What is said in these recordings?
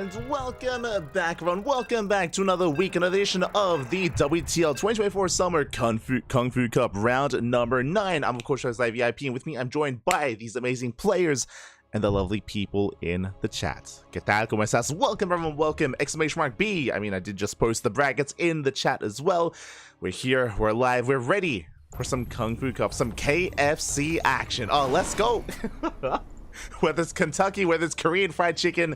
And welcome back, everyone. Welcome back to another week, another edition of the WTL 2024 Summer KungFu Cup round number 9. I'm, of course, your live VIP, and with me, I'm joined by these amazing players and the lovely people in the chat. ¿Qué tal? ¿Cómo estás? Welcome, everyone. Welcome! Exclamation mark B. I mean, I did just post the brackets in the chat as well. We're here. We're live. We're ready for some KungFu Cup, some KFC action. Oh, let's go! Whether it's Kentucky, whether it's Korean fried chicken,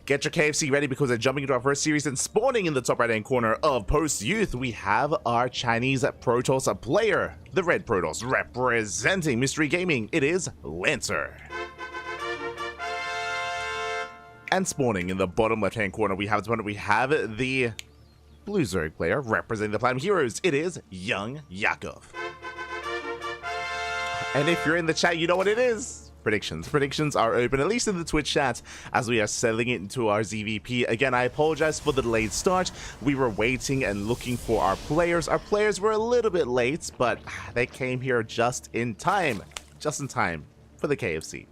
get your KFC ready because they're jumping into our first series and spawning in the top right hand corner of Post Youth. We have our Chinese Protoss player, the Red Protoss, representing Mystery Gaming. It is Lancer. And spawning in the bottom left hand corner, we have the Blue Zerg player representing the Platinum Heroes. It is Young Yakov. And if you're in the chat, you know what it is. Predictions are open, at least in the Twitch chat, as we are settling it into our ZVP. Again, I apologize for the delayed start. We were waiting and looking for our players. Our players were a little bit late, but they came here just in time for the KFC.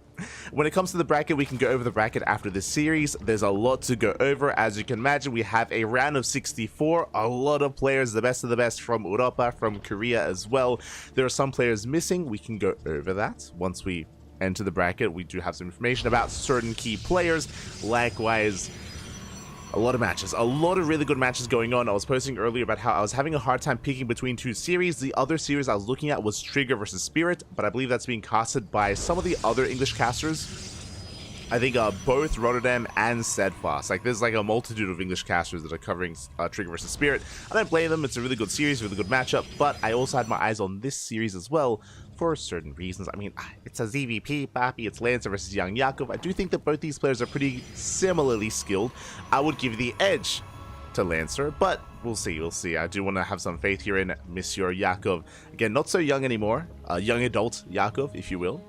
When it comes to the bracket, we can go over the bracket after this series. There's a lot to go over. As you can imagine, we have a round of 64, a lot of players, the best of the best from Europa, from Korea as well. There are some players missing. We can go over that once we enter the bracket. We do have some information about certain key players. Likewise, a lot of matches, a lot of really good matches going on. I was posting earlier about how I was having a hard time picking between two series. The other series I was looking at was Trigger versus Spirit, but I believe that's being casted by some of the other English casters. I think both Rotterdam and Steadfast. Like, there's like a multitude of English casters that are covering Trigger versus Spirit. I don't blame them. It's a really good series, really good matchup, but I also had my eyes on this series as well for certain reasons. I mean, it's a ZVP, Papi, it's Lancer versus Young Yakov. I do think that both these players are pretty similarly skilled. I would give the edge to Lancer, but we'll see. I do want to have some faith here in Monsieur Yakov. Again, not so young anymore. Young adult Yakov, if you will.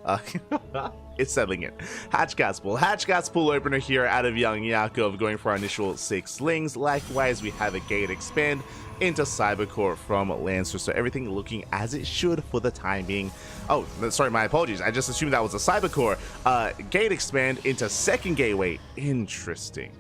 It's settling in. Hatchcats pool opener here out of Young Yakov, going for our initial 6 slings. Likewise, we have a gate expand into Cybercore from Lancer, so everything looking as it should for the time being. Oh, sorry, my apologies. I just assumed that was a Cybercore. Gate expand into second gateway. Interesting.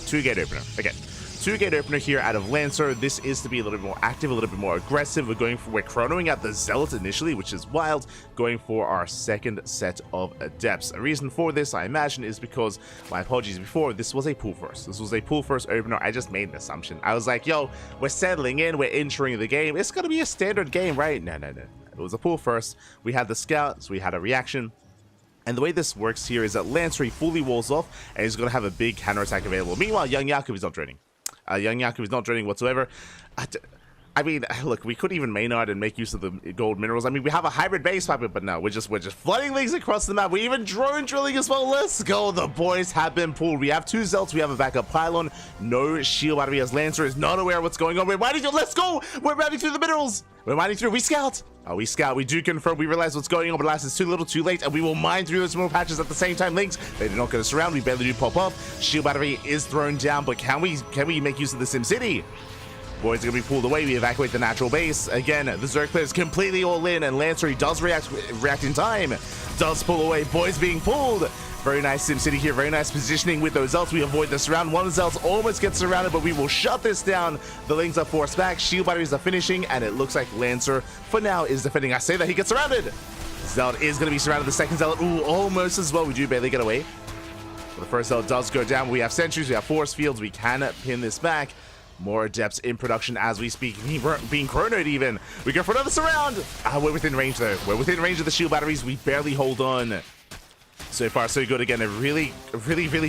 2-gate opener. Again, 2-gate opener here out of Lancer. This is to be a little bit more active, a little bit more aggressive. We're chronoing out the Zealot initially, which is wild, going for our second set of Adepts. A reason for this, I imagine, is because, my apologies before, this was a pool first. This was a pool first opener. I just made an assumption. I was like, yo, we're settling in, we're entering the game. It's going to be a standard game, right? No. It was a pool first. We had the scout, so we had a reaction. And the way this works here is that Lancer, he fully walls off, and he's going to have a big counterattack available. Meanwhile, Young Yakov is not draining. Young Yakov is not draining whatsoever. I mean, look, we could even Maynard and make use of the gold minerals. I mean, we have a hybrid base pipe, but no, we're just flooding things across the map. We're even drone drilling as well. Let's go. The boys have been pulled. We have 2 Zelts. We have a backup pylon. No shield battery as Lancer is not aware of what's going on. We're mining through. Let's go. We're mining through the minerals. We're mining through. We scout. We scout. We do confirm. We realize what's going on, but alas, it's too little, too late, and we will mine through those small patches at the same time. Links, they do not get us around. We barely do pop up. Shield battery is thrown down, but can we make use of the SimCity? Boys are going to be pulled away. We evacuate the natural base. Again, the Zerg player is completely all in, and Lancer, he does react in time. Does pull away. Boys being pulled. Very nice SimCity here. Very nice positioning with those Zelts. We avoid this round. One Zelt almost gets surrounded, but we will shut this down. The Lings are forced back. Shield batteries are finishing, and it looks like Lancer, for now, is defending. I say that he gets surrounded. Zelt is going to be surrounded. The second Zealot, ooh, almost as well. We do barely get away. But the first Zealot does go down. We have sentries. We have force fields. We can pin this back. More Adepts in production as we speak, being chronoed even. We go for another surround. We're within range though. We're within range of the shield batteries. We barely hold on. So far, so good. Again, a really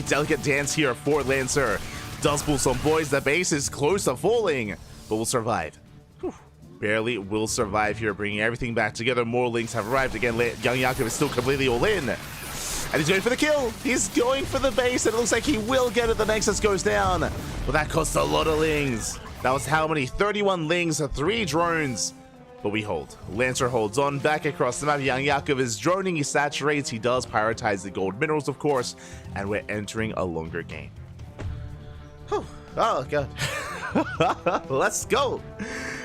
delicate dance here for Lancer. Does pull some boys. The base is close to falling, but we'll survive. Whew. Barely will survive here, bringing everything back together. More Links have arrived. Again, Young Yakov is still completely all in. And he's going for the kill. He's going for the base. And it looks like he will get it. The Nexus goes down. But that costs a lot of Lings. That was how many? 31 Lings, 3 drones. But we hold. Lancer holds on back across the map. Young Yakov is droning. He saturates. He does prioritize the gold minerals, of course. And we're entering a longer game. Whew. Oh, God. Let's go.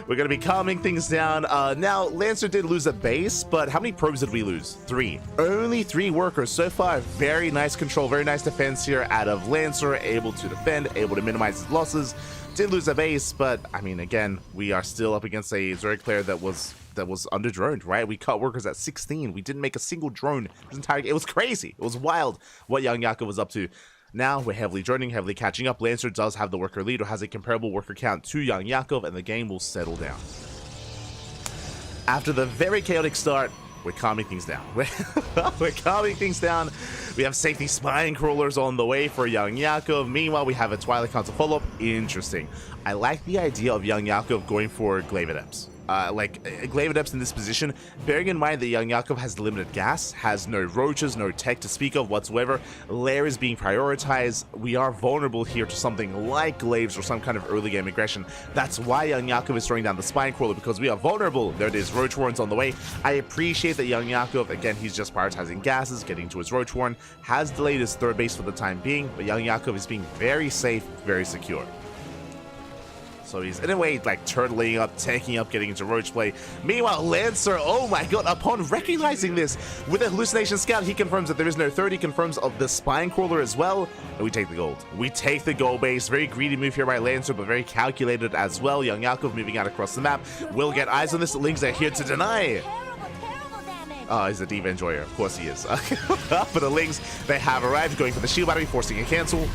We're going to be calming things down. Now, Lancer did lose a base, but how many probes did we lose? 3. Only 3 workers so far. Very nice control, very nice defense here out of Lancer, able to defend, able to minimize his losses. Did lose a base, but I mean, again, we are still up against a Zerg player that was under droned, right? We cut workers at 16. We didn't make a single drone this entire game. It was crazy. It was wild what Young Yakov was up to. Now we're heavily droning, heavily catching up. Lancer does have the worker lead, or has a comparable worker count to Young Yakov, and the game will settle down. After the very chaotic start, we're calming things down. We're calming things down. We have safety spine crawlers on the way for Young Yakov. Meanwhile, we have a Twilight Council follow-up. Interesting. I like the idea of Young Yakov going for Glaive Adepts. Glaive Adepts in this position, bearing in mind that Young Yakov has limited gas, has no roaches, no tech to speak of whatsoever. Lair is being prioritized. We are vulnerable here to something like Glaives or some kind of early game aggression. That's why Young Yakov is throwing down the Spine Crawler, because we are vulnerable. There it is, Roach Warren's on the way. I appreciate that Young Yakov, again, he's just prioritizing gases, getting to his Roach Warren, has delayed his third base for the time being, but Young Yakov is being very safe, very secure. So he's in a way like turtling up, taking up, getting into roach play. Meanwhile, Lancer, oh my god, upon recognizing this with a hallucination scout, he confirms that there is no third. He confirms of the spine crawler as well, and we take the gold. We take the gold base. Very greedy move here by Lancer, but very calculated as well. Young Yakov moving out across the map. Will get eyes on this. Lings are here to deny. Oh, he's a Diva Enjoyer. Of course he is. For the Lings, they have arrived, going for the shield battery, forcing a cancel.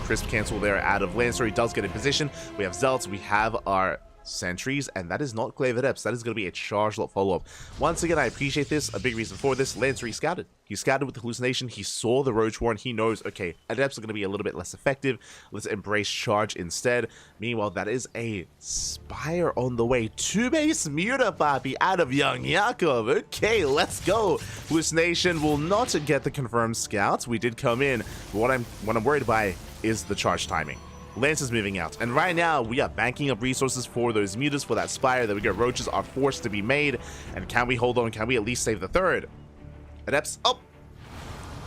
Crisp cancel there out of Lancer. He does get in position. We have Zealots. We have our sentries, and that is not Glaive Adepts. That is going to be a charge lot follow-up. Once again, I appreciate this. A big reason for this, Lancer, he scouted. He scouted with the hallucination. He saw the Roach Warren. He knows, okay, Adepts are going to be a little bit less effective. Let's embrace charge instead. Meanwhile, that is a Spire on the way. 2-base Muta Papi out of Young Yakov. Okay, let's go. Hallucination will not get the confirmed scouts. We did come in, but what I'm worried by is the charge timing. Lance is moving out, and right now we are banking up resources for those mutas, for that Spire that we get roaches are forced to be made. And can we hold on? Can we at least save the third? Adepts, oh,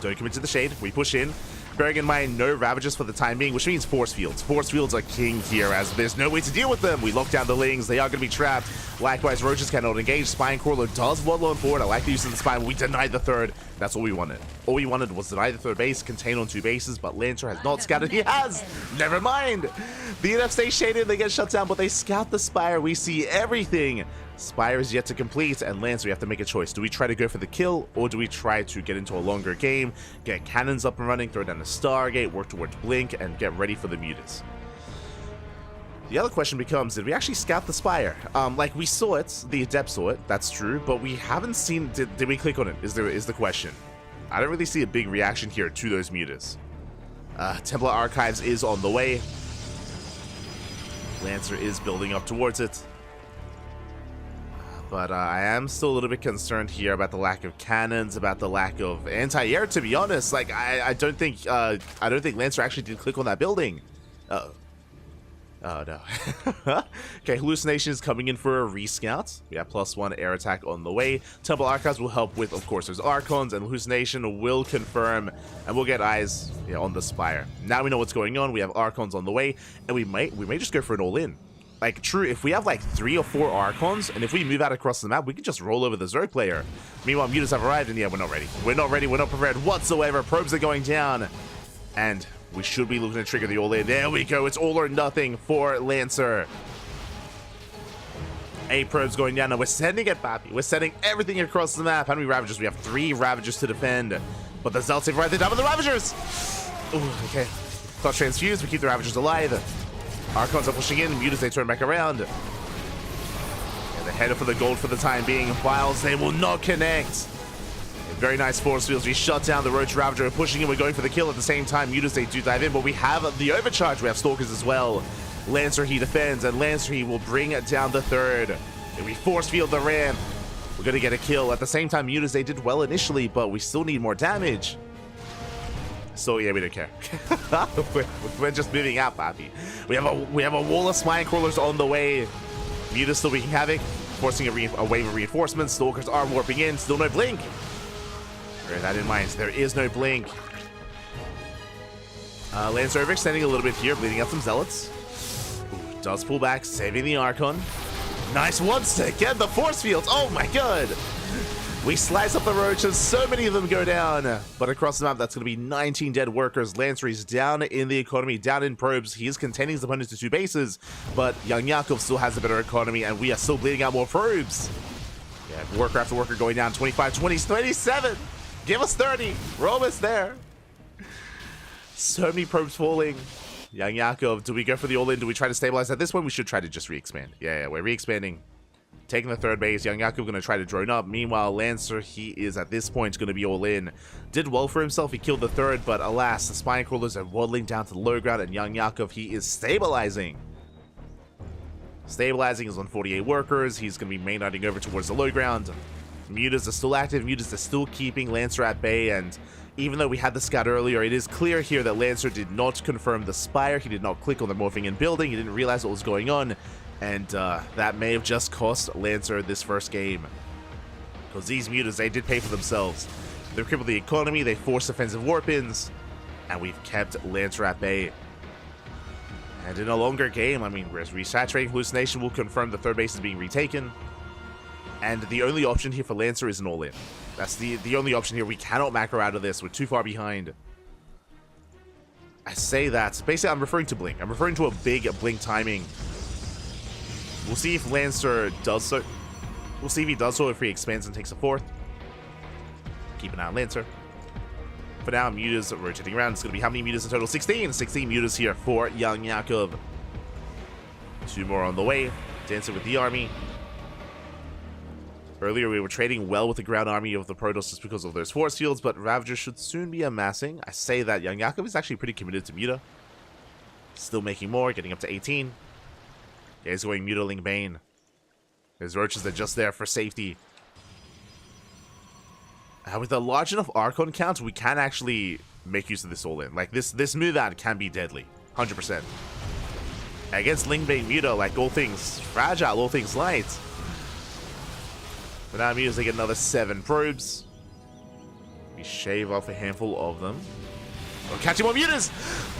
don't commit to the shade. We push in, bearing in mind no Ravagers for the time being, which means force fields. Force fields are king here, as there's no way to deal with them. We lock down the Lings. They are going to be trapped. Likewise, roaches cannot engage. Spine Crawler does waddle on forward. I like the use of the spine. We denied the third. That's all we wanted. All we wanted was deny the third base, contain on 2 bases, but Lancer has not scouted. He has! Never mind! The NF stay shaded, they get shut down, but they scout the Spire. We see everything. Spire is yet to complete, and Lancer, we have to make a choice. Do we try to go for the kill, or do we try to get into a longer game, get cannons up and running, throw down the Stargate, work towards Blink, and get ready for the mutas? The other question becomes, did we actually scout the Spire? Like, we saw it, the Adept saw it, that's true, but we haven't seen, did we click on it, is the question. I don't really see a big reaction here to those mutas. Templar Archives is on the way. Lancer is building up towards it. But I am still a little bit concerned here about the lack of cannons, about the lack of anti-air, to be honest. Like, I don't think Lancer actually did click on that building. Oh no. Okay, Hallucination is coming in for a rescout. We have +1 air attack on the way. Temple Archives will help with, of course, those Archons, and Hallucination will confirm, and we'll get eyes on the Spire. Now we know what's going on. We have Archons on the way, and we may just go for an all-in. Like, true, if we have like 3 or 4 Archons, and if we move out across the map, we can just roll over the Zerg player. Meanwhile, mutas have arrived, and yeah, we're not ready. We're not ready, we're not prepared whatsoever. Probes are going down, and we should be looking to trigger the all-in. There we go. It's all or nothing for Lancer. 8 probes going down. Now we're sending it, Papi. We're sending everything across the map. How many Ravagers? We have 3 Ravagers to defend. But the Zealots have right there. Top of the Ravagers. Ooh, okay. Thought transfused. We keep the Ravagers alive. Archons are pushing in. Mutas, they turn back around. And they're headed for the gold for the time being. Files, they will not connect. Very nice force fields. We shut down the Roach Ravager. We're pushing in. We're going for the kill at the same time. Mutas, they do dive in, but we have the overcharge. We have Stalkers as well. Lancer, he defends, and Lancer, he will bring it down the third. And we force field the ramp. We're going to get a kill. At the same time, Mutas, they did well initially, but we still need more damage. So yeah, we don't care. we're just moving out, Papi. We have a wall of spine crawlers on the way. Mutas still wreaking havoc, forcing a wave of reinforcements. Stalkers are warping in. Still no blink. Bear that in mind. There is no blink. Lancer overextending a little bit here, bleeding out some Zealots. Ooh, does pull back, saving the Archon. Nice one stick. Get the force fields. Oh my god. We slice up the roaches. So many of them go down. But across the map, that's going to be 19 dead workers. Lancer is down in the economy, down in probes. He is containing his opponents to 2 bases. But Young Yakov still has a better economy, and we are still bleeding out more probes. Yeah, worker after worker going down. 25, 20, 27. Give us 30. We're almost there. So many probes falling. Young Yakov, do we go for the all-in? Do we try to stabilize? At this point, we should try to just re-expand. Yeah, we're re-expanding. Taking the 3rd base. Young Yakov going to try to drone up. Meanwhile, Lancer, he is at this point going to be all-in. Did well for himself. He killed the 3rd, but alas, the spine crawlers are waddling down to the low ground, and Young Yakov, he is stabilizing. Stabilizing is on 48 workers. He's going to be main knighting over towards the low ground. Mutas are still active. Mutas are still keeping Lancer at bay, and even though we had the scout earlier, it is clear here that Lancer did not confirm the spire. He did not click on the morphing in building. He didn't realize what was going on, and that may have just cost Lancer this first game. Because these Mutas, they did pay for themselves. They crippled the economy, they forced offensive warp-ins, and we've kept Lancer at bay. And in a longer game, I mean, resaturating hallucination will confirm the 3rd base is being retaken. And the only option here for Lancer is an all-in. That's the only option here. We cannot macro out of this. We're too far behind. I say that. Basically, I'm referring to Blink. I'm referring to a big Blink timing. We'll see if Lancer does so. We'll see if he does so if he expands and takes a 4th. Keep an eye on Lancer. For now, Mutas are rotating around. It's going to be how many Mutas in total? 16. 16 Mutas here for Young Yakov. 2 more on the way. Dancing with the army. Earlier, we were trading well with the ground army of the Protoss just because of those force fields, but Ravager should soon be amassing. I say that Young Yakov is actually pretty committed to Muta. Still making more, getting up to 18. Yeah, he's going Muta Ling Bane. His roaches are just there for safety. With a large enough Archon count, we can actually make use of this all-in. Like, this move out can be deadly. 100%. Against Ling Bane Muta, like, all things fragile, all things light. But now Mutas, they get another 7 probes. We shave off a handful of them. Oh, catching more Mutas!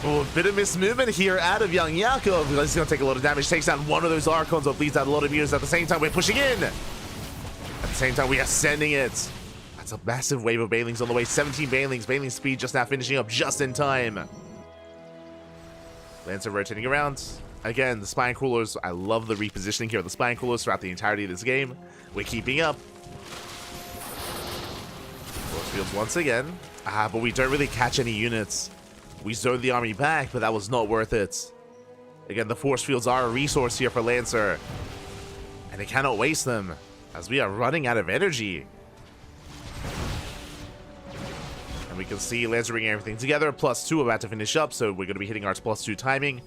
Oh, a bit of mismovement here out of Young Yakov. He's going to take a lot of damage. Takes down one of those Archons or bleeds out a lot of Mutas. At the same time, we're pushing in. At the same time, we are sending it. That's a massive wave of Banelings on the way. 17 Banelings. Baneling speed just now finishing up just in time. Lancer rotating around. Again, the Spine Crawlers. I love the repositioning here of the Spine Crawlers throughout the entirety of this game. We're keeping up. Force fields once again. But we don't really catch any units. We zoned the army back, but that was not worth it. Again, the force fields are a resource here for Lancer. And they cannot waste them, as we are running out of energy. And we can see Lancer bringing everything together. +2 about to finish up, so we're going to be hitting our +2 timing.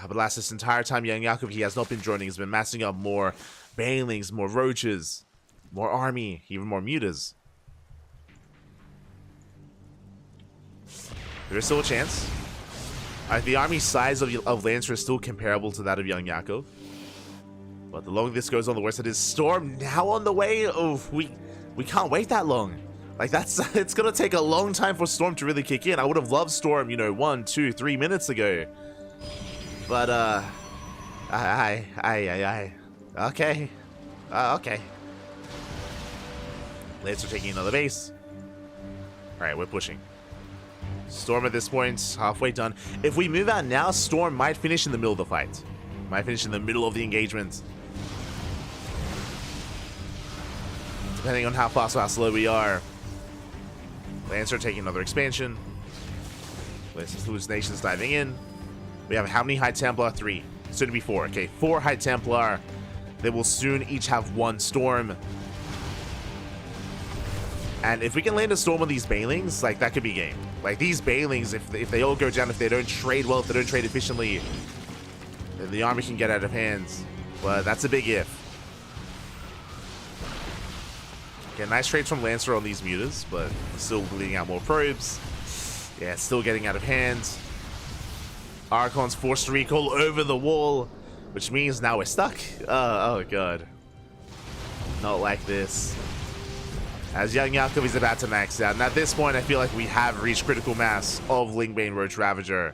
But last this entire time, Young Yakov, he has not been joining. He's been massing up more Banelings, more Roaches, more army, even more Mutas. There is still a chance. The army size of Lancer is still comparable to that of Young Yakov. But the longer this goes on, the worse it is. Storm now on the way. Oh, we can't wait that long. Like, it's gonna take a long time for Storm to really kick in. I would have loved Storm, you know, 1, 2, 3 minutes ago. But, okay. Okay. Lancer taking another base. Alright, we're pushing. Storm at this point, halfway done. If we move out now, Storm might finish in the middle of the fight. Might finish in the middle of the engagement. Depending on how fast or how slow we are. Lancer taking another expansion. Lancer's hallucinations diving in. We have how many High Templar? 3. Soon to be 4. Okay, 4 High Templar. They will soon each have 1 Storm. And if we can land a Storm on these Banelings, like, that could be game. Like, these Banelings, if they all go down, if they don't trade well, if they don't trade efficiently, then the army can get out of hands. But that's a big if. Okay, nice trades from Lancer on these Mutas, but still bleeding out more probes. Yeah, still getting out of hand. Archon's forced to recall over the wall, which means now we're stuck. Oh god. Not like this. As Young Yakov is about to max out. And at this point, I feel like we have reached critical mass of Lingbane Roach Ravager.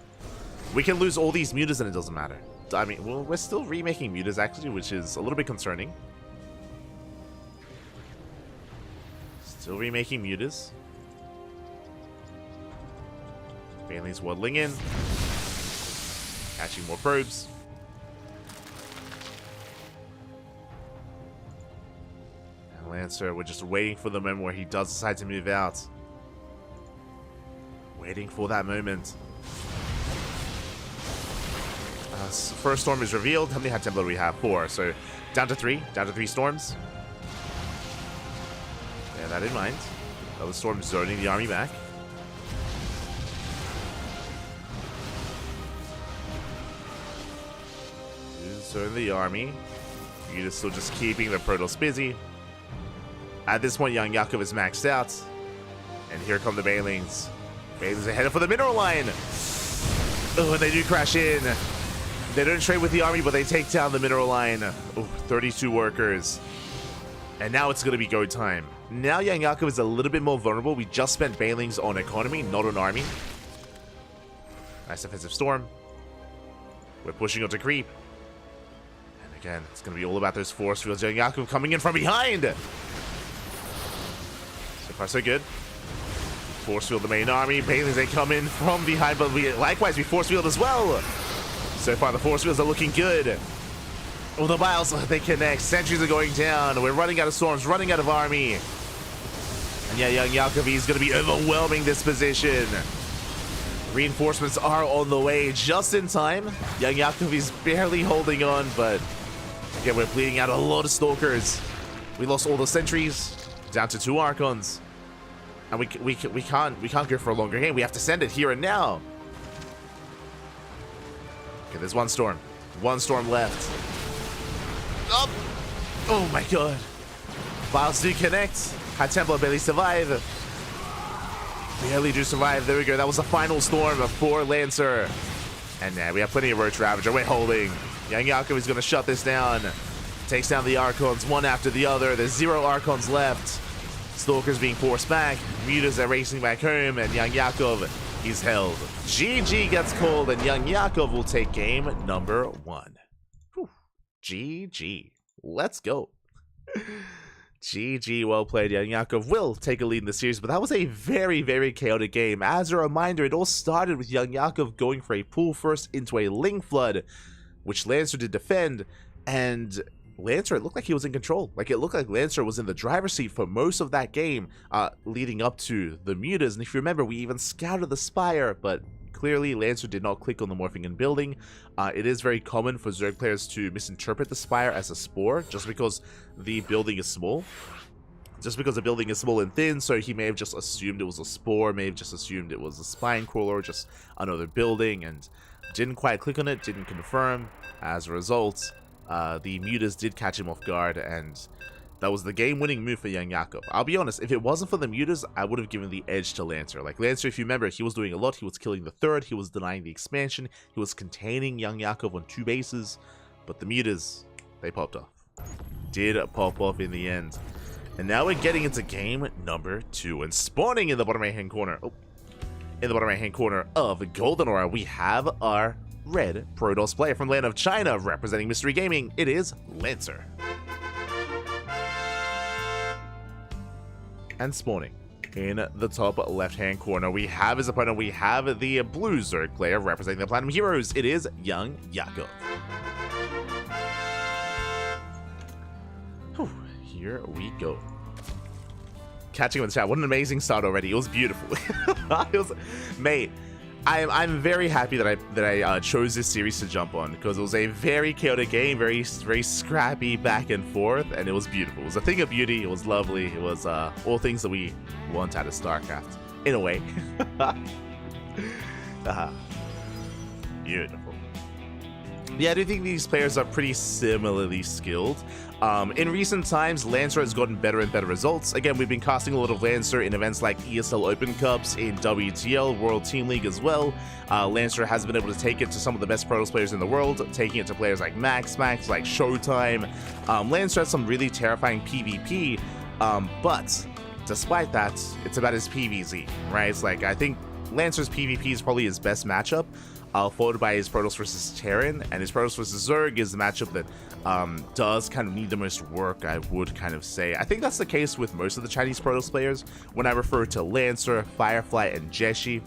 We can lose all these Mutas and it doesn't matter. I mean, well, we're still remaking mutas actually, which is a little bit concerning. Still remaking mutas. Baneling's waddling in. Catching more probes. And Lancer, we're just waiting for the moment where he does decide to move out. Waiting for that moment. First storm is revealed. How many high tempo do we have? 4. So down to 3. Down to 3 storms. Bear that in mind. Another storm zoning the army back. Zone the army. You're still just keeping the Protoss busy. At this point, Young Yakov is maxed out. And here come the Banelings. Banelings are headed for the mineral line. Oh, and they do crash in. They don't trade with the army, but they take down the mineral line. Oh, 32 workers. And now it's going to be go time. Now Young Yakov is a little bit more vulnerable. We just spent Banelings on economy, not on army. Nice defensive storm. We're pushing on to creep. And again, it's going to be all about those force fields. Young Yakov coming in from behind. So far, so good. Force field the main army. Banelings, they come in from behind, but likewise, we force field as well. So far, the force fields are looking good. Oh, the biles, they connect. Sentries are going down. We're running out of storms, running out of army. And yeah, Young Yakov is going to be overwhelming this position. Reinforcements are on the way just in time. Young Yakov is barely holding on, but again, we're bleeding out a lot of stalkers. We lost all the sentries, down to 2 Archons. And we can't go for a longer game. We have to send it here and now. Okay, there's 1 storm. 1 storm left. Oh, oh my god. Biles do connect. High Templar barely survive. Barely do survive. There we go. That was the final storm for Lancer. And now we have plenty of Roach Ravager. We're holding. Young Yakov is going to shut this down. Takes down the Archons one after the other. There's 0 Archons left. Stalkers being forced back. Mutas are racing back home. And Young Yakov, he's held. GG gets called, and Young Yakov will take game number 1. Whew. GG. Let's go. GG, well played. Young Yakov will take a lead in the series, but that was a very, very chaotic game. As a reminder, it all started with Young Yakov going for a pull first into a Ling Flood, which Lancer did defend, and Lancer, it looked like he was in control. Like, it looked like Lancer was in the driver's seat for most of that game, leading up to the mutas. And if you remember, we even scouted the Spire, but clearly Lancer did not click on the morphing and building. It is very common for Zerg players to misinterpret the Spire as a spore, just because the building is small. Just because the building is small and thin, so he may have just assumed it was a spore, may have just assumed it was a spine crawler, just another building, and didn't quite click on it, didn't confirm. As a result, the mutas did catch him off guard, and that was the game-winning move for Young Yakov. I'll be honest, if it wasn't for the mutas, I would have given the edge to Lancer. Like, Lancer, if you remember, he was doing a lot. He was killing the 3rd, he was denying the expansion, he was containing Young Yakov on 2 bases, but the mutas, they popped off. Did pop off in the end. And now we're getting into game number 2, and spawning in the bottom right-hand corner, in the bottom right-hand corner of Golden Aura, we have our red Protoss player from land of China, representing Mystery Gaming. It is Lancer. And spawning in the top left-hand corner, we have his opponent. We have the blue Zerg player representing the Platinum Heroes. It is Young Yakov. Whew, here we go. Catching up in the chat. What an amazing start already. It was beautiful. It was, mate. I'm very happy that I chose this series to jump on, because it was a very chaotic game, very scrappy back and forth, and it was beautiful. It was a thing of beauty. It was lovely. It was all things that we want out of StarCraft, in a way. Beautiful. Yeah, I do think these players are pretty similarly skilled. In recent times, Lancer has gotten better and better results. Again, we've been casting a lot of Lancer in events like ESL Open Cups, in WTL, World Team League as well. Lancer has been able to take it to some of the best Protoss players in the world, taking it to players like Max, like Showtime. Lancer has some really terrifying PvP, but despite that, it's about his PvZ, right? It's like, I think Lancer's PvP is probably his best matchup, followed by his Protoss versus Terran, and his Protoss versus Zerg is the matchup that does kind of need the most work, I would kind of say. I think that's the case with most of the Chinese Protoss players when I refer to Lancer, Firefly, and Jeshi.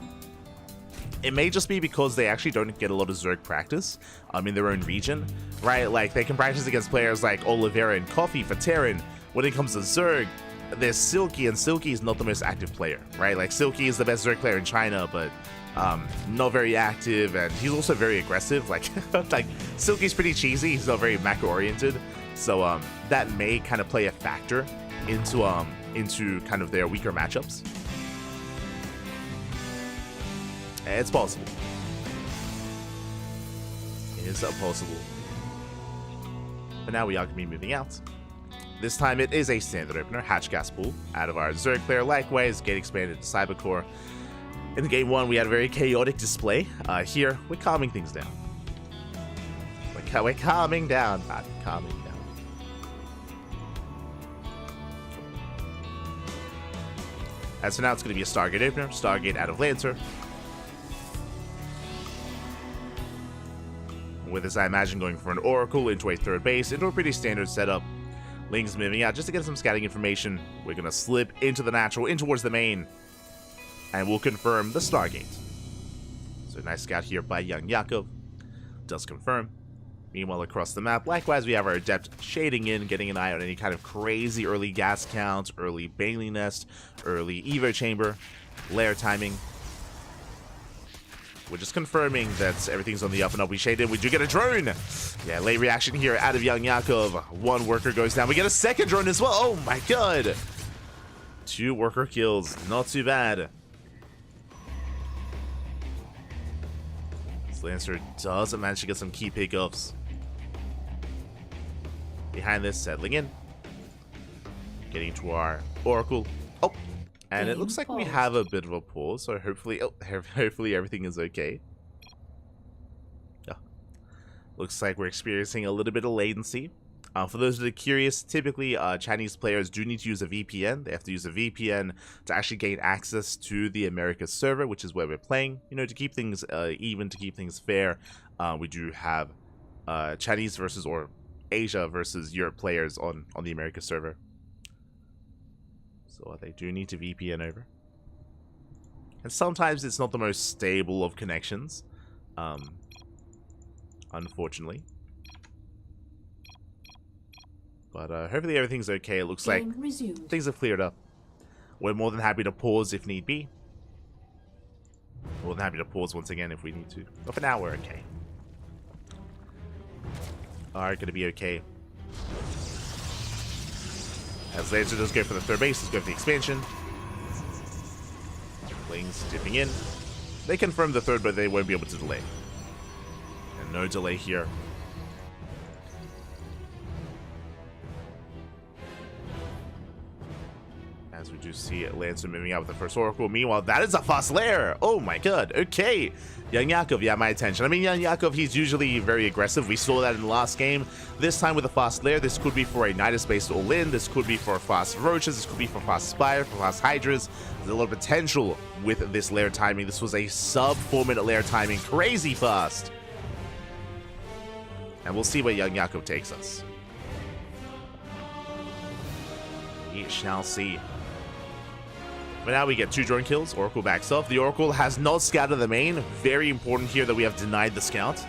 It may just be because they actually don't get a lot of Zerg practice in their own region, right? Like, they can practice against players like Oliveira and Coffee for Terran. When it comes to Zerg, there's Silky, and Silky is not the most active player, right? Like, Silky is the best Zerg player in China, but not very active, and he's also very aggressive. Like, like Silky's pretty cheesy. He's not very macro oriented, so that may kind of play a factor into kind of their weaker matchups. It's possible. It is possible. But now we are going to be moving out. This time it is a standard opener, Hatch Gas Pool, out of our Zerg player. Likewise, Gate expanded to Cybercore. In game 1, we had a very chaotic display. Here, we're calming things down. We're calming down, not calming down. And so now it's going to be a Stargate opener. Stargate out of Lancer. With this, I imagine, going for an Oracle into a third base, into a pretty standard setup. Ling's moving out just to get some scouting information. We're going to slip into the natural, in towards the main. And we'll confirm the Stargate. So nice scout here by Young Yakov. Does confirm. Meanwhile, across the map, likewise, we have our Adept shading in, getting an eye on any kind of crazy early gas count, early Bailey Nest, early Evo Chamber, lair timing. We're just confirming that everything's on the up and up. We shade in. We do get a drone. Yeah, late reaction here out of Young Yakov. One worker goes down. We get a second drone as well. Oh my god. 2 worker kills. Not too bad. This Lancer doesn't manage to get some key pickups. Behind this, settling in. Getting to our Oracle. Oh. And it looks like we have a bit of a pause, so hopefully everything is okay. Yeah. Looks like we're experiencing a little bit of latency. For those that are curious, typically Chinese players do need to use a VPN. They have to use a VPN to actually gain access to the Americas server, which is where we're playing. You know, to keep things even, to keep things fair, we do have Chinese versus, or Asia versus Europe players on the Americas server. So they do need to VPN over. And sometimes it's not the most stable of connections. Unfortunately. But hopefully everything's okay. It looks like things have cleared up. We're more than happy to pause if need be. More than happy to pause once again if we need to. But for now, we're okay. Alright, gonna be okay. As Lancer does go for the third base, let's go for the expansion. Lings dipping in. They confirm the third, but they won't be able to delay. And no delay here. As we do see Lancer moving out with the first Oracle. Meanwhile, that is a fast lair. Oh my god. Okay. Young Yakov, yeah, my attention. I mean, Young Yakov, he's usually very aggressive. We saw that in the last game. This time with a fast lair, this could be for a Nidus-based all-in. This could be for fast Roaches. This could be for fast Spire, for fast Hydras. There's a lot of potential with this lair timing. This was a sub-4-minute lair timing. Crazy fast. And we'll see where Young Yakov takes us. We shall see. But now we get 2 drone kills. Oracle backs off. The Oracle has not scouted the main. Very important here that we have denied the scout.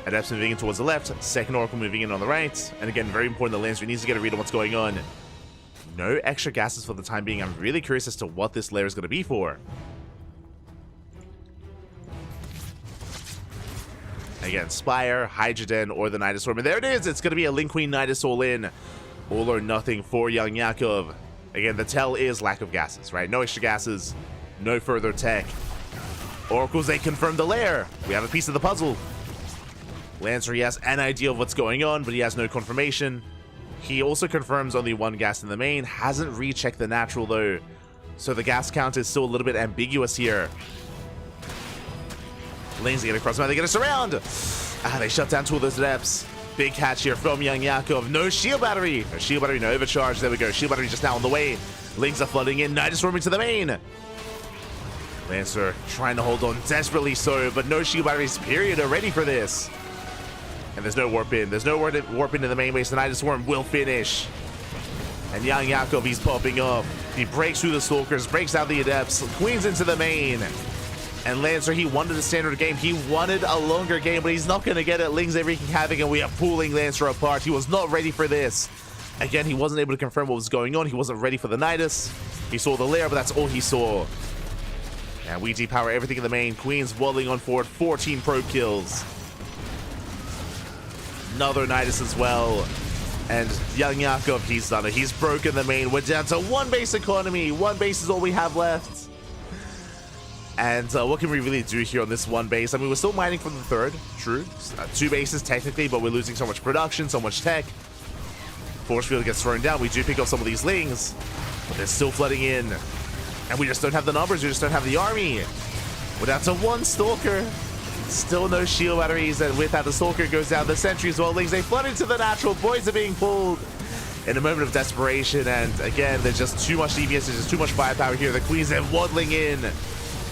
Adepts moving in towards the left. Second Oracle moving in on the right. And again, very important that Lancer needs to get a read on what's going on. No extra gases for the time being. I'm really curious as to what this lair is going to be for. Again, Spire, Hydroden, or the Nidus Storm. And there it is. It's going to be a Link Queen Nidus all-in. All or nothing for Young Yakov. Again, the tell is lack of gases, right? No extra gases, no further tech. Oracles, they confirm the lair. We have a piece of the puzzle. Lancer, he has an idea of what's going on, but he has no confirmation. He also confirms only 1 gas in the main. Hasn't rechecked the natural, though. So the gas count is still a little bit ambiguous here. Lanes get across, they get us around. They shut down 2 of those Adepts. Big catch here from Young Yakov. No shield battery. No shield battery, no overcharge. There we go. Shield battery just now on the way. Lings are flooding in. Nidus roaming to the main. Lancer trying to hold on desperately so, but no shield batteries, period, are ready for this. And there's no warp in. There's no warp into the main base. The Nidus Swarm will finish. And Young Yakov, he's popping up. He breaks through the Stalkers, breaks out the Adepts, queens into the main. And Lancer, he wanted a standard game. He wanted a longer game, but he's not going to get it. Ling's wreaking havoc, and we are pulling Lancer apart. He was not ready for this. Again, he wasn't able to confirm what was going on. He wasn't ready for the Nidus. He saw the lair, but that's all he saw. And we depower everything in the main. Queens waddling on forward. 14 probe kills. Another Nidus as well. And Young Yakov, he's done it. He's broken the main. We're down to one base economy. One base is all we have left. And what can we really do here on this one base? I mean, we're still mining from the third. True. 2 bases technically, but we're losing so much production, so much tech. Force field gets thrown down. We do pick up some of these Lings, but they're still flooding in. And we just don't have the numbers. We just don't have the army. We're down to 1 Stalker. Still no shield batteries. And with that, the Stalker goes down. The sentries, well, Lings, they flood into the natural. Boys are being pulled in a moment of desperation. And again, there's just too much DPS. There's just too much firepower here. The Queens are waddling in.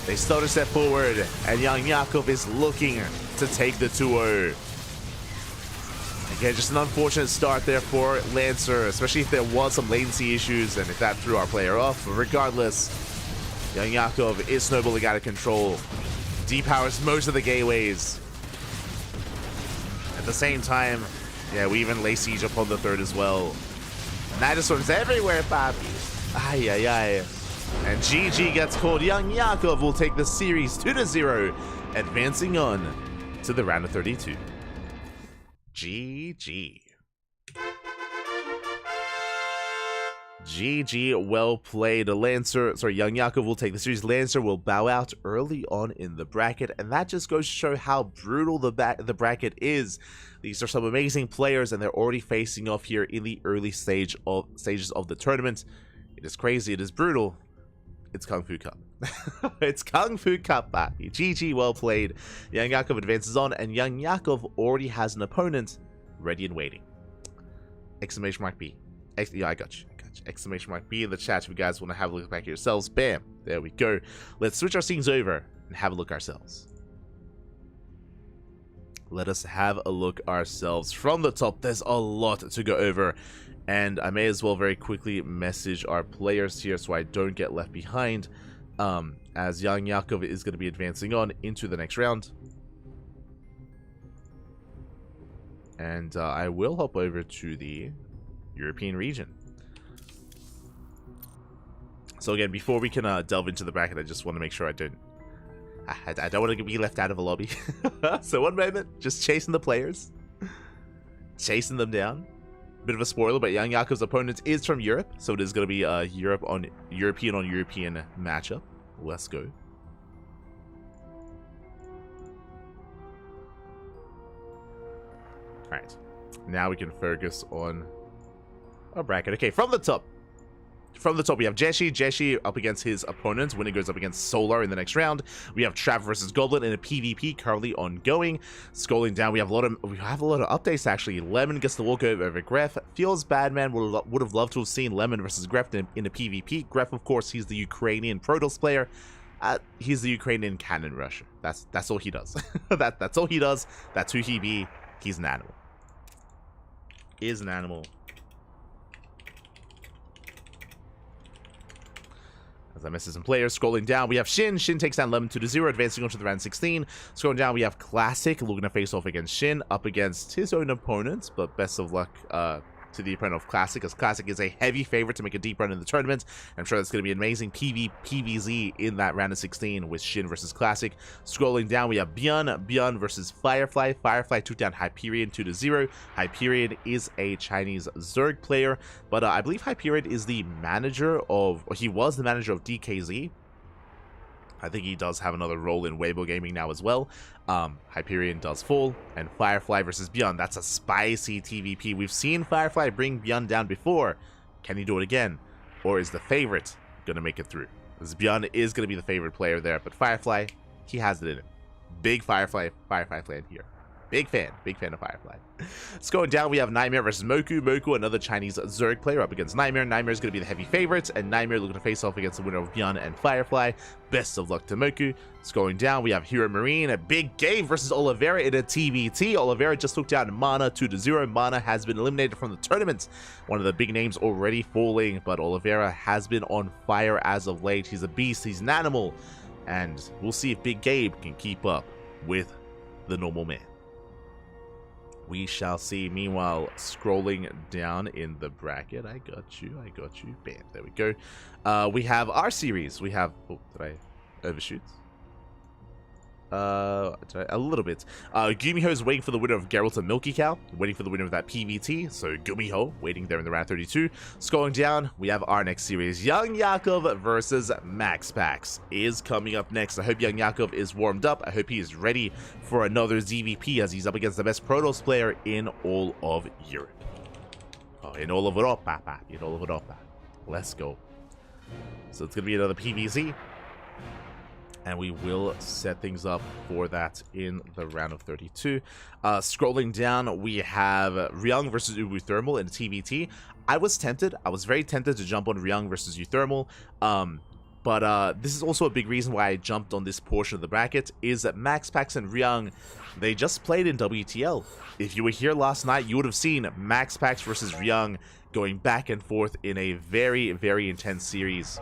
They start a step forward. And Young Yakov is looking to take the 2-0. Again, just an unfortunate start there for Lancer, especially if there was some latency issues and if that threw our player off. But regardless, Young Yakov is snowballing out of control. Depowers most of the gateways. At the same time, yeah, we even lay siege upon the third as well. Nidus Swarms everywhere, papi. Ay, ay, ay. And GG gets called. Young Yakov will take the series 2-0, advancing on to the round of 32. GG. GG, well played. Young Yakov will take the series. Lancer will bow out early on in the bracket, and that just goes to show how brutal the bracket is. These are some amazing players, and they're already facing off here in the early stages of the tournament. It is crazy. It is brutal. It's KungFu Cup. It's KungFu Cup, baby. GG, well played. Young Yakov advances on, and Young Yakov already has an opponent ready and waiting. Exclamation mark B. Yeah, I got you. Exclamation mark B in the chat if you guys want to have a look back at yourselves. Bam. There we go. Let's switch our scenes over and have a look ourselves. Let us have a look ourselves. From the top, there's a lot to go over. And I may as well very quickly message our players here so I don't get left behind, as Young Yakov is going to be advancing on into the next round. And I will hop over to the European region. So again, before we can delve into the bracket, I just want to make sure I don't want to be left out of a lobby. So one moment, just chasing the players. Chasing them down. Bit of a spoiler, but Young Yakov's opponent is from Europe, so it is going to be a European on European matchup. Let's go. Alright, now we can focus on our bracket. Okay, from the top, we have Jeshi up against his opponent. Winner goes up against Solar in the next round. We have Trav versus Goblin in a PvP currently ongoing. Scrolling down, we have a lot of updates actually. Lemon gets the walkover over Gref. Feels bad, man. Would have loved to have seen Lemon versus Gref in a PvP. Gref, of course, he's the Ukrainian Protoss player. He's the Ukrainian cannon rusher. That's all he does. That's all he does. That's who he be. He's an animal. Is an animal. As I miss some players. Scrolling down, we have Shin. Shin takes down Lemon 2-0, advancing on to the round 16. Scrolling down, we have Classic looking to face off against Shin, up against his own opponent, but best of luck to the opponent of Classic, as Classic is a heavy favorite to make a deep run in the tournament. I'm sure that's going to be an amazing PvZ in that round of 16 with Shin versus Classic. Scrolling down, we have Byeon versus Firefly. Firefly took down Hyperion 2-0. Hyperion is a Chinese Zerg player, but I believe Hyperion is the manager of, or he was the manager of DKZ. I think he does have another role in Weibo Gaming now as well. Hyperion does fall, and Firefly versus Byeon. That's a spicy TVP. We've seen Firefly bring Byeon down before. Can he do it again? Or is the favorite going to make it through? Because Byeon is going to be the favorite player there, but Firefly, he has it in him. Big Firefly fan here. Big fan of Firefly. It's going down. We have Nightmare versus Moku. Moku, another Chinese Zerg player, up against Nightmare. Nightmare is going to be the heavy favorites, and Nightmare looking to face off against the winner of Yun and Firefly. Best of luck to Moku. It's going down. We have Hero Marine, a Big Game versus Oliveira in a TBT. Oliveira just took down Mana 2-0. Mana has been eliminated from the tournament. One of the big names already falling, but Oliveira has been on fire as of late. He's a beast. He's an animal. And we'll see if Big Gabe can keep up with the normal man. We shall see. Meanwhile, scrolling down in the bracket. I got you. Bam. There we go. We have our series. We have... Oh, did I overshoot? A little bit. Gumiho is waiting for the winner of Geralt and Milky Cow, waiting for the winner of that PVT. So Gumiho waiting there in the round 32. Scrolling down, we have our next series. Young Yakov versus Max Pax is coming up next. I hope Young Yakov is warmed up. I hope he is ready for another ZVP as he's up against the best Protoss player in all of Europe. Oh, in all of Europa. In all of Europa. Let's go. So it's going to be another PVZ. And we will set things up for that in the round of 32. Scrolling down, we have Ryung versus Ubu Thermal in TBT. I was tempted. I was very tempted to jump on Ryung versus Uthermal. But this is also a big reason why I jumped on this portion of the bracket, is that Max Pax and Ryung, they just played in WTL. If you were here last night, you would have seen Max Pax versus Ryung going back and forth in a very, very intense series.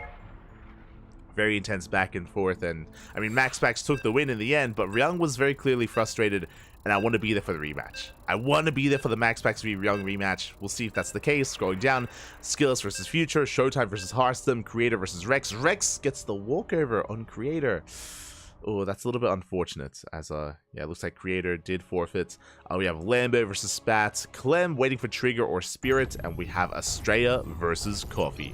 Very intense back and forth, and I mean Max Pax took the win in the end, but Ryung was very clearly frustrated, and I want to be there for the rematch. I want to be there for the Max Pax v Ryung rematch. We'll see if that's the case. Scrolling down, Skills versus Future, Showtime versus Hearthstone, Creator versus Rex. Rex gets the walkover on Creator. Oh, that's a little bit unfortunate, as yeah, it looks like Creator did forfeit. We have Lambo versus Spat, Clem waiting for Trigger or Spirit, and we have Estrella versus Coffee.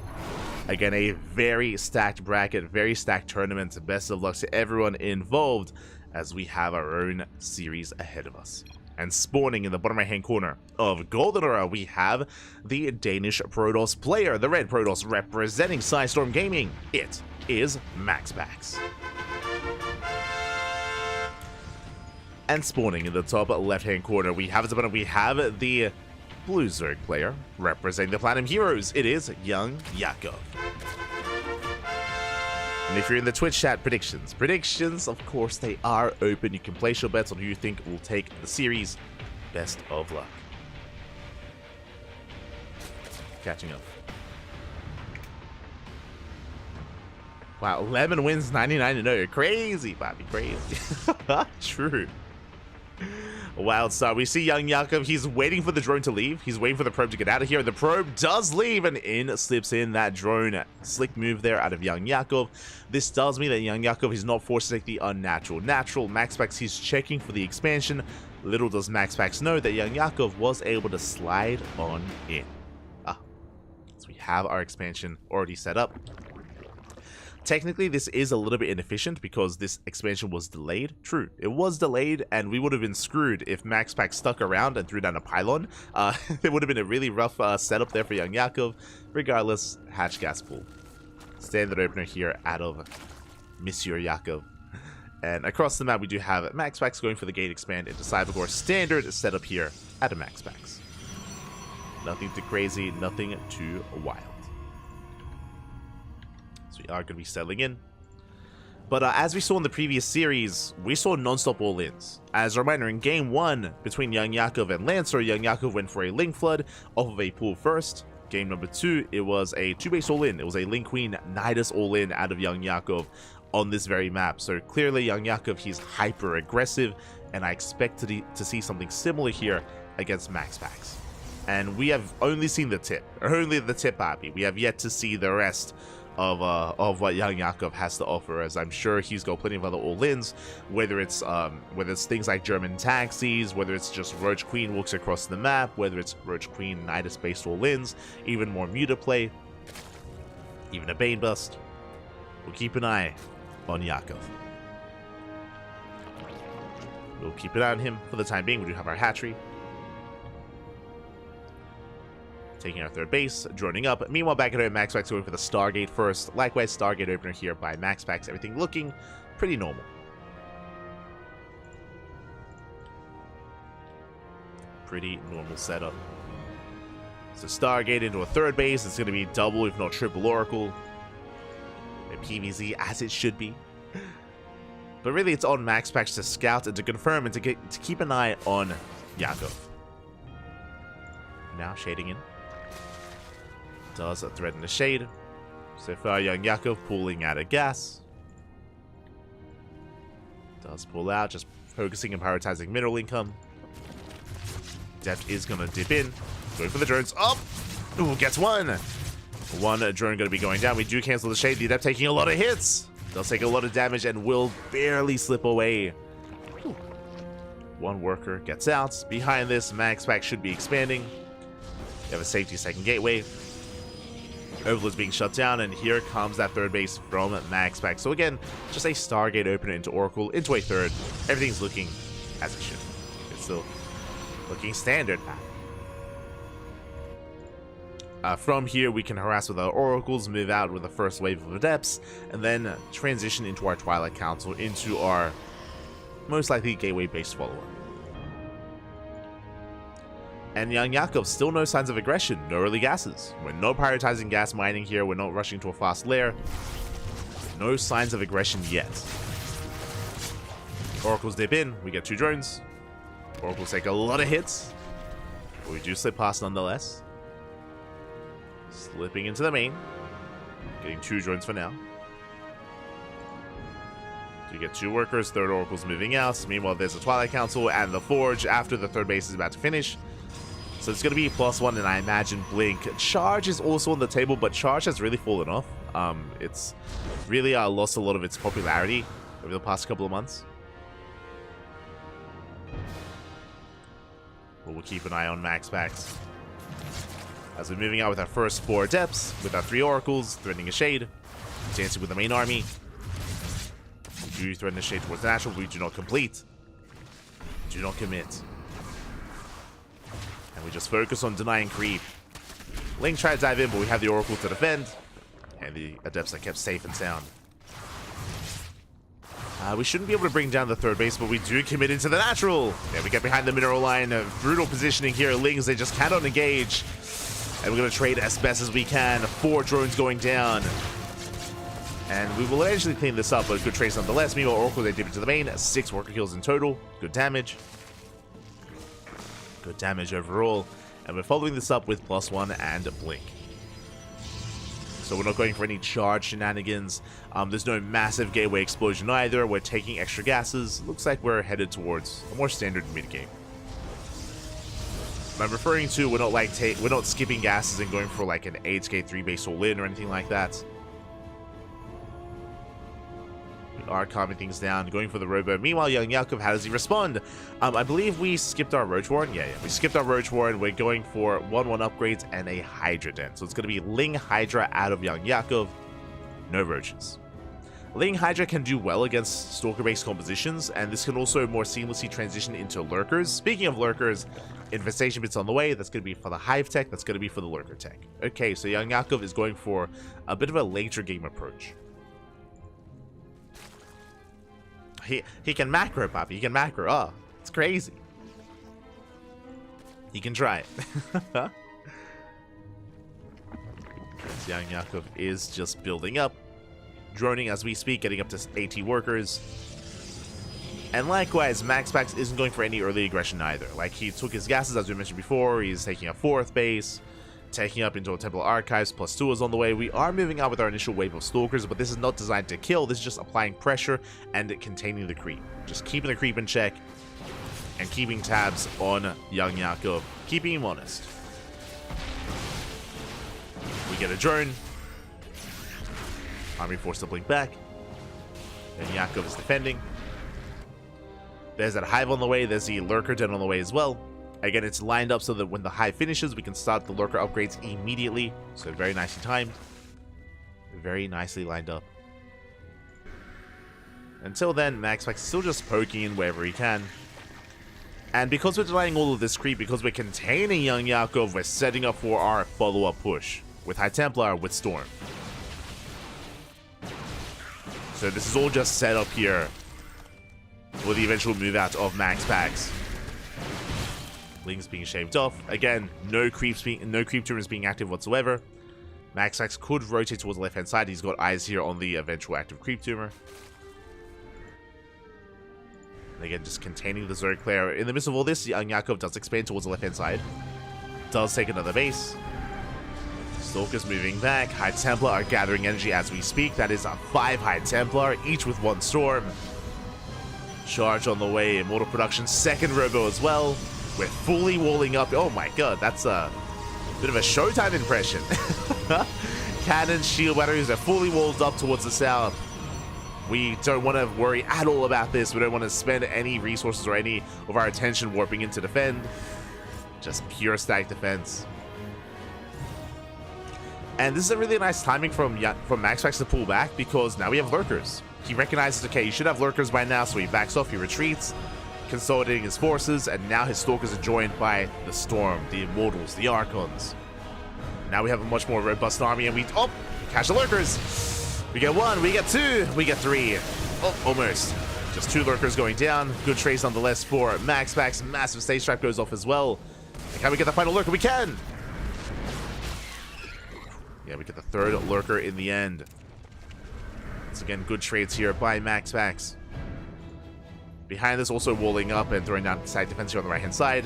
Again, a very stacked bracket, very stacked tournament. Best of luck to everyone involved as we have our own series ahead of us. And spawning in the bottom right hand corner of Golden Aura, we have the Danish Protoss player, the red Protoss representing Psystorm Gaming. It is Max Pax. And spawning in the top left hand corner, we have the blue Zerg player representing the Platinum Heroes. It is Young Yakov. And if you're in the Twitch chat, predictions, of course, they are open. You can place your bets on who you think will take the series. Best of luck. Catching up. Wow, Lemon wins 99-0. Crazy, Bobby, crazy. True. Wild Star. We see Young Yakov. He's waiting for the drone to leave. He's waiting for the probe to get out of here. And the probe does leave, and in slips in that drone. Slick move there out of Young Yakov. This tells me that Young Yakov is not forced to take the unnatural. Natural. Max Pax, he's checking for the expansion. Little does Max Pax know that Young Yakov was able to slide on in. So we have our expansion already set up. Technically, this is a little bit inefficient because this expansion was delayed. True, it was delayed, and we would have been screwed if Max Pax stuck around and threw down a pylon. It would have been a really rough setup there for Young Yakov. Regardless, hatch gas pool. Standard opener here out of Monsieur Yakov. And across the map, we do have Max Pax going for the gate expand into Cybergore. Standard setup here at a Max Pax. Nothing too crazy, nothing too wild. We are going to be settling in. But as we saw in the previous series, we saw non-stop all-ins. As a reminder, in game 1 between Young Yakov and Lancer, Young Yakov went for a Link Flood off of a pool first. Game number 2, it was a 2-base all-in. It was a Link Queen Nidus all-in out of Young Yakov on this very map. So clearly Young Yakov, he's hyper-aggressive, and I expect to see something similar here against Max Pax. And we have only seen the tip. Only the tip, Abby. We have yet to see the rest of what Young Yakov has to offer, as I'm sure he's got plenty of other all-ins, whether it's things like German taxis, whether it's just Roach Queen walks across the map, whether it's Roach Queen Nidus-based all-ins, even more Muta play, even a Bane Bust. We'll keep an eye on Yakov. We'll keep an eye on him for the time being. We do have our hatchery. Taking our third base, droning up. Meanwhile, back at home, Max Pax going for the Stargate first. Likewise, Stargate opener here by Max Pax. Everything looking pretty normal. Pretty normal setup. So Stargate into a third base. It's going to be double, if not triple Oracle. A PVZ, as it should be. But really, it's on Max Packs to scout and to confirm and to keep an eye on Yakov. Now shading in. Does threaten the shade. So far, young Yakov pulling out of gas. Does pull out, just focusing and prioritizing mineral income. Depth is going to dip in. Going for the drones. Oh! Ooh, gets one! One drone going to be going down. We do cancel the shade. The Adept taking a lot of hits. Does take a lot of damage and will barely slip away. Ooh. One worker gets out. Behind this, Max Pack should be expanding. We have a safety second gateway. Overlord's being shut down, and here comes that third base from Max Pack. So again, just a Stargate opener into Oracle, into a third. Everything's looking as it should. It's still looking standard. From here, we can harass with our Oracles, move out with the first wave of Adepts, and then transition into our Twilight Council, into our most likely gateway-based follower. And young Yakov, still no signs of aggression, no early gases. We're not prioritizing gas mining here, we're not rushing to a fast lair. No signs of aggression yet. Oracles dip in, we get 2 drones. Oracles take a lot of hits, but we do slip past nonetheless. Slipping into the main. Getting 2 drones for now. You get 2 workers, third Oracle's moving out. Meanwhile, there's the Twilight Council and the Forge after the third base is about to finish. So it's going to be +1, and I imagine Blink. Charge is also on the table, but Charge has really fallen off. It's really lost a lot of its popularity over the past couple of months. But we'll keep an eye on Max Packs. As we're moving out with our first 4 Adepts, with our 3 Oracles, threatening a shade, dancing with the main army. We do threaten a shade towards the natural, we do not complete. Do not commit. And we just focus on denying creep. Link tried to dive in, but we have the Oracle to defend. And the Adepts are kept safe and sound. We shouldn't be able to bring down the third base, but we do commit into the natural. Yeah, we get behind the mineral line. Brutal positioning here. Lings, they just cannot engage. And we're going to trade as best as we can. 4 drones going down. And we will eventually clean this up, but good trace nonetheless. Meanwhile, Oracle, they dip into the main. 6 worker kills in total. Good damage. Good damage overall. And we're following this up with +1 and Blink. So we're not going for any charge shenanigans. There's no massive gateway explosion either. We're taking extra gases. Looks like we're headed towards a more standard mid-game. I'm referring to, we're not skipping gases and going for like an 8k3 base all-in or anything like that. We are calming things down, going for the Robo. Meanwhile, young Yakov, how does he respond? I believe we skipped our Roach Warren. Yeah, we skipped our Roach Warren. We're going for 1-1 upgrades and a Hydra Den. So it's going to be Ling Hydra out of young Yakov. No Roaches. Ling Hydra can do well against Stalker-based compositions, and this can also more seamlessly transition into Lurkers. Speaking of Lurkers, Infestation Bit's on the way. That's going to be for the Hive tech. That's going to be for the Lurker tech. Okay, so young Yakov is going for a bit of a later game approach. He can macro, Poppy. He can macro. Oh, it's crazy. He can try it. Young Yakov is just building up. Droning as we speak, getting up to 80 workers. And likewise, Max Pax isn't going for any early aggression either. Like, he took his gases, as we mentioned before. He's taking a 4th base, taking up into a Temple Archives, +2 is on the way. We are moving out with our initial wave of Stalkers, but this is not designed to kill. This is just applying pressure and containing the creep. Just keeping the creep in check and keeping tabs on young Yakov. Keeping him honest. We get a drone. Army forced to blink back. And Yakov is defending. There's that Hive on the way. There's the Lurker Den on the way as well. Again, it's lined up so that when the Hive finishes, we can start the Lurker upgrades immediately. So very nicely timed. Very nicely lined up. Until then, Max Pax is still just poking in wherever he can. And because we're delaying all of this creep, because we're containing young Yakov, we're setting up for our follow-up push. With High Templar, with Storm. So this is all just set up here for the eventual move out of Max Pax. Ducklings being shaved off. Again, no creep tumors being active whatsoever. MaxFax could rotate towards the left-hand side. He's got eyes here on the eventual active creep tumor. And again, just containing the Zerg player. In the midst of all this, Young Yakov does expand towards the left-hand side. Does take another base. Stalkers moving back. High Templar are gathering energy as we speak. That is a 5 High Templar, each with 1 Storm. Charge on the way. Immortal Production, second Robo as well. We're fully walling up. Oh my god, that's a bit of a Showtime impression. Cannon, shield batteries are fully walled up towards the south. We don't want to worry at all about this. We don't want to spend any resources or any of our attention warping in to defend. Just pure static defense. And this is a really nice timing from MaxFax to pull back, because now we have lurkers. He recognizes, okay, you should have lurkers by now, so he backs off, he retreats, consolidating his forces, and now his stalkers are joined by the Storm, the Immortals, the Archons. Now we have a much more robust army, and we catch the lurkers. We get 1, we get 2, we get 3. Oh, almost. Just 2 lurkers going down. Good trace nonetheless for MaxFax. Massive stage trap goes off as well. And can we get the final lurker? We can! Yeah, we get the 3rd lurker in the end. Once again, good trades here by MaxFax. Behind this, also walling up and throwing down side defense here on the right-hand side.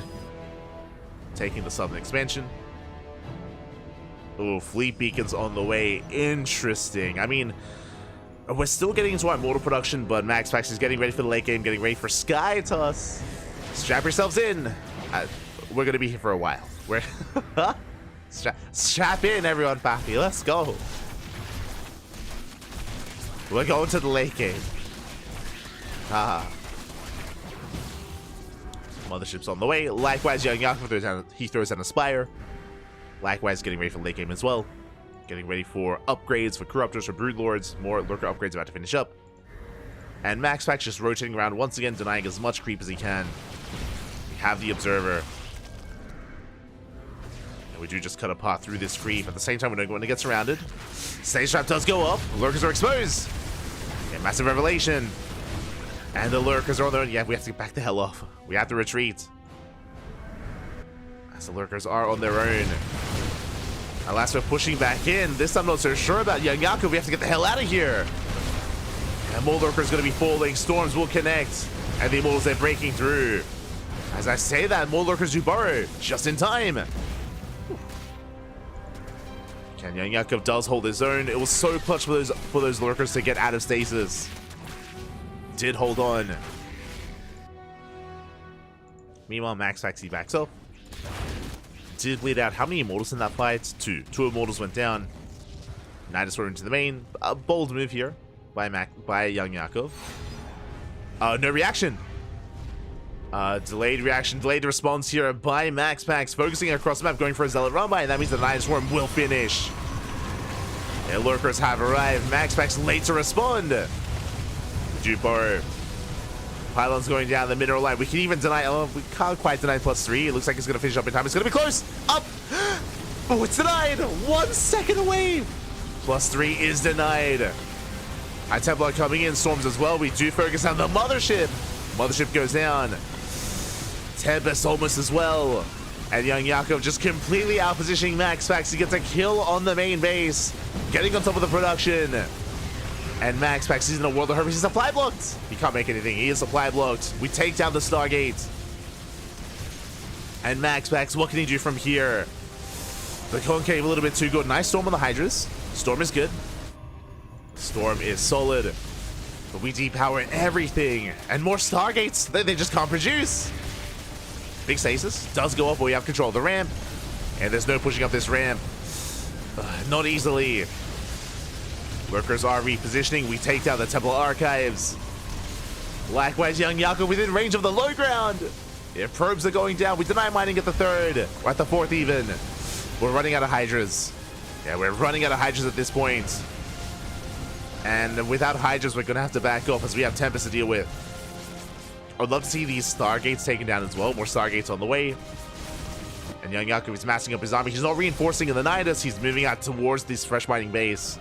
Taking the southern expansion. Oh, fleet beacons on the way. Interesting. I mean, we're still getting into our Immortal Production, but MaxFax is getting ready for the late game, getting ready for Sky Toss. Strap yourselves in. We're going to be here for a while. We're... Strap in, everyone, Pappy. Let's go. We're going to the late game. Mothership's on the way. Likewise, Young Yakov throws down a Spire. Likewise, getting ready for the late game as well. Getting ready for upgrades for Corruptors, for Broodlords. More lurker upgrades about to finish up. And MaxFax just rotating around once again, denying as much creep as he can. We have the Observer. We do just cut a path through this creep. At the same time, when it gets surrounded, Stage Trap does go up. Lurkers are exposed. Yeah, massive revelation. And the lurkers are on their own. Yeah, we have to back the hell off. We have to retreat. As the lurkers are on their own. Alas, we're pushing back in. This I'm not so sure about Young Yakov. We have to get the hell out of here. And more lurkers going to be falling. Storms will connect. And the Immortals, they're breaking through. As I say that, more lurkers do burrow. Just in time. And Young Yakov does hold his own. It was so clutch for those lurkers to get out of stasis. Did hold on. Meanwhile, MaxFax backs up. Did bleed out. How many Immortals in that fight? 2. 2 Immortals went down. Nidus were into the main. A bold move here by Young Yakov. No reaction. Delayed reaction, delayed response here by MaxFax, focusing across the map, going for a Zealot run by, and that means the Nidus Swarm will finish. Yeah, lurkers have arrived. MaxFax late to respond. Dupo. Pylons going down the mineral line. We can even deny. Oh, we can't quite deny +3. It looks like it's going to finish up in time. It's going to be close. Up. Oh, it's denied. 1 second away. +3 is denied. High Templar coming in. Storms as well. We do focus on the Mothership. Mothership goes down. Tempest almost as well. And Young Yakov just completely out-positioning MaxFax to get a kill on the main base. Getting on top of the production. And MaxFax is in a world of hurt. He's supply blocked. He can't make anything. He is supply blocked. We take down the Stargate. And MaxFax, what can he do from here? The Concave a little bit too good. Nice Storm on the Hydras. Storm is good. Storm is solid. But we depower everything. And more Stargates that they just can't produce. Big stasis does go up, but we have control of the ramp. And there's no pushing up this ramp. Not easily. Workers are repositioning. We take down the Temple Archives. Likewise, Young Yakov within range of the low ground. If probes are going down, we deny mining at the 3rd. Or at the 4th even. We're running out of Hydras. Yeah, we're running out of Hydras at this point. And without Hydras, we're going to have to back off as we have Tempest to deal with. I'd love to see these Stargates taken down as well. More Stargates on the way. And Young Yakov is massing up his army. He's not reinforcing in the Nidus. He's moving out towards this fresh mining base.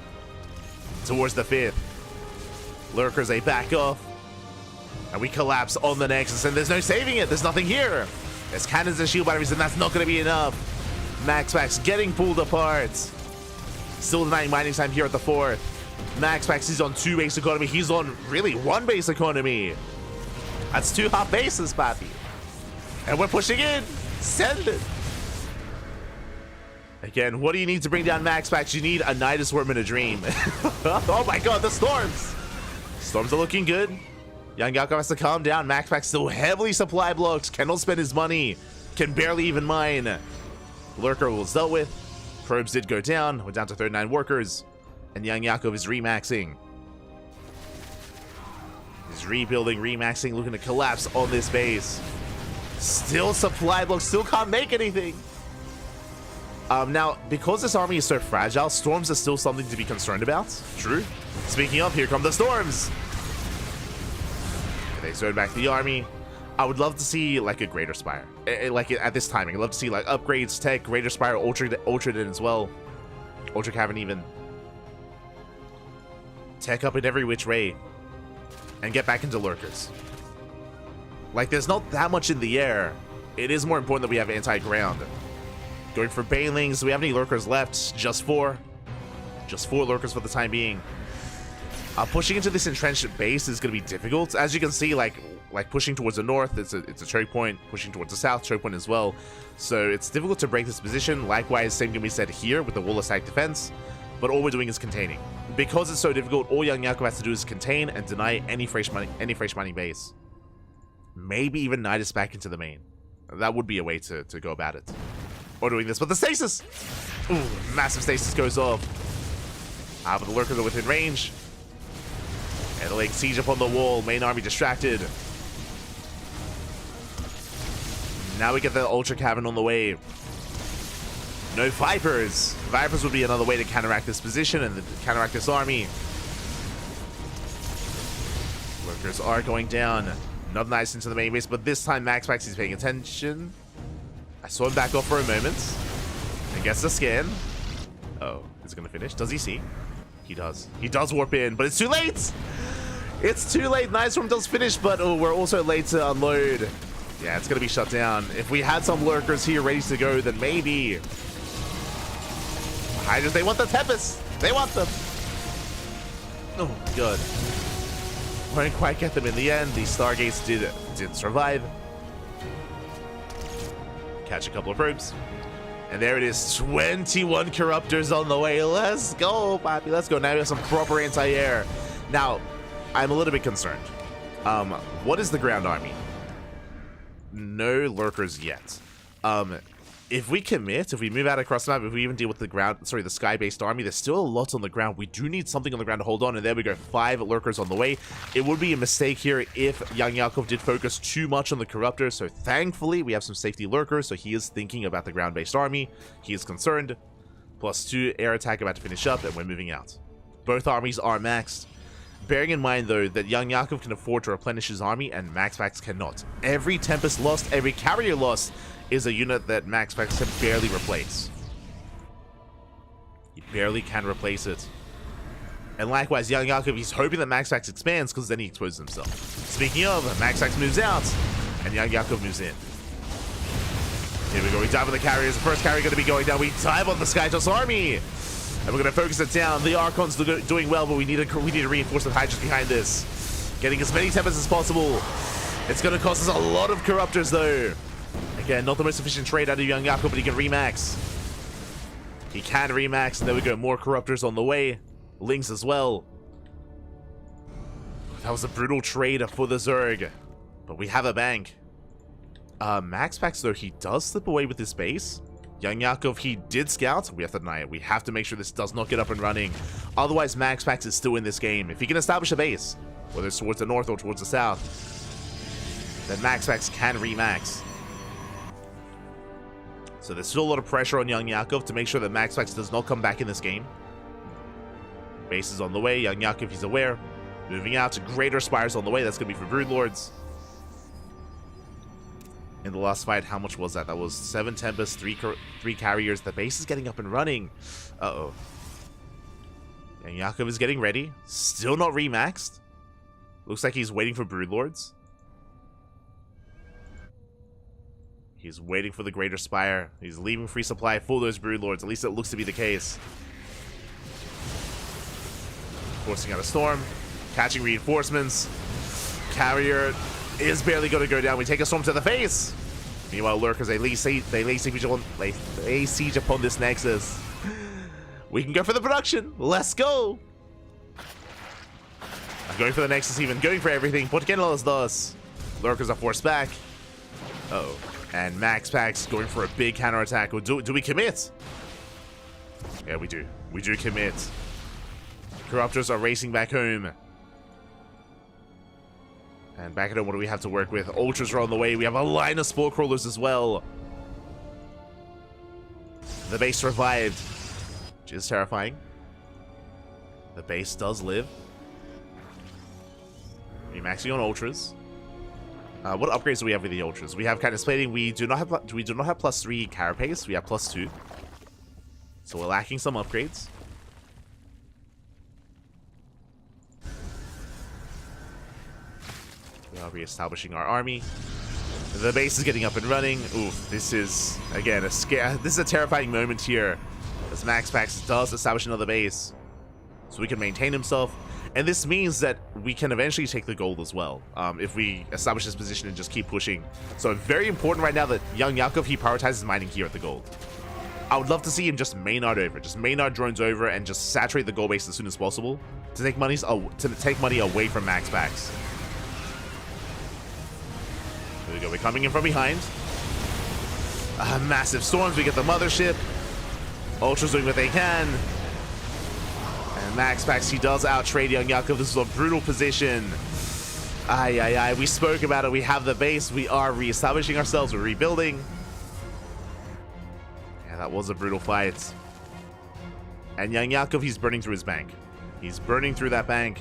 Towards the 5th. Lurkers, they back off. And we collapse on the Nexus. And there's no saving it. There's nothing here. There's cannons and shield batteries, and that's not going to be enough. MaxPax getting pulled apart. Still denying mining time here at the 4th. MaxPax is on 2 base economy. He's on really 1 base economy. That's 2 half bases, papi. And we're pushing in. Send it. Again, what do you need to bring down MaxPax? You need a Nidus Worm in a dream. Oh my god, the storms. Storms are looking good. Young Yakov has to calm down. MaxPax still heavily supply blocked. Cannot spend his money. Can barely even mine. Lurker was dealt with. Probes did go down. We're down to 39 workers. And Young Yakov is remaxing. He's rebuilding, remaxing, looking to collapse on this base. Still supply block. Still can't make anything. Now, because this army is so fragile, storms are still something to be concerned about. True. Speaking of, here come the storms. They zone back the army. I would love to see like a Greater Spire. Like at this timing, I'd love to see like upgrades, tech, Greater Spire, Ultra in as well. Ultra Cavern even. Tech up in every which way. And get back into lurkers. Like there's not that much in the air. It is more important that we have anti-ground. Going for Banelings. Do we have any lurkers left? Just 4. Just 4 lurkers for the time being. Pushing into this entrenched base is going to be difficult. As you can see, like pushing towards the north, it's a choke point. Pushing towards the south, choke point as well. So it's difficult to break this position. Likewise, same can be said here with the wall of stack defense. But all we're doing is containing. Because it's so difficult, all Young Yakov has to do is contain and deny any fresh mining base. Maybe even Nidus back into the main. That would be a way to go about it. Or doing this, but the stasis! Ooh, massive stasis goes off. But the lurkers are within range. And the laying siege up on the wall. Main army distracted. Now we get the Ultra Cavern on the way. No Vipers. Vipers would be another way to counteract this position and counteract this army. Lurkers are going down. Not nice into the main base, but this time MaxPax is paying attention. I saw him back off for a moment. And gets the scan. Oh, is it going to finish? Does he see? He does. He does warp in, but it's too late! It's too late. Nice Storm does finish, but we're also late to unload. Yeah, it's going to be shut down. If we had some lurkers here ready to go, then maybe. Hydras, they want the Tempest. They want them. Oh, good. Won't quite get them in the end. The Stargates did survive. Catch a couple of probes. And there it is. 21 Corruptors on the way. Let's go, Poppy. Let's go. Now we have some proper anti-air. Now, I'm a little bit concerned. What is the ground army? No lurkers yet. If we commit, if we move out across the map, if we even deal with the sky-based army, there's still a lot on the ground. We do need something on the ground to hold on, and there we go, 5 lurkers on the way. It would be a mistake here if Young Yakov did focus too much on the Corruptor, so thankfully we have some safety lurkers, so he is thinking about the ground-based army. He is concerned. +2 air attack about to finish up, and we're moving out. Both armies are maxed. Bearing in mind, though, that Young Yakov can afford to replenish his army, and MaxPax cannot. Every Tempest lost, every carrier lost, is a unit that MaxPax can barely replace. He barely can replace it. And likewise, Young Yakov, he's hoping that MaxPax expands, because then he exposes himself. Speaking of, MaxPax moves out, and Young Yakov moves in. Here we go, we dive on the carriers. The first carrier going to be going down. We dive on the Skytoss army! And we're going to focus it down. The Archon's doing well, but we need to reinforce the Hydras behind this. Getting as many Tempests as possible. It's going to cost us a lot of Corruptors, though. Again, not the most efficient trade out of Young Yakov, but he can remax. He can remax, and there we go. More Corruptors on the way. Lings as well. That was a brutal trade for the Zerg. But we have a bank. MaxPax, though, he does slip away with his base. Young Yakov, he did scout. We have to deny it. We have to make sure this does not get up and running. Otherwise, MaxPax is still in this game. If he can establish a base, whether it's towards the north or towards the south, then MaxPax can remax. So there's still a lot of pressure on Young Yakov to make sure that MaxPax does not come back in this game. Base is on the way. Young Yakov, he's aware. Moving out to Greater Spires on the way. That's going to be for Broodlords. In the last fight, how much was that? That was 7 Tempests, 3 carriers. The base is getting up and running. Uh-oh. And Yakov is getting ready. Still not remaxed. Looks like he's waiting for Broodlords. He's waiting for the Greater Spire. He's leaving free supply for those Broodlords. At least it looks to be the case. Forcing out a Storm. Catching reinforcements. Carrier is barely going to go down. We take a Storm to the face. Meanwhile, Lurkers, they lay siege upon this Nexus. We can go for the production. Let's go. I'm going for the Nexus even. Going for everything. ¿Por qué no los dos? Lurkers are forced back. Uh-oh. And Max Pax going for a big counterattack. Do we commit? Yeah, we do. We do commit. Corruptors are racing back home. And back at home, what do we have to work with? Ultras are on the way. We have a line of Spore Crawlers as well. The base revived, which is terrifying. The base does live. Remaxing on Ultras. What upgrades do we have with the Ultras? We have Kindness Plating. We do not have +3 Carapace. We have +2. So we're lacking some upgrades. We are re-establishing our army. The base is getting up and running. Oof, this is again this is a terrifying moment here, as Max Pax does establish another base, so he can maintain himself. And this means that we can eventually take the gold as well, if we establish this position and just keep pushing. So very important right now that young Yakov, he prioritizes mining here at the gold. I would love to see him just Maynard over, just Maynard drones over and just saturate the gold base as soon as possible to take money away from Max Pax. There we go, we're coming in from behind. Massive storms, we get the mothership. Ultras doing what they can. And Max Pax, he does outtrade young Yakov. This is a brutal position. We spoke about it. We have the base. We are re-establishing ourselves. We're rebuilding. Yeah, that was a brutal fight. And young Yakov, he's burning through his bank. He's burning through that bank.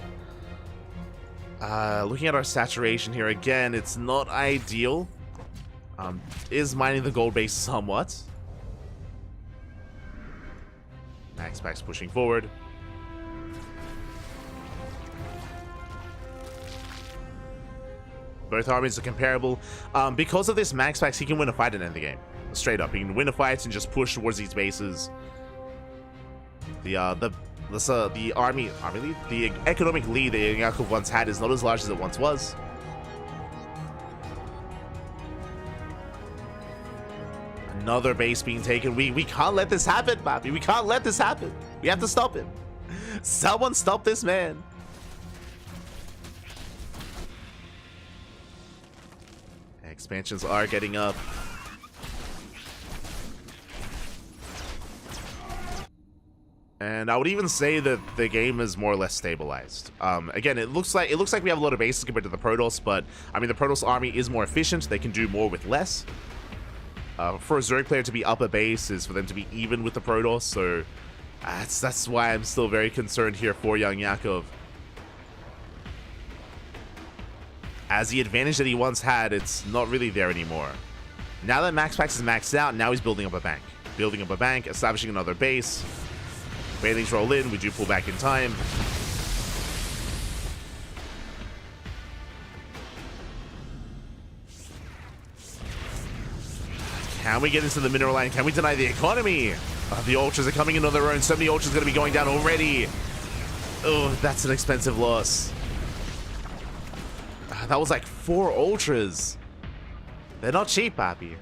Looking at our saturation here, again, it's not ideal. Is mining the gold base somewhat. Max Pax pushing forward. Both armies are comparable. Because of this, Max Pax, he can win a fight and end the game. Straight up, he can win a fight and just push towards these bases. The economic lead that Yakov once had is not as large as it once was. Another base being taken. We can't let this happen, Bobby. We can't let this happen. We have to stop him. Someone stop this man. Expansions are getting up. And I would even say that the game is more or less stabilized. Again, it looks like we have a lot of bases compared to the Protoss, but I mean the Protoss army is more efficient. They can do more with less. For a Zerg player to be up a base is for them to be even with the Protoss, so that's why I'm still very concerned here for young Yakov. As the advantage that he once had, it's not really there anymore. Now that Max Pax is maxed out, now he's building up a bank. Building up a bank, establishing another base. Bailings roll in, we do pull back in time. Can we get into the mineral line? Can we deny the economy? The Ultras are coming in on their own. So many Ultras going to be going down already. Oh, that's an expensive loss. That was like 4 Ultras. They're not cheap, Papi.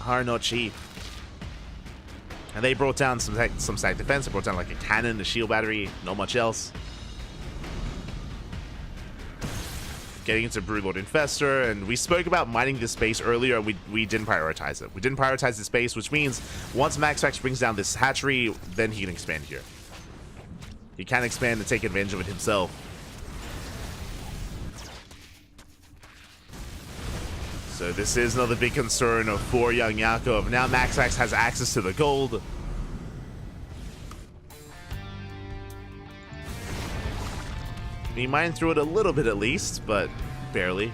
Are not cheap. And they brought down some stack defense. They brought down like a cannon, a shield battery, not much else. Getting into Broodlord Infestor, and we spoke about mining this base earlier, and we didn't prioritize it. We didn't prioritize this base, which means once Max Pax brings down this hatchery, then he can expand here. He can expand and take advantage of it himself. So this is another big concern for young Yakov. Now Max Pax has access to the gold. He mined through it a little bit at least, but barely.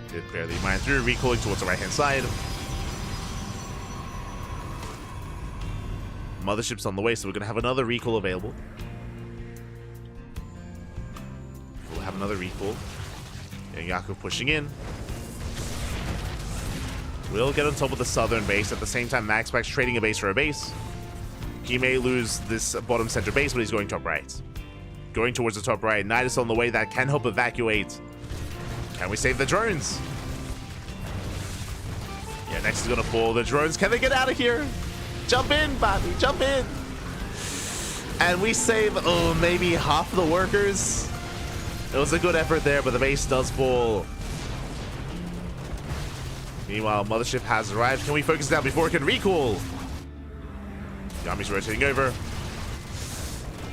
Did barely mine through, recoiling towards the right-hand side. Mothership's on the way, so we're going to have another recall available. Another recall. Young Yakov pushing in. Will get on top of the southern base. At the same time, MaxPax trading a base for a base. He may lose this bottom center base, but he's going top right. Going towards the top right. Nidus on the way that can help evacuate. Can we save the drones? Yeah, next is going to fall. The drones, can they get out of here? Jump in, Bobby, jump in. And we save, oh, maybe half the workers. It was a good effort there, but the base does fall. Meanwhile, Mothership has arrived. Can we focus down before it can recall? The army's rotating over.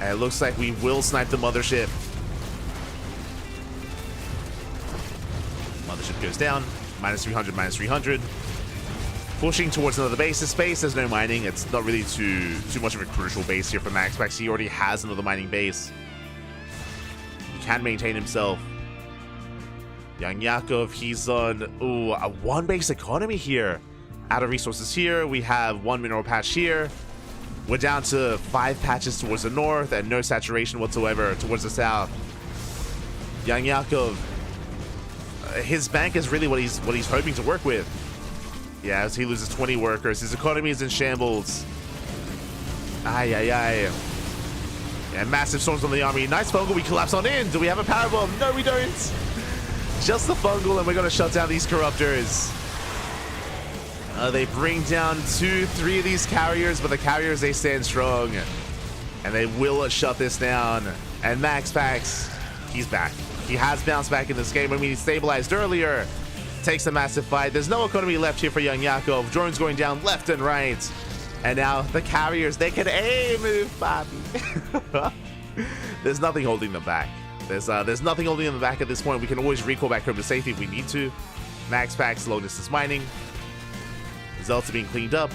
And it looks like we will snipe the Mothership. Mothership goes down. Minus 300, minus 300. Pushing towards another base. This base, there's no mining. It's not really too much of a crucial base here for MaxPax. He already has another mining base. He can maintain himself. Young Yakov, he's on a one base economy here. Out of resources here. We have one mineral patch here. We're down to 5 patches towards the north and no saturation whatsoever towards the south. Young Yakov, his bank is really what he's hoping to work with. Yeah, as he loses 20 workers, his economy is in shambles. Ay, ay, ay. Yeah, massive storms on the army. Nice fungal, we collapse on in. Do we have a power bomb? No, we don't. Just the fungal, and we're going to shut down these corruptors. They bring down 2, 3 of these carriers, but the carriers, they stand strong. And they will shut this down. And MaxPax, he's back. He has bounced back in this game. I mean, he stabilized earlier. Takes a massive fight. There's no economy left here for Young Yakov. Drones going down left and right. And now the carriers, they can move, Bobby. There's nothing holding them back. There's nothing holding them back at this point. We can always recall back home to safety if we need to. MaxPax, long distance mining. Results are being cleaned up.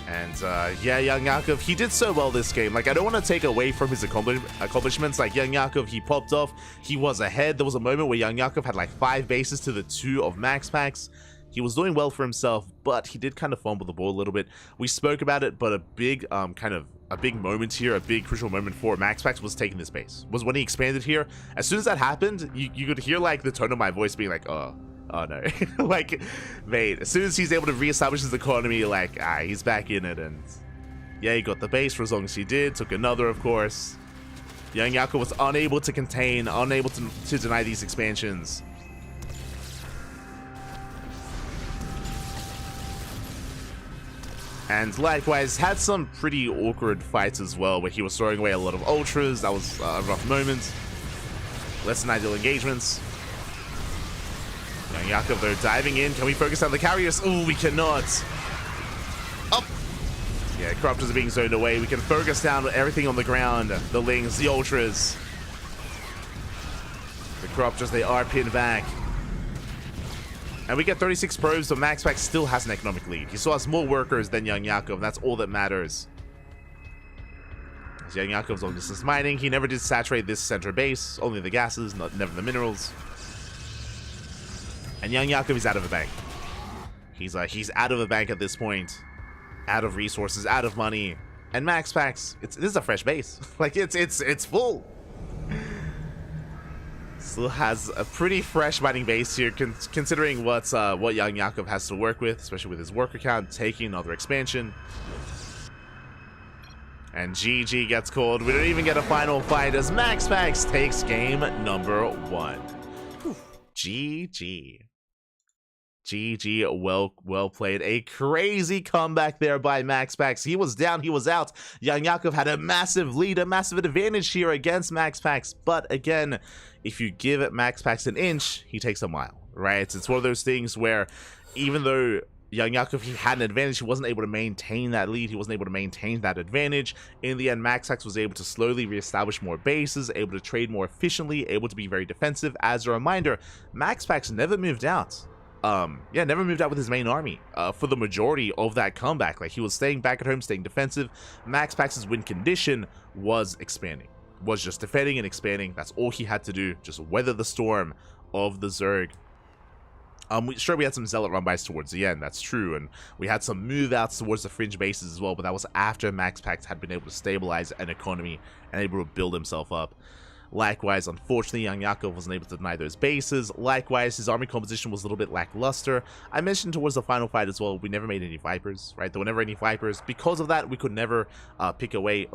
And yeah, Young Yakov, he did so well this game. Like, I don't want to take away from his accomplishments. Like, Young Yakov, he popped off. He was ahead. There was a moment where Young Yakov had like 5 bases to the 2 of MaxPax. He was doing well for himself, but he did kind of fumble the ball a little bit. We spoke about it, but a big a big moment here, a big crucial moment for MaxPax was taking this base. Was when he expanded here. As soon as that happened, you could hear like the tone of my voice being like, oh no. Like, mate, as soon as he's able to reestablish his economy, like, he's back in it. And yeah, he got the base for as long as he did. Took another, of course. Young Yakov was unable to contain, unable to deny these expansions. And likewise, had some pretty awkward fights as well, where he was throwing away a lot of ultras. That was a rough moment. Less than ideal engagements. Young Yakov, though, diving in. Can we focus on the carriers? Oh, we cannot. Up. Yeah, corruptors are being zoned away. We can focus down everything on the ground. The lings, the ultras. The corruptors, they are pinned back. And we get 36 probes, so MaxPax still has an economic lead. He still has more workers than Young Yakov, and that's all that matters. As Young Yakov's on distance mining, he never did saturate this center base, only the gases, never the minerals. And Young Yakov is out of the bank. He's out of the bank at this point. Out of resources, out of money. And MaxPax, this is a fresh base. Like, it's full. Still has a pretty fresh mining base here, considering what Young Yakov has to work with, especially with his worker count taking another expansion. And GG gets called. We don't even get a final fight as MaxPax takes game number 1. Whew. GG. GG, well played. A crazy comeback there by MaxPax. He was down, he was out. Young Yakov had a massive lead, a massive advantage here against MaxPax. But again, if you give it MaxPax an inch, he takes a mile, right? It's one of those things where even though Young Yakov, he had an advantage, he wasn't able to maintain that lead, he wasn't able to maintain that advantage. In the end, MaxPax was able to slowly reestablish more bases, able to trade more efficiently, able to be very defensive. As a reminder, MaxPax never moved out. Never moved out with his main army for the majority of that comeback. Like, he was staying back at home, staying defensive. MaxPax's win condition was expanding, was just defending and expanding. That's all he had to do, just weather the storm of the Zerg. Sure, we had some Zealot run-bys towards the end, that's true, and we had some move-outs towards the fringe bases as well, but that was after MaxPax had been able to stabilize an economy and able to build himself up. Likewise, unfortunately, young Yakov wasn't able to deny those bases. Likewise, his army composition was a little bit lackluster. I mentioned towards the final fight as well, we never made any Vipers, right? There were never any Vipers. Because of that, we could never pick away...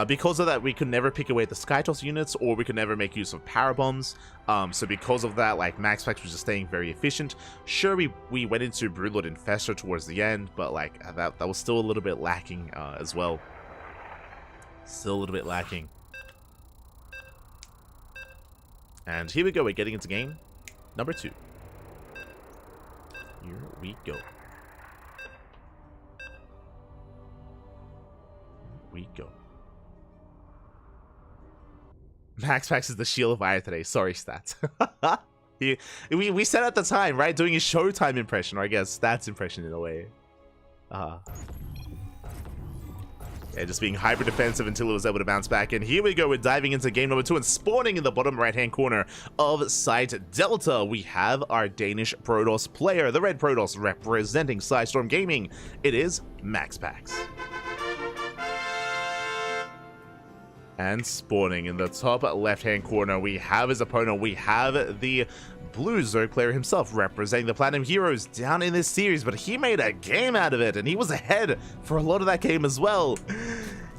because of that, we could never pick away the Skytoss units, or we could never make use of power bombs. So because of that, like, MaxPax was just staying very efficient. Sure, we went into Broodlord Infestor towards the end, but like that was still a little bit lacking as well. Still a little bit lacking. And here we go. We're getting into game number 2. Here we go. Here we go. MaxPax is the shield of fire today. Sorry, Stats. we said at the time, right? Doing a Showtime impression, or I guess Stats impression in a way. Yeah, just being hyper defensive until it was able to bounce back. And here we go. We're diving into game number 2 and spawning in the bottom right-hand corner of Site Delta. We have our Danish Protoss player, the Red Protoss, representing Psystorm Gaming. It is MaxPax. And spawning in the top left-hand corner, we have his opponent. We have the blue Zerg player himself, representing the Platinum Heroes down in this series, but he made a game out of it, and he was ahead for a lot of that game as well.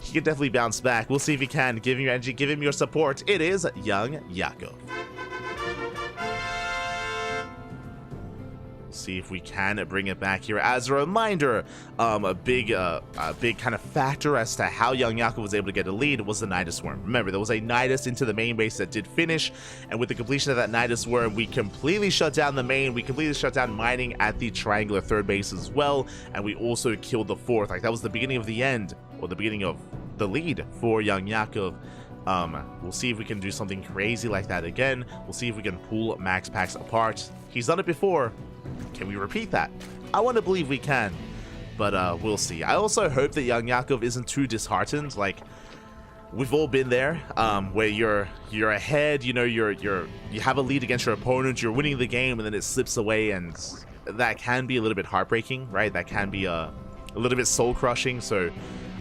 He can definitely bounce back. We'll see if he can. Give him your energy, give him your support. It is young Yakov. See if we can bring it back here. As a reminder, a big kind of factor as to how young Yakov was able to get a lead was the Nidus Worm. Remember, there was a Nidus into the main base that did finish, and with the completion of that Nidus Worm, we completely shut down the main. We completely shut down mining at the triangular third base as well, and we also killed the fourth. Like, that was the beginning of the end, or the beginning of the lead for young Yakov. We'll see if we can do something crazy like that again. We'll see if we can pull MaxPax apart. He's done it before. Can we repeat that? I want to believe we can, but we'll see. I also hope that young Yakov isn't too disheartened. Like, we've all been there, where you're ahead, you know, you have a lead against your opponent, you're winning the game, and then it slips away, and that can be a little bit heartbreaking, right? That can be a little bit soul crushing. So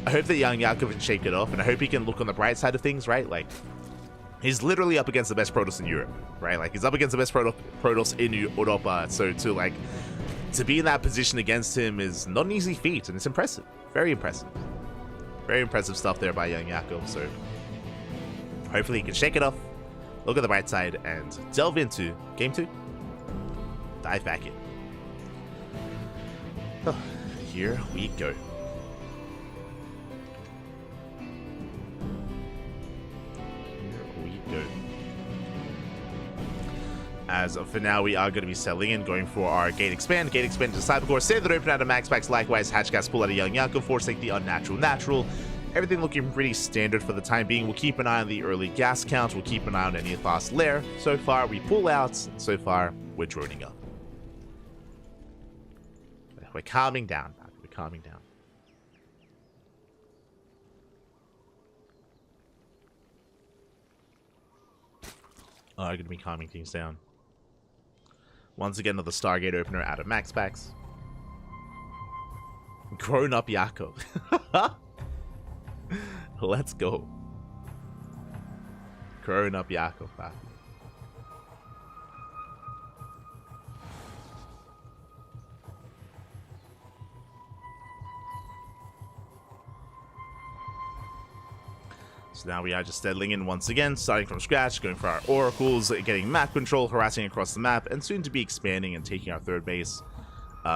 I hope that young Yakov can shake it off, and I hope he can look on the bright side of things, right? Like, he's literally up against the best Protoss in Europe, right? Like, he's up against the best Protoss in Europa. So to be in that position against him is not an easy feat, and it's impressive. Very impressive. Very impressive stuff there by young Yakov. So hopefully he can shake it off, look at the bright side, and delve into game 2. Dive back in. Oh, here we go. As for now, we are going to be settling in, going for our Gate Expand to Cybercore, save that open out of MaxPax, likewise Hatch Gas pull out of young Yakov, forsake the unnatural natural. Everything looking pretty standard for the time being. We'll keep an eye on the early gas count, we'll keep an eye on any fast lair. So far, we pull out, so far, we're droning up. We're calming down, we're calming down. I'm going to be calming things down. Once again, another Stargate opener out of MaxPax. Grown up Yakov. Let's go. Grown up Yakov. So now we are just settling in once again, starting from scratch, going for our oracles, getting map control, harassing across the map, and soon to be expanding and taking our third base.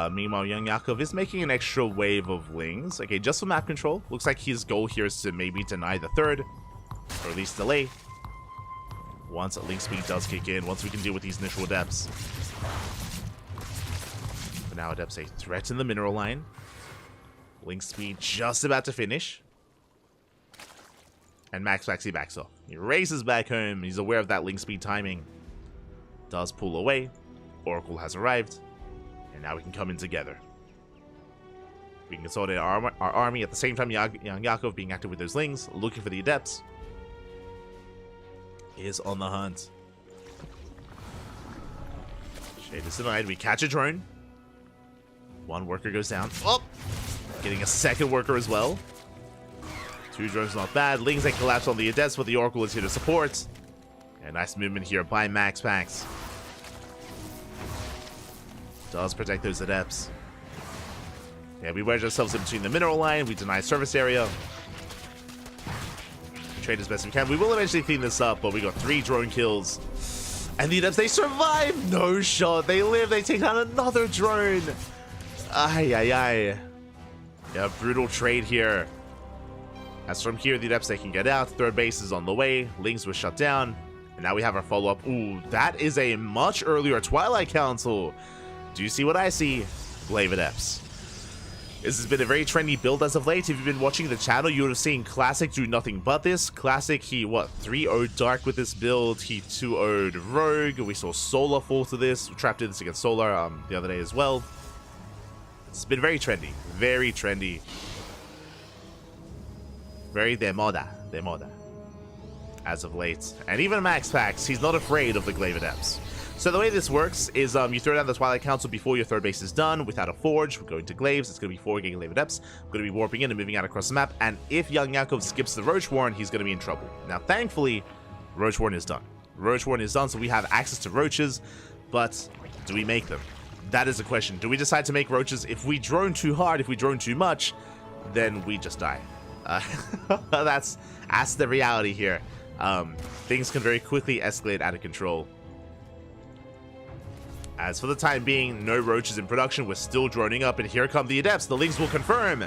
Meanwhile, young Yakov is making an extra wave of lings. Okay, just for map control. Looks like his goal here is to maybe deny the third, or at least delay. Once a link speed does kick in, once we can deal with these initial adepts. For now, adepts a threat in the mineral line. Link speed just about to finish. And MaxPax, he backs off. He races back home. He's aware of that link speed timing. Does pull away. Oracle has arrived. And now we can come in together. We can consolidate our army at the same time young Yakov being active with those lings, looking for the adepts. is on the hunt. Shade is denied. We catch a drone. One worker goes down. Oh! Getting a second worker as well. Two drones not bad. Lings they collapse on the Adepts, but the Oracle is here to support. And nice movement here by MaxPax. Does protect those Adepts. Yeah, we wedge ourselves in between the mineral line. We deny service area. We trade as best we can. We will eventually clean this up, but we got 3 drone kills. And the Adepts, they survive! No shot. They live. They take down another drone. Ay, ay, ay. Yeah, brutal trade here. As from here, the Adepts, they can get out. Third base is on the way. Lings was shut down. And now we have our follow-up. Ooh, that is a much earlier Twilight Council. Do you see what I see? Glaive Adepts. This has been a very trendy build as of late. If you've been watching the channel, you would have seen Classic do nothing but this. Classic, he, 3-0'd Dark with this build. He 2-0'd Rogue. We saw Solar fall to this. We trapped this against Solar the other day as well. It's been very trendy. Very trendy. Very de moda. De moda. As of late. And even MaxPax, he's not afraid of the Glaive Adepts. So the way this works is you throw down the Twilight Council before your third base is done. Without a Forge, we're going to Glaives. It's going to be 4 Glaive Adepts. We're going to be warping in and moving out across the map. And if Young Yakov skips the Roach Warren, he's going to be in trouble. Now, thankfully, Roach Warren is done. Roach Warren is done, so we have access to Roaches. But do we make them? That is the question. Do we decide to make Roaches? If we drone too hard, if we drone too much, then we just die. That's the reality here. Things can very quickly escalate out of control. As for the time being, no Roaches in production. We're still droning up, and here come the Adepts. The Lings will confirm.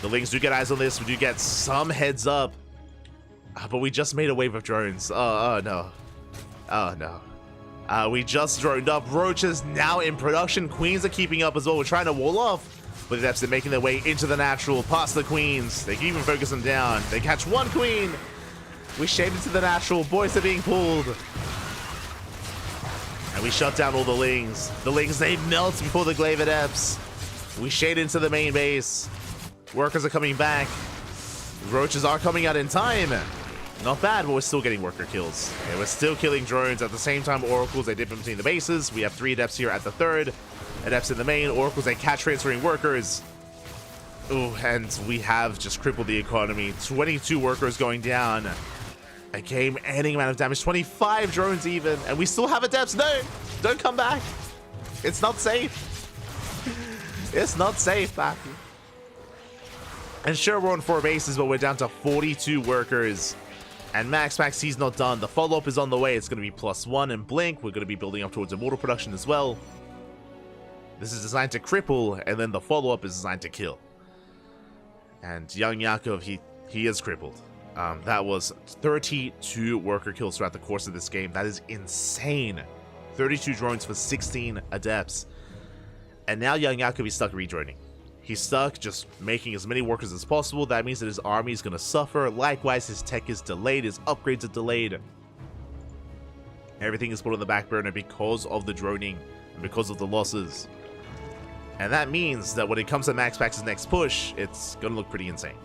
The Lings do get eyes on this. We do get some heads up. But we just made a wave of drones. Oh no. Oh, no. We just droned up. Roaches now in production. Queens are keeping up as well. We're trying to wall off. But the Adepts are making their way into the natural, past the Queens. They can even focus them down. They catch one Queen. We shade into the natural. Boys are being pulled. And we shut down all the Lings. The Lings, they melt before the Glaive Adepts. We shade into the main base. Workers are coming back. Roaches are coming out in time. Not bad, but we're still getting worker kills. Okay, we're still killing drones. At the same time, Oracles, they dip in between the bases. We have 3 Adepts here at the third. Adepts in the main. Oracles, they catch transferring workers. Ooh, and we have just crippled the economy. 22 workers going down. A game-ending amount of damage. 25 drones even. And we still have Adepts. No! Don't come back. It's not safe. It's not safe, Papi. And sure, we're on 4 bases, but we're down to 42 workers. And MaxPax, he's not done. The follow-up is on the way. It's going to be +1 and Blink. We're going to be building up towards Immortal production as well. This is designed to cripple, and then the follow-up is designed to kill. And Young Yakov, he is crippled. That was 32 worker kills throughout the course of this game. That is insane. 32 drones for 16 Adepts. And now Young Yakov is stuck redroning. He's stuck just making as many workers as possible. That means that his army is going to suffer. Likewise, his tech is delayed. His upgrades are delayed. Everything is put on the back burner because of the droning and because of the losses. And that means that when it comes to MaxPax's next push, it's going to look pretty insane.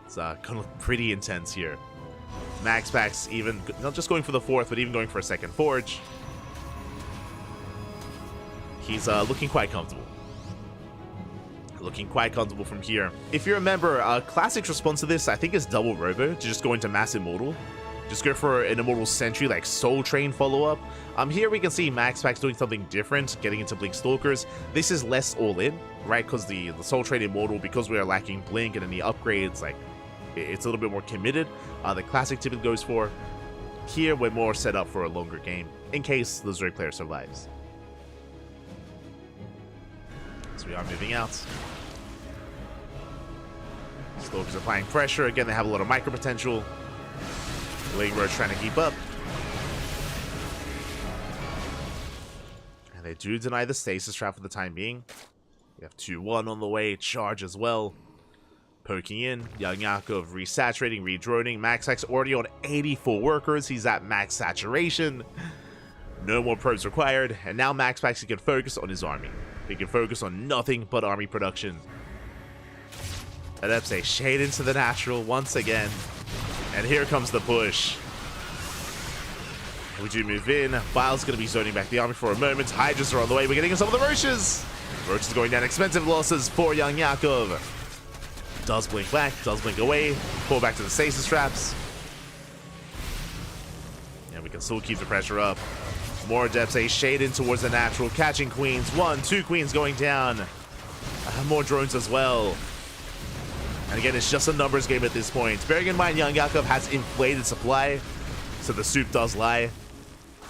It's going to look pretty intense here. MaxPax even, not just going for the 4th, but even going for a 2nd Forge. He's looking quite comfortable. Looking quite comfortable from here. If you remember, Classic's response to this, I think, is double Robo, to just go into Mass Immortal. Just go for an Immortal Sentry, like Soul Train follow-up. Here we can see MaxPax doing something different, getting into Blink Stalkers. This is less all-in, right? Because the Soul Train Immortal, because we are lacking Blink and any upgrades, like, it's a little bit more committed. The Classic typically goes for. Here, we're more set up for a longer game, in case the Zerg player survives. So we are moving out. Stalkers applying pressure. Again, they have a lot of micro potential. Ling Roach trying to keep up. And they do deny the stasis trap for the time being. We have 2-1 on the way. Charge as well. Poking in. Young Yakov resaturating, redroning. MaxPax already on 84 workers. He's at max saturation. No more probes required. And now MaxPax can focus on his army. He can focus on nothing but army production. Adepts, they shade into the natural once again. And here comes the push. We do move in. Bile's going to be zoning back the army for a moment. Hydras are on the way. We're getting some of the Roaches. Roaches going down. Expensive losses for young Yakov. Does blink back. Does blink away. Pull back to the stasis traps. And we can still keep the pressure up. More Adepts, a shade in towards the natural. Catching Queens. 1, 2 Queens going down. More drones as well. And again, it's just a numbers game at this point. Bearing in mind, young Yakov has inflated supply. So the soup does lie.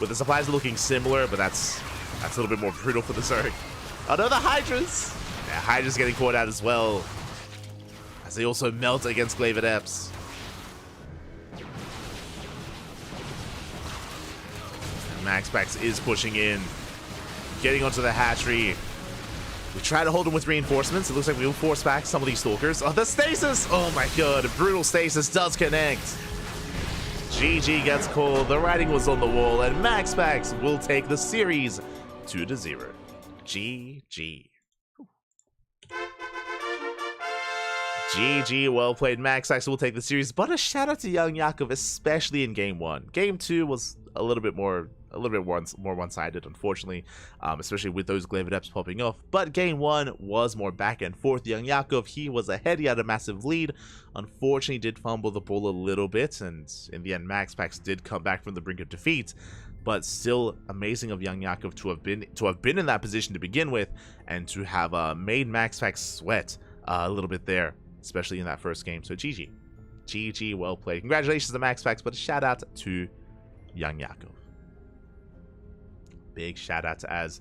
But the supplies are looking similar, but that's a little bit more brutal for the Zerg. Oh no, the Hydras! Yeah, Hydras getting caught out as well. As they also melt against Glaive Adepts. MaxPax is pushing in. Getting onto the hatchery. We try to hold him with reinforcements. It looks like we will force back some of these Stalkers. Oh, the stasis! Oh my god, brutal stasis does connect. GG gets called, the writing was on the wall, and MaxPax will take the series 2-0. GG. GG, well played. MaxPax will take the series, but a shout out to young Yakov, especially in game 1. Game 2 was a little bit more one-sided, unfortunately, especially with those Glaive Adepts popping off. But game 1 was more back and forth. Young Yakov, he was ahead, he had a massive lead. Unfortunately, did fumble the ball a little bit, and in the end, MaxPax did come back from the brink of defeat. But still amazing of young Yakov to have been in that position to begin with, and to have made MaxPax sweat a little bit there, especially in that first game. So GG, GG, well played. Congratulations to MaxPax, but a shout out to young Yakov. Big shout out to Az.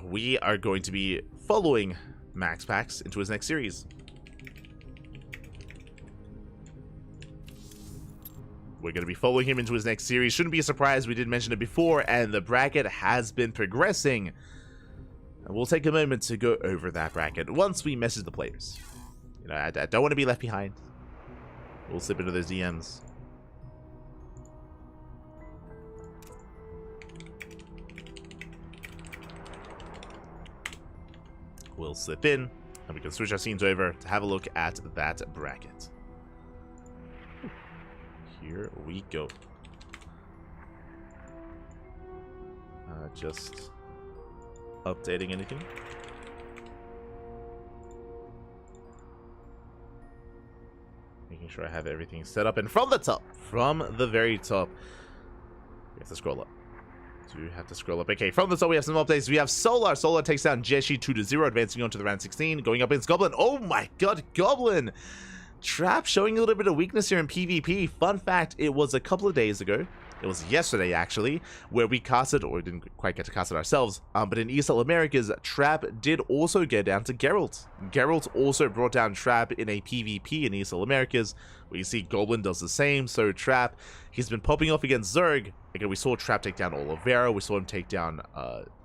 We are going to be following MaxPax into his next series. We're going to be following him into his next series. Shouldn't be a surprise, we did mention it before, and the bracket has been progressing. And we'll take a moment to go over that bracket once we message the players. You know, I don't want to be left behind. We'll slip into those DMs. We'll slip in, and we can switch our scenes over to have a look at that bracket. Here we go. Just updating anything. Making sure I have everything set up, and from the top, from the very top, we have to scroll up. Do have to scroll up. Okay, from the top we have some updates. We have Solar. Solar takes down Jeshi 2-0, advancing on to the round 16. Going up against Goblin. Oh my god, Goblin! Trap showing a little bit of weakness here in PvP. Fun fact, it was a couple of days ago. It was yesterday, actually, where we casted, or we didn't quite get to cast it ourselves, but in ESL Americas, Trap did also get down to Geralt. Geralt also brought down Trap in a PvP in ESL Americas, where you see Goblin does the same. So Trap, he's been popping off against Zerg. Again, we saw Trap take down Oliveira. We saw him take down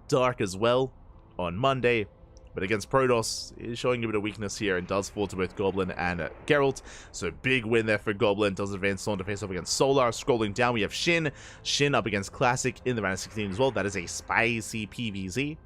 Dark as well on Monday. But against Protoss, is showing a bit of weakness here and does fall to both Goblin and Geralt. So big win there for Goblin. Does advance on to face off against Solar. Scrolling down, we have Shin. Shin up against Classic in the round of 16 as well. That is a spicy PvZ.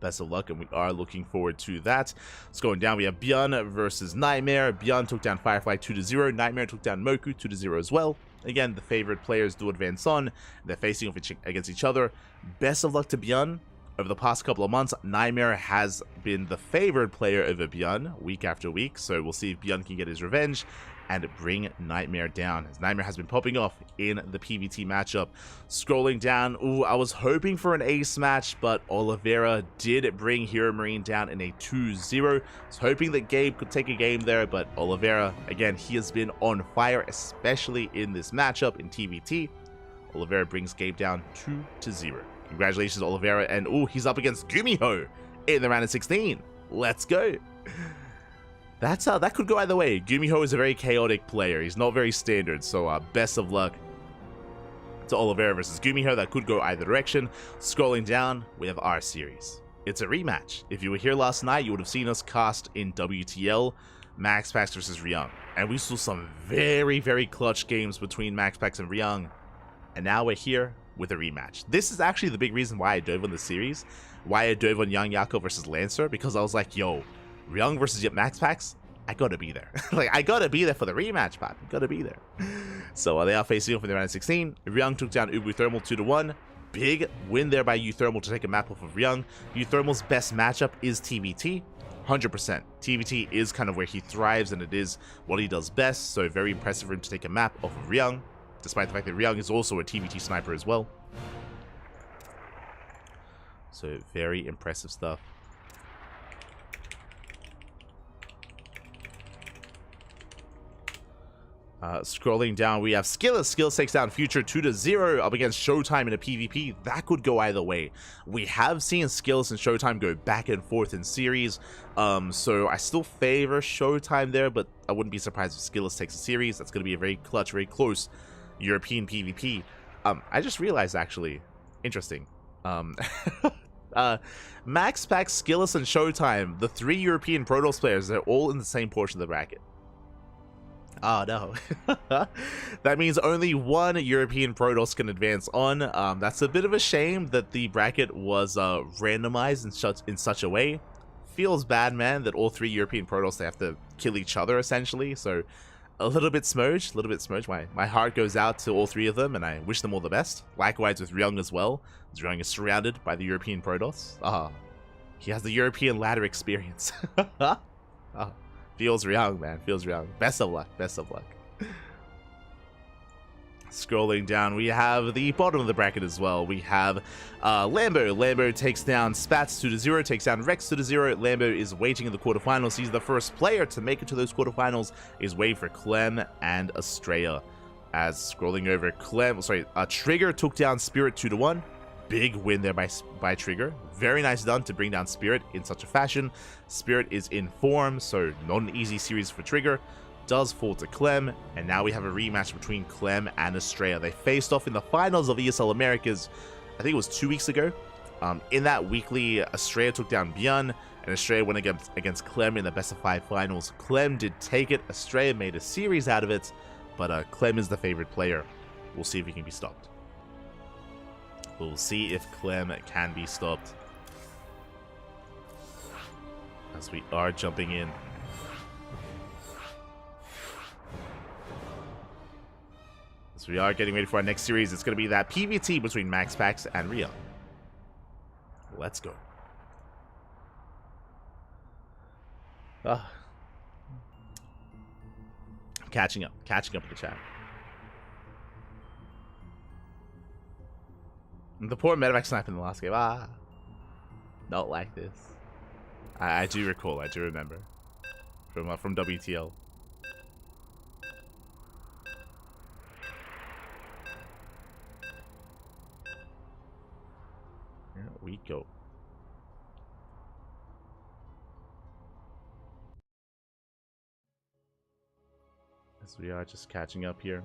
Best of luck, and we are looking forward to that. Scrolling down, we have Björn versus Nightmare. Björn took down Firefly 2-0. Nightmare took down Moku 2-0 as well. Again, the favorite players do advance on. They're facing off against each other. Best of luck to Björn. Over the past couple of months, Nightmare has been the favored player over Björn week after week, so we'll see if Björn can get his revenge and bring Nightmare down, as Nightmare has been popping off in the PvT matchup. Scrolling down, ooh, I was hoping for an ace match, but Oliveira did bring Hero Marine down in a 2-0. I was hoping that Gabe could take a game there, but Oliveira, again, he has been on fire, especially in this matchup in TVT. Oliveira brings Gabe down 2-0. Congratulations, Oliveira, and oh, he's up against Gumiho in the round of 16. Let's go. That could go either way. Gumiho is a very chaotic player. He's not very standard, so best of luck to Oliveira versus Gumiho. That could go either direction. Scrolling down, we have our series. It's a rematch. If you were here last night, you would have seen us cast in WTL, MaxPax versus Ryung, and we saw some very, very clutch games between MaxPax and Ryung, and now we're here with a rematch. This is actually the big reason why I dove on the series, why I dove on Young Yakov versus Lancer, because I was like, yo, Ryung versus MaxPax, I gotta be there. Like, I gotta be there for the rematch, Pat. Gotta be there. So they are facing off in the round of 16. Ryung took down Ubu Thermal 2-1. Big win there by U-Thermal to take a map off of Ryung. U-Thermal's best matchup is TVT. 100%. TVT is kind of where he thrives, and it is what he does best. So very impressive for him to take a map off of Ryung, despite the fact that Ryung is also a TVT sniper as well. So very impressive stuff. Scrolling down, we have Skillz. Skillz takes down Future 2-0 up against Showtime in a PvP. That could go either way. We have seen Skillz and Showtime go back and forth in series, so I still favor Showtime there, but I wouldn't be surprised if Skillz takes a series. That's going to be a very clutch, very close European PvP. I just realized, actually, interesting. MaxPax, Skillz, and Showtime, the 3 European Protoss players, they're all in the same portion of the bracket. Oh no. That means only 1 European Protoss can advance on. That's a bit of a shame that the bracket was randomized in such a way. Feels bad, man, that all 3 European Protoss, they have to kill each other, essentially. So a little bit smudged, My heart goes out to all 3 of them, and I wish them all the best. Likewise with Ryung as well, as Ryung is surrounded by the European Protoss. He has the European ladder experience. Feels Ryung, man. Feels Ryung. Best of luck. Best of luck. Scrolling down, we have the bottom of the bracket as well. We have Lambo. Lambo takes down Spats 2-0, takes down Rex 2-0. Lambo is waiting in the quarterfinals. He's the first player to make it to those quarterfinals. Is waiting for Clem and Estrella. As scrolling over, Trigger took down Spirit 2-1. Big win there by Trigger. Very nice done to bring down Spirit in such a fashion. Spirit is in form, so not an easy series for Trigger. Does fall to Clem, and now we have a rematch between Clem and Estrella. They faced off in the finals of ESL Americas, I think it was 2 weeks ago. In that weekly, Estrella took down Björn, and Estrella went against Clem in the best of 5 finals. Clem did take it. Estrella made a series out of it, but Clem is the favorite player. We'll see if he can be stopped. We'll see if Clem can be stopped. As we are jumping in. As we are getting ready for our next series, it's going to be that PvT between MaxPax and Ryung. Let's go. I'm catching up with the chat. The poor medevac sniper in the last game. Not like this. I do recall. I do remember from WTL. Here we go. As we are just catching up here.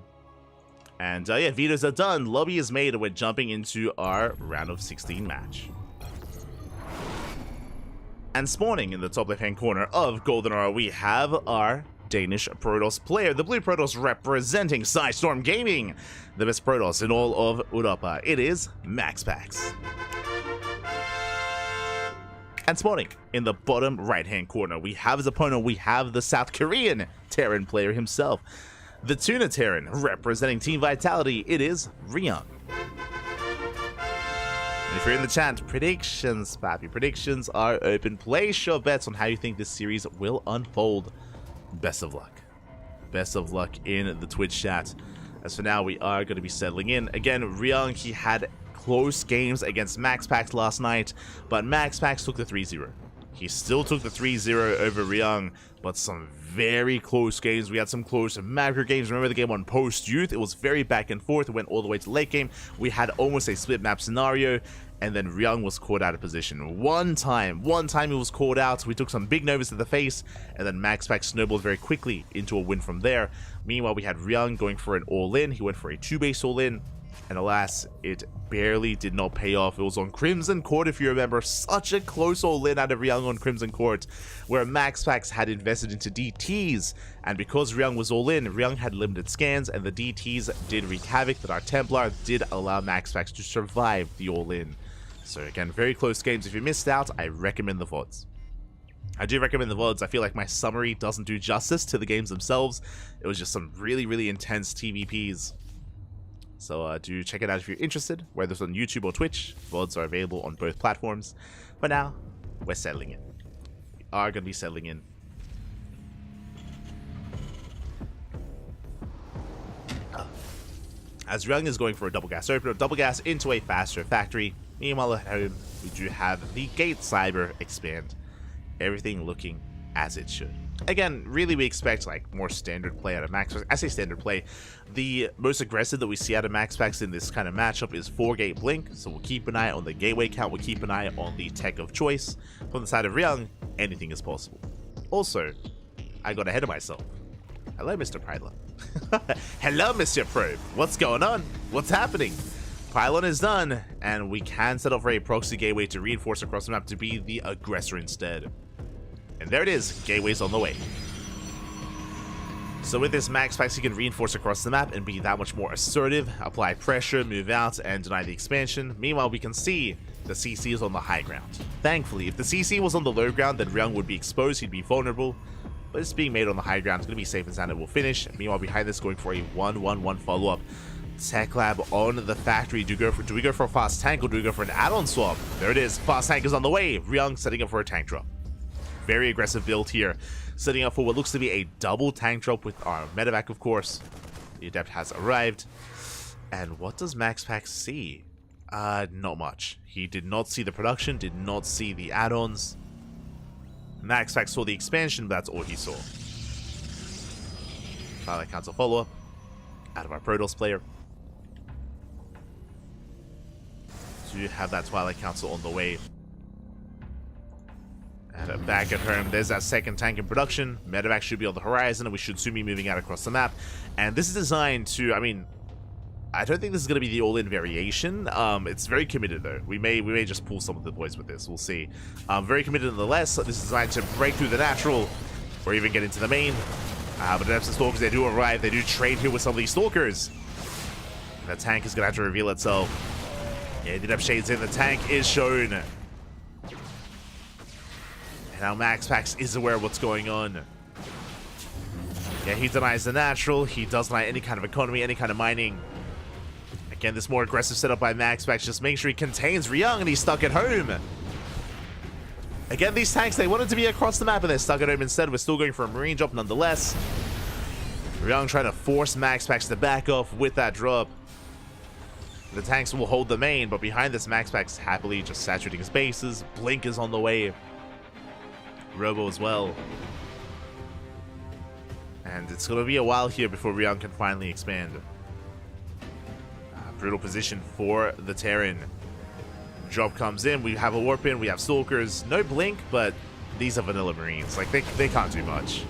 And yeah, vetoes are done. Lobby is made, and we're jumping into our round of 16 match. And spawning in the top left-hand corner of Golden Aura, we have our Danish Protoss player, the Blue Protoss representing Storm Gaming, the best Protoss in all of Europa. It is MaxPax. And spawning in the bottom right-hand corner, we have his opponent. We have the South Korean Terran player himself, the Tuna Terran, representing Team Vitality. It is Ryung. And if you're in the chat, predictions, Pappy. Predictions are open. Place your bets on how you think this series will unfold. Best of luck. Best of luck in the Twitch chat. As for now, we are going to be settling in. Again, Ryung, he had close games against MaxPax last night, but MaxPax took the 3-0. He still took the 3-0 over Ryung, but some very close games. We had some close macro games. Remember the game on Post Youth? It was very back and forth. It went all the way to late game. We had almost a split map scenario, and then Ryung was caught out of position. One time he was caught out. We took some big novas to the face, and then MaxPax snowballed very quickly into a win from there. Meanwhile, we had Ryung going for an all-in. He went for a 2-base all-in. And alas, it barely did not pay off. It was on Crimson Court, if you remember. Such a close all-in out of Ryung on Crimson Court, where MaxPax had invested into DTs. And because Ryung was all-in, Ryung had limited scans, and the DTs did wreak havoc, that our Templar did allow MaxPax to survive the all-in. So again, very close games. If you missed out, I recommend the VODs. I do recommend the VODs. I feel like my summary doesn't do justice to the games themselves. It was just some really, really intense TVPs. So do check it out if you're interested, whether it's on YouTube or Twitch. VODs are available on both platforms. But now, we're settling in. We are going to be settling in. As Ryung is going for a double gas opener, double gas into a faster factory. Meanwhile at home, we do have the gate cyber expand. Everything looking as it should. Again, really we expect like more standard play out of Max Packs. I say standard play. The most aggressive that we see out of Max Packs in this kind of matchup is 4-gate blink. So we'll keep an eye on the gateway count. We'll keep an eye on the tech of choice. From the side of Ryung, anything is possible. Also, I got ahead of myself. Hello, Mr. Pylon. Hello, Mr. Probe. What's going on? What's happening? Pylon is done, and we can set up for a proxy gateway to reinforce across the map to be the aggressor instead. And there it is, gateway's on the way. So with this Max Packs, you can reinforce across the map and be that much more assertive, apply pressure, move out, and deny the expansion. Meanwhile, we can see the CC is on the high ground. Thankfully, if the CC was on the low ground, then Ryung would be exposed, he'd be vulnerable. But it's being made on the high ground, it's going to be safe and sound, it will finish. Meanwhile, behind this, going for a 1-1-1 follow-up. Tech Lab on the factory. Do we go for a fast tank or do we go for an add-on swap? There it is, fast tank is on the way. Ryung setting up for a tank drop. Very aggressive build here, setting up for what looks to be a double tank drop with our medevac, of course. The adept has arrived. And what does Max Packs see? Not much. He did not see the production, did not see the add-ons. Max Packs saw the expansion, but that's all he saw. Twilight Council follow-up out of our Protoss player. So you have that Twilight Council on the way. And back at home, there's that second tank in production. Medevac should be on the horizon, and we should soon be moving out across the map. And this is designed to, I mean, I don't think this is going to be the all-in variation. It's very committed, though. We may just pull some of the boys with this. We'll see. Very committed nonetheless. This is designed to break through the natural, or even get into the main. But the Stalkers, they do arrive. They do trade here with some of these Stalkers. And the tank is going to have to reveal itself. Yeah, the shades in. The tank is shown. And now Max Packs is aware of what's going on. Yeah, he denies the natural. He does deny any kind of economy, any kind of mining. Again, this more aggressive setup by Max Packs. Just make sure he contains Ryung, and he's stuck at home. Again, these tanks, they wanted to be across the map, and they're stuck at home instead. We're still going for a marine drop nonetheless. Ryung trying to force Max Packs to back off with that drop. The tanks will hold the main, but behind this, Max Packs happily just saturating his bases. Blink is on the way. Robo as well. And it's going to be a while here before Ryung can finally expand. Brutal position for the Terran. Drop comes in. We have a warp in. We have Stalkers. No blink, but these are vanilla Marines. Like, they can't do much.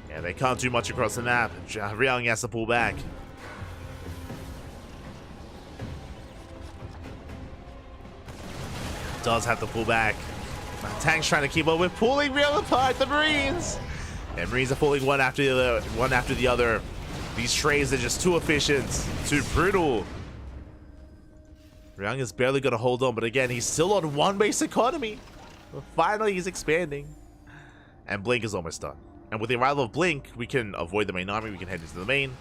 Yeah, they can't do much across the map. Ryung has to pull back. Does have to pull back. Tank's trying to keep up with pulling Ryung apart. The Marines. And Marines are falling one after the other. These trays are just too efficient, too brutal. Ryung is barely going to hold on, but again, he's still on one base economy. Finally, he's expanding. And Blink is almost done. And with the arrival of Blink, we can avoid the main army. We can head into the main.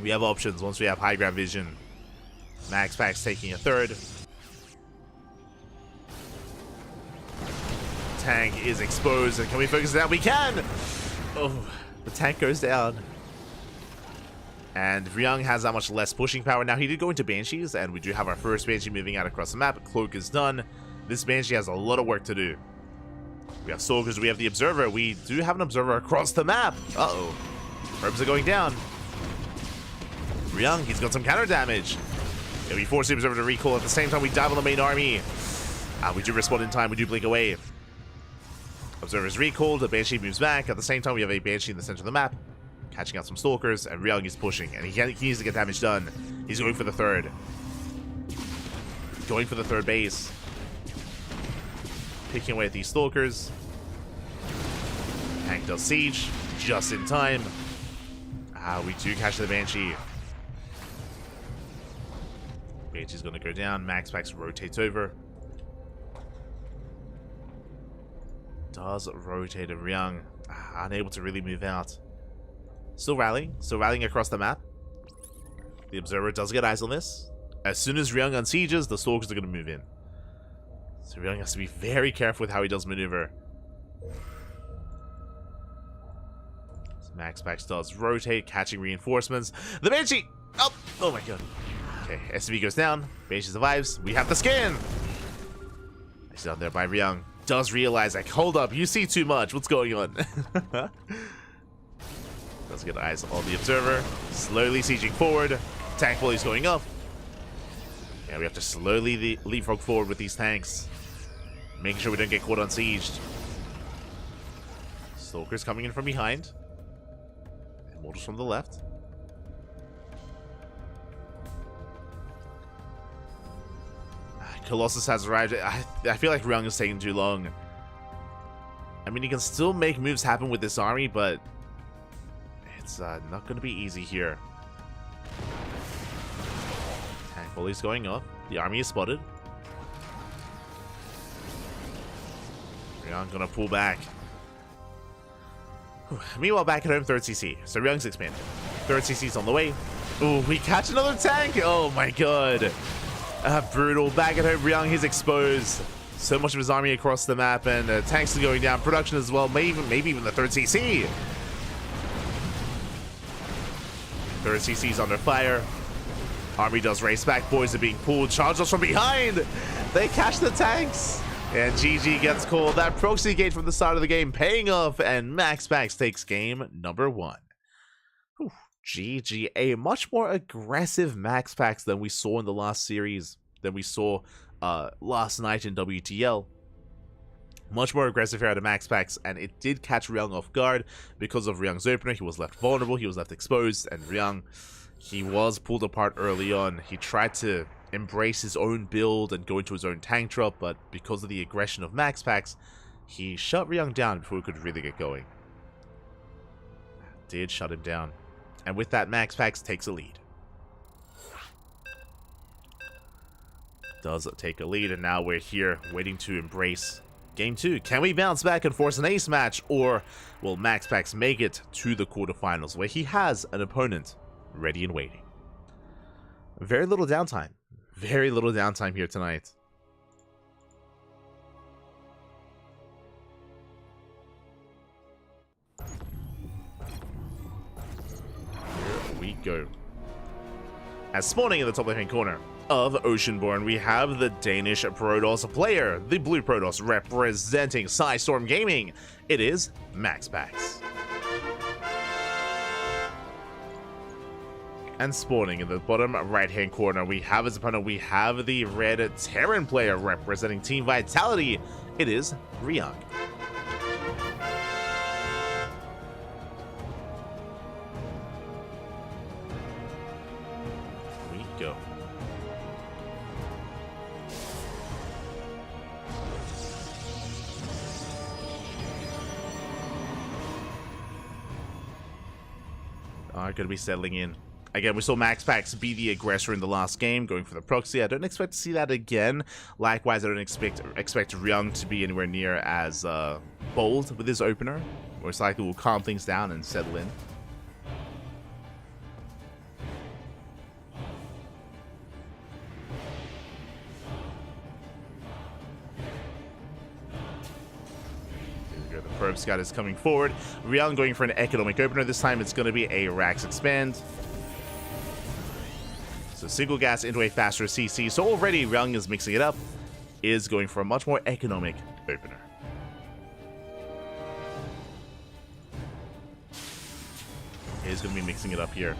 We have options once we have high ground vision. Max Packs taking a third. Tank is exposed, and can we focus it out? We can! Oh, the tank goes down. And Ryung has that much less pushing power. Now, he did go into Banshees, and we do have our first Banshee moving out across the map. Cloak is done. This Banshee has a lot of work to do. We have Soldiers, we have the Observer. We do have an Observer across the map. Uh-oh. Herbs are going down. Ryung, he's got some counter damage. Yeah, we force the Observer to recall. At the same time, we dive on the main army. We do respond in time. We do blink away. Observer's recalled. The Banshee moves back. At the same time, we have a Banshee in the center of the map, catching out some Stalkers, and Ryung is pushing, and he needs to get damage done. He's going for the third. Going for the third base. Picking away at these Stalkers. Tank does siege, just in time. We do catch the Banshee. Banshee's going to go down. Max Packs rotates over. Does rotate a Ryung. Unable to really move out. Still rallying across the map. The Observer does get eyes on this. As soon as Ryung unsieges, the Stalkers are going to move in. So Ryung has to be very careful with how he does maneuver. So MaxPax does rotate, catching reinforcements. The Banshee! Oh my god. Okay, SCV goes down. Banshee survives. We have the skin! He's down there by Ryung. Does realize, like, hold up, you see too much. What's going on? Does get eyes on the Observer. Slowly sieging forward. Tank volley's going up. Yeah, we have to slowly leapfrog forward with these tanks. Making sure we don't get caught unsieged. Stalkers coming in from behind. Immortals from the left. Colossus has arrived. I feel like Ryung is taking too long. I mean, he can still make moves happen with this army, but it's not going to be easy here. Tank volley's going up. The army is spotted. Ryung gonna pull back. Meanwhile, back at home, 3rd CC. So Ryung's expanded. 3rd CC's on the way. Ooh, we catch another tank. Oh my god. Brutal. Back at home, Ryung, he's exposed. So much of his army across the map, and tanks are going down. Production as well. Maybe even the 3rd CC. 3rd CC's under fire. Army does race back. Boys are being pulled. Charges from behind. They catch the tanks. And GG gets called. That proxy gate from the start of the game paying off, and MaxPax takes game number 1. Whew. GG. A much more aggressive MaxPax than we saw in the last series, than we saw last night in WTL. Much more aggressive here out of MaxPax, and it did catch Ryung off guard because of Ryung's opener. He was left vulnerable, he was left exposed, and Ryung, he was pulled apart early on. He tried to embrace his own build and go into his own tank drop, but because of the aggression of MaxPax, he shut Ryung down before he could really get going. Did shut him down. And with that, MaxPax takes a lead. Does take a lead, and now we're here waiting to embrace Game 2. Can we bounce back and force an ace match, or will MaxPax make it to the quarterfinals where he has an opponent ready and waiting? Very little downtime. Very little downtime here tonight. Here we go. As spawning in the top left-hand corner of Oceanborn, we have the Danish Protoss player, the Blue Protoss representing Psystorm Gaming. It is MaxPax. And spawning in the bottom right-hand corner, we have his opponent. We have the red Terran player representing Team Vitality. It is Ryung. Here we go. Are going to be settling in. Again, we saw MaxPax be the aggressor in the last game, going for the proxy. I don't expect to see that again. Likewise, I don't expect Ryung to be anywhere near as bold with his opener. Most likely will calm things down and settle in. Here we go. The Probe Scout is coming forward. Ryung going for an economic opener. This time it's going to be a Rax Expand. So single gas into a faster CC. So already Ryung is mixing it up, is going for a much more economic opener. Is going to be mixing it up here.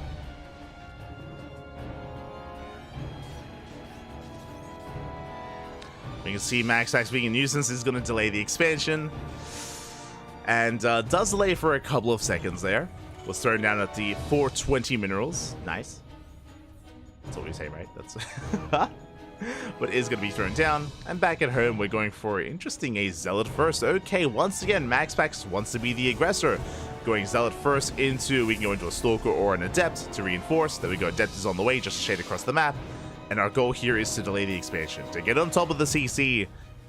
We can see MaxPax being a nuisance is going to delay the expansion. And does delay for a couple of seconds there. Was thrown down at the 420 minerals. Nice. That's what we say, right? That's but is going to be thrown down. And back at home, we're going for interesting a Zealot first. Okay, once again, MaxPax wants to be the aggressor. Going Zealot first into, we can go into a Stalker or an Adept to reinforce. There we go, Adept is on the way, just a shade across the map. And our goal here is to delay the expansion, to get on top of the CC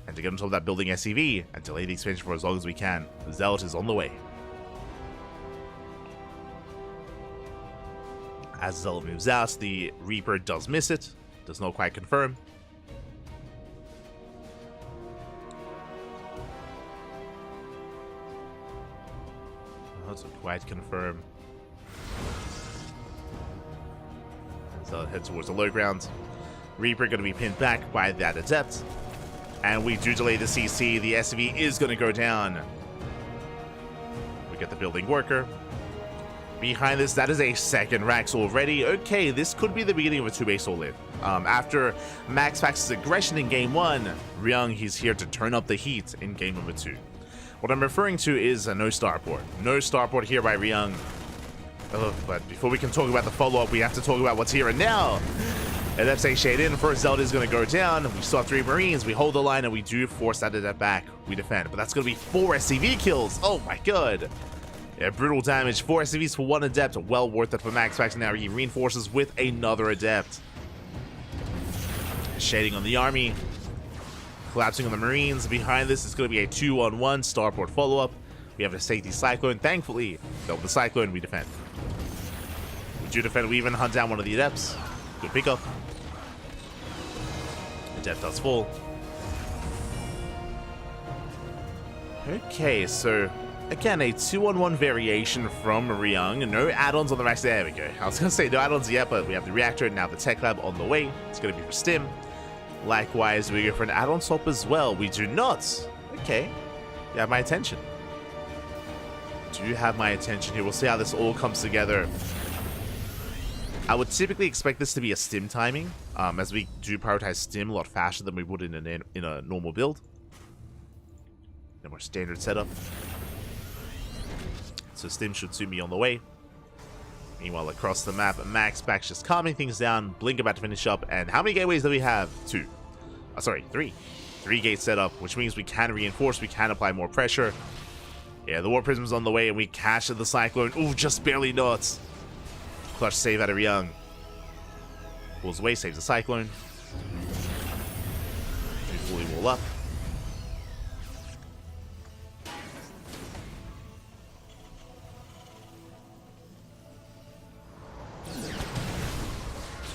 and to get on top of that building SCV and delay the expansion for as long as we can. The Zealot is on the way. As Zealot moves out, the Reaper does miss it. Does not quite confirm. Doesn't quite confirm. Zealot head towards the low ground. Reaper going to be pinned back by that Adept. And we do delay the CC. The SCV is going to go down. We get the building worker. Behind this, that is a second Rax already. Okay, this could be the beginning of a 2-base all-in. After Max Pax's aggression in Game 1, Ryung, he's here to turn up the heat in Game number 2. What I'm referring to is a no starport. No starport here by Ryung. But before we can talk about the follow-up, we have to talk about what's here and now. And that's a shade in. First Zelda is going to go down. We saw 3 Marines. We hold the line and we do force that Adept back. We defend. But that's going to be 4 SCV kills. Oh my god. Yeah, brutal damage. 4 SCVs for 1 Adept. Well worth it for Max Pax. Now he reinforces with another Adept. Shading on the army. Collapsing on the Marines. Behind this is going to be a 2-on-1 starport follow-up. We have a safety Cyclone. Thankfully, though, with the Cyclone, we defend. We do defend. We even hunt down one of the Adepts. Good pickup. Adept does fall. Okay, so again, a 2-on-1 variation from Ryung. No add-ons on the Max. There we go. I was going to say no add-ons yet, but we have the Reactor and now the Tech Lab on the way. It's going to be for Stim. Likewise, we go for an add-on swap as well. We do not. Okay. You have my attention. Do you have my attention here? We'll see how this all comes together. I would typically expect this to be a Stim timing, as we do prioritize Stim a lot faster than we would in a normal build. A more standard setup. So Stim should soon be on the way. Meanwhile, across the map, Max Pax just calming things down. Blink about to finish up. And how many gateways do we have? 2. Sorry, 3. 3 gates set up, which means we can reinforce. We can apply more pressure. Yeah, the War Prism's on the way, and we cash the Cyclone. Ooh, just barely not. Clutch save out of Ryung. Pulls away, saves the Cyclone. We fully wall up.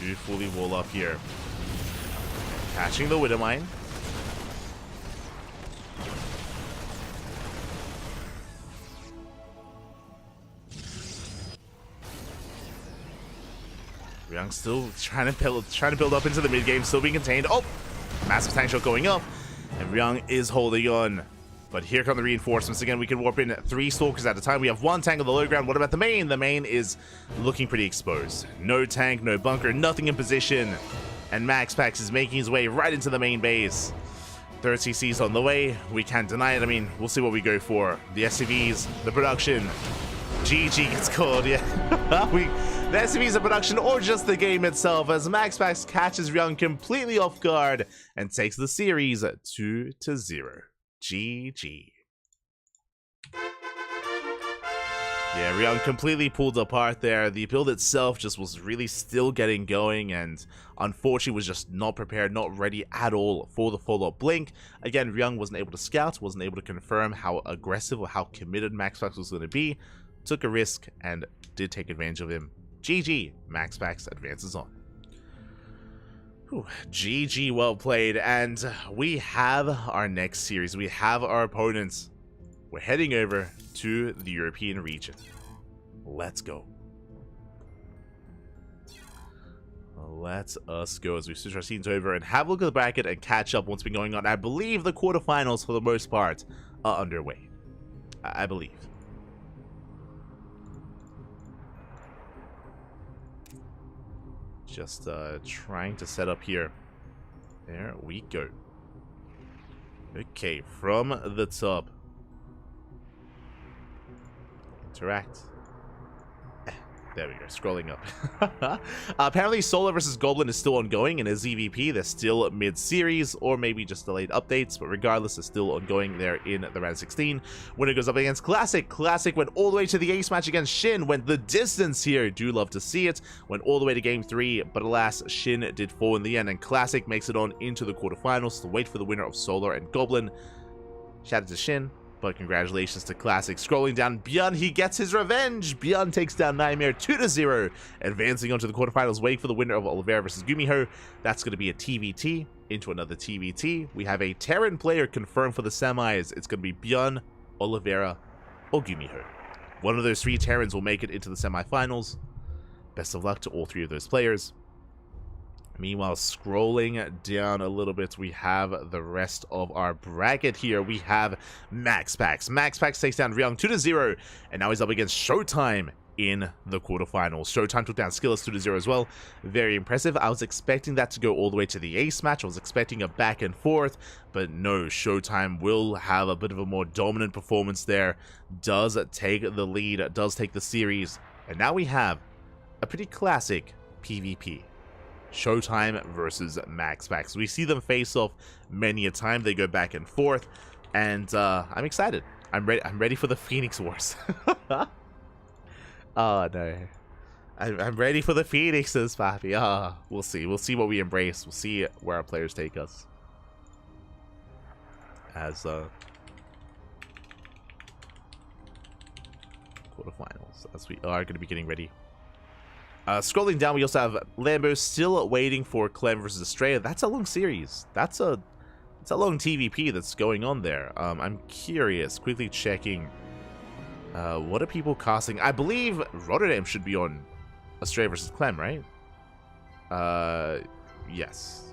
Do fully wall up here. Catching the Widowmine. Ryung still trying to build up into the mid game, still being contained. Oh, massive tank shot going up, and Ryung is holding on. But here come the reinforcements again. We can warp in 3 Stalkers at a time. We have 1 tank on the low ground. What about the main? The main is looking pretty exposed. No tank, no bunker, nothing in position. And Max Pax is making his way right into the main base. 3rd CC's on the way. We can't deny it. I mean, we'll see what we go for. The SCVs, the production. GG gets called, yeah. The SCVs of production or just the game itself as Max Pax catches Ryung completely off guard and takes the series 2-0. GG. Yeah, Ryung completely pulled apart there. The build itself just was really still getting going and unfortunately was just not prepared, not ready at all for the follow-up blink. Again, Ryung wasn't able to scout, wasn't able to confirm how aggressive or how committed Max Pax was going to be. Took a risk and did take advantage of him. GG. Max Pax advances on. Whew, GG, well played, and we have our next series. We have our opponents. We're heading over to the European region. Let's go. Let us go as we switch our scenes over and have a look at the bracket and catch up what's been going on. I believe the quarterfinals, for the most part, are underway. I believe. Just trying to set up here. There we go. Okay, from the top. Interact. There we go, scrolling up. Apparently, Solar versus Goblin is still ongoing in his EVP. They're still mid-series, or maybe just delayed updates, but regardless, it's still ongoing there in the round 16. Winner goes up against Classic. Classic went all the way to the ace match against Shin, went the distance here. Do love to see it. Went all the way to game 3, but alas, Shin did fall in the end, and Classic makes it on into the quarterfinals to wait for the winner of Solar and Goblin. Shout out to Shin. But congratulations to Classic. Scrolling down, Bjorn, he gets his revenge. Bjorn takes down Nightmare 2-0, advancing on to the quarterfinals, waiting for the winner of Oliveira versus Gumiho. That's going to be a TVT into another TVT. We have a Terran player confirmed for the semis. It's going to be Bjorn, Oliveira, or Gumiho. One of those 3 Terrans will make it into the semifinals. Best of luck to all 3 of those players. Meanwhile, scrolling down a little bit, we have the rest of our bracket here. We have MaxPax. MaxPax takes down Ryung 2-0, and now he's up against Showtime in the quarterfinals. Showtime took down Skillers 2-0 as well. Very impressive. I was expecting that to go all the way to the ace match. I was expecting a back and forth, but no, Showtime will have a bit of a more dominant performance there. Does take the lead, does take the series, and now we have a pretty classic PvP. Showtime versus MaxPax. We see them face off many a time. They go back and forth, and I'm excited. I'm ready for the Phoenix Wars. Oh no, I'm ready for the Phoenixes, Papi. We'll see. We'll see what we embrace. We'll see where our players take us. As quarterfinals, as we are going to be getting ready. Scrolling down, we also have Lambo still waiting for Clem versus Estrella. That's a long series. It's a long TVP that's going on there. I'm curious, quickly checking. What are people casting? I believe Rotterdam should be on Estrella versus Clem, right? Yes.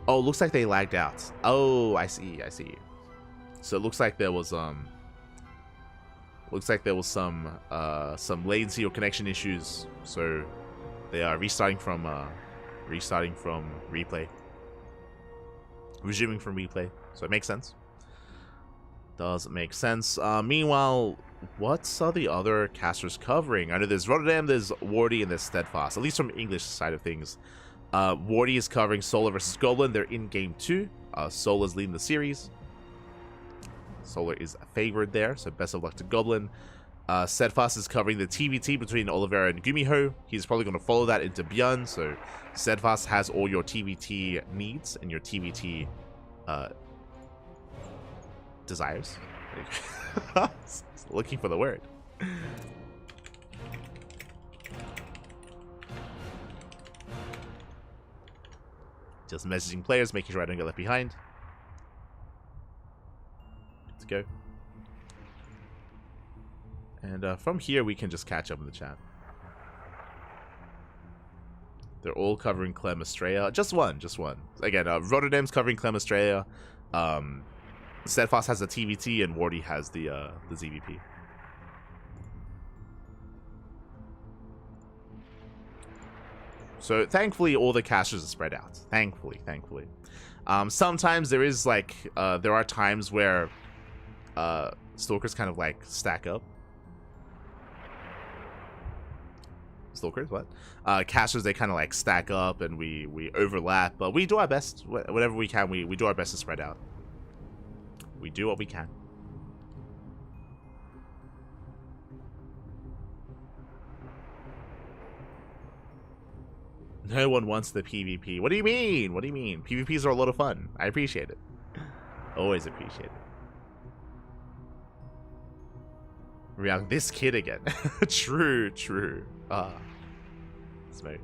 Oh, looks like they lagged out. Oh, I see. So it looks like there was some latency or connection issues, so they are restarting from replay, resuming from replay. So it makes sense. Does make sense. Meanwhile, what are the other casters covering? I know there's Rotterdam, there's Wardy, and there's Steadfast. At least from English side of things, Wardy is covering Solar versus Goblin. They're in game 2. Solar's leading the series. Solar is favored there, so best of luck to Goblin. Steadfast is covering the TVT between Oliveira and Gumiho. He's probably going to follow that into Bjorn, so Steadfast has all your TVT needs and your TVT desires. Looking for the word. Just messaging players, making sure I don't get left behind. Let's go. And from here, we can just catch up in the chat. They're all covering Clem Estrella. Just one. Again, Rotterdam's covering Clem Estrella. Steadfast has the TVT, and Wardy has the ZVP. So thankfully, all the casters are spread out. Thankfully. Sometimes there is like there are times where stalkers kind of like stack up. Stalkers, what? Casters, they kind of like stack up and we overlap, but we do our best. Whatever we can, we do our best to spread out. We do what we can. No one wants the PvP. What do you mean? PvPs are a lot of fun. I appreciate it. Always appreciate it. React, this kid again. True. Smooch.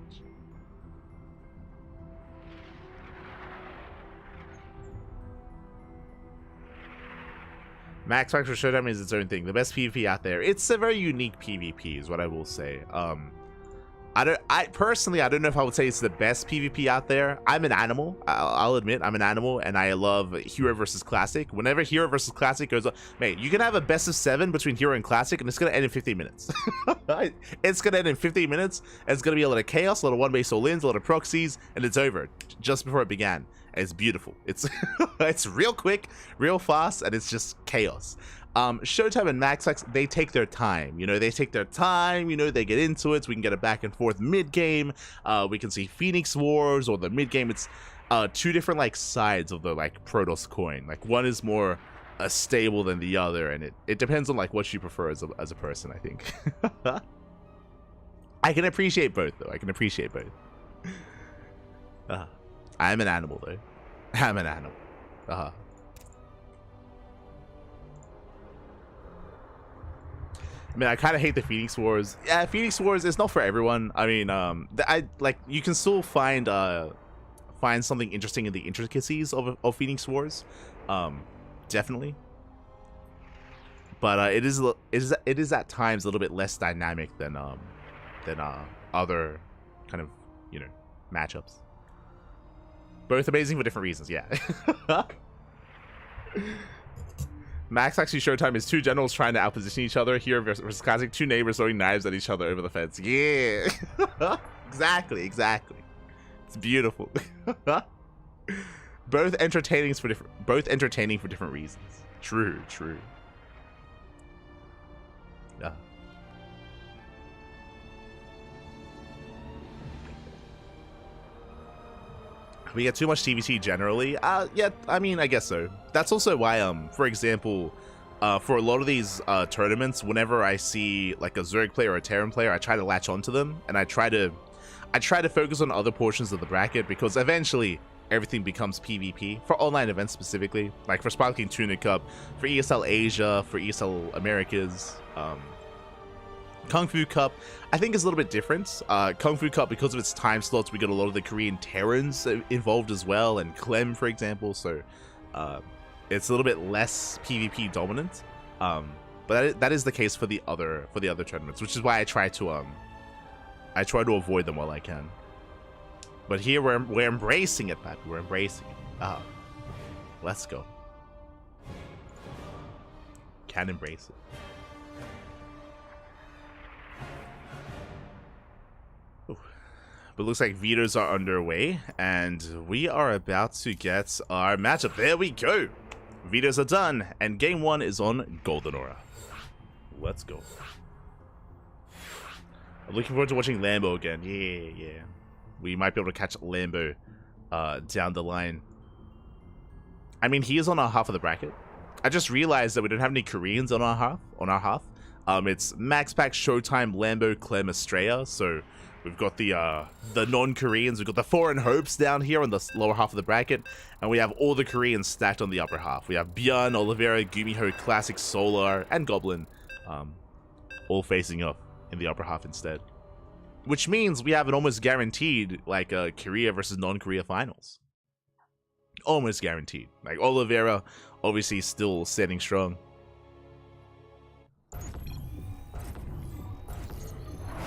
MaxPax for Showtime is its own thing. The best PvP out there. It's a very unique PvP, is what I will say. I personally, I don't know if I would say it's the best PvP out there. I'm an animal. I'll admit, I'm an animal, and I love Hero versus Classic. Whenever Hero versus Classic goes on, mate, you can have a best of 7 between Hero and Classic, and it's gonna end in 15 minutes. It's gonna end in 15 minutes, and it's gonna be a lot of chaos, a lot of one-base all-ins, a lot of proxies, and it's over just before it began. And it's beautiful. It's it's real quick, real fast, and it's just chaos. Showtime and MaxPax, they take their time. You know, they take their time. You know, they get into it. So we can get a back and forth mid game. We can see Phoenix Wars or the mid game. It's two different like sides of the like Protoss coin. Like one is more stable than the other, and it depends on like what you prefer as a person, I think. I can appreciate both though. I can appreciate both. I'm an animal though. I'm an animal. I mean, I kind of hate the Phoenix Wars. Yeah, Phoenix Wars is not for everyone. I mean, I like you can still find something interesting in the intricacies of Phoenix Wars, definitely. But it is at times a little bit less dynamic than other kind of, you know, matchups. Both amazing for different reasons, yeah. Max actually Showtime is two generals trying to outposition each other. Here versus Classic, two neighbors throwing knives at each other over the fence. Yeah. Exactly. It's beautiful. both entertaining for different reasons. True. Yeah. We get too much TVT generally. Yeah, I mean, I guess so. That's also why, for example, for a lot of these tournaments, whenever I see like a Zerg player or a Terran player, I try to latch onto them, and I try to focus on other portions of the bracket, because eventually everything becomes PvP for online events specifically, like for Sparkling Tuna Cup, for ESL Asia, for ESL Americas. KungFu Cup, I think, is a little bit different. KungFu Cup, because of its time slots, we got a lot of the Korean Terrans involved as well, and Clem, for example. So it's a little bit less PvP dominant. But that is the case for the other tournaments, which is why I try to avoid them while I can. But here we're embracing it, Pat. We're embracing it. Let's go. Can embrace it. But looks like vetoes are underway, and we are about to get our matchup. There we go. Vetoes are done, and game one is on Golden Aura. Let's go. I'm looking forward to watching Lambo again. Yeah. We might be able to catch Lambo down the line. I mean, he is on our half of the bracket. I just realized that we don't have any Koreans on our half. It's MaxPax, Showtime, Lambo, Clem, Estrella. So we've got the non-Koreans. We've got the foreign hopes down here on the lower half of the bracket, and we have all the Koreans stacked on the upper half. We have Björn, Oliveira, Gumiho, Classic, Solar, and Goblin, all facing up in the upper half instead. Which means we have an almost guaranteed, like, Korea versus non-Korea finals. Almost guaranteed. Like, Oliveira, obviously, still standing strong.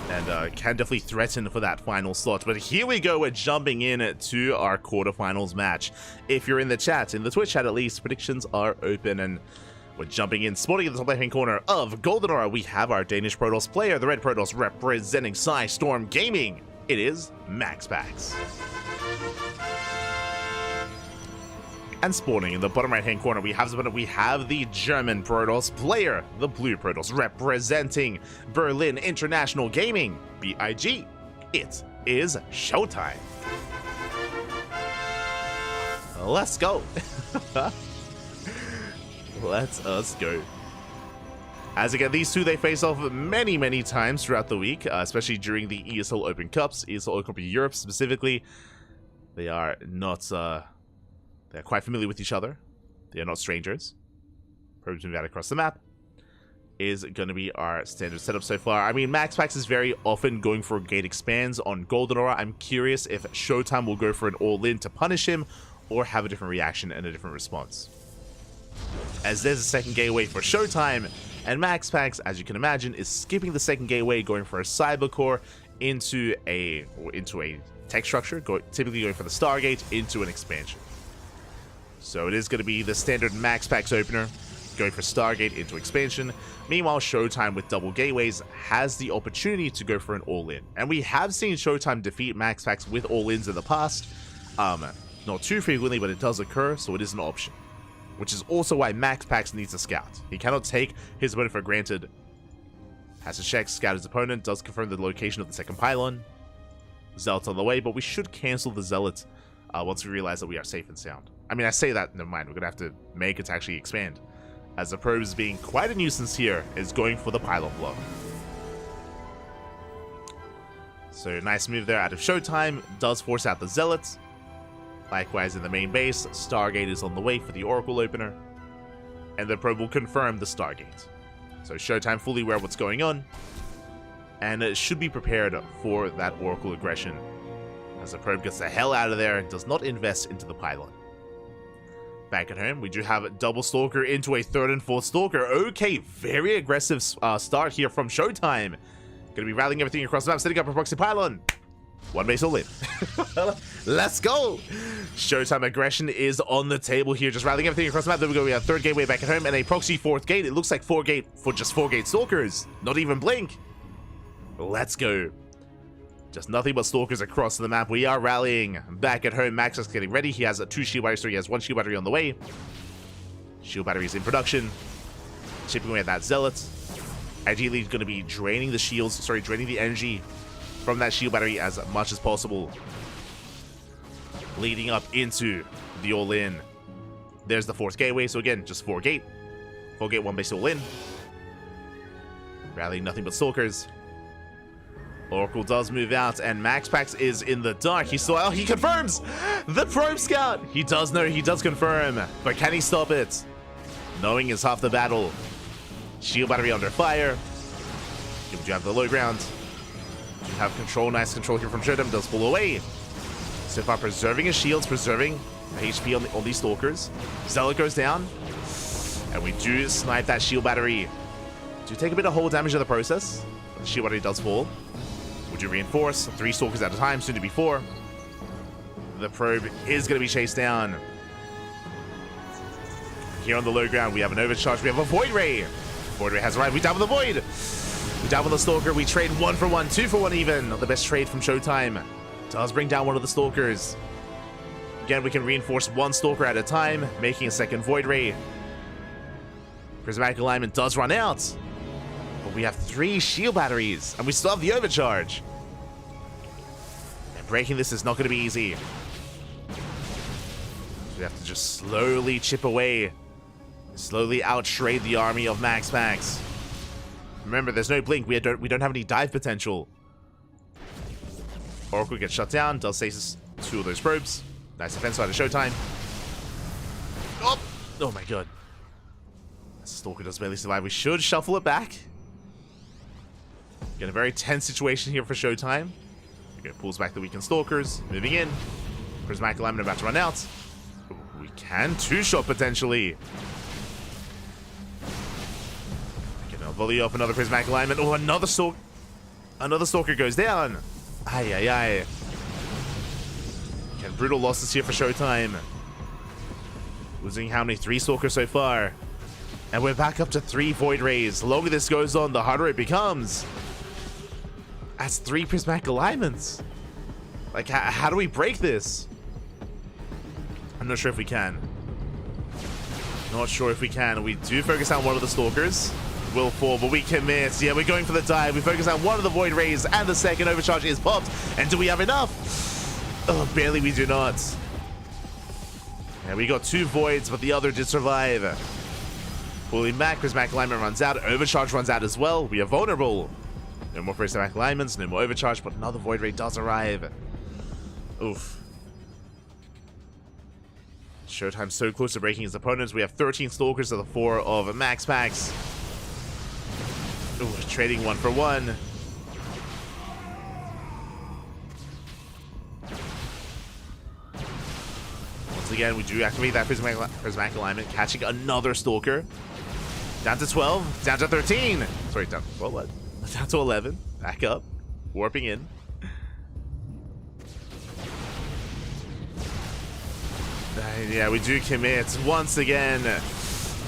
And can definitely threaten for that final slot. But here we go, we're jumping in to our quarterfinals match. If you're in the chat, in the Twitch chat at least, predictions are open, and we're jumping in. Spawning in the top left-hand corner of Golden Aura, we have our Danish Protoss player, the red Protoss representing Storm Gaming. It is MaxPax. And spawning in the bottom right-hand corner, we have the German Protoss player, the blue Protoss representing Berlin International Gaming, BIG. It is showtime. Let's go. Let us go. As again, these two, they face off many times throughout the week, especially during the ESL Open Cups, ESL Open Cup Europe specifically. They are not... They're quite familiar with each other. They are not strangers. Probes move out across the map is going to be our standard setup so far. I mean, MaxPax is very often going for gate expands on Golden Aura. I'm curious if Showtime will go for an all-in to punish him or have a different reaction and a different response. As there's a second gateway for Showtime, and MaxPax, as you can imagine, is skipping the second gateway, going for a Cyber Core into a tech structure, typically going for the Stargate into an expansion. So it is going to be the standard MaxPax opener, going for Stargate into expansion. Meanwhile, Showtime with double gateways has the opportunity to go for an all-in. And we have seen Showtime defeat MaxPax with all-ins in the past. Not too frequently, but it does occur, so it is an option. which is also why Max Pax needs a scout. He cannot take his opponent for granted. Has to check, scout his opponent, does confirm the location of the second pylon. Zealot's on the way, but we should cancel the Zealot once we realize that we are safe and sound. I mean, I say that, never mind, we're gonna have to make it to actually expand, as the probe is being quite a nuisance here, is going for the pylon blow. So nice move there out of Showtime, does force out the Zealots. Likewise in the main base, Stargate is on the way for the Oracle opener, and the probe will confirm the Stargate. So Showtime fully aware of what's going on, and should be prepared for that Oracle aggression, as the probe gets the hell out of there and does not invest into the pylon. Back at home, we do have a double Stalker into a third and fourth Stalker. Okay, very aggressive start here from Showtime. Gonna be rallying everything across the map, setting up a proxy pylon. One base all in. Let's go! Showtime aggression is on the table here, just rallying everything across the map. There we go, we have third gateway back at home and a proxy fourth gate. It looks like 4 gate for just 4 gate Stalkers. Not even blink. Let's go. Just nothing but Stalkers across the map. We are rallying. Back at home, Max is getting ready. He has 2 shield batteries, so he has 1 shield battery on the way. Shield batteries in production. Chipping away at that Zealot. Ideally, he's going to be draining the shields, draining the energy from that shield battery as much as possible. Leading up into the all-in. There's the 4th gateway, so again, just 4 gate. 4 gate, 1 base all-in. Rallying nothing but Stalkers. Oracle does move out, and Max Pax is in the dark. He saw, he confirms the probe scout. He does know, he does confirm, but can he stop it? Knowing is half the battle. Shield battery under fire. You have the low ground. You have control, nice control here from Showtime. Does pull away. So far, preserving his shields, preserving HP on these Stalkers. Zealot goes down, and we do snipe that shield battery. Do take a bit of hull damage in the process. The shield battery does fall. Would you reinforce? 3 Stalkers at a time, soon to be 4. The probe is going to be chased down. Here on the low ground, we have an overcharge. We have a Void Ray. Void Ray has arrived. We down with the Void. We down with the Stalker. We trade 1 for 1, 2 for 1 even. Not the best trade from Showtime. Does bring down one of the Stalkers. Again, we can reinforce 1 Stalker at a time, making a second Void Ray. Prismatic alignment does run out. But we have 3 shield batteries, and we still have the overcharge. And breaking this is not going to be easy. We have to just slowly chip away. Slowly outtrade the army of Max Pax. Remember, there's no blink. We don't have any dive potential. Oracle gets shut down. Does stasis 2 of those probes. Nice defense out of Showtime. Oh my god. Stalker does barely survive. We should shuffle it back. Get a very tense situation here for Showtime. Okay, pulls back the weakened Stalkers. Moving in. Prismatic alignment about to run out. Ooh, we can 2-shot potentially. Getting a volley off another Prismatic alignment. Oh, another Stalker goes down. Ay, ay, ay. Again, brutal losses here for Showtime. Losing how many? 3 Stalkers so far. And we're back up to 3 Void Rays. The longer this goes on, the harder it becomes. That's 3 Prismatic alignments. Like, how do we break this? I'm not sure if we can. Not sure if we can. We do focus on one of the Stalkers. Will fall, but we commit. Yeah, we're going for the dive. We focus on one of the Void Rays, and the second overcharge is popped. And do we have enough? Oh, barely we do not. Yeah, we got 2 Voids, but the other did survive. Pulling back, Prismatic alignment runs out. Overcharge runs out as well. We are vulnerable. No more Prismatic alignments, no more overcharge, but another Void Ray does arrive. Oof. Showtime's so close to breaking his opponents. We have 13 Stalkers to the 4 of Max Pax. Ooh, trading 1 for 1. Once again, we do activate that Prismatic alignment, catching another Stalker. Down to 12, down to 13. Sorry, down, well, what? Down to 11. Back up. Warping in. Yeah, we do commit once again.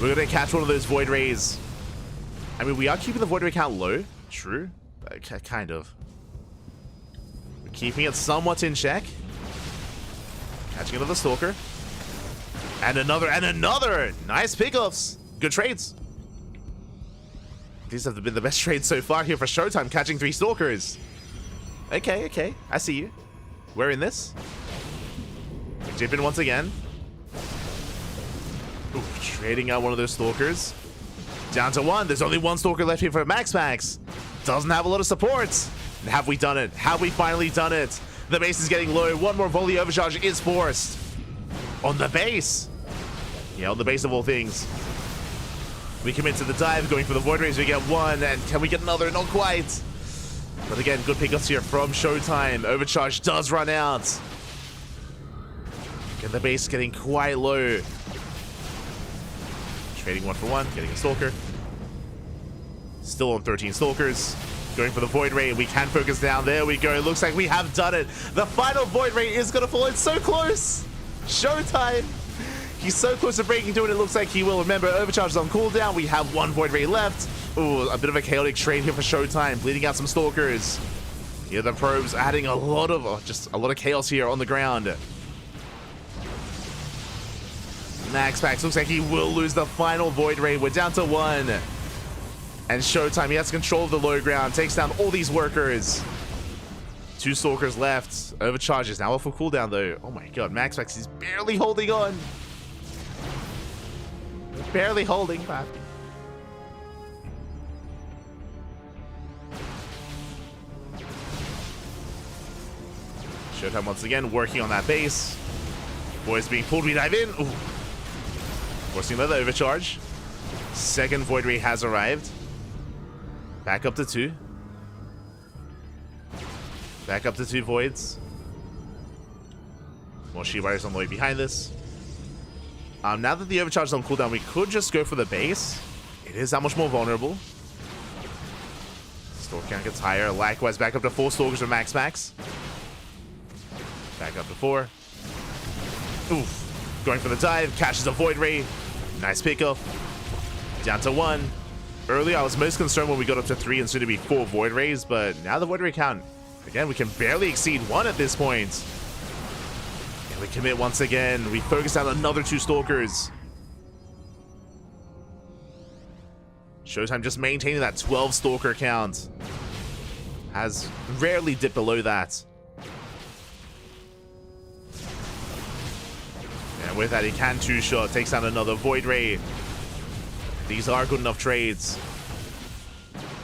We're going to catch one of those Void Rays. I mean, we are keeping the Void Ray count low. True. Kind of. We're keeping it somewhat in check. Catching another Stalker. And another. Nice pickups. Good trades. These have been the best trades so far here for Showtime, catching 3 Stalkers. Okay. I see you. We're in this. Jippin once again. Ooh, trading out one of those Stalkers. Down to 1. There's only 1 Stalker left here for Max. Doesn't have a lot of support. Have we done it? Have we finally done it? The base is getting low. 1 more volley overcharge is forced. On the base. Yeah, on the base of all things. We commit to the dive, going for the Void Rays. We get 1, and can we get another? Not quite. But again, good pickups here from Showtime. Overcharge does run out. Again, the base getting quite low. Trading 1 for 1, getting a Stalker. Still on 13 Stalkers. Going for the Void Ray. We can focus down. There we go. It looks like we have done it. The final Void Ray is going to fall. It's so close. Showtime. He's so close to breaking through, and it looks like he will. Remember, overcharge is on cooldown. We have 1 Void Ray left. Ooh, a bit of a chaotic trade here for Showtime. Bleeding out some Stalkers. Here the probes adding a lot of, just a lot of chaos here on the ground. Max looks like he will lose the final Void Ray. We're down to 1. And Showtime, he has control of the low ground. Takes down all these workers. 2 Stalkers left. Overcharge is now off of cooldown though. Oh my god, Max is barely holding on. Barely holding back. Showtime once again working on that base. Boys being pulled, we dive in. Ooh. Forcing another overcharge. Second Void Ray has arrived. Back up to 2. Back up to 2 Voids. More Shield Barriers on the way behind this. Now that the overcharge is on cooldown, we could just go for the base. It is that much more vulnerable. Stalker count gets higher. Likewise, back up to 4 Stalkers with Max. Back up to 4. Oof. Going for the dive. Catches a Void Ray. Nice pickup. Down to 1. Earlier, I was most concerned when we got up to 3 and soon to be 4 Void Rays, but now the Void Ray count, again, we can barely exceed 1 at this point. And we commit once again. We focus on another 2 Stalkers. Showtime just maintaining that 12 Stalker count. Has rarely dipped below that. And with that, he can 2-shot. Takes down another Void Ray. These are good enough trades.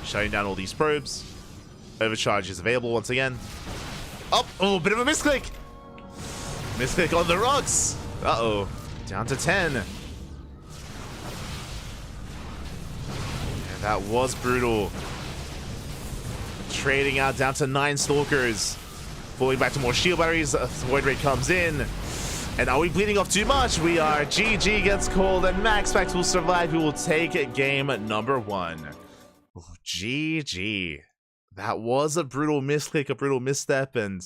Shutting down all these probes. Overcharge is available once again. Oh, bit of a misclick. Misclick on the rocks. Uh-oh. Down to 10. And that was brutal. Trading out down to 9 Stalkers. Falling back to more shield batteries. Void Ray comes in. And are we bleeding off too much? We are. GG gets called, and Max will survive. We will take game number 1. Ooh, GG. That was a brutal misclick, a brutal misstep, and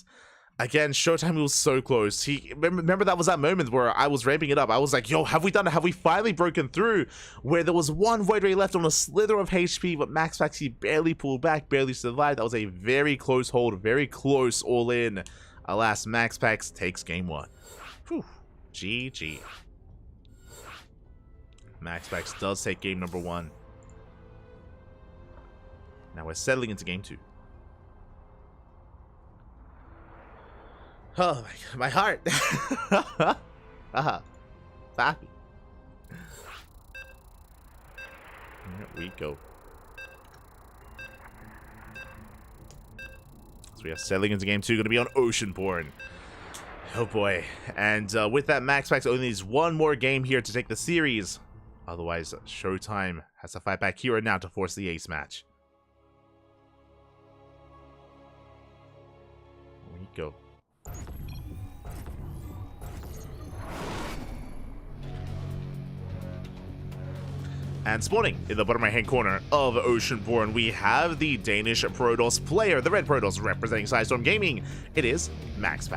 again, Showtime was so close. Remember that was that moment where I was ramping it up. I was like, yo, have we done it? Have we finally broken through? Where there was 1 Void Ray left on a slither of HP, but Max he barely pulled back, barely survived. That was a very close hold, very close all in. Alas, Max takes game 1. Whew. GG. Max does take game number 1. Now we're settling into game 2. Oh my heart. Happy. Here we go. So we are settling into game 2. Going to be on Oceanborn. Oh boy. And with that, Max only needs 1 more game here to take the series. Otherwise, Showtime has to fight back here and now to force the ace match. Here we go. And spawning in the bottom right-hand corner of Oceanborn, we have the Danish Protoss player, the Red Protoss representing Sidestorm Gaming. It is Max.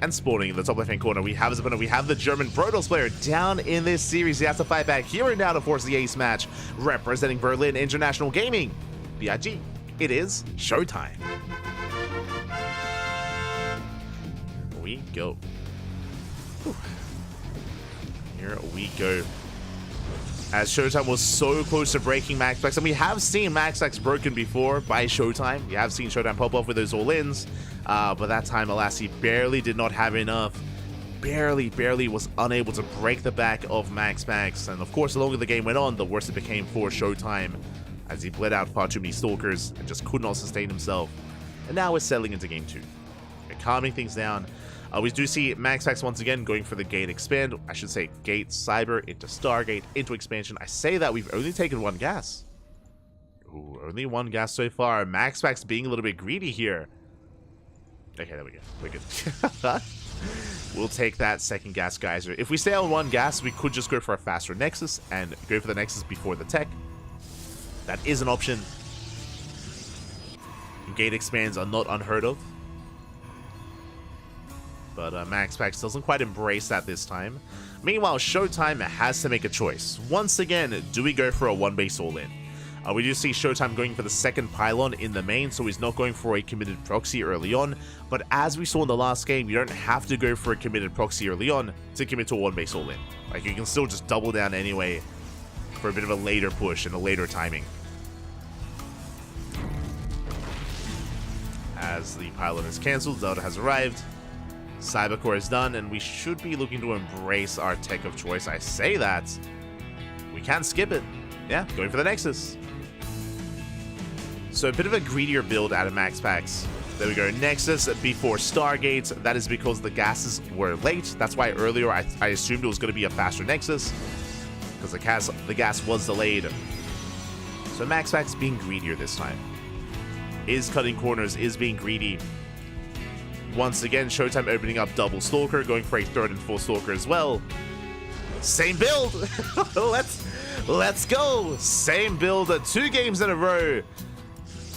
And spawning in the top left-hand corner, we have his opponent. We have the German Protoss player down in this series. He has to fight back here and now to force the ace match, representing Berlin International Gaming. BIG, it is Showtime. we go. Whew. Here we go. As Showtime was so close to breaking MaxPax, and we have seen MaxPax broken before by Showtime. We have seen Showtime pop off with those all-ins, but that time, alas, he barely did not have enough. Barely was unable to break the back of MaxPax. And of course, the longer the game went on, the worse it became for Showtime, as he bled out far too many Stalkers and just could not sustain himself. And now we're settling into game 2. We're calming things down. We do see MaxPax once again going for the Gate Expand. I should say Gate Cyber into Stargate into Expansion. I say that we've only taken 1 gas. Ooh, only 1 gas so far. MaxPax being a little bit greedy here. Okay, there we go. We're good. We'll take that second gas geyser. If we stay on 1 gas, we could just go for a faster Nexus and go for the Nexus before the tech. That is an option. Gate Expands are not unheard of. But MaxPax doesn't quite embrace that this time. Meanwhile, Showtime has to make a choice. Once again, do we go for a 1 base all-in? We do see Showtime going for the second pylon in the main, so he's not going for a committed proxy early on. But as we saw in the last game, you don't have to go for a committed proxy early on to commit to a 1 base all-in. Like, you can still just double down anyway for a bit of a later push and a later timing. As the pylon is cancelled, Zelda has arrived. Cybercore is done, and we should be looking to embrace our tech of choice. I say that. We can't skip it. Yeah, going for the Nexus. So a bit of a greedier build out of MaxPax. There we go, Nexus before Stargate. That is because the gases were late. That's why earlier I assumed it was going to be a faster Nexus, because the gas was delayed. So MaxPax being greedier this time. Is cutting corners, is being greedy. Once again, Showtime opening up double Stalker, going for a 3rd and 4th Stalker as well. Same build! Let's go! Same build, 2 games in a row.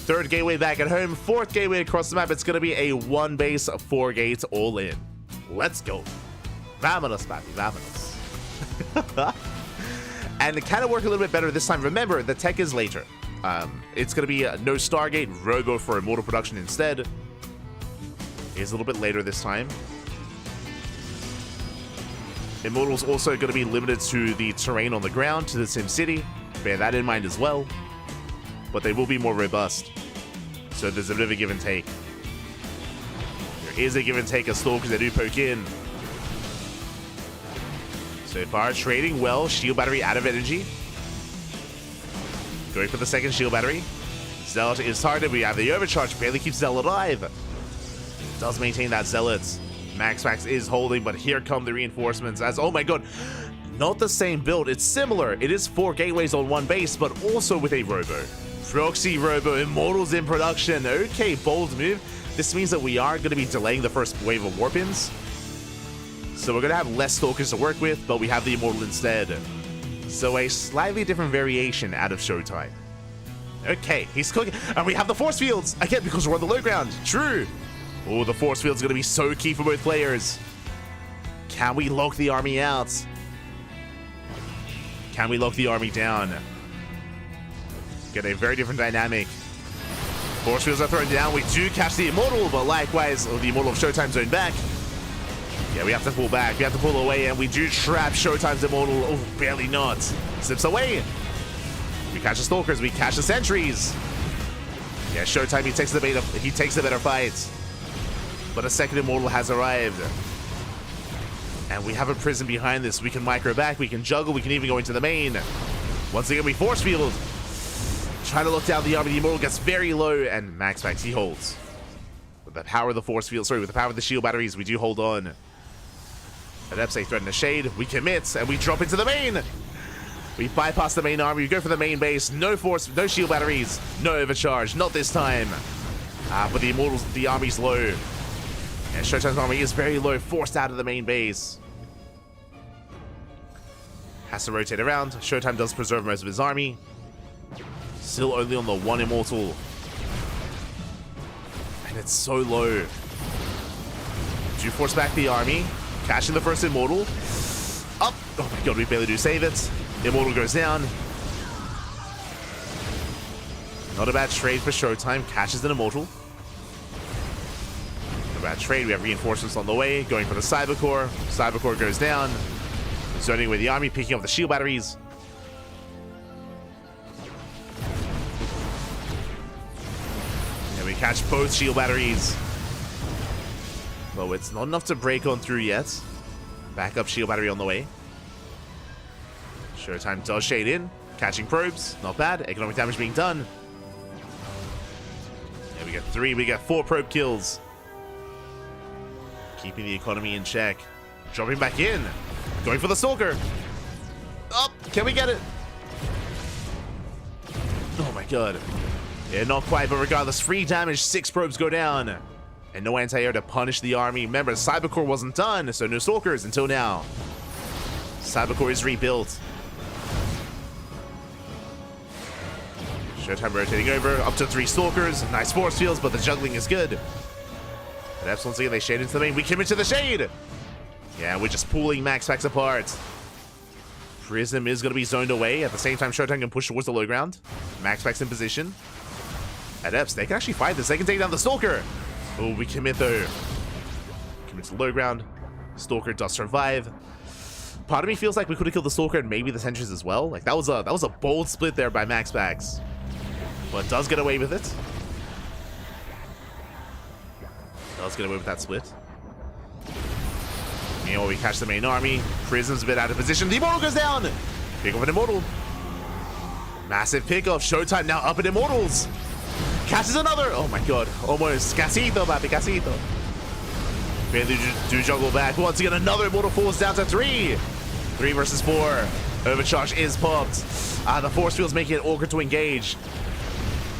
3rd gateway back at home, 4th gateway across the map. It's going to be a 1 base, 4 gates all in. Let's go. Vamonos, papi, vamonos. And it kind of worked a little bit better this time. Remember, the tech is later. It's going to be no Stargate, Robo for Immortal Production instead. Is a little bit later this time. Immortal's also going to be limited to the terrain on the ground, to the Sim City. Bear that in mind as well. But they will be more robust. So there's a bit of a give and take. There is a give and take as Stalkers they do poke in. So far, trading well. Shield Battery out of energy. Going for the second Shield Battery. Zealot is targeted. We have the Overcharge. Barely keeps Zealot alive. Does maintain that Zealot. MaxPax is holding, but here come the reinforcements as, oh my god, not the same build. It's similar. It is 4 gateways on 1 base, but also with a Robo. Proxy Robo, Immortals in production. Okay, bold move. This means that we are going to be delaying the first wave of Warpins. So we're going to have less Stalkers to work with, but we have the Immortal instead. So a slightly different variation out of Showtime. Okay, he's cooking. And we have the Force Fields. Again, because we're on the low ground. True. Oh, the Force Field's going to be so key for both players. Can we lock the army out? Can we lock the army down? Get a very different dynamic. Force Fields are thrown down. We do catch the Immortal, but likewise, the Immortal of Showtime's own back. Yeah, we have to pull back. We have to pull away, and we do trap Showtime's Immortal. Oh, barely not. Slips away. We catch the Stalkers. We catch the Sentries. Yeah, Showtime, he takes the better fight. But a second Immortal has arrived. And we have a prison behind this. We can micro back, we can juggle, we can even go into the main. Once again, we Force Field. Trying to look down the army. The Immortal gets very low, and MaxPax, he holds. With the power of the Force Field, with the power of the shield batteries, we do hold on. Adepts, threaten the shade. We commit, and we drop into the main. We bypass the main army. We go for the main base. No force, no shield batteries, no overcharge. Not this time. But the Immortals, the army's low. And Showtime's army is very low, forced out of the main base. Has to rotate around. Showtime does preserve most of his army. Still only on the 1 Immortal. And it's so low. Do force back the army. Catching the first Immortal. Up! Oh my god, we barely do save it. Immortal goes down. Not a bad trade for Showtime. Catches an Immortal. bad trade. We have reinforcements on the way, going for the Cyber Core. Cyber Core goes down. Zoning with the army, picking up the shield batteries. And we catch both shield batteries. Well, it's not enough to break on through yet. Backup shield battery on the way. Showtime does shade in. Catching probes. Not bad. Economic damage being done. Yeah, we get 3. We get 4 probe kills. Keeping the economy in check. Dropping back in. Going for the Stalker. Oh, can we get it? Oh my god. Yeah, not quite, but regardless, 3 damage, 6 probes go down. And no anti-air to punish the army. Remember, the Cyber Core wasn't done, so no Stalkers until now. Cyber Core is rebuilt. Showtime rotating over, up to 3 Stalkers. Nice force fields, but the juggling is good. But Epsilon once again, they shade into the main. We commit to the shade! Yeah, we're just pulling Max Packs apart. Prism is going to be zoned away. At the same time, Showtime can push towards the low ground. Max Packs in position. At Eps, they can actually fight this. They can take down the Stalker. Oh, we commit though. Commit to low ground. Stalker does survive. Part of me feels like we could have killed the Stalker and maybe the sentries as well. Like that was a bold split there by Max Packs. But does get away with it. Does get away with that split. Meanwhile, we catch the main army. Prism's a bit out of position. The Immortal goes down! Pick up an Immortal. Massive pickup. Showtime now up at Immortals. Catches another! Oh my god. Almost. Casito, papi, casito. Barely do juggle back. Once again, another Immortal falls down to 3. 3 versus 4. Overcharge is popped. The force field's making it awkward to engage.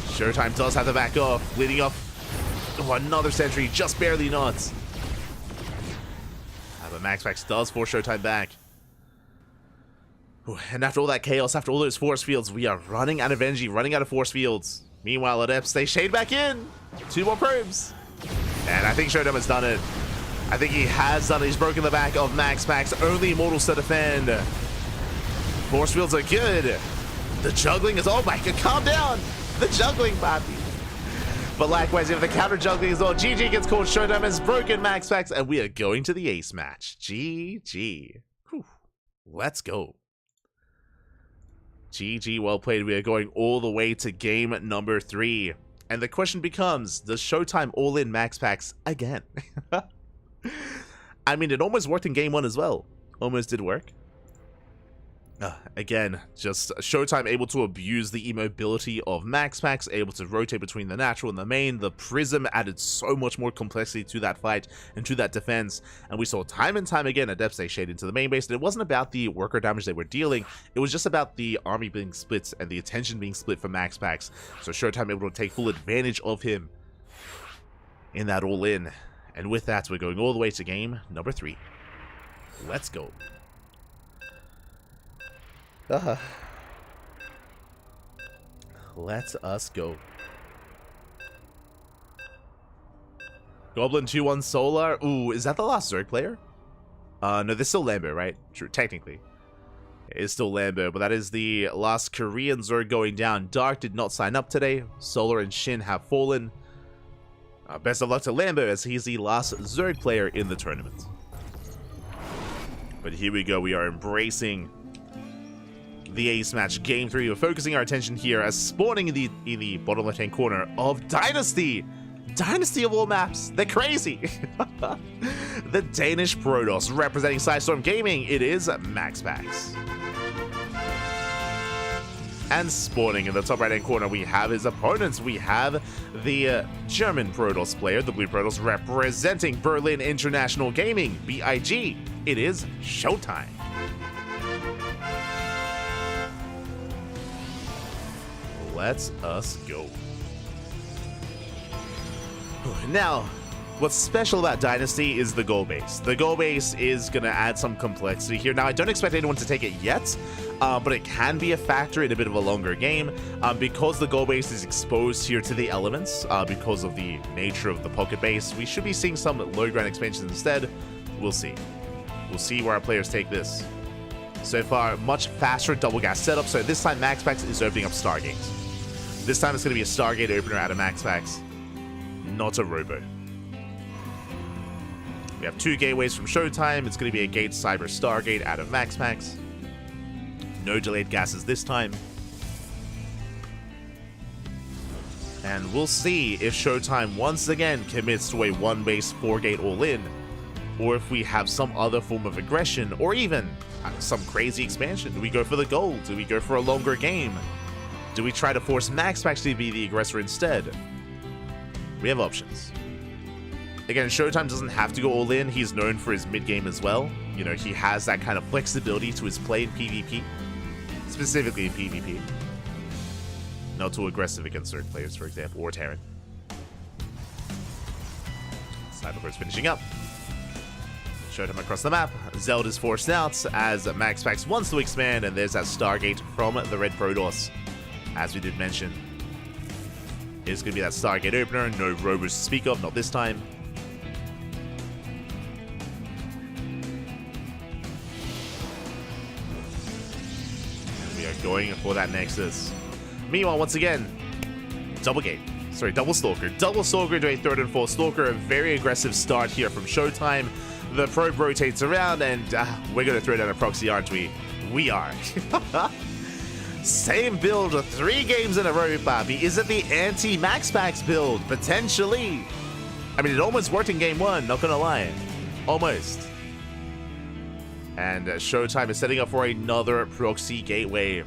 Showtime does have to back off. Leading up. Oh, another sentry. Just barely not. But Max Packs does force Showtime back. Ooh, and after all that chaos, after all those force fields, we are running out of energy, running out of force fields. Meanwhile, at Eps, they shade back in. 2 more probes. And I think Showtime has done it. I think he has done it. He's broken the back of Max Packs. Only Immortals to defend. Force fields are good. The juggling is... Oh my god, calm down. The juggling, papi. But likewise, if the counter juggling is all, GG gets called. Showtime has broken Max Packs, and we are going to the ace match. GG. Whew. Let's go. GG, well played. We are going all the way to game number 3. And the question becomes, does Showtime all in Max Packs again? I mean, it almost worked in game 1 as well. Almost did work. Again, just Showtime able to abuse the immobility of Max Packs, able to rotate between the natural and the main. The Prism added so much more complexity to that fight and to that defense, and we saw time and time again Adepts they shade into the main base, and it wasn't about the worker damage they were dealing, it was just about the army being split and the attention being split for Max Packs, so Showtime able to take full advantage of him in that all-in. And with that, we're going all the way to game number 3. Let's go. Let us go. Goblin 2-1 Solar. Ooh, is that the last Zerg player? No, this is still Lambo, right? True, technically. It is still Lambo, but that is the last Korean Zerg going down. Dark did not sign up today. Solar and Shin have fallen. Best of luck to Lambo, as he's the last Zerg player in the tournament. But here we go. We are embracing the ace match, game 3. We're focusing our attention here as spawning in the bottom left hand corner of Dynasty of all maps. They're crazy. The Danish Protoss representing Sidestorm Gaming. It is Max Packs. And spawning in the top right hand corner, we have his opponents. We have the German Protoss player, the Blue Protoss, representing Berlin International Gaming, BIG. It is Showtime. Let's us go. Now, what's special about Dynasty is the goal base. The goal base is going to add some complexity here. Now, I don't expect anyone to take it yet, but it can be a factor in a bit of a longer game because the goal base is exposed here to the elements because of the nature of the pocket base. We should be seeing some low ground expansions instead. We'll see. We'll see where our players take this. So far, much faster double gas setup, so this time Max Packs is opening up Stargate. This time it's going to be a Stargate opener out of Max Packs, not a Robo. We have 2 gateways from Showtime. It's going to be a Gate Cyber Stargate out of Max Packs. No delayed gases this time. And we'll see if Showtime once again commits to a 1-base 4-gate all-in, or if we have some other form of aggression, or even some crazy expansion. Do we go for the gold? Do we go for a longer game? Do we try to force Max Packs to be the aggressor instead? We have options. Again, Showtime doesn't have to go all in. He's known for his mid-game as well. You know, he has that kind of flexibility to his play in PvP. Specifically in PvP. Not too aggressive against certain players, for example, or Terran. Cyberbird's finishing up. Showtime across the map. Zelda's forced out as Max Packs wants to expand, and there's that Stargate from the Red Protoss. As we did mention, it's going to be that Stargate opener. No Robos to speak of, not this time. And we are going for that Nexus. Meanwhile, once again, double Stalker. Double Stalker into a 3rd and 4th Stalker. A very aggressive start here from Showtime. The probe rotates around, and we're going to throw down a proxy, aren't we? We are. Same build 3 games in a row, Bobby. Is it the anti-Max Packs build? Potentially. I mean, it almost worked in game 1, not going to lie. Almost. And Showtime is setting up for another proxy gateway.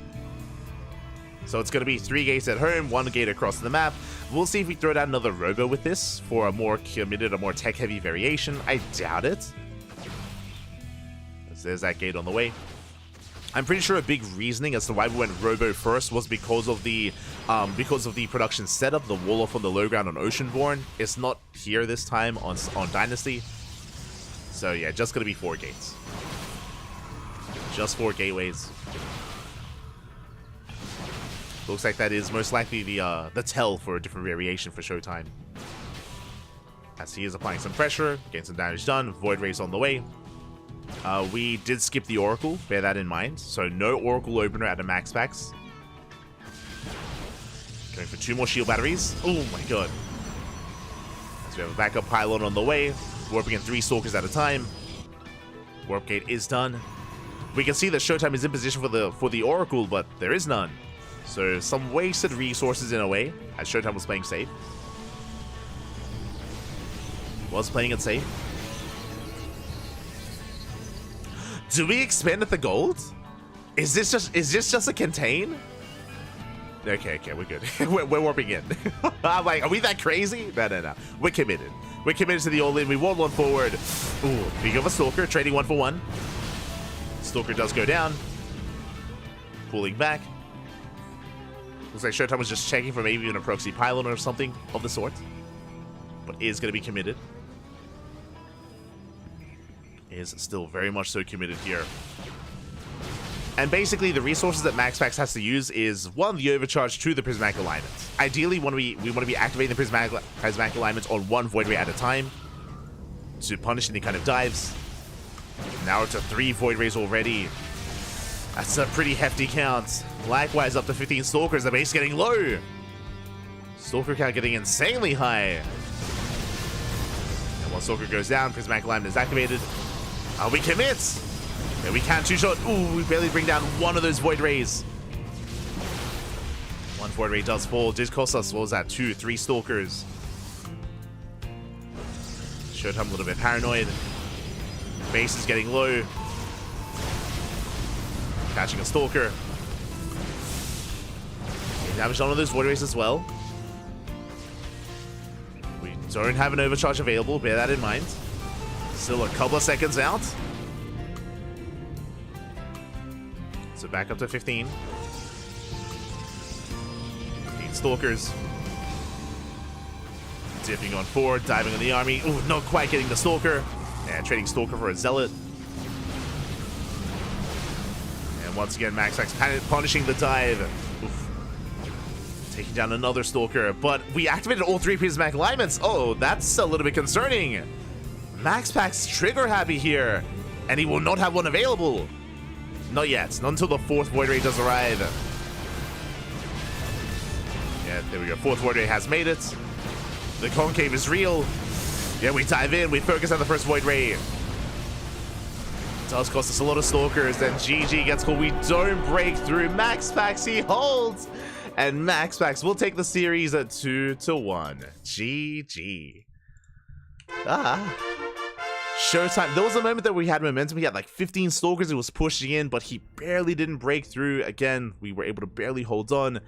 So it's going to be 3 gates at home, 1 gate across the map. We'll see if we throw down another Robo with this for a more committed, a more tech-heavy variation. I doubt it. There's that gate on the way. I'm pretty sure a big reasoning as to why we went Robo first was because of the production setup, the wall off on the low ground on Oceanborn. It's not here this time on Dynasty. So yeah, just going to be 4 gates. Just 4 gateways. Looks like that is most likely the tell for a different variation for Showtime. As he is applying some pressure, getting some damage done. Void Rays on the way. We did skip the Oracle, bear that in mind. So no Oracle opener out of Max Packs. Going for 2 more shield batteries. Oh my god. As we have a backup pylon on the way. Warping in 3 Stalkers at a time. Warp gate is done. We can see that Showtime is in position for the Oracle, but there is none. So some wasted resources in a way, as Showtime was playing safe. Was playing it safe. Do we expand at the gold? Is this just a contain? Okay, we're good. we're warping in. I'm like, are we that crazy? No. We're committed. We're committed to the all-in. We won 1 forward. Ooh, big of a Stalker, trading 1 for 1. Stalker does go down. Pulling back. Looks like Showtime was just checking for maybe even a proxy pylon or something of the sort. But is going to be committed. Is still very much so committed here. And basically, the resources that Max Packs has to use is, 1, the overcharge, 2, the prismatic alignments. Ideally, we want to be activating the prismatic alignments on 1 Void Ray at a time to punish any kind of dives. Now it's to 3 Void Rays already. That's a pretty hefty count. Likewise, up to 15 Stalkers. The base getting low. Stalker count getting insanely high. And once Stalker goes down, prismatic alignment is activated. We commit. Yeah, we can't 2-shot. Ooh, we barely bring down 1 of those Void Rays. 1 Void Ray does fall. Did cost us, what was that, 2, 3 Stalkers. Showtime a little bit paranoid. Base is getting low. Catching a Stalker. Getting damage on one of those Void Rays as well. We don't have an overcharge available, bear that in mind. Still a couple of seconds out. So back up to 15. 15 Stalkers. Dipping on 4, diving on the army. Ooh, not quite getting the Stalker. And trading Stalker for a Zealot. And once again, Max Packs punishing the dive. Oof. Taking down another Stalker. But we activated all 3 prismatic alignments. Oh, that's a little bit concerning. Max Packs trigger happy here. And he will not have one available. Not yet. Not until the 4th Void Ray does arrive. Yeah, there we go. 4th Void Ray has made it. The concave is real. Yeah, we dive in. We focus on the first Void Ray. It does cost us a lot of Stalkers. Then GG gets called. We don't break through. MaxPax, he holds. And MaxPax will take the series at 2-1. GG. Showtime. There was a moment that we had momentum. He had like 15 Stalkers. It was pushing in, but he barely didn't break through. Again, we were able to barely hold on.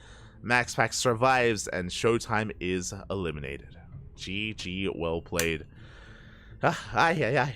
MaxPax survives, and Showtime is eliminated. GG, well played. GG.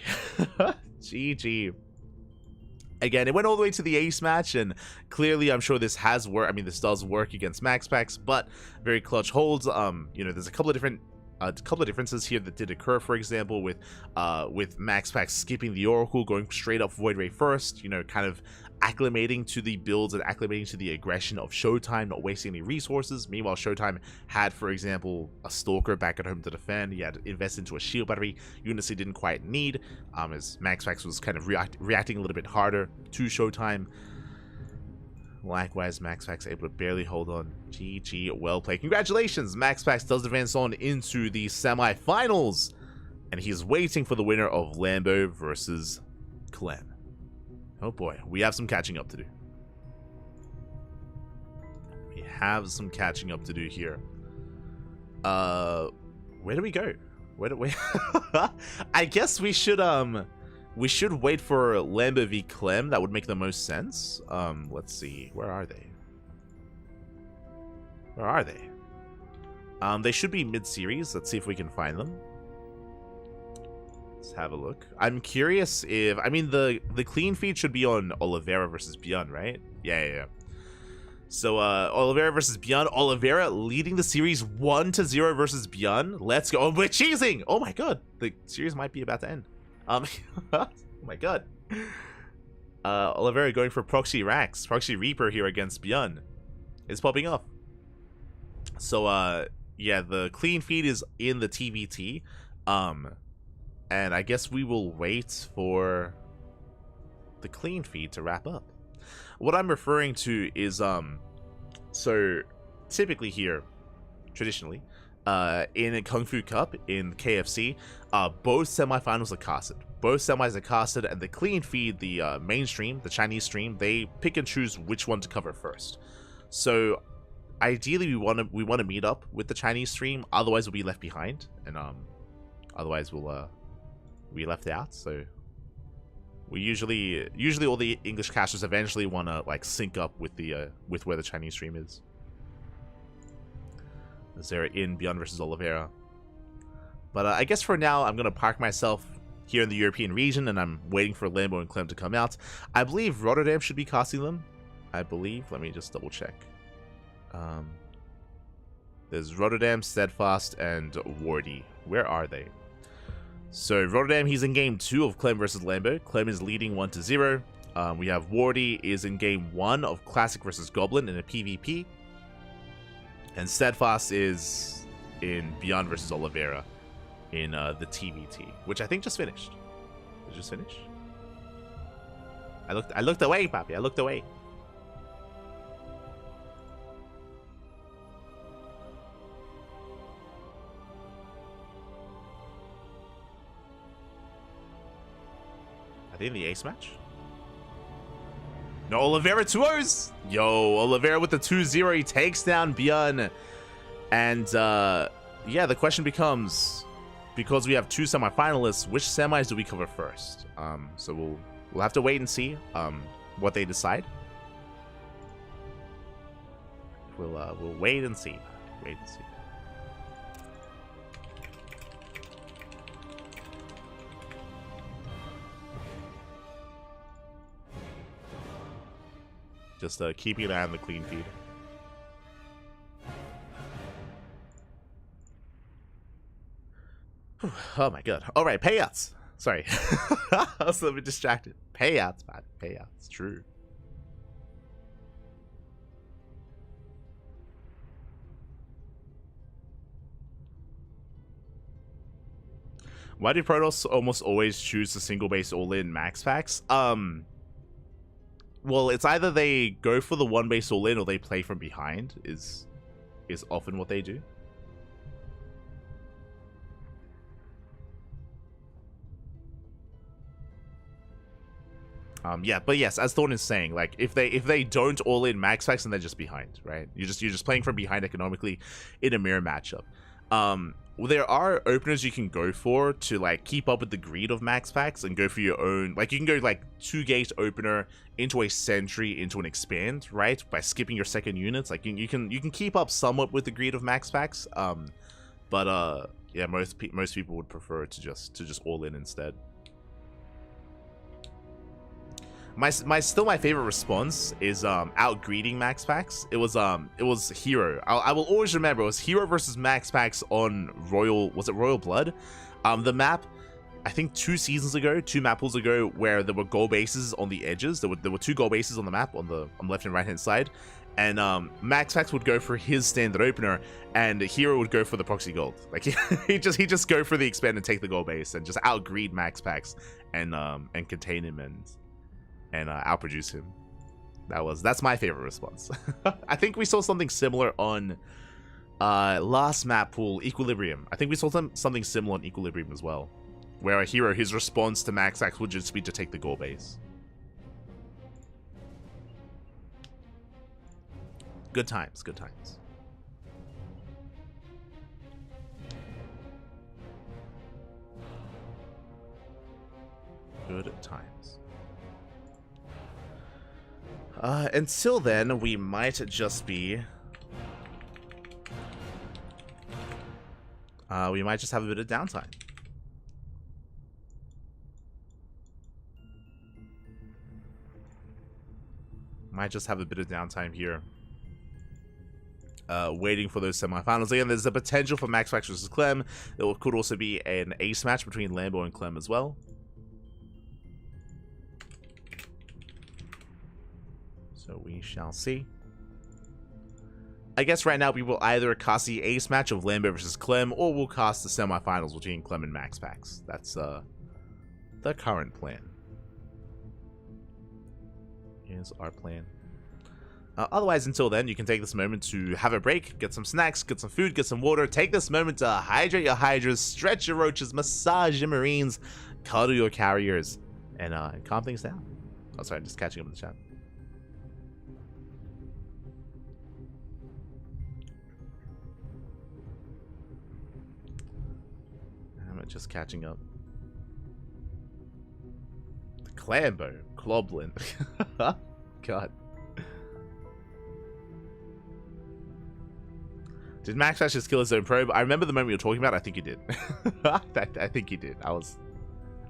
Again, it went all the way to the ace match, and clearly I'm sure this has worked. I mean, this does work against MaxPax, but very clutch holds. You know, there's a couple of differences here that did occur. For example, with MaxPax skipping the Oracle, going straight up Void Ray first, you know, kind of acclimating to the builds and acclimating to the aggression of Showtime, not wasting any resources. Meanwhile, Showtime had, for example, a Stalker back at home to defend. He had to invest into a shield battery units he didn't quite need, as MaxPax was kind of reacting a little bit harder to Showtime. Likewise, MaxPax able to barely hold on. GG, well played. Congratulations, MaxPax does advance on into the semi-finals, and he's waiting for the winner of Lambo versus Clem. Oh boy, we have some catching up to do. We have some catching up to do here. Where do we go? Where do we? I guess we should wait for Lambo v Clem. That would make the most sense. Let's see. Where are they? Where are they? They should be mid-series. Let's see if we can find them. Let's have a look. I'm curious if, I mean, the clean feed should be on Oliveira versus Beyond, right? Yeah. So Oliveira versus Beyond. Oliveira leading the series 1-0 versus Beyond. Let's go. Oh, we're cheesing. Oh my god, the series might be about to end. Oh my god. Oliveira going for Proxy Rax, Proxy Reaper here against Beyond. It's popping off. So yeah, the clean feed is in the TVT. And I guess we will wait for the clean feed to wrap up. What I'm referring to is, so typically here, traditionally, in a KungFu Cup, in KFC, both semifinals are casted. Both semis are casted, and the clean feed, the mainstream, the Chinese stream, they pick and choose which one to cover first. So ideally, we want to meet up with the Chinese stream, otherwise we'll be left behind, and otherwise we'll be left out. So we usually all the English casters eventually want to like sync up with the with where the Chinese stream is. Zera in Beyond versus Oliveira. But I guess for now I'm gonna park myself here in the European region, and I'm waiting for Lambo and Clem to come out. I believe Rotterdam should be casting them. I believe. Let me just double check. There's Rotterdam, Steadfast, and Wardy. Where are they? So Rotterdam, he's in game 2 of Clem versus Lambo. Clem is leading 1-0. We have Wardy is in game 1 of Classic versus Goblin in a PvP. And Steadfast is in Beyond versus Oliveira in the TVT, which I think just finished. Did it just finish? I looked away, Papi. I looked away. Are they in the ace match? No, Oliveira 2-0s. Yo, Oliveira with the 2-0. He takes down Björn. And yeah, the question becomes, because we have 2 semifinalists, which semis do we cover first? So we'll have to wait and see what they decide. We'll wait and see. Wait and see. Just keeping an eye on the clean feed. Oh my god. Alright, payouts. Sorry. I was a little bit distracted. Payouts, man. Payouts. True. Why do Protoss almost always choose the single base all-in max packs? Well, it's either they go for the one base all-in or they play from behind is often what they do. Yeah, but yes, as Thorn is saying, like if they don't all in max packs, then they're just behind, right? You're just playing from behind economically in a mirror matchup. Well, there are openers you can go for to like keep up with the greed of max packs and go for your own. Like you can go like 2-gate opener into a sentry into an expand, right? By skipping your second units, like you can keep up somewhat with the greed of max packs. But yeah, most people would prefer to just all in instead. Still my favorite response is out greeting max packs. It was Hero. I will always remember it was Hero versus max packs on Royal, was it Royal Blood? The map, I think 2 seasons ago, 2 map pools ago, where there were goal bases on the edges. There were 2 goal bases on the map on the left and right hand side, and max packs would go for his standard opener, and Hero would go for the proxy gold. Like he just go for the expand and take the goal base and just out greed max packs and contain him and outproduce him. That's my favorite response. I think we saw something similar on last map pool, Equilibrium. I think we saw something similar on Equilibrium as well, where a hero, his response to max axe would just be to take the goal base. Good times, good times. Good times. Until then, we might just be... we might just have a bit of downtime. Might just have a bit of downtime here. Waiting for those semifinals. Again, there's a potential for Max Fax versus Clem. There could also be an ace match between Lambo and Clem as well. So we shall see. I guess right now we will either cast the ace match of Lambo versus Clem, or we'll cast the semifinals between Clem and Max Pax. That's the current plan. Here's our plan. Otherwise, until then, you can take this moment to have a break, get some snacks, get some food, get some water. Take this moment to hydrate your hydras, stretch your roaches, massage your marines, cuddle your carriers, and calm things down. Oh, sorry, just catching up in the chat. I'm just catching up. The Clambo, Cloblin. God. Did Max Ash just kill his own probe? I remember the moment you were talking about. I think he did. I think he did. I was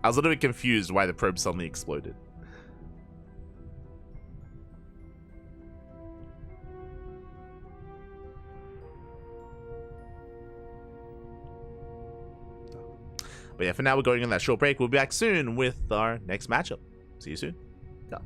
a little bit confused why the probe suddenly exploded. But yeah, for now we're going on that short break. We'll be back soon with our next matchup. See you soon. Yeah.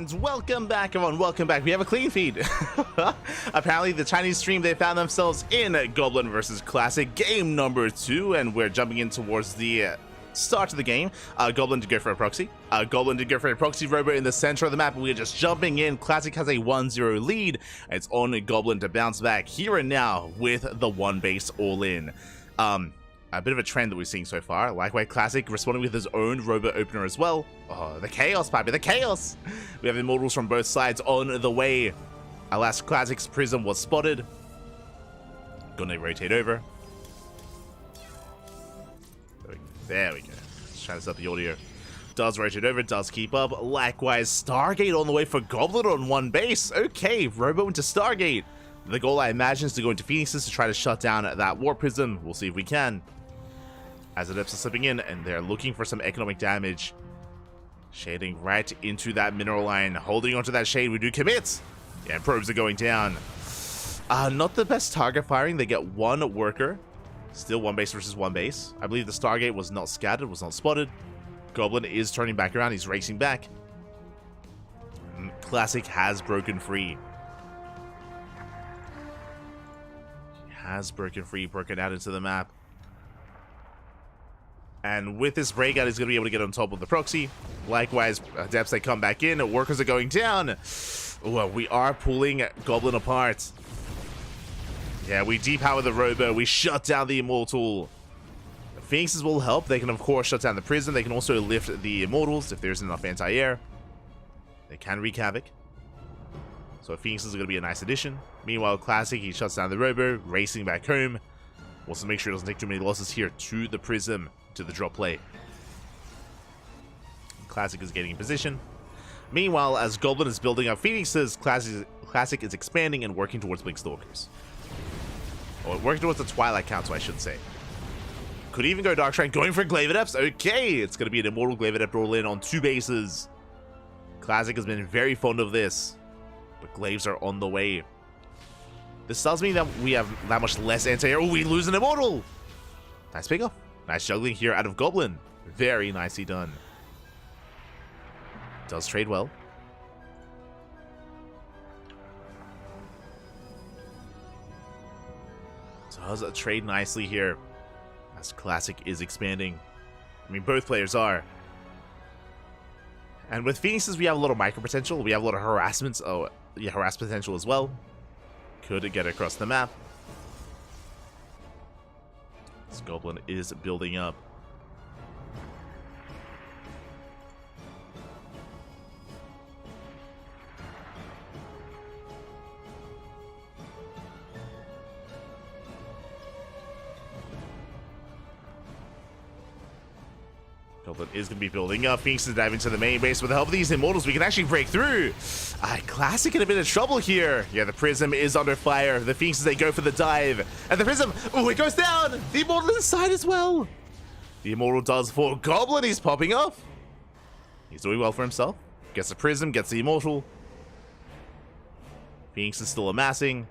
And welcome back, everyone. Welcome back. We have a clean feed. Apparently, the Chinese stream, they found themselves in Goblin versus Classic game number 2, and we're jumping in towards the start of the game. Goblin did go for a proxy. Goblin did go for a proxy robot in the center of the map. We're just jumping in. Classic has a 1-0 lead. It's on Goblin to bounce back here and now with the 1 base all in. A bit of a trend that we're seeing so far. Likewise, Classic responding with his own robot opener as well. Oh, the chaos, Papi, the chaos! We have immortals from both sides on the way. Alas, Classic's prism was spotted. Gonna rotate over. There we go. Just trying to set the audio. Does rotate over, does keep up. Likewise, Stargate on the way for Goblin on 1 base. Okay, Robo into Stargate. The goal, I imagine, is to go into Phoenixes to try to shut down that Warp Prism. We'll see if we can. As the Adepts are slipping in, and they're looking for some economic damage. Shading right into that mineral line. Holding onto that shade, we do commit. Yeah, probes are going down. Not the best target firing. They get 1 worker. Still 1 base versus 1 base. I believe the Stargate was not scattered, was not spotted. Goblin is turning back around. He's racing back. Classic has broken free. Has broken free, broken out into the map. And with this breakout, he's going to be able to get on top of the proxy. Likewise, Adepts, they come back in. Workers are going down. Well, we are pulling Goblin apart. Yeah, we depower the Robo. We shut down the Immortal. The Phoenixes will help. They can, of course, shut down the Prism. They can also lift the Immortals if there's enough anti-air. They can wreak havoc. So Phoenixes are going to be a nice addition. Meanwhile, Classic, he shuts down the Robo, racing back home. Wants to make sure he doesn't take too many losses here to the Prism, to the drop play. Classic is getting in position. Meanwhile, as Goblin is building up Phoenixes, Classic is expanding and working towards Blink Stalkers. Or working towards the Twilight Council, I should say. Could even go Dark Shrine, going for Glaive Adepts. Okay, it's going to be an Immortal Glaive Adept roll in on 2 bases. Classic has been very fond of this. But Glaives are on the way. This tells me that we have that much less anti-air. Oh, we lose an Immortal! Nice pickup. Nice juggling here out of Goblin. Very nicely done. Does trade well. Does trade nicely here. As Classic is expanding. I mean, both players are. And with Phoenixes, we have a lot of micro potential. We have a lot of harassments. Oh, yeah, harass potential as well. Could get across the map. This Goblin is building up. Goblin is going to be building up. Phoenix is diving into the main base. With the help of these Immortals, we can actually break through. Classic in a bit of trouble here. Yeah, the Prism is under fire. The Phoenixes, they go for the dive. And the Prism, oh, it goes down. The Immortal inside as well. The Immortal does fall. Goblin, he's popping off. He's doing well for himself. Gets the Prism, gets the Immortal. Phoenix is still amassing.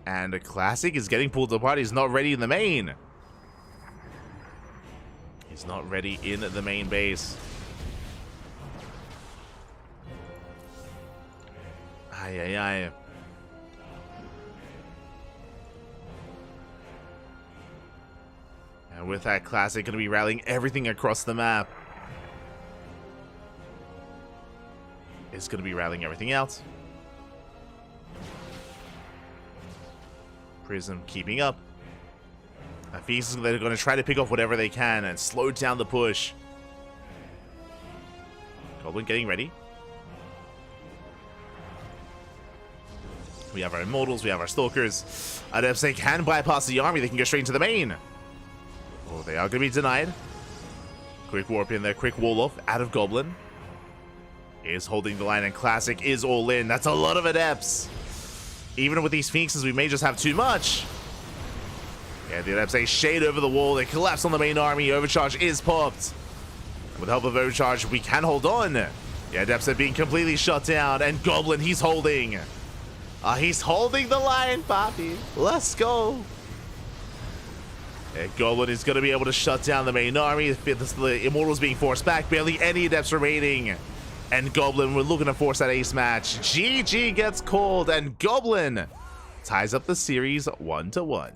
And the Classic is getting pulled apart. He's not ready in the main. He's not ready in the main base. Ay, ay, ay. And with that, Classic going to be rallying everything across the map. Is going to be rallying everything else. Prism keeping up. Phoenix, they're going to try to pick off whatever they can and slow down the push. Goblin getting ready. We have our Immortals, we have our Stalkers. Adepts, they can bypass the army, they can go straight into the main. Oh, they are going to be denied. Quick warp in there, quick wall off out of Goblin. Is holding the line, and Classic is all in. That's a lot of Adepts. Even with these Phoenixes, we may just have too much. Yeah, the Adepts, they shade over the wall. They collapse on the main army. Overcharge is popped. With the help of Overcharge, we can hold on. Yeah, Adepts are being completely shut down. And Goblin, he's holding. He's holding the line, Papi. Let's go. Yeah, Goblin is going to be able to shut down the main army. The Immortals being forced back. Barely any Adepts remaining. And Goblin, we're looking to force that ace match. GG gets called, and Goblin ties up the series 1-1.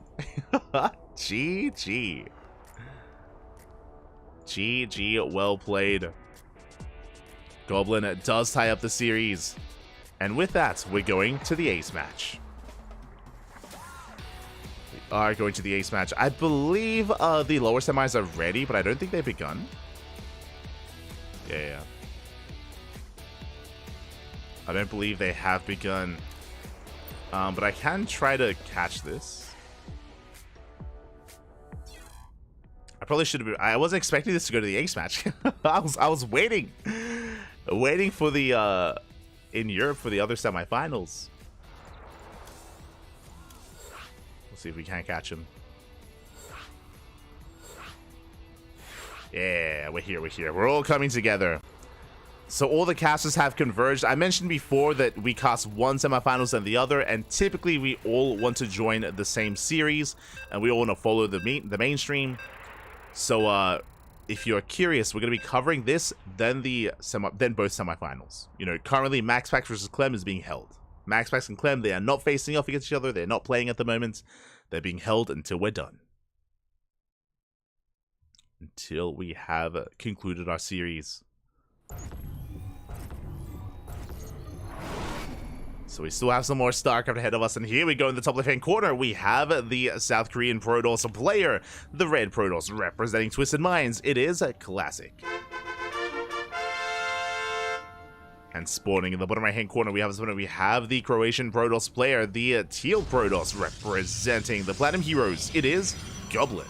GG. GG, well played. Goblin does tie up the series. And with that, we're going to the ace match. We are going to the ace match. I believe the lower semis are ready, but I don't think they've begun. Yeah. I don't believe they have begun. But I can try to catch this. I probably should have. I wasn't expecting this to go to the ace match. I was waiting for the in Europe for the other semifinals. We'll see if we can't catch him. Yeah, we're here. We're all coming together. So all the casters have converged. I mentioned before that we cast one semifinals and the other, and typically we all want to join the same series, and we all want to follow the mainstream. So if you're curious, we're going to be covering this, then both semifinals. You know, currently Max Pax versus Clem is being held. Max Pax and Clem, they are not facing off against each other. They're not playing at the moment. They're being held until we're done. Until we have concluded our series. So we still have some more StarCraft ahead of us, and here we go in the top left-hand corner. We have the South Korean Protoss player, the Red Protoss, representing Twisted Minds. It is a classic. And spawning in the bottom right-hand corner, we have the Croatian Protoss player, the Teal Protoss, representing the Platinum Heroes. It is Goblin.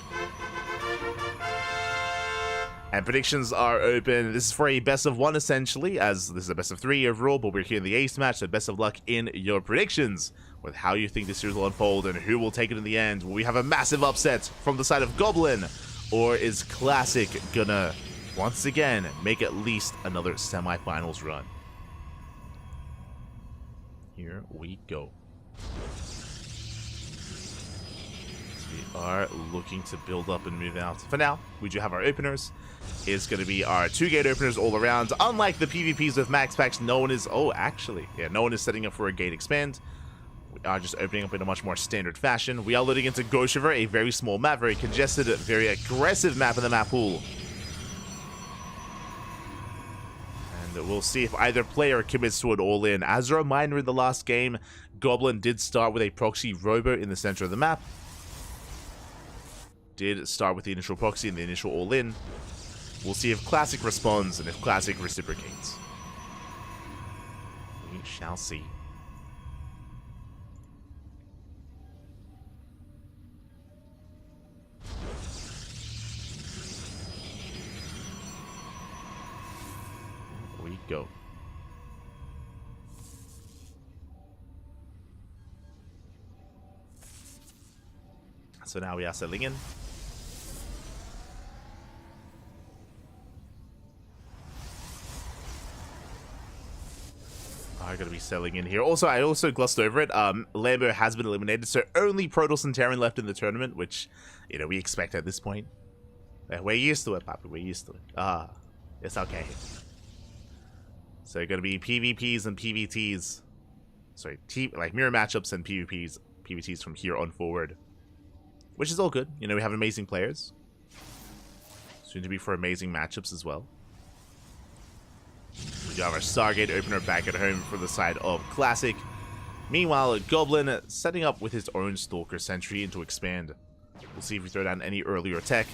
And predictions are open. This is for a best of 1, essentially, as this is a best of 3 overall, but we're here in the ace match, so best of luck in your predictions with how you think this series will unfold and who will take it in the end. Will we have a massive upset from the side of Goblin, or is Classic gonna, once again, make at least another semifinals run? Here we go. We are looking to build up and move out. For now, we do have our openers. It's going to be our 2-gate openers all around. Unlike the PvPs with Max Packs, no one is... Oh, actually, yeah, no one is setting up for a gate expand. We are just opening up in a much more standard fashion. We are loading into Ghost River, a very small map, very congested, very aggressive map in the map pool. And we'll see if either player commits to it all in. As a reminder, in the last game, Goblin did start with a proxy robo in the center of the map. Did start with the initial proxy and the initial all-in. We'll see if Classic responds and if Classic reciprocates. We shall see. Here we go. So now we are settling in. I'm going to be selling in here. Also, I also glossed over it. Lambo has been eliminated, so only Protoss and Terran left in the tournament, which, you know, we expect at this point. We're used to it, Papi. We're used to it. It's okay. So going to be PvPs and PvTs. Sorry, like mirror matchups and PvPs from here on forward. Which is all good. You know, we have amazing players. Soon to be for amazing matchups as well. We do have our Stargate opener back at home for the side of Classic. Meanwhile, Goblin setting up with his own Stalker Sentry into expand. We'll see if we throw down any earlier tech.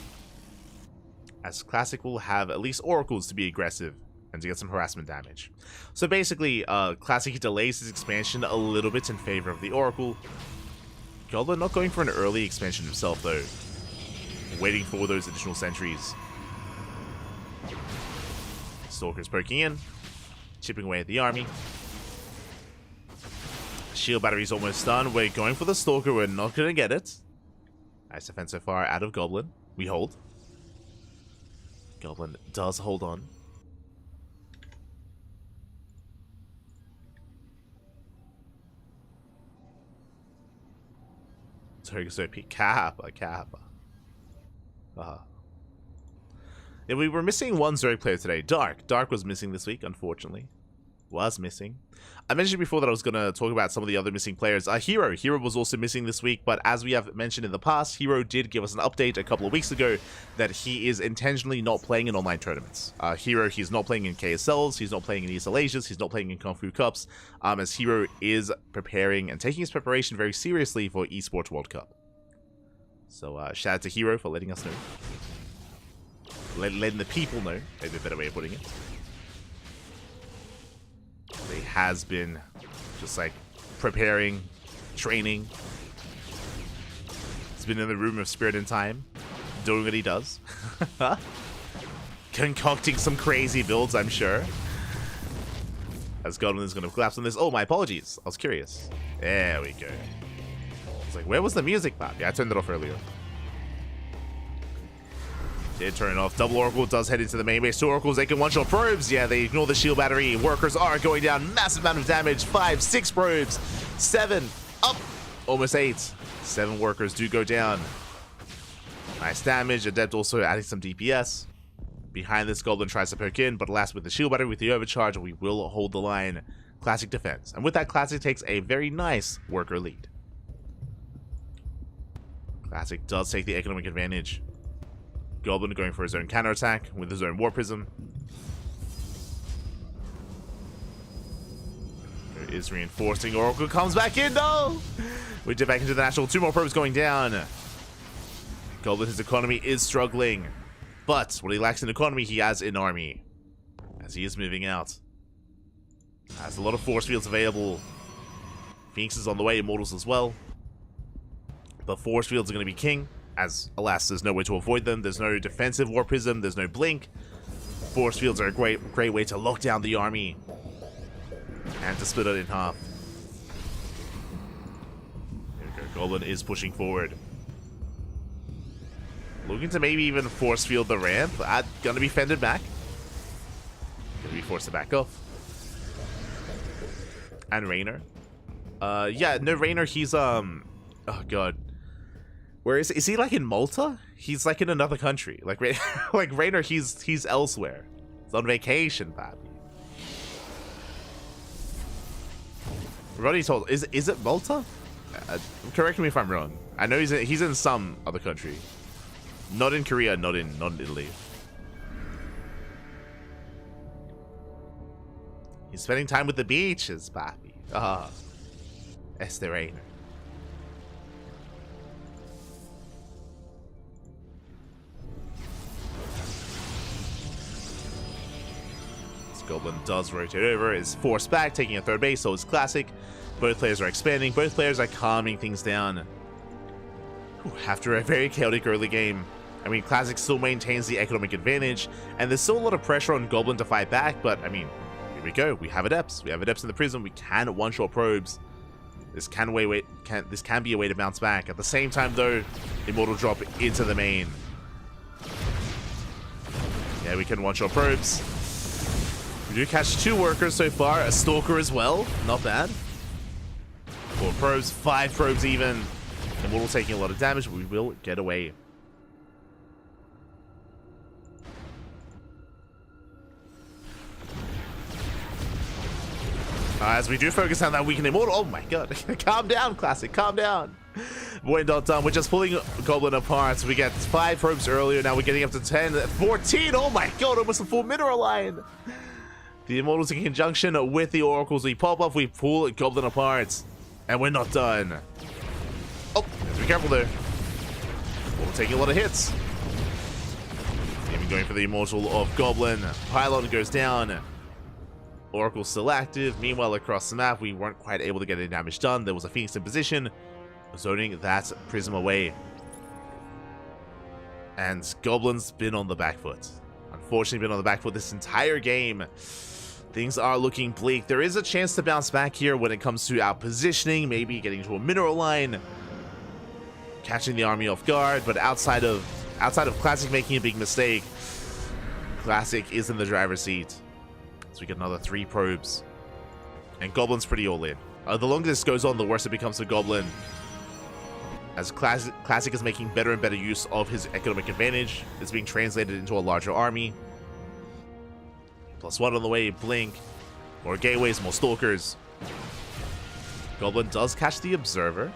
As Classic will have at least Oracles to be aggressive and to get some harassment damage. So basically, Classic delays his expansion a little bit in favor of the Oracle. Goblin not going for an early expansion himself, though. Waiting for those additional sentries. Stalker's poking in. Chipping away at the army. Shield battery's almost done. We're going for the Stalker. We're not going to get it. Nice defense so far out of Goblin. We hold. Goblin does hold on. So OP. Kappa. And we were missing one Zerg player today. Dark. Dark was missing this week, unfortunately. Was missing. I mentioned before that I was going to talk about some of the other missing players. Hero. Hero was also missing this week, but as we have mentioned in the past, Hero did give us an update a couple of weeks ago that he is intentionally not playing in online tournaments. Hero, he's not playing in KSLs, he's not playing in East Asias, he's not playing in KungFu Cups, as Hero is preparing and taking his preparation very seriously for Esports World Cup. So shout out to Hero for letting us know. Letting the people know, maybe a better way of putting it. He has been just like preparing, training. He's been in the room of spirit and time, doing what he does. Concocting some crazy builds, I'm sure. As Goblin is going to collapse on this. Oh, my apologies. I was curious. There we go. I was like, where was the music, Bob? Yeah, I turned it off earlier. Did turn it off. Double Oracle does head into the main base. 2 Oracles, they can one-shot probes. Yeah, they ignore the shield battery. Workers are going down. Massive amount of damage. 5, 6 probes. 7, up. Almost 8. 7 workers do go down. Nice damage. Adept also adding some DPS. Behind this, Goblin tries to poke in, but alas, with the shield battery, with the overcharge, we will hold the line. Classic defense. And with that, Classic takes a very nice worker lead. Classic does take the economic advantage. Goblin going for his own counterattack with his own War Prism. There is reinforcing. Oracle comes back in. No! We dip back into the natural. 2 more probes going down. Goblin, his economy is struggling. But what he lacks in economy, he has in army. As he is moving out. Has a lot of force fields available. Phoenix is on the way. Immortals as well. But force fields are going to be king. As, alas, there's no way to avoid them. There's no defensive War Prism. There's no blink. Force fields are a great way to lock down the army. And to split it in half. There we go. Goblin is pushing forward. Looking to maybe even force field the ramp. Gonna be fended back. Gonna be forced to back off. And Raynor. Yeah, no, Raynor, he's, oh god. Where is he like in Malta? He's like in another country. Like like Raynor, he's elsewhere. He's on vacation, Pappy. Roddy told is it Malta? Correct me if I'm wrong. I know he's in some other country. Not in Korea, not in Italy. He's spending time with the beaches, Pappy. Este Raynor. Goblin does rotate over, is forced back, taking a third base, so it's Classic. Both players are expanding, both players are calming things down. After a very chaotic early game, I mean, Classic still maintains the economic advantage, and there's still a lot of pressure on Goblin to fight back, but I mean, here we go. We have Adepts. We have Adepts in the Prism. We can one-shot probes. This can be a way to bounce back. At the same time, though, Immortal drop into the main. Yeah, we can one-shot probes. We do catch 2 workers so far, a Stalker as well, not bad. 4 probes, 5 probes even. Immortal taking a lot of damage, but we will get away. As we do focus on that weakened Immortal. Oh my god, calm down, Classic, calm down. We're not done, we're just pulling Goblin apart. We get 5 probes earlier, now we're getting up to 10, 14, oh my god, almost a full mineral line. The Immortals in conjunction with the Oracles, we pop up, we pull Goblin apart. And we're not done. Oh, have to be careful there. We're taking a lot of hits. Even going for the Immortal of Goblin. Pylon goes down. Oracle still active. Meanwhile, across the map, we weren't quite able to get any damage done. There was a Phoenix in position, zoning that Prism away. And Goblin's been on the back foot. Unfortunately, been on the back foot this entire game. Things are looking bleak. There is a chance to bounce back here when it comes to our positioning, maybe getting to a mineral line, catching the army off guard. But outside of Classic making a big mistake, Classic is in the driver's seat. So we get another 3 probes, and Goblin's pretty all in. The longer this goes on, the worse it becomes for Goblin. As Classic is making better and better use of his economic advantage, it's being translated into a larger army. +1 on the way, Blink. More gateways, more stalkers. Goblin does catch the Observer.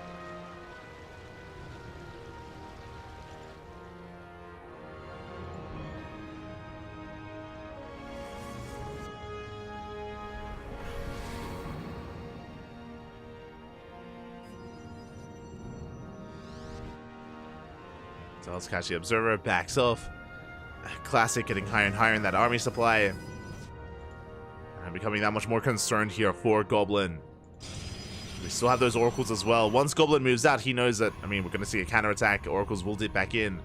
Does catch the Observer, backs off. Classic getting higher and higher in that army supply. And becoming that much more concerned here for Goblin. We still have those Oracles as well. Once Goblin moves out, he knows that, I mean, we're going to see a counterattack. Oracles will dip back in.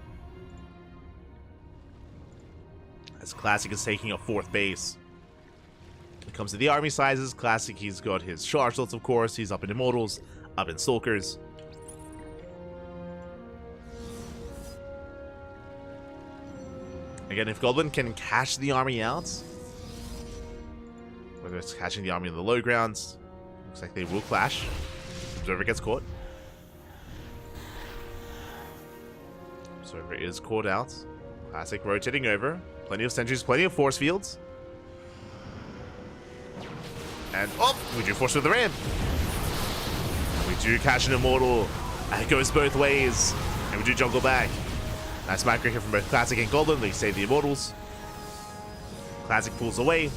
As Classic is taking a 4th base. When it comes to the army sizes, Classic, he's got his Chargelets, of course. He's up in Immortals, up in Stalkers. Again, if Goblin can cash the army out, whether it's catching the army on the low grounds, looks like they will clash. Observer gets caught. Observer is caught out. Classic rotating over. Plenty of sentries, plenty of force fields. And, oh, we do force with the ramp. We do catch an Immortal. It goes both ways. And we do juggle back. Nice micro here from both Classic and Goblin. They save the Immortals. Classic pulls away.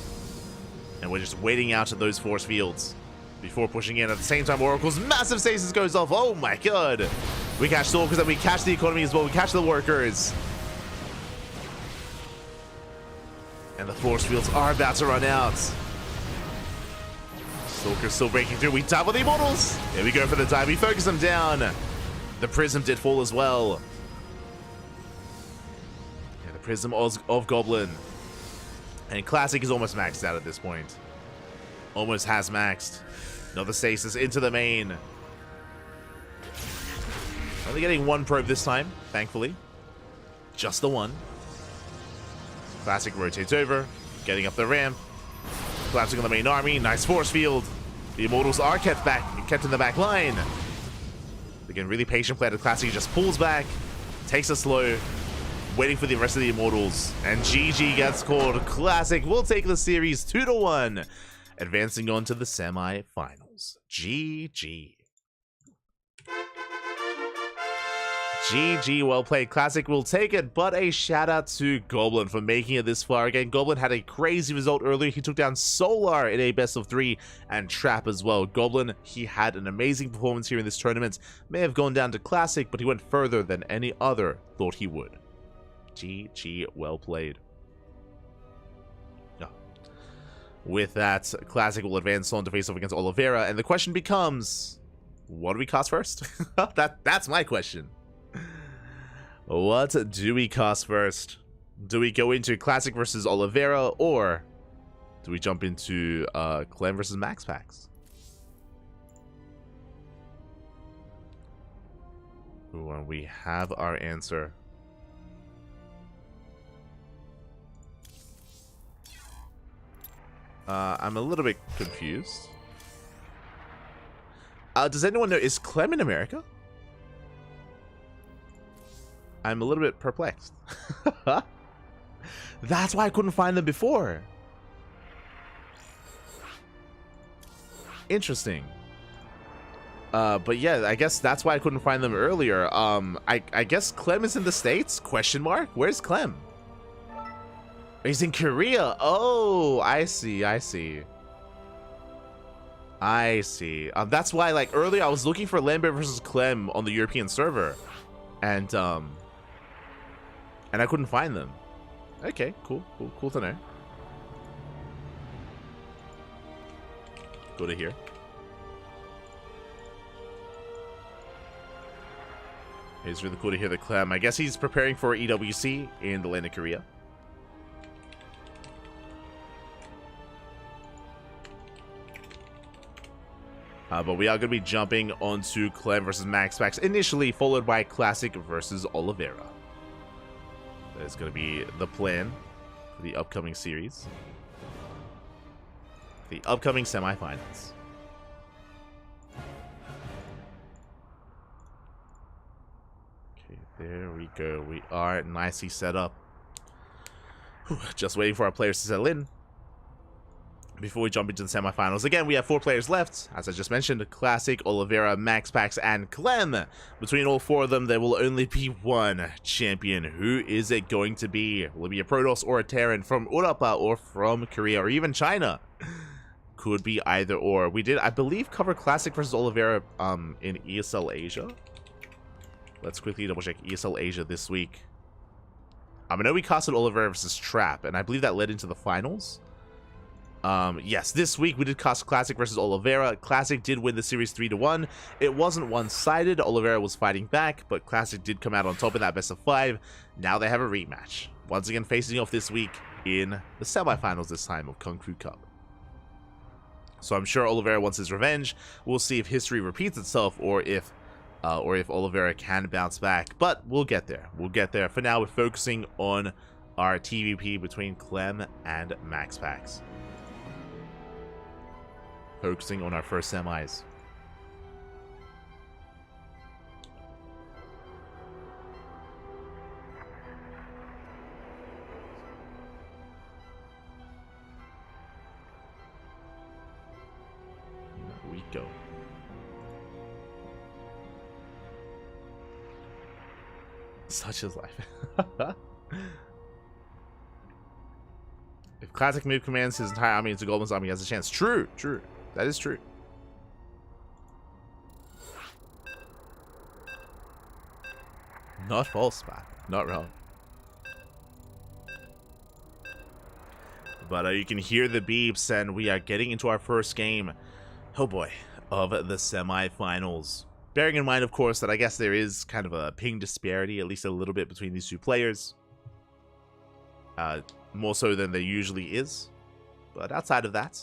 And we're just waiting out of those force fields before pushing in. At the same time, Oracle's massive stasis goes off. Oh my god. We catch Stalkers and we catch the economy as well. We catch the workers. And the force fields are about to run out. Stalker's still breaking through. We dive with the Immortals. Here we go for the dive. We focus them down. The Prism did fall as well. Yeah, the Prism of Goblin. And Classic is almost maxed out at this point. Almost has maxed. Another stasis into the main. Only getting 1 probe this time, thankfully. Just the 1. Classic rotates over, getting up the ramp. Collapsing on the main army. Nice force field. The Immortals are kept in the back line. Again, really patient play. The Classic just pulls back, takes a slow, waiting for the rest of the Immortals. And GG gets called. Classic will take the series 2-1, advancing on to the semi-finals. GG. GG, well played. Classic will take it, but a shout out to Goblin for making it this far. Again, Goblin had a crazy result earlier. He took down Solar in a best of 3 and Trap as well. Goblin, he had an amazing performance here in this tournament. May have gone down to Classic, but he went further than any other thought he would. GG, well played. With that, Classic will advance on to face off against Oliveira, and the question becomes, what do we cast first? That's my question. What do we cast first? Do we go into Classic versus Oliveira, or do we jump into Clem versus Max Packs? Ooh, and we have our answer. I'm a little bit confused. Does anyone know, is Clem in America? I'm a little bit perplexed. That's why I couldn't find them before. Interesting. But yeah, I guess that's why I couldn't find them earlier. I guess Clem is in the States? Question mark? Where's Clem? He's in Korea. Oh, I see. That's why, like, earlier I was looking for Lambert versus Clem on the European server. And I couldn't find them. Okay, cool to know. Go to here. It's really cool to hear the Clem. I guess he's preparing for EWC in the land of Korea. But we are going to be jumping onto Clem versus Max Packs initially, followed by Classic versus Oliveira. That is going to be the plan for the upcoming series. The upcoming semifinals. There we go. We are nicely set up. Whew, just waiting for our players to settle in before we jump into the semifinals. Again, we have 4 players left. As I just mentioned, Classic, Oliveira, MaxPax, and Clem. Between all 4 of them, there will only be one champion. Who is it going to be? Will it be a Protoss or a Terran from Europa or from Korea or even China? Could be either or. We did, I believe, cover Classic versus Oliveira in ESL Asia. Let's quickly double check ESL Asia this week. I know we casted Oliveira versus Trap, and I believe that led into the finals. Yes, this week we did cast Classic versus Oliveira. Classic did win the series 3-1. It wasn't one-sided. Oliveira was fighting back, but Classic did come out on top in that best of 5. Now they have a rematch. Once again, facing off this week in the semifinals this time of KungFu Cup. So I'm sure Oliveira wants his revenge. We'll see if history repeats itself or if Oliveira can bounce back. But we'll get there. We'll get there. For now, we're focusing on our TVP between Clem and MaxPax. Focusing on our first semis. Here we go. Such is life. If Classic move commands his entire army into Goldman's army, he has a chance. True, true. That is true. Not false, man. Not wrong. But you can hear the beeps, and we are getting into our first game. Oh boy, of the semifinals. Bearing in mind, of course, that I guess there is kind of a ping disparity, at least a little bit, between these 2 players. More so than there usually is. But outside of that,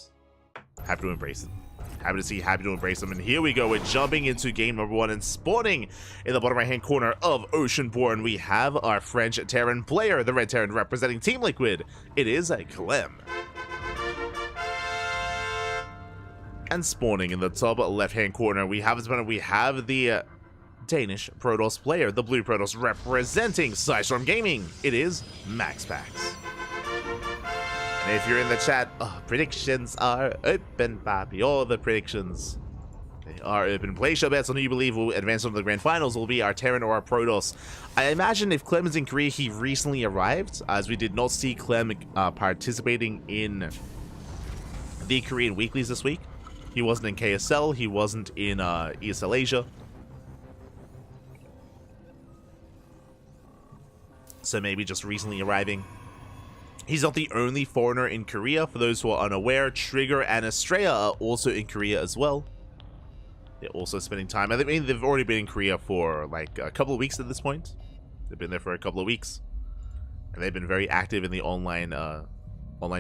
happy to embrace them. Happy to embrace them. And here we go. We're jumping into game number 1 and spawning in the bottom right-hand corner of Oceanborn. We have our French Terran player, the Red Terran representing Team Liquid. It is a Clem. And spawning in the top left-hand corner, we have the Danish Protoss player, the Blue Protoss representing Psystorm Gaming. It is MaxPax. And if you're in the chat, predictions are open, Papi. All the predictions, they are open. Place your bets on who you believe will advance on to the grand finals. Will be our Terran or our Protoss. I imagine if Clem is in Korea, he recently arrived, as we did not see Clem participating in the Korean weeklies this week. He wasn't in KSL. He wasn't in ESL Asia. So maybe just recently arriving. He's not the only foreigner in Korea. For those who are unaware, Trigger and Estrella are also in Korea as well. They're also spending time. I mean, they've already been in Korea for like a couple of weeks at this point. They've been there for a couple of weeks. And they've been very active in the online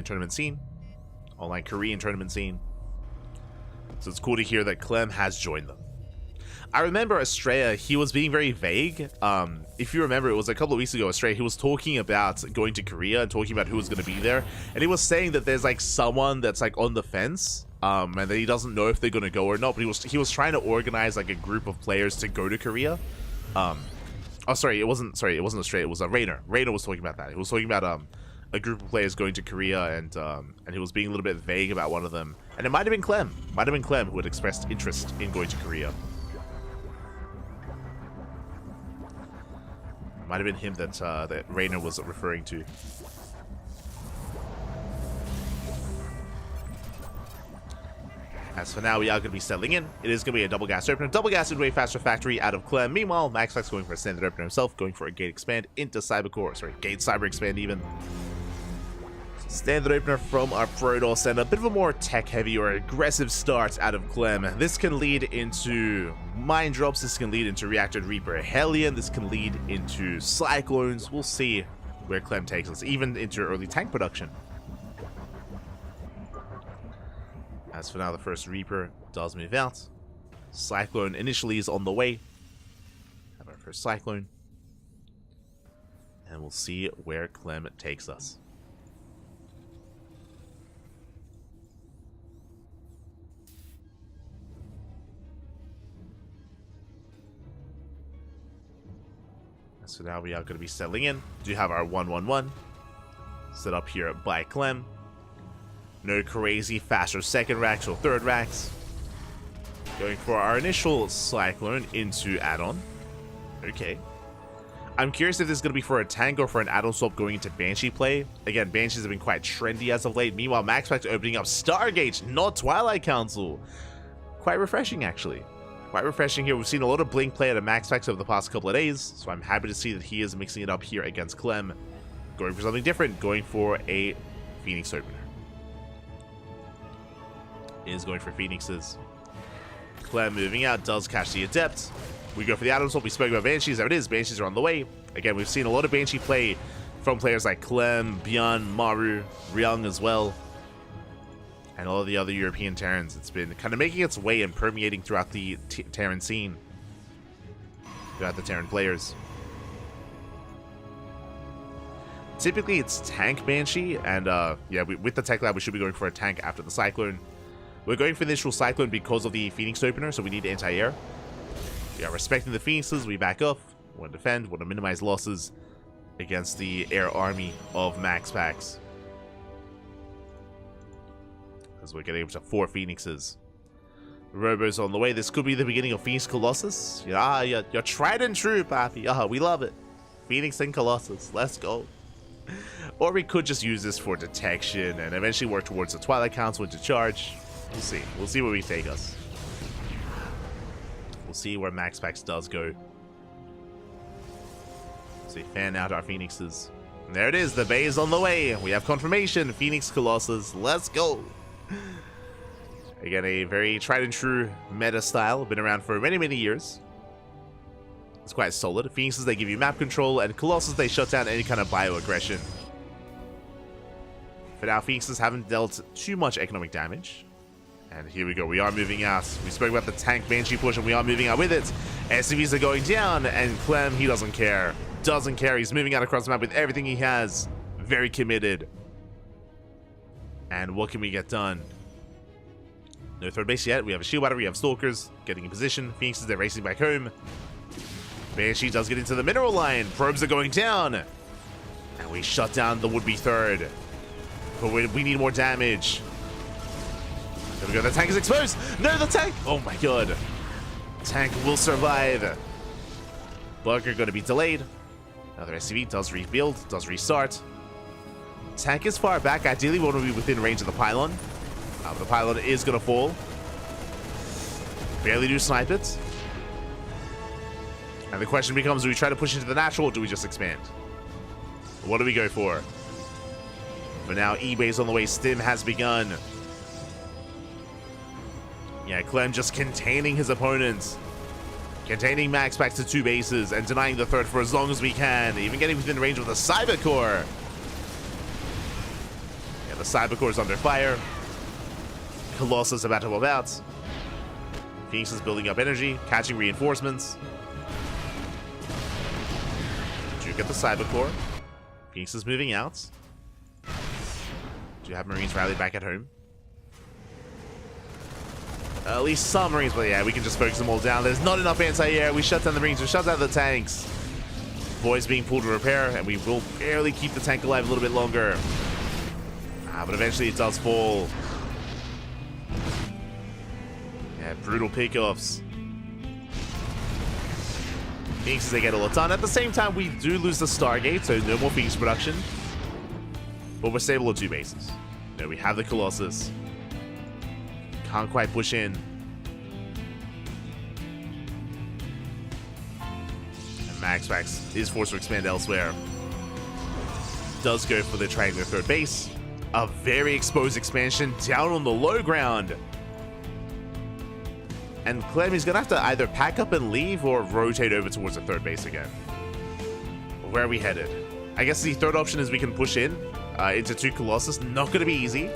tournament scene. Online Korean tournament scene. So it's cool to hear that Clem has joined them. I remember Estrella, he was being very vague. If you remember, it was a couple of weeks ago, Estrella, he was talking about going to Korea and talking about who was going to be there. And he was saying that there's like someone that's like on the fence, and that he doesn't know if they're going to go or not. But he was trying to organize like a group of players to go to Korea. Oh, sorry, it wasn't Estrella, it was Rainer. Rainer was talking about that. He was talking about a group of players going to Korea, and he was being a little bit vague about one of them. And it might have been Clem. Might have been Clem who had expressed interest in going to Korea. Might have been him that that Rainer was referring to. As for now, we are going to be settling in. It is going to be a double gas opener. Double gas into a faster factory out of Clem. Meanwhile, MaxPax going for a standard opener himself, going for a gate expand into Cybercore. Sorry, gate cyber expand even. Standard opener from our Protoss, and a bit of a more tech-heavy or aggressive start out of Clem. This can lead into mine drops, this can lead into Reactor Reaper Hellion, this can lead into Cyclones. We'll see where Clem takes us, even into early tank production. As for now, the first Reaper does move out. Cyclone initially is on the way. Have our first Cyclone. And we'll see where Clem takes us. So now we are going to be settling in. Do have our 1-1-1 set up here by Clem. No crazy faster second racks or third racks. Going for our initial Cyclone into add-on. Okay. I'm curious if this is going to be for a tank or for an add-on swap going into Banshee play. Again, Banshees have been quite trendy as of late. Meanwhile, Max Pac's opening up Stargate, not Twilight Council. Quite refreshing, actually. Quite refreshing here. We've seen a lot of Blink play at a Max Packs over the past couple of days, so I'm happy to see that he is mixing it up here against Clem. Going for something different, going for a Phoenix opener. Is going for Phoenixes. Clem moving out, does catch the Adept. We go for the add-on swap. We spoke about Banshees. There it is. Banshees are on the way. Again, we've seen a lot of Banshee play from players like Clem, Bjorn, Maru, Ryung as well. And all of the other European Terrans. It's been kind of making its way and permeating throughout the Terran scene. Throughout the Terran players. Typically, it's tank Banshee. And yeah, with the Tech Lab, we should be going for a tank after the Cyclone. We're going for the initial Cyclone because of the Phoenix opener, so we need anti-air. We are respecting the Phoenixes. We back up. We want to defend. We want to minimize losses against the air army of Max Packs. As we're getting up to 4 Phoenixes. Robo's on the way. This could be the beginning of Phoenix Colossus. Yeah, you're tried and true, Papi. We love it. Phoenix and Colossus. Let's go. Or we could just use this for detection and eventually work towards the Twilight Council into charge. We'll see. We'll see where we take us. We'll see where Max Packs does go. So we fan out our Phoenixes. And there it is. The bay is on the way. We have confirmation. Phoenix Colossus. Let's go. Again, a very tried and true meta style. Been around for many, many years. It's quite solid. Phoenixes, they give you map control. And Colossus, they shut down any kind of bioaggression. For now, Phoenixes haven't dealt too much economic damage. And here we go. We are moving out. We spoke about the tank Banshee push, and we are moving out with it. SCVs are going down, and Clem, he doesn't care. Doesn't care. He's moving out across the map with everything he has. Very committed. And what can we get done? No third base yet. We have a shield battery. We have Stalkers getting in position. Phoenixes, they're racing back home. Banshee does get into the mineral line. Probes are going down. And we shut down the would-be third. But we need more damage. There we go. The tank is exposed. No, the tank. Oh my god. Tank will survive. Bunker going to be delayed. Another SCV does rebuild, does restart. Tank is far back. Ideally, we want to be within range of the pylon. The pylon is going to fall. Barely do snipe it. And the question becomes, do we try to push into the natural or do we just expand? What do we go for? For now, eBay's on the way. Stim has begun. Yeah, Clem just containing his opponents. Containing Max back to 2 bases and denying the third for as long as we can. Even getting within range with the Cyber Core. Yeah, the Cyber Core is under fire. Colossus about to pop out. Phoenix is building up energy, catching reinforcements. Do get the Cyber Core. Phoenix is moving out. Do you have Marines rallied back at home? At least some Marines, but yeah, we can just focus them all down. There's not enough anti-air. We shut down the Marines, we shut down the tanks. Boys being pulled to repair, and we will barely keep the tank alive a little bit longer. But eventually it does fall. Yeah, brutal pickoffs. Phoenixes, they get a lot done. At the same time, we do lose the Stargate, so no more Phoenix production. But we're stable at 2 bases. No, we have the Colossus. Can't quite push in. And Max is forced to expand elsewhere. Does go for the triangular third base. A very exposed expansion down on the low ground. And Clem is going to have to either pack up and leave or rotate over towards the third base again. Where are we headed? I guess the third option is we can push in into 2 Colossus. Not going to be easy.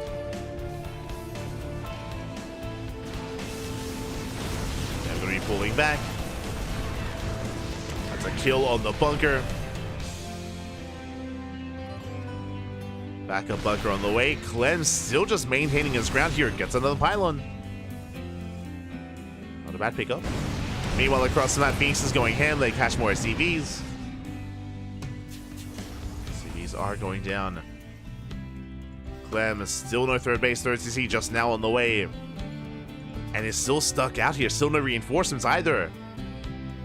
I'm going to be pulling back. That's a kill on the bunker. Backup bunker on the way. Clem still just maintaining his ground here. Gets another pylon. Not a bad pickup. Meanwhile, across the map, Phoenix is going ham. They catch more SCVs. are going down. Clem is still no third base. Third CC just now on the way. And is still stuck out here. Still no reinforcements either.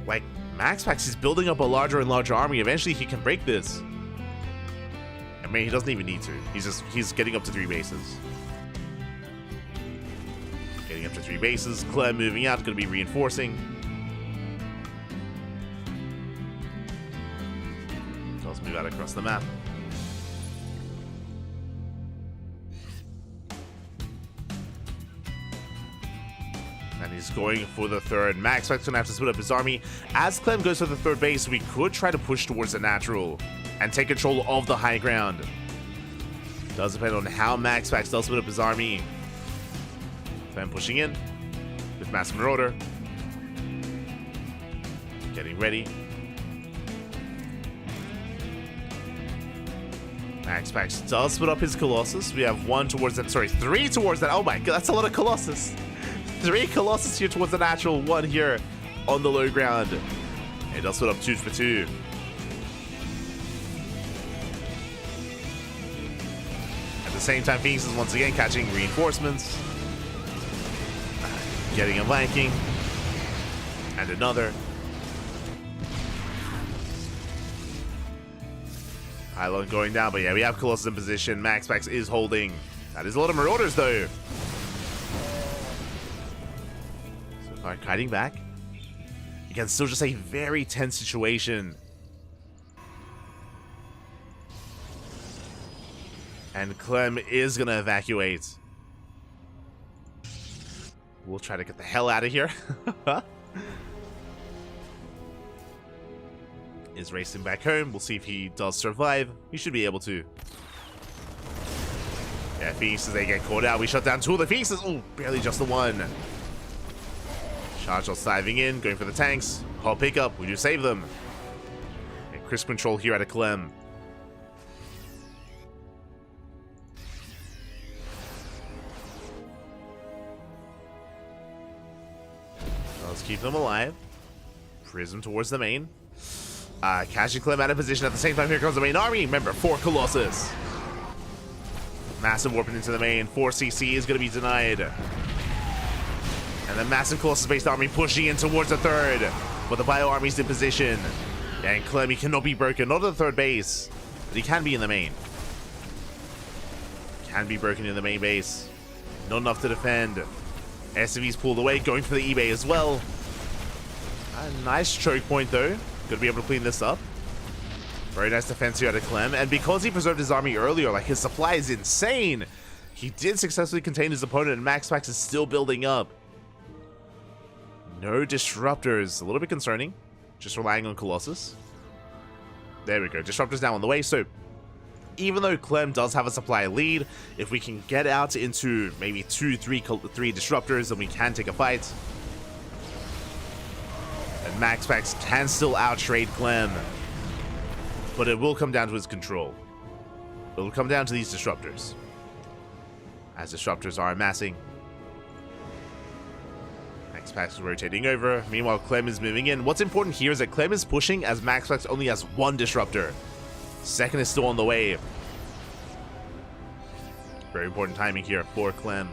Like, MaxPax is building up a larger and larger army. Eventually he can break this. I mean, he doesn't even need to. He's getting up to 3 bases. Getting up to 3 bases. Clem moving out. Going to be reinforcing. Let's move out across the map. And he's going for the third. MaxPax going to have to split up his army. As Clem goes for the third base, we could try to push towards the natural and take control of the high ground. Does depend on how MaxPax does split up his army. Clem pushing in with Massive Marauder. Getting ready. MaxPax does split up his Colossus. We have 3 towards that. Oh my god, that's a lot of Colossus. 3 Colossus here towards the natural, 1 here on the low ground. It does split up 2 for 2. At the same time, Phoenix is once again catching reinforcements. Getting a Viking. And another. Pylon going down, but yeah, we have Colossus in position. MaxPax is holding. That is a lot of Marauders, though. So far, kiting back. Again, still just a very tense situation. And Clem is going to evacuate. We'll try to get the hell out of here. Is racing back home. We'll see if he does survive. He should be able to. Yeah, Phoenixes, they get caught out. We shut down 2 of the Phoenixes. Oh, barely just the 1. Charge shots diving in, going for the tanks. Hot pickup. We do save them. And crisp control here at a Clem. Let's keep them alive. Prism towards the main. Catching Clem out of position at the same time. Here comes the main army. Remember, 4 Colossus. Massive warping into the main. 4 CC is going to be denied. And the massive Colossus-based army pushing in towards the third. But the Bio army's in position. And Clem, he cannot be broken. Not at the third base. But he can be in the main. Can be broken in the main base. Not enough to defend. SCV's pulled away. Going for the eBay as well. A nice choke point, though. Gonna be able to clean this up. Very nice defense here out of Clem. And because he preserved his army earlier, like, his supply is insane. He did successfully contain his opponent, and MaxPax is still building up. No disruptors. A little bit concerning. Just relying on Colossus. There we go. Disruptors now on the way. So, even though Clem does have a supply lead, if we can get out into maybe 2, 3 disruptors, then we can take a fight. And MaxPax can still outtrade Clem. But it will come down to his control. It will come down to these disruptors. As disruptors are amassing. MaxPax is rotating over. Meanwhile, Clem is moving in. What's important here is that Clem is pushing as MaxPax only has 1 disruptor. Second is still on the way. Very important timing here for Clem.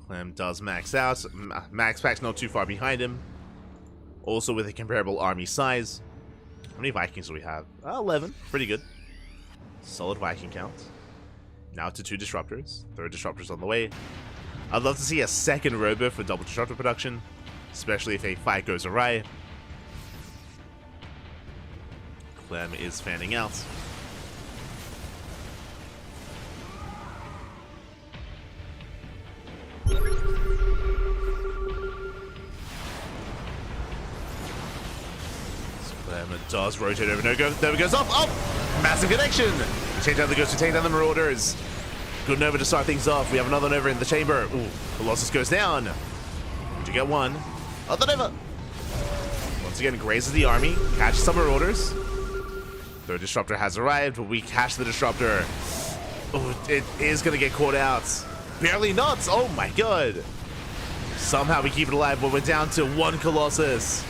Clem does max out. MaxPax not too far behind him. Also with a comparable army size. How many Vikings do we have? 11. Pretty good. Solid Viking count. Now to 2 disruptors. Third disruptors on the way. I'd love to see a second robo for double disruptor production. Especially if a fight goes awry. Clem is fanning out. It does rotate over. No go. There it goes up. Oh! Massive connection. We take down the Ghost. We take down the Marauders. Good Nova to start things off. We have another Nova in the chamber. Ooh, Colossus goes down. We get 1. Other Nova. Once again, grazes the army. Catches some Marauders. Third disruptor has arrived. We catch the disruptor. Oh, it is going to get caught out. Barely not. Oh my god. Somehow we keep it alive, but we're down to 1 Colossus.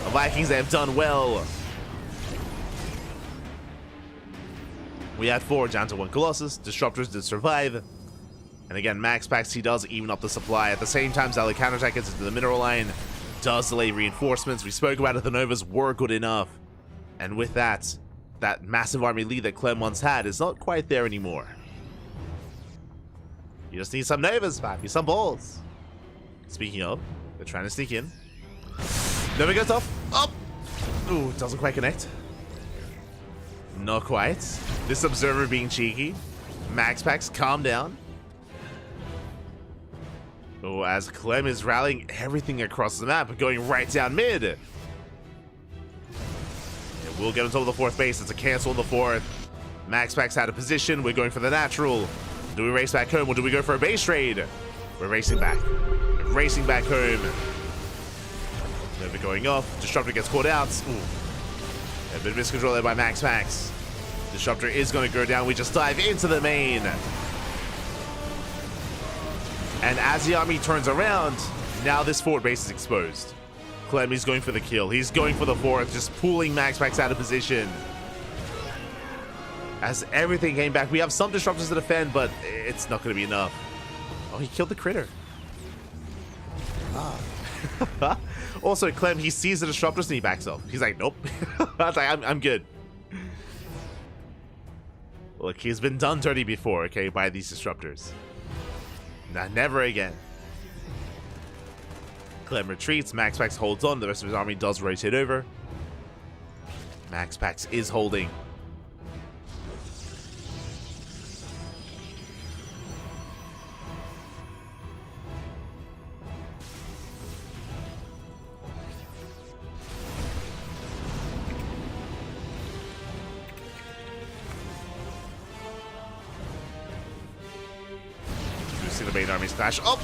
The Vikings, they have done well. We had 4 down to 1 Colossus. Disruptors did survive. And again, Max Pax, he does even up the supply. At the same time, Zali counterattack gets into the mineral line. Does delay reinforcements. We spoke about it, the Novas were good enough. And with that, that massive army lead that Clem once had is not quite there anymore. You just need some Novas, Pappy, some balls. Speaking of, they're trying to sneak in. Nova goes off. Up! Ooh, doesn't quite connect. Not quite. This observer being cheeky. Max Pax, calm down. Oh, as Clem is rallying everything across the map, going right down mid. It will get until the 4th base. It's a cancel on the 4th. Max Pax out of position. We're going for the natural. Do we race back home or do we go for a base trade? We're racing back. We're racing back home. Nova going off. Disruptor gets caught out. Ooh. A bit of miscontrol there by Max Pax. Disruptor is going to go down. We just dive into the main. And as the army turns around, now this forward base is exposed. Clem, he's going for the kill. He's going for the 4th, just pulling Max Pax out of position. As everything came back, we have some disruptors to defend, but it's not going to be enough. Oh, he killed the critter. Ah. Also, Clem, he sees the disruptors and he backs off. He's like, nope. I was like, I'm good. Look, he's been done dirty before, okay, by these disruptors. Nah, never again. Clem retreats. Max Pax holds on. The rest of his army does rotate over. Max Pax is holding. The main armies clash. Oh!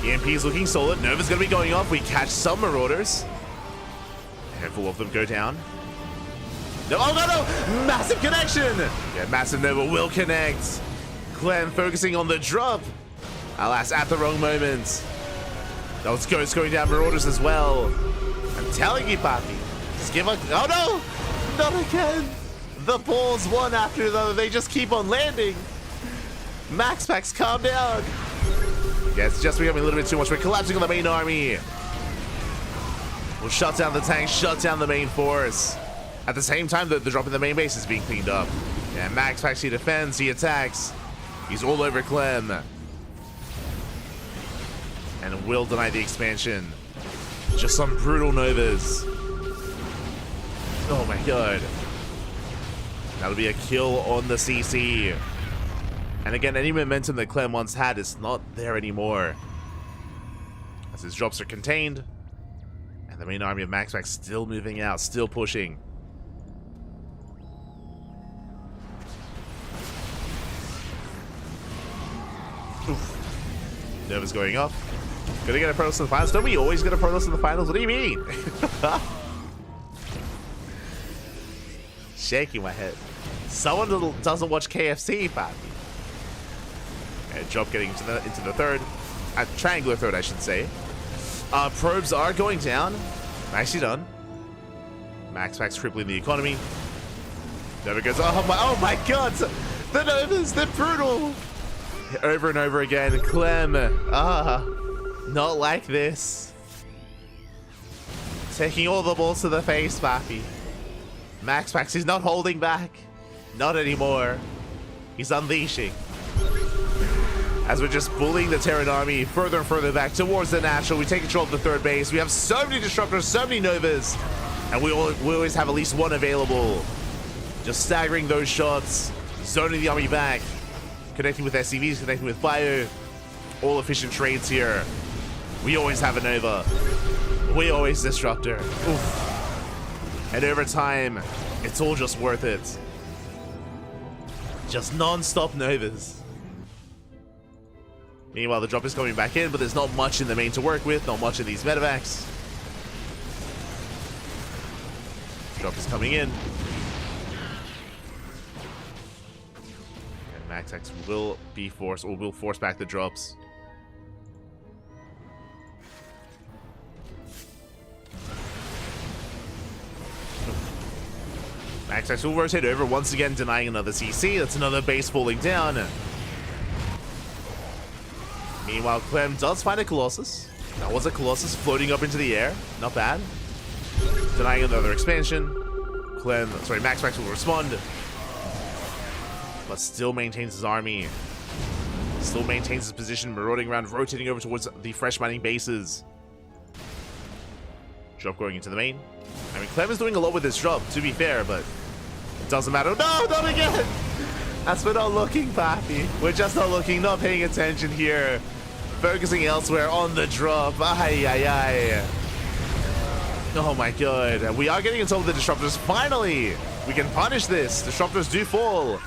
EMP is looking solid. Nova's going to be going off. We catch some Marauders. A handful of them go down. No, oh no, no! Massive connection! Yeah, Massive Nova will connect. Clem focusing on the drop. Alas, at the wrong moment. Those ghosts going down Marauders as well. I'm telling you, Papi. Just give up. Oh no! Not again! The balls one after the other. They just keep on landing. Max Pax, calm down. Yeah, it's just becoming a little bit too much. We're collapsing on the main army. We'll shut down the tank, shut down the main force. At the same time, the drop in the main base is being cleaned up. Yeah, Max Pax, he defends, he attacks. He's all over Clem. And will deny the expansion. Just some brutal Novas. Oh my god. That'll be a kill on the CC. And again, any momentum that Clem once had is not there anymore. As his drops are contained. And the main army of Max Pax still moving out, still pushing. Oof. Nova's going off. Gonna get a Protoss in the finals. Don't we always get a Protoss in the finals? What do you mean? Shaking my head. Someone doesn't watch KFC, Pappy. Drop getting into the 3rd. Triangular 3rd, I should say. Probes are going down. Nicely done. Max Pax crippling the economy. Nova goes, oh my god! The Novas, they're brutal! Over and over again. Clem, not like this. Taking all the balls to the face, Pappy. Max Pax is not holding back. Not anymore. He's unleashing. As we're just bullying the Terran army further and further back towards the natural. We take control of the 3rd base. We have so many disruptors, so many Novas. And we always have at least one available. Just staggering those shots. Zoning the army back. Connecting with SCVs, connecting with fire. All efficient trades here. We always have a Nova. We always disruptor. Oof. And over time, it's all just worth it. Just non-stop Novas. Meanwhile, the drop is coming back in, but there's not much in the main to work with, not much in these medevacs. Drop is coming in. MaxPax will be forced, or will force back the drops. MaxPax will rotate over, once again denying another CC. That's another base falling down. Meanwhile, Clem does find a Colossus. That was a Colossus floating up into the air. Not bad. Denying another expansion. MaxPax will respond. But still maintains his army. Still maintains his position, marauding around, rotating over towards the fresh mining bases. Drop going into the main. I mean, Clem is doing a lot with this drop, to be fair, but it doesn't matter. No, not again! As we're not looking, Pappy. We're just not looking, not paying attention here. Focusing elsewhere on the drop. Ay, ay, ay. Oh my god. We are getting into the disruptors. Finally! We can punish this. Disruptors do fall.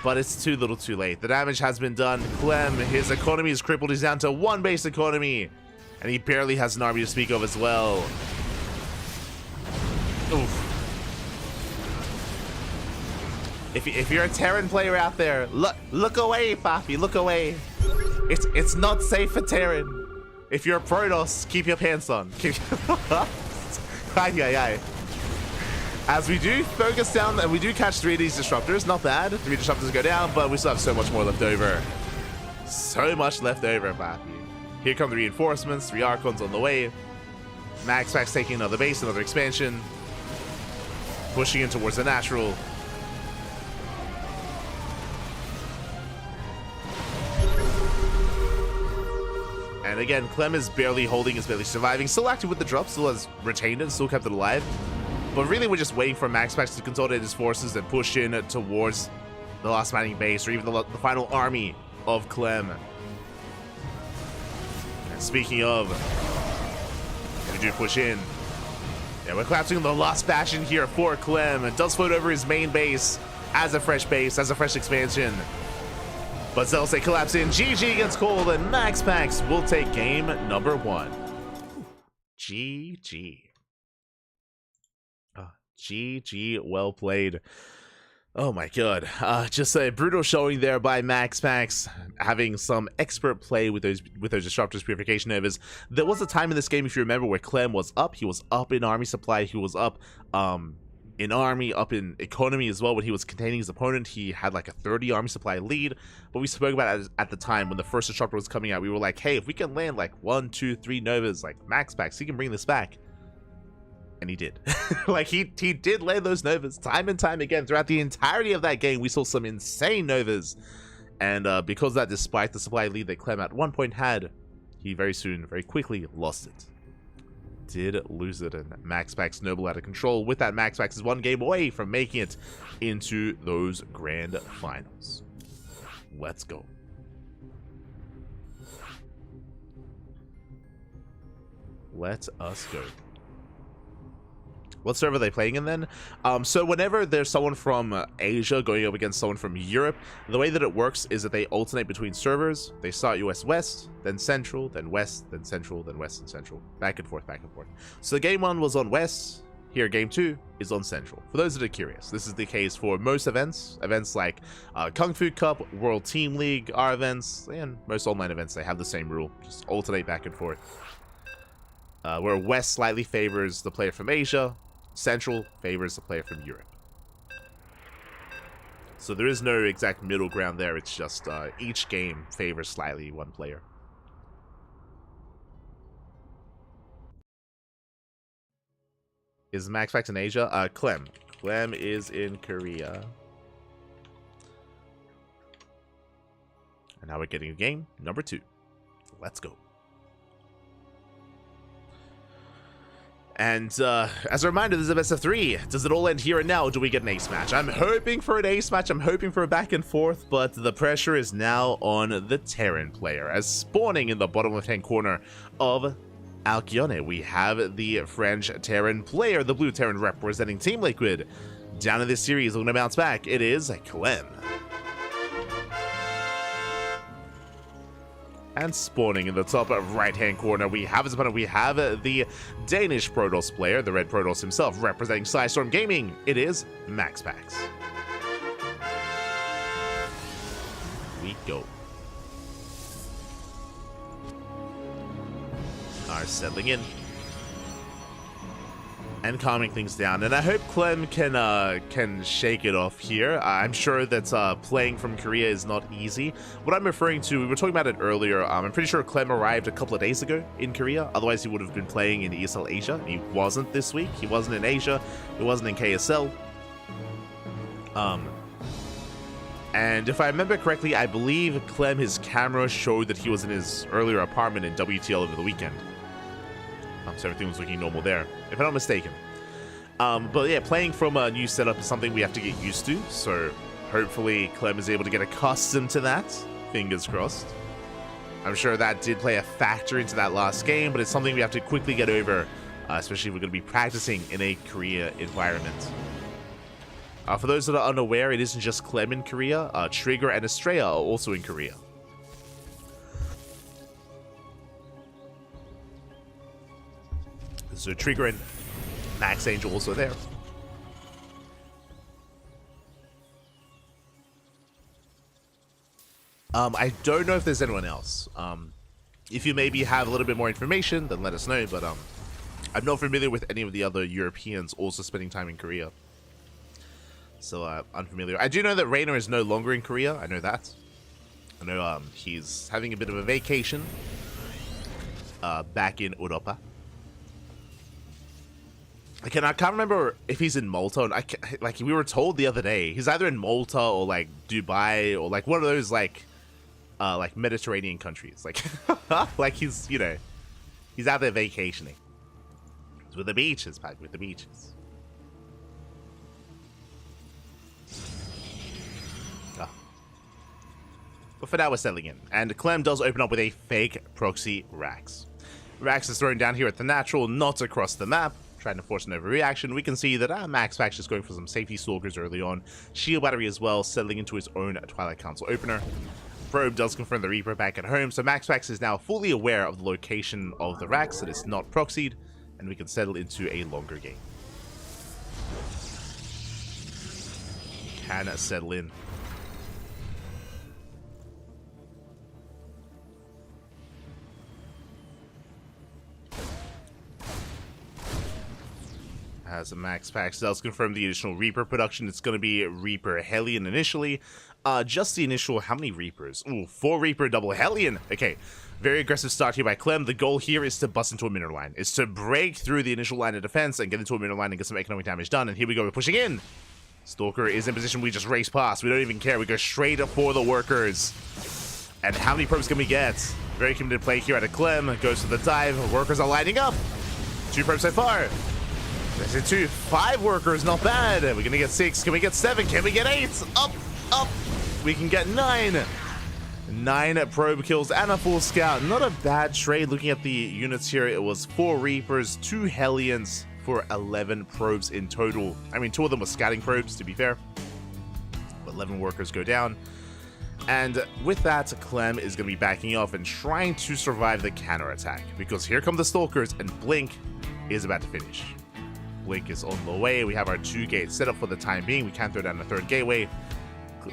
But it's too little too late. The damage has been done. Clem, his economy is crippled. He's down to 1 base economy. And he barely has an army to speak of as well. Oof. If you're a Terran player out there, look away, Fafi, look away. It's not safe for Terran. If you're a Protoss, keep your pants on. As we do focus down, and we do catch 3 of these disruptors, not bad. 3 disruptors go down, but we still have so much more left over. So much left over, Fafi. Here come the reinforcements, 3 Archons on the way. MaxPax taking another base, another expansion. Pushing in towards the natural. And again, Clem is barely holding, is barely surviving. Still active with the drop, still has retained it, still kept it alive. But really, we're just waiting for MaxPax to consolidate his forces and push in towards the last mining base, or even the final army of Clem. And speaking of, we do push in. Yeah, we're collapsing the last bastion here for Clem. It does float over his main base as a fresh expansion. But Zelsay collapse in. GG against Cole, and MaxPax will take game number 1. GG. GG, well played. Oh my god. Just a brutal showing there by MaxPax, having some expert play with those Disruptors, Purification Novas. There was a time in this game, if you remember, where Clem was up. He was up in army supply. He was up in army, up in economy as well. When he was containing his opponent, he had like a 30 army supply lead. But we spoke about it at the time when the first Disruptor was coming out. We were like, hey, if we can land like 1, 2, 3 Novas like MaxPax, he can bring this back. And he did. Like, he did land those Novas time and time again. Throughout the entirety of that game, we saw some insane Novas. And because of that, despite the supply lead that Clem at one point had, he very quickly lost it. Did lose it, and MaxPax snowballed out of control. With that, MaxPax is 1 game away from making it into those grand finals. Let's go. Let us go. What server are they playing in then? So whenever there's someone from Asia going up against someone from Europe, the way that it works is that they alternate between servers. They start US West, then Central, then West, then Central, then West and Central. Back and forth, back and forth. So game 1 was on West. Here, game 2 is on Central. For those that are curious, this is the case for most events. Events like KungFu Cup, World Team League, our events, and most online events, they have the same rule. Just alternate back and forth. Where West slightly favors the player from Asia, Central favors the player from Europe. So there is no exact middle ground there. It's just each game favors slightly one player. Is MaxPax in Asia? Clem. Clem is in Korea. And now we're getting game number 2. Let's go. And as a reminder, this is a best of 3. Does it all end here and now, or do we get an ace match? I'm hoping for an ace match. I'm hoping for a back and forth, but the pressure is now on the Terran player. As spawning in the bottom left-hand corner of Alcyone, we have the French Terran player, the blue Terran representing Team Liquid. Down in this series, looking to bounce back, it is Clem. And spawning in the top right-hand corner, we have his opponent. We have the Danish Protoss player, the red Protoss himself, representing Storm Gaming. It is MaxPax. we go. Are settling in and calming things down, and I hope Clem can shake it off here. I'm sure that playing from Korea is not easy. What I'm referring to, we were talking about it earlier. I'm pretty sure Clem arrived a couple of days ago in Korea. Otherwise, he would have been playing in ESL Asia. He wasn't this week. He wasn't in Asia. He wasn't in KSL. And if I remember correctly, I believe Clem, his camera showed that he was in his earlier apartment in WTL over the weekend. So everything was looking normal there, if I'm not mistaken. But yeah, playing from a new setup is something we have to get used to. So hopefully Clem is able to get accustomed to that. Fingers crossed. I'm sure that did play a factor into that last game, but it's something we have to quickly get over, especially if we're going to be practicing in a Korea environment. For those that are unaware, it isn't just Clem in Korea. Trigger and Estrella are also in Korea. So Trigger and Max Angel also there. I don't know if there's anyone else. If you maybe have a little bit more information, then let us know. But I'm not familiar with any of the other Europeans also spending time in Korea. So unfamiliar. I do know that Reiner is no longer in Korea. I know that. I know he's having a bit of a vacation back in Europa. Again, I can't remember if he's in Malta. And like we were told the other day, he's either in Malta or like Dubai or like one of those like Mediterranean countries. Like, like he's, you know, he's out there vacationing. It's with the beaches, Pat, with the beaches. But for now, we're settling in. And Clem does open up with a fake proxy Rax. Rax is thrown down here at the natural, not across the map. Trying to force an overreaction. We can see that MaxPax is going for some safety stalkers early on. Shield battery as well, settling into his own Twilight Council opener. Probe does confirm the Reaper back at home, so MaxPax is now fully aware of the location of the Rax, that it's not proxied, and we can settle into a longer game. Can settle in. As MaxPax does confirm the additional Reaper production, it's going to be Reaper Hellion initially. Just the initial, how many Reapers? Ooh, 4 Reaper double Hellion. Okay, very aggressive start here by Clem. The goal here is to bust into a mineral line. It's to break through the initial line of defense and get into a mineral line and get some economic damage done. And here we go, we're pushing in. Stalker is in position, we just race past. We don't even care, we go straight up for the workers. And how many probes can we get? Very committed play here out of Clem. Goes for the dive, workers are lining up. 2 probes so far. That's it, 2. 5 workers, not bad. We're gonna get 6. Can we get 7? Can we get 8? Up, up. We can get 9. 9 probe kills and a full scout. Not a bad trade. Looking at the units here, it was 4 Reapers, 2 Hellions for 11 probes in total. I mean, 2 of them were scouting probes, to be fair. But 11 workers go down. And with that, Clem is going to be backing off and trying to survive the counterattack. Because here come the Stalkers, and Blink is about to finish. Blink is on the way. We have our 2 gates set up for the time being. We can't throw down a 3rd gateway.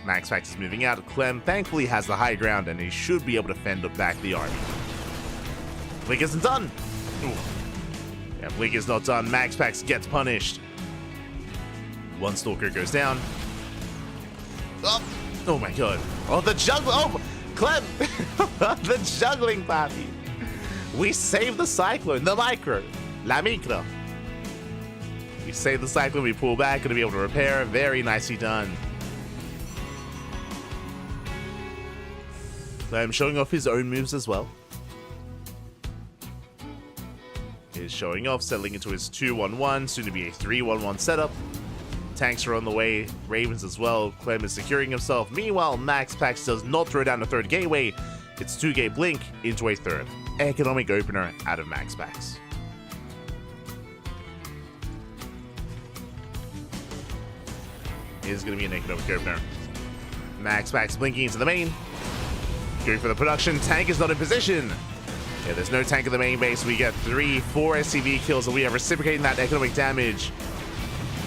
MaxPax is moving out. Clem thankfully has the high ground, and he should be able to fend back the army. Blink isn't done. Ooh. Yeah, Blink is not done. MaxPax gets punished. 1 Stalker goes down. Oh my god. Oh, the juggling. Oh, Clem. The juggling, papi. We saved the Cyclone. The Micro. La Micro. We save the Cyclone, we pull back, gonna be able to repair. Very nicely done. Clem showing off his own moves as well. He's showing off, settling into his 2-1-1, soon to be a 3-1-1 setup. Tanks are on the way, Ravens as well. Clem is securing himself. Meanwhile, MaxPax does not throw down a 3rd gateway. It's 2-gate Blink into a 3rd. Economic opener out of MaxPax. Is going to be an economic opener. MaxPax blinking into the main. Going for the production. Tank is not in position. Yeah, there's no tank in the main base. We get 3, 4 SCV kills, and we are reciprocating that economic damage.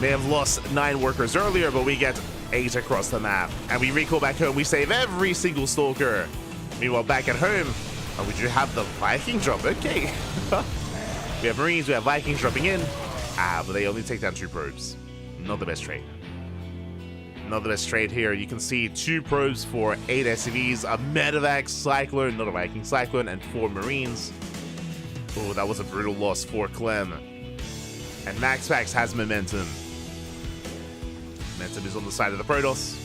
May have lost 9 workers earlier, but we get 8 across the map. And we recall back home, we save every single Stalker. Meanwhile, back at home, we do have the Viking drop. Okay. We have Marines, we have Vikings dropping in. But they only take down 2 probes. Not the best trade. Not the best trade here. You can see 2 probes for 8 SCVs, a Medevac Cyclone, not a Viking Cyclone, and 4 Marines. Oh, that was a brutal loss for Clem. And MaxPax has momentum. Momentum is on the side of the Protoss.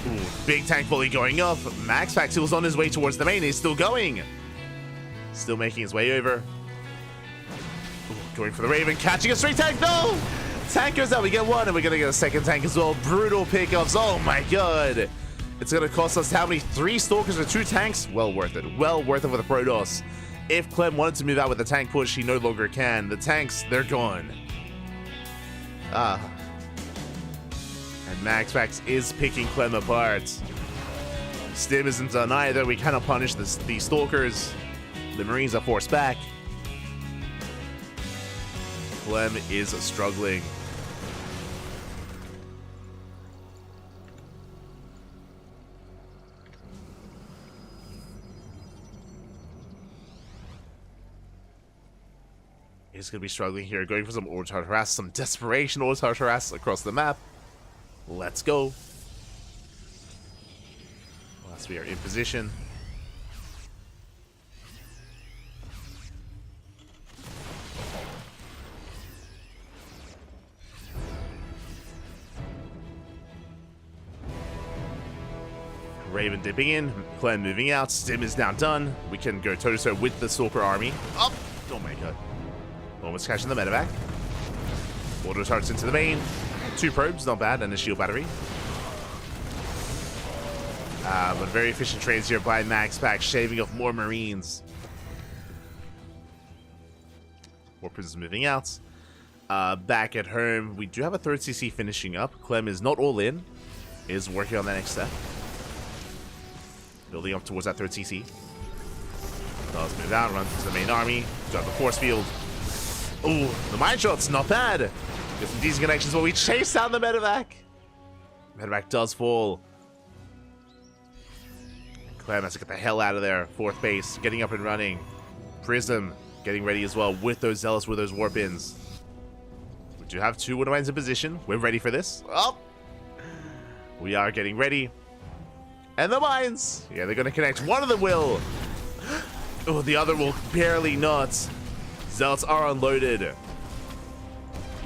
Ooh, big tank volley going off. MaxPax was on his way towards the main. He's still going. Still making his way over. Ooh, going for the Raven, catching a straight tank. No! Tank goes out. We get 1, and we're going to get a second tank as well. Brutal pickoffs. Oh my god. It's going to cost us how many? 3 Stalkers or 2 tanks? Well worth it. Well worth it for the Protoss. If Clem wanted to move out with the tank push, he no longer can. The tanks, they're gone. And MaxPax is picking Clem apart. Stim isn't done either. We cannot punish the Stalkers. The Marines are forced back. Clem is struggling. He's going to be struggling here, going for some auto harass, some desperation auto harass across the map. Let's go. Once we are in position. Raven dipping in, Clem moving out, Stim is now done. We can go toe-to-toe with the Stalker army. Oh my god. Almost catching the medevac. Auto turrets into the main. 2 probes, not bad, and a shield battery. But very efficient trades here by MaxPax, shaving off more Marines. More prisoners moving out. Back at home, we do have a 3rd CC finishing up. Clem is not all in, is working on that next step. Building up towards that 3rd CC. Let's move out, run to the main army. Got the force field. Ooh, the mine shot's not bad. Get some decent connections while we chase down the medevac. Medevac does fall. Clem has to get the hell out of there. 4th base, getting up and running. Prism getting ready as well with those Zealots, with those warp ins. We do have 2 Winter Mines in position. We're ready for this. Oh, we are getting ready. And the mines. Yeah, they're going to connect. One of them will. Oh, the other will barely not. Zealots are unloaded.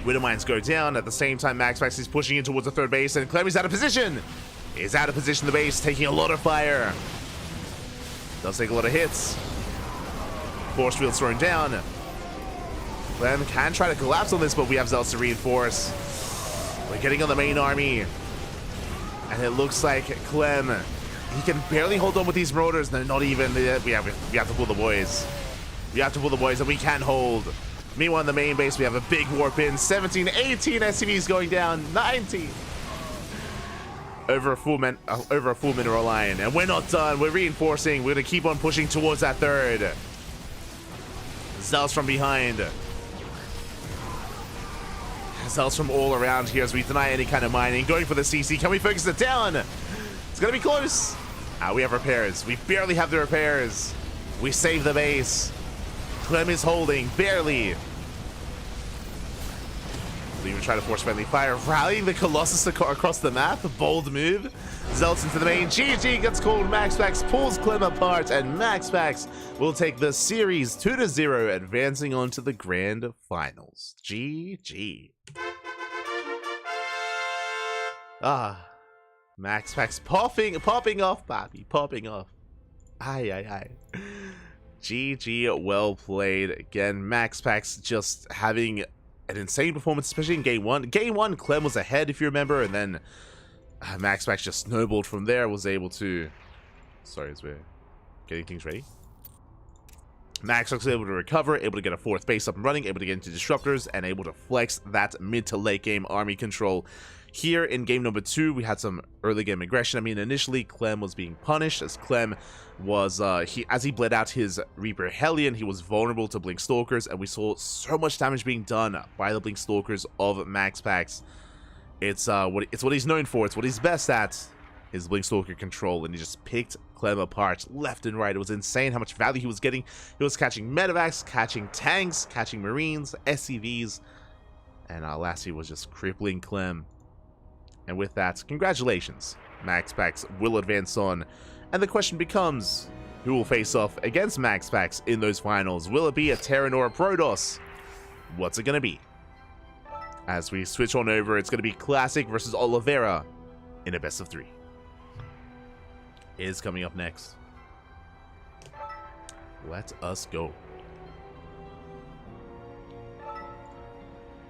Winter Mines go down. At the same time, MaxPax is pushing in towards the 3rd base, and Clem is out of position. Is out of position, the base, taking a lot of fire. Does take a lot of hits. Force field's thrown down. Clem can try to collapse on this, but we have Zealots to reinforce. We're getting on the main army. And it looks like Clem, he can barely hold on with these Marauders. They're not even, we have to pull the boys. We have to pull the boys, and we can hold. Meanwhile, in the main base, we have a big warp in. 17, 18 SCVs going down. 19. Over a full mineral line. And we're not done. We're reinforcing. We're going to keep on pushing towards that 3rd. Zealots from behind. Zealots from all around here as we deny any kind of mining. Going for the CC. Can we focus it down? It's going to be close. We have repairs. We barely have the repairs. We save the base. Clem is holding, barely. We'll even try to force friendly fire. Rallying the Colossus across the map. Bold move. Zealots into the main. GG gets called. MaxPax pulls Clem apart, and MaxPax will take the series 2-0, advancing on to the grand finals. GG. MaxPax popping off, Bobby. Popping off. Aye. GG, well played. Again, MaxPax just having an insane performance, especially in Game 1. Game 1, Clem was ahead, if you remember, and then MaxPax just snowballed from there, was able to... Sorry, as we're getting things ready. MaxPax was able to recover, able to get a 4th base up and running, able to get into disruptors, and able to flex that mid to late game army control. Here in game number 2, we had some early game aggression. I mean, initially, Clem was being punished, as Clem was, as he bled out his Reaper Hellion, he was vulnerable to Blink Stalkers, and we saw so much damage being done by the Blink Stalkers of MaxPax. It's what he's known for. It's what he's best at. His Blinkstalker control, and he just picked Clem apart left and right. It was insane how much value he was getting. He was catching medevacs, catching tanks, catching marines, SCVs, and lastly was just crippling Clem. And with that, congratulations. MaxPax will advance on, and the question becomes, who will face off against MaxPax in those finals? Will it be a Terran or a Protoss? What's it going to be? As we switch on over, it's going to be Classic versus Oliveira in a best of 3. Is coming up next. Let us go.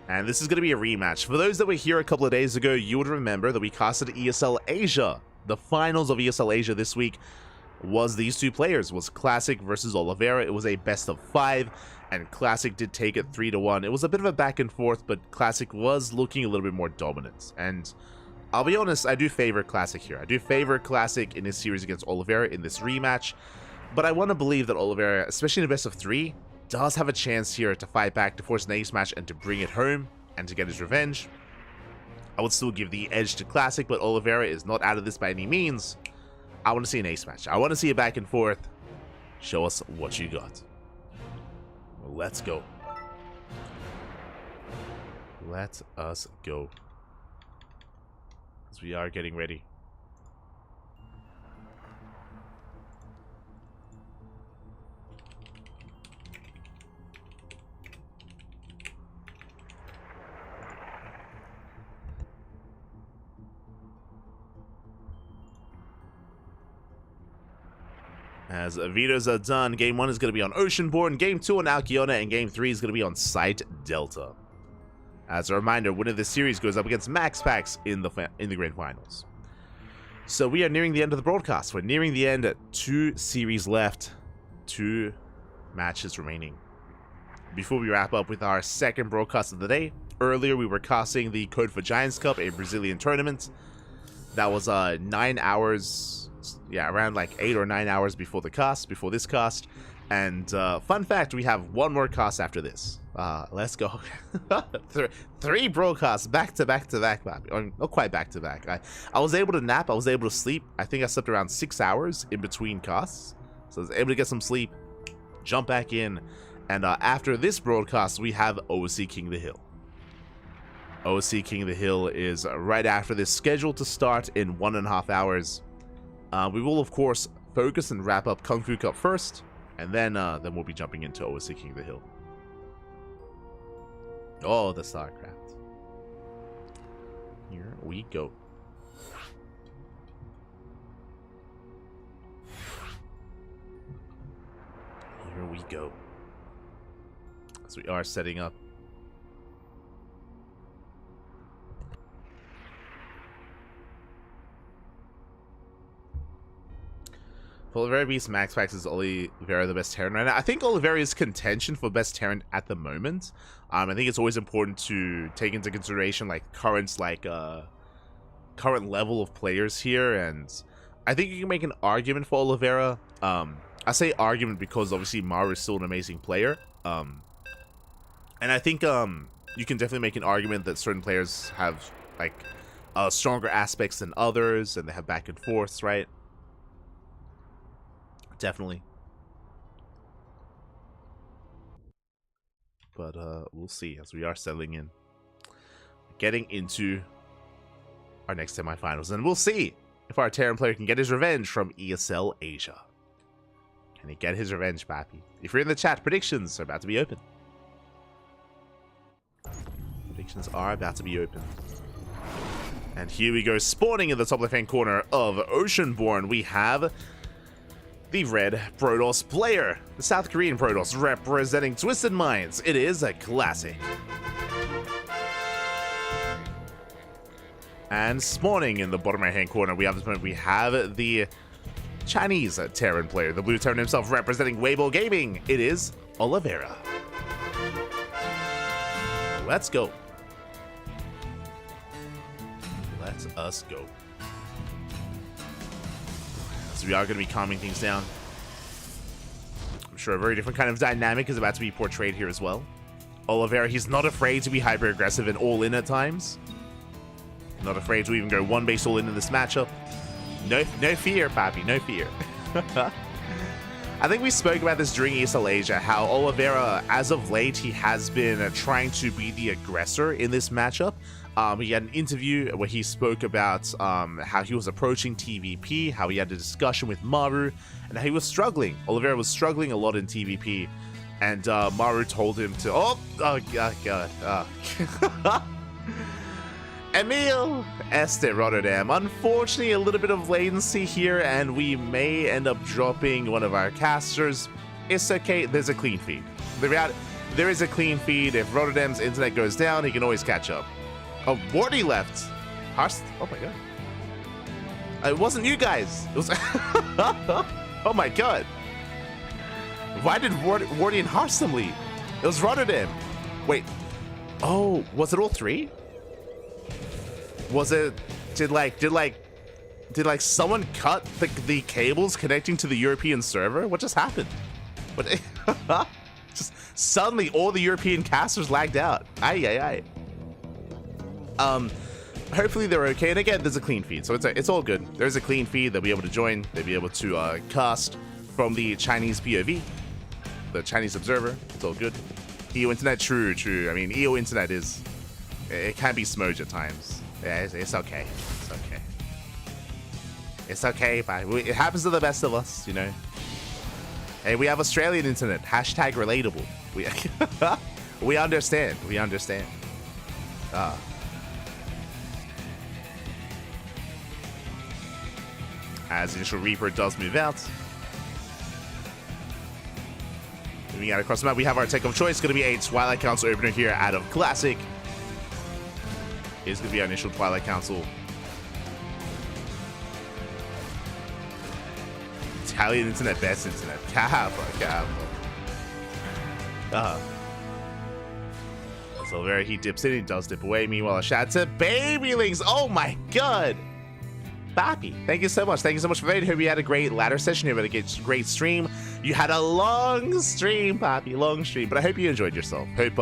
And this is going to be a rematch. For those that were here a couple of days ago, you would remember that we casted ESL Asia. The finals of ESL Asia this week was these two players, was Classic versus Oliveira. It was a best of 5, and Classic did take it 3-1. It was a bit of a back and forth, but Classic was looking a little bit more dominant. And I'll be honest, I do favor Classic here. I do favor Classic in his series against Oliveira in this rematch, but I want to believe that Oliveira, especially in a best of 3, does have a chance here to fight back, to force an ace match, and to bring it home, and to get his revenge. I would still give the edge to Classic, but Oliveira is not out of this by any means. I want to see an ace match. I want to see a back and forth. Show us what you got. Let's go. Let us go. As we are getting ready. As vetoes are done, Game 1 is going to be on Oceanborn, Game 2 on Alkiona, and Game 3 is going to be on Site Delta. As a reminder, winner of this series goes up against MaxPax in the Grand Finals. So we are nearing the end of the broadcast. We're nearing the end. 2 series left. 2 matches remaining. Before we wrap up with our second broadcast of the day, earlier we were casting the KungFu Giants Cup, a Brazilian tournament. That was 9 hours, yeah, around like 8 or 9 hours before this cast. And fun fact, we have one more cast after this. Let's go. 3 broadcasts back to back to back. Not quite back to back. I was able to nap. I was able to sleep. I think I slept around 6 hours in between casts. So I was able to get some sleep, jump back in. And after this broadcast, we have OC King of the Hill. OC King of the Hill is right after this, scheduled to start in 1.5 hours. We will, of course, focus and wrap up KungFu Cup first. And then we'll be jumping into OC King of the Hill. Oh, the StarCraft. Here we go. Here we go. As we are setting up. Oliveira beats MaxPax is Oliveira the best Terran right now. I think Oliveira is contention for best Terran at the moment. I think it's always important to take into consideration like current level of players here, and I think you can make an argument for Oliveira. I say argument because obviously Maru is still an amazing player. And I think you can definitely make an argument that certain players have like stronger aspects than others, and they have back and forths, right? Definitely. But we'll see as we are settling in. Getting into our next semifinals. And we'll see if our Terran player can get his revenge from ESL Asia. Can he get his revenge, Pappy? If you're in the chat, predictions are about to be open. Predictions are about to be open. And here we go, spawning in the top left-hand corner of Oceanborn. We have the red Protoss player, the South Korean Protoss representing Twisted Minds. It is a classic. And spawning in the bottom right-hand corner, we have the Chinese Terran player, the blue Terran himself representing Weibo Gaming. It is Oliveira. Let's go. Let us go. So we are going to be calming things down. I'm sure a very different kind of dynamic is about to be portrayed here as well. Oliveira, he's not afraid to be hyper-aggressive and all-in at times. Not afraid to even go one base all in this matchup. No fear, Papi, no fear. I think we spoke about this during ESL Asia, how Oliveira, as of late, he has been trying to be the aggressor in this matchup. He had an interview where he spoke about how he was approaching TVP, how he had a discussion with Maru, and how he was struggling. Oliveira was struggling a lot in TVP, and Maru told him to... Oh God. Emil Este Rotterdam. Unfortunately, a little bit of latency here, and we may end up dropping one of our casters. It's okay, there's a clean feed. There is a clean feed. If Rotterdam's internet goes down, he can always catch up. Oh, Wardy left. Harst. Oh my god. It wasn't you guys. It was. Oh my god. Why did Wardy and Harstam leave? It was Rotterdam. Wait. Oh, was it all three? Was it? Did someone cut the cables connecting to the European server? What just happened? What? Just suddenly all the European casters lagged out. Aye. Hopefully they're okay, and again, there's a clean feed, so it's all good. There's a clean feed. They'll be able to join. They'll be able to cast from the Chinese POV, the Chinese observer. It's all good. EO internet, true. I mean, EO internet it can be smudged at times. Yeah, it's okay. It's okay, but it happens to the best of us, you know. Hey, we have Australian internet. Hashtag relatable. We understand. As Initial Reaper does move out. Moving out across the map, we have our tech of choice. Going to be a Twilight Council opener here out of Classic. It's going to be our initial Twilight Council. Italian internet, best internet. Kappa. So there he dips in, he does dip away. Meanwhile, a shout to Babylings. Oh my god. Papi, thank you so much. Thank you so much for voting. Hope you had a great ladder session. You had a great stream. You had a long stream, Papi, long stream. But I hope you enjoyed yourself. Hope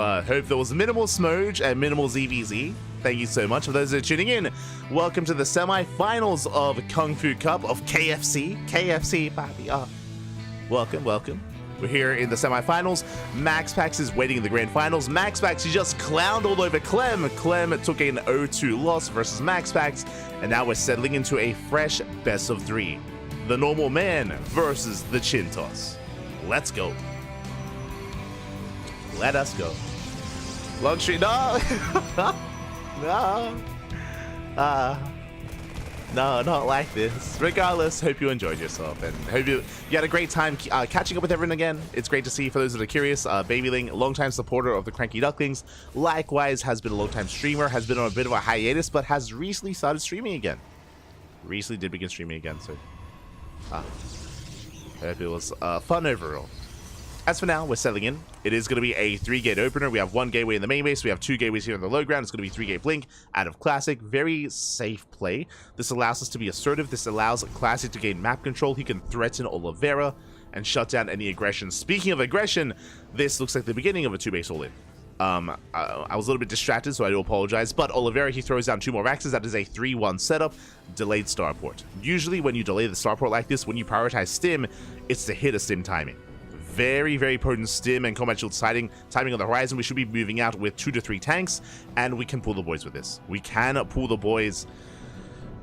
there was minimal smudge and minimal ZVZ. Thank you so much for those that are tuning in. Welcome to the semi-finals of KungFu Cup of KFC. KFC, Papi. Welcome. We're here in the semi-finals. MaxPax is waiting in the grand finals. MaxPax, he just clowned all over Clem. Clem took an 0-2 loss versus MaxPax, and now we're settling into a fresh best of 3. The normal man versus the chin toss. Let's go. Let us go. Long street, no. No, not like this. Regardless, hope you enjoyed yourself and hope you had a great time catching up with everyone again. It's great to see. For those that are curious, Babyling, longtime supporter of the KranKy Ducklings, likewise has been a long-time streamer, has been on a bit of a hiatus, but has recently started streaming again. Recently did begin streaming again, so hope it was fun overall. As for now, we're settling in. It is going to be a 3-gate opener. We have 1 gateway in the main base. We have 2 gateways here on the low ground. It's going to be 3-gate blink out of Classic. Very safe play. This allows us to be assertive. This allows Classic to gain map control. He can threaten Oliveira and shut down any aggression. Speaking of aggression, this looks like the beginning of a 2-base all-in. I was a little bit distracted, so I do apologize. But Oliveira, he throws down 2 more axes. That is a 3-1 setup. Delayed starport. Usually when you delay the starport like this, when you prioritize stim, it's to hit a stim timing. Very, very potent stim and combat shield timing on the horizon. We should be moving out with 2 to 3 tanks, and we can pull the boys with this. We can pull the boys.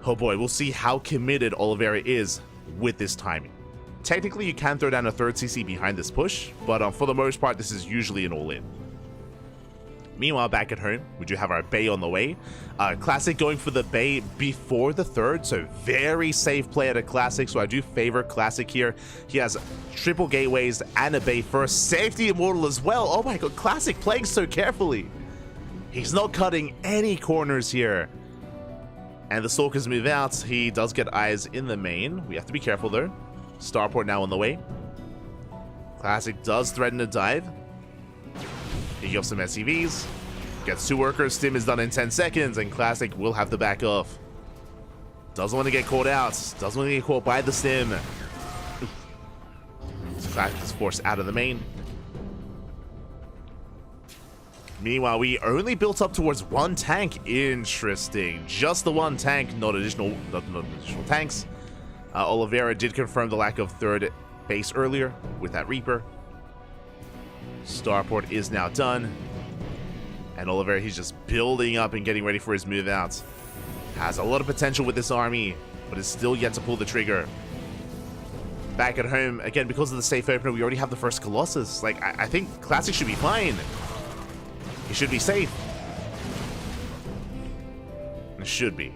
Oh boy, we'll see how committed Oliveira is with this timing. Technically, you can throw down a 3rd CC behind this push, but for the most part, this is usually an all-in. Meanwhile, back at home, we do have our Bay on the way. Classic going for the Bay before the 3rd, so very safe play at a Classic, so I do favor Classic here. He has triple gateways and a Bay first. Safety Immortal as well. Oh my god, Classic playing so carefully. He's not cutting any corners here. And the Stalkers move out. He does get eyes in the main. We have to be careful though. Starport now on the way. Classic does threaten a dive. He gives some SCVs, gets 2 workers, stim is done in 10 seconds, and Classic will have to back off. Doesn't want to get caught out, doesn't want to get caught by the stim. Classic is forced out of the main. Meanwhile, we only built up towards one tank. Interesting. Just the one tank, not additional tanks. Oliveira did confirm the lack of third base earlier with that Reaper. Starport is now done. And Oliveira, he's just building up and getting ready for his move out. Has a lot of potential with this army, but is still yet to pull the trigger. Back at home, again, because of the safe opener, we already have the first Colossus. Like, I think Classic should be fine. He should be safe. It should be.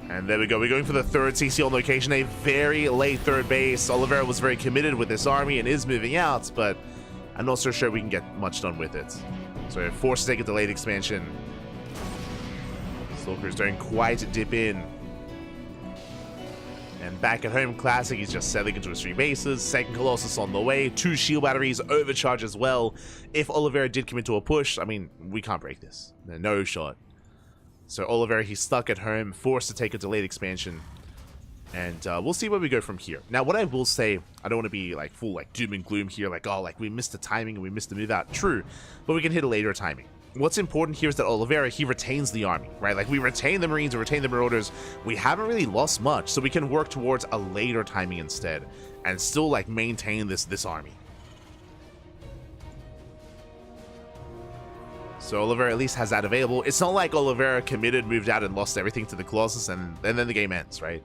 And there we go. We're going for the third CC on location. A very late third base. Oliveira was very committed with this army and is moving out, but I'm not so sure we can get much done with it. So we're forced to take a delayed expansion. Stalkers don't quite dip in. And back at home, Classic is just settling into his 3 bases. Second Colossus on the way. 2 shield batteries, overcharge as well. If Oliveira did commit to a push, I mean, we can't break this. No shot. So Oliveira, he's stuck at home, forced to take a delayed expansion. And we'll see where we go from here. Now, what I will say, I don't want to be like full like doom and gloom here, like, oh, like we missed the timing and we missed the move out. True, but we can hit a later timing. What's important here is that Oliveira, he retains the army, right? Like, we retain the Marines, we retain the Marauders. We haven't really lost much, so we can work towards a later timing instead and still, like, maintain this army. So Oliveira at least has that available. It's not like Oliveira committed, moved out, and lost everything to the Colossus, and then the game ends, right?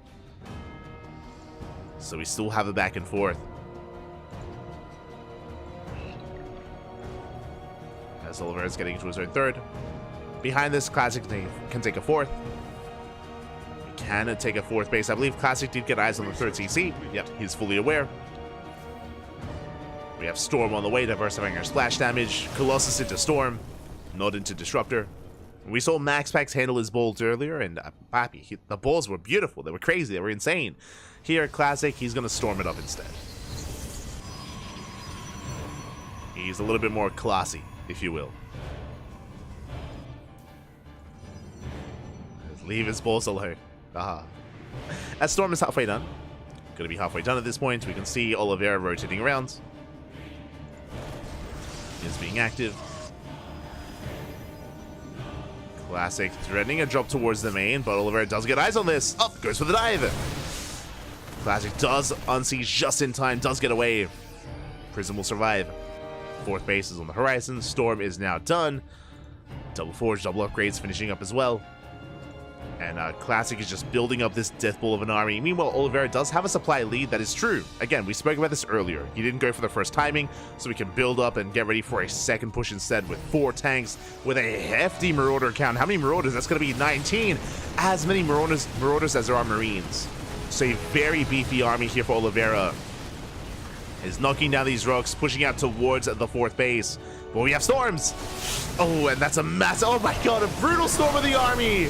So we still have a back and forth. As Oliveira's getting into his own third. Behind this, Classic can take a fourth. He can take a fourth base. I believe Classic did get eyes on the third CC. Yep, he's fully aware. We have Storm on the way, diversifying our splash damage. Colossus into Storm, not into Disruptor. We saw Max Pax handle his bolts earlier, and Papi, the balls were beautiful. They were crazy. They were insane. Here, Classic, he's going to storm it up instead. He's a little bit more classy, if you will. Just leave his balls alone. As Storm is halfway done. Gonna be halfway done at this point. We can see Oliveira rotating around. He is being active. Classic threatening a drop towards the main, but Oliveira does get eyes on this. Up goes for the dive. Classic does unsiege just in time, does get away. Prism will survive. Fourth base is on the horizon. Storm is now done. Double forge, double upgrades finishing up as well. And Classic is just building up this death ball of an army. Meanwhile, Oliveira does have a supply lead. That is true. Again, we spoke about this earlier. He didn't go for the first timing, so we can build up and get ready for a second push instead with 4 tanks with a hefty Marauder count. How many Marauders? That's going to be 19. As many Marauders as there are Marines. So a very beefy army here for Oliveira. Is knocking down these rocks, pushing out towards the 4th base. But we have Storms. Oh, and that's a massive... Oh my god, a brutal storm of the army.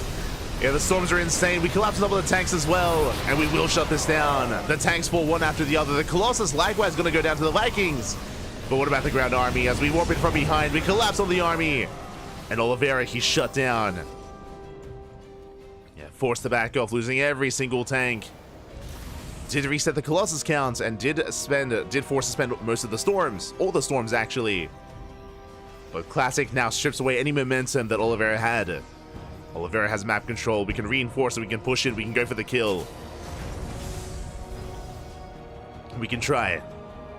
Yeah, the storms are insane. We collapse double the tanks as well, and we will shut this down. The tanks fall one after the other. The Colossus likewise going to go down to the Vikings. But what about the ground army? As we warp it from behind, we collapse on the army. And Oliveira, he's shut down. Yeah, forced to back off, losing every single tank. Did reset the Colossus counts and did force to spend most of the storms. All the storms, actually. But Classic now strips away any momentum that Oliveira had. Oliveira has map control. We can reinforce it. We can push it. We can go for the kill. We can try it.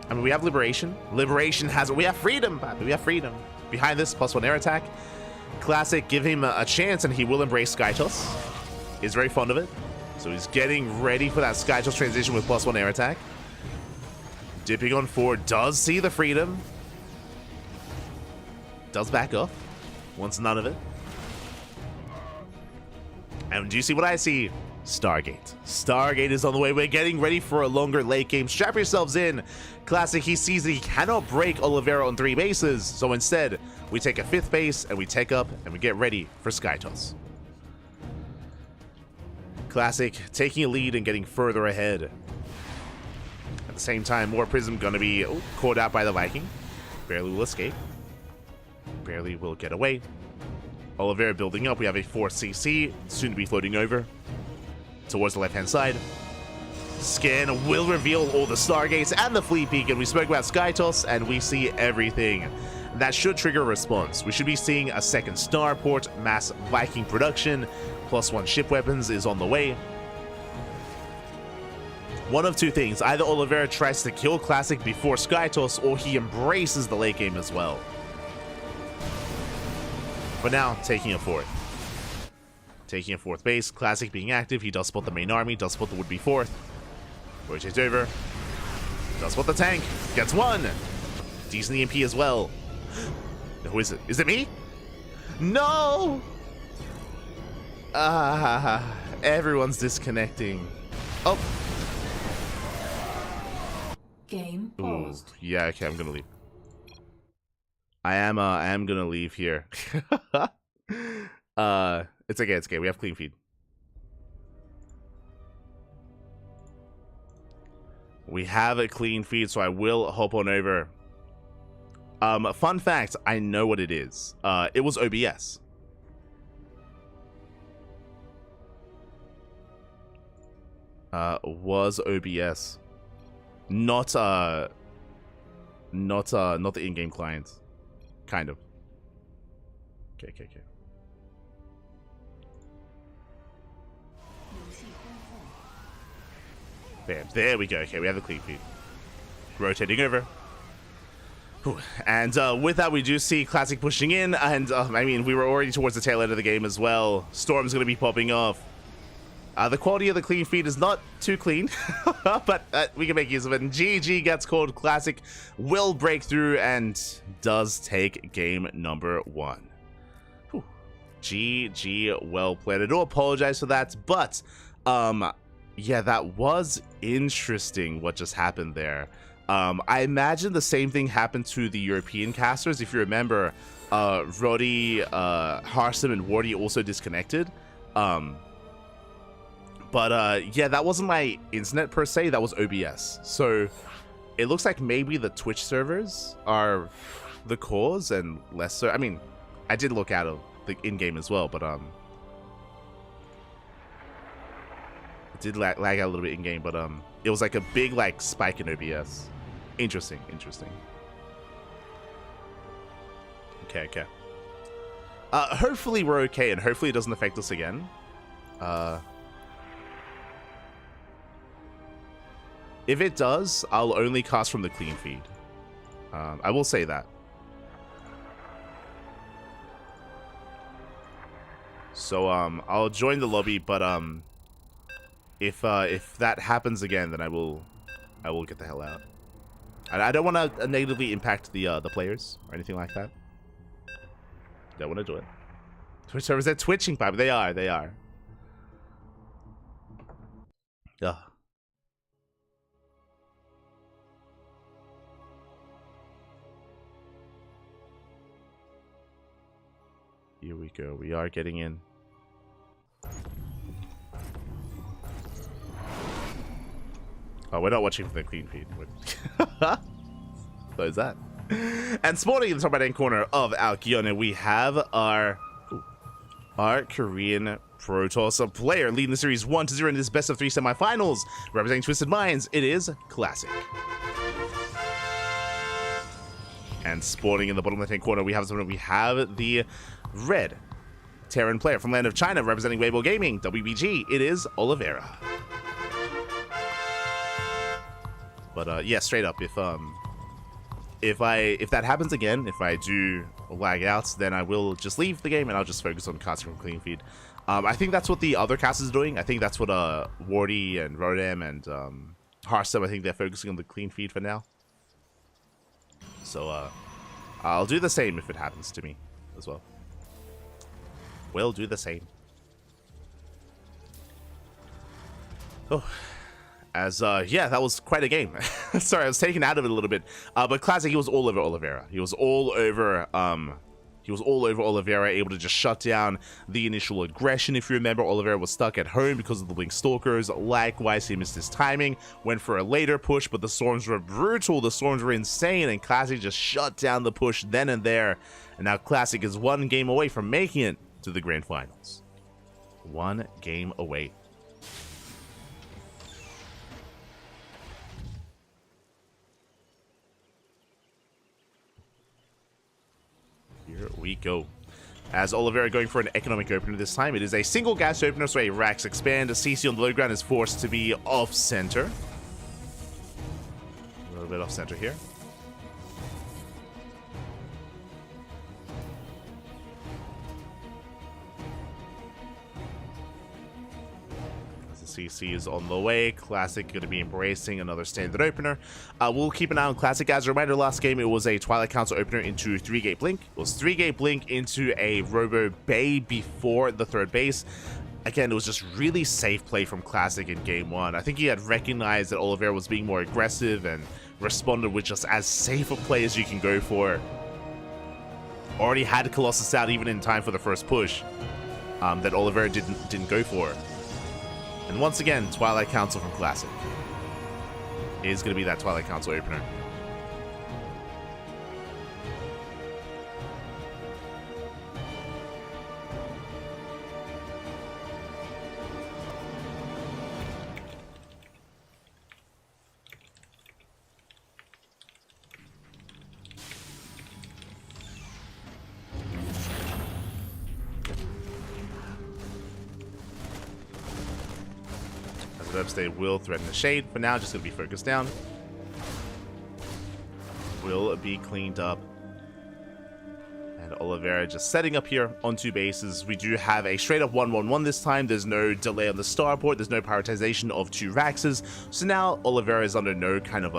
I mean, we have Liberation. Liberation has... We have freedom, Papi. We have freedom. Behind this, +1 air attack. Classic, give him a chance and he will embrace Skytoss. He's very fond of it. So he's getting ready for that Skytoss transition with +1 air attack. Dipping on 4. Does see the freedom. Does back off. Wants none of it. And do you see what I see? Stargate. Stargate is on the way. We're getting ready for a longer late game. Strap yourselves in. Classic, he sees that he cannot break Oliveira on 3 bases. So instead, we take a 5th base and we take up and we get ready for Skytoss. Classic taking a lead and getting further ahead. At the same time, more Prism gonna be caught out by the Viking. Barely will escape. Barely will get away. Oliveira building up. We have a 4th CC, soon to be floating over towards the left-hand side. Scan will reveal all the Stargates and the Fleet Beacon. We spoke about Skytoss, and we see everything. that should trigger a response. We should be seeing a second starport, mass Viking production, +1 ship weapons is on the way. One of two things, either Oliveira tries to kill Classic before Skytoss, or he embraces the late game as well. For now, taking a fourth. Taking a fourth base, Classic being active, he does spot the main army, does spot the would-be fourth. Rotates over. Does spot the tank, gets one! Decent EMP as well. Who is it? Is it me? No! Everyone's disconnecting. Oh! Game paused. Yeah, okay, I'm gonna leave. I am gonna leave here. It's okay, it's okay. We have clean feed. We have a clean feed, so I will hop on over. Fun fact, I know what it is. It was OBS. Was OBS. Not the in-game client. Kind of. Okay. Bam. There we go. Okay, we have a clean feed. Rotating over. Whew. And with that, we do see Classic pushing in, and I mean, we were already towards the tail end of the game as well. Storm's going to be popping off. The quality of the clean feed is not too clean, but we can make use of it. And GG gets called. Classic will break through and does take game number 1. Whew. GG, well played. I do apologize for that, but yeah, that was interesting what just happened there. I imagine the same thing happened to the European casters. If you remember, Roddy, Harsum, and Wardy also disconnected. But yeah, that wasn't my internet per se, that was OBS. So it looks like maybe the Twitch servers are the cause and less so. I mean, I did look out of the in-game as well, but it did lag out a little bit in-game, but it was like a big like spike in OBS. Interesting. Okay. Hopefully we're okay, and hopefully it doesn't affect us again. If it does, I'll only cast from the clean feed. I will say that. So I'll join the lobby, but if that happens again, then I will get the hell out. I don't want to negatively impact the players or anything like that. Don't want to do it. Twitch servers, they're twitching, pipe. They are. Ugh. Here we go. We are getting in. Oh, we're not watching for the clean feed. So is that. And spawning in the top right hand corner of our Kiona, we have our Korean Protoss player leading the series 1-0 in this best of 3 semifinals. Representing Twisted Minds, it is Classic. And spawning in the bottom left hand corner, we have the red Terran player from Land of China representing Weibo Gaming, WBG. It is Oliveira. But yeah, straight up, if that happens again, if I do lag out, then I will just leave the game and I'll just focus on casting from clean feed. I think that's what the other casters are doing. I think that's what Wardy and Rodem and Harsum, I think they're focusing on the clean feed for now. So I'll do the same if it happens to me as well. We'll do the same. Oh, as yeah, that was quite a game. Sorry, I was taken out of it a little bit. But Classic, he was all over Oliveira. He was all over Oliveira, able to just shut down the initial aggression. If you remember, Oliveira was stuck at home because of the Blink Stalkers. Likewise, he missed his timing, went for a later push, but the storms were brutal. The storms were insane, and Classic just shut down the push then and there. And now Classic is one game away from making it to the grand finals. One game away. we go. As Oliveira going for an economic opener this time. It is a single gas opener, so a Rax expand. A CC on the low ground is forced to be off center. A little bit off center here. CC is on the way. Classic going to be embracing another standard opener. We'll keep an eye on Classic. As a reminder, last game it was a Twilight Council opener into 3-gate blink. It was 3-gate blink into a Robo Bay before the third base. Again, it was just really safe play from Classic in game 1. I think he had recognized that Oliveira was being more aggressive and responded with just as safe a play as you can go for. Already had Colossus out even in time for the first push that Oliveira didn't go for. And once again, Twilight Council from Classic is going to be that Twilight Council opener. They will threaten the shade. For now, just going to be focused down. Will be cleaned up. And Oliveira just setting up here on 2 bases. We do have a straight up 1-1-1 this time. There's no delay on the starport. There's no prioritization of 2 Raxes. So now Oliveira is under no kind of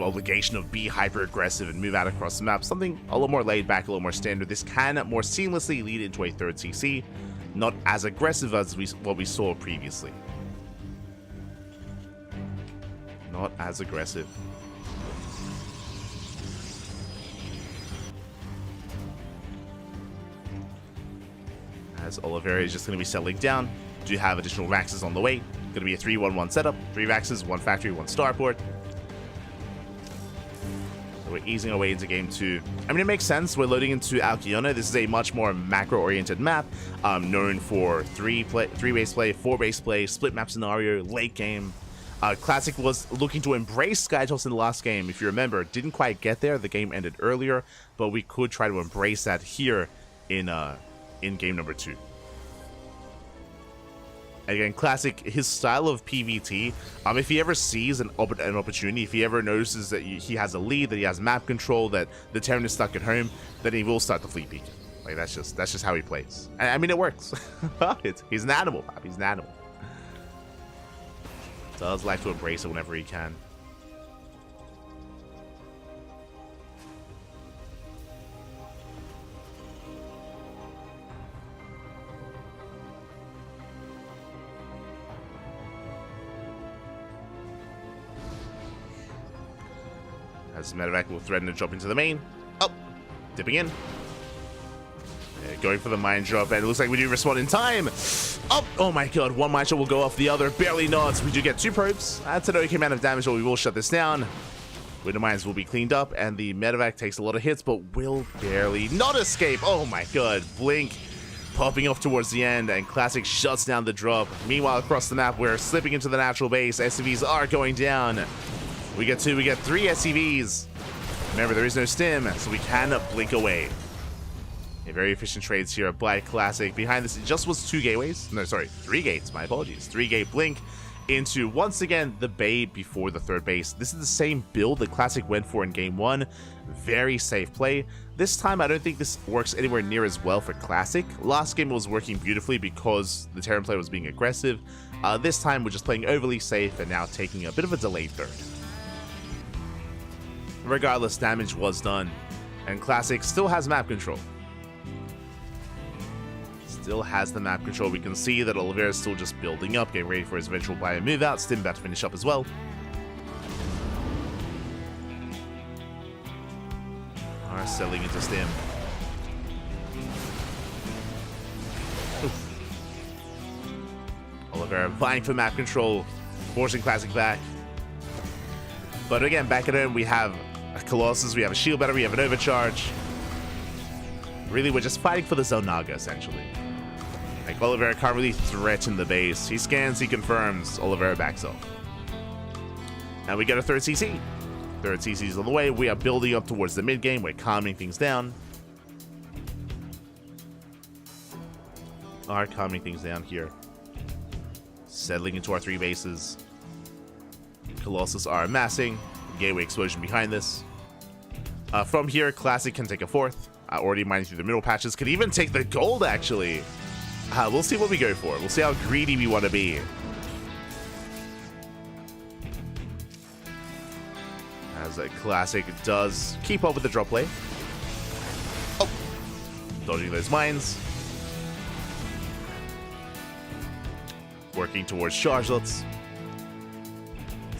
obligation of be hyper aggressive and move out across the map. Something a little more laid back, a little more standard. This can more seamlessly lead into a 3rd CC. Not as aggressive as what we saw previously. Not as aggressive. As Oliveira is just going to be settling down. Do have additional Raxes on the way. Going to be a 3-1-1 setup. 3 Raxes, 1 factory, 1 starport. We're easing our way into game 2. I mean, it makes sense. We're loading into Alkiona. This is a much more macro-oriented map, known for 3-base play, 4-base play, split map scenario, late game. Classic was looking to embrace Skytoss in the last game. If you remember, didn't quite get there. The game ended earlier, but we could try to embrace that here in game number 2. Again, Classic, his style of PvT, if he ever sees an opportunity, if he ever notices that he has a lead, that he has map control, that the Terran is stuck at home, then he will start the fleet peek. Like, that's just how he plays. I mean, it works. He's an animal, he's an animal. Does like to embrace it whenever he can. As Medevac will threaten to drop into the main. Oh, dipping in. Yeah, going for the mine drop, and it looks like we do respond in time. Oh my god, 1 mine shot will go off the other, barely nods. We do get 2 probes. That's an okay amount of damage, but we will shut this down. Window mines will be cleaned up, and the Medevac takes a lot of hits, but will barely not escape. Oh my god, Blink popping off towards the end, and Classic shuts down the drop. Meanwhile, across the map, we're slipping into the natural base. SCVs are going down. We get 2, we get 3 SCVs. Remember, there is no stim, so we can blink away. A very efficient trades here by Classic. Behind this, it just was 2 gateways. No, sorry, 3 gates, my apologies. 3-gate blink into, once again, the bay before the 3rd base. This is the same build that Classic went for in game 1. Very safe play. This time, I don't think this works anywhere near as well for Classic. Last game it was working beautifully because the Terran player was being aggressive. This time, we're just playing overly safe and now taking a bit of a delayed 3rd. Regardless, damage was done, and Classic still has map control. Still has the map control. We can see that Oliveira is still just building up, getting ready for his eventual buy and move out. Stim about to finish up as well. Are selling into Stim. Oof. Oliveira vying for map control, forcing Classic back. But again, back at home, we have a Colossus, we have a shield battery, we have an overcharge. Really, we're just fighting for the Zonaga, essentially. Like, Oliveira can't really threaten the base. He scans, he confirms, Oliveira backs off. And we get a 3rd CC. Third CC is on the way. We are building up towards the mid game. We're calming things down. Here. Settling into our 3 bases. Colossus are amassing. Gateway explosion behind this. From here, Classic can take a 4th. Already mining through the middle patches. Could even take the gold, actually. We'll see what we go for. We'll see how greedy we want to be. As a Classic does keep up with the drop play. Oh! Dodging those mines. Working towards chargelets.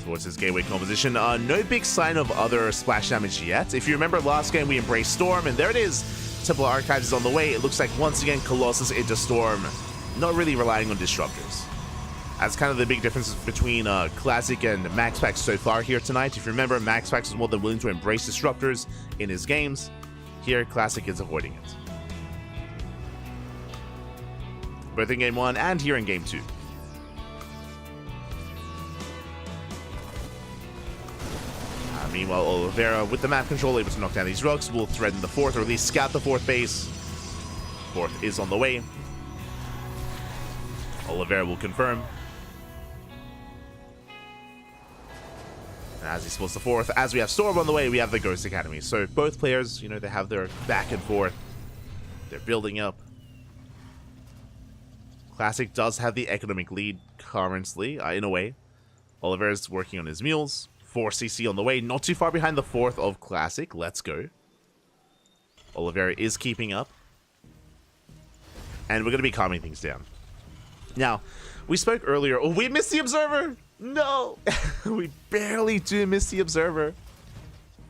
Towards his gateway composition. No big sign of other splash damage yet. If you remember last game, we embraced Storm, and there it is. Temple Archives is on the way. It looks like once again Colossus into Storm. Not really relying on disruptors. That's kind of the big difference between Classic and MaxPax so far here tonight. If you remember, MaxPax was more than willing to embrace disruptors in his games. Here, Classic is avoiding it. Both in Game 1 and here in Game 2. Meanwhile, Oliveira, with the map control, able to knock down these rocks, will threaten the 4th, or at least scout the 4th base. 4th is on the way. Oliveira will confirm. And as he supports the 4th, as we have Storm on the way, we have the Ghost Academy. So both players, you know, they have their back and forth. They're building up. Classic does have the economic lead currently, in a way. Oliveira's working on his mules. 4cc on the way, not too far behind the 4th of Classic. Let's go. Oliveira is keeping up. And we're going to be calming things down. Now, we spoke earlier. Oh, we missed the Observer! No! We barely do miss the Observer.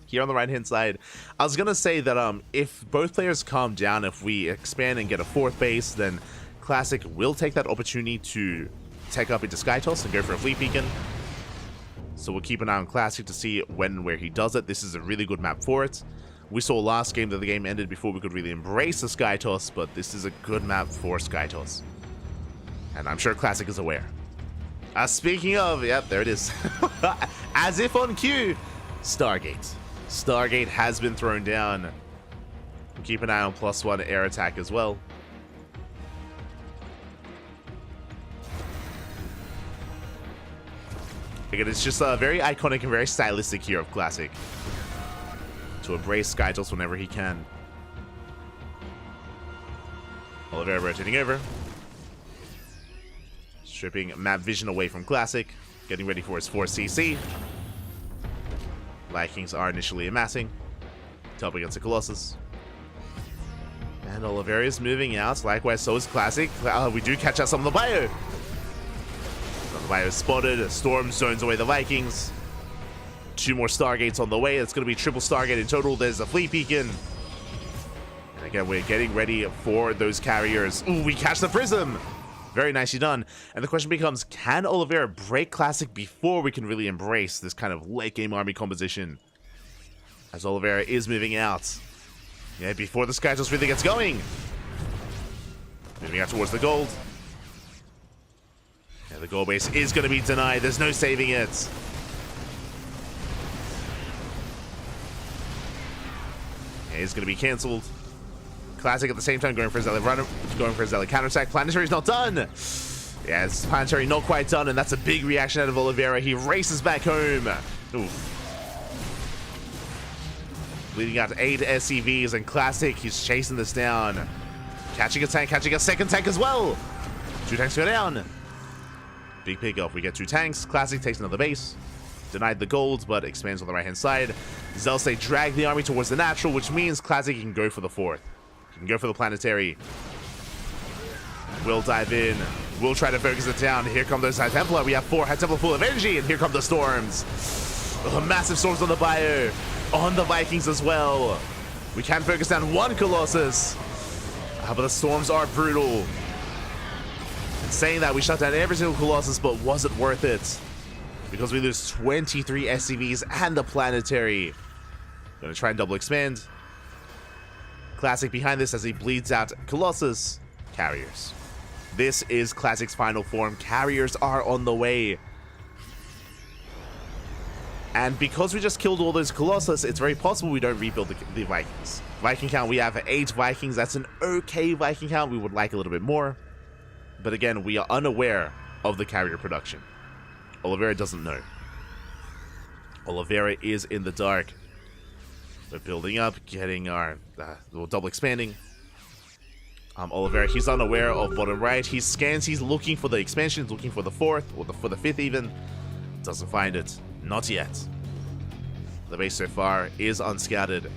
Here on the right-hand side. I was going to say that if both players calm down, if we expand and get a 4th base, then Classic will take that opportunity to tech up into Skytoss and go for a Fleet Beacon. So we'll keep an eye on Classic to see when and where he does it. This is a really good map for it. We saw last game that the game ended before we could really embrace the Skytoss, but this is a good map for Skytoss. And I'm sure Classic is aware. Speaking of, yep, there it is. As if on cue, Stargate. Stargate has been thrown down. Keep an eye on +1 air attack as well. Again, it's just very iconic and very stylistic here of Classic. To embrace Skytoss whenever he can. Oliveira rotating over. Stripping map vision away from Classic. Getting ready for his 4cc. Vikings are initially amassing. Top against the Colossus. And Oliveira is moving out. Likewise, so is Classic. We do catch out some of the bio. The bio is spotted. Storm zones away the Vikings. 2 more Stargates on the way. It's going to be triple Stargate in total. There's a Fleet Beacon. And again, we're getting ready for those carriers. Ooh, we catch the Prism. Very nicely done. And the question becomes, can Oliveira break Classic before we can really embrace this kind of late game army composition? As Oliveira is moving out. Yeah, before the Skytoss really gets going. Moving out towards the gold. Yeah, the gold base is going to be denied. There's no saving it. Yeah, it's going to be cancelled. Classic at the same time going for his Zealot counterattack. Planetary is not done. Yeah, it's Planetary not quite done, and that's a big reaction out of Oliveira. He races back home. Oof. Leading out to 8 SCVs, and Classic, he's chasing this down. Catching a tank, catching a second tank as well. 2 tanks go down. Big pick off. We get 2 tanks. Classic takes another base. Denied the gold, but expands on the right-hand side. Zealous, they drag the army towards the natural, which means Classic can go for the 4th. He can go for the Planetary. We'll dive in. We'll try to focus it down. Here come those High Templar. We have 4 High Templar full of energy, and here come the storms. Massive storms on the bio. On the Vikings as well. We can focus down 1 Colossus. But the storms are brutal. And saying that, we shut down every single Colossus, but was it worth it? Because we lose 23 SCVs and the Planetary. Gonna try and double expand. Classic behind this as he bleeds out Colossus. Carriers. This is Classic's final form. Carriers are on the way. And because we just killed all those Colossus, it's very possible we don't rebuild the Vikings. Viking count, we have 8 Vikings. That's an okay Viking count. We would like a little bit more. But again, we are unaware of the carrier production. Oliveira doesn't know. Oliveira is in the dark. We're building up, getting our double expanding. Oliveira, he's unaware of bottom right. He scans, he's looking for the expansion, looking for the 4th, or for the 5th even. Doesn't find it. Not yet. The base so far is unscattered.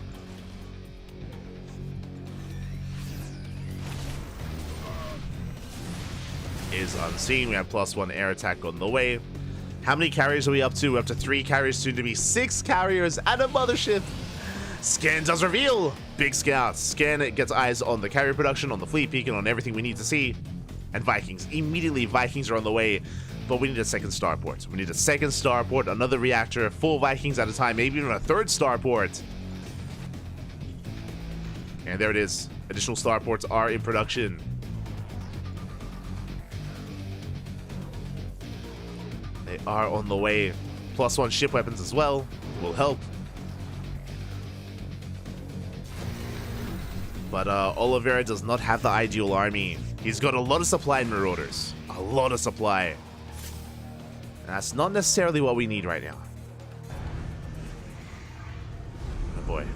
Is unseen. We have +1 air attack on the way. How many carriers are we up to? We're up to 3 carriers, soon to be 6 carriers and a mothership. Scan does reveal. Big scout. Scan gets eyes on the carrier production, on the fleet peak, and on everything we need to see. And Vikings. Immediately, Vikings are on the way. But we need a second starport. We need a second starport, another reactor, 4 Vikings at a time, maybe even a 3rd starport. And there it is. Additional starports are in production. They are on the way. +1 ship weapons as well will help. But Oliveira does not have the ideal army. He's got a lot of supply in Marauders. A lot of supply. And that's not necessarily what we need right now. Oh boy.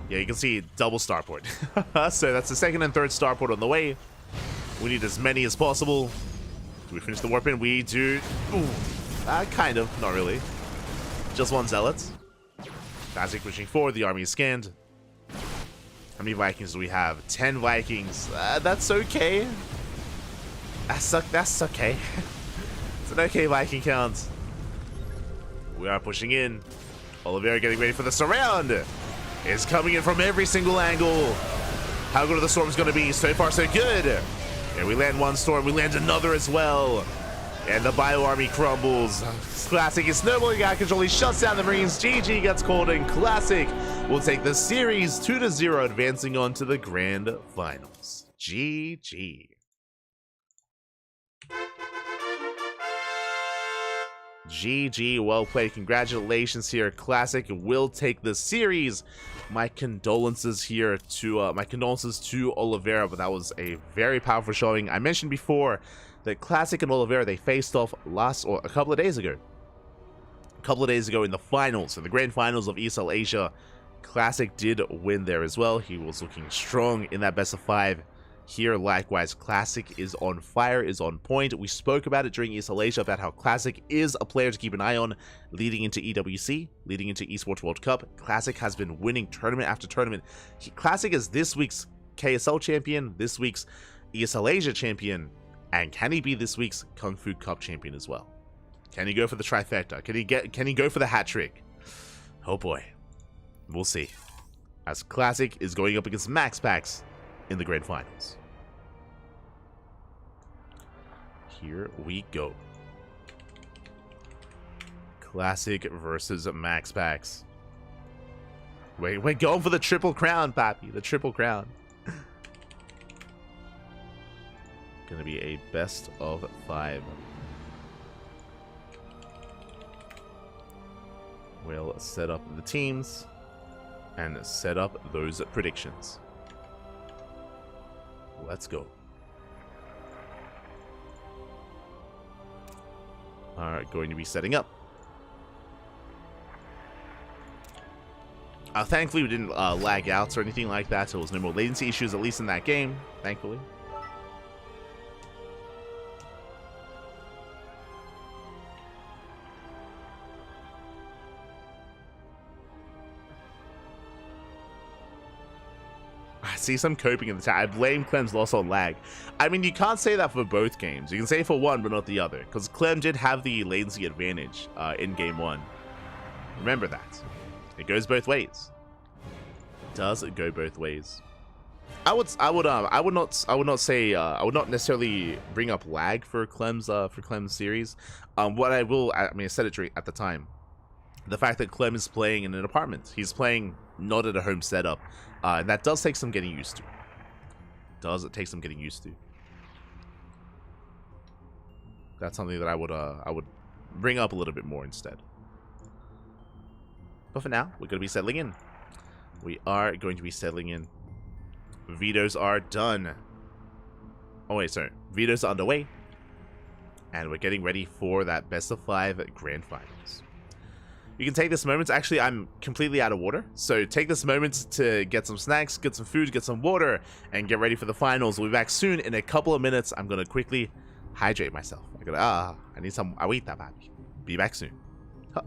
Yeah, you can see double starport. So that's the 2nd and 3rd starport on the way. We need as many as possible. Do we finish the warp in? We do. Ooh, kind of. Not really. Just 1 zealot. Classic pushing forward. The army is scanned. How many Vikings do we have? 10 Vikings. That's okay. That's okay. It's an okay Viking count. We are pushing in. Oliveira getting ready for the surround. Is coming in from every single angle. How good are the storms going to be? So far, so good. And we land 1 storm. We land another as well. And the Bio Army crumbles. Classic is snowballing out of control. He shuts down the Marines. GG gets called in. Classic will take the series 2-0, advancing on to the grand finals. GG. GG, well played. Congratulations here. Classic will take the series. My condolences here to Oliveira, but that was a very powerful showing. I mentioned before that Classic and Oliveira, they faced off a couple of days ago. A couple of days ago in the finals, in the grand finals of ESL Asia. Classic did win there as well. He was looking strong in that best of 5. Here, likewise, Classic is on fire, is on point. We spoke about it during ESL Asia about how Classic is a player to keep an eye on leading into EWC, leading into Esports World Cup. Classic has been winning tournament after tournament. Classic is this week's KSL champion, this week's ESL Asia champion, and can he be this week's KungFu Cup champion as well? Can he go for the trifecta? Can he go for the hat trick? Oh boy. We'll see. As Classic is going up against Max Packs in the grand finals. Here we go. Classic versus Max Packs. We're going for the triple crown, Pappy. The triple crown. Gonna be a best of 5. We'll set up the teams and set up those predictions. Let's go. Alright, going to be setting up. Thankfully, we didn't lag out or anything like that, so there was no more latency issues, at least in that game, thankfully. I see some coping in the chat. I blame Clem's loss on lag. I mean, you can't say that for both games. You can say for one, but not the other, because Clem did have the latency advantage in game 1. Remember that. It goes both ways. It does go both ways. I would not necessarily bring up lag for Clem's series. What I will, I mean, I said it at the time. The fact that Clem is playing in an apartment. He's playing not at a home setup. And that does take some getting used to. Does it take some getting used to? That's something that I would bring up a little bit more instead. But for now, we're going to be settling in. We are going to be settling in. Vetoes are done. Oh wait, sorry. Vetoes are underway. And we're getting ready for that best of 5 grand finals. You can take this moment. Actually, I'm completely out of water. So take this moment to get some snacks, get some food, get some water, and get ready for the finals. We'll be back soon in a couple of minutes. I'm going to quickly hydrate myself. I need some agüita, papi. Be back soon. Huh.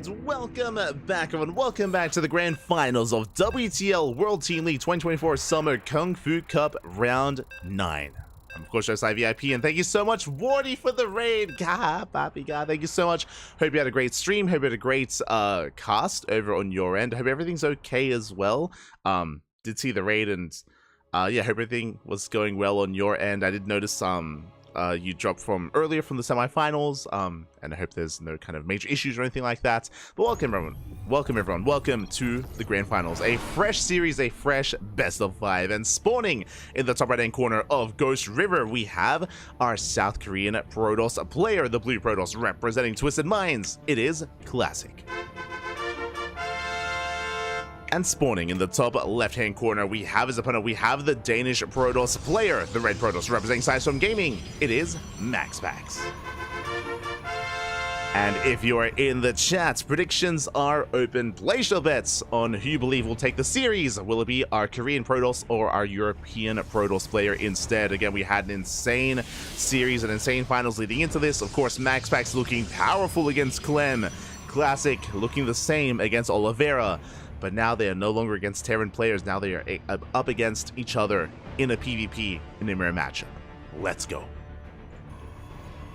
And welcome back, everyone. Welcome back to the grand finals of WTL World Team League 2024 Summer Kung Fu Cup Round 9. I'm of course Josai VIP, and thank you so much, Wardy, for the raid. God, Papi, God, thank you so much. Hope you had a great stream. Hope you had a great cast over on your end. Hope everything's okay as well. Did see the raid, and yeah, hope everything was going well on your end. I did notice you dropped from earlier from the semifinals, and I hope there's no kind of major issues or anything like that. But welcome everyone, welcome to the grand finals, a fresh series, a fresh best of 5, and spawning in the top right hand corner of Ghost River, we have our South Korean Protoss player, the blue Protoss representing Twisted Minds. It is Classic. And spawning in the top left-hand corner, we have his opponent. We have the Danish Protoss player, the red Protoss representing Sidestorm Gaming. It is MaxPax. And if you are in the chat, predictions are open. Place your bets on who you believe will take the series. Will it be our Korean Protoss or our European Protoss player instead? Again, we had an insane series and insane finals leading into this. Of course, MaxPax looking powerful against Clem. Classic looking the same against Oliveira. But now they are no longer against Terran players. Now they are up against each other in a PvP, in a mirror matchup. Let's go.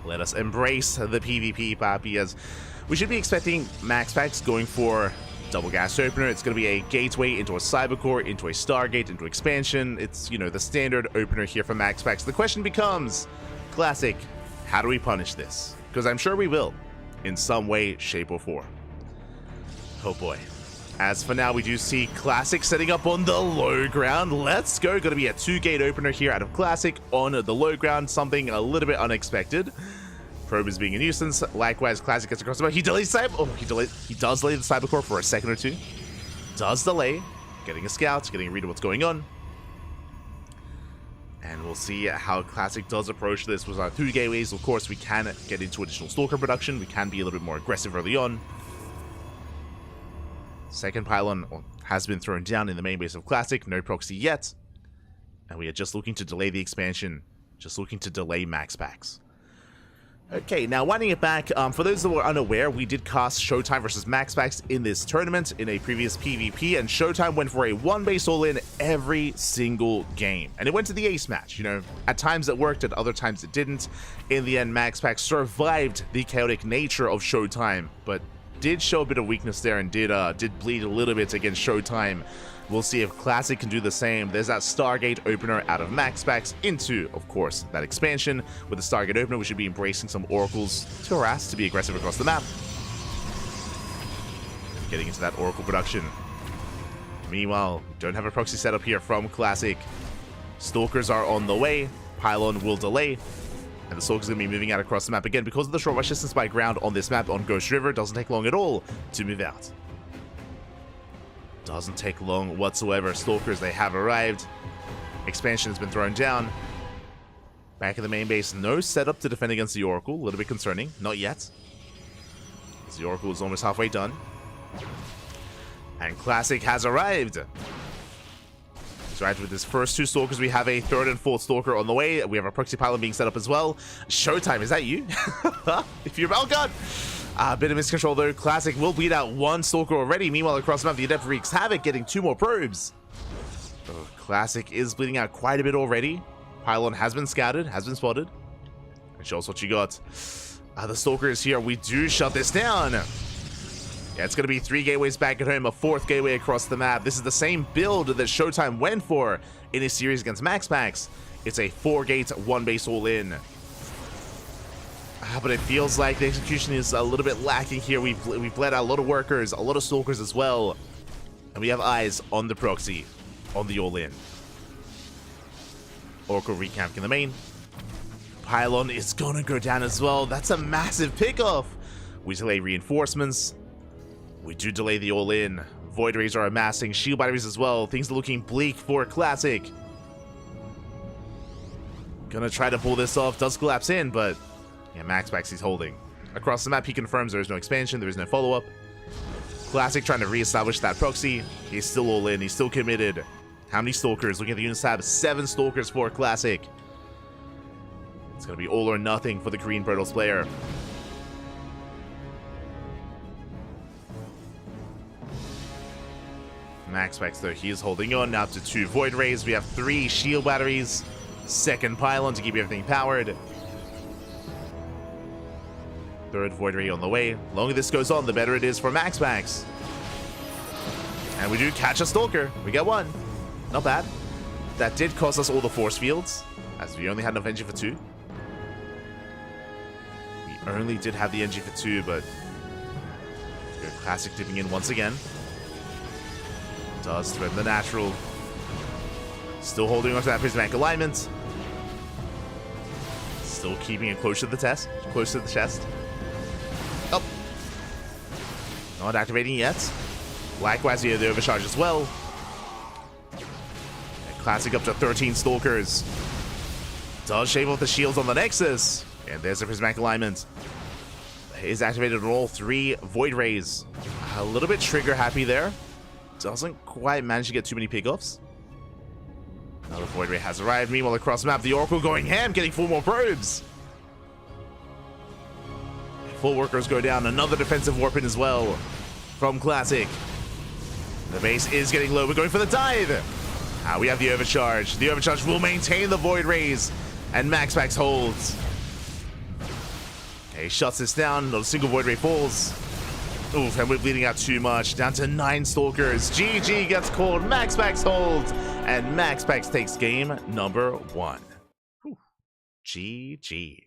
Let us embrace the PvP, Papi, as we should be expecting MaxPax going for double gas opener. It's going to be a gateway into a Cybercore, into a Stargate, into expansion. It's, you know, the standard opener here for MaxPax. The question becomes, Classic, how do we punish this? Because I'm sure we will, in some way, shape, or form. Oh boy. As for now, we do see Classic setting up on the low ground. Let's go. Going to be a 2-gate opener here out of Classic on the low ground. Something a little bit unexpected. Probe is being a nuisance. Likewise, Classic gets across the boat. He delays Cyber. Oh, he does delay the Cybercore for a second or two. Does delay. Getting a scout, getting a read of what's going on. And we'll see how Classic does approach this with our 2 gateways. Of course, we can get into additional Stalker production. We can be a little bit more aggressive early on. Second pylon has been thrown down in the main base of Classic. No proxy yet. And we are just looking to delay the expansion. Just looking to delay MaxPax. Okay, now winding it back, for those that were unaware, we did cast Showtime versus MaxPax in this tournament in a previous PvP, and Showtime went for a 1-base all-in every single game. And it went to the ace match, you know. At times it worked, at other times it didn't. In the end, MaxPax survived the chaotic nature of Showtime, but did show a bit of weakness there and did bleed a little bit against Showtime. We'll see if Classic can do the same. There's that Stargate opener out of MaxPax into, of course, that expansion. With the Stargate opener, we should be embracing some Oracles to harass, to be aggressive across the map. Getting into that Oracle production. Meanwhile, don't have a proxy setup here from Classic. Stalkers are on the way. Pylon will delay. And the Stalker's going to be moving out across the map. Again, because of the short rush distance by ground on this map on Ghost River, it doesn't take long at all to move out. Doesn't take long whatsoever. Stalkers, they have arrived. Expansion has been thrown down. Back in the main base, no setup to defend against the Oracle. A little bit concerning. Not yet. As the Oracle is almost halfway done. And Classic has arrived. So right, with his first 2 Stalkers, we have a 3rd and 4th Stalker on the way. We have a proxy pylon being set up as well. Showtime, is that you? If you're... Oh, God! A bit of miscontrol, though. Classic will bleed out 1 Stalker already. Meanwhile, across the map, the Adept wreaks havoc, getting 2 more probes. Oh, Classic is bleeding out quite a bit already. Pylon has been scouted, has been spotted. And show us what you got. The Stalker is here. We do shut this down. Yeah, it's going to be 3 gateways back at home, a 4th gateway across the map. This is the same build that Showtime went for in his series against MaxPax. It's a 4-gate, 1-base all-in. But it feels like the execution is a little bit lacking here. We've bled out a lot of workers, a lot of Stalkers as well. And we have eyes on the proxy, on the all-in. Oracle recamping the main. Pylon is going to go down as well. That's a massive pickoff. We delay reinforcements. We do delay the all-in. Void Rays are amassing. Shield batteries as well. Things are looking bleak for Classic. Gonna try to pull this off. Does collapse in, but... yeah, MaxPax he's holding. Across the map, he confirms there is no expansion. There is no follow-up. Classic trying to reestablish that proxy. He's still all in. He's still committed. How many Stalkers? Looking at the unit tab. 7 Stalkers for Classic. It's gonna be all or nothing for the Korean Protoss player. MaxPax, though, he is holding on now to 2 Void Rays. We have 3 shield batteries. Second pylon to keep everything powered. Third Void Ray on the way. The longer this goes on, the better it is for Max. And we do catch a Stalker. We get one. Not bad. That did cost us all the force fields, as we only had enough energy for 2. We only did have the energy for 2, but good Classic dipping in once again. Does threaten the natural. Still holding on to that prismatic alignment. Still keeping it close to the chest. Oh. Not activating yet. Likewise, we have the overcharge as well. Classic up to 13 Stalkers. Does shave off the shields on the Nexus. And there's the prismatic alignment. Is activated on all 3 Void Rays. A little bit trigger happy there. Doesn't quite manage to get too many pickoffs. Another Void Ray has arrived. Meanwhile, across the map, the Oracle going ham, getting 4 more probes. Full workers go down. Another defensive warp in as well from Classic. The base is getting low. We're going for the dive. We have the overcharge. The overcharge will maintain the Void Rays. And Max holds. Okay, shuts this down. Not a single Void Ray falls. Oof, and we're bleeding out too much. Down to 9 Stalkers. GG gets called. Max holds. And Max takes game number 1. Whew. GG.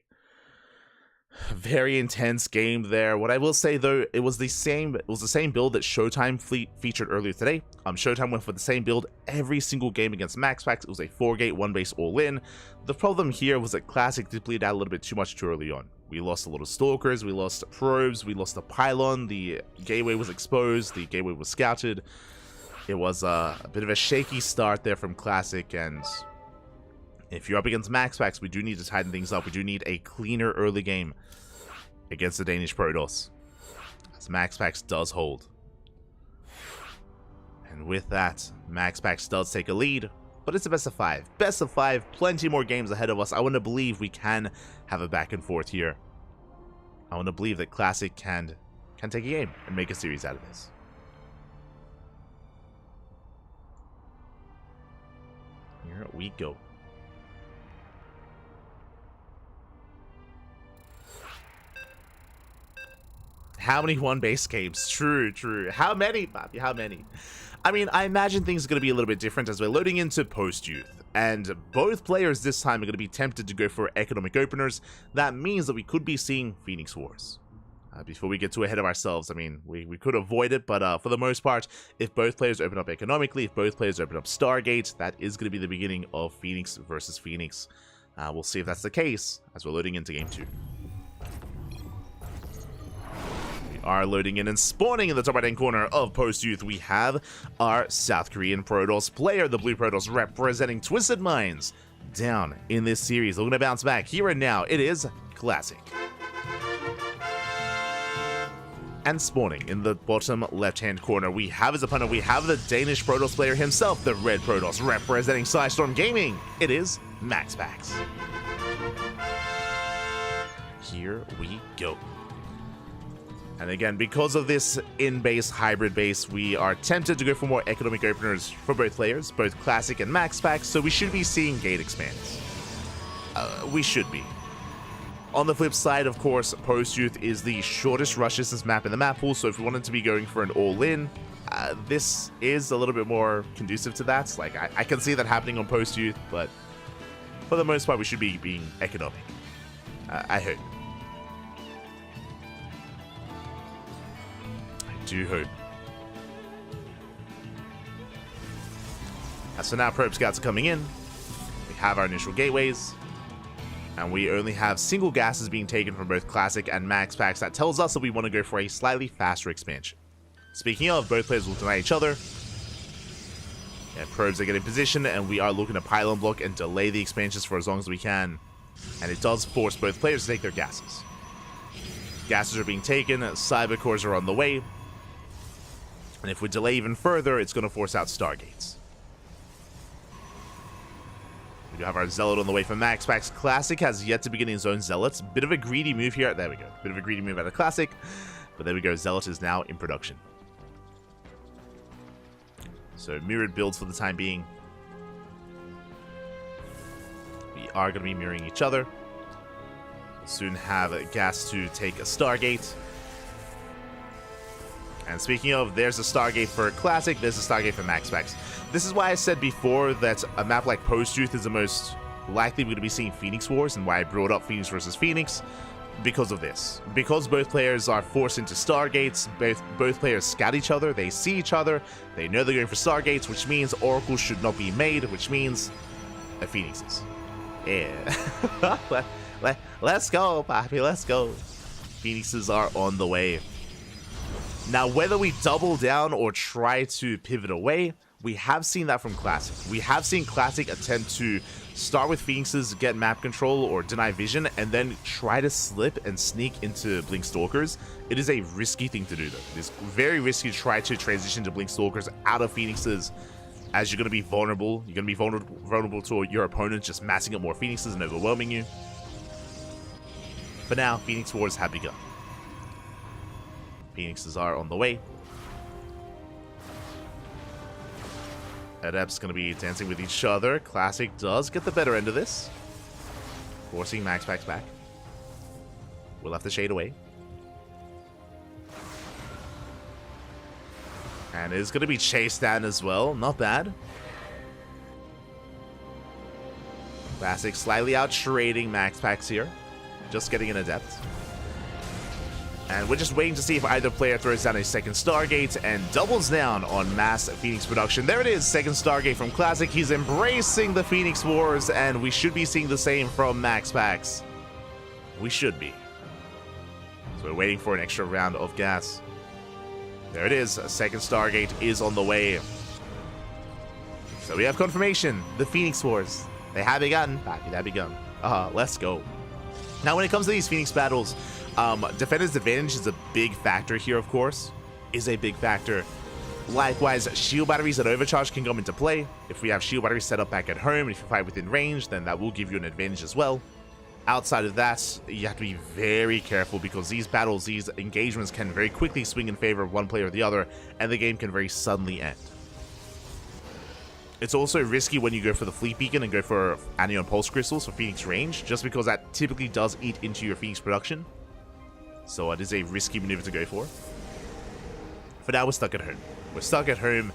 Very intense game there. What I will say though, it was the same build that Showtime featured earlier today. Showtime went for the same build every single game against Max. It was a 4-gate, 1-base all-in. The problem here was that Classic did bleed out a little bit too much too early on. We lost a lot of Stalkers, we lost probes, we lost the pylon, the gateway was exposed, the gateway was scouted. It was a bit of a shaky start there from Classic, and if you're up against Max, we do need to tighten things up. We do need a cleaner early game against the Danish Protoss, as Max does hold. And with that, Max does take a lead, but it's a best of 5. Best of 5, plenty more games ahead of us. I want to believe we can have a back and forth here. I want to believe that Classic can take a game and make a series out of this. Here we go. How many 1-base games? True. How many, Bobby? How many? I mean, I imagine things are going to be a little bit different as we're loading into post-youth. And both players this time are going to be tempted to go for economic openers. That means that we could be seeing Phoenix Wars. Before we get too ahead of ourselves, I mean, we could avoid it, but for the most part, if both players open up economically, if both players open up Stargate, that is going to be the beginning of Phoenix versus Phoenix. We'll see if that's the case as we're loading into Game 2. Are loading in and spawning in the top right-hand corner of post-youth. We have our South Korean Protoss player, the Blue Protoss representing Twisted Minds, down in this series. Looking to bounce back here and now. It is Classic. And spawning in the bottom left-hand corner, we have his opponent. We have the Danish Protoss player himself, the Red Protoss representing Psystorm Gaming. It is Max. Here we go. And again, because of this in-base, hybrid base, we are tempted to go for more economic openers for both players, both Classic and Max, so we should be seeing gate expands. We should be. On the flip side, of course, post-youth is the shortest rush distance map in the map pool, so if we wanted to be going for an all-in, this is a little bit more conducive to that. Like, I can see that happening on post-youth, but for the most part, we should be being economic. I hope. Do hope. As for now, probe scouts are coming in. We have our initial gateways, and we only have single gases being taken from both Classic and Max packs. That tells us that we want to go for a slightly faster expansion. Speaking of, both players will deny each other. Yeah, probes are getting in position, and we are looking to pylon block and delay the expansions for as long as we can. And it does force both players to take their gases. Gases are being taken, cyber cores are on the way. And if we delay even further, it's going to force out Stargates. We do have our Zealot on the way from Max. Classic has yet to begin his own Zealots. Bit of a greedy move here. There we go. Bit of a greedy move out of Classic. But there we go. Zealot is now in production. So mirrored builds for the time being. are going to be mirroring each other. We'll soon have Gas to take a Stargate. And speaking of, there's a Stargate for Classic, there's a Stargate for MaxPax. This is why I said before that a map like Post-Truth is the most likely we're going to be seeing Phoenix Wars, and why I brought up Phoenix versus Phoenix, because of this. Because both players are forced into Stargates, both players scout each other, they see each other, they know they're going for Stargates, which means Oracles should not be made, which means Phoenixes. Yeah. Let's go, Poppy, let's go. Phoenixes are on the way. Now, whether we double down or try to pivot away, we have seen that from Classic. We have seen Classic attempt to start with Phoenixes, get map control or deny vision, and then try to slip and sneak into Blink Stalkers. It is a risky thing to do, though. It is very risky to try to transition to Blink Stalkers out of Phoenixes, as you're going to be vulnerable. You're going to be vulnerable to your opponent just massing up more Phoenixes and overwhelming you. For now, Phoenix Wars have begun. Phoenixes are on the way. Adept's going to be dancing with each other. Classic does get the better end of this, forcing MaxPax back. We'll have to shade away. And is going to be chased down as well. Not bad. Classic slightly out trading MaxPax here. Just getting an Adept. And we're just waiting to see if either player throws down a second Stargate and doubles down on mass Phoenix production. There it is, second Stargate from Classic. He's embracing the Phoenix Wars, and we should be seeing the same from MaxPax. We should be. So we're waiting for an extra round of gas. There it is, a second Stargate is on the way. So we have confirmation, the Phoenix Wars. They have begun. They have begun. Let's go. Now when it comes to these Phoenix battles, Defender's Advantage is a big factor here, of course. Is a big factor. Likewise, shield batteries and overcharge can come into play. If we have shield batteries set up back at home, and if you fight within range, then that will give you an advantage as well. Outside of that, you have to be very careful, because these battles, these engagements can very quickly swing in favor of one player or the other, and the game can very suddenly end. It's also risky when you go for the Fleet Beacon and go for Anion Pulse Crystals for Phoenix range, just because that typically does eat into your Phoenix production. So it is a risky maneuver to go for. For now, we're stuck at home. We're stuck at home.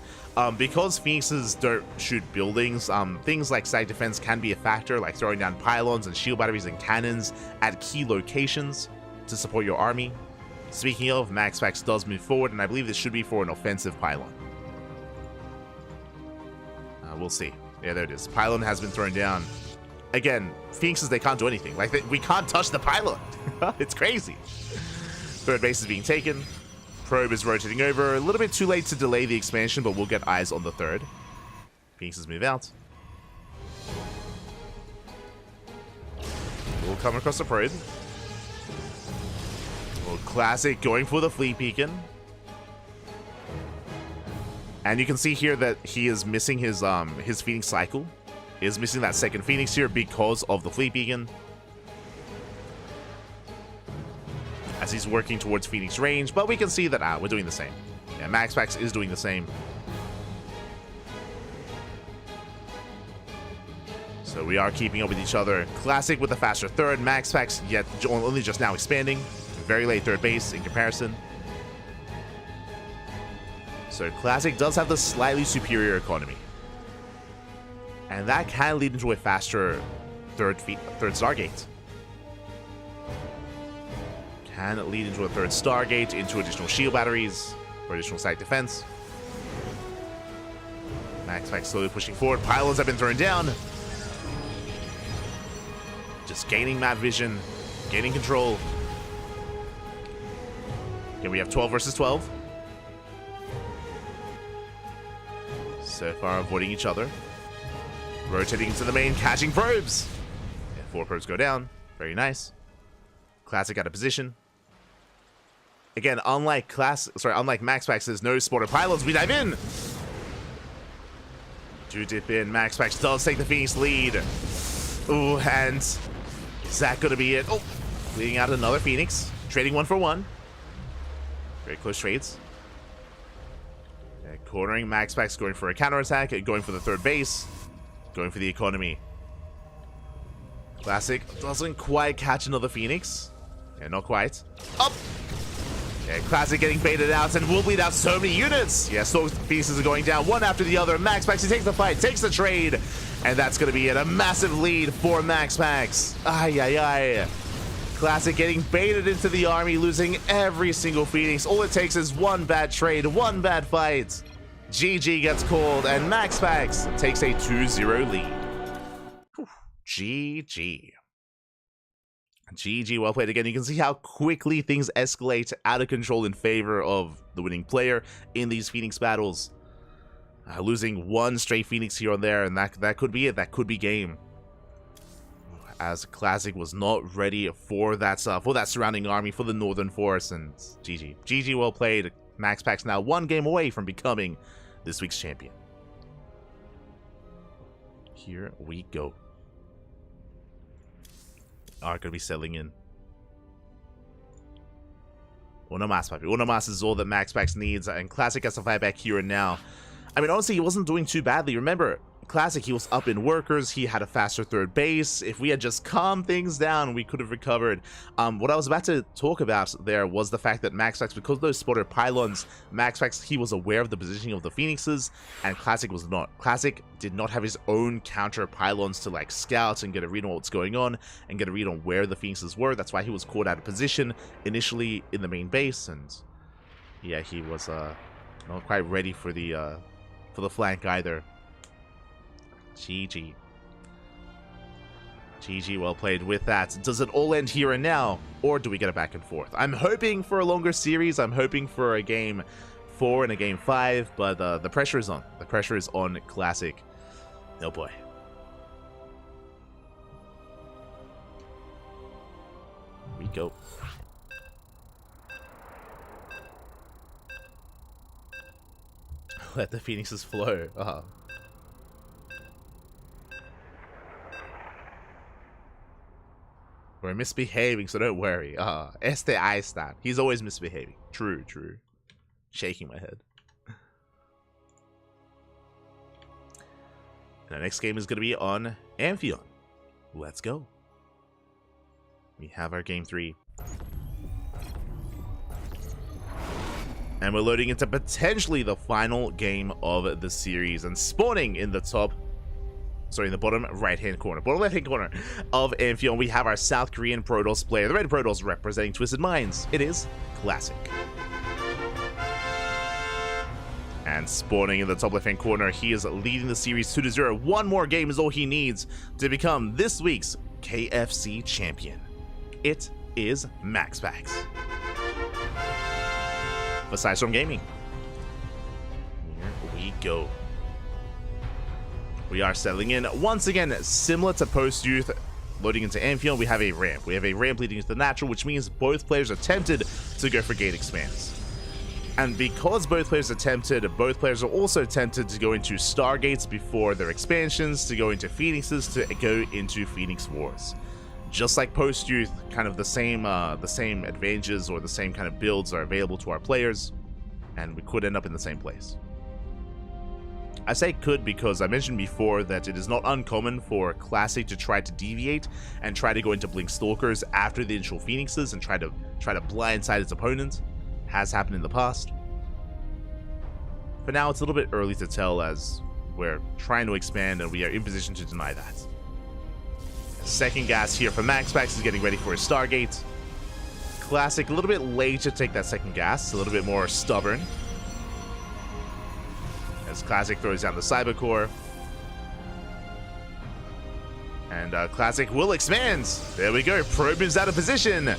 Because Phoenixes don't shoot buildings, things like site defense can be a factor, like throwing down pylons and shield batteries and cannons at key locations to support your army. Speaking of, MaxPax does move forward, and I believe this should be for an offensive pylon. We'll see. Yeah, there it is. Pylon has been thrown down. Again, Phoenixes, they can't do anything. Like, we can't touch the pylon. It's crazy. Third base is being taken. Probe is rotating over. A little bit too late to delay the expansion, but we'll get eyes on the third. Phoenixes move out. We'll come across the probe. Well, Classic going for the Fleet Beacon. And you can see here that he is missing his Phoenix cycle. He is missing that second Phoenix here because of the Fleet Beacon. As he's working towards Phoenix range, but we can see that we're doing the same. Yeah, MaxPax is doing the same. So we are keeping up with each other. Classic with the faster third, MaxPax yet only just now expanding. Very late third base in comparison. So Classic does have the slightly superior economy. And that can lead into a faster third Stargate. Can lead into a third Stargate, into additional shield batteries, for additional site defense. MaxPax slowly pushing forward. Pylons have been thrown down. Just gaining map vision, gaining control. Okay, we have 12 versus 12. So far avoiding each other. Rotating into the main, catching probes. Yeah, 4 probes go down. Very nice. Classic out of position. Again, unlike MaxPax, there's no spotted pylons. We dive in. Do dip in. MaxPax does take the Phoenix lead. Ooh, and is that going to be it? Oh, leading out another Phoenix. Trading 1 for 1. Very close trades. Cornering MaxPax, going for a counterattack, going for the third base, going for the economy. Classic doesn't quite catch another Phoenix. Yeah, not quite. Up! Yeah, Classic getting baited out and will bleed out so many units. Yeah, so pieces are going down one after the other. MaxPax, he takes the fight, takes the trade. And that's going to be it. A massive lead for MaxPax. Ay, ay, ay. Classic getting baited into the army, losing every single Phoenix. All it takes is one bad trade, one bad fight. GG gets called, and MaxPax takes a 2-0 lead. Whew. GG. GG, well played again. You can see how quickly things escalate out of control in favor of the winning player in these Phoenix battles. Losing one stray Phoenix here or there, and that could be it. That could be game. As Classic was not ready for that surrounding army, for the Northern Force, and GG. GG, well played. MaxPax now one game away from becoming this week's champion. Here we go. Are going to be settling in. Unamas, papi. Unamas is all that MaxPax needs, and Classic has to fight back here and now. I mean, honestly, he wasn't doing too badly. Remember, Classic, he was up in workers, he had a faster third base. If we had just calmed things down, we could have recovered. What I was about to talk about there was the fact that MaxPax, because those spotted pylons, MaxPax, he was aware of the positioning of the Phoenixes, and Classic was not. Classic did not have his own counter pylons to like scout and get a read on what's going on, and get a read on where the Phoenixes were. That's why he was caught out of position initially in the main base, and yeah, he was not quite ready for the flank either. GG. GG, well played with that. Does it all end here and now, or do we get it back and forth? I'm hoping for a longer series. I'm hoping for a game 4 and a game 5, but the pressure is on. The pressure is on Classic. Oh boy. Here we go. Let the Phoenixes flow. We're misbehaving, so don't worry. Este ahí está. He's always misbehaving. True, true. Shaking my head. And our next game is going to be on Amphion. Let's go. We have our game 3. And we're loading into potentially the final game of the series. And spawning in the in the bottom right-hand corner, bottom left-hand corner of Amphion, we have our South Korean Protoss player, the Red Protoss representing Twisted Minds. It is Classic. And spawning in the top left-hand corner, he is leading the series 2-0. One more game is all he needs to become this week's KFC champion. It is MaxPax. For Sidestorm Gaming. Here we go. We are settling in. Once again, similar to post-youth, loading into Amphion, we have a ramp. We have a ramp leading into the natural, which means both players are tempted to go for gate expands. And because both players are tempted, both players are also tempted to go into Stargates before their expansions, to go into Phoenixes, to go into Phoenix Wars. Just like post-youth, kind of the same advantages or the same kind of builds are available to our players, and we could end up in the same place. I say could because I mentioned before that it is not uncommon for Classic to try to deviate and try to go into Blink Stalkers after the initial Phoenixes and try to blindside its opponent. Has happened in the past. For now, it's a little bit early to tell as we're trying to expand and we are in position to deny that. Second gas here for MaxPax is getting ready for his Stargate. Classic a little bit late to take that second gas, a little bit more stubborn. As Classic throws down the Cyber Core. And Classic will expand. There we go. Probe moves out of position.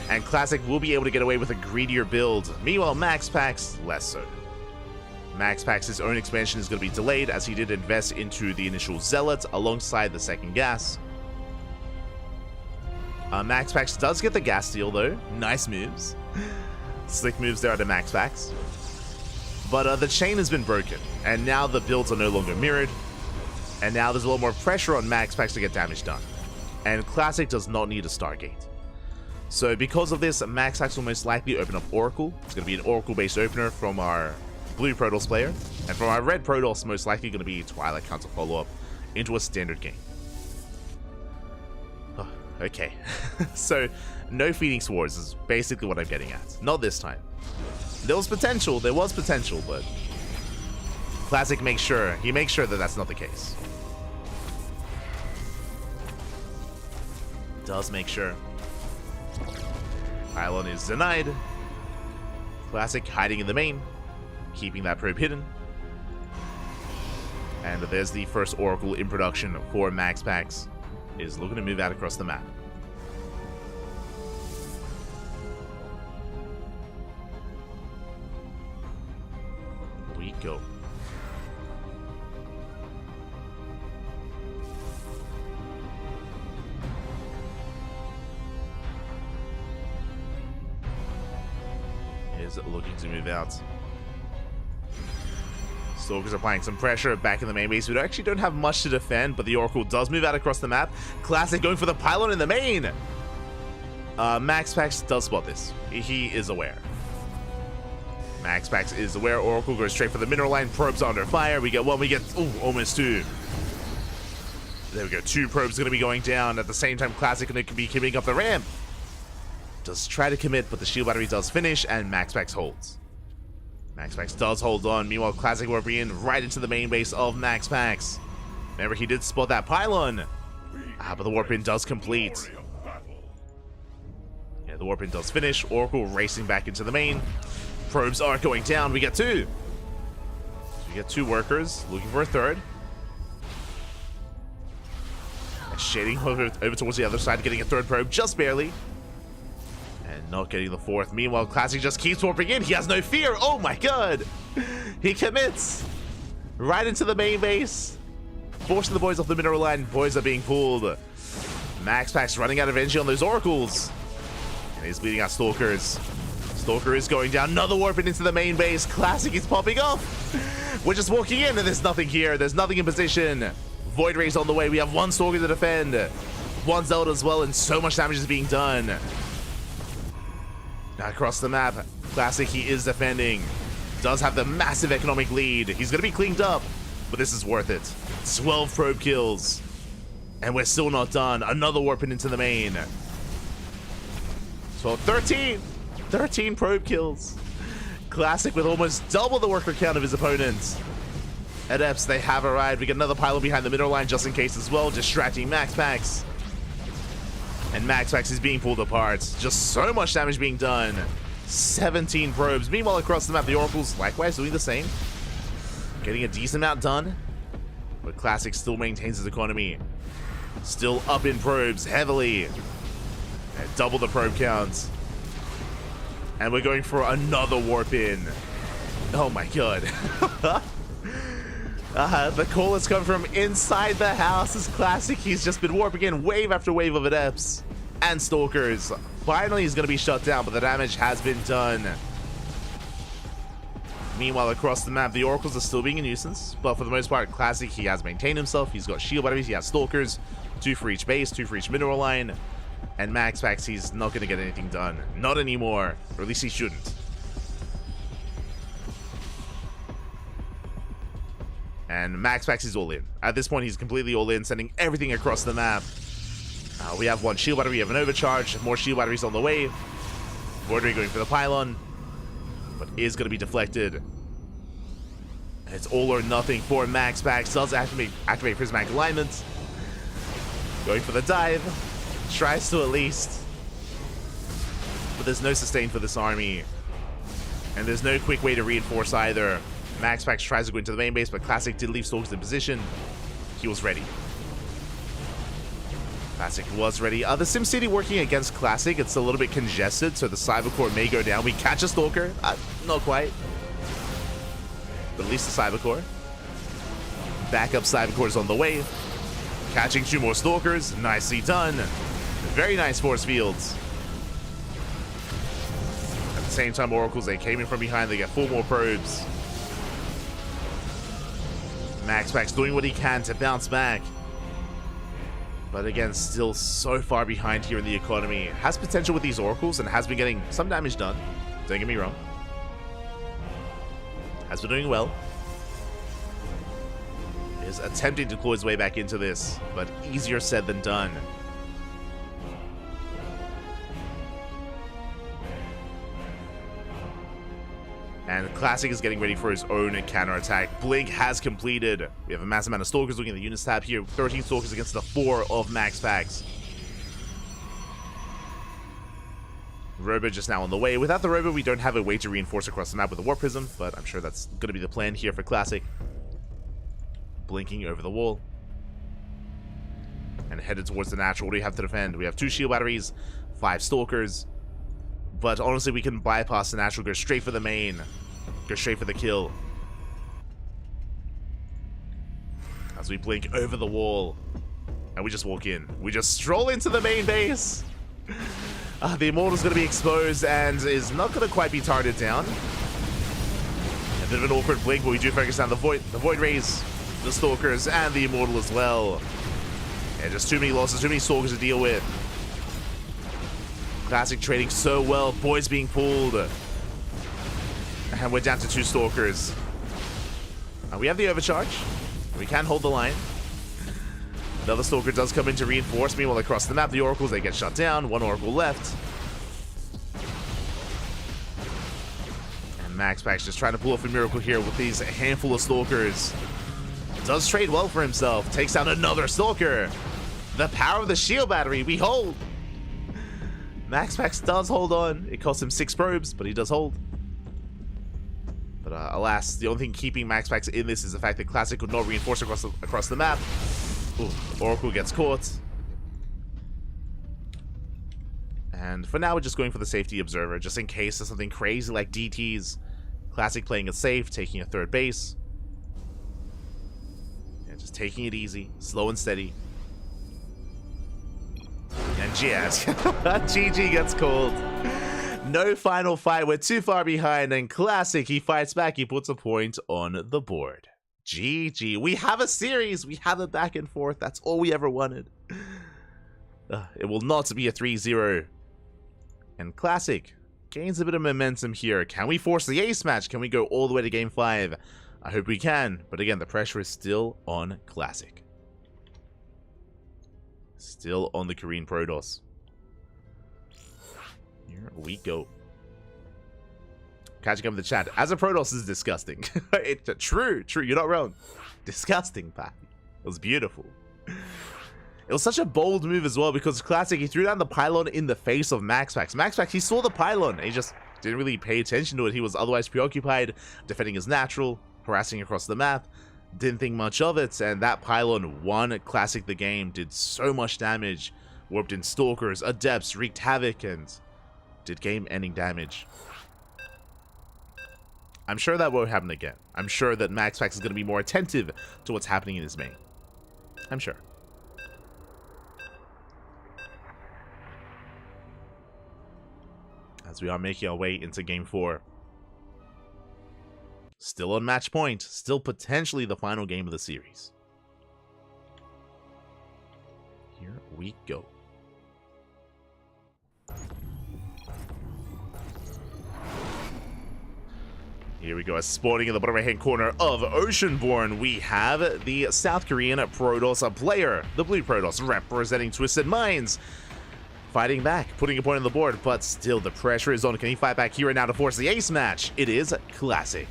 And Classic will be able to get away with a greedier build. Meanwhile, MaxPax, less so. MaxPax's own expansion is going to be delayed as he did invest into the initial Zealot alongside the second gas. MaxPax does get the gas steal though. Nice moves. Slick moves there out of MaxPax. But the chain has been broken, and now the builds are no longer mirrored, and now there's a lot more pressure on MaxPax to get damage done. And Classic does not need a Stargate. So because of this, MaxPax will most likely open up Oracle. It's going to be an Oracle-based opener from our blue Protoss player, and from our red Protoss, most likely going to be Twilight Counter follow-up into a standard game. Okay. So, no Phoenix Wars is basically what I'm getting at. Not this time. There was potential, but Classic makes sure, that that's not the case. Does make sure. Pylon is denied. Classic hiding in the main, keeping that probe hidden. And there's the first Oracle in production for MaxPax. Is looking to move out across the map. We go. Is looking to move out. Stalkers are applying some pressure back in the main base. We actually don't have much to defend, but the Oracle does move out across the map. Classic going for the pylon in the main. MaxPax does spot this. He is aware. MaxPax is aware. Oracle goes straight for the mineral line. Probes are under fire. We get one. We get almost two. There we go. Two probes going to be going down at the same time. Classic going to be keeping up the ramp. Does try to commit, but the shield battery does finish, and MaxPax holds. MaxPax does hold on. Meanwhile, Classic warping in right into the main base of MaxPax. Remember, he did spot that pylon. But the warp in does complete. Yeah, the warp in does finish. Oracle racing back into the main. Probes are going down. We get two. So we get two workers looking for a third. And shading over towards the other side, getting a third probe just barely. And not getting the fourth. Meanwhile, Classic just keeps warping in. He has no fear. Oh my god. He commits. Right into the main base. Forcing the boys off the mineral line. Boys are being pulled. MaxPax running out of energy on those oracles. And he's bleeding out Stalkers. Stalker is going down. Another warping into the main base. Classic is popping up. We're just walking in and there's nothing here. There's nothing in position. Void Ray's on the way. We have one Stalker to defend. One Zelda as well, and so much damage is being done. Now across the map, Classic, he is defending. Does have the massive economic lead. He's going to be cleaned up, but this is worth it. 12 probe kills. And we're still not done. Another warping into the main. So 13 probe kills. Classic with almost double the worker count of his opponents. Adepts, they have arrived. We get another pylon behind the middle line just in case as well, distracting MaxPax. And MaxPax is being pulled apart. Just so much damage being done. 17 probes. Meanwhile, across the map, the Oracle's likewise doing the same. Getting a decent amount done. But Classic still maintains his economy. Still up in probes heavily. And double the probe counts. And we're going for another warp in. Oh my god. The call has come from inside the house. This Classic, he's just been warping in wave after wave of Adepts and Stalkers. Finally, he's going to be shut down, but the damage has been done. Meanwhile, across the map, the Oracles are still being a nuisance, but for the most part, Classic, he has maintained himself. He's got shield batteries, he has Stalkers, 2 for each base, 2 for each mineral line, and MaxPax, he's not going to get anything done. Not anymore, or at least he shouldn't. And MaxPax is all in. At this point, he's completely all in, sending everything across the map. We have one shield battery, we have an overcharge, more shield batteries on the way. Void Ray going for the pylon, but is going to be deflected. And it's all or nothing for MaxPax. Does activate Prismatic Alignment. Going for the dive. Tries to at least. But there's no sustain for this army. And there's no quick way to reinforce either. MaxPax tries to go into the main base, but Classic did leave Stalkers in position. He was ready. Classic was ready. The SimCity working against Classic, it's a little bit congested, so the Cyber Core may go down. We catch a Stalker. Not quite. But at least the Cyber Core. Backup Cyber Core is on the way. Catching 2 more Stalkers. Nicely done. Very nice force fields. At the same time, Oracles, they came in from behind. They get 4 more probes. MaxPax doing what he can to bounce back. But again, still so far behind here in the economy. Has potential with these Oracles and has been getting some damage done. Don't get me wrong. Has been doing well. Is attempting to claw his way back into this, but easier said than done. Classic is getting ready for his own counterattack. Blink has completed. We have a massive amount of Stalkers looking at the units tab here. 13 Stalkers against the 4 of Max Packs. Robo just now on the way. Without the Robo, we don't have a way to reinforce across the map with a Warp Prism, but I'm sure that's going to be the plan here for Classic. Blinking over the wall. And headed towards the natural. What do we have to defend? We have 2 shield batteries, 5 Stalkers. But honestly, we can bypass the natural, go straight for the main. Go straight for the kill. As we blink over the wall. And we just walk in. We just stroll into the main base. The Immortal's going to be exposed and is not going to quite be targeted down. A bit of an awkward blink, but we do focus on the Void Rays, the Stalkers, and the Immortal as well. Yeah, just too many losses, too many Stalkers to deal with. Classic trading so well. Boys being pulled. And we're down to 2 Stalkers. We have the overcharge. We can hold the line. Another Stalker does come in to reinforce. Meanwhile, across the map, the Oracles, they get shut down. 1 Oracle left. And Max Packs just trying to pull off a miracle here with these handful of Stalkers. Does trade well for himself. Takes out another Stalker. The power of the shield battery. We hold. Max Packs does hold on. It costs him 6 probes, but he does hold. But alas, the only thing keeping Max Packs in this is the fact that Classic could not reinforce across the map. Ooh, Oracle gets caught. And for now, we're just going for the safety observer, just in case there's something crazy like DTs. Classic playing it safe, taking a 3rd base. Yeah, just taking it easy, slow and steady. And Jazz. GG gets called. No final fight. We're too far behind. And Classic, he fights back. He puts a point on the board. GG. We have a series. We have a back and forth. That's all we ever wanted. It will not be a 3-0. And Classic gains a bit of momentum here. Can we force the ace match? Can we go all the way to game 5? I hope we can. But again, the pressure is still on Classic. Still on the Korean Protoss. Here we go. Catching up in the chat. As a Protoss is disgusting. It's true. You're not wrong. Disgusting, Pappy. It was beautiful. It was such a bold move as well because Classic, he threw down the pylon in the face of Max Packs. Max Packs, he saw the pylon. He just didn't really pay attention to it. He was otherwise preoccupied defending his natural, harassing across the map. Didn't think much of it, and that pylon won Classic the game, did so much damage, warped in Stalkers, Adepts, wreaked havoc, and did game-ending damage. I'm sure that won't happen again. I'm sure that Max Packs is going to be more attentive to what's happening in his main. I'm sure. As we are making our way into game 4. Still on match point. Still potentially the final game of the series. Here we go. Here we go. Spawning in the bottom right-hand corner of Oceanborn, we have the South Korean Protoss player, the Blue Protoss, representing Twisted Minds. Fighting back, putting a point on the board, but still the pressure is on. Can he fight back here and now to force the ace match? It is Classic.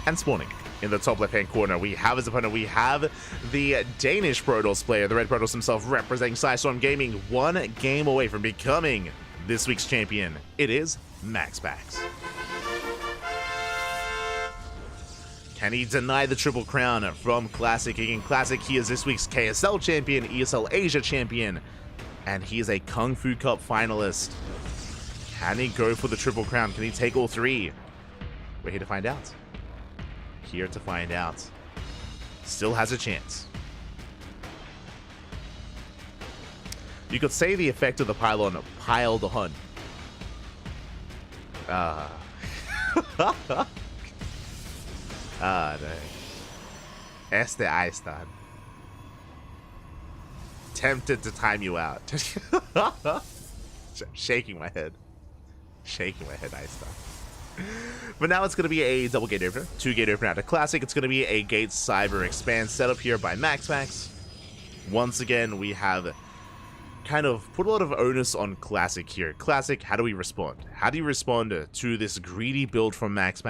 And spawning in the top left-hand corner, we have his opponent. We have the Danish Protoss player, the Red Protoss himself, representing Psystorm Gaming, 1 game away from becoming this week's champion. It is Max Packs. Can he deny the Triple Crown from Classic? Again, Classic, he is this week's KSL champion, ESL Asia champion, and he is a KungFu Cup finalist. Can he go for the Triple Crown? Can he take all 3? We're here to find out. Here to find out. Still has a chance. You could say the effect of the pylon piled on. No. Ahí está. Tempted to time you out. Shaking my head. Ahí está. But now it's going to be a double gate opener, 2 gate opener out of Classic. It's going to be a gate cyber expand set up here by Max Packs. Once again, we have kind of put a lot of onus on Classic here. Classic, how do we respond? How do you respond to this greedy build from Max?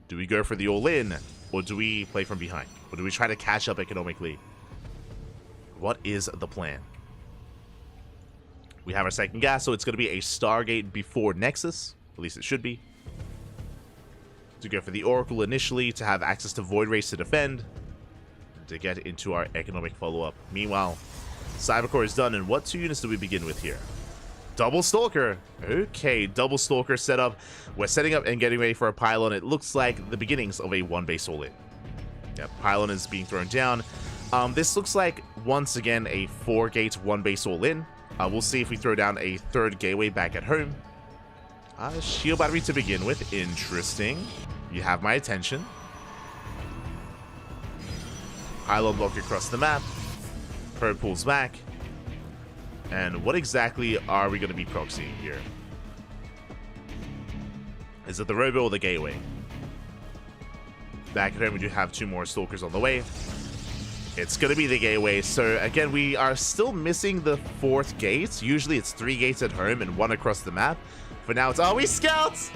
Do we go for the all-in, or do we play from behind? Or do we try to catch up economically? What is the plan? We have our second gas, so it's going to be a Stargate before Nexus. At least it should be. To go for the Oracle initially, to have access to Void Race to defend, to get into our economic follow-up. Meanwhile, Cybercore is done, and what 2 units do we begin with here? Double Stalker. Okay, double Stalker setup. We're setting up and getting ready for a pylon. It looks like the beginnings of a 1-base all-in. Yeah, pylon is being thrown down. This looks like, once again, a 4-gate 1-base all-in. We'll see if we throw down a 3rd gateway back at home. Shield battery to begin with. Interesting. You have my attention. Pylon lock across the map. Probe pulls back. And what exactly are we going to be proxying here? Is it the Robo or the gateway? Back at home, we do have 2 more Stalkers on the way. It's going to be the gateway. So again, we are still missing the 4th gate. Usually it's 3 gates at home and 1 across the map. For now, it's... Oh, we scouts!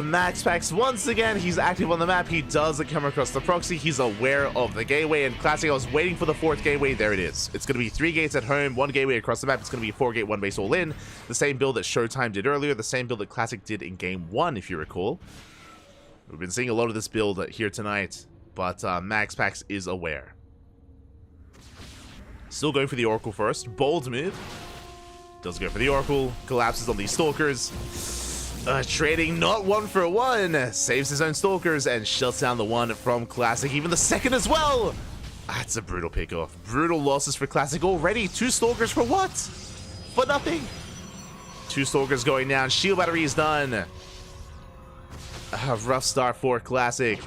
Max once again, he's active on the map. He does come across the proxy. He's aware of the gateway. And Classic, I was waiting for the 4th gateway. There it is. It's going to be 3 gates at home, 1 gateway across the map. It's going to be a 4-gate 1-base all-in. The same build that Showtime did earlier. The same build that Classic did in Game 1, if you recall. We've been seeing a lot of this build here tonight. But Max is aware. Still going for the Oracle first. Bold move. Does go for the Oracle. Collapses on these Stalkers. Trading not 1 for 1. Saves his own Stalkers and shuts down the 1 from Classic. Even the 2nd as well. That's a brutal pickoff. Brutal losses for Classic already. 2 Stalkers for what? For nothing. 2 Stalkers going down. Shield battery is done. Rough start for Classic.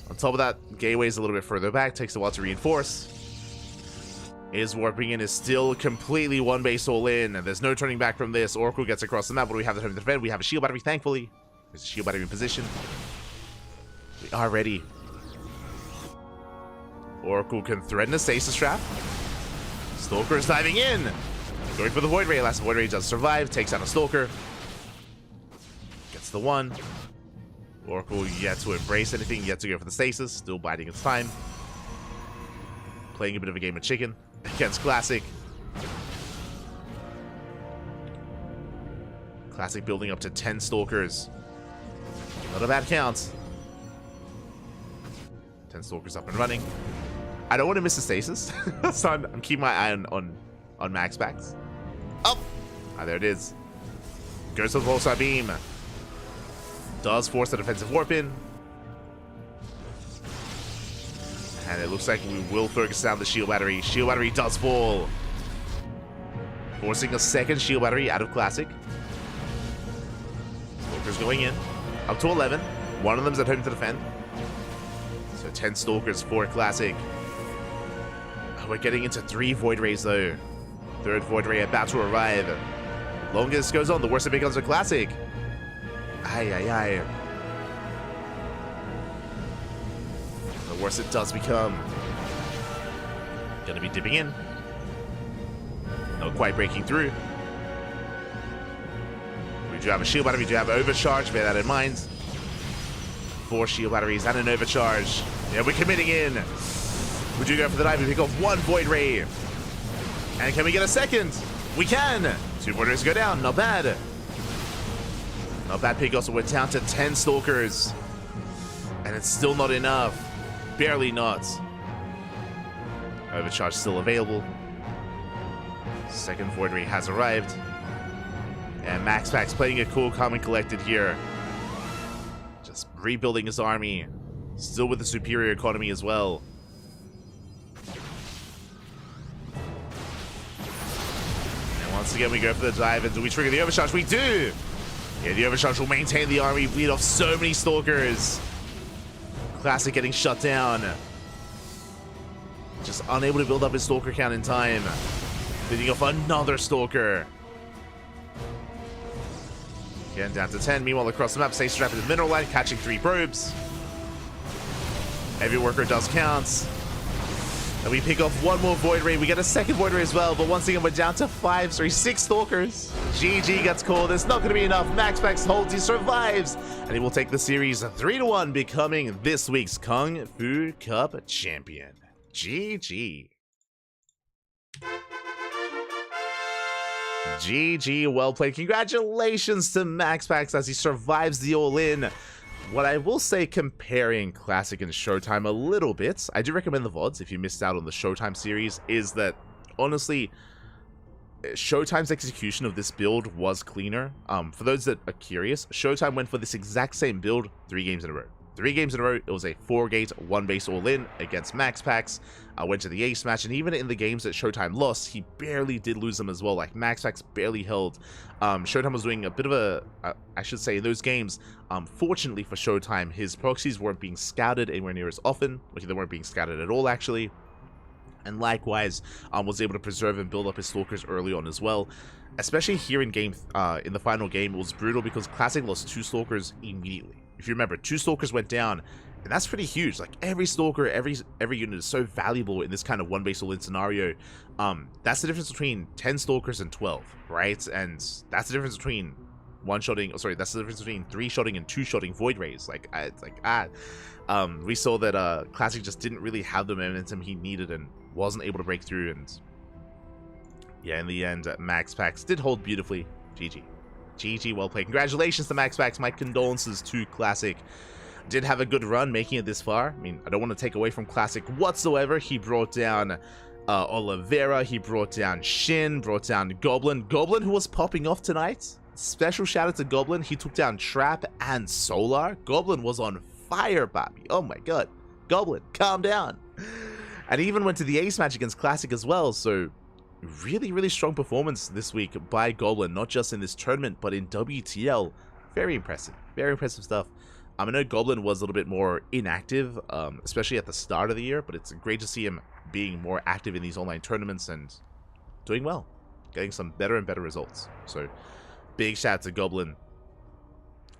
On top of that, Gateway's a little bit further back. Takes a while to reinforce. Is warping in, is still completely 1-base all-in. There's no turning back from this. Oracle gets across the map. What do we have to defend? We have a shield battery, thankfully. There's a shield battery in position. We are ready. Oracle can threaten a stasis trap. Stalker is diving in. Going for the Void Ray. Last Void Ray does survive. Takes out a Stalker. Gets the 1. Oracle yet to embrace anything. Yet to go for the stasis. Still biding its time. Playing a bit of a game of chicken against Classic. Classic building up to 10 Stalkers. Not a bad count. 10 Stalkers up and running. I don't want to miss the stasis. So I'm keeping my eye on Max backs. Oh! There it is. Goes to the pulsar beam. Does force the defensive warp in. And it looks like we will focus down the shield battery. Shield battery does fall. Forcing a 2nd shield battery out of Classic. Stalkers going in. Up to 11. 1 of them's at home to defend. So 10 Stalkers for Classic. We're getting into 3 Void Rays though. 3rd Void Ray about to arrive. The longer this goes on, the worse it becomes for Classic. Aye. The worse it does become. Gonna be dipping in. Not quite breaking through. We do have a shield battery, we do have overcharge, bear that in mind. 4 shield batteries and an overcharge. Yeah, we're committing in. We do go for the dive, we pick off 1 Void Ray. And can we get a 2nd? We can! 2 Void Rays go down, not bad. Not bad pick also, we're down to 10 Stalkers. And it's still not enough. Barely not. Overcharge still available. 2nd Void Ray has arrived. And Max playing it cool, calm and collected here. Just rebuilding his army. Still with a superior economy as well. And once again we go for the dive, and do we trigger the overcharge? We do! Yeah, the overcharge will maintain the army, bleed off so many Stalkers. Classic getting shut down. Just unable to build up his Stalker count in time. Leading off another Stalker. Again, down to 10. Meanwhile, across the map, stays trapped in the mineral line, catching 3 probes. Every worker does count. And we pick off one more Void Ray. We get a second Void Ray as well, but once again, we're down to 6 Stalkers. GG gets called. It's not going to be enough. MaxPax holds. He survives. And he will take the series 3-1, becoming this week's Kung Fu Cup champion. GG. GG, well played. Congratulations to MaxPax as he survives the all-in. What I will say, comparing Classic and Showtime a little bit, I do recommend the VODs if you missed out on the Showtime series, is that, honestly, Showtime's execution of this build was cleaner. For those that are curious, Showtime went for this exact same build 3 games in a row. 3 games in a row, it was a 4-gate, 1-base all-in against MaxPax. Went to the ace match, and even in the games that Showtime lost, he barely did lose them as well. Like, MaxPax barely held. Showtime was doing a bit of a, I should say, in those games, fortunately for Showtime, his proxies weren't being scouted anywhere near as often. Like, they weren't being scouted at all, actually. And likewise, was able to preserve and build up his Stalkers early on as well. Especially here in the final game, it was brutal because Classic lost 2 Stalkers immediately. If you remember, 2 Stalkers went down, and that's pretty huge. Like, every Stalker, every unit is so valuable in this kind of 1-base all-in scenario. That's the difference between 10 Stalkers and 12, right? And that's the difference between that's the difference between 3-shotting and 2-shotting Void Rays. We saw that Classic just didn't really have the momentum he needed and wasn't able to break through, and yeah, in the end, MaxPax did hold beautifully. GG. GG, well played. Congratulations to MaxPax. My condolences to Classic. Did have a good run making it this far. I mean, I don't want to take away from Classic whatsoever. He brought down Oliveira. He brought down Shin. Brought down Goblin. Goblin, who was popping off tonight. Special shout out to Goblin. He took down Trap and Solar. Goblin was on fire, Bobby. Oh my god. Goblin, calm down. And he even went to the ace match against Classic as well, so really, really strong performance this week by Goblin, not just in this tournament, but in WTL. Very impressive stuff. I know Goblin was a little bit more inactive, especially at the start of the year, but it's great to see him being more active in these online tournaments and doing well, getting some better and better results. So, big shout out to Goblin.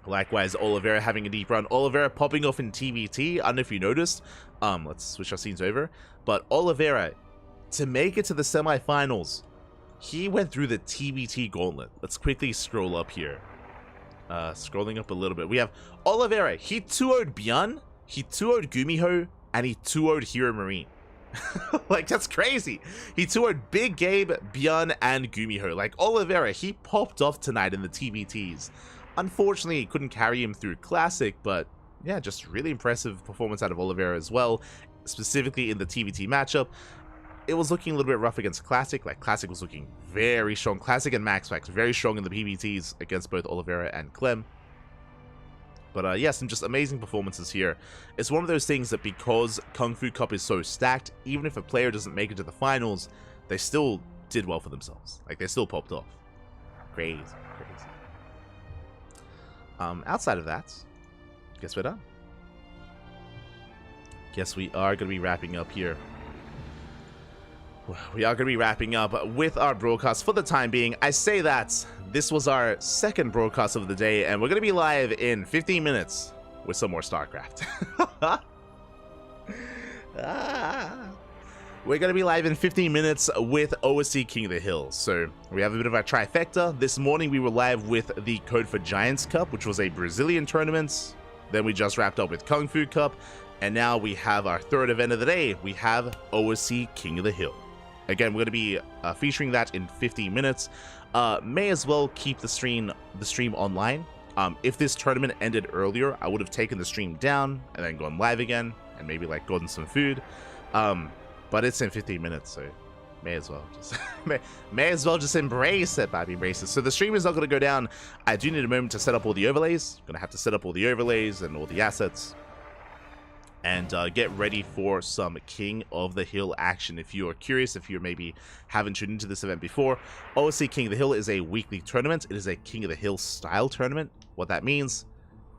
Likewise, Oliveira having a deep run. Oliveira popping off in TVT. I don't know if you noticed. Let's switch our scenes over. But Oliveira, to make it to the semifinals, he went through the TVT gauntlet. Let's quickly scroll up here. Scrolling up a little bit. We have Oliveira. He 2-0'd Byun, he 2-0'd Gumiho, and he 2-0'd Hero Marine. Like, that's crazy. He 2-0'd Big Gabe, Byun, and Gumiho. Like, Oliveira, he popped off tonight in the TVTs. Unfortunately, he couldn't carry him through Classic, but yeah, just really impressive performance out of Oliveira as well, specifically in the TVT matchup. It was looking a little bit rough against Classic. Like, Classic was looking very strong. Classic and MaxPax very strong in the PVTs against both Oliveira and Clem. But yeah, some just amazing performances here. It's one of those things that because Kung Fu Cup is so stacked, even if a player doesn't make it to the finals, they still did well for themselves. Like, they still popped off. Crazy. Outside of that, guess we're done. Guess we are going to be wrapping up here. We are going to be wrapping up with our broadcast for the time being. I say that this was our second broadcast of the day, and we're going to be live in 15 minutes with some more StarCraft. We're going to be live in 15 minutes with OSC King of the Hill. So we have a bit of our trifecta. This morning we were live with the Code for Giants Cup, which was a Brazilian tournament. Then we just wrapped up with Kung Fu Cup. And now we have our third event of the day. We have OSC King of the Hill. Again, we're going to be featuring that in 15 minutes. May as well keep the stream online. If this tournament ended earlier, I would have taken the stream down and then gone live again and maybe like gotten some food. But it's in 15 minutes, so may as well just may as well just embrace it, Bobby. Embrace it. So the stream is not going to go down. I do need a moment to set up all the overlays. Going to have to set up all the overlays and all the assets. And get ready for some King of the Hill action. If you are curious, if you maybe haven't tuned into this event before, OSC King of the Hill is a weekly tournament. It is a King of the Hill style tournament. What that means,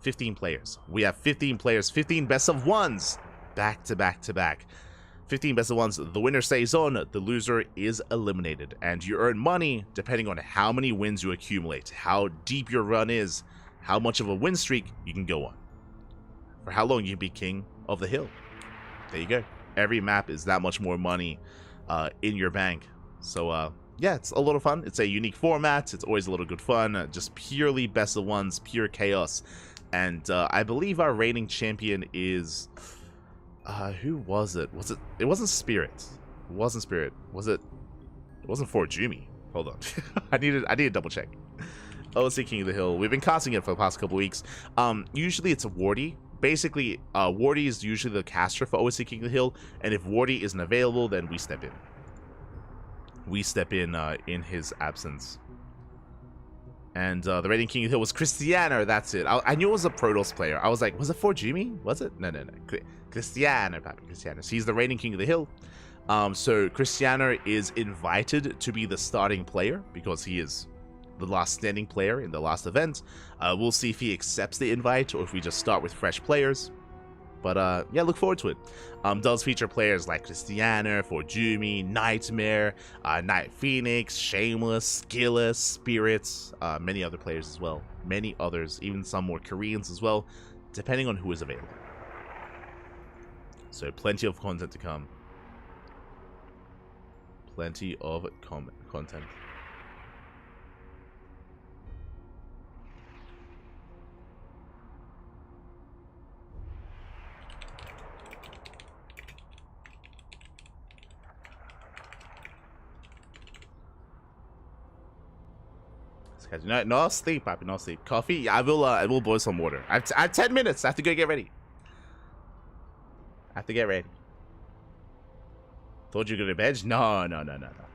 15 players. We have 15 players, 15 best of ones, back to back to back. 15 best of ones. The winner stays on, the loser is eliminated. And you earn money depending on how many wins you accumulate, how deep your run is, how much of a win streak you can go on. For how long you can be King of the Hill. There you go. every map is that much more money in your bank. So yeah, it's a lot of fun. It's a unique format. It's always a little good fun. Just purely best of ones, pure chaos. And I believe our reigning champion is who was it? It wasn't Spirit. It wasn't Spirit. It wasn't Forjumi. Hold on. I need to double check. OC King of the Hill. We've been casting it for the past couple weeks. Usually it's a Wardy. Basically, Wardy is usually the caster for OC King of the Hill, and if Wardy isn't available, then we step in. We step in his absence. And the reigning King of the Hill was Cristiano. That's it. I knew it was a Protoss player. I was like, was it Forjumi? Was it? No. Cristiano, Papi, Cristiano. So he's the reigning King of the Hill. So Cristiano is invited to be the starting player because he is the last standing player in the last event. We'll see if he accepts the invite or if we just start with fresh players. But yeah, look forward to it. Does feature players like Cristiano, Forjumi, Nightmare, Night Phoenix, Shameless, Skilless, Spirits, many other players as well. Many others, even some more Koreans as well, depending on who is available. So plenty of content to come. Plenty of content. No sleep, Papi, no sleep. Coffee? Yeah, I will boil some water. I have 10 minutes. I have to go get ready. Told you to go to bed? No.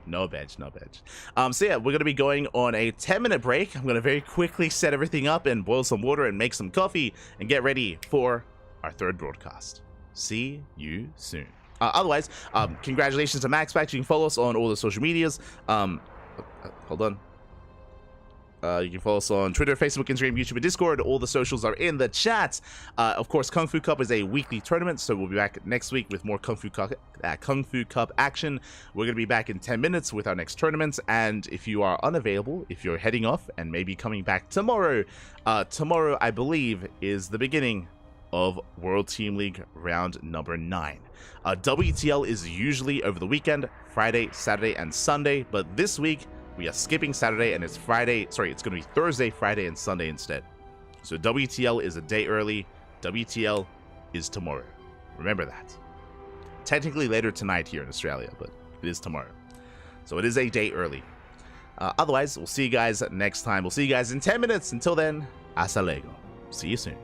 No bed. So yeah, we're gonna be going on a 10-minute break. I'm gonna very quickly set everything up and boil some water and make some coffee and get ready for our third broadcast. See you soon. Otherwise, congratulations to MaxPax. You can follow us on all the social medias. Hold on. You can follow us on Twitter, Facebook, Instagram, YouTube, and Discord. All the socials are in the chat. Of course, KungFu Cup is a weekly tournament, so we'll be back next week with more KungFu Cup action. We're going to be back in 10 minutes with our next tournament, and if you are unavailable, if you're heading off and maybe coming back tomorrow, tomorrow, I believe, is the beginning of World Team League round number 9. WTL is usually over the weekend, Friday, Saturday, and Sunday, but this week, we are skipping Saturday and it's Friday. Sorry, it's going to be Thursday, Friday, and Sunday instead. So WTL is a day early. WTL is tomorrow. Remember that. Technically later tonight here in Australia, but it is tomorrow. So it is a day early. Otherwise, we'll see you guys next time. We'll see you guys in 10 minutes. Until then, hasta luego. See you soon.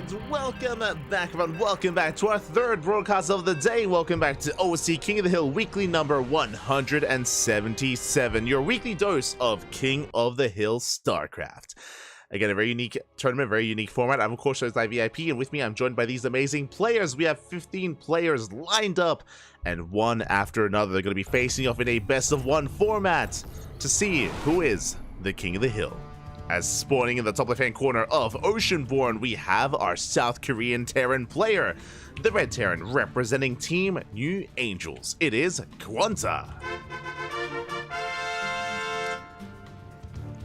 And welcome back, everyone. Welcome back to our third broadcast of the day. Welcome back to OC King of the Hill weekly number 177, your weekly dose of King of the Hill StarCraft. Again, a very unique tournament, very unique format. I'm, of course, Live VIP, and with me, I'm joined by these amazing players. We have 15 players lined up, and one after another, they're going to be facing off in a best-of-1 format to see who is the King of the Hill. As spawning in the top left-hand corner of Oceanborn, we have our South Korean Terran player, the Red Terran representing Team New Angels. It is Quanta.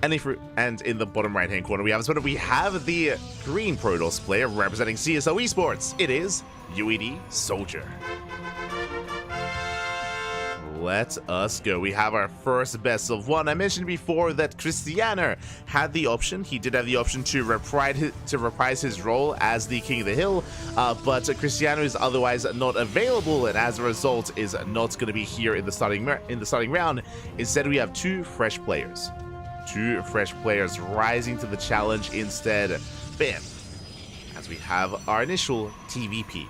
And in the bottom right-hand corner, we have the Green Protoss player representing CSO Esports. It is UED Soldier. Let us go. We have our first best of one. I mentioned before that Cristiano had the option. He did have the option to reprise his role as the King of the Hill, but Cristiano is otherwise not available, and as a result, is not going to be here in the starting round. Instead, we have two fresh players rising to the challenge instead. Bam! As we have our initial TVP.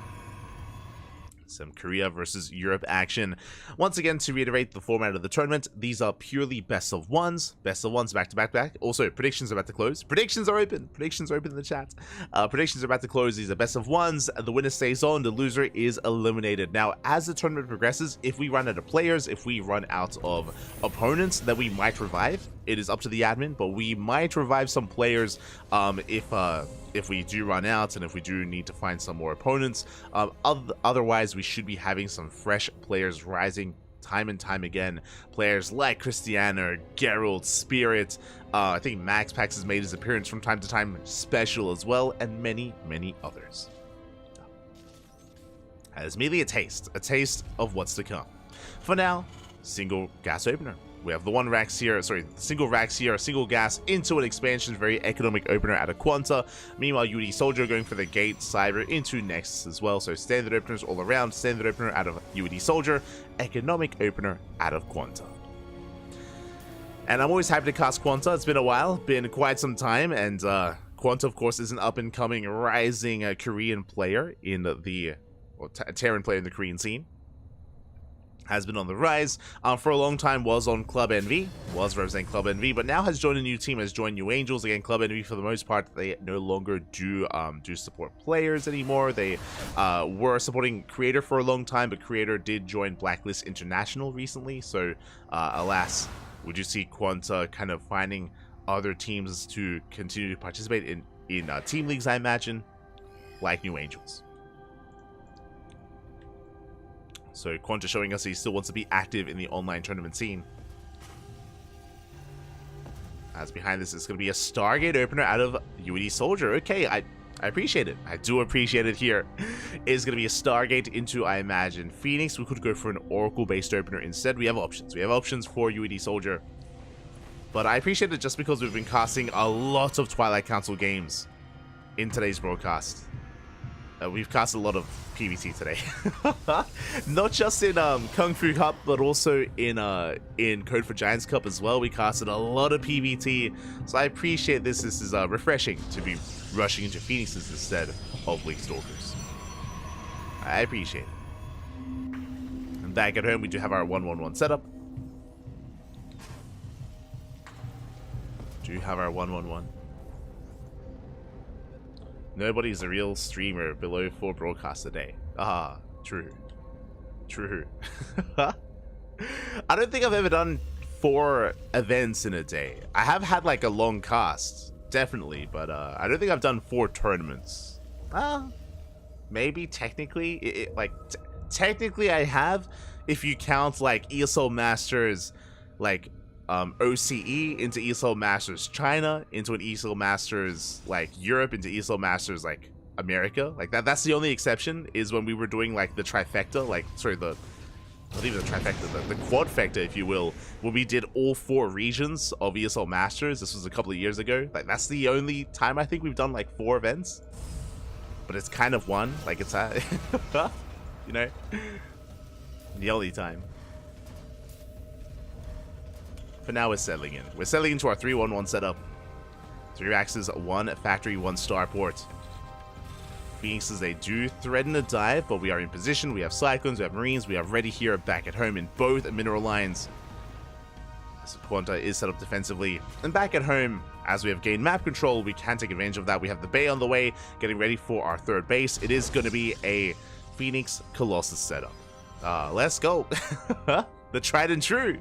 Some Korea versus Europe action. Once again, to reiterate the format of the tournament, these are purely best of ones back to back. Also, predictions are about to close. Predictions are open in the chat. Predictions are about to close. These are best of ones. The winner stays on, the loser is eliminated. Now, as the tournament progresses, if we run out of players, if we run out of opponents that we might revive, it is up to the admin, but we might revive some players if we do run out and if we do need to find some more opponents. Otherwise, we should be having some fresh players rising time and time again. Players like Cristiano, Geralt, Spirit, I think Max Pax has made his appearance from time to time, Special as well, and many, many others. That is merely a taste of what's to come. For now, single gas opener. We have the single racks here, single gas into an expansion, very economic opener out of Quanta. Meanwhile, UD Soldier going for the gate, Cyber into Nexus as well. So standard openers all around, standard opener out of UD Soldier, economic opener out of Quanta. And I'm always happy to cast Quanta. It's been a while, been quite some time, and Quanta, of course, is an up-and-coming, rising Korean player in Terran player in the Korean scene. Has been on the rise, for a long time was on Club Envy, was representing Club Envy, but now has joined a new team, has joined New Angels. Again, Club Envy, for the most part, they no longer do support players anymore. They were supporting Creator for a long time, but Creator did join Blacklist International recently, so alas, would you see Quanta kind of finding other teams to continue to participate in team leagues, I imagine, like New Angels. So Quanta showing us he still wants to be active in the online tournament scene. As behind this is going to be a Stargate opener out of UED Soldier. Okay, I appreciate it. I do appreciate it here. It's going to be a Stargate into, I imagine, Phoenix. We could go for an Oracle-based opener instead. We have options. We have options for UED Soldier. But I appreciate it just because we've been casting a lot of Twilight Council games in today's broadcast. We've cast a lot of PvT today. Not just in KungFu Cup, but also in Code for Giants Cup as well. We casted a lot of PvT, so I appreciate this. This is refreshing to be rushing into Phoenixes instead of Bleak Stalkers. I appreciate it. And back at home, we do have our 1-1-1 setup. Do have our 1-1-1. Nobody's a real streamer below 4 broadcasts a day. Ah, true. True. I don't think I've ever done 4 events in a day. I have had like a long cast, definitely, but I don't think I've done 4 tournaments. Maybe technically, technically I have, if you count like ESL Masters, like OCE into ESL Masters China, into an ESL Masters like Europe, into ESL Masters like America. Like that's the only exception, is when we were doing like the trifecta, not even the trifecta, the quadfecta, if you will, when we did all 4 regions of ESL Masters. This was a couple of years ago. Like that's the only time I think we've done like 4 events, but it's kind of one, like it's you know, the only time. For now, we're settling in. We're settling into our 3-1-1 setup. 3 axes, 1 factory, 1 starport. Phoenixes, they do threaten a dive, but we are in position. We have Cyclones, we have Marines, we have Ready here back at home in both mineral lines. So Quanta is set up defensively. And back at home, as we have gained map control, we can take advantage of that. We have the Bay on the way, getting ready for our third base. It is going to be a Phoenix Colossus setup. Let's go. The tried and true.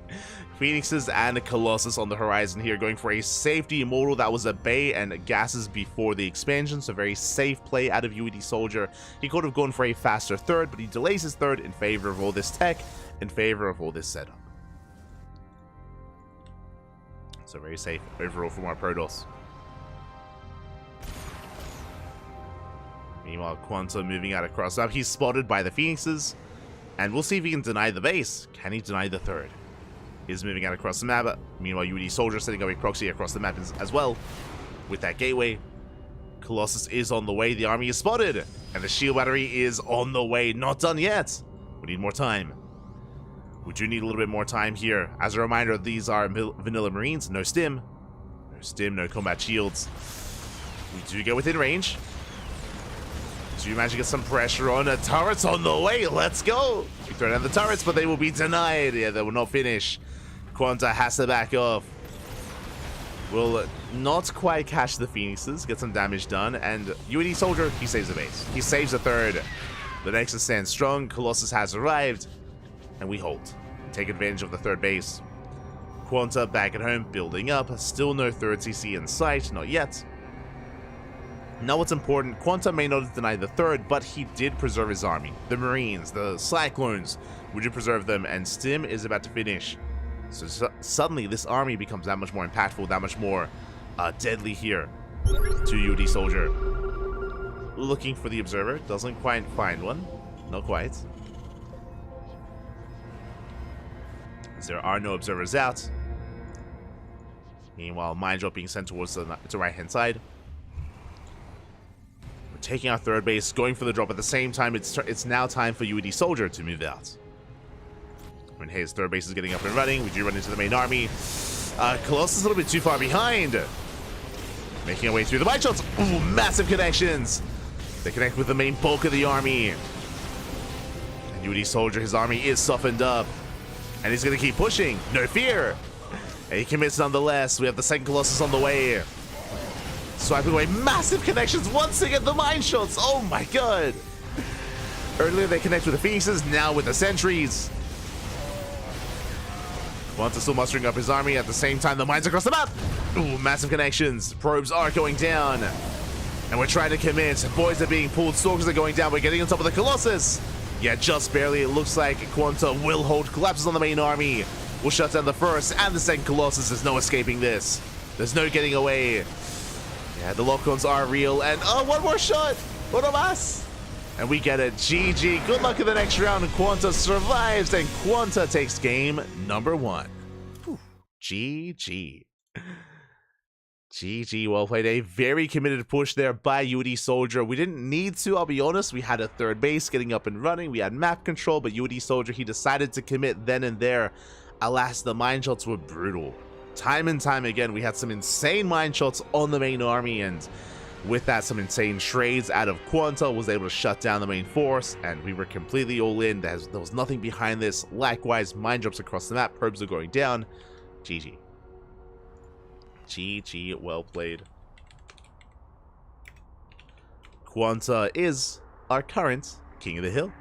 Phoenixes and a Colossus on the horizon here, going for a safety immortal. That was a Bay and gases before the expansion, so very safe play out of UED Soldier. He could have gone for a faster third, but he delays his third in favor of all this tech, in favor of all this setup. So very safe overall from our Protoss. Meanwhile, Quanta moving out across up. He's spotted by the Phoenixes, and we'll see if he can deny the base. Can he deny the third? Is moving out across the map. Meanwhile, UED Soldier setting up a proxy across the map as well. With that gateway, Colossus is on the way. The army is spotted, and the shield battery is on the way. Not done yet. We need more time. We do need a little bit more time here. As a reminder, these are vanilla Marines. No stim. No stim, no combat shields. We do get within range. Do you manage to get some pressure on? A turret's on the way. Let's go. We throw down the turrets, but they will be denied. Yeah, they will not finish. Quanta has to back off. Will not quite catch the Phoenixes. Get some damage done. And UED Soldier, he saves the base. He saves the third. The Nexus stands strong. Colossus has arrived. And we hold. Take advantage of the third base. Quanta back at home, building up. Still no third CC in sight. Not yet. Now what's important, Quanta may not have denied the third, but he did preserve his army. The Marines, the Cyclones, would you preserve them? And Stim is about to finish. So suddenly this army becomes that much more impactful, that much more deadly here to UED Soldier. Looking for the Observer, doesn't quite find one. Not quite. As there are no Observers out. Meanwhile, Mind Drop being sent towards the right-hand side. We're taking our third base, going for the drop. At the same time, it's now time for UED Soldier to move out. When his third base is getting up and running, we do run into the main army. Colossus is a little bit too far behind. Making our way through the Mind Shots. Ooh, massive connections. They connect with the main bulk of the army. And UED Soldier, his army is softened up. And he's going to keep pushing. No fear. And he commits nonetheless. We have the second Colossus on the way. Swiping away massive connections once again. The Mind Shots. Oh my god. Earlier they connect with the Phoenixes. Now with the Sentries. Quanta still mustering up his army. At the same time, the mines across the map. Ooh, massive connections. Probes are going down. And we're trying to commit. Boys are being pulled. Stalkers are going down. We're getting on top of the Colossus. Yeah, just barely. It looks like Quanta will hold. Collapses on the main army. We'll shut down the first and the second Colossus. There's no escaping this. There's no getting away. Yeah, the lock-ons are real. And oh, one more shot. Uno más. And we get it. GG. Good luck in the next round. Quanta survives, and Quanta takes game number 1. Whew. GG. GG. Well played. A very committed push there by UED Soldier. We didn't need to, I'll be honest. We had a third base getting up and running. We had map control, but UED Soldier, he decided to commit then and there. Alas, the mine shots were brutal. Time and time again, we had some insane mine shots on the main army, and with that, some insane trades out of Quanta was able to shut down the main force, and we were completely all in. There was nothing behind this. Likewise, mine drops across the map, probes are going down. GG. GG, well played. Quanta is our current king of the hill.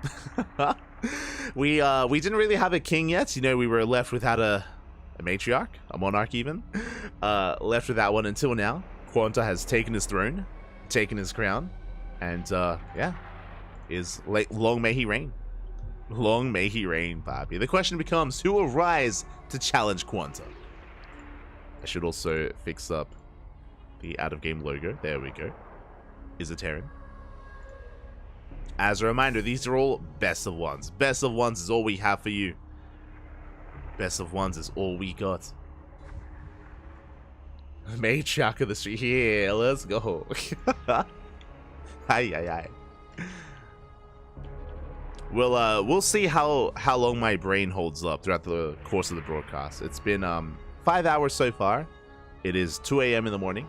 We didn't really have a king yet. You know, we were left without a matriarch, a monarch even. Left with that one until now. Quanta has taken his throne, taken his crown, and yeah, long may he reign. Long may he reign, Bobby. The question becomes, who will rise to challenge Quanta? I should also fix up the out-of-game logo. There we go. Is a Terran. As a reminder, these are all best of ones. Best of ones is all we have for you. Best of ones is all we got. Matriarch of the street. Yeah, let's go. Aye. We'll see how long my brain holds up throughout the course of the broadcast. It's been 5 hours so far. It is 2 a.m. in the morning.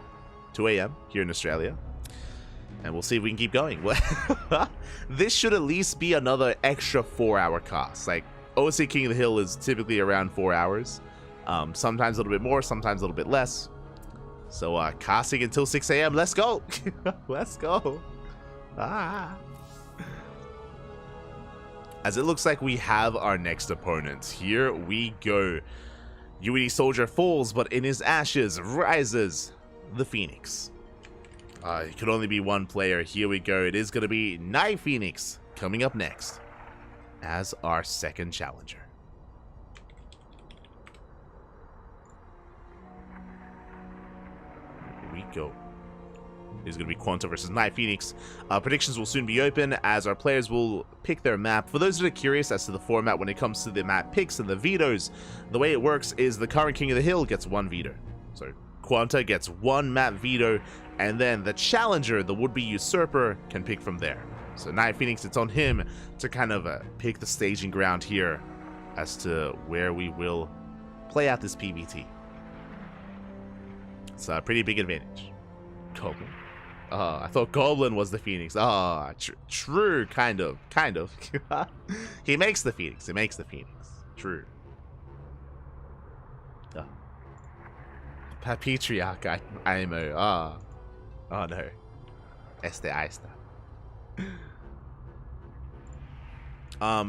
2 a.m. here in Australia. And we'll see if we can keep going. This should at least be another extra 4-hour cast. Like, OC King of the Hill is typically around 4 hours. Sometimes a little bit more, sometimes a little bit less. So, casting until 6 a.m. Let's go. Let's go. Ah. As it looks like we have our next opponent. Here we go. UED Soldier falls, but in his ashes rises the Phoenix. It could only be one player. Here we go. It is going to be Night Phoenix coming up next as our second challenger. Here we go. It's going to be Quanta versus Night Phoenix. Predictions will soon be open as our players will pick their map. For those that are curious as to the format when it comes to the map picks and the vetoes, the way it works is the current King of the Hill gets one veto. So Quanta gets one map veto, and then the challenger, the would-be usurper, can pick from there. So Night Phoenix, it's on him to kind of pick the staging ground here as to where we will play out this PvT. It's a pretty big advantage. Goblin. I thought Goblin was the Phoenix. True, kind of. He makes the Phoenix. He makes the Phoenix. True. Patriarch, IMO. Oh no. Ahí está.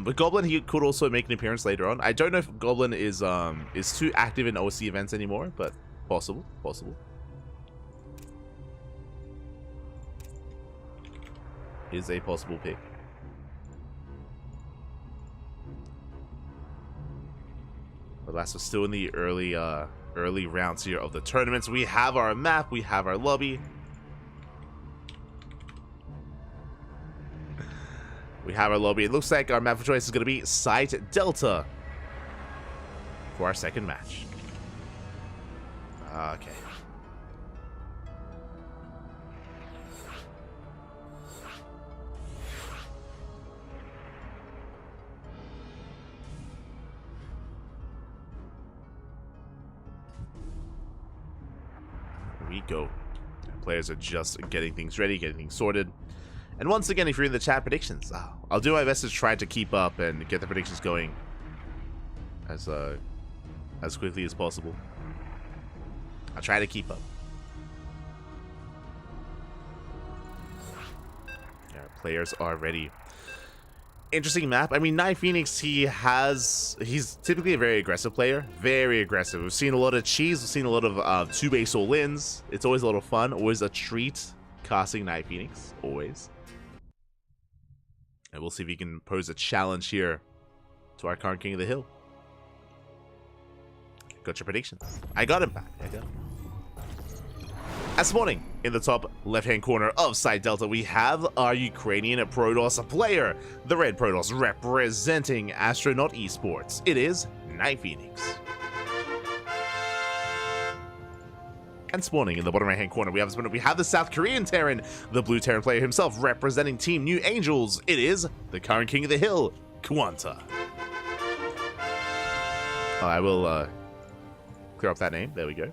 But Goblin, he could also make an appearance later on. I don't know if Goblin is too active in OC events anymore, but possible. Is a possible pick. But last, we're still in the early rounds here of the tournaments. We have our map, we have our lobby. We have our lobby. It looks like our map of choice is going to be Site Delta for our second match. Okay. We go. Players are just getting things ready, getting things sorted. And once again, if you're in the chat, predictions. I'll do my best to try to keep up and get the predictions going as quickly as possible. I'll try to keep up. Yeah, players are ready. Interesting map. I mean, Night Phoenix, he's typically a very aggressive player. Very aggressive. We've seen a lot of cheese. We've seen a lot of 2-base all-ins. It's always a lot of fun. Always a treat casting Night Phoenix. Always. And we'll see if he can pose a challenge here to our current King of the Hill. Got your predictions. I got him back. I got him. This morning, in the top left-hand corner of Site Delta, we have our Ukrainian Protoss player, the Red Protoss representing Astronaut Esports. It is Night Phoenix. And spawning in the bottom right-hand corner, we have the South Korean Terran, the Blue Terran player himself, representing Team New Angels. It is the current King of the Hill, Quanta. I will clear up that name. There we go.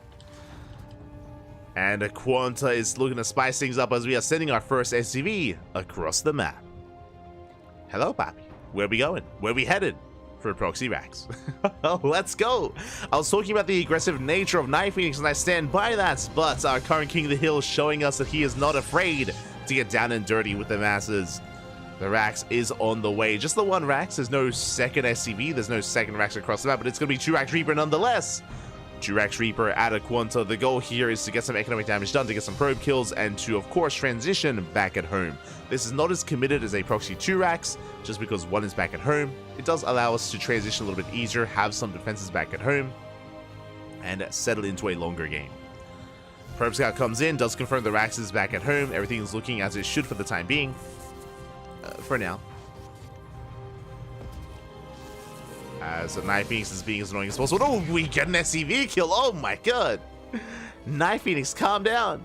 And Quanta is looking to spice things up as we are sending our first SCV across the map. Hello, Papi. Where we going? Where we headed? For proxy racks. Let's go. I was talking about the aggressive nature of Night Phoenix, and I stand by that, but our current King of the Hill showing us that he is not afraid to get down and dirty with the masses. The Rax is on the way. Just the one Rax. There's no second SCV. There's no second Rax across the map, but it's going to be 2-Rax Reaper nonetheless. 2-Rax Reaper at a Quanta. The goal here is to get some economic damage done, to get some probe kills, and to, of course, transition back at home. This is not as committed as a proxy 2-Rax, just because one is back at home. It does allow us to transition a little bit easier, have some defenses back at home, and settle into a longer game. Probe Scout comes in, does confirm the Rax is back at home. Everything is looking as it should for the time being. For now. As the Night Phoenix is being as annoying as possible. Oh, we get an SCV kill. Oh my god. Night Phoenix, calm down.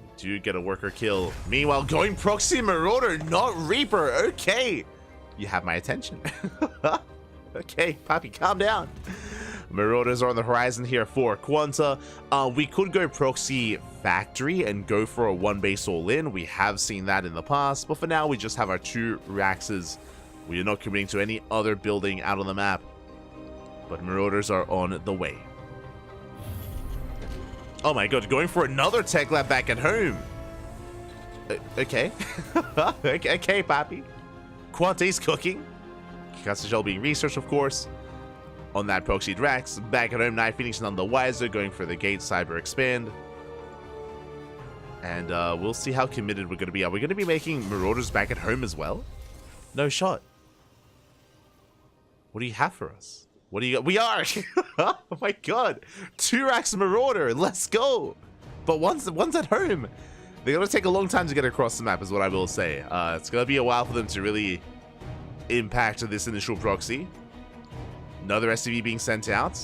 We do get a worker kill. Meanwhile, going proxy Marauder, not Reaper. Okay. You have my attention. Okay, Papi, calm down. Marauders are on the horizon here for Quanta. We could go proxy factory and go for a one base all in. We have seen that in the past, but for now we just have our 2 Raxes. We are not committing to any other building out on the map, but Marauders are on the way. Oh my god, going for another tech lab back at home. Okay. Okay, Pappy. Quanta's cooking. Castle being researched, of course. On that proxy Drax. Back at home, Night Phoenix none the wiser, going for the gate cyber expand. And we'll see how committed we're going to be. Are we going to be making Marauders back at home as well? No shot. What do you have for us? What do you got? We are! Oh my god! 2 Rax Marauder, let's go! But one's at home. They're going to take a long time to get across the map, is what I will say. It's going to be a while for them to really impact this initial proxy. Another SCV being sent out.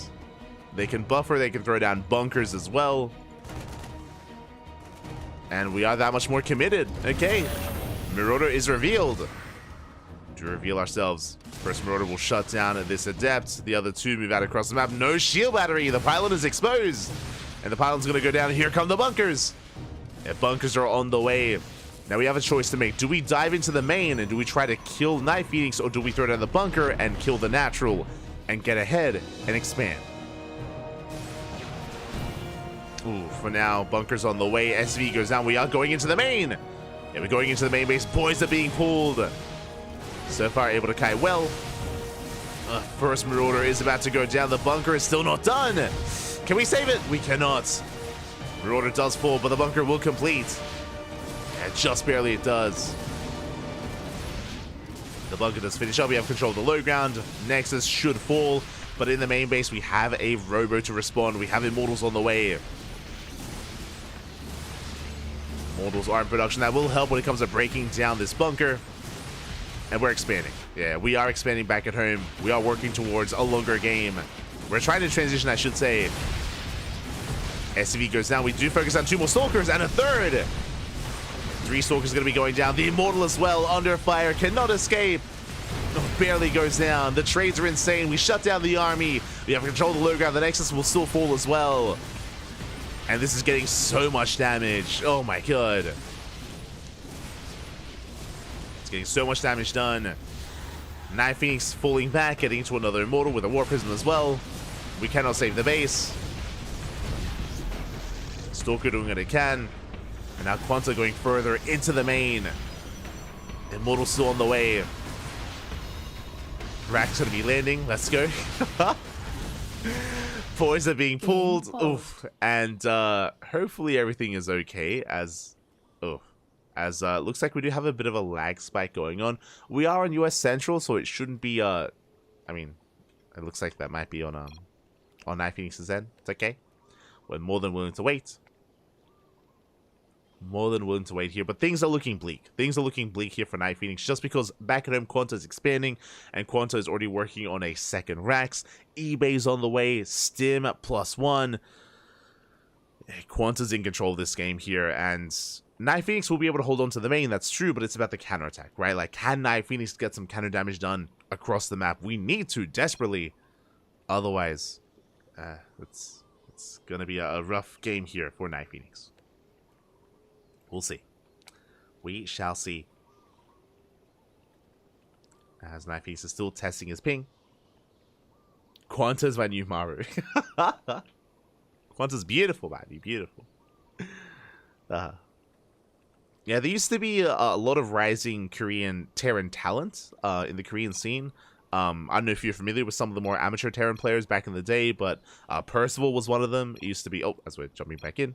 They can buffer, they can throw down bunkers as well. And we are that much more committed. Okay. Marauder is revealed. To reveal ourselves. First Marauder will shut down this Adept. The other 2 move out across the map. No shield battery. The pylon is exposed. And the pylon's going to go down. Here come the bunkers. Yeah, bunkers are on the way. Now we have a choice to make. Do we dive into the main and do we try to kill Night Phoenix, or do we throw down the bunker and kill the natural and get ahead and expand? Ooh, for now, bunkers on the way. SV goes down. We are going into the main. Yeah, we're going into the main base. Boys are being pulled. So far, able to kite well. First Marauder is about to go down. The bunker is still not done. Can we save it? We cannot. Marauder does fall, but the bunker will complete. Yeah, just barely it does. The bunker does finish up. We have control of the low ground. Nexus should fall, but in the main base, we have a robo to respond. We have Immortals on the way. Immortals are in production. That will help when it comes to breaking down this bunker. And we're expanding. Yeah, we are expanding back at home. We are working towards a longer game. We're trying to transition, I should say. SCV goes down. We do focus on 2 more Stalkers and a 3rd. 3 Stalkers going to be going down. The Immortal as well, under fire, cannot escape. Oh, barely goes down. The trades are insane. We shut down the army. We have control of the low ground. The Nexus will still fall as well. And this is getting so much damage. Oh my god. It's getting so much damage done. Night Phoenix falling back, getting into another Immortal with a War Prism as well. We cannot save the base. Stalker doing what it can. And now Quanta going further into the main. Immortal still on the way. Rack's gonna be landing. Let's go. Boys are being pulled. Oof. And hopefully everything is okay as looks like we do have a bit of a lag spike going on. We are on US Central, so it shouldn't be I mean, it looks like that might be on Night Phoenix's end. It's okay. We're more than willing to wait. More than willing to wait here, but things are looking bleak. Things are looking bleak here for Night Phoenix, just because back at home Quanta is expanding, and Quanta is already working on a 2nd Rax. eBay's on the way, Stim +1. Quanta's in control of this game here, and Night Phoenix will be able to hold on to the main, that's true, but it's about the counterattack, right? Like, can Night Phoenix get some counter damage done across the map? We need to, desperately. Otherwise, it's gonna be a rough game here for Night Phoenix. We'll see. We shall see. As Night Phoenix is still testing his ping. Quanta's my new Maru. Quanta's beautiful, man. Beautiful. Yeah, there used to be a lot of rising Korean Terran talent in the Korean scene. I don't know if you're familiar with some of the more amateur Terran players back in the day, but Percival was one of them. It used to be... Oh, as we're jumping back in.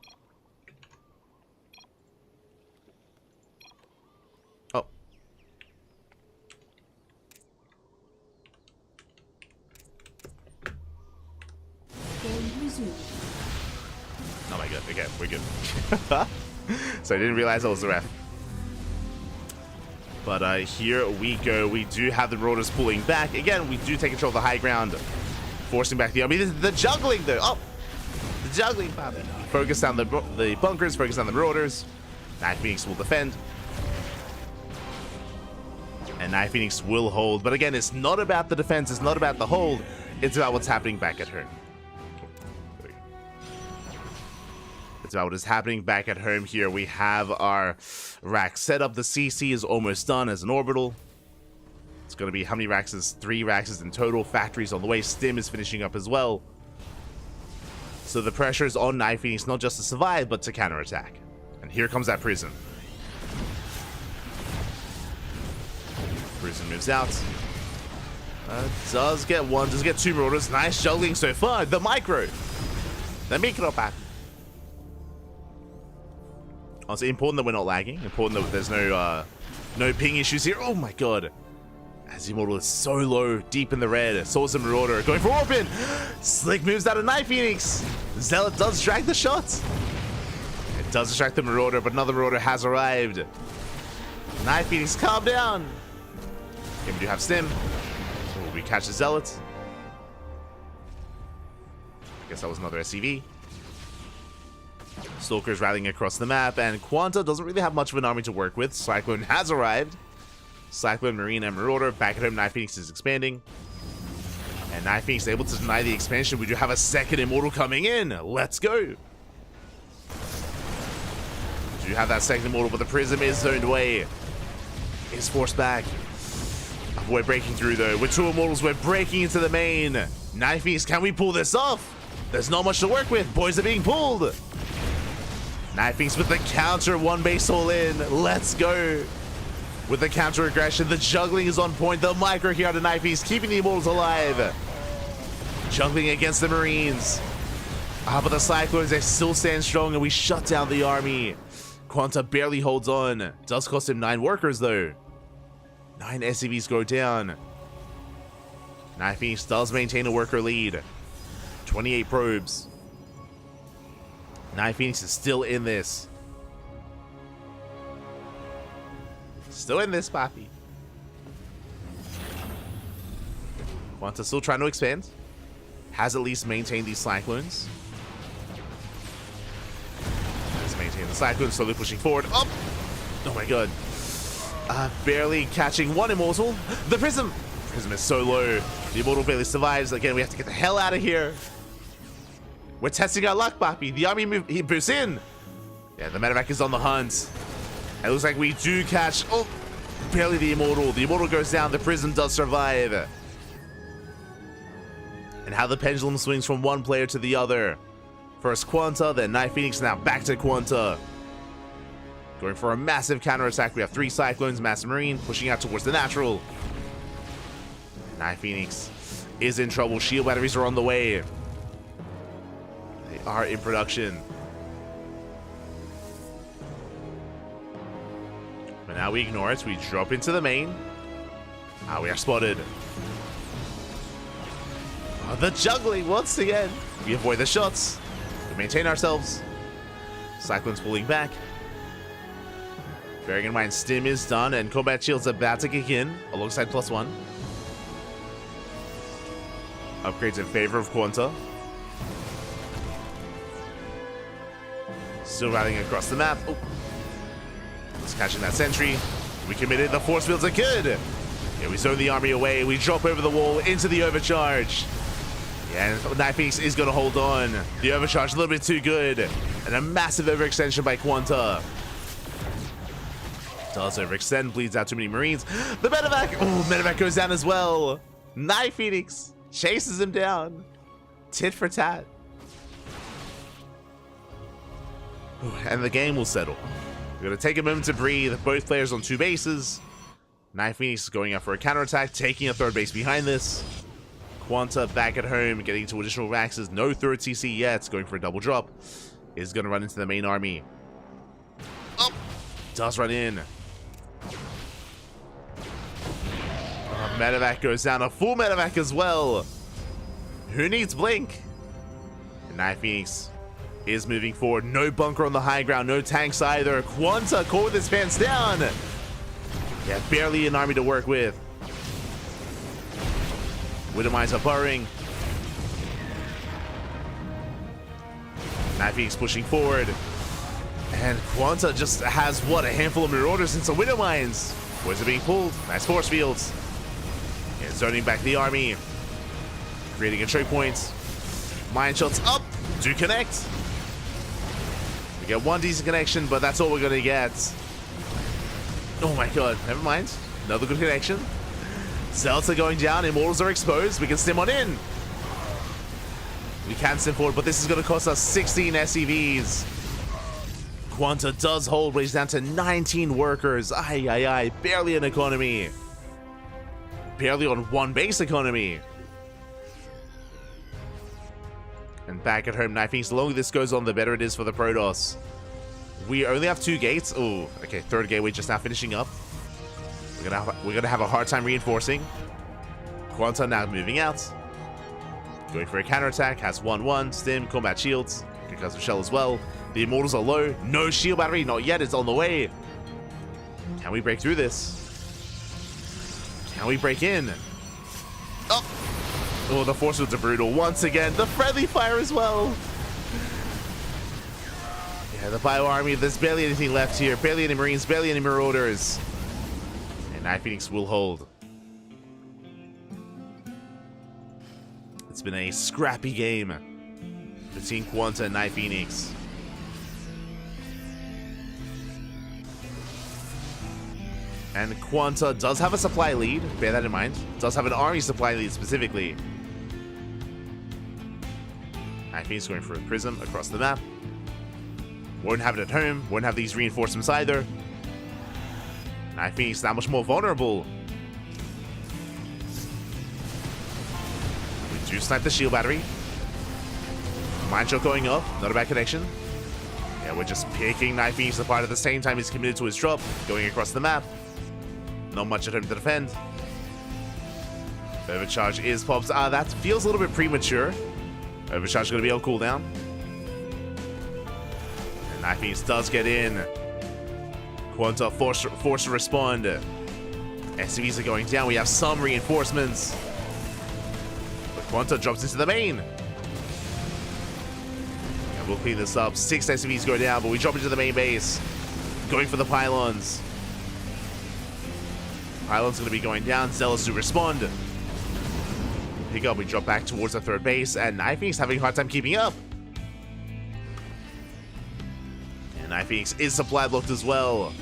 Oh my god, okay, we're good. So I didn't realize I was the ref. But here we go. We do have the Marauders pulling back. Again, we do take control of the high ground, forcing back the army. The juggling though. Oh, the juggling. Focus on the bunkers, focus on the Marauders. Night Phoenix will defend. And Night Phoenix will hold. But again, it's not about the defense, it's not about the hold. It's about what's happening back at home. It's about what is happening back at home here. We have our rack set up. The CC is almost done as an orbital. It's going to be how many racks is 3 racks in total. Factories on the way. Stim is finishing up as well. So the pressure is on Night Phoenix not just to survive, but to counterattack. And here comes that Prism. Prism moves out. Does get 1, does get 2 Marauders. Nice juggling so far. The micro. The micro pattern. Also important that we're not lagging. Important that there's no ping issues here. Oh my god. As the Immortal is so low, deep in the red. Swords and Marauder going for Orphan. Slick moves out of Night Phoenix. Zealot does distract the shot. It does distract the Marauder, but another Marauder has arrived. Night Phoenix, calm down. Okay, we do have Stim. Oh, we catch the Zealot. I guess that was another SCV. Stalker's rallying across the map, and Quanta doesn't really have much of an army to work with. Cyclone has arrived. Cyclone, Marine, and Marauder. Back at home, Night Phoenix is expanding. And Night Phoenix is able to deny the expansion. We do have a second Immortal coming in. Let's go. We do have that second Immortal, but the Prism is zoned away. Is forced back. We're breaking through, though. With 2 Immortals, we're breaking into the main. Night Phoenix, can we pull this off? There's not much to work with. Boys are being pulled. Night Phoenix with the counter. 1 base all in. Let's go. With the counter aggression, the juggling is on point. The micro here to Night Phoenix, keeping the Immortals alive. Juggling against the Marines. But the Cyclones, they still stand strong, and we shut down the army. Quanta barely holds on. Does cost him 9 workers, though. 9 SCVs go down. Night Phoenix does maintain a worker lead. 28 probes. Night Phoenix is still in this. Still in this, Papi. Quanta still trying to expand. Has at least maintained these Cyclones. Has maintained the Cyclones, slowly pushing forward. Up! Oh my god. Barely catching 1 Immortal. The Prism! Prism is so low. The Immortal barely survives. Again, we have to get the hell out of here. We're testing our luck, Papi. The army he boosts in. Yeah, the medevac is on the hunt. It looks like we do catch, barely the Immortal. The Immortal goes down, the Prism does survive. And how the pendulum swings from one player to the other. First Quanta, then Night Phoenix, now back to Quanta. Going for a massive counterattack. We have 3 Cyclones, Massive Marine, pushing out towards the natural. Night Phoenix is in trouble. Shield batteries are on the way. They are in production. But now we ignore it. We drop into the main. We are spotted. The juggling once again. We avoid the shots. We maintain ourselves. Cyclone's pulling back. Bearing in mind, Stim is done and Combat Shield's about to kick in alongside +1. Upgrades in favor of Quanta. Still riding across the map. Oh. It's catching that sentry. We committed. The force fields are good. Yeah, we zone the army away. We drop over the wall into the overcharge. Yeah, and Night Phoenix is going to hold on. The overcharge a little bit too good. And a massive overextension by Quanta. Does overextend, bleeds out too many Marines. The medevac. Oh, medevac goes down as well. Night Phoenix chases him down. Tit for tat. And the game will settle. We're going to take a moment to breathe. Both players on 2 bases. Night Phoenix is going out for a counterattack, taking a 3rd base behind this. Quanta back at home, getting to additional racks. No 3rd CC yet. Going for a double drop. Is going to run into the main army. Oh, does run in. Medevac goes down. A full medevac as well. Who needs Blink? And Night Phoenix is moving forward. No bunker on the high ground. No tanks either. Quanta caught with his pants down. Yeah, barely an army to work with. Widowmines are burrowing. Night Phoenix pushing forward. And Quanta just has, what, a handful of Marauders and some Widowmines. Boys are being pulled. Nice force fields. Yeah, zoning back the army. Creating a choke point. Mine shots up. Do connect. We get one decent connection, but that's all we're going to get. Oh my god. Never mind. Another good connection. Cells are going down. Immortals are exposed. We can stim on in. We can stim forward, but this is going to cost us 16 SCVs. Quanta does hold, but he's down to 19 workers. Ay, ay, ay. Barely an economy. Barely on one base economy. And back at home, Knifings, the longer this goes on, the better it is for the Protoss. We only have 2 gates. Oh, okay, 3rd gateway just now finishing up. We're gonna have a hard time reinforcing. Quanta now moving out. Going for a counterattack, has 1-1, stim, combat shields, concussive shell as well. The Immortals are low. No shield battery, not yet, it's on the way. Can we break through this? Can we break in? Oh, the force fields are brutal. Once again, the friendly fire as well. Yeah, the Bio Army, there's barely anything left here. Barely any Marines, barely any Marauders. And Night Phoenix will hold. It's been a scrappy game between Quanta and Night Phoenix. And Quanta does have a supply lead, bear that in mind. Does have an army supply lead specifically. Night Phoenix going for a prism across the map. Won't have it at home, won't have these reinforcements either. Night Phoenix that much more vulnerable. We do snipe the shield battery. Mine shot going up, not a bad connection. Yeah, we're just picking Night Phoenix apart at the same time he's committed to his drop, going across the map. Not much at home to defend. Overcharge is pops. That feels a little bit premature. Overcharge is going to be on cooldown. And Night Phoenix does get in. Quanta forced to respond. SCVs are going down. We have some reinforcements. But Quanta drops into the main. And we'll clean this up. 6 SCVs go down, but we drop into the main base. Going for the pylons. Pylons going to be going down. Zealous to respond. Pick up. We drop back towards the 3rd base. And Night Phoenix having a hard time keeping up. And Night Phoenix is supply blocked as well.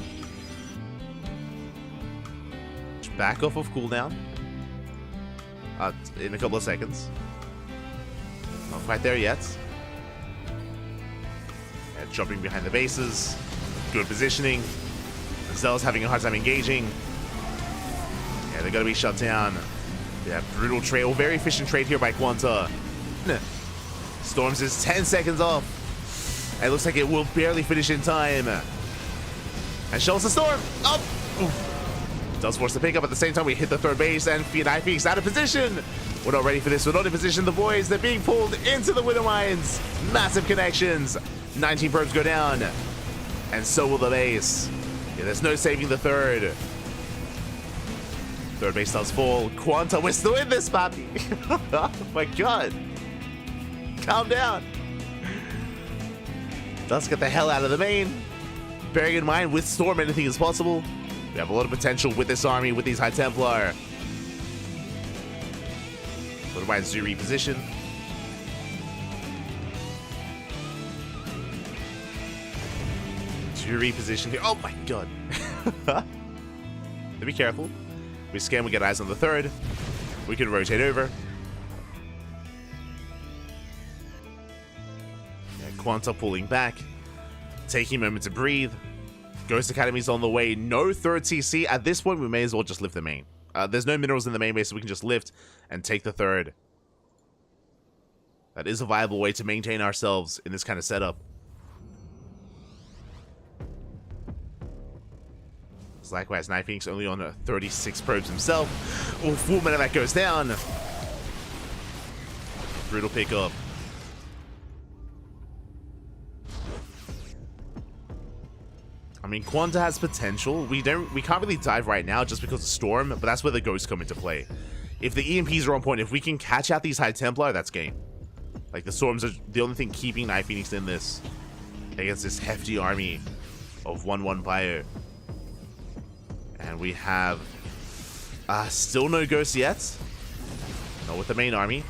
Back off of cooldown. In a couple of seconds. Not quite there yet. And dropping behind the bases. Good positioning. Zealous having a hard time engaging. Yeah, they're going to be shut down. Yeah, brutal trade. Oh, very efficient trade here by Quanta. Storms is 10 seconds off. It looks like it will barely finish in time. And shells the storm. Up. Oof. Does force the pickup at the same time. We hit the 3rd base and Night Phoenix out of position. We're not ready for this. We're not in position. The boys, they're being pulled into the Wither Mines. Massive connections. 19 probes go down. And so will the base. Yeah, there's no saving the 3rd. 3rd base does fall. Quanta, we're still in this, papi. Oh my god. Calm down. Let's get the hell out of the main. Bearing in mind, with Storm, anything is possible. We have a lot of potential with this army, with these High Templar. What about Zoo reposition? Zoo reposition here. Oh my god. Be careful. We scan, we get eyes on the 3rd. We can rotate over. Yeah, Quanta pulling back. Taking a moment to breathe. Ghost Academy's on the way. No 3rd CC. At this point, we may as well just lift the main. There's no minerals in the main base, so we can just lift and take the 3rd. That is a viable way to maintain ourselves in this kind of setup. Likewise, Night Phoenix only on 36 probes himself. Oh, full minute that goes down. Brutal pickup. I mean, Quanta has potential. We can't really dive right now just because of Storm, but that's where the ghosts come into play. If the EMPs are on point, if we can catch out these High Templar, that's game. Like, the Storms are the only thing keeping Night Phoenix in this against this hefty army of 1-1 Bio. And we have still no ghosts yet. Not with the main army.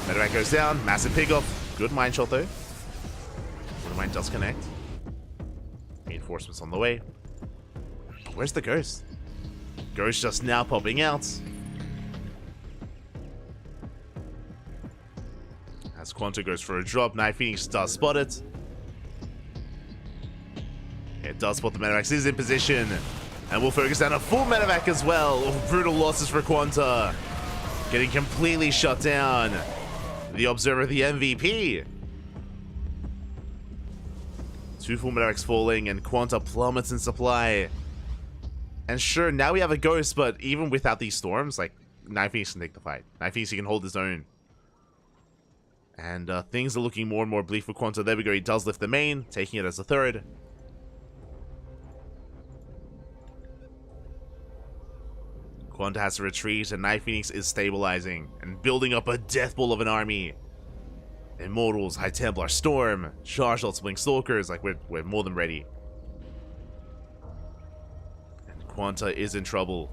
Medevac goes down. Massive pig off. Good mine shot though. Water mine does connect. Reinforcements on the way. Where's the ghost? Ghost just now popping out. As Quanta goes for a drop, Night Phoenix does spot it. It does spot the Medevac, is in position. And we'll focus down a full Medevac as well. Oh, brutal losses for Quanta. Getting completely shut down. The Observer, the MVP. 2 full Medevacs falling, and Quanta plummets in supply. And sure, now we have a ghost, but even without these storms, like, Night Phoenix can take the fight. Night Phoenix can hold his own. And things are looking more and more bleak for Quanta. There we go, he does lift the main, taking it as a third. Quanta has to retreat, and Night Phoenix is stabilizing and building up a death ball of an army. Immortals, High Templar, Storm, Charge Lots, Blink Stalkers, like we're more than ready. And Quanta is in trouble.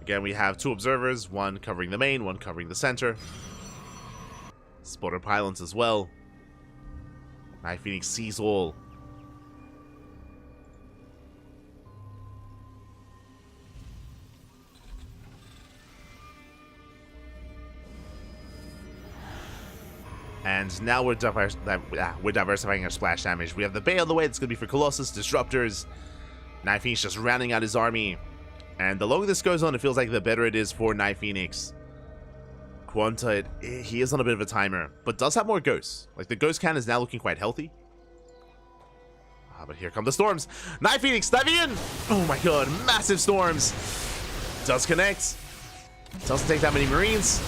Again, we have 2 observers, one covering the main, one covering the center. Spotter pylons as well. Night Phoenix sees all. And now we're diversifying our splash damage. We have the Bay on the way. That's going to be for Colossus, Disruptors. Night Phoenix just rounding out his army. And the longer this goes on, it feels like the better it is for Night Phoenix. Quanta, he is on a bit of a timer, but does have more ghosts. Like, the ghost count is now looking quite healthy. But here come the storms. Night Phoenix diving in! Oh my god, massive storms. Does connect. Doesn't take that many Marines.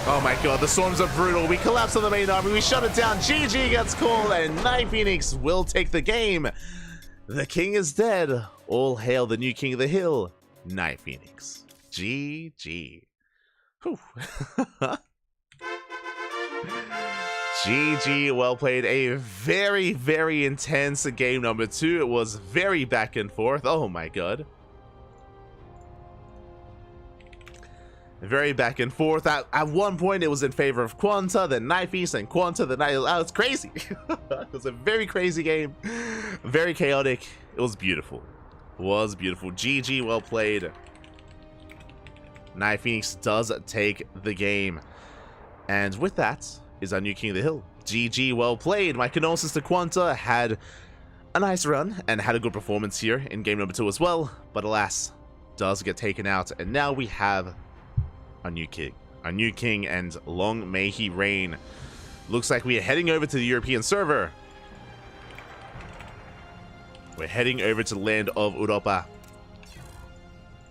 Oh my god, the storms are brutal. We collapse on the main army. We shut it down. GG gets called, and Night Phoenix will take the game. The king is dead. All hail the new king of the hill, Night Phoenix. GG. Whew. GG, well played. A very, very intense game number 2. It was very back and forth. Oh my god. Very back and forth. At one point, it was in favor of Quanta, then Night Phoenix, and Quanta, then Night. Oh, it's crazy. It was a very crazy game. Very chaotic. It was beautiful. It was beautiful. GG, well played. Night Phoenix does take the game. And with that is our new king of the hill. GG, well played. My condolences to Quanta. Had a nice run and had a good performance here in game number 2 as well. But alas, does get taken out. And now we have our new king, and long may he reign. Looks like we are heading over to the European server. We're heading over to the land of Europa.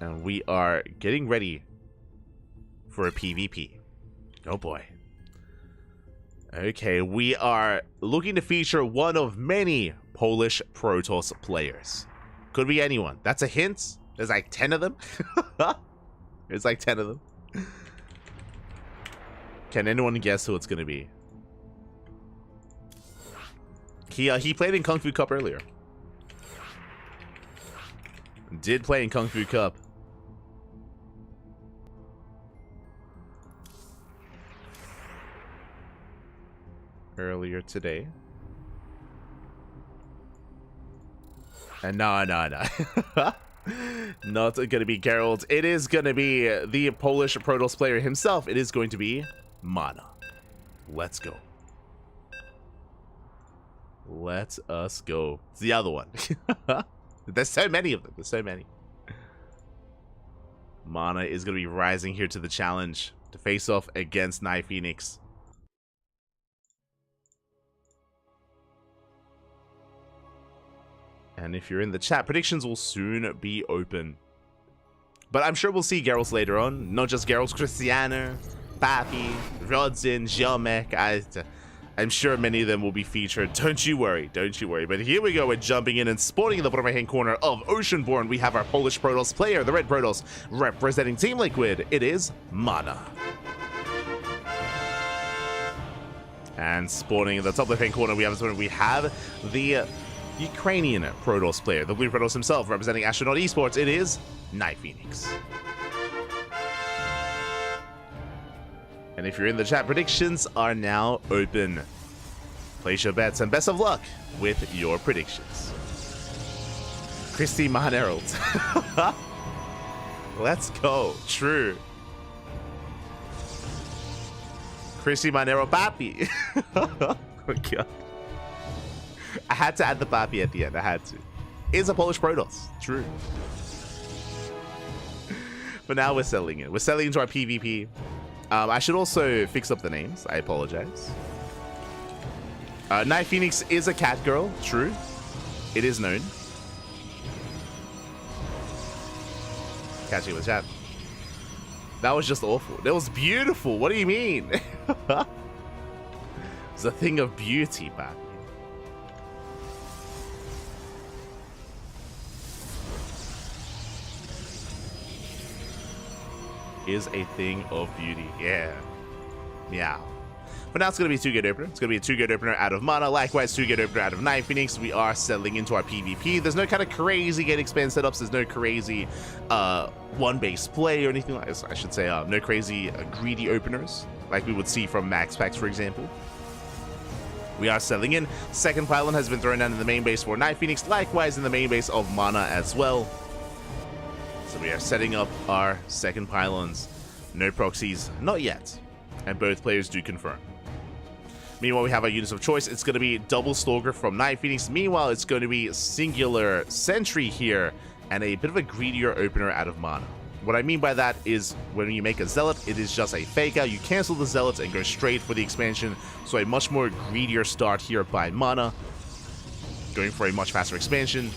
And we are getting ready for a PvP. Oh boy. Okay, we are looking to feature one of many Polish Protoss players. Could be anyone. That's a hint. There's like 10 of them. There's like 10 of them. Can anyone guess who it's going to be? He played in KungFu Cup earlier. Did play in KungFu Cup. Earlier today. And no. Not gonna be Geralt. It is gonna be the Polish Protoss player himself. It is going to be Mana. Let's go. Let us go. It's the other one. There's so many of them. There's so many. Mana is gonna be rising here to the challenge to face off against Night Phoenix. And if you're in the chat, predictions will soon be open. But I'm sure we'll see Geralt later on. Not just Geralt, Christiana, Papi, Rodzin, Ziomek. I'm sure many of them will be featured. Don't you worry. Don't you worry. But here we go. We're jumping in and spawning in the bottom right-hand corner of Oceanborn. We have our Polish Protoss player, the Red Protoss, representing Team Liquid. It is Mana. And spawning in the top left-hand corner, we have the Ukrainian Protoss player, the Blue Protoss himself, representing Astronaut Esports. It is Night Phoenix. And if you're in the chat, predictions are now open. Place your bets and best of luck with your predictions. Christy Mahanerald. Let's go. True. Christy Mahanerald Papi. Oh god. I had to add the Papi at the end. I had to. Is a Polish Protoss. True. But now we're selling it. We're selling into our PvP. I should also fix up the names. I apologize. Night Phoenix is a cat girl. True. It is known. Catching the chat. That was just awful. That was beautiful. What do you mean? It's a thing of beauty, man. Is a thing of beauty. Yeah. Meow. But now it's going to be a 2-gate opener. It's going to be a 2-gate opener out of Mana. Likewise, 2-gate opener out of Night Phoenix. We are settling into our PvP. There's no kind of crazy gate expand setups. There's no crazy one-base play or anything like this. I should say no crazy greedy openers like we would see from Max Packs, for example. We are settling in. Second pylon has been thrown down in the main base for Night Phoenix. Likewise, in the main base of Mana as well. So we are setting up our second pylons. No proxies, not yet. And both players do confirm. Meanwhile, we have our units of choice. It's going to be double Stalker from Night Phoenix. Meanwhile, it's going to be singular Sentry here and a bit of a greedier opener out of Mana. What I mean by that is when you make a Zealot, it is just a fake out. You cancel the Zealots and go straight for the expansion. So a much more greedier start here by Mana. Going for a much faster expansion.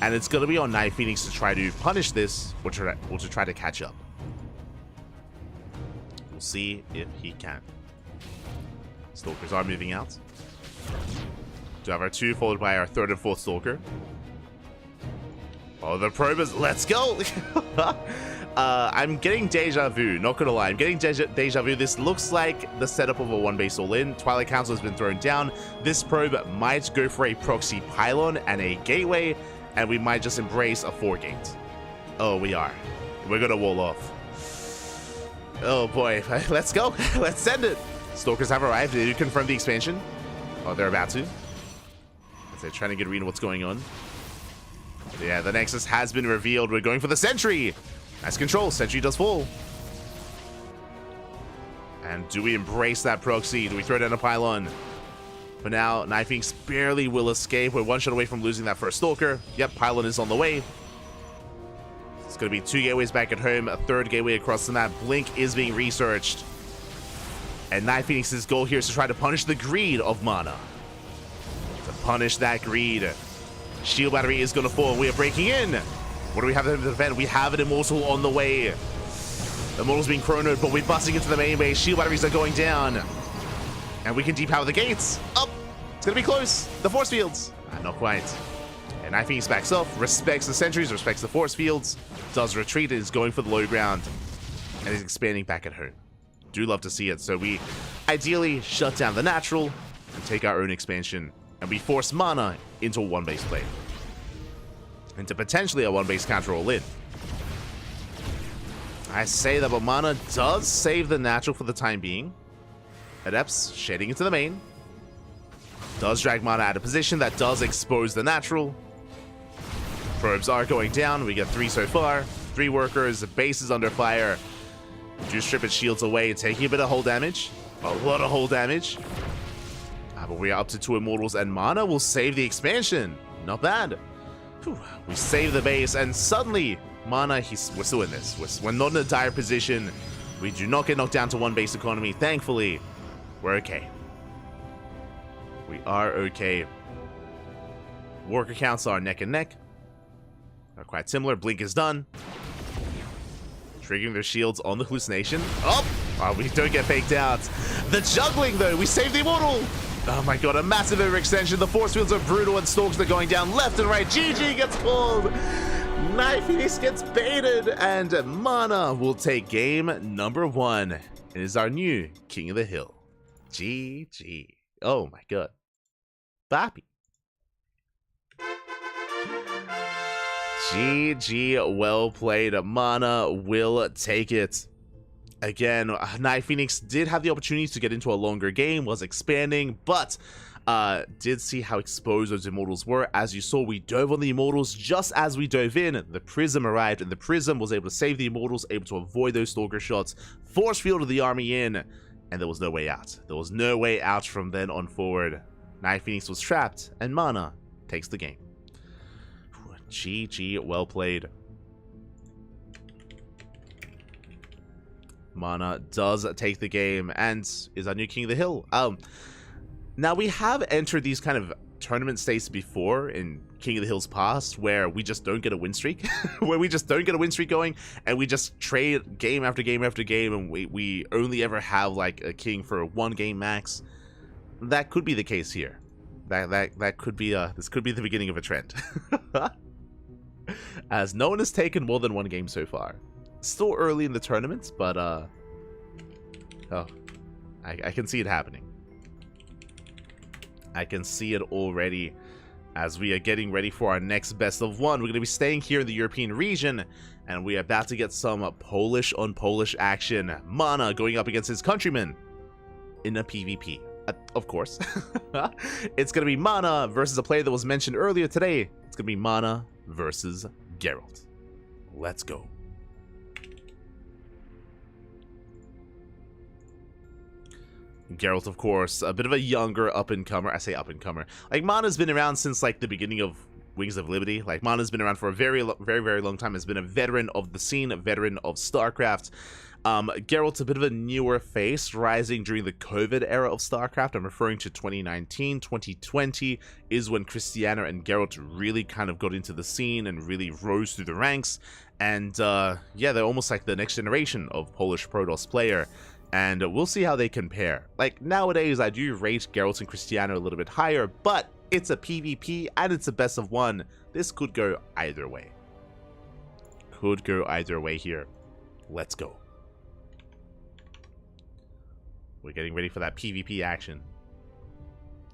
And it's going to be on Night Phoenix to try to punish this or to try to catch up. We'll see if he can. Stalkers are moving out. Do have our 2 followed by our 3rd and 4th Stalker. Oh, the probers. Let's go. I'm getting deja vu. Not going to lie. I'm getting deja vu. This looks like the setup of a 1-base all-in. Twilight Council has been thrown down. This probe might go for a proxy pylon and a gateway. And we might just embrace a 4-gate. Oh, we are. We're going to wall off. Oh, boy. Let's go. Let's send it. Stalkers have arrived. Did you confirm the expansion? Oh, they're about to. They're trying to get a read on what's going on. Yeah, the Nexus has been revealed. We're going for the Sentry. Nice control. Sentry does fall. And do we embrace that proxy? Do we throw down a pylon? For now, Night Phoenix barely will escape. We're 1 shot away from losing that first Stalker. Yep, pylon is on the way. It's going to be 2 gateways back at home, a 3rd gateway across the map. Blink is being researched. And Night Phoenix's goal here is to try to punish the greed of Mana. To punish that greed. Shield battery is going to fall. We are breaking in. What do we have in the event? We have an Immortal on the way. The Immortal's being chronoed, but we're busting into the main base. Shield batteries are going down. And we can depower the gates. Up. It's going to be close. The force fields. Not quite. And Night Phoenix backs off. Respects the sentries. Respects the force fields. Does retreat. Is going for the low ground. And is expanding back at home. Do love to see it. So we ideally shut down the natural and take our own expansion. And we force Mana into a 1-base play. Into potentially a 1-base counter all-in. I say that, but Mana does save the natural for the time being. Adepts shading into the main. Does drag Mana out of position. That does expose the natural. Probes are going down. We get 3 so far. 3 workers. The base is under fire. Do strip its shields away. Taking a bit of hull damage. A lot of hull damage. But we are up to 2 Immortals. And Mana will save the expansion. Not bad. Whew. We save the base. And suddenly, Mana, we're still in this. We're not in a dire position. We do not get knocked down to 1-base economy. Thankfully, we're okay. We are okay. Worker counts are neck and neck. They're quite similar. Blink is done. Triggering their shields on the hallucination. Oh, we don't get faked out. The juggling, though. We save the Immortal. Oh my god, a massive overextension. The force fields are brutal and Stalks are going down left and right. GG gets called. Night Phoenix gets baited. And Mana will take game number 1. It is our new King of the Hill. GG. Oh my god. Bappy. GG, well played. Mana will take it. Again, Night Phoenix did have the opportunity to get into a longer game, was expanding, but did see how exposed those Immortals were. As you saw, we dove on the Immortals. Just as we dove in, the Prism arrived, and the Prism was able to save the Immortals, able to avoid those Stalker shots, force fielded the army in, and there was no way out. There was no way out from then on forward. Night Phoenix was trapped, and Mana takes the game. GG, well played. Mana does take the game and is our new King of the Hill. Now we have entered these kind of tournament states before in King of the Hill's past where we just don't get a win streak, going, and we just trade game after game after game, and we only ever have like a king for one game max. That could be the case here. That could be this could be the beginning of a trend. As no one has taken more than one game so far. Still early in the tournament, but oh, I can see it happening. I can see it already as we are getting ready for our next best of one. We're going to be staying here in the European region, and we are about to get some Polish on Polish action. Mana going up against his countrymen in a PvP. Of course. It's going to be Mana versus a player that was mentioned earlier today. It's going to be Mana versus Geralt. Let's go. Geralt, of course, a bit of a younger up-and-comer. I say up-and-comer. Like, Mana's been around since, like, the beginning of Wings of Liberty. Like, Mana's been around for a very, very long time. Has been a veteran of the scene, a veteran of StarCraft. Geralt's a bit of a newer face, rising during the COVID era of StarCraft. I'm referring to 2019, 2020 is when Christiana and Geralt really kind of got into the scene and really rose through the ranks. And, yeah, they're almost like the next generation of Polish Protoss player. And we'll see how they compare. Like, nowadays, I do rate Geralt and Christiana a little bit higher, but it's a PvP and it's a best of one. This could go either way. Could go either way here. Let's go. We're getting ready for that PvP action.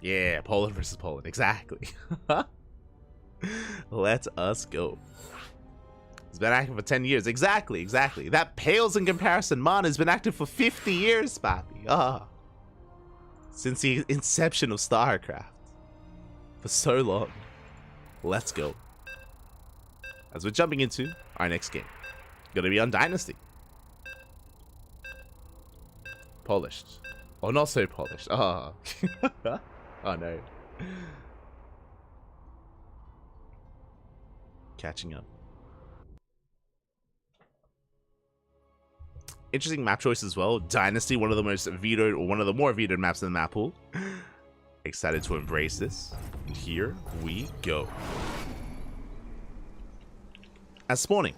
Yeah, Poland versus Poland. Exactly. Let us go. It's been active for 10 years. Exactly. That pales in comparison. Mana's been active for 50 years, papi. Since the inception of StarCraft. For so long. Let's go. As we're jumping into our next game. Gonna be on Dynasty. Polished. Oh, not so polished. Oh. Oh, no. Catching up. Interesting map choice as well. Dynasty, one of the most vetoed, or one of the more vetoed maps in the map pool. Excited to embrace this. Here we go. As spawning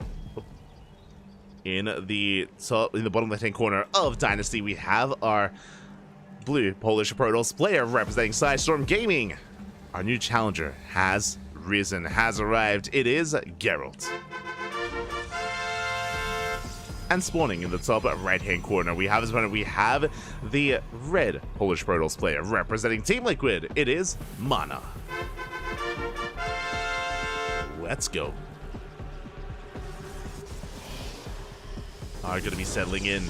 in the bottom left-hand corner of Dynasty, we have our blue Polish Protoss player representing Sidestorm Gaming. Our new challenger has risen, has arrived. It is Geralt. And spawning in the top right-hand corner, we have the red Polish Protoss player representing Team Liquid. It is Mana. Let's go. Are going to be settling in.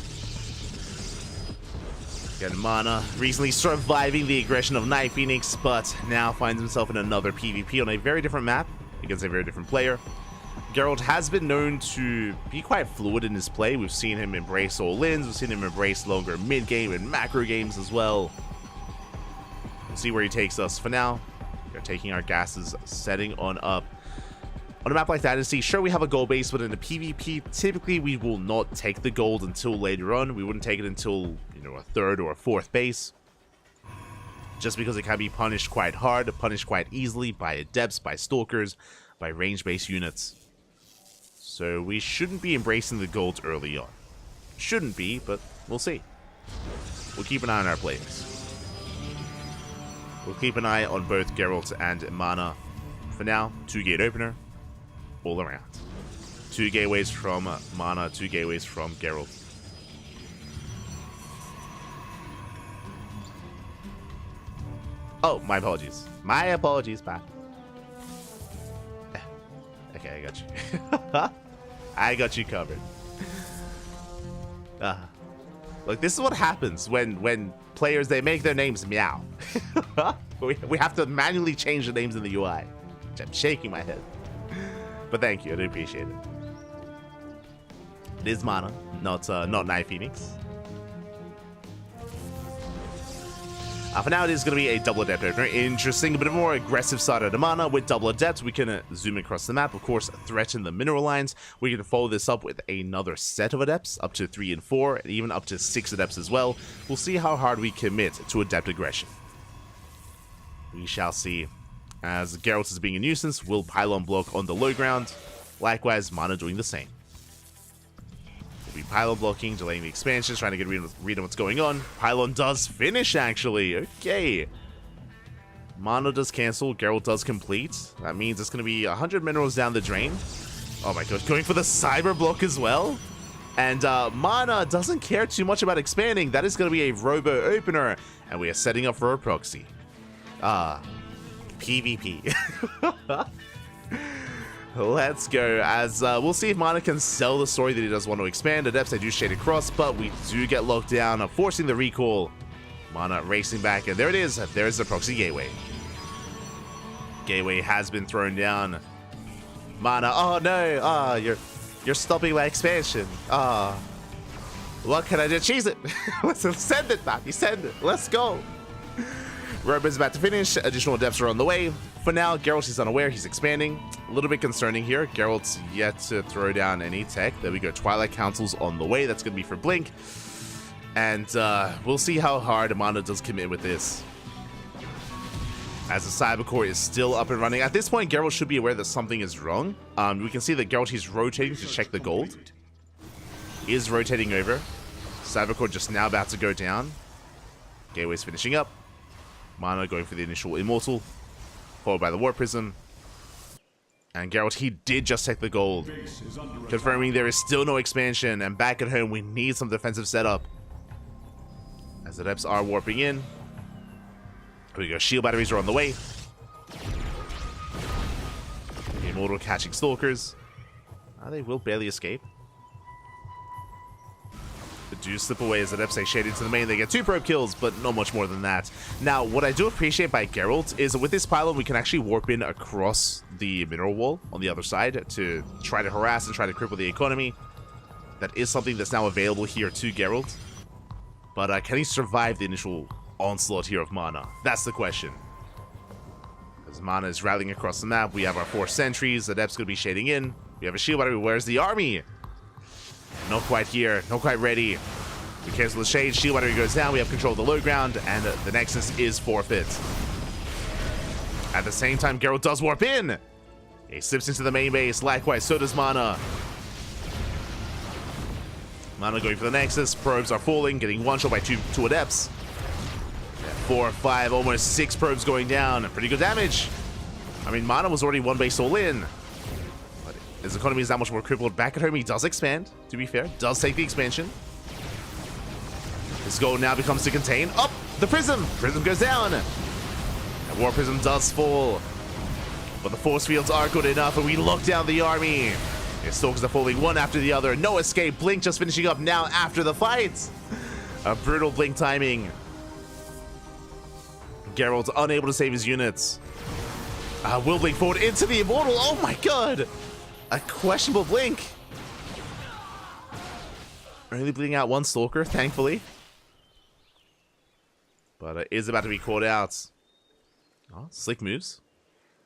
Again, Mana recently surviving the aggression of Night Phoenix, but now finds himself in another PvP on a very different map against a very different player. Geralt has been known to be quite fluid in his play. We've seen him embrace all-ins, we've seen him embrace longer mid-game and macro games as well. We'll see where he takes us. For now, we're taking our gases, setting on up. On a map like Dynasty, sure, we have a gold base, but in a PvP, typically we will not take the gold until later on. We wouldn't take it until, you know, a third or a fourth base. Just because it can be punished quite hard, punished quite easily by adepts, by stalkers, by range-based units. So we shouldn't be embracing the gold early on. Shouldn't be, but we'll see. We'll keep an eye on our players. We'll keep an eye on both Geralt and Mana. For now, 2-gate opener, all around. 2 gateways from Mana, 2 gateways from Geralt. Oh, my apologies. My apologies, Pat. Okay, I got you. I got you covered. Look, this is what happens when players, they make their names meow. we have to manually change the names in the UI. I'm shaking my head. But thank you, I do appreciate it. It is Mana, not Night Phoenix. For now, it is going to be a double adept opener. Interesting, a bit of a more aggressive side of the Mana. With double adept, we can zoom across the map, of course, threaten the mineral lines. We can follow this up with another set of adepts, up to 3 and 4, and even up to 6 adepts as well. We'll see how hard we commit to adept aggression. We shall see. As Geralt is being a nuisance, we'll pylon block on the low ground. Likewise, Mana doing the same. We'll be pylon blocking, delaying the expansions, trying to get read on what's going on. Pylon does finish, actually. Okay. Mana does cancel, Geralt does complete. That means it's going to be 100 minerals down the drain. Oh my god, going for the cyber block as well. And Mana doesn't care too much about expanding. That is going to be a robo opener. And we are setting up for a proxy. PvP. Let's go, as we'll see if Mana can sell the story that he does want to expand. Adepts, they do shade across, but we do get locked down, forcing the recall. Mana racing back, and there it is. There's the proxy gateway. Gateway has been thrown down. Mana, oh no, you're stopping my expansion. What can I do? Cheese it. Send it, Pappy, send it. Let's go. Robo's about to finish. Additional adepts are on the way. For now, Geralt is unaware. He's expanding. A little bit concerning here. Geralt's yet to throw down any tech. There we go. Twilight Council's on the way. That's going to be for Blink. And we'll see how hard Mana does commit with this. As the Cyber Core is still up and running. At this point, Geralt should be aware that something is wrong. We can see that Geralt is rotating to check the gold. He is rotating over. Cyber Core just now about to go down. Gateway's finishing up. Mana going for the initial Immortal, followed by the Warp Prism. And Geralt, he did just take the gold, confirming there is still no expansion, and back at home we need some defensive setup. As the Adepts are warping in. Here we go, shield batteries are on the way. The Immortal catching Stalkers. They will barely escape. Do slip away as Adepts shade into the main. They get 2 probe kills, but not much more than that. Now, what I do appreciate by Geralt is with this pylon, we can actually warp in across the mineral wall on the other side to try to harass and try to cripple the economy. That is something that's now available here to Geralt. But can he survive the initial onslaught here of Mana? That's the question. As Mana is rallying across the map, we have our 4 sentries. Adepts going to be shading in. We have a shield battery. Where's the army? Not quite here, not quite ready. We cancel the shade, shield battery goes down, we have control of the low ground, and the Nexus is forfeit. At the same time, Geralt does warp in. He slips into the main base, likewise, so does Mana. Mana going for the Nexus, probes are falling, getting one shot by two Adepts. 4, 5, almost 6 probes going down, pretty good damage. I mean, Mana was already 1 base all in. His economy is that much more crippled. Back at home, he does expand, to be fair. Does take the expansion. His goal now becomes to contain. Up! The Prism! Prism goes down! And War Prism does fall. But the force fields are good enough, and we lock down the army. His Stalkers are falling one after the other. No escape. Blink just finishing up now after the fight. A brutal Blink timing. Geralt unable to save his units. Will Blink forward into the Immortal. Oh my god! A questionable Blink. Only bleeding out 1 Stalker, thankfully. But it is about to be caught out. Oh, slick moves.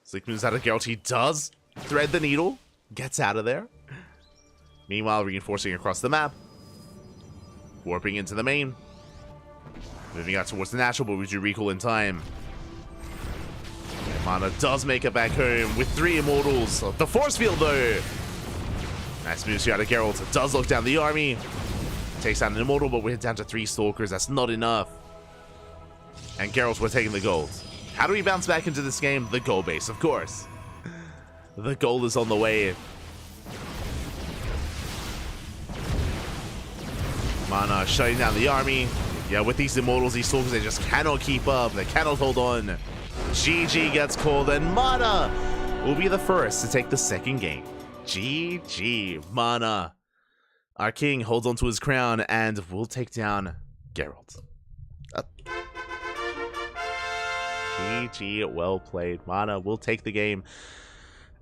Slick moves out of Geralt. He does thread the needle. Gets out of there. Meanwhile, reinforcing across the map. Warping into the main. Moving out towards the natural, but we do recall in time. Mana does make it back home with 3 Immortals. The force field, though. Nice moves here out of Geralt. Does lock down the army. Takes down an Immortal, but we're down to 3 Stalkers. That's not enough. And Geralt, we're taking the gold. How do we bounce back into this game? The gold base, of course. The gold is on the way. Mana shutting down the army. Yeah, with these Immortals, these Stalkers, they just cannot keep up. They cannot hold on. GG gets called, and Mana will be the first to take the second game. GG, Mana. Our king holds onto his crown and will take down Geralt. GG, well played. Mana will take the game.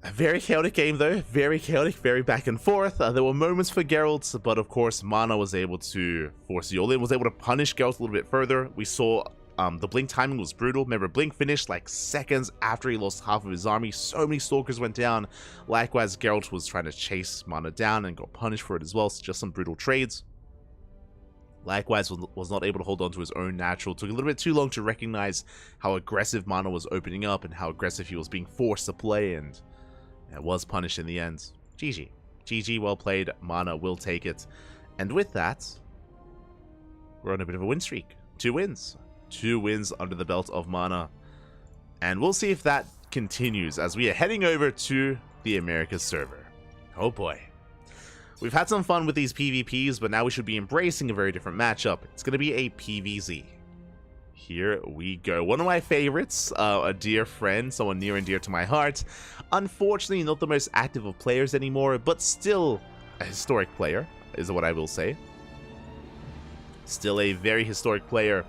A very chaotic game though, very chaotic, very back and forth. There were moments for Geralt, but of course Mana was able to force you all in, was able to punish Geralt a little bit further. We saw the Blink timing was brutal. Remember, Blink finished like seconds after he lost half of his army. So many Stalkers went down. Likewise, Geralt was trying to chase Mana down and got punished for it as well. So just some brutal trades. Likewise, was not able to hold on to his own natural. Took a little bit too long to recognize how aggressive Mana was opening up and how aggressive he was being forced to play, and was punished in the end. GG. GG, well played. Mana will take it. And with that, we're on a bit of a win streak. 2 wins. 2 wins under the belt of Mana. And we'll see if that continues as we are heading over to the Americas server. Oh boy. We've had some fun with these PvPs, but now we should be embracing a very different matchup. It's going to be a PvZ. Here we go. One of my favorites, a dear friend, someone near and dear to my heart. Unfortunately, not the most active of players anymore, but still a historic player, is what I will say. Still a very historic player.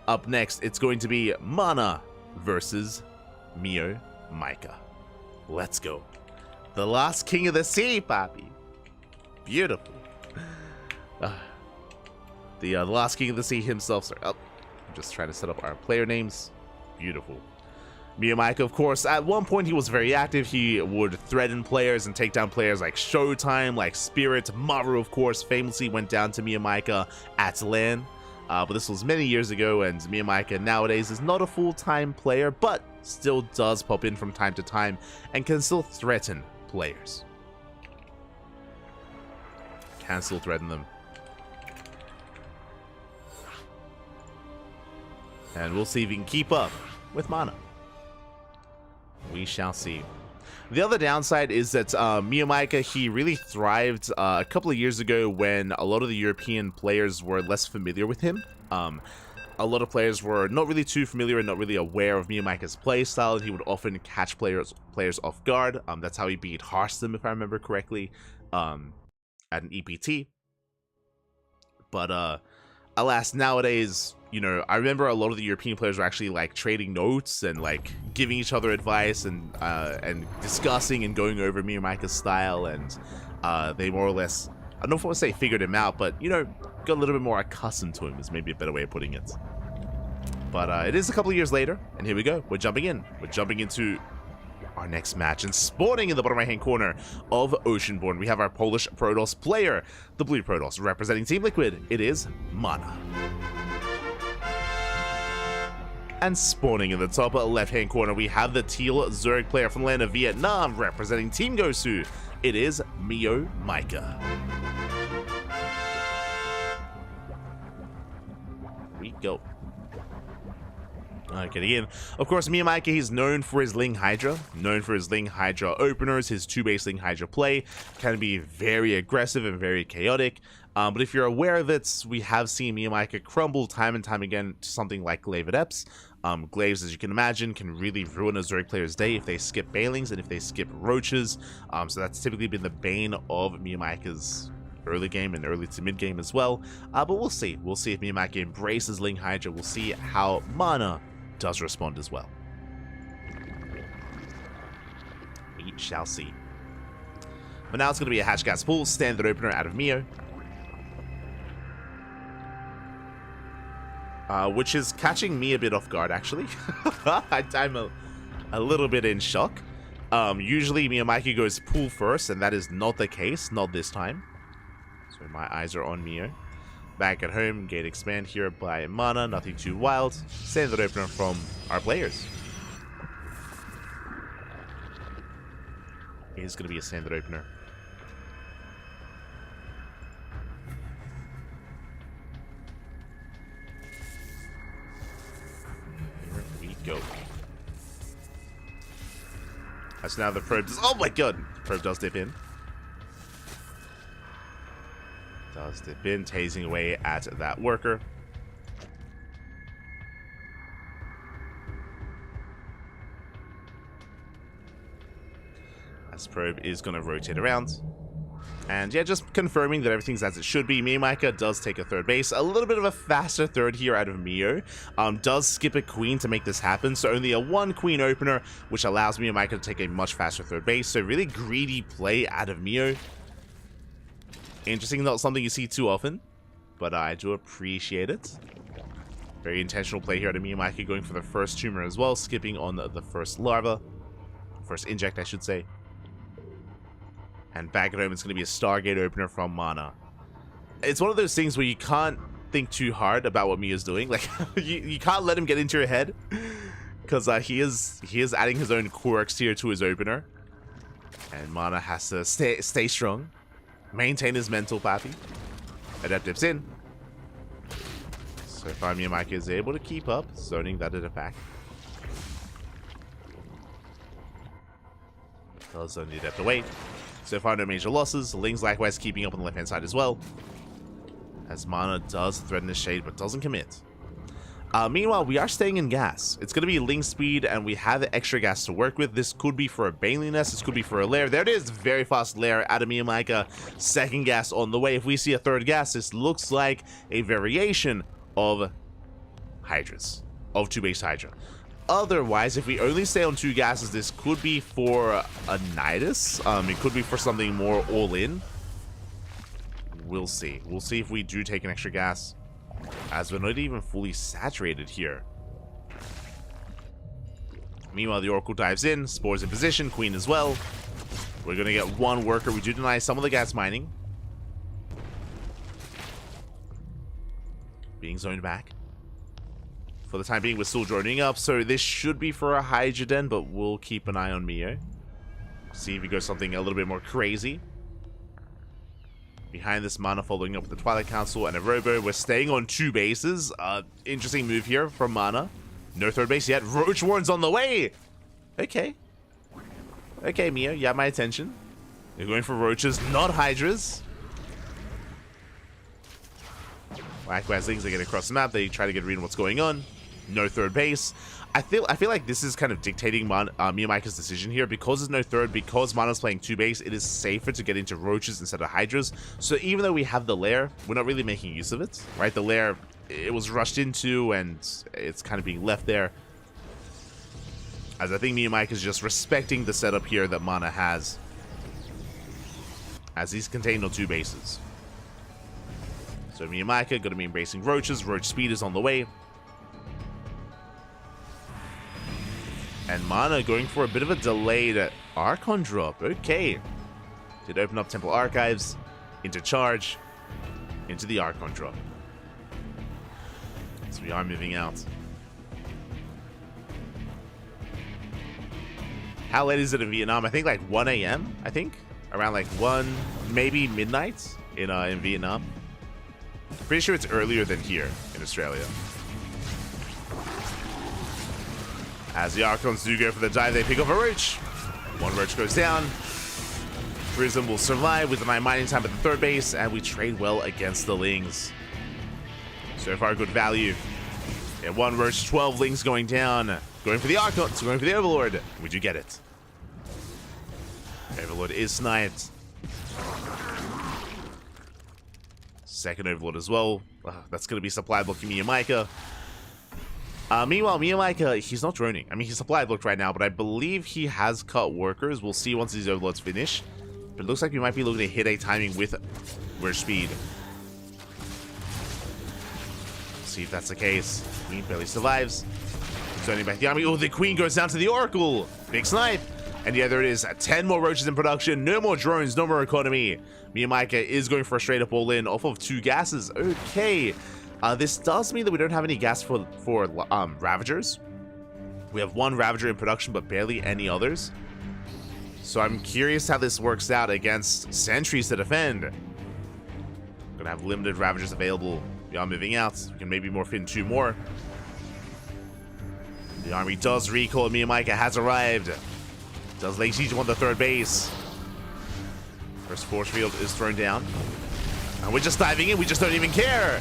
Up next, it's going to be Mana versus Mio Micah. Let's go. The last king of the sea, papi. Beautiful. The last king of the sea himself. Sorry. Oh, I'm just trying to set up our player names. Beautiful. Mio Micah, of course, at one point he was very active. He would threaten players and take down players like Showtime, like Spirit. Maru, of course, famously went down to Mio Micah at LAN. But this was many years ago, and Mio Micah nowadays is not a full-time player, but still does pop in from time to time and can still threaten players. Can still threaten them. And we'll see if he can keep up with Mana. We shall see. The other downside is that Mio Micah, he really thrived a couple of years ago when a lot of the European players were less familiar with him. A lot of players were not really too familiar and not really aware of Mio Micah's playstyle, and he would often catch players off guard. That's how he beat Hearthstone, if I remember correctly, at an EPT. But alas, nowadays, you know, I remember a lot of the European players were actually like trading notes and like giving each other advice and discussing and going over Mio Micah's style, and they more or less, I don't know if I want to say figured him out, but you know, got a little bit more accustomed to him is maybe a better way of putting it. But it is a couple of years later, and here we go. We're jumping in. We're jumping into our next match, and spawning in the bottom right hand corner of Oceanborn, we have our Polish Protoss player, the Blue Protoss, representing Team Liquid. It is Mana. And spawning in the top left hand corner, we have the Teal Zerg player from the land of Vietnam, representing Team Gosu. It is Mio Micah. We go. Okay, again, of course, Mio Micah, he's known for his Ling Hydra, openers. His 2-base Ling Hydra play can be very aggressive and very chaotic. But if you're aware of it, we have seen Mio Micah crumble time and time again to something like Glaive Adepts. Glaives, as you can imagine, can really ruin a Zerg player's day if they skip Bailings and if they skip Roaches. So that's typically been the bane of Mio Micah's early game and early to mid game as well. But we'll see. We'll see if Mio Micah embraces Ling Hydra. We'll see how Mana does respond as well. We shall see. But now it's going to be a Hatch Gas Pool standard opener out of Mio. Which is catching me a bit off guard, actually. I'm a little bit in shock. Usually Mio Micah goes pool first, and that is not the case, not this time. So my eyes are on Mio. Back at home, gate expand here by Mana, nothing too wild. Standard opener from our players. It is going to be a standard opener. Here we go. That's now the probe does, oh my god! Probe does dip in. Does dip in, tasing away at that worker. As Probe is going to rotate around. And yeah, just confirming that everything's as it should be. Miyamika does take a third base. A little bit of a faster third here out of Mio. Does skip a queen to make this happen. So only a 1 queen opener, which allows Miyamika to take a much faster third base. So really greedy play out of Mio. Interesting, not something you see too often, but I do appreciate it. Very intentional play here out of Miyamika, going for the first tumor as well, skipping on the first larva. First inject, I should say. And back at home, it's going to be a Stargate opener from Mana. It's one of those things where you can't think too hard about what Mia's doing. Like, you can't let him get into your head. Because he is adding his own quirks here to his opener. And Mana has to stay strong. Maintain his mental, Pappy. Adept dips in. So far, Miyamika is able to keep up, zoning that at a pack. Does zone the Adept away. So far, no major losses. Ling's likewise keeping up on the left-hand side as well. As Mana does threaten the shade, but doesn't commit. Meanwhile, we are staying in gas. It's going to be Ling speed, and we have the extra gas to work with. This could be for a Bailey Nest. This could be for a lair. There it is. Very fast lair out of Miyamika. Second gas on the way. If we see a third gas, this looks like a variation of Hydras. Of 2-base Hydra. Otherwise, if we only stay on 2 gases, this could be for a Nidus. It could be for something more all-in. We'll see. We'll see if we do take an extra gas, as we're not even fully saturated here. Meanwhile, the Oracle dives in. Spores in position. Queen as well. We're going to get 1 worker. We do deny some of the gas mining. Being zoned back. For the time being, we're still joining up, so this should be for a Hydra Den, but we'll keep an eye on Mio. See if he goes something a little bit more crazy. Behind this, Mana following up with the Twilight Council and a Robo. We're staying on 2 bases. Interesting move here from Mana. No third base yet. Roach Warren's on the way! Okay. Okay, Mio, you have my attention. You're going for Roaches, not Hydras. Likewise, Lings, they get across the map. They try to get a read on what's going on. No third base. I feel like this is kind of dictating Miyamika's decision here. Because there's no third, because Mana's playing 2 base, it is safer to get into Roaches instead of Hydras. So even though we have the lair, we're not really making use of it, right? The lair, it was rushed into, and it's kind of being left there. As I think Miyamika is just respecting the setup here that Mana has, as he's contained on 2 bases. So Miyamika going to be embracing Roaches. Roach speed is on the way. And Mana going for a bit of a delayed Archon drop. Okay. Did open up Temple Archives. Into charge. Into the Archon drop. So we are moving out. How late is it in Vietnam? I think like 1 a.m. I think. Around like 1, maybe midnight in Vietnam. Pretty sure it's earlier than here in Australia. As the Archons do go for the dive, they pick up a Roach. 1 Roach goes down. Prism will survive with the 9 mining time at the third base, and we trade well against the Lings. So far, good value. And 1 Roach, 12 Lings going down. Going for the Archons, going for the Overlord. We do get it. Overlord is sniped. Second Overlord as well. That's going to be supply blocking Miyamika. Meanwhile, Miyamika, he's not droning. I mean, he's supply blocked right now, but I believe he has cut workers. We'll see once these Overlords finish. But it looks like we might be looking to hit a timing with Rush Speed. See if that's the case. Queen barely survives. Zoning back the army. Oh, the Queen goes down to the Oracle. Big snipe. And yeah, there it is. 10 more Roaches in production. No more drones. No more economy. Miyamika is going for a straight up all-in off of 2 gases. Okay. This does mean that we don't have any gas for Ravagers. We have 1 Ravager in production, but barely any others. So I'm curious how this works out against sentries to defend. Gonna have limited Ravagers available. We are moving out. We can maybe morph in 2 more. The army does recall. Miyamika has arrived. Does lay siege on the third base. First force field is thrown down. And we're just diving in. We just don't even care.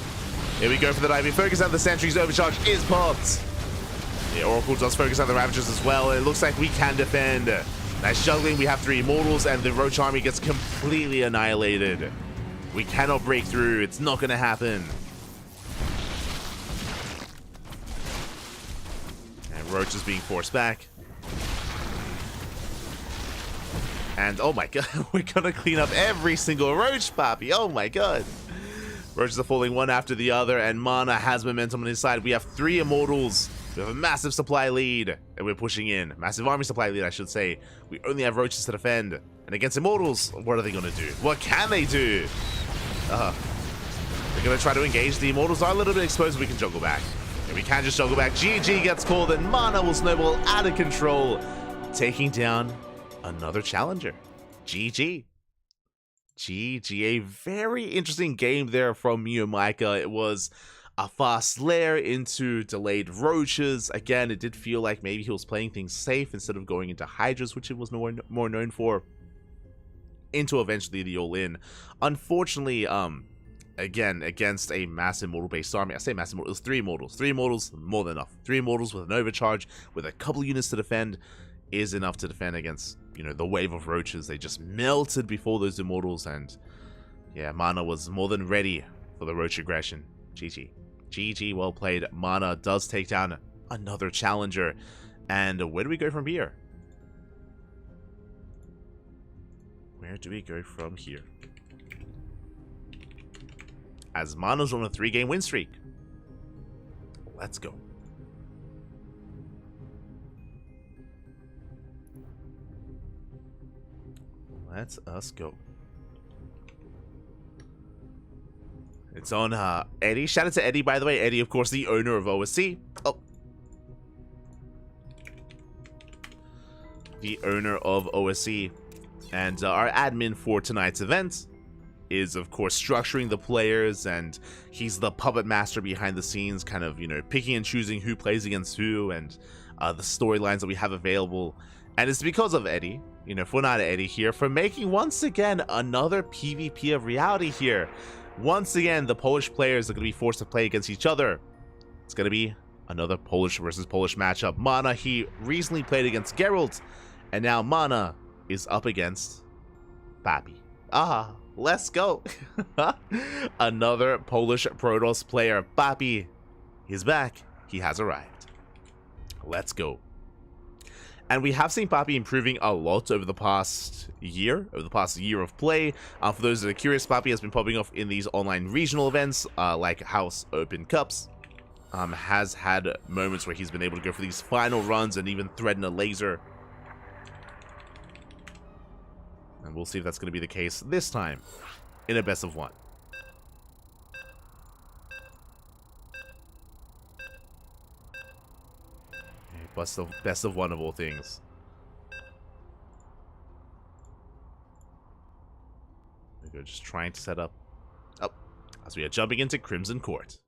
Here we go for the diving focus, and the sentry's overcharge is popped. The Oracle does focus on the Ravagers as well. It looks like we can defend. Nice juggling. We have 3 immortals, and the Roach army gets completely annihilated. We cannot break through. It's not going to happen. And Roach is being forced back. And oh my god, we're gonna clean up every single Roach, Papi. Oh my god. Roaches are falling one after the other, and Mana has momentum on his side. We have 3 immortals. We have a massive supply lead, and we're pushing in. Massive army supply lead, I should say. We only have Roaches to defend. And against immortals, what are they gonna do? What can they do? They're gonna try to engage. The immortals are a little bit exposed. We can juggle back. And we can just juggle back. GG gets called, and Mana will snowball out of control, taking down another challenger. GG. GG. A very interesting game there from Miyamika. It was a fast lair into delayed Roaches. Again, it did feel like maybe he was playing things safe instead of going into Hydras, which it was more known for, into eventually the all-in. Unfortunately, again, against a massive immortal-based army. I say massive immortal, it was 3 immortals. 3 immortals, more than enough. 3 immortals with an overcharge, with a couple units to defend, is enough to defend against, you know, the wave of Roaches. They just melted before those immortals, and yeah, Mana was more than ready for the Roach aggression. GG. GG, well played. Mana does take down another challenger. And where do we go from here? Where do we go from here? As Mana's on a 3-game win streak. Let's go. Let's us go. It's on Eddie. Shout out to Eddie, by the way. Eddie, of course, the owner of OSC. Oh. The owner of OSC. And our admin for tonight's event is, of course, structuring the players, and he's the puppet master behind the scenes, kind of, you know, picking and choosing who plays against who, and the storylines that we have available. And it's because of Eddie, you know, for not Eddie here, for making, once again, another PvP of reality here. Once again, the Polish players are going to be forced to play against each other. It's going to be another Polish versus Polish matchup. Mana, he recently played against Geralt, and now Mana is up against Papi. Let's go. Another Polish Protoss player. Papi is back. He has arrived. Let's go. And we have seen Papi improving a lot over the past year of play. For those that are curious, Papi has been popping off in these online regional events, like House Open Cups. Has had moments where he's been able to go for these final runs and even threaten a laser. And we'll see if that's going to be the case this time in a best of 1. Best of 1 of all things. We're just trying to set up. Oh, as we are jumping into Crimson Court.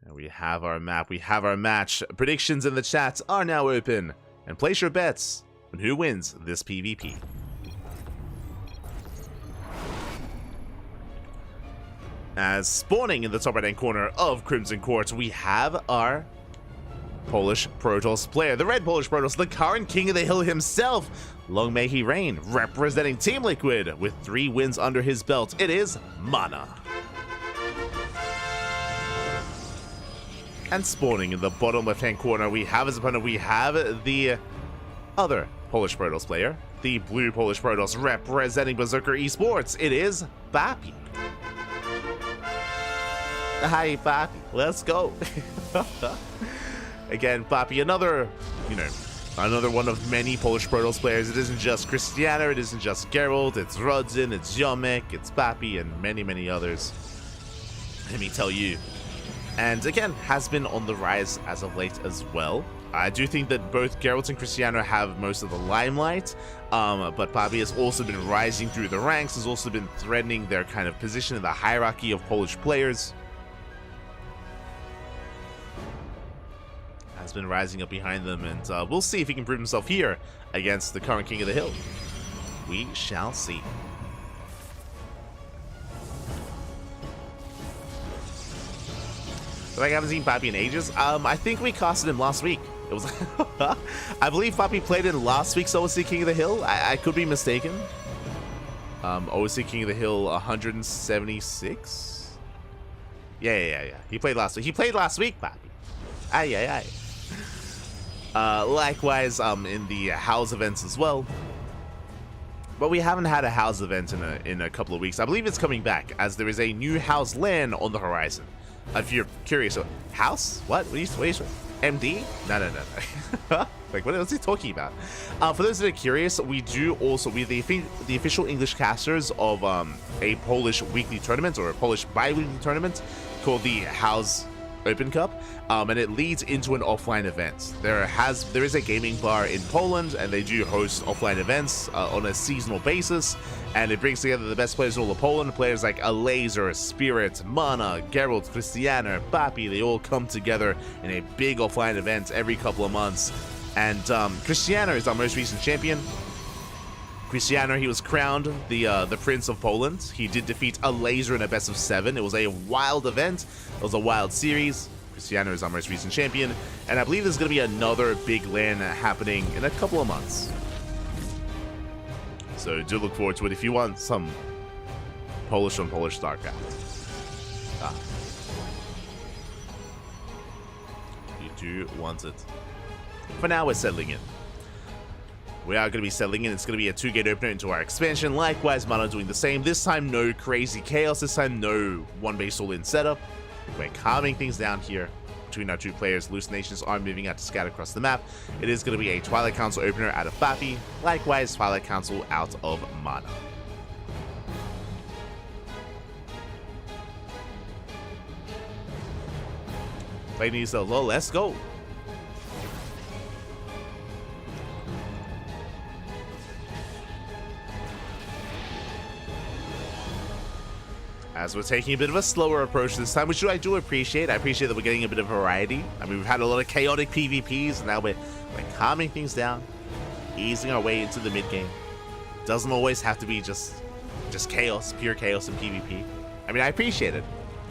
And we have our map. We have our match. Predictions in the chat are now open. And place your bets on who wins this PvP. As spawning in the top right-hand corner of Crimson Court, we have our Polish Protoss player, the red Polish Protoss, the current king of the hill himself. Long may he reign, representing Team Liquid with 3 wins under his belt. It is Mana. And spawning in the bottom left-hand corner, we have his opponent. We have the other Polish Protoss player, the blue Polish Protoss, representing Berserker Esports. It is Papi. Hi, Papi. Let's go. Again, Papi, another one of many Polish Protoss players. It isn't just Cristiano, it isn't just Geralt, it's Rodzin, it's Jomek, it's Papi, and many, many others. Let me tell you. And again, has been on the rise as of late as well. I do think that both Geralt and Cristiano have most of the limelight, but Papi has also been rising through the ranks, has also been threatening their kind of position in the hierarchy of Polish players. Has been rising up behind them, and we'll see if he can prove himself here against the current king of the hill. We shall see. I haven't seen Papi in ages. I think we casted him last week. It was, I believe Papi played in last week's OSC King of the Hill. I could be mistaken. OSC King of the Hill 176. Yeah. He played last week. He played last week, Papi. Aye. Likewise, in the house events as well. But we haven't had a house event in a couple of weeks. I believe it's coming back, as there is a new house LAN on the horizon. If you're curious, house? What? What are you MD? No. Like, what is he talking about? For those that are curious, we do also, we're the official English casters of a Polish weekly tournament, or a Polish bi-weekly tournament called the House Open Cup, and it leads into an offline event. There is a gaming bar in Poland, and they do host offline events on a seasonal basis, and it brings together the best players in all of Poland. Players like a Laser, Spirit, Mana, Geralt, Christiana, Papi, they all come together in a big offline event every couple of months. And Christiana is our most recent champion. Christiana, he was crowned the Prince of Poland. He did defeat a Laser in a best of 7. It was a wild event. It was a wild series. Christiana is our most recent champion, and I believe there's going to be another big LAN happening in a couple of months. So do look forward to it if you want some Polish on Polish StarCraft. You do want it. For now, we're settling in. We are going to be settling in. It's going to be a 2-gate opener into our expansion. Likewise, Mana doing the same. This time, no crazy chaos. This time, no one-base all-in setup. We're calming things down here between our two players. Hallucinations are moving out to scatter across the map. It is going to be a Twilight Council opener out of Papi. Likewise, Twilight Council out of Mana. Play needs a low. Let's go. As we're taking a bit of a slower approach this time, which I do appreciate. I appreciate that we're getting a bit of variety. I mean, we've had a lot of chaotic PvPs, and now we're calming things down, easing our way into the mid-game. Doesn't always have to be just chaos, pure chaos in PvP. I mean, I appreciate it.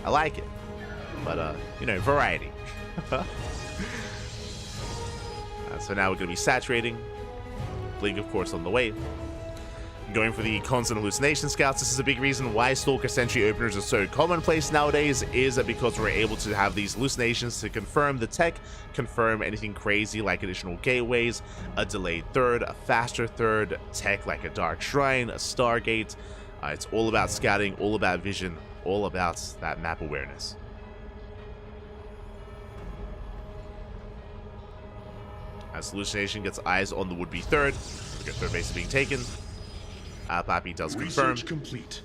I like it. But, you know, variety. So now we're going to be saturating. Blink, of course, on the way. Going for the constant hallucination scouts. This is a big reason why Stalker Sentry openers are so commonplace nowadays, is that because we're able to have these hallucinations to confirm the tech, confirm anything crazy like additional gateways, a delayed third, a faster third, tech like a Dark Shrine, a Stargate. It's all about scouting, all about vision, all about that map awareness. As hallucination gets eyes on the would-be third, we got third base being taken. Papi does confirm. Research complete.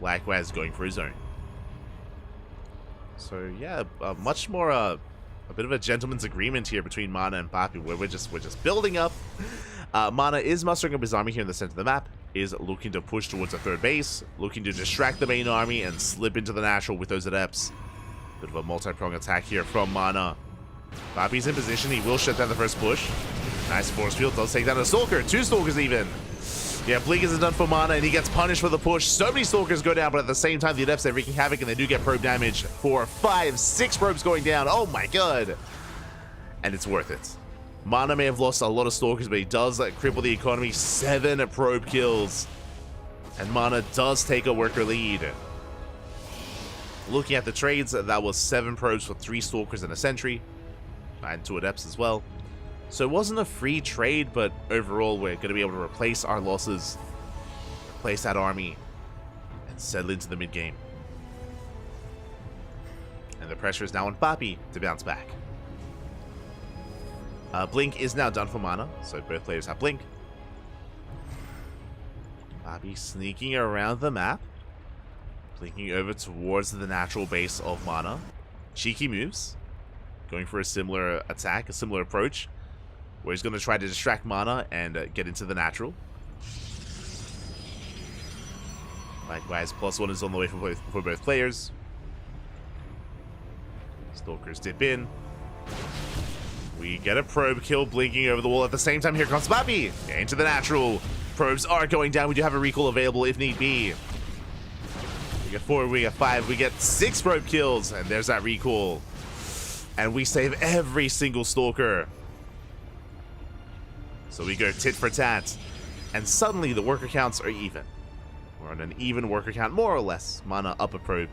Likewise, going for his own. So yeah, much more a bit of a gentleman's agreement here between Mana and Papi, where we're just building up. Mana is mustering up his army here in the center of the map, is looking to push towards a third base, looking to distract the main army and slip into the natural with those adepts. Bit of a multi-pronged attack here from Mana. Papi's in position. He will shut down the first push. Nice force field. Does take down a Stalker. 2 Stalkers even. Yeah, Blink isn't done for Mana, and he gets punished for the push. So many Stalkers go down, but at the same time, the Adepts are wreaking havoc, and they do get probe damage. 4, 5, 6 probes going down. Oh my god. And it's worth it. Mana may have lost a lot of Stalkers, but he does cripple the economy. 7 probe kills. And Mana does take a worker lead. Looking at the trades, that was 7 probes for 3 Stalkers and a Sentry. And 2 Adepts as well. So it wasn't a free trade, but overall we're going to be able to replace our losses, replace that army, and settle into the mid-game. And the pressure is now on Papi to bounce back. Blink is now done for Mana, so both players have Blink. Papi sneaking around the map, blinking over towards the natural base of Mana. Cheeky moves, going for a similar attack, a similar approach, where he's going to try to distract Mana and get into the natural. Likewise, +1 is on the way for both players. Stalkers dip in. We get a probe kill blinking over the wall. At the same time, here comes Papi into the natural. Probes are going down. We do have a recall available if need be. We get 4, we get 5, we get 6 probe kills, and there's that recall. And we save every single Stalker. So we go tit for tat. And suddenly the worker counts are even. We're on an even worker count, more or less. Mana up a probe.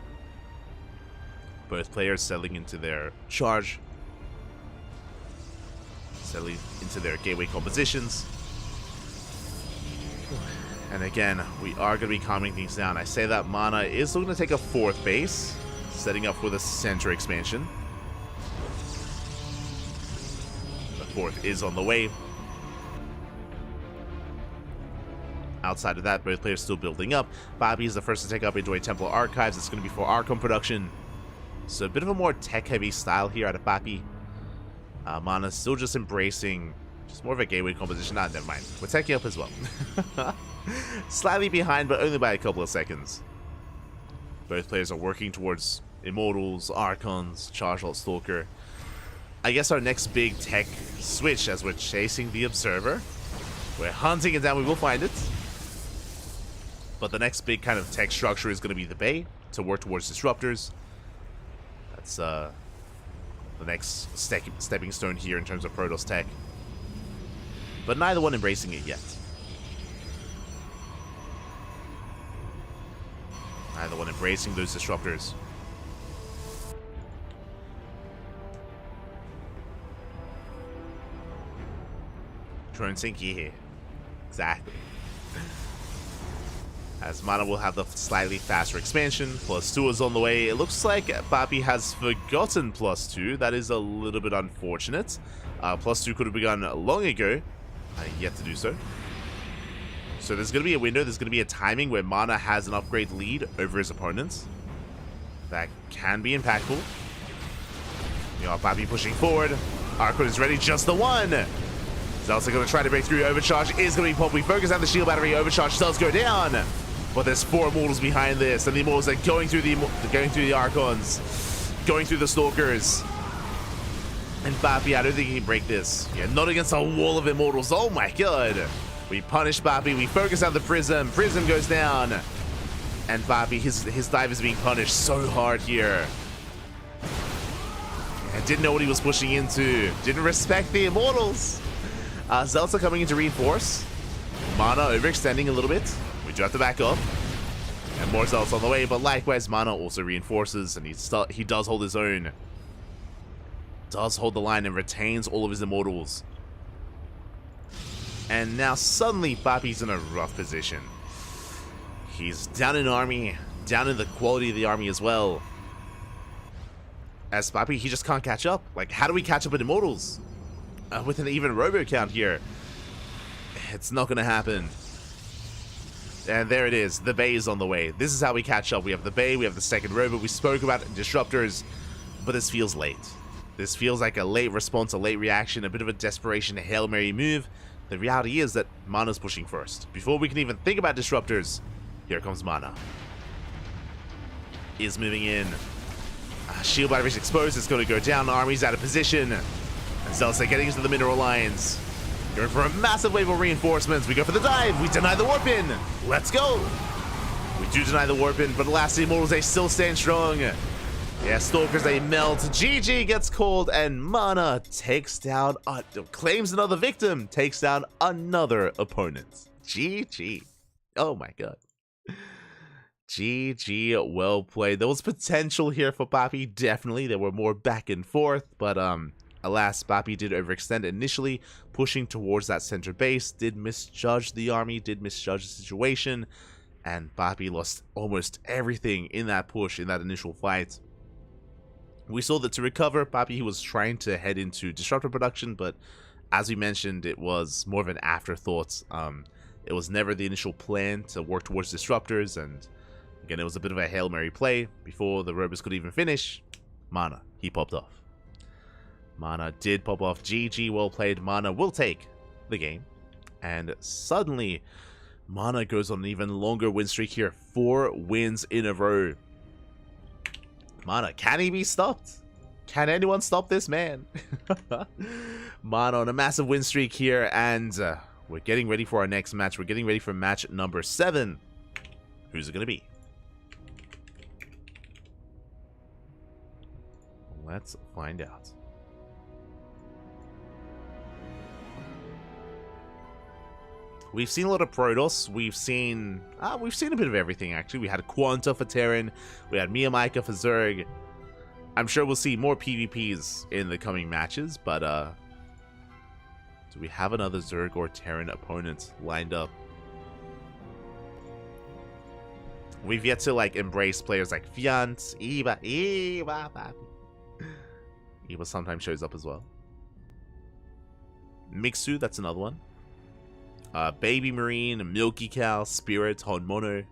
Both players settling into their charge. Settling into their gateway compositions. And again, we are going to be calming things down. I say that Mana is looking to take a 4th base, setting up for the center expansion. The 4th is on the way. Outside of that, both players still building up. Bobby is the first to take up into a Temple Archives. It's going to be for Archon production. So a bit of a more tech-heavy style here out of Bobby. Mana still just embracing just more of a gateway composition. Nah, never mind. We're teching up as well. Slightly behind, but only by a couple of seconds. Both players are working towards Immortals, Archons, Charge Alt Stalker. I guess our next big tech switch as we're chasing the Observer. We're hunting it down, we will find it. But the next big kind of tech structure is going to be the Bay to work towards Disruptors. That's the next stepping stone here in terms of Protoss tech. But neither one embracing it yet. Neither one embracing those Disruptors. Drone sync here. Exactly. As Mana will have the slightly faster expansion. +2 is on the way. It looks like Bobby has forgotten +2. That is a little bit unfortunate. +2 could have begun long ago. Yet to do so. So there's going to be a window. There's going to be a timing where Mana has an upgrade lead over his opponents. That can be impactful. You know, Bobby pushing forward. Archon is ready. Just the one. Zelsa going to try to break through. Overcharge is going to be popped. We focus on the shield battery. Overcharge does go down. But there's 4 Immortals behind this. And the Immortals are going through the Archons. Going through the Stalkers. And Bobby, I don't think he can break this. Yeah, not against a wall of Immortals. Oh my god. We punish Bobby. We focus on the Prism. Prism goes down. And Bobby, his dive is being punished so hard here. I didn't know what he was pushing into. Didn't respect the Immortals. Zelsa coming in to reinforce. Mana overextending a little bit. We do have to back up. And more Zelsa on the way, but likewise Mana also reinforces, and he does hold his own. Does hold the line and retains all of his Immortals. And now suddenly Bobby's in a rough position. He's down in army, down in the quality of the army as well. As Bobby, he just can't catch up. Like, how do we catch up with Immortals? With an even robo count here. It's not going to happen. And there it is. The Bay is on the way. This is how we catch up. We have the Bay, we have the second robo. We spoke about Disruptors, but this feels late. This feels like a late response, a late reaction, a bit of a desperation Hail Mary move. The reality is that Mana's pushing first. Before we can even think about Disruptors, here comes Mana. Is moving in. Shield battery's exposed. It's going to go down. Army's out of position. And Zelsa getting into the mineral lines. Going for a massive wave of reinforcements. We go for the dive. We deny the warp in. Let's go. We do deny the warp in, but alas, the Immortals, they still stand strong. Yeah, Stalkers, they melt. GG gets called, and Mana takes down, claims another victim, takes down another opponent. GG. Oh my god. GG, well played. There was potential here for Bobby, definitely. There were more back and forth, but alas, Bobby did overextend initially, pushing towards that center base, did misjudge the army, did misjudge the situation, and Bobby lost almost everything in that push, in that initial fight. We saw that to recover, Bobby was trying to head into Disruptor production, but as we mentioned, it was more of an afterthought. It was never the initial plan to work towards Disruptors, and again, it was a bit of a Hail Mary play. Before the Robos could even finish, Mana, he popped off. Mana did pop off. GG, well played. Mana will take the game. And suddenly, Mana goes on an even longer win streak here. 4 wins in a row. Mana, can he be stopped? Can anyone stop this man? Mana on a massive win streak here, and we're getting ready for our next match. We're getting ready for match number 7. Who's it going to be? Let's find out. We've seen a lot of Protoss. We've seen a bit of everything, actually. We had Quanta for Terran. We had Miyamaika for Zerg. I'm sure we'll see more PvPs in the coming matches, but do we have another Zerg or Terran opponent lined up? We've yet to like embrace players like Fiant, Eva sometimes shows up as well. Mixu, that's another one. Baby Marine, Milky Cow, Spirit, Honmono.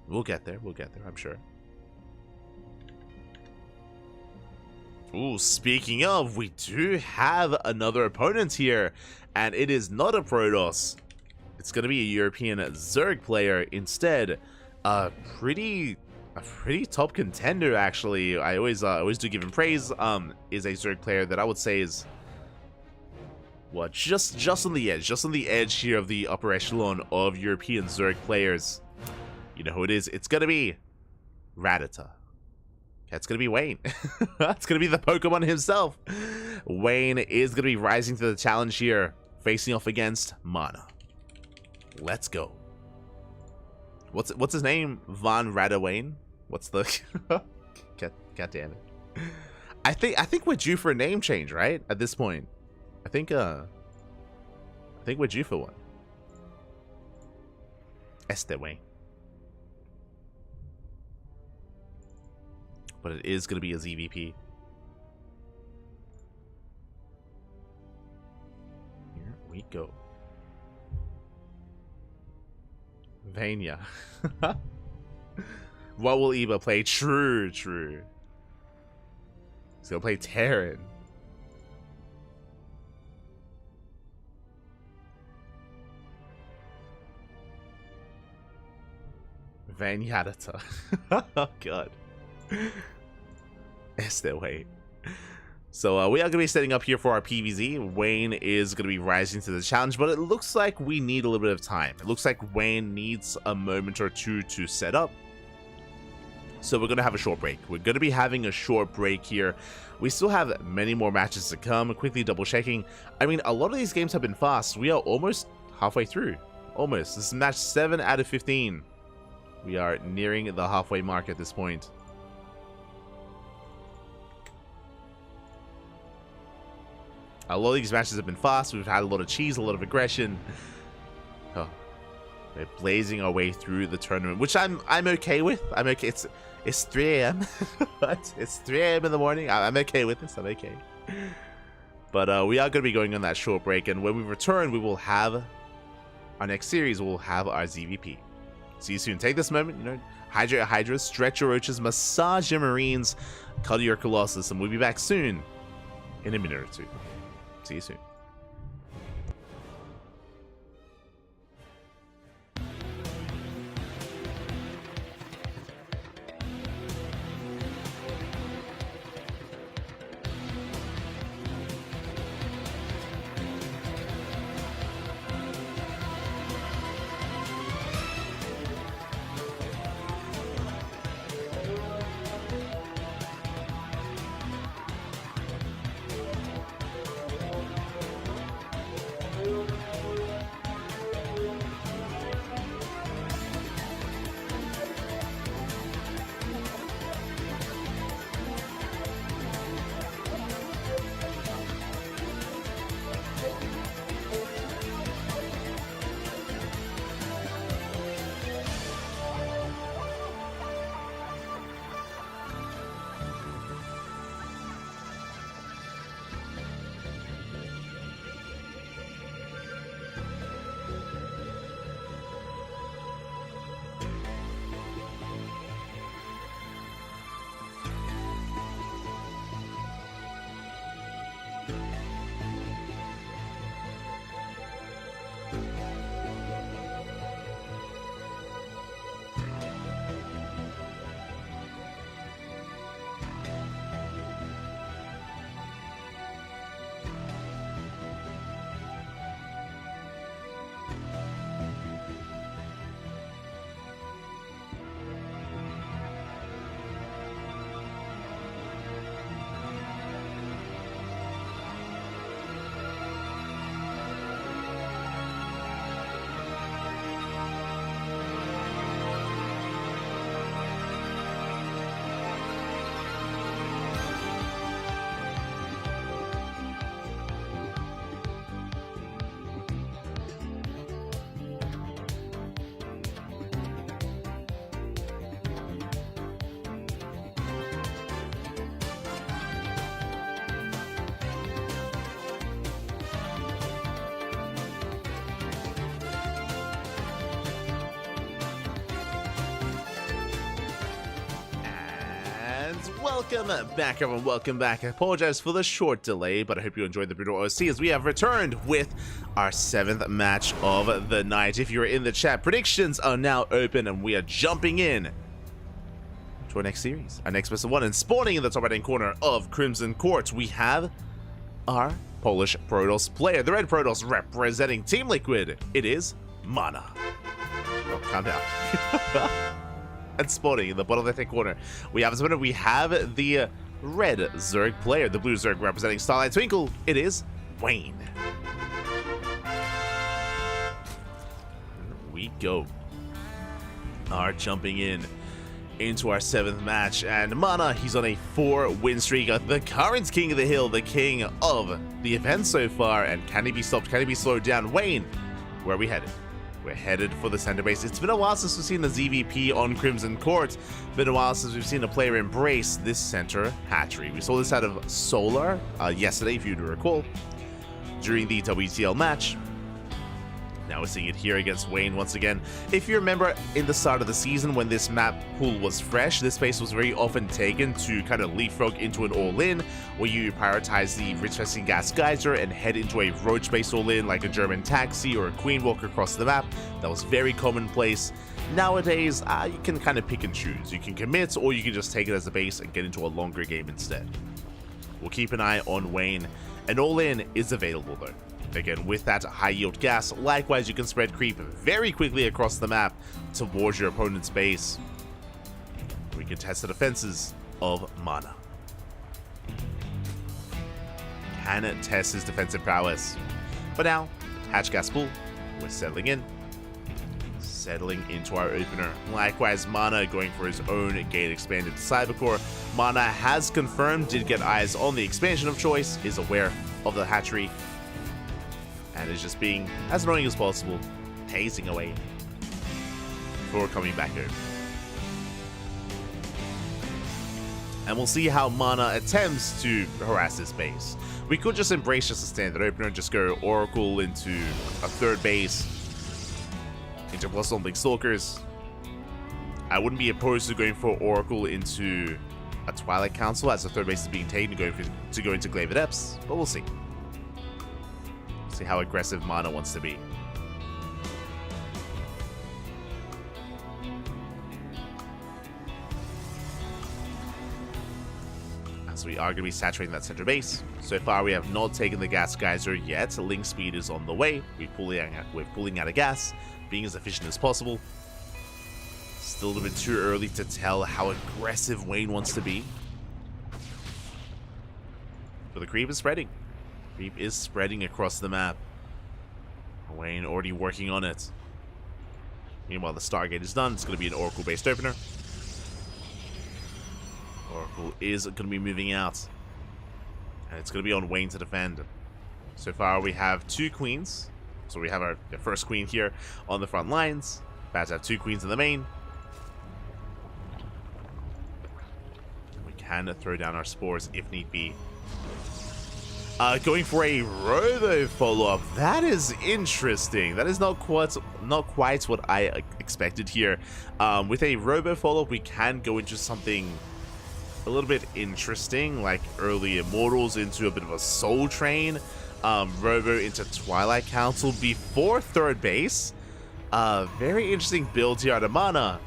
We'll get there, I'm sure. Ooh, speaking of, we do have another opponent here, and it is not a Protoss. It's gonna be a European Zerg player instead. A pretty top contender, actually. I always do give him praise. Is a Zerg player that I would say is what, just on the edge here of the upper echelon of European Zerg players. You know who it is? It's gonna be Radita. It's gonna be Wayne. It's gonna be the Pokemon himself. Wayne is gonna be rising to the challenge here, facing off against Mana. Let's go. What's his name? Von Rada Wayne? What's the God damn it. I think we're due for a name change, right? At this point. I think we're due for one. Este Wayne. But it is going to be a ZVP. Here we go. Vania. What will Eva play? True. He's going to play Terran. Vanyadata. Oh, God. Este Wayne. So we are going to be setting up here for our PvZ. Wayne is going to be rising to the challenge, but it looks like we need a little bit of time. It looks like Wayne needs a moment or two to set up. So we're going to have a short break. We're going to be having a short break here. We still have many more matches to come. Quickly double checking. I mean, a lot of these games have been fast. We are almost halfway through. Almost. This is match 7 out of 15. We are nearing the halfway mark at this point. A lot of these matches have been fast. We've had a lot of cheese, a lot of aggression. Oh, we're blazing our way through the tournament, which I'm okay with. I'm okay. It's 3 a.m. It's 3 a.m. in the morning. I'm okay with this. I'm okay. But we are going to be going on that short break, and when we return, we will have our next series. We'll have our ZVP. See you soon. Take this moment, you know, hydrate your Hydras, stretch your Roaches, massage your Marines, cuddle your Colossus, and we'll be back soon in a minute or two. See you soon. Welcome back, everyone. Welcome back. I apologize for the short delay, but I hope you enjoyed the brutal OC as we have returned with our 7th match of the night. If you're in the chat, predictions are now open and we are jumping in to our next series, our next best of 1. And spawning in the top right-hand corner of Crimson Court, we have our Polish Protoss player, the red Protoss representing Team Liquid. It is Mana. Oh, calm down. And spawning in the bottom left-hand corner, we have the red Zerg player, the blue Zerg representing Starlight Twinkle. It is Wayne. Here we go. Are jumping into our 7th match, and Mana, he's on a 4-win streak, the current king of the hill, the king of the event so far. And can he be stopped? Can he be slowed down? Wayne, where are we headed? We're headed for the center base. It's been a while since we've seen the ZVP on Crimson Court. Been a while since we've seen a player embrace this center hatchery. We saw this out of Solar yesterday, if you do recall, during the WTL match. Now we're seeing it here against Wayne once again. If you remember, in the start of the season when this map pool was fresh, this space was very often taken to kind of leapfrog into an all-in, where you prioritize the Rich-Festing Gas Geyser and head into a roach-based all-in like a German Taxi or a Queen Walk across the map. That was very commonplace. Nowadays, you can kind of pick and choose. You can commit, or you can just take it as a base and get into a longer game instead. We'll keep an eye on Wayne. An all-in is available though. Again, with that high yield gas, likewise you can spread creep very quickly across the map towards your opponent's base. We can test the defenses of Mana. Can it test his defensive prowess? For now, hatch gas pool, we're settling into our opener. Likewise, Mana going for his own gate expanded Cybercore. Mana has confirmed, did get eyes on the expansion of choice, is aware of the hatchery, and is just being as annoying as possible, hazing away before coming back home. And we'll see how Mana attempts to harass this base. We could just embrace just a standard opener and just go Oracle into a 3rd base, into +1 Big Stalkers. I wouldn't be opposed to going for Oracle into a Twilight Council as the 3rd base is being taken to go into Glaive Adepts, but we'll see. See how aggressive Mana wants to be. As we are going to be saturating that center base. So far we have not taken the gas geyser yet. Link speed is on the way. We're pulling out of gas, being as efficient as possible. Still a little bit too early to tell how aggressive Wayne wants to be. But the creep is spreading. Creep is spreading across the map. Wayne already working on it. Meanwhile, the Stargate is done. It's going to be an Oracle-based opener. Oracle is going to be moving out. And it's going to be on Wayne to defend. So far, we have 2 queens. So we have our first queen here on the front lines. About to have 2 queens in the main. We can throw down our spores if need be. Going for a Robo follow-up. That is interesting. That is not quite what I expected here. With a Robo follow-up, we can go into something a little bit interesting, like early Immortals into a bit of a Soul Train. Robo into Twilight Council before 3rd base. Very interesting build here out of Mana.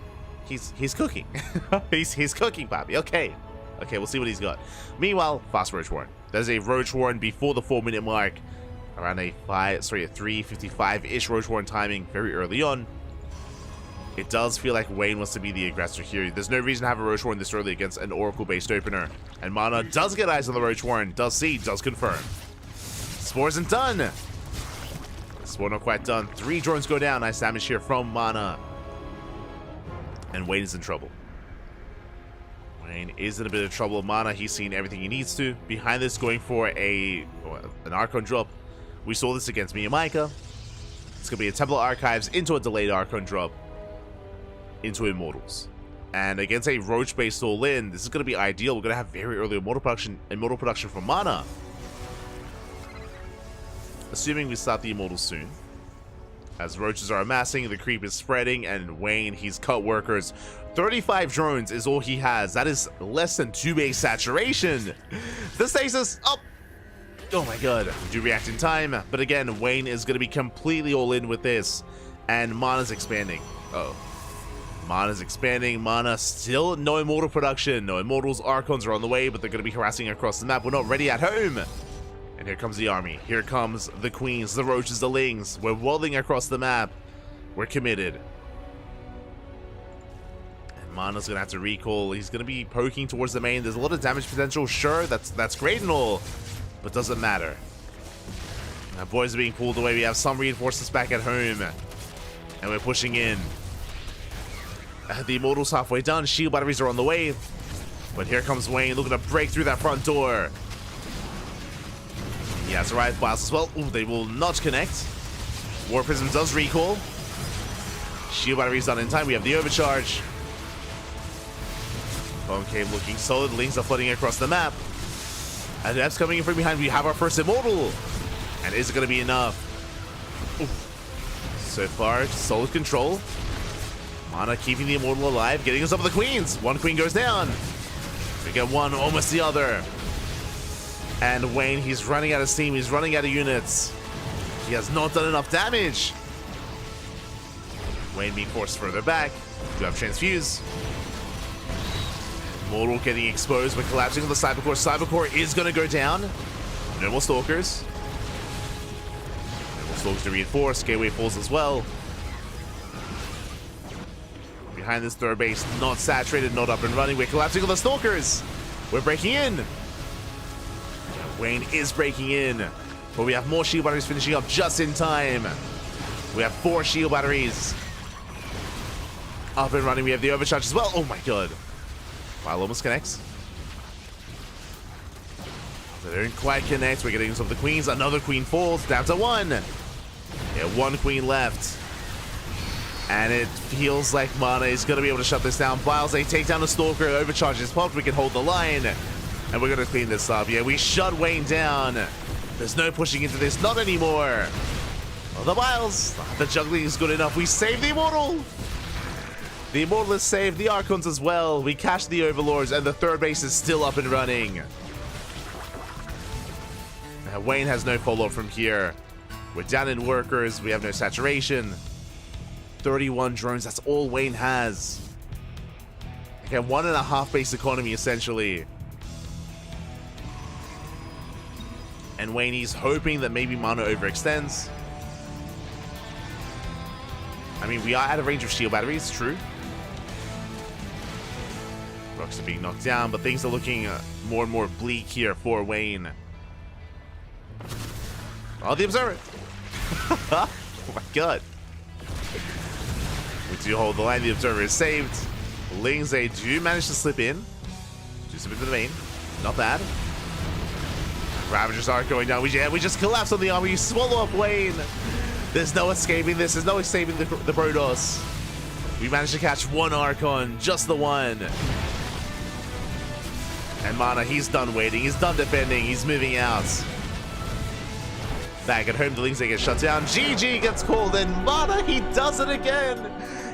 He's cooking. he's cooking, Bobby. Okay, we'll see what he's got. Meanwhile, fast Roach Warren. There's a Roach Warren before the 4-minute mark, around a 3:55-ish Roach Warren timing very early on. It does feel like Wayne wants to be the aggressor here. There's no reason to have a Roach Warren this early against an Oracle-based opener. And Mana does get eyes on the Roach Warren, does see, does confirm. Spore isn't done. Spore not quite done. 3 drones go down. Nice damage here from Mana. And Wayne is in trouble. Wayne is in a bit of trouble. Mana, he's seen everything he needs to. Behind this, going for an Archon drop. We saw this against Miyamaika. It's going to be a Templar Archives into a delayed Archon drop into Immortals. And against a Roach-based all-in, this is going to be ideal. We're going to have very early Immortal production from Mana. Assuming we start the Immortals soon. As roaches are amassing, the creep is spreading, and Wayne, he's cut workers. 35 drones is all he has. That is less than 2 base saturation. The stasis up. Oh my god. We do react in time, but again, Wayne is going to be completely all in with this. And Mana's expanding. Oh. Mana's expanding. Mana still no immortal production. No immortals. Archons are on the way, but they're going to be harassing across the map. We're not ready at home. And here comes the army. Here comes the queens, the roaches, the lings. We're welding across the map. We're committed. And Mana's going to have to recall. He's going to be poking towards the main. There's a lot of damage potential. Sure, that's great and all, but doesn't matter. Our boys are being pulled away. We have some reinforcements back at home. And we're pushing in. The immortals halfway done. Shield batteries are on the way. But here comes Wayne looking to break through that front door. He has arrived bios as well. Ooh, they will not connect. War Prism does recall. Shield batteries done in time. We have the overcharge. KungFu looking solid. Lings are flooding across the map. And that's coming in from behind. We have our first immortal. And is it going to be enough? Ooh. So far, solid control. Mana keeping the immortal alive, getting us up with the queens. One queen goes down. We get one, almost the other. And Wayne, he's running out of steam. He's running out of units. He has not done enough damage. Wayne being forced further back. Do have transfuse. Immortal getting exposed. We're collapsing on the Cybercore. Cybercore is going to go down. No more stalkers. No more stalkers to reinforce. Gateway falls as well. Behind this third base, not saturated, not up and running. We're collapsing on the stalkers. We're breaking in. Wayne is breaking in. But we have more shield batteries finishing up just in time. We have 4 shield batteries. Up and running. We have the overcharge as well. Oh my god. Wow, almost connects. They don't quite connect. We're getting some of the queens. Another queen falls. Down to 1. Yeah, 1 queen left. And it feels like Mana is going to be able to shut this down. Biles, they take down the Stalker, overcharge is popped, we can hold the line. And we're going to clean this up. Yeah, we shut Wayne down. There's no pushing into this, not anymore. Oh, the Biles, the juggling is good enough. We save the Immortal. The Immortal is saved, the Archons as well. We catch the Overlords, and the third base is still up and running. Now, Wayne has no follow-up from here. We're down in workers, we have no saturation. 31 drones, that's all Wayne has. Again, 1.5 base economy, essentially. And Wayne, he's hoping that maybe Mana overextends. I mean, we are out of range of shield batteries, true. Rocks are being knocked down, but things are looking more and more bleak here for Wayne. Oh, the Observer! Oh my god. We do hold the line, the Observer is saved. Lings, they do manage to slip in. Do slip into the main. Not bad. Ravagers are going down. We just collapse on the army. You swallow up Wayne. There's no escaping this. There's no escaping the Protoss. We managed to catch 1 Archon. Just the 1. And Mana, he's done waiting. He's done defending. He's moving out. Back at home, the Lings, they get shut down. GG gets called, and Mana, he does it again.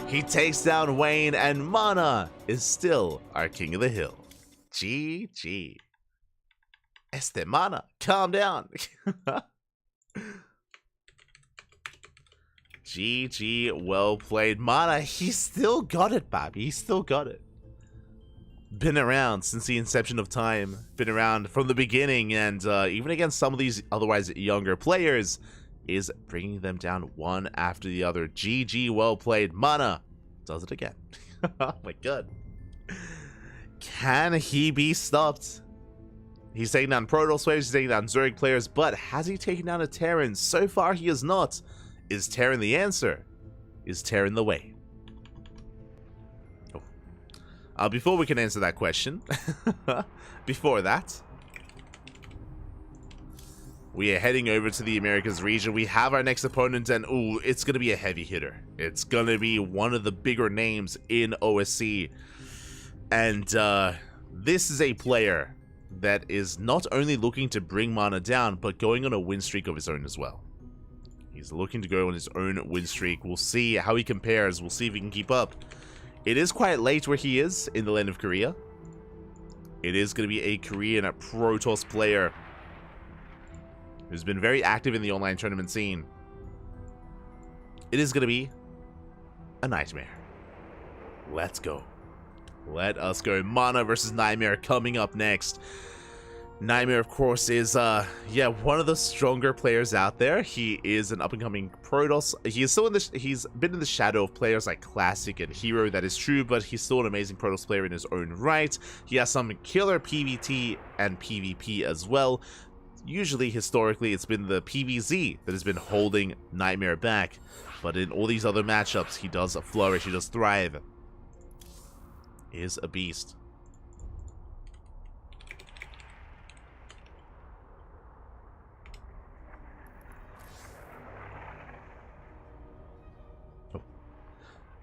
He takes down Wayne, and Mana is still our king of the hill. GG. Este Mana, calm down. GG, well played. Mana, he still got it, Bab. He still got it. Been around since the inception of time. Been around from the beginning, and even against some of these otherwise younger players, is bringing them down one after the other. GG, well played. Mana does it again. Oh my god. Can he be stopped? He's taking down Protoss players, he's taking down Zerg players, but has he taken down a Terran? So far, he has not. Is Terran the answer? Is Terran the way? Oh. Before we can answer that question, before that, we are heading over to the Americas region. We have our next opponent, and ooh, it's going to be a heavy hitter. It's going to be one of the bigger names in OSC. And this is a player that is not only looking to bring Mana down, but going on a win streak of his own as well. He's looking to go on his own win streak. We'll see how he compares. We'll see if he can keep up. It is quite late where he is in the land of Korea. It is going to be a Korean Protoss player who's been very active in the online tournament scene. It is going to be a Nightmare. Let's go. Let us go. Mana versus Nightmare coming up next. Nightmare, of course, is, one of the stronger players out there. He is an up-and-coming Protoss. He's been in the shadow of players like Classic and Hero, that is true, but he's still an amazing Protoss player in his own right. He has some killer PvT and PvP as well. Usually, historically, it's been the PvZ that has been holding Nightmare back, but in all these other matchups, he does flourish, he does thrive. He is a beast.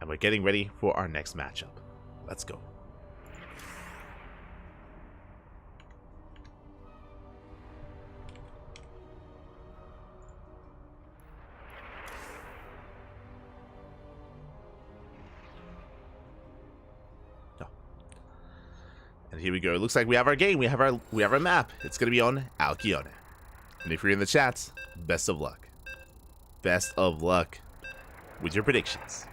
And we're getting ready for our next matchup. Let's go. And here we go. It looks like we have our game. We have our map. It's gonna be on Alkione. And if you're in the chat, best of luck. Best of luck with your predictions.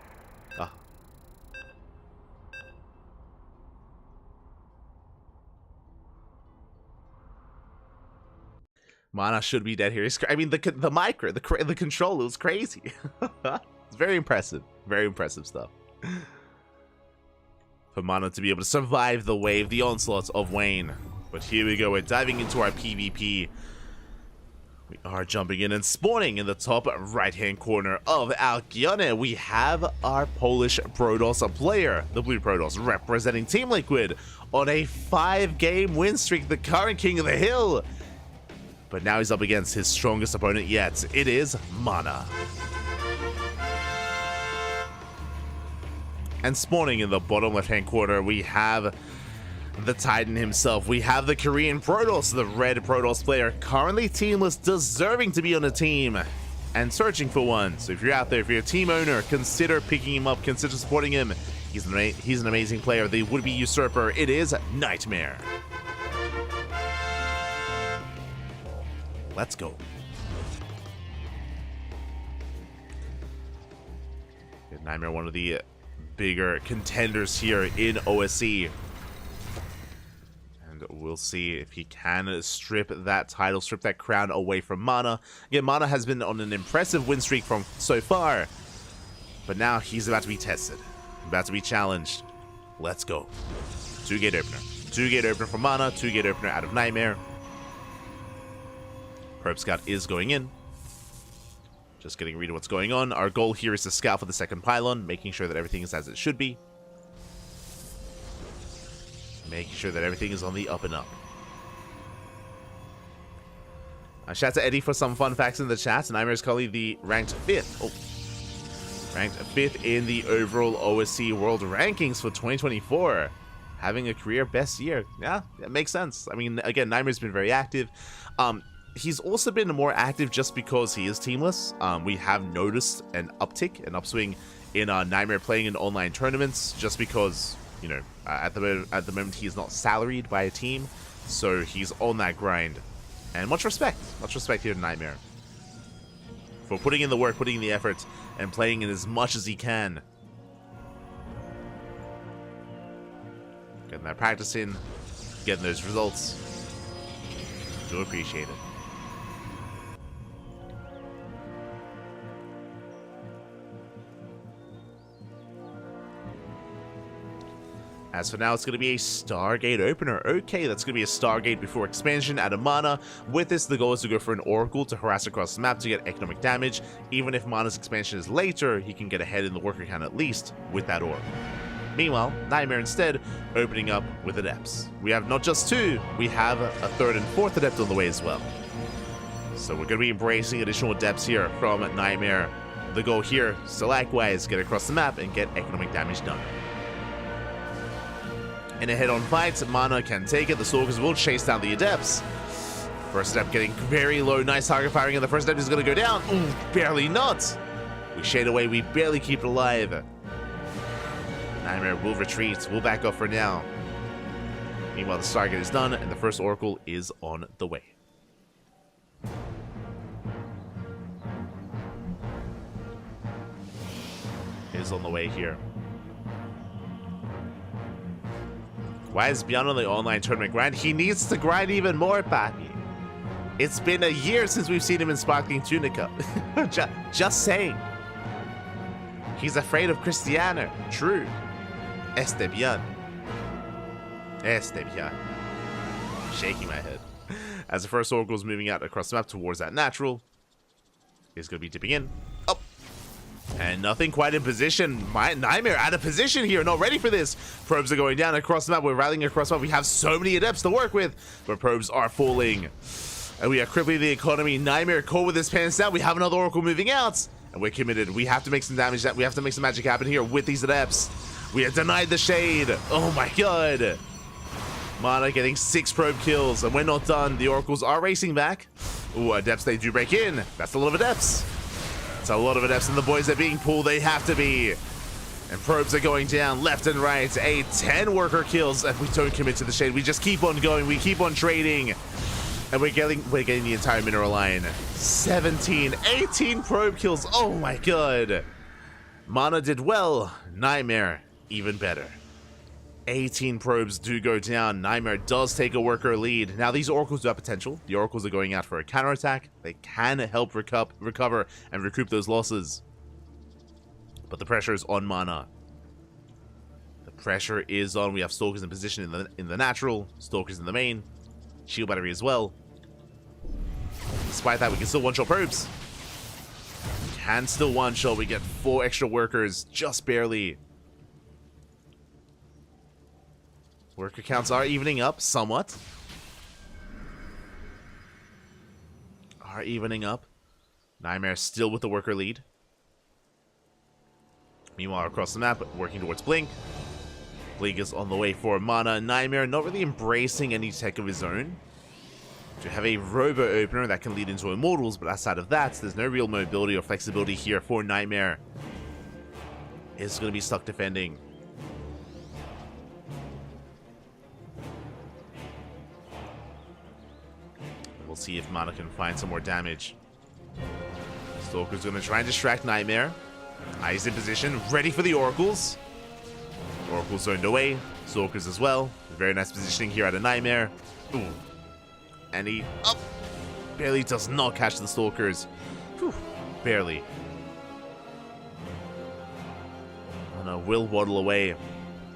Mana should be dead here. I mean, the control was crazy. It's very impressive. Very impressive stuff. For Mana to be able to survive the wave, the onslaught of Wayne. But here we go. We're diving into our PvP. We are jumping in and spawning in the top right-hand corner of Alkione. We have our Polish Protoss player, the Blue Protoss, representing Team Liquid on a 5-game win streak, the current king of the hill. But now he's up against his strongest opponent yet. It is Mana. And spawning in the bottom left-hand corner, we have the Titan himself. We have the Korean Protoss, the red Protoss player, currently teamless, deserving to be on a team and searching for one. So if you're out there, if you're a team owner, consider picking him up, consider supporting him. He's an amazing player, the would-be usurper. It is Nightmare. Let's go. Nightmare, one of the bigger contenders here in OSC. And we'll see if he can strip that title, strip that crown away from Mana. Again, Mana has been on an impressive win streak from so far. But now he's about to be tested, about to be challenged. Let's go. 2-gate opener. 2-gate opener for Mana, 2-gate opener out of Nightmare. Probe Scout is going in. Just getting read of what's going on. Our goal here is to scout for the second pylon, making sure that everything is as it should be. Making sure that everything is on the up and up. Shout out to Eddie for some fun facts in the chat. Nightmare is currently the ranked 5th. Ranked 5th in the overall OSC World Rankings for 2024. Having a career best year. Yeah, that makes sense. I mean, again, Nightmare's been very active. He's also been more active just because he is teamless. We have noticed an uptick, an upswing in Nightmare playing in online tournaments, just because, you know, at the moment he is not salaried by a team, so he's on that grind. And much respect here to Nightmare for putting in the work, putting in the effort, and playing in as much as he can. Getting that practice in, getting those results. Do appreciate it. As for now, it's going to be a Stargate opener. Okay, that's going to be a Stargate before expansion at a Mana. With this, the goal is to go for an Oracle to harass across the map to get economic damage. Even if Mana's expansion is later, he can get ahead in the worker count at least with that Oracle. Meanwhile, Nightmare instead opening up with Adepts. We have not just 2, we have a 3rd and 4th Adept on the way as well. So we're going to be embracing additional Adepts here from Nightmare. The goal here is to likewise get across the map and get economic damage done. In a head-on fight, Mana can take it. The Stalkers will chase down the Adepts. First step getting very low. Nice target firing, and the first step is going to go down. Ooh, barely not. We shade away. We barely keep it alive. Nightmare will retreat. We'll back off for now. Meanwhile, the target is done, and the first Oracle is on the way. Is on the way here. Why is Beyond on the online tournament grind? He needs to grind even more, Papi. It's been a year since we've seen him in Sparkling Tunica. just saying. He's afraid of Cristiano. True. Este bien. Este bien. Shaking my head. As the first Oracle is moving out across the map towards that natural. He's going to be dipping in. Oh. And nothing quite in position. My Nightmare out of position here. Not ready for this. Probes are going down across the map. We're rallying across the map. We have so many adepts to work with. But probes are falling. And we are crippling the economy. Nightmare caught with his pants down. We have another Oracle moving out. And we're committed. We have to make some damage. We have to make some magic happen here with these adepts. We are denied the shade. Oh my god. Mana getting 6 probe kills. And we're not done. The Oracles are racing back. Ooh, adepts, they do break in. That's a lot of adepts. That's a lot of adepts. And the boys are being pulled. They have to be. And probes are going down left and right. 10 worker kills. And we don't commit to the shade. We just keep on going. We keep on trading. And we're getting the entire mineral line. 18 probe kills. Oh my god. Mana did well. Nightmare, even better. 18 probes do go down. Nightmare does take a worker lead. Now, these Oracles do have potential. The Oracles are going out for a counterattack. They can help recover and recoup those losses. But the pressure is on Mana. The pressure is on. We have Stalkers in position in the natural. Stalkers in the main. Shield battery as well. Despite that, we can still one-shot probes. We can still one-shot. We get 4 extra workers, just barely. Worker counts are evening up somewhat. Are evening up. Nightmare still with the worker lead. Meanwhile, across the map, working towards Blink. Blink is on the way for Mana. Nightmare not really embracing any tech of his own. To have a robo opener that can lead into Immortals, but outside of that, there's no real mobility or flexibility here for Nightmare. Is going to be stuck defending. We'll see if Mana can find some more damage. Stalker's going to try and distract Nightmare. Eyes in position, ready for the Oracles. Oracles zoned away. Stalkers as well. Very nice positioning here at a Nightmare. Ooh. And he barely does not catch the Stalkers. Whew, barely. Mana will waddle away.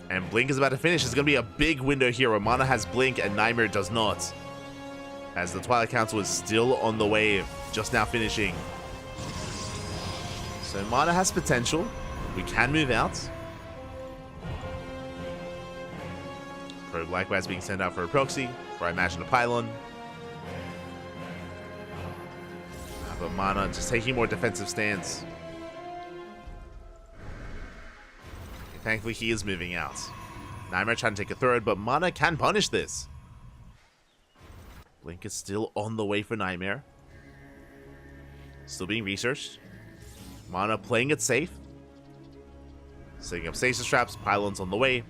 And Blink is about to finish. It's going to be a big window here where Mana has Blink and Nightmare does not. As the Twilight Council is still on the way, just now finishing. So Mana has potential. We can move out. Probe likewise being sent out for a proxy, or I imagine a pylon. But Mana just taking more defensive stance. Thankfully, he is moving out. Nightmare trying to take a third, but Mana can punish this. Blink is still on the way for Nightmare. Still being researched. Mana playing it safe. Setting up stasis traps. Pylons on the way.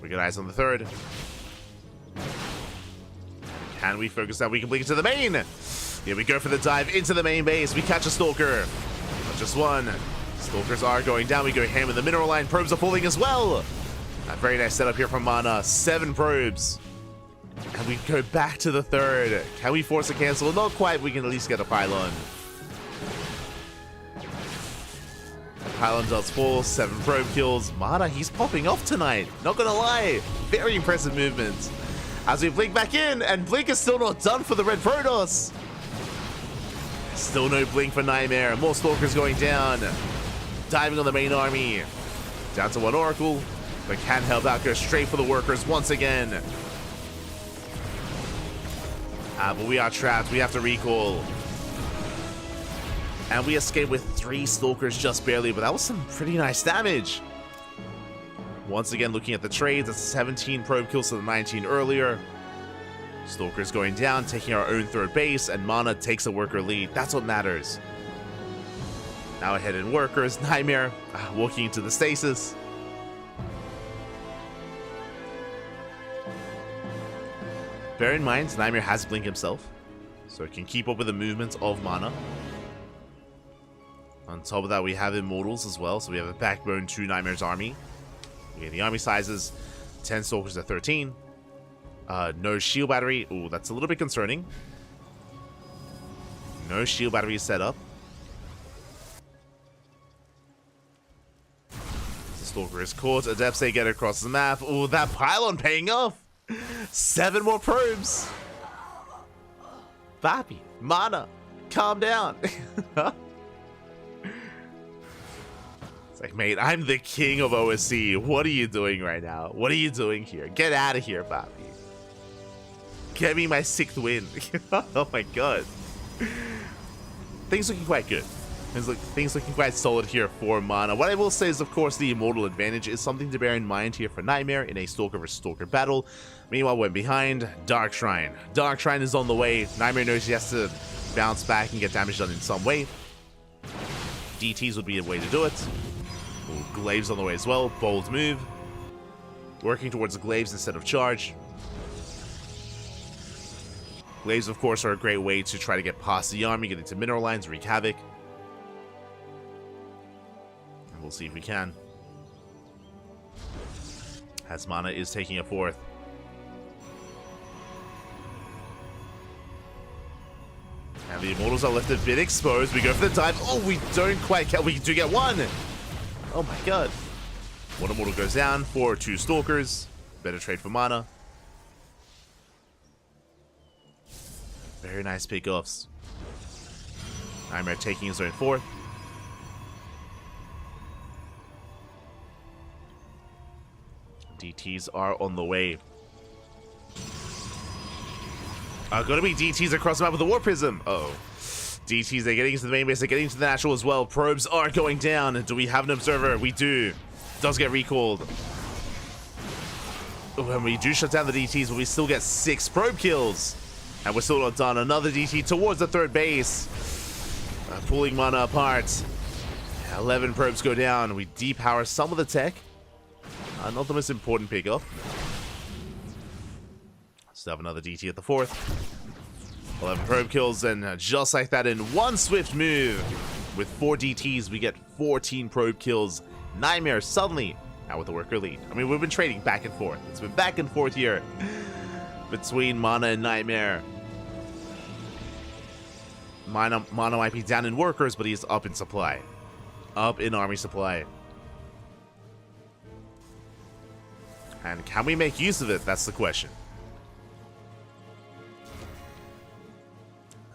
We got eyes on the third. Can we focus now? We can blink into the main. Here we go for the dive into the main base. We catch a Stalker. Not just one. Stalkers are going down. We go ham in the mineral line. Probes are falling as well. A very nice setup here from Mana. 7 probes. And we go back to the third. Can we force a cancel? Not quite. We can at least get a pylon. Pylon does fall. 7 probe kills. Mana, he's popping off tonight. Not gonna lie. Very impressive movement. As we blink back in, and Blink is still not done for the Red Protoss. Still no Blink for Nightmare. More Stalkers going down. Diving on the main army. Down to 1 Oracle. But can help out. Go straight for the workers once again. But we are trapped. We have to recall. And we escape with 3 Stalkers just barely. But that was some pretty nice damage. Once again, looking at the trades. That's 17 probe kills to the 19 earlier. Stalker's going down, taking our own third base, and Mana takes a worker lead. That's what matters. Now ahead in workers, Nightmare walking into the stasis. Bear in mind, Nightmare has Blink himself, so it can keep up with the movements of Mana. On top of that, we have Immortals as well, so we have a backbone to Nightmare's army. We have the army sizes, 10 Stalkers to 13. No shield battery. Ooh, that's a little bit concerning. No shield battery set up. The Stalker is caught. Adepts, they get across the map. Ooh, that pylon paying off. 7 more probes. Bappy, Mana, calm down. It's like, mate, I'm the king of OSC. What are you doing right now? What are you doing here? Get out of here, Bappy. Get me my 6th win. Oh my god. Things looking quite good. Things looking quite solid here for Mana. What I will say is, of course, the Immortal advantage is something to bear in mind here for Nightmare in a Stalker vs. Stalker battle. Meanwhile, we're behind. Dark Shrine. Dark Shrine is on the way. Nightmare knows he has to bounce back and get damage done in some way. DTs would be a way to do it. Ooh, Glaives on the way as well. Bold move. Working towards the Glaives instead of charge. Glaives, of course, are a great way to try to get past the army, get into mineral lines, wreak havoc. And we'll see if we can. As Mana is taking a 4th. And the Immortals are left a bit exposed. We go for the dive. Oh, we don't quite get. We do get 1. Oh my god. 1 Immortal goes down for 2 Stalkers. Better trade for Mana. Very nice pickoffs. Nightmare taking his own 4th. DTs are on the way. Gonna be DTs across the map with the War Prism. Uh-oh. DTs, they're getting into the main base, they're getting into the natural as well. Probes are going down. Do we have an observer? We do. Does get recalled. When we do shut down the DTs, but we still get 6 probe kills. And we're still not done. Another DT towards the third base. Pulling Mana apart. 11 probes go down. We depower some of the tech. Not the most important pickup. Still have another DT at the 4th. 11 probe kills, and just like that, in one swift move, with 4 DTs, we get 14 probe kills. Nightmare suddenly out with the worker lead. I mean, we've been trading back and forth. It's been back and forth here between Mana and Nightmare. Mana might be down in workers, but he's up in supply. Up in army supply. And can we make use of it? That's the question.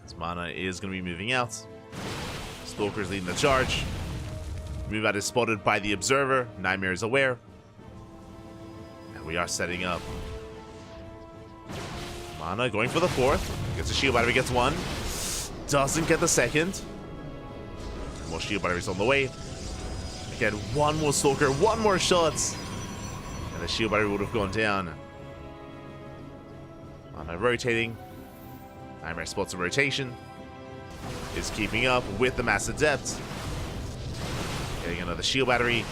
As Mana is going to be moving out. Stalker's leading the charge. Move out is spotted by the Observer. Nightmare is aware. And we are setting up. Mana going for the 4th. Gets a shield battery, gets 1. Doesn't get the 2nd. More shield batteries on the way. Again, 1 more Stalker, 1 more shots. And the shield battery would have gone down. Mana rotating. Nightmare spots a rotation. Is keeping up with the Mass Adept. Getting another shield battery.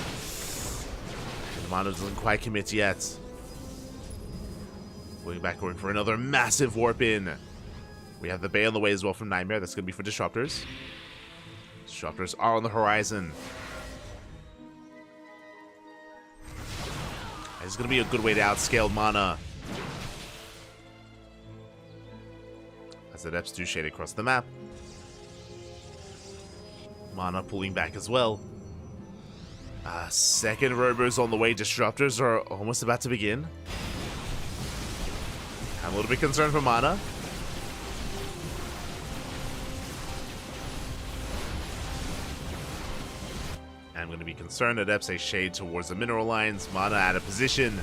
And Mana doesn't quite commit yet. Going back, going for another massive warp in. We have the Bay on the way as well from Nightmare. That's going to be for Disruptors. Disruptors are on the horizon. This is going to be a good way to outscale Mana. As the Adepts do shade across the map. Mana pulling back as well. Second Robo's on the way. Disruptors are almost about to begin. I'm a little bit concerned for Mana. I'm going to be concerned. Adepts a shade towards the mineral lines. Mana out of position.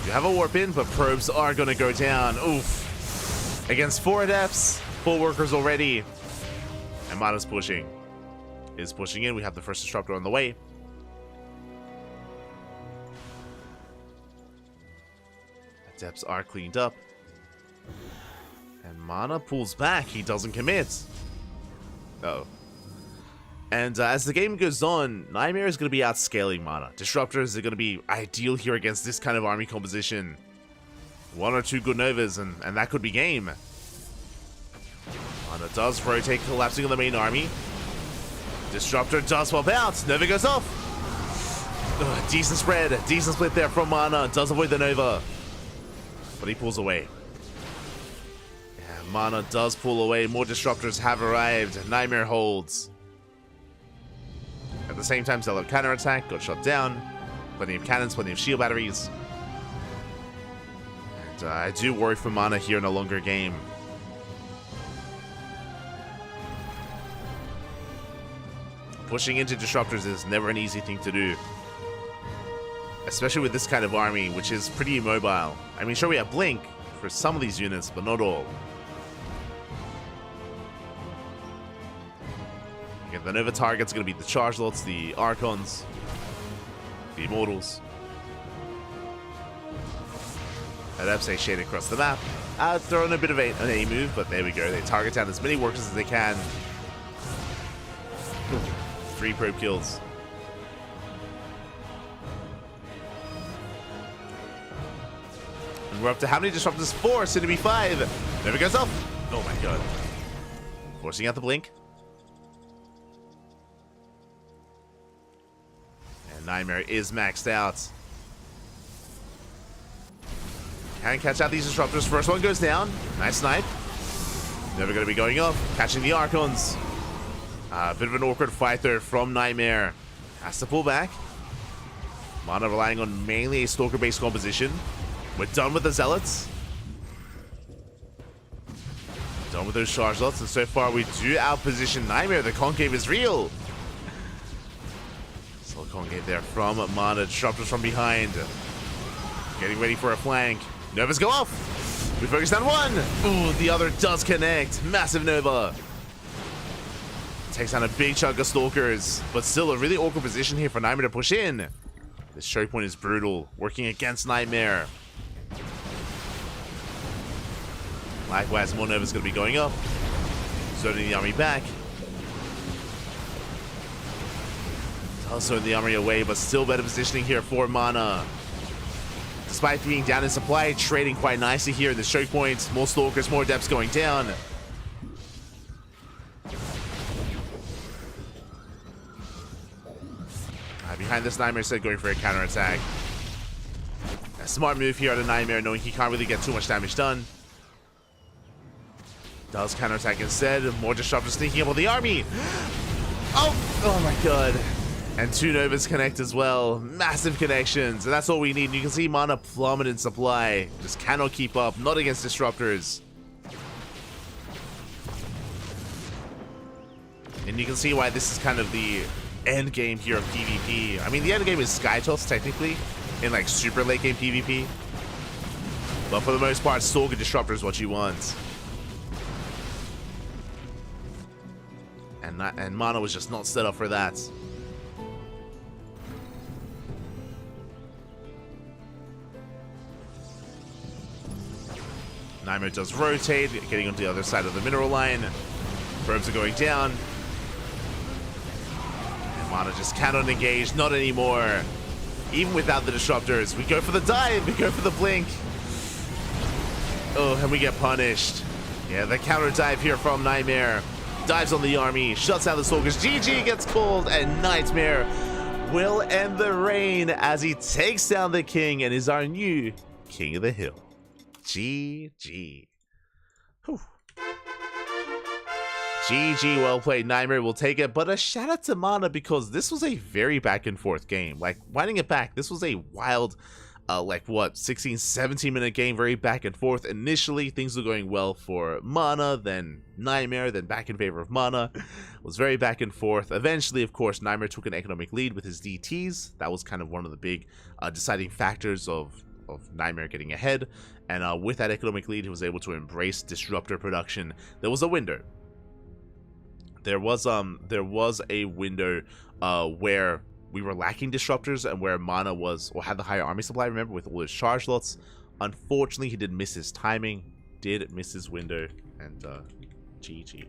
You have a warp in, but probes are going to go down. Oof. Against 4 Adepts. 4 workers already. And Mana's pushing. Is pushing in. We have the first Disruptor on the way. Adepts are cleaned up. And Mana pulls back. He doesn't commit. Uh-oh. And as the game goes on, Nightmare is going to be outscaling Mana. Disruptors are going to be ideal here against this kind of army composition. One or two good Novas, and that could be game. Mana does rotate, collapsing on the main army. Disruptor does swap out. Nova goes off. Ugh, decent spread. Decent split there from Mana. Does avoid the Nova. But he pulls away. Yeah, Mana does pull away. More Disruptors have arrived. Nightmare holds. At the same time, Zealot counterattack. Got shot down. Plenty of cannons, plenty of shield batteries. And I do worry for Mana here in a longer game. Pushing into Disruptors is never an easy thing to do. Especially with this kind of army, which is pretty immobile. I mean, sure, we have Blink for some of these units, but not all. Again, the Nova target's going to be the Charge Lots, the Archons, the Immortals. An Epsay shade across the map. Throwing a bit of an A move, but there we go. They target down as many workers as they can. 3 probe kills. And we're up to how many Disruptors? 4, soon to be 5. Never goes off. Oh my god. Forcing out the Blink. And Nightmare is maxed out. Can catch out these Disruptors. First one goes down. Nice snipe. Never going to be going off. Catching the Archons. A bit of an awkward fight there from Nightmare. Has to pull back. Mana relying on mainly a Stalker-based composition. We're done with the Zealots. Done with those Charge Lots, and so far we do outposition Nightmare. The concave is real. Still concave there from Mana. Disruptors from behind. Getting ready for a flank. Novas go off. We focus on one. Ooh, the other does connect. Massive Nova. Takes down a big chunk of Stalkers, but still a really awkward position here for Nightmare to push in. This choke point is brutal, working against Nightmare. Likewise, more Nova's going to be going up, zoning the army back. Does zone the army away, but still better positioning here for Mana. Despite being down in supply, trading quite nicely here in the choke points. More Stalkers, more depths going down. Behind this Nightmare said going for a counterattack. A smart move here out of Nightmare, knowing he can't really get too much damage done. Does counterattack instead. More Disruptors sneaking up on the army. Oh my god. And 2 Novas connect as well. Massive connections. And that's all we need. You can see Mana plummet in supply. Just cannot keep up. Not against Disruptors. And you can see why this is kind of the end game here of PvP. I mean, the end game is Sky Toss technically in like super late game PvP, but for the most part, Stalker Disruptor is what you want. And Mana was just not set up for that. Nightmare does rotate, getting onto the other side of the mineral line. Probes are going down. Mana just cannot engage, not anymore. Even without the Disruptors. We go for the dive, we go for the blink. Oh, and we get punished. Yeah, the counter dive here from Nightmare. Dives on the army, shuts out the Stalkers. GG gets called, and Nightmare will end the reign as he takes down the king and is our new King of the Hill. GG. Whew. GG, well played. Nightmare will take it, but a shout out to Mana because this was a very back and forth game. Like, winding it back, this was a wild, 16, 17 minute game, very back and forth. Initially, things were going well for Mana, then Nightmare, then back in favor of Mana. It was very back and forth. Eventually, of course, Nightmare took an economic lead with his DTs. That was kind of one of the big deciding factors of Nightmare getting ahead. And with that economic lead, he was able to embrace Disruptor production. There was a window. There was a window where we were lacking Disruptors and where Mana was, or had the higher army supply, remember, with all his Charge Lots. Unfortunately, he did miss his timing. did miss his window, and GG.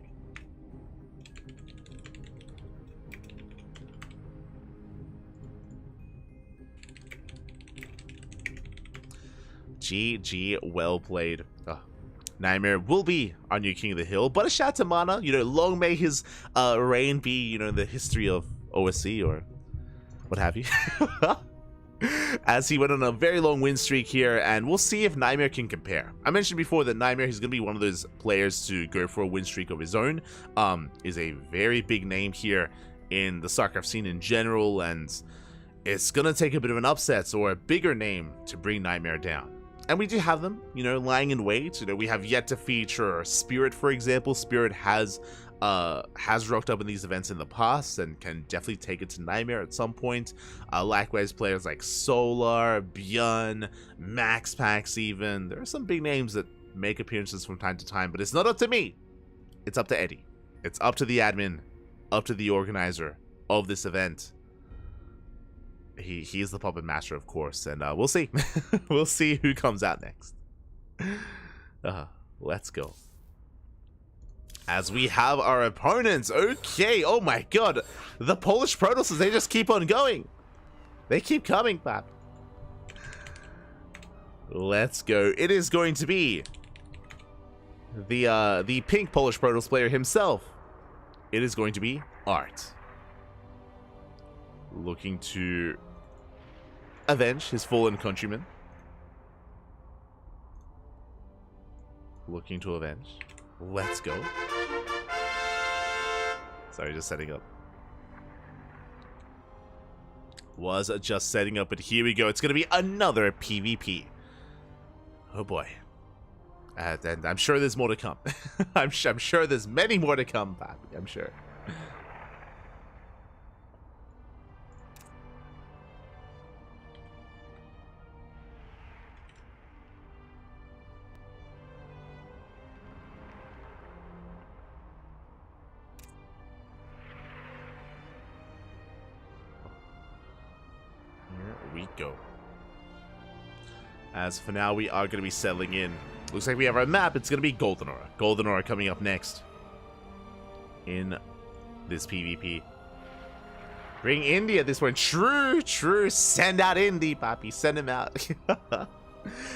GG, well played. Nightmare will be our new king of the hill, but a shout to Mana. You know, long may his reign be, you know, in the history of OSC or what have you. As he went on a very long win streak here, and we'll see if Nightmare can compare. I mentioned before that Nightmare is going to be one of those players to go for a win streak of his own. Is a very big name here in the StarCraft scene in general, and it's going to take a bit of an upset or a bigger name to bring Nightmare down. And we do have them, you know, lying in wait. You know, we have yet to feature Spirit, for example. Spirit has rocked up in these events in the past and can definitely take it to Nightmare at some point. Likewise, players like Solar, Bjorn, Max Pax even. There are some big names that make appearances from time to time, but it's not up to me. It's up to Eddie. It's up to the admin, up to the organizer of this event. He is the puppet master, of course, and we'll see. We'll see who comes out next. Let's go. As we have our opponents. Okay, oh my god. The Polish Protosses, they just keep on going. They keep coming, Pap. Let's go. It is going to be the pink Polish Protoss player himself. It is going to be Art. Looking to avenge his fallen countrymen. Looking to avenge. Let's go. Sorry, just setting up. Was just setting up, but here we go. It's going to be another PvP. Oh boy. And I'm sure there's more to come. I'm sure there's many more to come, Pappy. I'm sure. We go. As for now, we are going to be settling in. Looks like we have our map. It's going to be Golden Aura. Golden Aura coming up next in this PvP. Bring Indy at this point. True. Send out Indy, Papi. Send him out.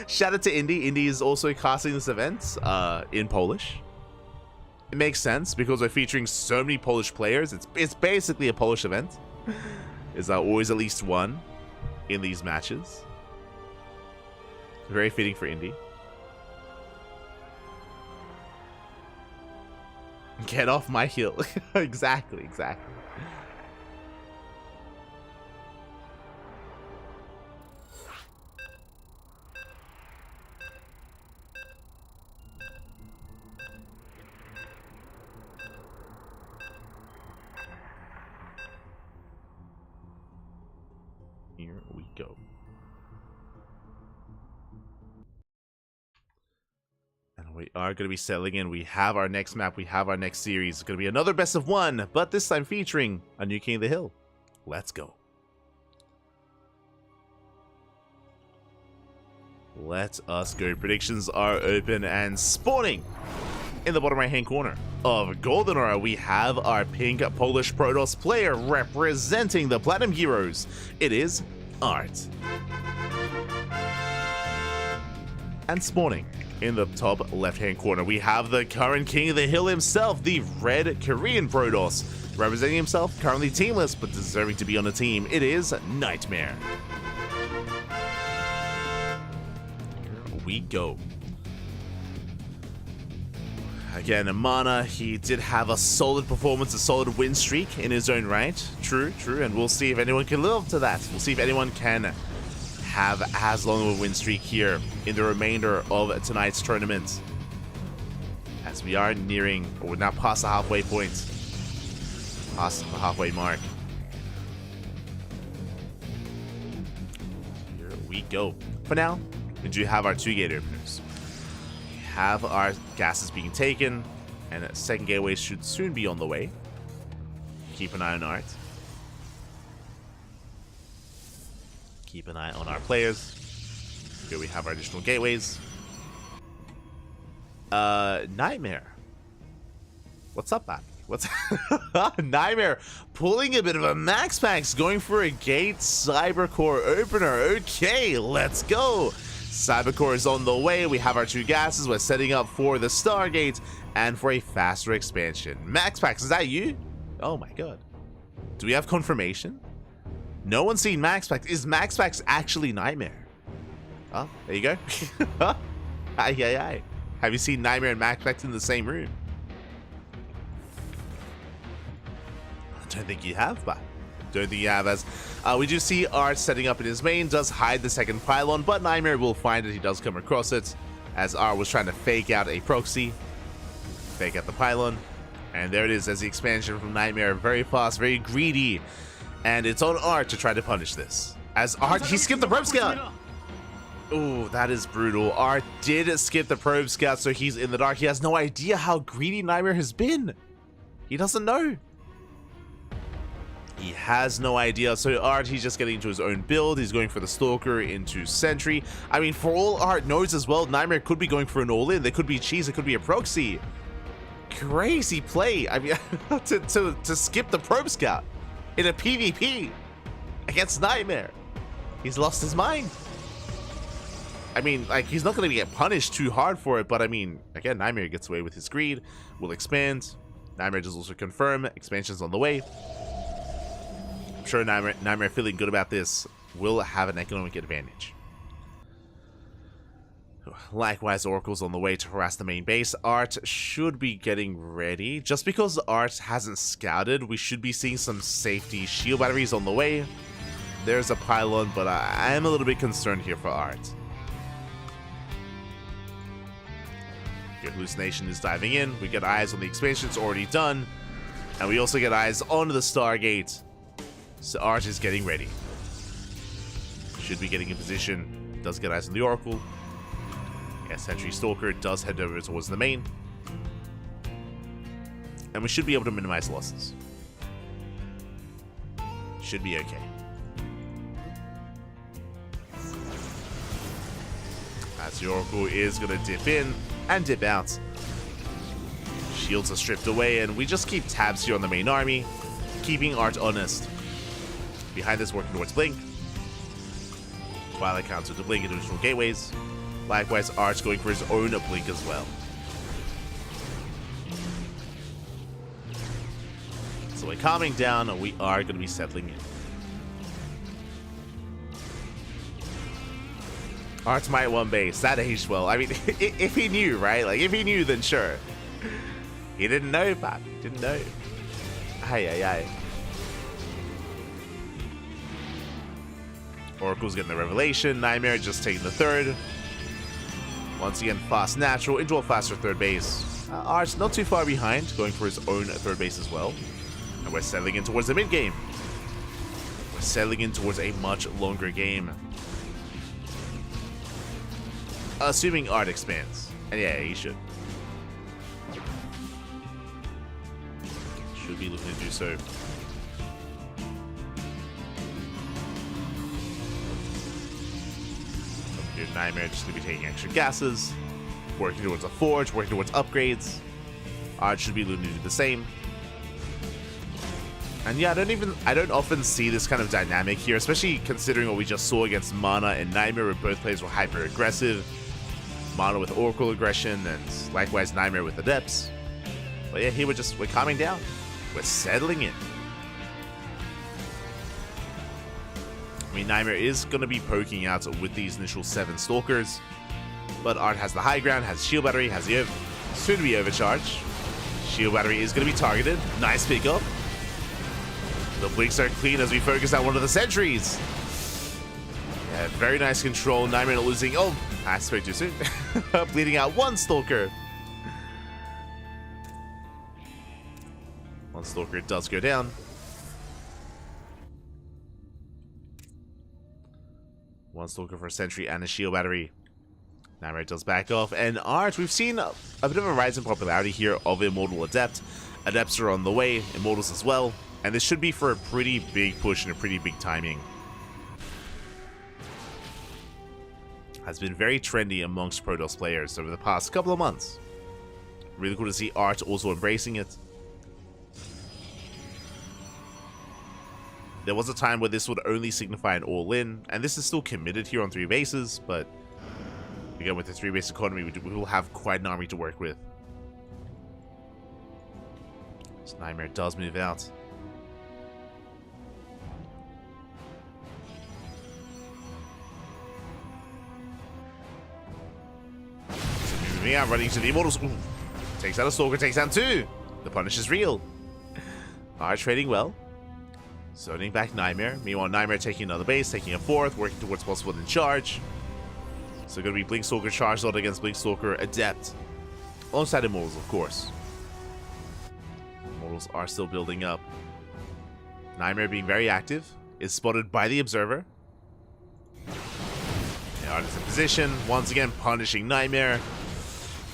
Shout out to Indy. Indy is also casting this event in Polish. It makes sense because we're featuring so many Polish players. It's basically a Polish event. There's always at least one in these matches. Very fitting for Indy. Get off my hill. Exactly. Here we go. And we are going to be settling in. We have our next map. We have our next series. It's going to be another best of one, but this time featuring a new King of the Hill. Let's go. Let us go. Predictions are open and spawning in the bottom right hand corner of Golden Aura. We have our pink Polish Protoss player representing the Platinum Heroes. It is Art. And spawning in the top left hand corner, we have the current King of the Hill himself, the red Korean Protoss. Representing himself, currently teamless, but deserving to be on a team. It is Nightmare. Here we go. Again, Mana, he did have a solid performance, a solid win streak in his own right. True, and we'll see if anyone can live up to that. We'll see if anyone can have as long of a win streak here in the remainder of tonight's tournament. As we are nearing, or we're now past the halfway point. Past the halfway mark. Here we go. For now, we do have our 2 gate openers. We have our gases being taken, and a second gateway should soon be on the way. Keep an eye on Art. Keep an eye on our players. Here we have our additional gateways. Nightmare. What's up, man? What's Nightmare pulling a bit of a max packs, going for a gate cybercore opener. Okay, let's go. Cybercore is on the way. We have our 2 gases. We're setting up for the Stargate and for a faster expansion. Max packs, is that you? Oh my god. Do we have confirmation? No one's seen Max Packs. Is Max Packs actually Nightmare? Oh, there you go. Aye, aye, aye. Have you seen Nightmare and Max Packs in the same room? I don't think you have, but don't think you have. As we do see Art setting up in his main, does hide the second pylon, but Nightmare will find it. He does come across it, as Art was trying to fake out a proxy, fake out the pylon, and there it is as the expansion from Nightmare. Very fast, very greedy. And it's on Art to try to punish this. As Art, he skipped the probe scout. Ooh, that is brutal. Art did skip the probe scout, so he's in the dark. He has no idea how greedy Nightmare has been. He doesn't know. He has no idea. So Art, he's just getting into his own build. He's going for the Stalker into Sentry. I mean, for all Art knows as well, Nightmare could be going for an all-in. There could be cheese. It could be a proxy. Crazy play. I mean, to skip the probe scout in a PvP against Nightmare. He's lost his mind. I mean, like, he's not going to get punished too hard for it, but I mean, again, Nightmare gets away with his greed, will expand. Nightmare does also confirm, expansion's on the way. I'm sure Nightmare feeling good about this will have an economic advantage. Likewise, Oracle's on the way to harass the main base. Art should be getting ready. Just because Art hasn't scouted, we should be seeing some safety shield batteries on the way. There's a pylon, but I am a little bit concerned here for Art. Your hallucination is diving in. We get eyes on the expansion, it's already done. And we also get eyes on the Stargate. So Art is getting ready. Should be getting in position. Does get eyes on the Oracle. Yeah, Sentry Stalker does head over towards the main. And we should be able to minimize losses. Should be okay. As the Oracle is going to dip in and dip out. Shields are stripped away, and we just keep tabs here on the main army, keeping Art honest. Behind this, working towards Blink. Twilight counter to Blink into additional gateways. Likewise, Art's going for his own Blink as well. So we're calming down, and we are going to be settling in. Art's might one base. That aged well. I mean, if he knew, right? Like, if he knew, then sure. He didn't know, Pat. Didn't know. Aye, aye, aye. Oracle's getting the revelation. Nightmare just taking the third. Once again, fast natural into a faster third base. Art's not too far behind, going for his own third base as well. And we're settling in towards the mid game. We're settling in towards a much longer game. Assuming Art expands. And yeah, he should. Should be looking to do so. Your Nightmare just going to be taking extra gases. Working towards a forge, working towards upgrades. Art should be looking to do the same. And yeah, I don't often see this kind of dynamic here, especially considering what we just saw against Mana and Nightmare, where both players were hyper aggressive. Mana with Oracle aggression, and likewise Nightmare with Adepts. But yeah, here we're calming down. We're settling in. I mean, Nightmare is going to be poking out with these initial 7 Stalkers. But Art has the high ground, has Shield Battery, has the soon to be Overcharge. Shield Battery is going to be targeted. Nice pickup. The blinks are clean as we focus on one of the sentries. Yeah, very nice control. Nightmare not losing. Oh, I spoke too soon. Bleeding out 1 Stalker. 1 Stalker does go down. 1 Stalker for a Sentry and a Shield Battery. Nightmare does back off. And Art, we've seen a bit of a rise in popularity here of Immortal Adept. Adepts are on the way, Immortals as well. And this should be for a pretty big push and a pretty big timing. Has been very trendy amongst Protoss players over the past couple of months. Really cool to see Art also embracing it. There was a time where this would only signify an all-in, and this is still committed here on 3 bases, but again, with the 3-base economy, we will have quite an army to work with. This Nightmare does move out. Moving out, running to the Immortals. Ooh. Takes out a Stalker, takes down 2. The punish is real. Are trading well. Zoning back Nightmare. Meanwhile, Nightmare taking another base, taking a 4th, working towards possible in charge. So going to be Blink Stalker charged out against Blink Stalker Adept. Alongside Immortals, of course. Immortals are still building up. Nightmare being very active. Is spotted by the Observer. The Art is in position. Once again, punishing Nightmare.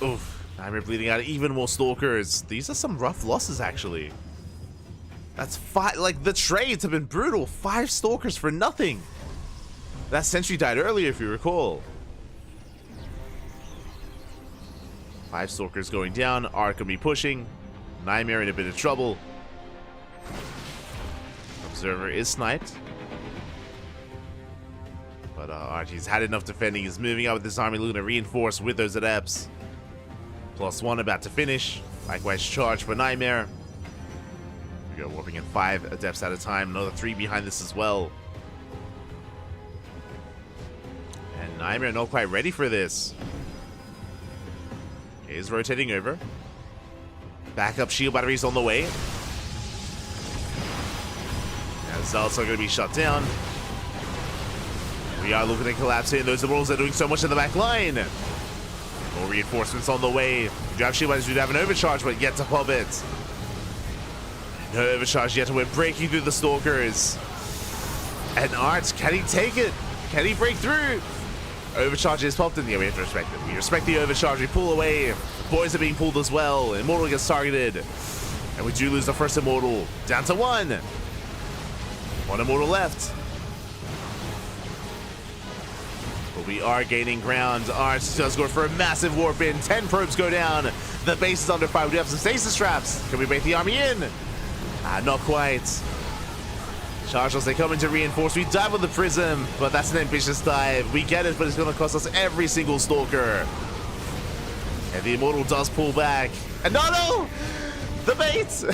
Oof. Nightmare bleeding out even more Stalkers. These are some rough losses, actually. That's 5. Like, the trades have been brutal. 5 Stalkers for nothing. That sentry died earlier, if you recall. 5 Stalkers going down. Art can be pushing. Nightmare in a bit of trouble. Observer is sniped. But Art, he's had enough defending. He's moving out with this army, looking to reinforce with those Adepts. +1 about to finish. Likewise, charge for Nightmare. We go warping in 5 Adepts at a time. Another 3 behind this as well. And Nightmare not quite ready for this. Okay, he's rotating over. Backup shield batteries on the way. Now Zealots are going to be shut down. We are looking at collapsing. Those Immortals are doing so much in the back line. More reinforcements on the way. We do have shield batteries, we do have an overcharge, but yet to pop it. No overcharge yet, and we're breaking through the Stalkers. And Art, can he take it? Can he break through? Overcharge is popped in. Yeah, we have to respect it. We respect the overcharge. We pull away. The boys are being pulled as well. Immortal gets targeted. And we do lose the first Immortal. Down to 1. 1 Immortal left. But we are gaining ground. Art does go for a massive warp in. 10 probes go down. The base is under fire. We do have some stasis traps. Can we bait the army in? Not quite. Charge as they come in to reinforce. We dive with the Prism, but that's an ambitious dive. We get it, but it's going to cost us every single Stalker. And the Immortal does pull back. And no! The bait!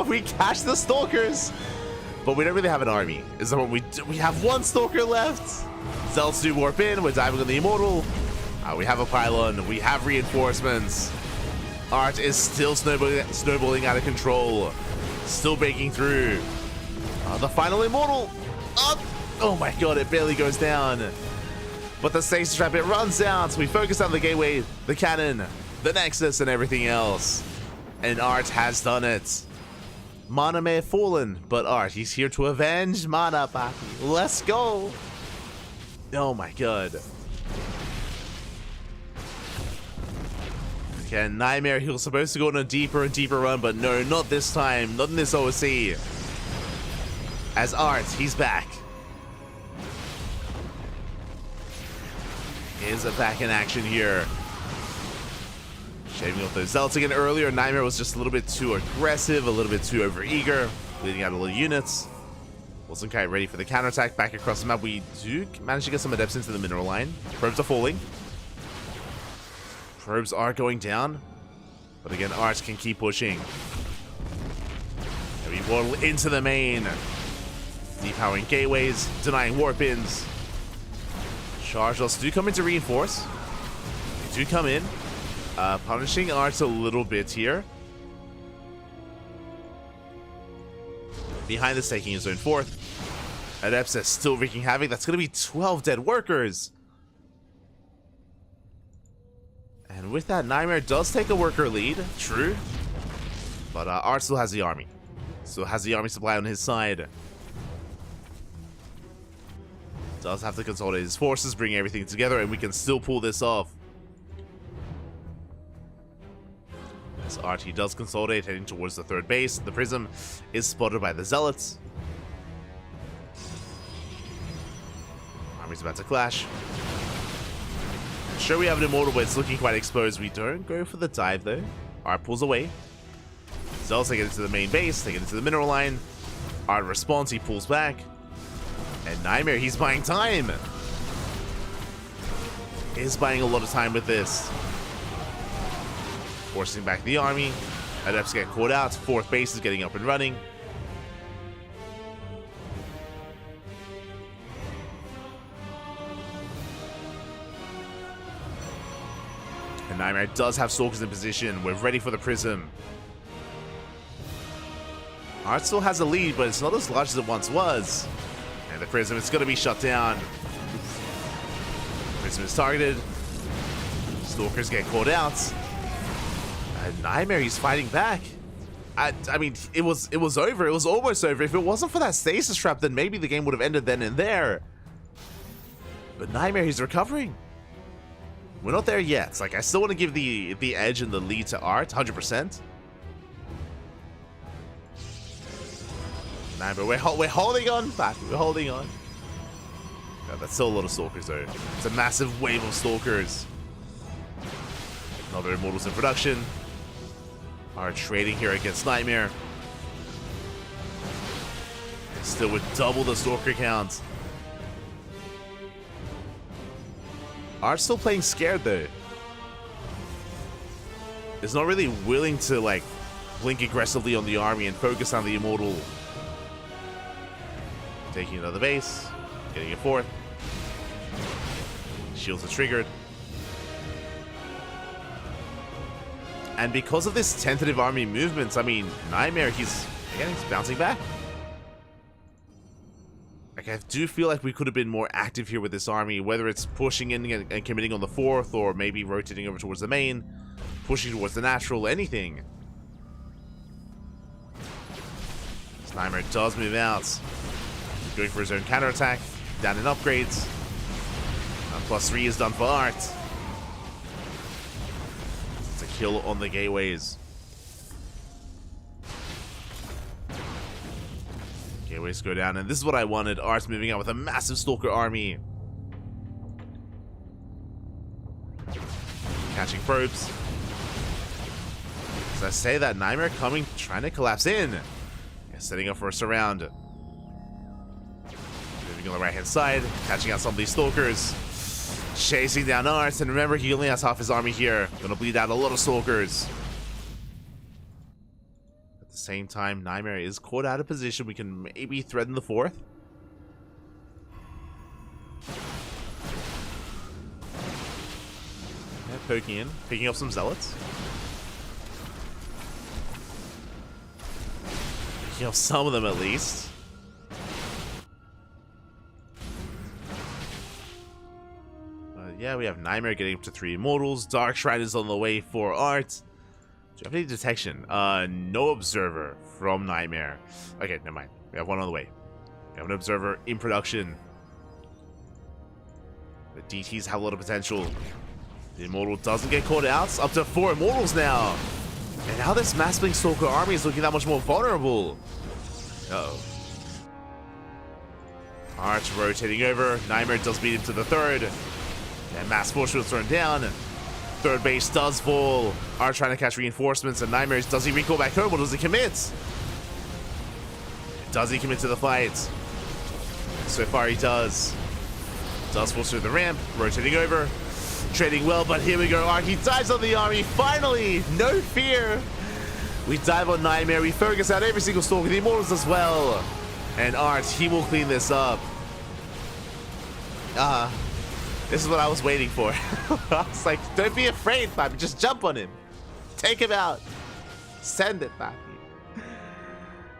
We catch the Stalkers. But we don't really have an army. Is that what we do? We have 1 Stalker left. Zealots do warp in. We're diving on the Immortal. We have a pylon. We have reinforcements. Art is still snowballing out of control. Still breaking through. The final Immortal. Oh my god, it barely goes down. But the stasis trap, it runs out. We focus on the gateway, the cannon, the Nexus, and everything else. And Art has done it. Mana may have fallen, but Art, he's here to avenge Mana, papi. Let's go. Oh my god. Okay, Nightmare, he was supposed to go on a deeper and deeper run, but no, not this time. Not in this OC. As Art, he's back. Is back in action here. Shaving off those Zealots again earlier. Nightmare was just a little bit too aggressive, a little bit too overeager, bleeding out a little units. Wasn't quite ready for the counterattack. Back across the map, we do manage to get some Adepts into the mineral line. Probes are falling. Probes are going down. But again, Art can keep pushing. And we waddle into the main. Depowering gateways, denying warp-ins. Charge loss do come in to reinforce. They do come in. Punishing Art a little bit here. Behind this, taking his own 4th. Adepts are still wreaking havoc. That's going to be 12 dead workers. And with that, Nightmare does take a worker lead. True. But Art still has the army. Still has the army supply on his side. Does have to consolidate his forces, bring everything together, and we can still pull this off. As Art, he does consolidate, heading towards the 3rd base. The Prism is spotted by the Zealots. Army's about to clash. Sure, we have an Immortal, but it's looking quite exposed. We don't go for the dive, though. Art pulls away. Zealots take it into the main base, take it into the mineral line. Art responds, he pulls back. And Nightmare, he's buying time. Is buying a lot of time with this. Forcing back the army. Adepts get caught out. Fourth base is getting up and running. And Nightmare does have Stalkers in position. We're ready for the Prism. Art still has a lead, but it's not as large as it once was. And the Prism is going to be shut down. Prism is targeted. Stalkers get caught out. And Nightmare, he's fighting back. I mean, it was over. It was almost over. If it wasn't for that stasis trap, then maybe the game would have ended then and there. But Nightmare, he's recovering. We're not there yet. Like, I still want to give the edge and the lead to Art, 100%. Nightmare, we're holding on, Pappy. We're holding on. God, that's still a lot of Stalkers, though. It's a massive wave of Stalkers. Another Immortals in production. Art trading here against Nightmare. Still with double the Stalker count. Art's still playing scared, though. Is not really willing to, like, blink aggressively on the army and focus on the Immortal. Taking another base. Getting a fourth. Shields are triggered. And because of this tentative army movements, I mean, Nightmare, he's bouncing back. Like, I do feel like we could have been more active here with this army, whether it's pushing in and committing on the fourth, or maybe rotating over towards the main, pushing towards the natural, anything. This Nightmare does move out. Going for his own counterattack, down in upgrades. +3 is done for Art. It's a kill on the gateways. Gateways go down, and this is what I wanted. Art's moving out with a massive Stalker army. Catching probes. As I say that, Nightmare coming, trying to collapse in. Yeah, setting up for a surround. Moving on the right hand side, catching out some of these Stalkers. Chasing down Art, and remember, he only has half his army here. Gonna bleed out a lot of Stalkers. At the same time, Nightmare is caught out of position. We can maybe threaten the fourth. Yeah, poking in, picking up some Zealots. Picking up some of them at least. Yeah, we have Nightmare getting up to 3 Immortals. Dark Shrine is on the way for Art. Do you have any detection? No Observer from Nightmare. Okay, never mind. We have one on the way. We have an Observer in production. The DTs have a lot of potential. The Immortal doesn't get caught out. It's up to 4 Immortals now. And now this Mass Blink Stalker army is looking that much more vulnerable. Uh-oh. Art rotating over. Nightmare does beat him to the 3rd. And Mass Force Field's thrown down. 3rd base does fall. Art trying to catch reinforcements, and Nightmares, does he recall back home or does he commit? Does he commit to the fight? So far he does. Does force through the ramp, rotating over. Trading well, but here we go. Art, he dives on the army, finally! No fear! We dive on Nightmare, we focus out every single Stalker, the Immortals as well. And Art, he will clean this up. This is what I was waiting for. I was like, don't be afraid, Bobby. Just jump on him. Take him out. Send it, Bobby.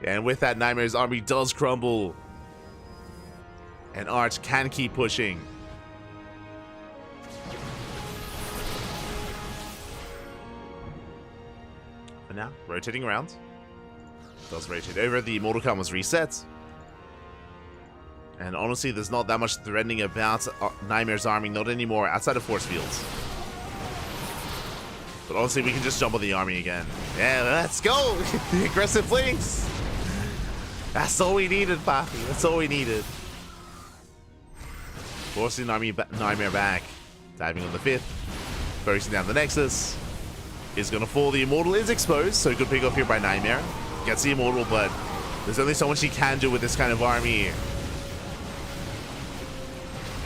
And with that, Nightmare's army does crumble. And Art can keep pushing. For now, rotating around. Does rotate over. The Immortal count was reset. And honestly, there's not that much threatening about Nightmare's army, not anymore, outside of force fields. But honestly, we can just jump on the army again. Yeah, let's go! The aggressive flanks! That's all we needed, Papi. That's all we needed. Forcing Nightmare back. Diving on the 5th. Focusing down the Nexus. is going to fall. The Immortal is exposed, so good pick off here by Nightmare. Gets the Immortal, but there's only so much he can do with this kind of army.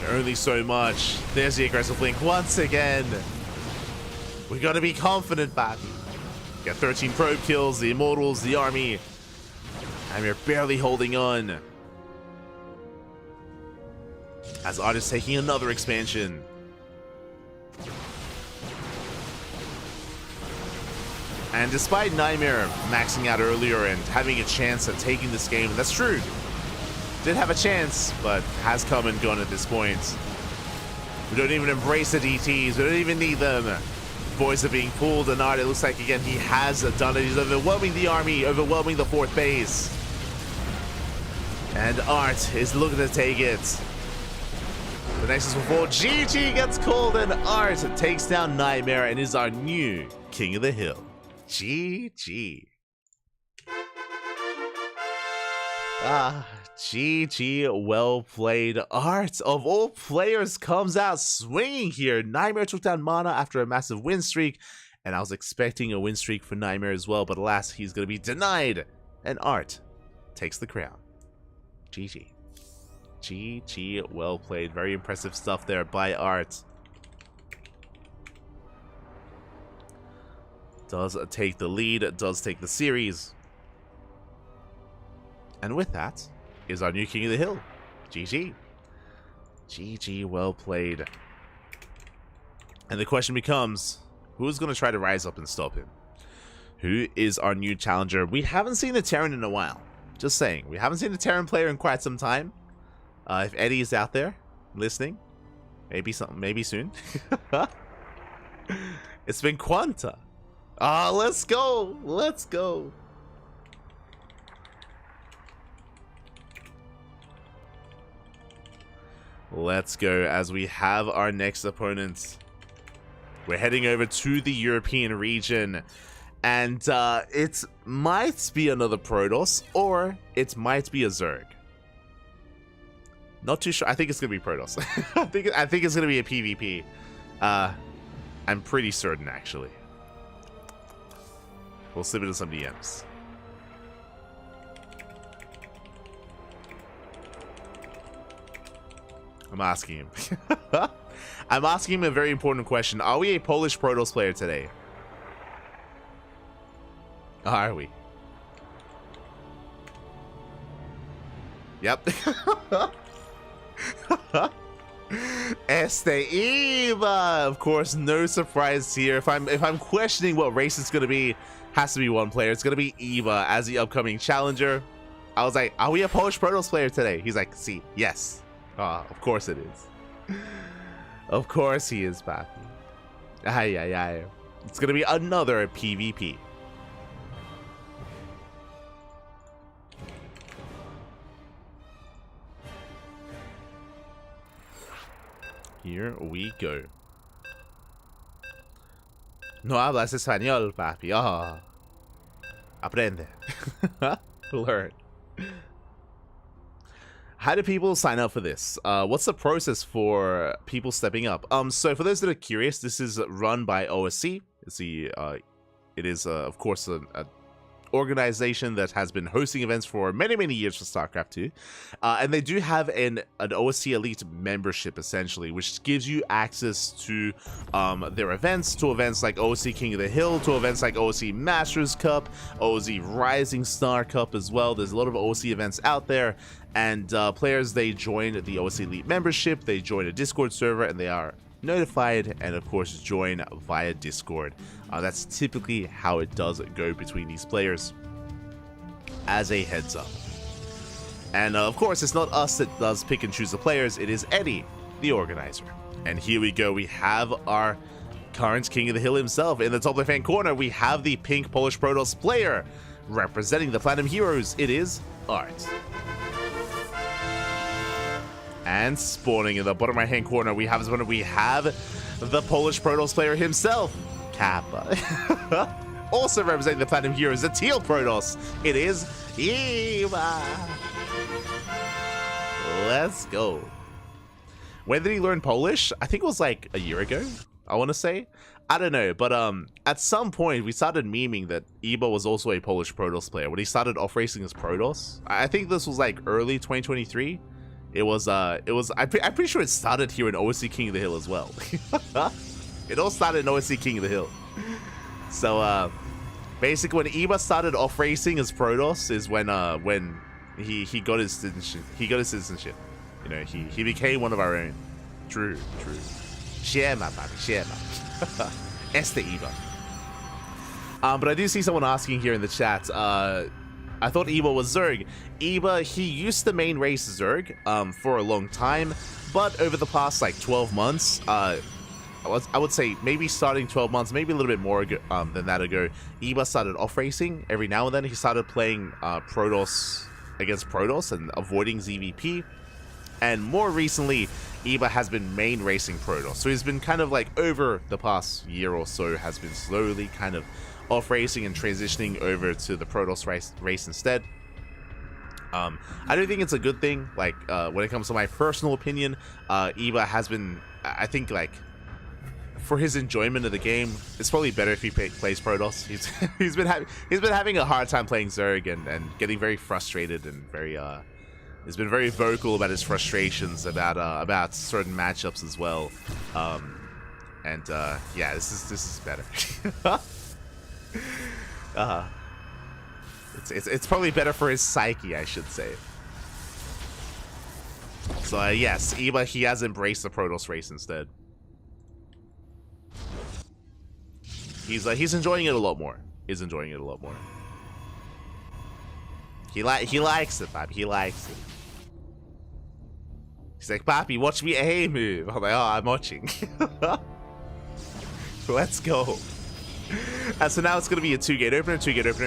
Only so much. There's the aggressive link once again. We got to be confident, Batty. Got 13 probe kills, the Immortals, the army. Nightmare barely holding on. As Art is taking another expansion. And despite Nightmare maxing out earlier and having a chance at taking this game, and that's true. Did have a chance, but has come and gone at this point. We don't even embrace the DTs. We don't even need them. Boys are being pulled, and Art, it looks like, again, he has done it. He's overwhelming the army, overwhelming the 4th base. And Art is looking to take it. The Nexus will fall. GG gets called, and Art takes down Nightmare and is our new King of the Hill. GG. GG, well played. Art, of all players, comes out swinging here. Nightmare took down Mana after a massive win streak, and I was expecting a win streak for Nightmare as well, but alas, he's going to be denied. And Art takes the crown. GG. GG, well played. Very impressive stuff there by Art. Does take the lead, does take the series. And with that is our new King of the Hill. GG. GG, well played. And the question becomes, who's going to try to rise up and stop him? Who is our new challenger? We haven't seen a Terran in a while. Just saying, we haven't seen a Terran player in quite some time. If Eddie is out there listening, maybe soon. It's been Quanta. Let's go. Let's go. Let's go as we have our next opponent. We're heading over to the European region. And it might be another Protoss, or it might be a Zerg. Not too sure. I think it's going to be Protoss. I think it's going to be a PvP. I'm pretty certain, actually. We'll slip into some DMs. I'm asking him. I'm asking him a very important question. Are we a Polish Protoss player today? Are we? Yep. Este Eva. Of course, no surprise here. If I'm questioning what race it's gonna be, has to be one player. It's gonna be Eva as the upcoming challenger. I was like, are we a Polish Protoss player today? He's like, see, yes. Of course it is. Of course he is, Papi. Ay. It's gonna be another PvP. Here we go. No hablas español, papi. Aprende. Learn. How do people sign up for this? What's the process for people stepping up? So for those that are curious, this is run by OSC. It is of course an organization that has been hosting events for many years for StarCraft 2, and they do have an OSC Elite membership essentially, which gives you access to their events, to events like OSC King of the Hill, to events like OSC Masters Cup, OSC Rising Star Cup as well. There's a lot of OSC events out there, and players, they join the OSC Elite membership, they join a Discord server, and they are notified and of course join via Discord. That's typically how it does go between these players, as a heads up. And of course, it's not us that does pick and choose the players, it is Eddie, the organizer. And here we go, we have our current King of the Hill himself. In the top left hand corner, we have the pink Polish Protoss player representing the Platinum Heroes. It is Art. And spawning in the bottom right hand corner, we have the Polish Protoss player himself, Kappa. Also representing the Platinum Heroes, the Teal Protoss, it is Eva. Let's go. When did he learn Polish? I think it was like a year ago. I want to say. I don't know, but at some point we started memeing that Eba was also a Polish Protoss player when he started off racing as Protoss. I think this was like early 2023. I'm pretty sure it started here in OSC King of the Hill as well. It all started in OSC King of the Hill. So basically when Eba started off racing as Protoss is when he got his citizenship. You know, he became one of our own. True. Share my baby, share my. Este Eba. But I do see someone asking here in the chat. I thought Eba was Zerg. Eba, he used to main race Zerg for a long time, but over the past like 12 months, I would say maybe starting 12 months, maybe a little bit more ago, than that ago, Eba started off racing. Every now and then he started playing Protoss against Protoss and avoiding ZVP. And more recently, Eba has been main racing Protoss. So he's been kind of like over the past year or so has been slowly kind of off racing and transitioning over to the Protoss race instead. I don't think it's a good thing. Like when it comes to my personal opinion, Eba has been, I think, like for his enjoyment of the game, it's probably better if he plays Protoss. He's been having a hard time playing Zerg and getting very frustrated and very he's been very vocal about his frustrations about certain matchups as well. Yeah, this is better. It's probably better for his psyche, I should say. So yes, Eba, he has embraced the Protoss race instead. He's enjoying it a lot more. He likes it, Bobby. He likes it. He's like, Papi, watch me A move. I'm like, oh, I'm watching. Let's go. So now it's going to be a 2-gate opener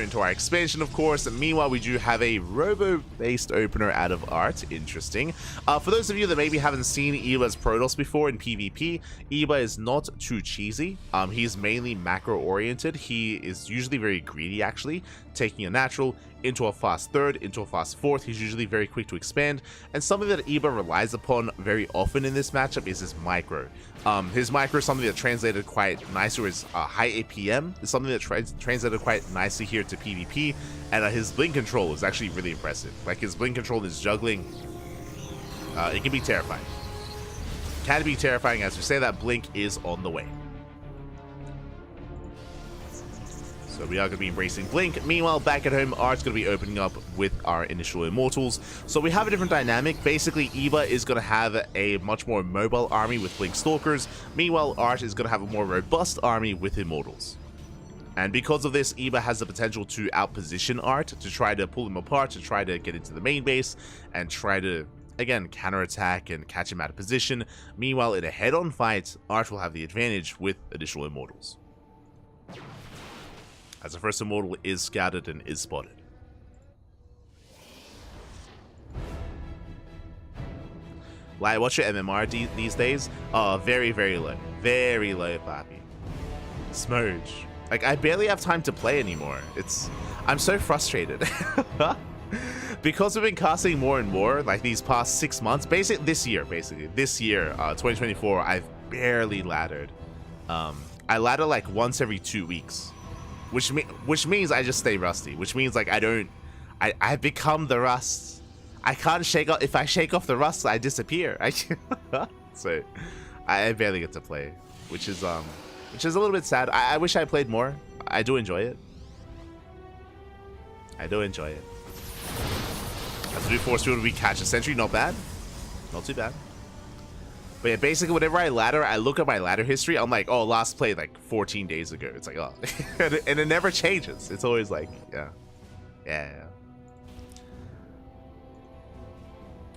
into our expansion, of course. And meanwhile, we do have a robo-based opener out of art. Interesting. For those of you that maybe haven't seen Eba's Protoss before in PvP, Eba is not too cheesy. He's mainly macro-oriented. He is usually very greedy, actually, taking a natural into a fast third, into a fast fourth. He's usually very quick to expand, and something that Eba relies upon very often in this matchup is his micro. His micro is something that translated quite nicely, or his high APM is something that translated quite nicely here to PvP, and his blink control is actually really impressive. Like his blink control and his juggling, it can be terrifying. Can be terrifying, as we say that blink is on the way. So we are going to be embracing Blink. Meanwhile, back at home, Art's going to be opening up with our initial Immortals. So we have a different dynamic. Basically, Eba is going to have a much more mobile army with Blink Stalkers. Meanwhile, Art is going to have a more robust army with Immortals. And because of this, Eba has the potential to outposition Art, to try to pull him apart, to try to get into the main base, and try to, again, counterattack and catch him out of position. Meanwhile, in a head-on fight, Art will have the advantage with additional Immortals, as the first Immortal is scouted and is spotted. Like, what's your MMR these days? Oh, very, very low. Very low, Papi. Smooge. Like, I barely have time to play anymore. I'm so frustrated. Because we've been casting more and more, like these past 6 months, this year, 2024, I've barely laddered. I ladder like once every 2 weeks. Which means I just stay rusty. Which means like I've become the rust. I can't shake off. If I shake off the rust, I disappear. So I barely get to play, which is a little bit sad. I wish I played more. I do enjoy it. As we do force field, we catch a sentry. Not bad. Not too bad. But yeah, basically, whenever I ladder, I look at my ladder history. I'm like, oh, last play like 14 days ago. It's like, oh, and it never changes. It's always like, yeah.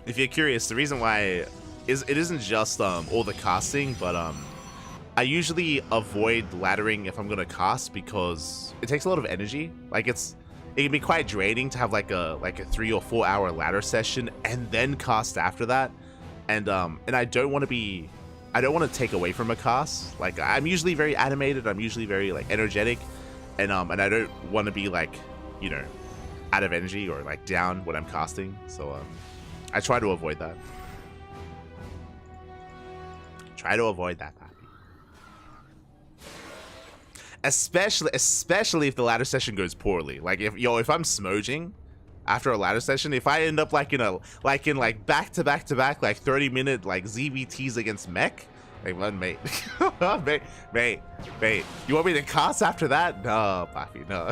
If you're curious, the reason why is it isn't just all the casting, but I usually avoid laddering if I'm gonna cast because it takes a lot of energy. Like it can be quite draining to have like a 3 or 4 hour ladder session and then cast after that. And I don't want to take away from a cast. Like I'm usually very animated, I'm usually very like energetic, and I don't want to be like, you know, out of energy or like down when I'm casting. So I try to avoid that. Papi. Especially if the ladder session goes poorly. Like if I'm smoging after a ladder session, if I end up like in back to back like 30-minute like ZVTs against mech, like one mate, mate, you want me to cast after that? No, Papi, no.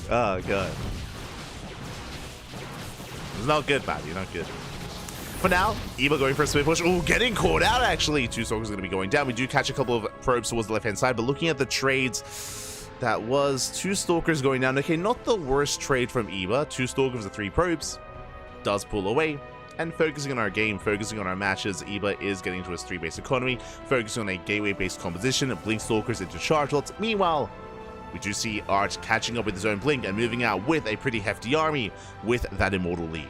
Oh god, it's not good, Papi, not good. For now, Eva going for a split push. Oh, getting caught out, actually. 2 Stalkers are going to be going down. We do catch a couple of probes towards the left-hand side, but looking at the trades, that was 2 Stalkers going down. Okay, not the worst trade from Eva. 2 Stalkers and 3 probes. Does pull away. And focusing on our game, focusing on our matches, Eva is getting to his 3-base economy, focusing on a gateway-based composition, Blink Stalkers into Chargelots. Meanwhile, we do see Art catching up with his own Blink and moving out with a pretty hefty army with that Immortal lead.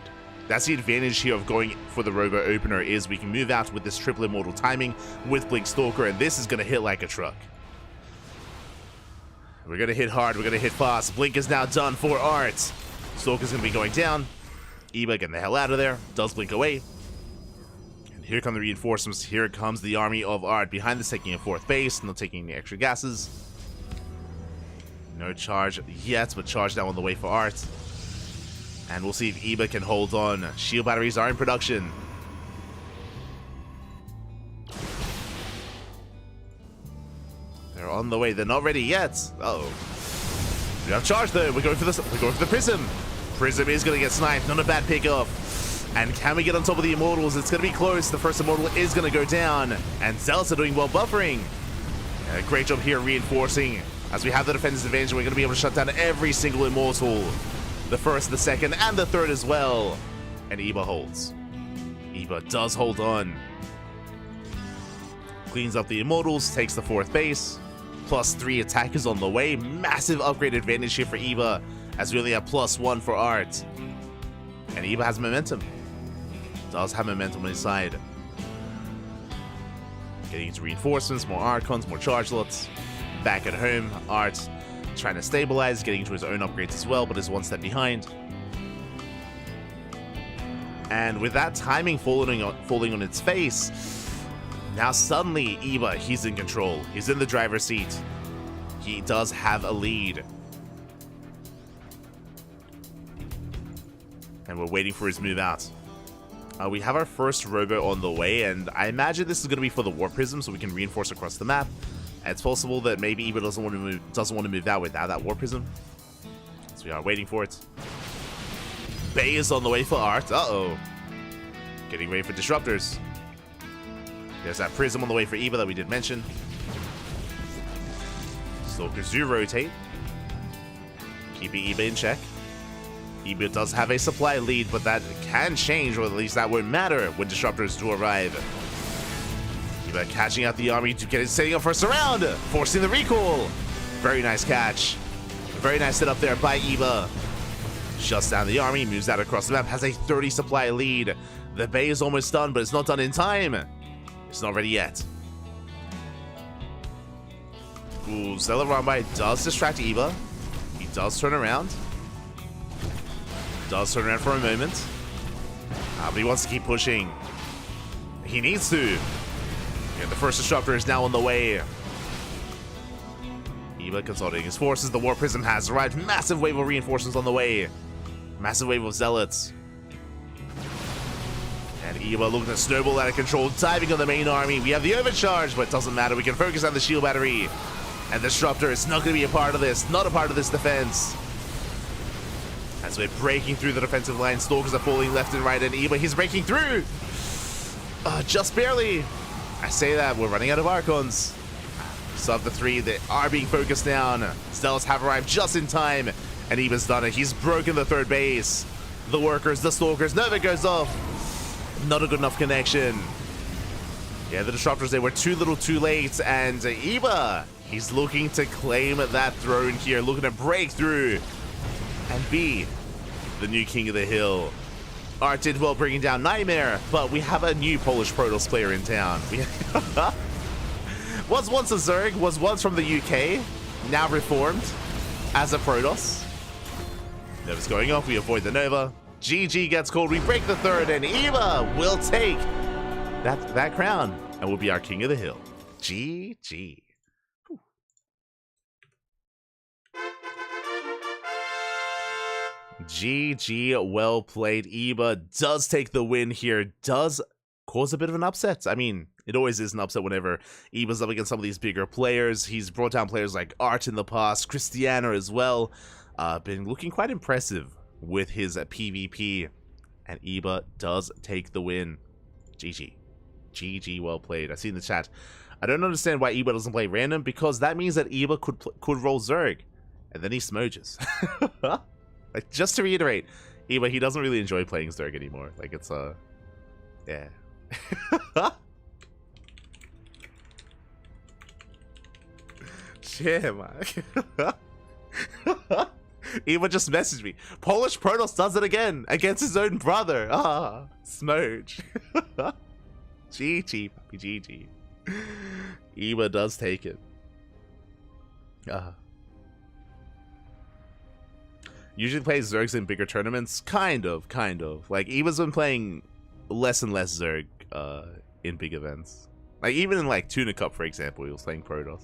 That's the advantage here of going for the Robo Opener, is we can move out with this triple Immortal timing with Blink Stalker, and this is going to hit like a truck. We're going to hit hard, we're going to hit fast. Blink is now done for Art. Stalker's going to be going down. Eva getting the hell out of there. Does Blink away. And here come the reinforcements. Here comes the army of Art behind the taking a 4th base. Not taking any extra gases. No charge yet, but charge now on the way for Art. And we'll see if Eva can hold on. Shield batteries are in production. They're on the way. They're not ready yet. Uh-oh. We have charge though. We're going for this. We're going for the Prism. Prism is going to get sniped. Not a bad pickoff. And can we get on top of the Immortals? It's going to be close. The first Immortal is going to go down. And Zealots are doing well buffering. Great job here reinforcing. As we have the defensive advantage, we're going to be able to shut down every single Immortal. The first, the second, and the third as well. And Eva holds. Eva does hold on. Cleans up the Immortals, takes the 4th base. +3 attackers on the way. Massive upgrade advantage here for Eva, as we only have +1 for Art. And Eva has momentum. Does have momentum on his side. Getting into reinforcements, more Archons, more Chargelots. Back at home, Art trying to stabilize, getting into his own upgrades as well, but is 1 step behind. And with that timing falling on its face, now suddenly Eva, he's in control. He's in the driver's seat. He does have a lead. And we're waiting for his move out. We have our first Robo on the way, and I imagine this is going to be for the Warp Prism, so we can reinforce across the map. It's possible that maybe Eva doesn't want to move out without that Warp Prism. So we are waiting for it. Bay is on the way for Art. Uh-oh. Getting ready for Disruptors. There's that Prism on the way for Eva that we did mention. Stalkers do rotate. Keeping Eva in check. Eva does have a supply lead, but that can change, or at least that won't matter when Disruptors do arrive. Eva catching out the army to get it, setting up for a surround, forcing the recall. Very nice catch. Very nice setup there by Eva. Shuts down the army, moves out across the map, has a 30 supply lead. The Bay is almost done, but it's not done in time. It's not ready yet. Ooh, Stellar Rambai does distract Eva. He does turn around. Does turn around for a moment. But he wants to keep pushing. He needs to. Yeah, the first Disruptor is now on the way. Eva consolidating his forces. The War Prism has arrived. Massive wave of reinforcements on the way. Massive wave of Zealots. And Eva looking to snowball out of control, diving on the main army. We have the overcharge, but it doesn't matter. We can focus on the shield battery. And the Disruptor is not going to be a part of this. Not a part of this defense. As we're breaking through the defensive line, Stalkers are falling left and right, and Eva, he's breaking through! Just barely. I say that, we're running out of Archons. Sub the 3, they are being focused down. Zealots have arrived just in time, and Eva's done it. He's broken the third base. The Workers, the Stalkers, Nova goes off. Not a good enough connection. Yeah, the Disruptors, they were too little too late, and Eva, he's looking to claim that throne here, looking to break through and be the new king of the hill. Art did well bringing down Nightmare, but we have a new Polish Protoss player in town. Was once a Zerg, was once from the UK, now reformed as a Protoss. Nova's going off, we avoid the Nova. GG gets called, we break the third, and Eva will take that crown and will be our king of the hill. GG. GG, well played. Eba does take the win here, does cause a bit of an upset. I mean, it always is an upset whenever Eba's up against some of these bigger players. He's brought down players like Art in the past, Cristiano as well. Been looking quite impressive with his PvP, and Eba does take the win. GG. GG, well played. I see in the chat. I don't understand why Eba doesn't play random, because that means that Eba could roll Zerg, and then he smoges. Like, just to reiterate, Eba, he doesn't really enjoy playing Zerg anymore. Like, it's yeah. Shit, man. Eva just messaged me. Polish Protoss does it again against his own brother. Ah, smoge. GG, puppy, GG. Eva does take it. Usually plays Zergs in bigger tournaments. Kind of. Like, Eva's been playing less and less Zerg in big events. Like, even in, like, Tuna Cup, for example, he was playing Protoss.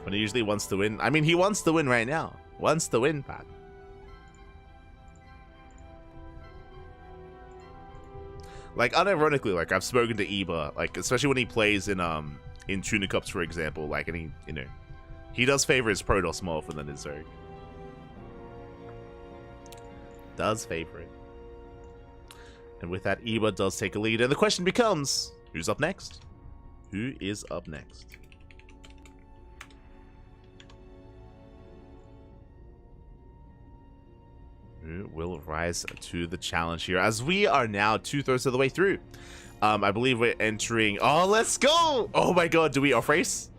When he usually wants to win. I mean, he wants to win right now. Wants to win, Pat. Like, unironically, like, I've spoken to Eba, like, especially when he plays in Tuna Cups, for example, like, and he, you know, he does favor his Protoss more often than his Zerg. Does favor it. And with that, Eba does take a lead, and the question becomes, who's up next? Who is up next? Who will rise to the challenge here, as we are now 2/3 of the way through. I believe we're entering. Oh, let's go! Oh my god, do we off race?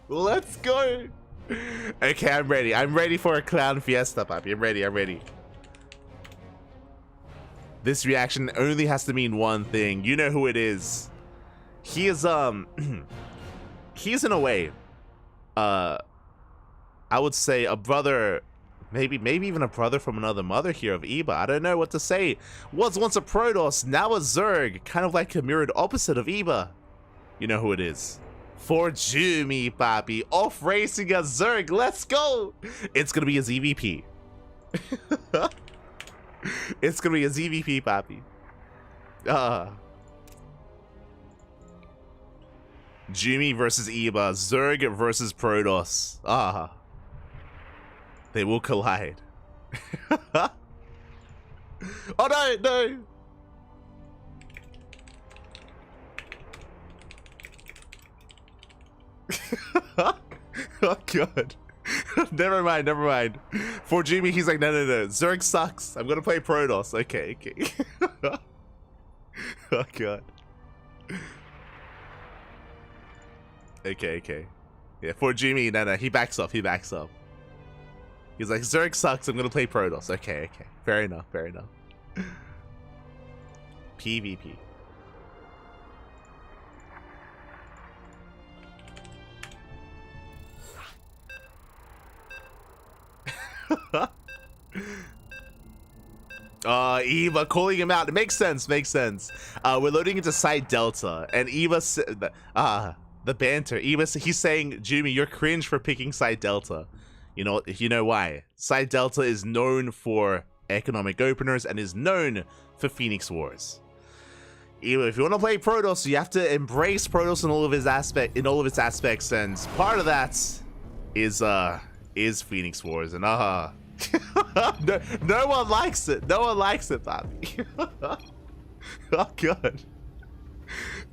Let's go! Okay, I'm ready. I'm ready for a clown fiesta, papi. I'm ready. This reaction only has to mean one thing. You know who it is. He is he's in a way, I would say a brother, maybe even a brother from another mother here of Eba. I don't know what to say. Was once a Protoss, now a Zerg, kind of like a mirrored opposite of Eba. You know who it is. For Jimmy, papi, off racing a Zerg. Let's go. It's gonna be his EVP. It's gonna be his EVP, papi. Jimmy versus Eba, Zerg versus Protoss. They will collide. Oh no! Oh god. Never mind. For Jimmy, he's like, no. Zerg sucks. I'm gonna play Protoss. Okay. Oh god. Okay. Yeah, for Jimmy, no, he backs off. He's like, Zerg sucks, I'm gonna play Protoss. Okay. Fair enough. PvP. Eva calling him out. It makes sense. We're loading into side Delta, and Eva the banter. He's saying, Jimmy, you're cringe for picking side Delta. You know why? Side Delta is known for economic openers and is known for Phoenix Wars. If you want to play Protoss, you have to embrace Protoss in all of its aspects, and part of that is Phoenix Wars, and no one likes it. No one likes it, papi. Oh god.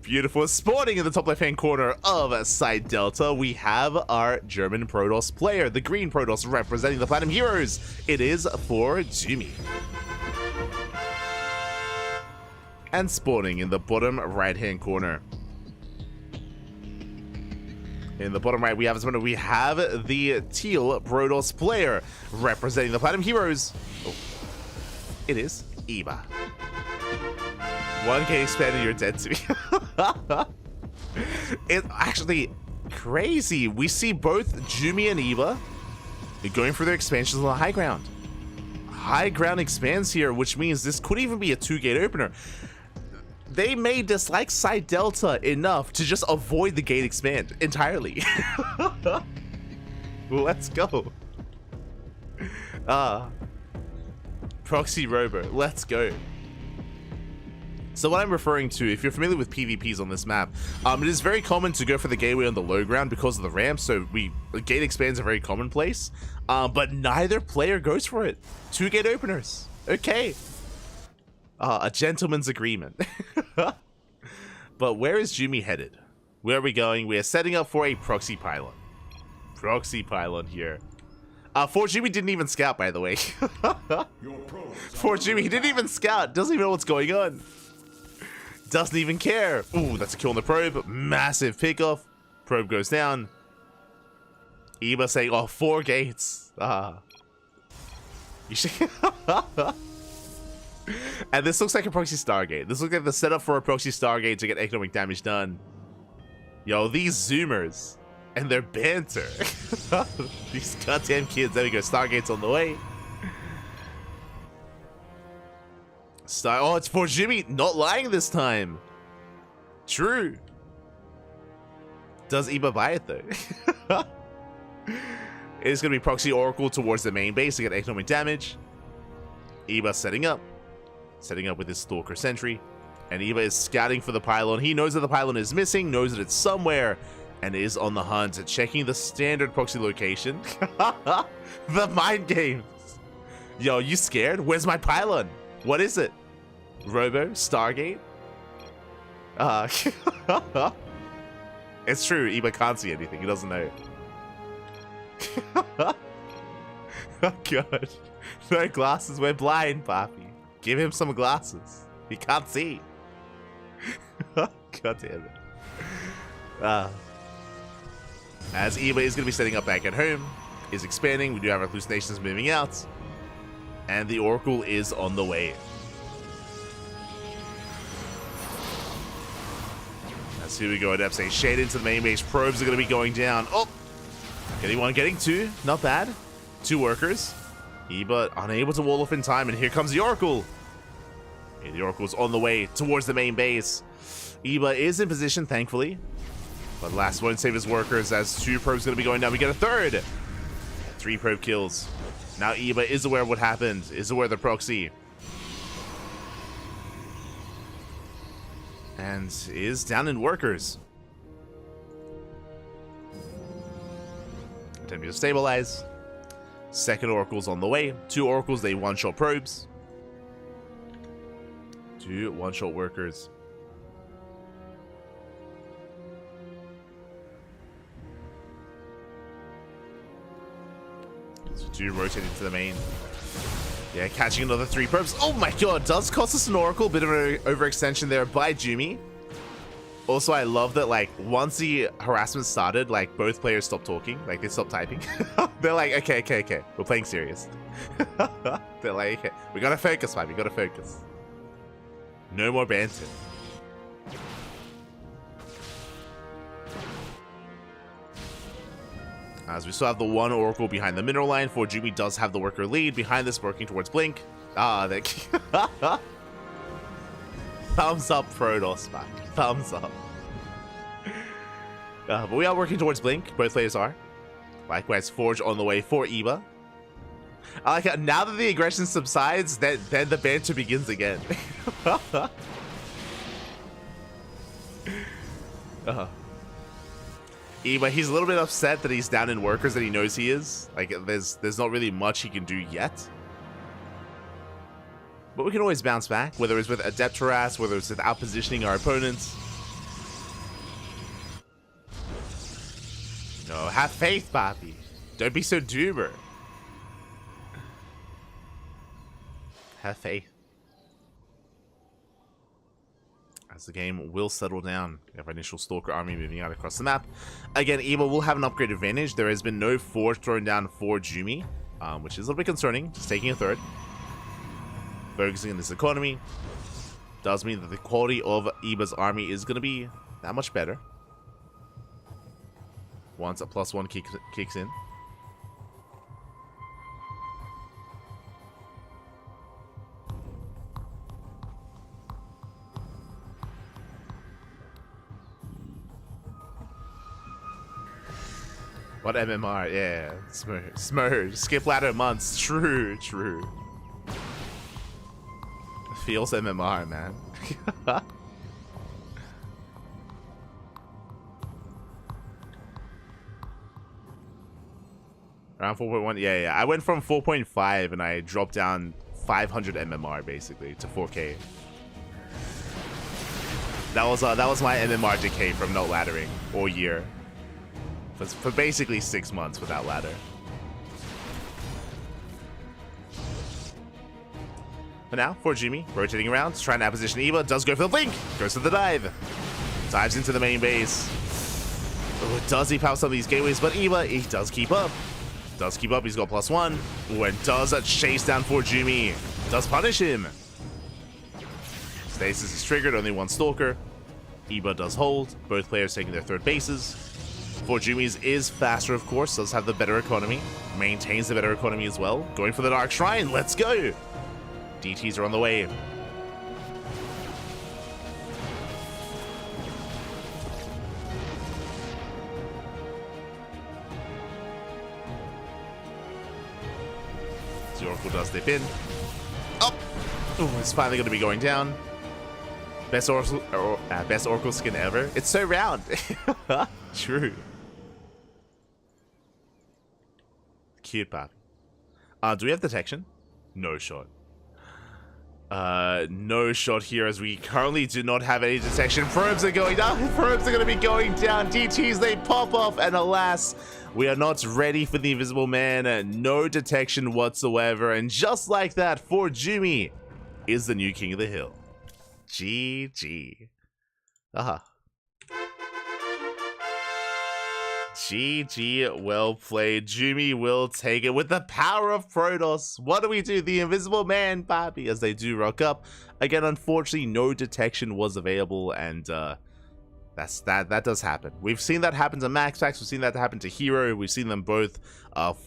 Beautiful. Spawning in the top left-hand corner of side Delta, we have our German Protoss player, the green Protoss representing the Platinum Heroes. It is for Jimmy. And spawning in the bottom right-hand corner. In the bottom right, we have the teal Protoss player representing the Platinum Heroes. Oh, it is Eba. 1K expanded, you're dead to me. It's actually crazy. We see both Jimmy and Eba going for their expansions on the high ground. High ground expands here, which means this could even be a 2-gate opener. they may dislike Side Delta enough to just avoid the gate expand entirely. Let's go. Proxy Rover, let's go. So what I'm referring to, if you're familiar with PvPs on this map, it is very common to go for the gateway on the low ground because of the ramp, so the gate expands are very commonplace, but neither player goes for it. 2 gate openers, okay. A gentleman's agreement. But where is Jumi headed? Where are we going? We are setting up for a proxy pylon. Proxy pylon here. For Jumi didn't even scout, by the way. For Jumi, he didn't even scout. Doesn't even know what's going on. Doesn't even care. Ooh, that's a kill on the probe. Massive pickoff. Probe goes down. Eba saying, oh, 4 gates. You should... And this looks like a proxy Stargate. This looks like the setup for a proxy Stargate to get economic damage done. Yo, these Zoomers and their banter. These goddamn kids. There we go. Stargate's on the way. Oh, it's for Jimmy. Not lying this time. True. Does Eba buy it though? It's going to be proxy Oracle towards the main base to get economic damage. Eba setting up. Setting up with his Stalker Sentry. And Eba is scouting for the pylon. He knows that the pylon is missing, knows that it's somewhere, and is on the hunt, checking the standard proxy location. The mind games. Yo, you scared? Where's my pylon? What is it? Robo? Stargate? It's true, Eba can't see anything. He doesn't know. Oh god. No glasses, we're blind, Papi. Give him some glasses. He can't see. God damn it. As Eba is going to be setting up back at home, is expanding. We do have our hallucinations moving out. And the Oracle is on the way. As here we go, Adept saying shade into the main base. Probes are going to be going down. Oh! Getting 1, getting 2. Not bad. 2 workers. Eba unable to wall off in time, and here comes the Oracle. Okay, the Oracle's on the way towards the main base. Eba is in position, thankfully. But last won't save his workers as 2 probes going to be going down. We get a 3rd. 3 probe kills. Now Eba is aware of what happened, is aware of the proxy. And is down in workers. Attempting to stabilize. 2nd Oracle's on the way. 2 Oracles, they one-shot probes. 2 one-shot workers. So 2 rotating to the main. Yeah, catching another 3 probes. Oh my god, does cost us an Oracle. Bit of an overextension there by Jumi. Also, I love that, like, once the harassment started, like, both players stopped talking. Like, they stopped typing. They're like, okay. We're playing serious. They're like, okay. We gotta focus, man. We gotta focus. No more banter. As we still have the 1 Oracle behind the mineral line. For Jumi does have the worker lead. Behind this, working towards Blink. Thumbs up, Protoss, man. Thumbs up. But we are working towards Blink. Both players are. Likewise, Forge on the way for Eba. I like how now that the aggression subsides, then the banter begins again. Eba, he's a little bit upset that he's down in workers that he knows he is. Like, there's not really much he can do yet. But we can always bounce back, whether it's with Adept Harass, whether it's with out-positioning our opponents. No, have faith, Papi. Don't be so doomer. Have faith. As the game will settle down. We have our initial Stalker army moving out across the map. Again, Eba will have an upgrade advantage. There has been no Forge thrown down for Jumi, which is a little bit concerning. Just taking a 3rd. Focusing on this economy does mean that the quality of Eba's army is going to be that much better once a +1 kicks in. What MMR? Yeah, Smurge. Skip ladder months. True. Feels MMR, man. Around 4.1. Yeah. I went from 4.5 and I dropped down 500 MMR basically to 4K. That was my MMR decay from not laddering all year. For basically 6 months without ladder. But now, for Jimmy, rotating around, trying to outposition Eva, does go for the blink, goes for the dive. Dives into the main base. Oh, does he power some of these gateways? But Eva, he does keep up. He's got +1. Ooh, and does a chase down for Jimmy. Does punish him. Stasis is triggered, only one Stalker. Eva does hold, both players taking their third bases. For Jimmy's is faster, of course, does have the better economy. Maintains the better economy as well. Going for the Dark Shrine, let's go! DTs are on the way. The Oracle does dip in. Up! Oh, it's finally going to be going down. Best Oracle skin ever. It's so round. True. Cute puppy. Do we have detection? No shot. No shot here as we currently do not have any detection. Probes are going down. Probes are going to be going down. DTs, they pop off. And alas, we are not ready for the Invisible Man. No detection whatsoever. And just like that, for Jimmy is the new King of the Hill. GG. GG, well played. Jimmy will take it with the power of Protoss. What do we do? The Invisible Man, Bobby, as they do rock up. Again, unfortunately, no detection was available, and that does happen. We've seen that happen to Max Packs. We've seen that happen to Hero. We've seen them both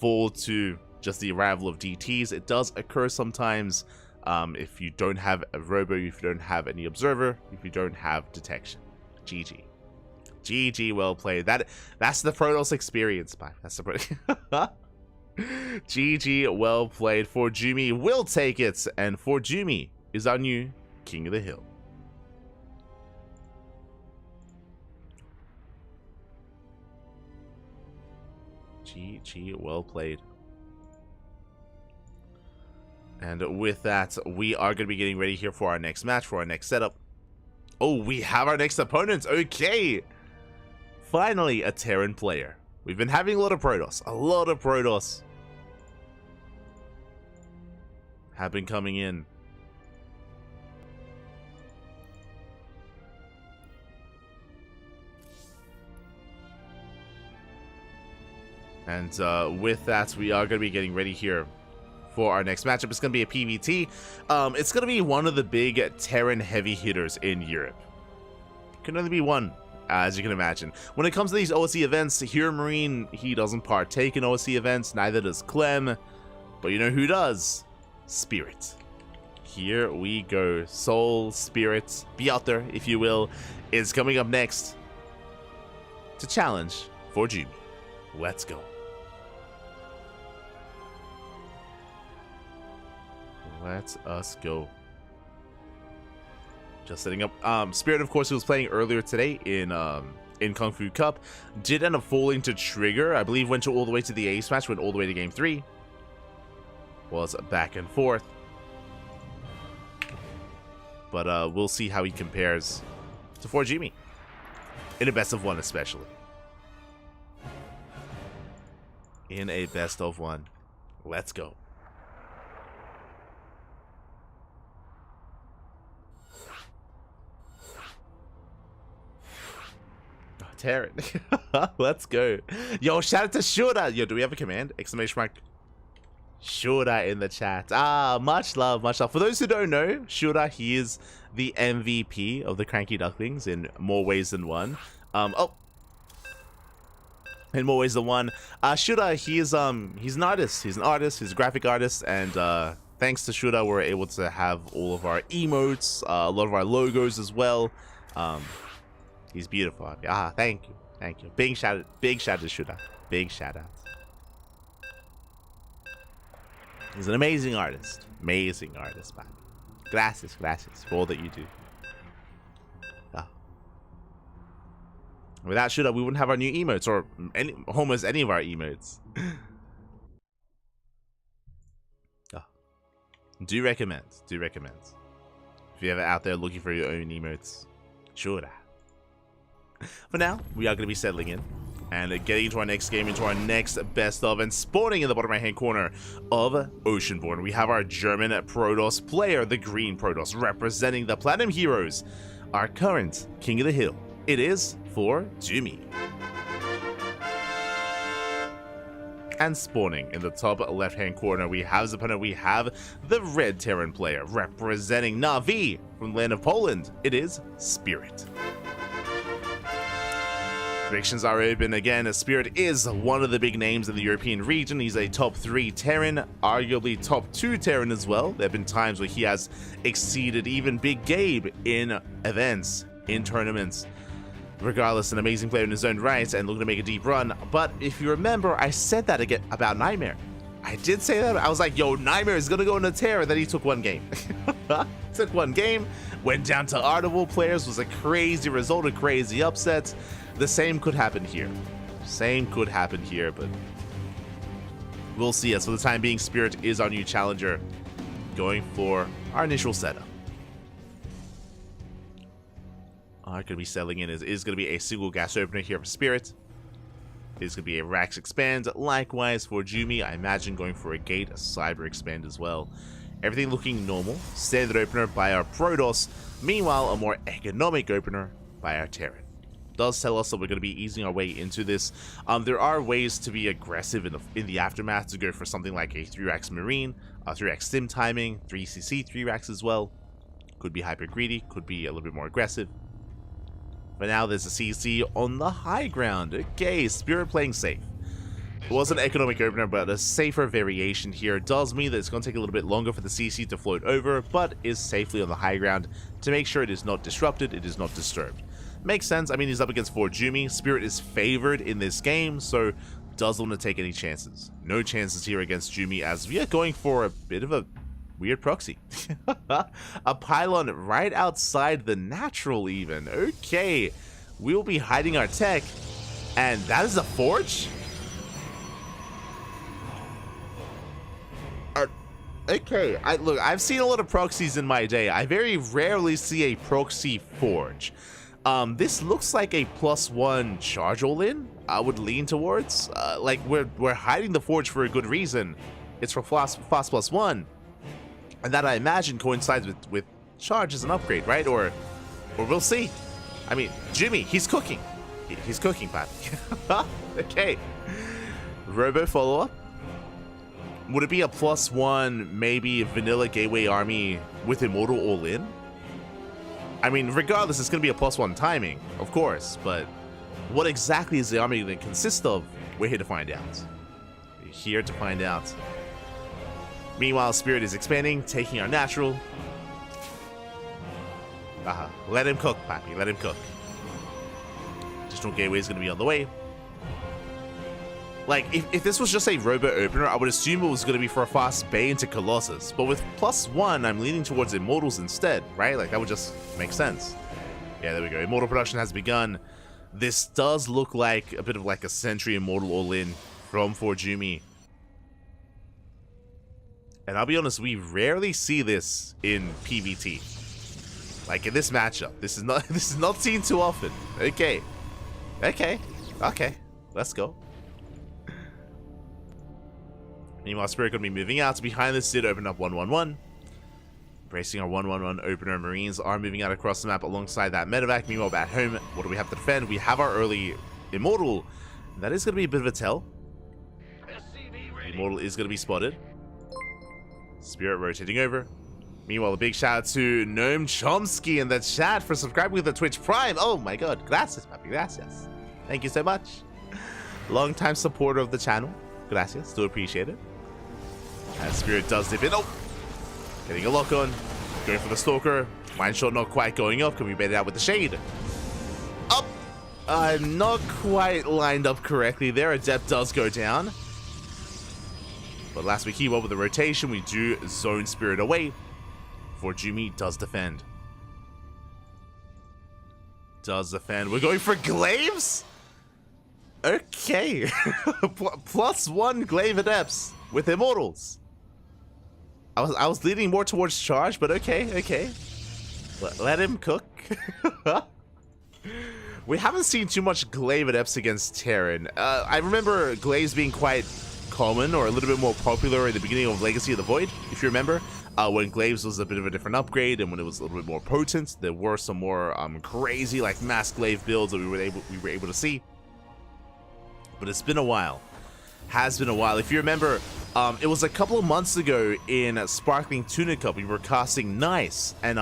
fall to just the arrival of DTs. It does occur sometimes if you don't have a Robo, if you don't have any Observer, if you don't have detection. GG. GG, well played. That's the Protoss experience, man. That's the GG, well played. For Jimmy will take it, and for Jimmy is our new King of the Hill. GG, well played. And with that, we are going to be getting ready here for our next match, for our next setup. Oh, we have our next opponent. Okay. Finally, a Terran player. We've been having a lot of Protoss. Have been coming in. And with that, we are going to be getting ready here for our next matchup. It's going to be a PvT. It's going to be one of the big Terran heavy hitters in Europe. It can only be one, as you can imagine. When it comes to these OSC events, Hero Marine, he doesn't partake in OSC events, neither does Clem. But you know who does? Spirit. Here we go. Soul, Spirit, be out there, if you will, is coming up next to challenge for Jimmy. Let's go. Let us go. Just setting up. Spirit, of course, who was playing earlier today in KungFu Cup, did end up falling to Trigger. I believe went all the way to the ace match, went all the way to game 3. Was back and forth. But we'll see how he compares to 4Jimmy. In a best of 1 especially. In a best of 1. Let's go. Terran. Let's go. Yo, shout out to Shura. Yo, do we have a command? Exclamation mark. Shura in the chat. Much love, much love. For those who don't know, Shura, he is the MVP of the CranKy Ducklings in more ways than one. In more ways than one. Shura, he's an artist. He's a graphic artist, and thanks to Shura, we're able to have all of our emotes, a lot of our logos as well. He's beautiful. Thank you. Big shout out to Shura. Big shout out. He's an amazing artist. Amazing artist, man. Gracias, gracias for all that you do. Without Shooter, we wouldn't have our new emotes, or almost any of our emotes. Do recommend. Do recommend. If you're ever out there looking for your own emotes, Shooter. For now, we are going to be settling in and getting into our next game, into our next best of, and spawning in the bottom right hand corner of Oceanborn. We have our German Protoss player, the Green Protoss, representing the Platinum Heroes, our current King of the Hill. It is for Jumi. And spawning in the top left hand corner, we have his opponent. We have the Red Terran player, representing Navi from the land of Poland. It is Spirit. Predictions are open again. Spirit is one of the big names in the European region. He's a top 3 Terran, arguably top 2 Terran as well. There have been times where he has exceeded even Big Gabe in events, in tournaments. Regardless, an amazing player in his own right and looking to make a deep run. But if you remember, I said that again about Nightmare. I did say that. I was like, yo, Nightmare is going to go into Terror. Then he took one game. Took one game, went down to Audible players, was a crazy result, a crazy upset. The same could happen here. Same could happen here, but we'll see. As for the time being, Spirit is our new challenger, going for our initial setup. Going to be selling in is going to be a single gas opener here for Spirit. It's going to be a Rax expand. Likewise for Jumi, I imagine going for a gate, a cyber expand as well. Everything looking normal. Standard opener by our Protoss. Meanwhile, a more economic opener by our Terran. Does tell us that we're going to be easing our way into this. There are ways to be aggressive in the aftermath, to go for something like a 3-Rax Marine, 3-Rax Stim Timing, 3CC 3-Rax as well. Could be hyper greedy, could be a little bit more aggressive. But now there's a CC on the high ground. Okay, Spirit playing safe. It was an economic opener, but a safer variation here does mean that it's going to take a little bit longer for the CC to float over, but is safely on the high ground to make sure it is not disrupted, it is not disturbed. Makes sense. I mean, he's up against 4 Jumi. Spirit is favored in this game, so doesn't want to take any chances. No chances here against Jumi, as we are going for a bit of a weird proxy. A pylon right outside the natural even. Okay, we'll be hiding our tech, and that is a forge? Okay, look, I've seen a lot of proxies in my day. I very rarely see a proxy forge. This looks like a +1 charge all-in, I would lean towards. Like, we're hiding the forge for a good reason. It's for fast +1. And that, I imagine, coincides with charge as an upgrade, right? Or we'll see. I mean, Jimmy, he's cooking. He's cooking, Pat. Okay. Robo follow-up. Would it be a +1, maybe vanilla Gateway Army with Immortal all-in? I mean, regardless, it's going to be a +1 timing, of course, but what exactly is the army going to consist of? We're here to find out. We're here to find out. Meanwhile, Spirit is expanding, taking our natural. Let him cook, Pappy. Let him cook. Additional gateway is going to be on the way. Like, if this was just a Robo opener, I would assume it was going to be for a fast Bay into Colossus. But with +1, I'm leaning towards Immortals instead, right? Like, that would just make sense. Yeah, there we go. Immortal production has begun. This does look like a bit of like a Sentry Immortal all-in from 4 Jumi. And I'll be honest, we rarely see this in PvT. Like in this matchup, this is not seen too often. Okay, let's go. Meanwhile, Spirit gonna be moving out. Behind this did open up 1-1-1. Bracing our 1-1-1 opener. Marines are moving out across the map alongside that medevac. Meanwhile, back home, what do we have to defend? We have our early Immortal. That is gonna be a bit of a tell. Immortal is gonna be spotted. Spirit rotating over. Meanwhile, a big shout out to Noam Chomsky in the chat for subscribing with the Twitch Prime. Oh my god, gracias, papi, gracias. Thank you so much. Long-time supporter of the channel. Gracias, do appreciate it. As Spirit does dip in. Oh! Getting a lock on. Going for the Stalker. Mine shot not quite going off. Can we bait it out with the Shade? Up! Not quite lined up correctly there. Adept does go down. But last we keep up with the rotation, we do zone Spirit away. For Jumi does defend. We're going for Glaives? Okay. +1 Glaive Adepts with Immortals. I was leaning more towards charge, but okay. Let him cook. We haven't seen too much Glaive Adepts against Terran. I remember Glaives being quite common or a little bit more popular in the beginning of Legacy of the Void, if you remember. When Glaives was a bit of a different upgrade and when it was a little bit more potent, there were some more crazy like mass Glaive builds that we were able to see. But it's been a while. Has been a while. If you remember, it was a couple of months ago in Sparkling Tuna Cup, we were casting Nice, and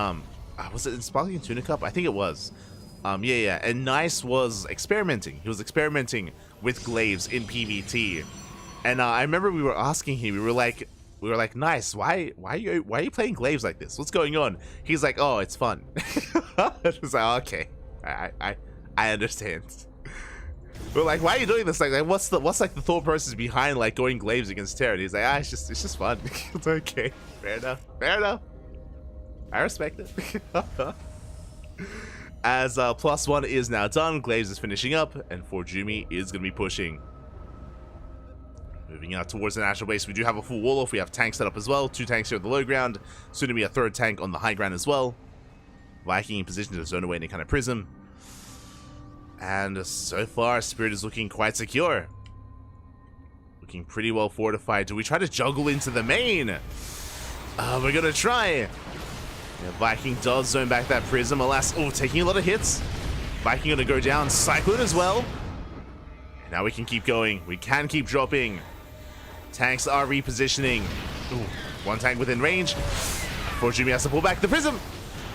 was it in Sparkling Tuna Cup? I think it was. Yeah. And Nice was experimenting. He was experimenting with Glaives in PvT, and I remember we were asking him. We were like, Nice, why are you playing Glaives like this? What's going on? He's like, oh, it's fun. I was like, okay, I understand. We're like, why are you doing this? Like what's like the thought process behind like going Glaives against Terran? He's like, it's just fun. It's okay. Fair enough. I respect it. As +1 is now done, Glaives is finishing up, and for Jumi is gonna be pushing. Moving out towards the national base, we do have a full wall off. We have tanks set up as well. 2 tanks here at the low ground. Soon to be a 3rd tank on the high ground as well. Viking in position to zone away any kind of prism. And so far, Spirit is looking quite secure. Looking pretty well fortified. Do we try to juggle into the main? We're gonna try. Yeah, Viking does zone back that prism. Alas, taking a lot of hits. Viking gonna go down. Cyclone as well. And now we can keep going. We can keep dropping. Tanks are repositioning. 1 tank within range. Fortunately, has to pull back the prism.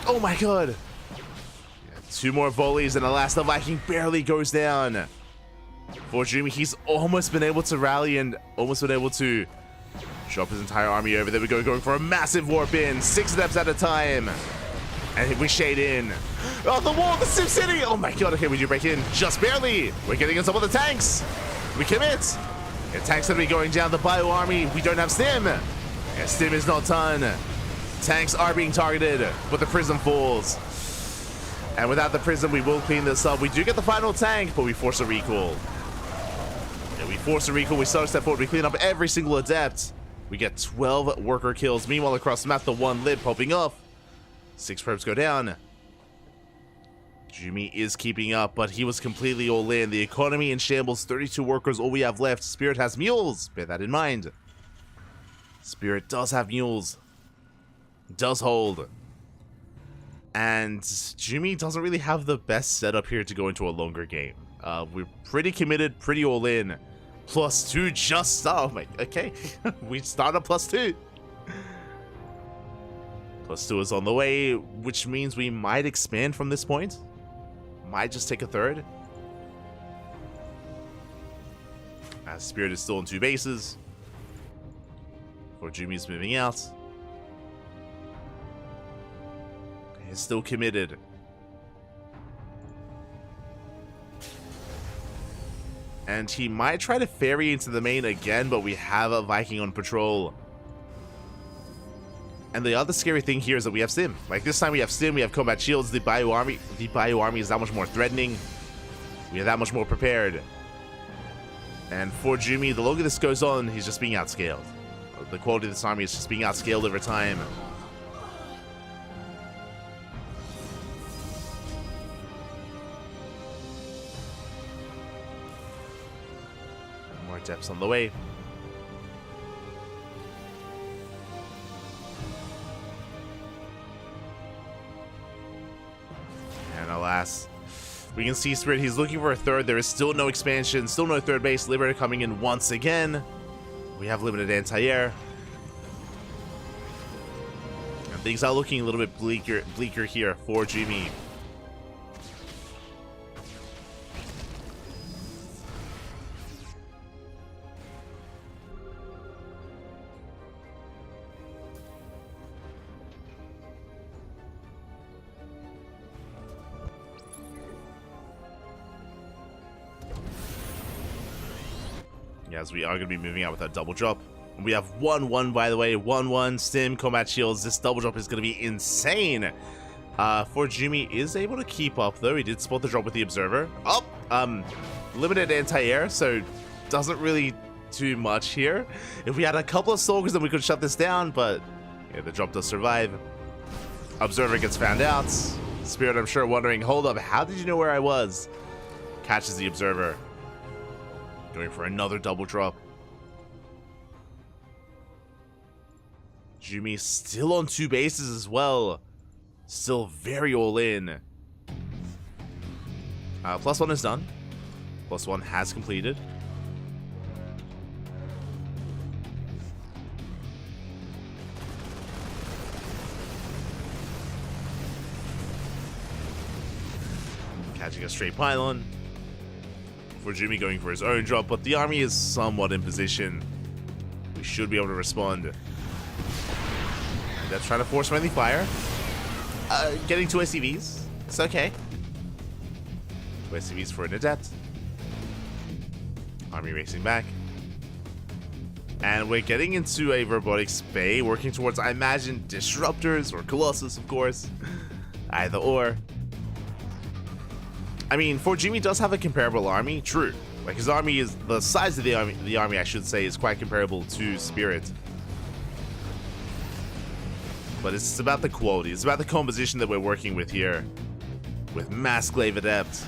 Oh my god. 2 more volleys, and alas, the Viking barely goes down. Fortunately, he's almost been able to rally and almost been able to drop his entire army over. There we go, going for a massive warp in. 6 steps at a time. And we shade in. Oh, the wall, the Sim City! Oh my god, okay, we do break in. Just barely. We're getting in some of the tanks. We commit. Yeah, tanks gonna be going down. The Bio Army, we don't have Stim. Yeah, Stim is not done. Tanks are being targeted, but the prism falls. And without the prism, we will clean this up. We do get the final tank, but we force a recall. Yeah, we force a recall. We start a step forward. We clean up every single adept. We get 12 worker kills. Meanwhile, across the map, the 1 lid popping off. 6 probes go down. Jumi is keeping up, but he was completely all in. The economy in shambles. 32 workers, all we have left. Spirit has mules. Bear that in mind. Spirit does have mules. Does hold. And Jumi doesn't really have the best setup here to go into a longer game. We're pretty committed, pretty all in. +2 just, oh my, okay. We start at +2. +2 is on the way, which means we might expand from this point. Might just take a 3rd. As Spirit is still in 2 bases. For Jumi's moving out. Is still committed. And he might try to ferry into the main again, but we have a Viking on patrol. And the other scary thing here is that we have Stim. Like this time we have Stim, we have combat shields. The Bio Army is that much more threatening. We are that much more prepared. And for Jumi, the longer this goes on, he's just being outscaled. The quality of this army is just being outscaled over time. More depths on the way. And alas, we can see Spirit, he's looking for a 3rd. There is still no expansion, still no 3rd base. Liberator coming in once again. We have limited anti-air. And things are looking a little bit bleaker here for Jumi. Yes, we are going to be moving out with that double drop. We have 1-1, by the way. 1-1, Stim, Combat Shields. This double drop is going to be insane. For Jumi is able to keep up, though. He did spot the drop with the Observer. Oh, limited anti-air, so doesn't really do much here. If we had a couple of Stalkers, then we could shut this down, but yeah, the drop does survive. Observer gets found out. Spirit, I'm sure, wondering, hold up, how did you know where I was? Catches the Observer. Going for another double drop. Jumi still on 2 bases as well. Still very all in. +1 is done. +1 has completed. Catching a straight pylon. For Jumi going for his own drop, but the army is somewhat in position. We should be able to respond. That's trying to force friendly fire. Getting 2 SCVs. It's okay. 2 SCVs for an Adept. Army racing back. And we're getting into a Robotics Bay, working towards, I imagine, Disruptors or Colossus, of course. Either or. I mean, for Jumi does have a comparable army, true. Like, his army is, the size of the army, I should say, is quite comparable to Spirit. But it's about the quality, it's about the composition that we're working with here. With Massglaive Adept.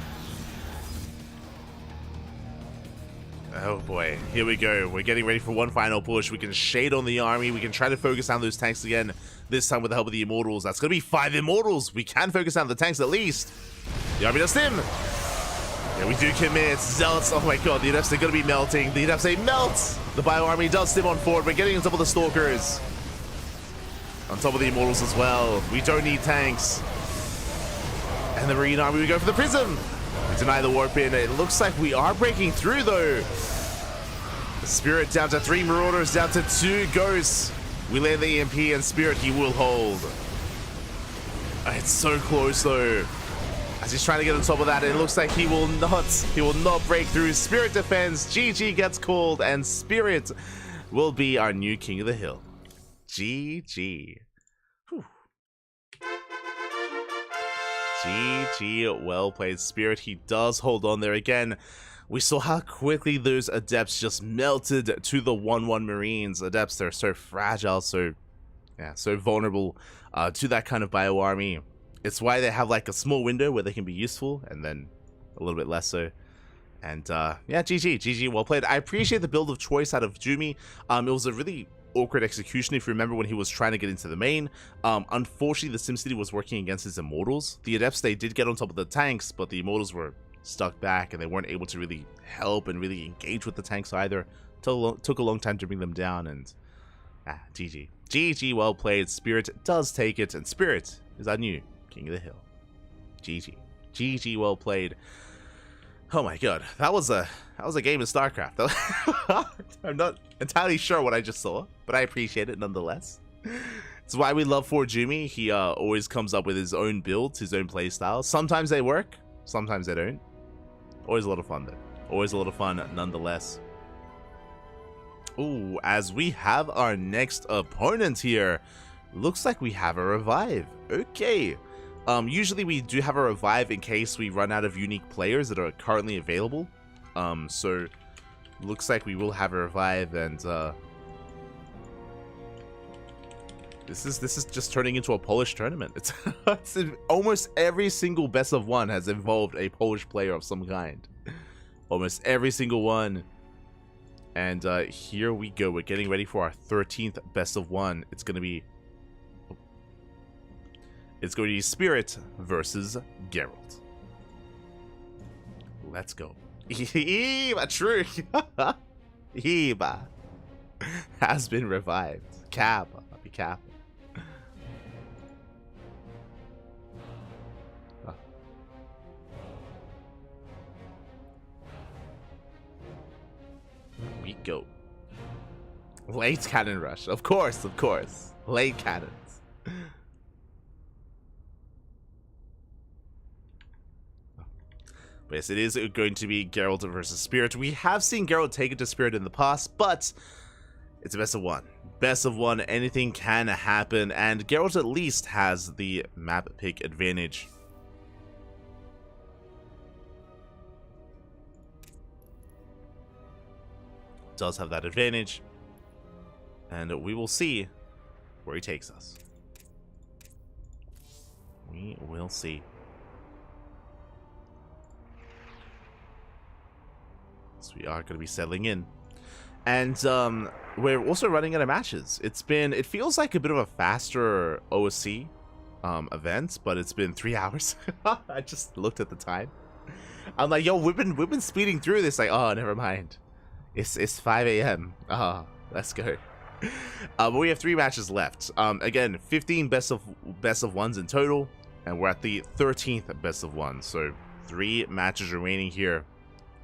Oh boy, here we go. We're getting ready for one final push. We can shade on the army, we can try to focus down those tanks again, this time with the help of the Immortals. That's gonna be 5 Immortals. We can focus down the tanks at least. The army does Stim. Yeah, we do commit. Zealots, oh my god, the Adepts are gonna be melting. The Adepts, they melt! The Bio Army does Stim on forward. We're getting on top of the Stalkers. On top of the Immortals as well. We don't need tanks. And the Marine Army, we go for the Prism. We deny the warp in. It looks like we are breaking through though. The Spirit down to 3 Marauders, down to 2 Ghosts. We land the EMP and Spirit, he will hold. It's so close though. As he's trying to get on top of that, it looks like he will not break through. Spirit defends, GG gets called, and Spirit will be our new King of the Hill. GG. Whew. GG, well played, Spirit. He does hold on there again. We saw how quickly those Adepts just melted to the 1-1 Marines. Adepts, they're so fragile, so vulnerable to that kind of Bio Army. It's why they have like a small window where they can be useful, and then a little bit less so. And yeah, GG, well played. I appreciate the build of choice out of Jumi. It was a really awkward execution, if you remember, when he was trying to get into the main. Unfortunately, the SimCity was working against his Immortals. The Adepts, they did get on top of the tanks, but the Immortals were stuck back, and they weren't able to really help and really engage with the tanks either. Took a long time to bring them down, and GG. GG, well played. Spirit does take it, and Spirit is our new King of the Hill. GG. GG, well played. Oh my god, that was a game of StarCraft. I'm not entirely sure what I just saw, but I appreciate it nonetheless. It's why we love Jumi. He always comes up with his own builds, his own playstyle. Sometimes they work, sometimes they don't. Always a lot of fun though. Always a lot of fun nonetheless. Ooh, as we have our next opponent here, looks like we have a revive. Okay. Usually we do have a revive in case we run out of unique players that are currently available. So looks like we will have a revive, and this is just turning into a Polish tournament. It's almost every single best of one has involved a Polish player of some kind. Almost every single one. And here we go. We're getting ready for our 13th best of one. It's going to be Spirit versus Geralt. Let's go. True. Eba has been revived. Kappa. Be careful. We go. Late cannon rush. Of course. Late cannons. But yes, it is going to be Geralt versus Spirit. We have seen Geralt take it to Spirit in the past, but it's a best of one. Best of one, anything can happen, and Geralt at least has the map pick advantage. Does have that advantage, and we will see where he takes us. We will see. So we are going to be settling in, and we're also running out of matches. It feels like a bit of a faster OSC event, but it's been 3 hours. I just looked at the time. I'm like, yo, we've been speeding through this. Like, oh, never mind. It's 5 a.m. Oh, let's go. But we have 3 matches left. Again, 15 best of ones in total, and we're at the 13th best of one. So 3 matches remaining here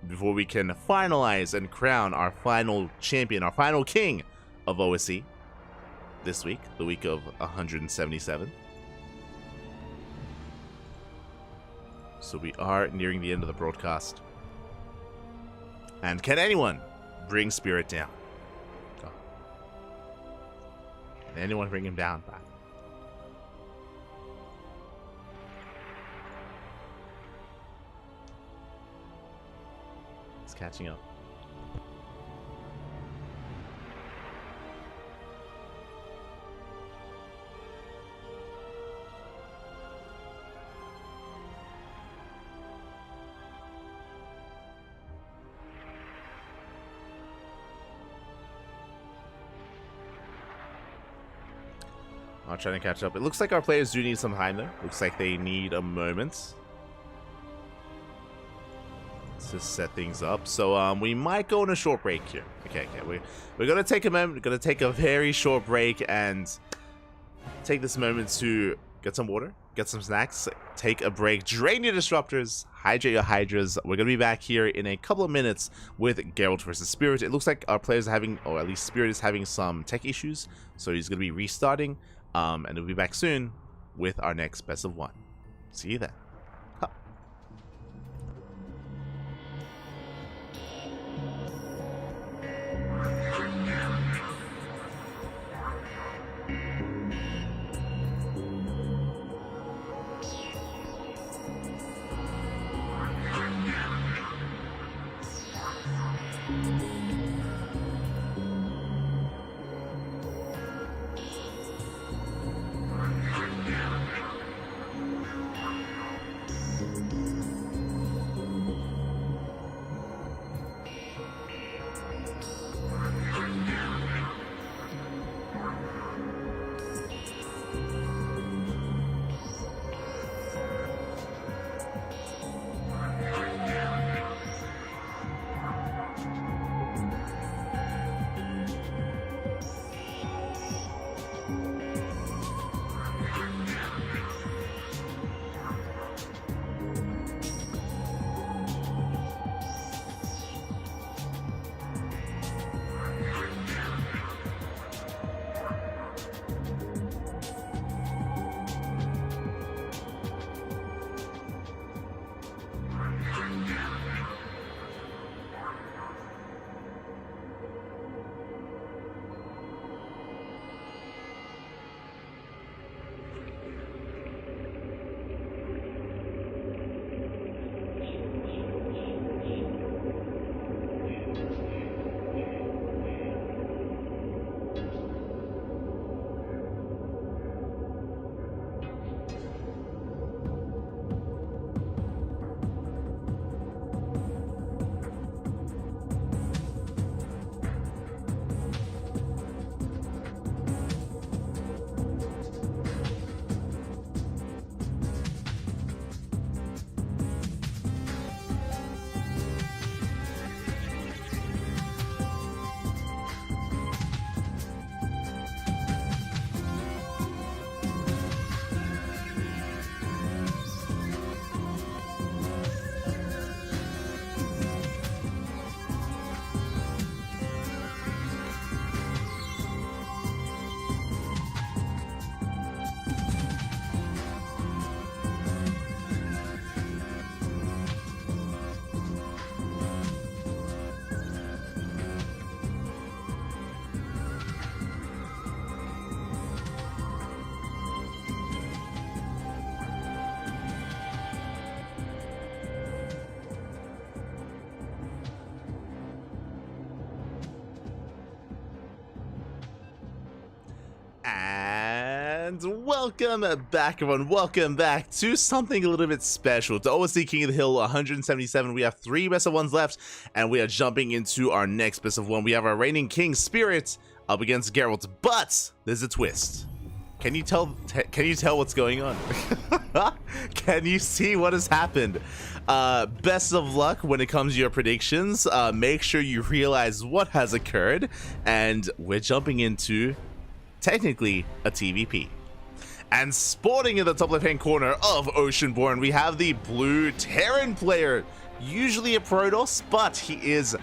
before we can finalize and crown our final champion, our final king of OSC this week, the week of 177. So we are nearing the end of the broadcast. And can anyone bring Spirit down? Oh. Can anyone bring him down? It's catching up. I'm trying to catch up. It looks like our players do need some time though. Looks like they need a moment to set things up. So we might go on a short break here. Okay, we're gonna take a moment. We're gonna take a very short break and take this moment to get some water, get some snacks, take a break, drain your disruptors, hydrate your hydras. We're gonna be back here in a couple of minutes with Geralt versus Spirit. It looks like our players are having, or at least Spirit is having, some tech issues, so he's gonna be restarting. And we'll be back soon with our next best of one. See you then. Huh. And welcome back, everyone. Welcome back to something a little bit special. To OSC King of the Hill 177, we have 3 best of 1s left, and we are jumping into our next best of 1. We have our reigning king, Spirit, up against Geralt, but there's a twist. Can you tell what's going on? Can you see what has happened? Best of luck when it comes to your predictions. Make sure you realize what has occurred, and we're jumping into technically a TVP. And spawning in the top left hand corner of Oceanborn, we have the blue Terran player, usually a Protoss, but he is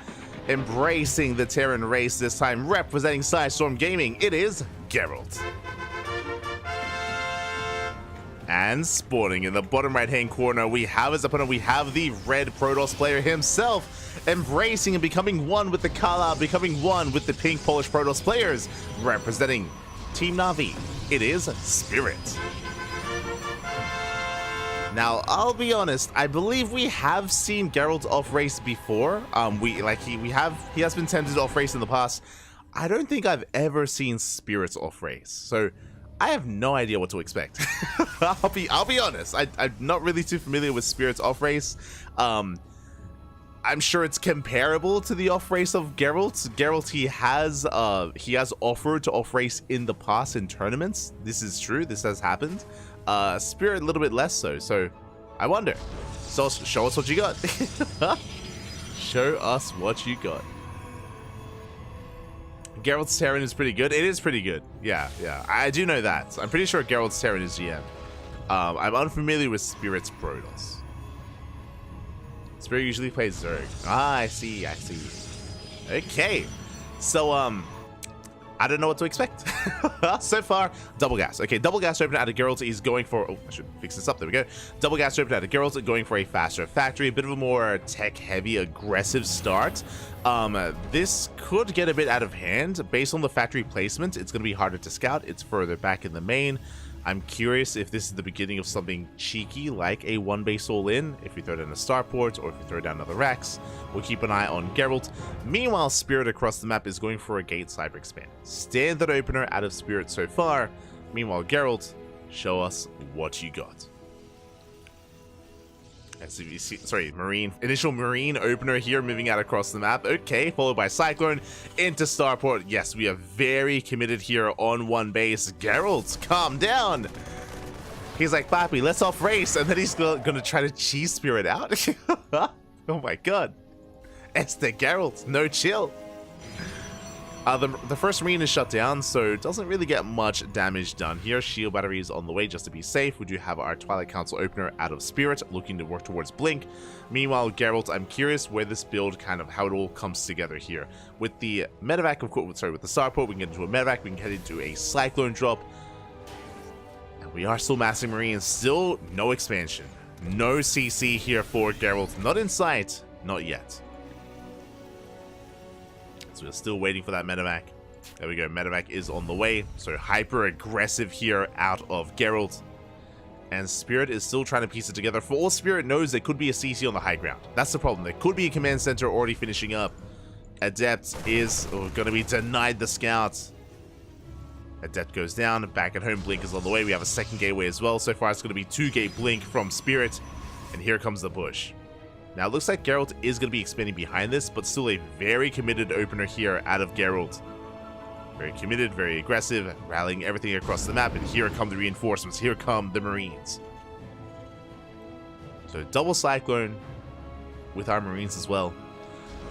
embracing the Terran race this time, representing Storm Gaming. It is Geralt. And spawning in the bottom right hand corner, we have his opponent, we have the red Protoss player himself, embracing and becoming one with the Kala, becoming one with the pink Polish Protoss players, representing Team Na'Vi. It is Spirit. Now, I'll be honest, I believe we have seen Geralt off race before. He has been tempted off race in the past. I don't think I've ever seen Spirit off race, so I have no idea what to expect. I'll be honest. I'm not really too familiar with Spirit's off race. I'm sure it's comparable to the off race of Geralt. Geralt, he has offered to off race in the past in tournaments. This is true. This has happened. Spirit a little bit less so. So I wonder. So show us what you got. Show us what you got. Geralt's Terran is pretty good. It is pretty good. Yeah. I do know that. I'm pretty sure Geralt's Terran is GM. I'm unfamiliar with Spirit's Protoss. Spirit usually plays Zerg. Ah, I see. Okay. So, I don't know what to expect. So far, double gas. Okay, double gas open out of Geralt. He's going for... Oh, I should fix this up. There we go. Double gas open out of Geralt, going for a faster factory. A bit of a more tech-heavy, aggressive start. This could get a bit out of hand. Based on the factory placement, it's going to be harder to scout. It's further back in the main. I'm curious if this is the beginning of something cheeky like a 1-base all-in, if we throw down a starport or if we throw down another Rex. We'll keep an eye on Geralt. Meanwhile, Spirit across the map is going for a gate cyber expand. Standard opener out of Spirit so far. Meanwhile, Geralt, show us what you got. Initial Marine opener here, moving out across the map. Okay, followed by Cyclone into Starport. Yes, we are very committed here on 1 base. Geralt, calm down. He's like, Papi, let's off race. And then he's gonna try to cheese Spirit out. Oh my god. Este Geralt, no chill. The first Marine is shut down, so it doesn't really get much damage done here. Shield battery is on the way just to be safe. We do have our Twilight Council opener out of Spirit, looking to work towards Blink. Meanwhile, Geralt, I'm curious where this build how it all comes together here. With the medevac, with the starport, we can get into a medevac, we can head into a Cyclone drop. And we are still massing Marines, still no expansion. No CC here for Geralt, not in sight, not yet. So we're still waiting for that medevac. There we go, medevac is on the way. So hyper aggressive here out of Geralt. And Spirit is still trying to piece it together. For all Spirit knows, there could be a CC on the high ground. That's the problem. There could be a command center already finishing up. Adept is going to be denied the scouts. Adept goes down. Back at home, Blink is on the way. We have a second gateway as well. So far, it's going to be 2-gate Blink from Spirit. And here comes the push. Now, it looks like Geralt is going to be expanding behind this, but still a very committed opener here out of Geralt. Very committed, very aggressive, rallying everything across the map, and here come the reinforcements. Here come the Marines. So, double Cyclone with our Marines as well.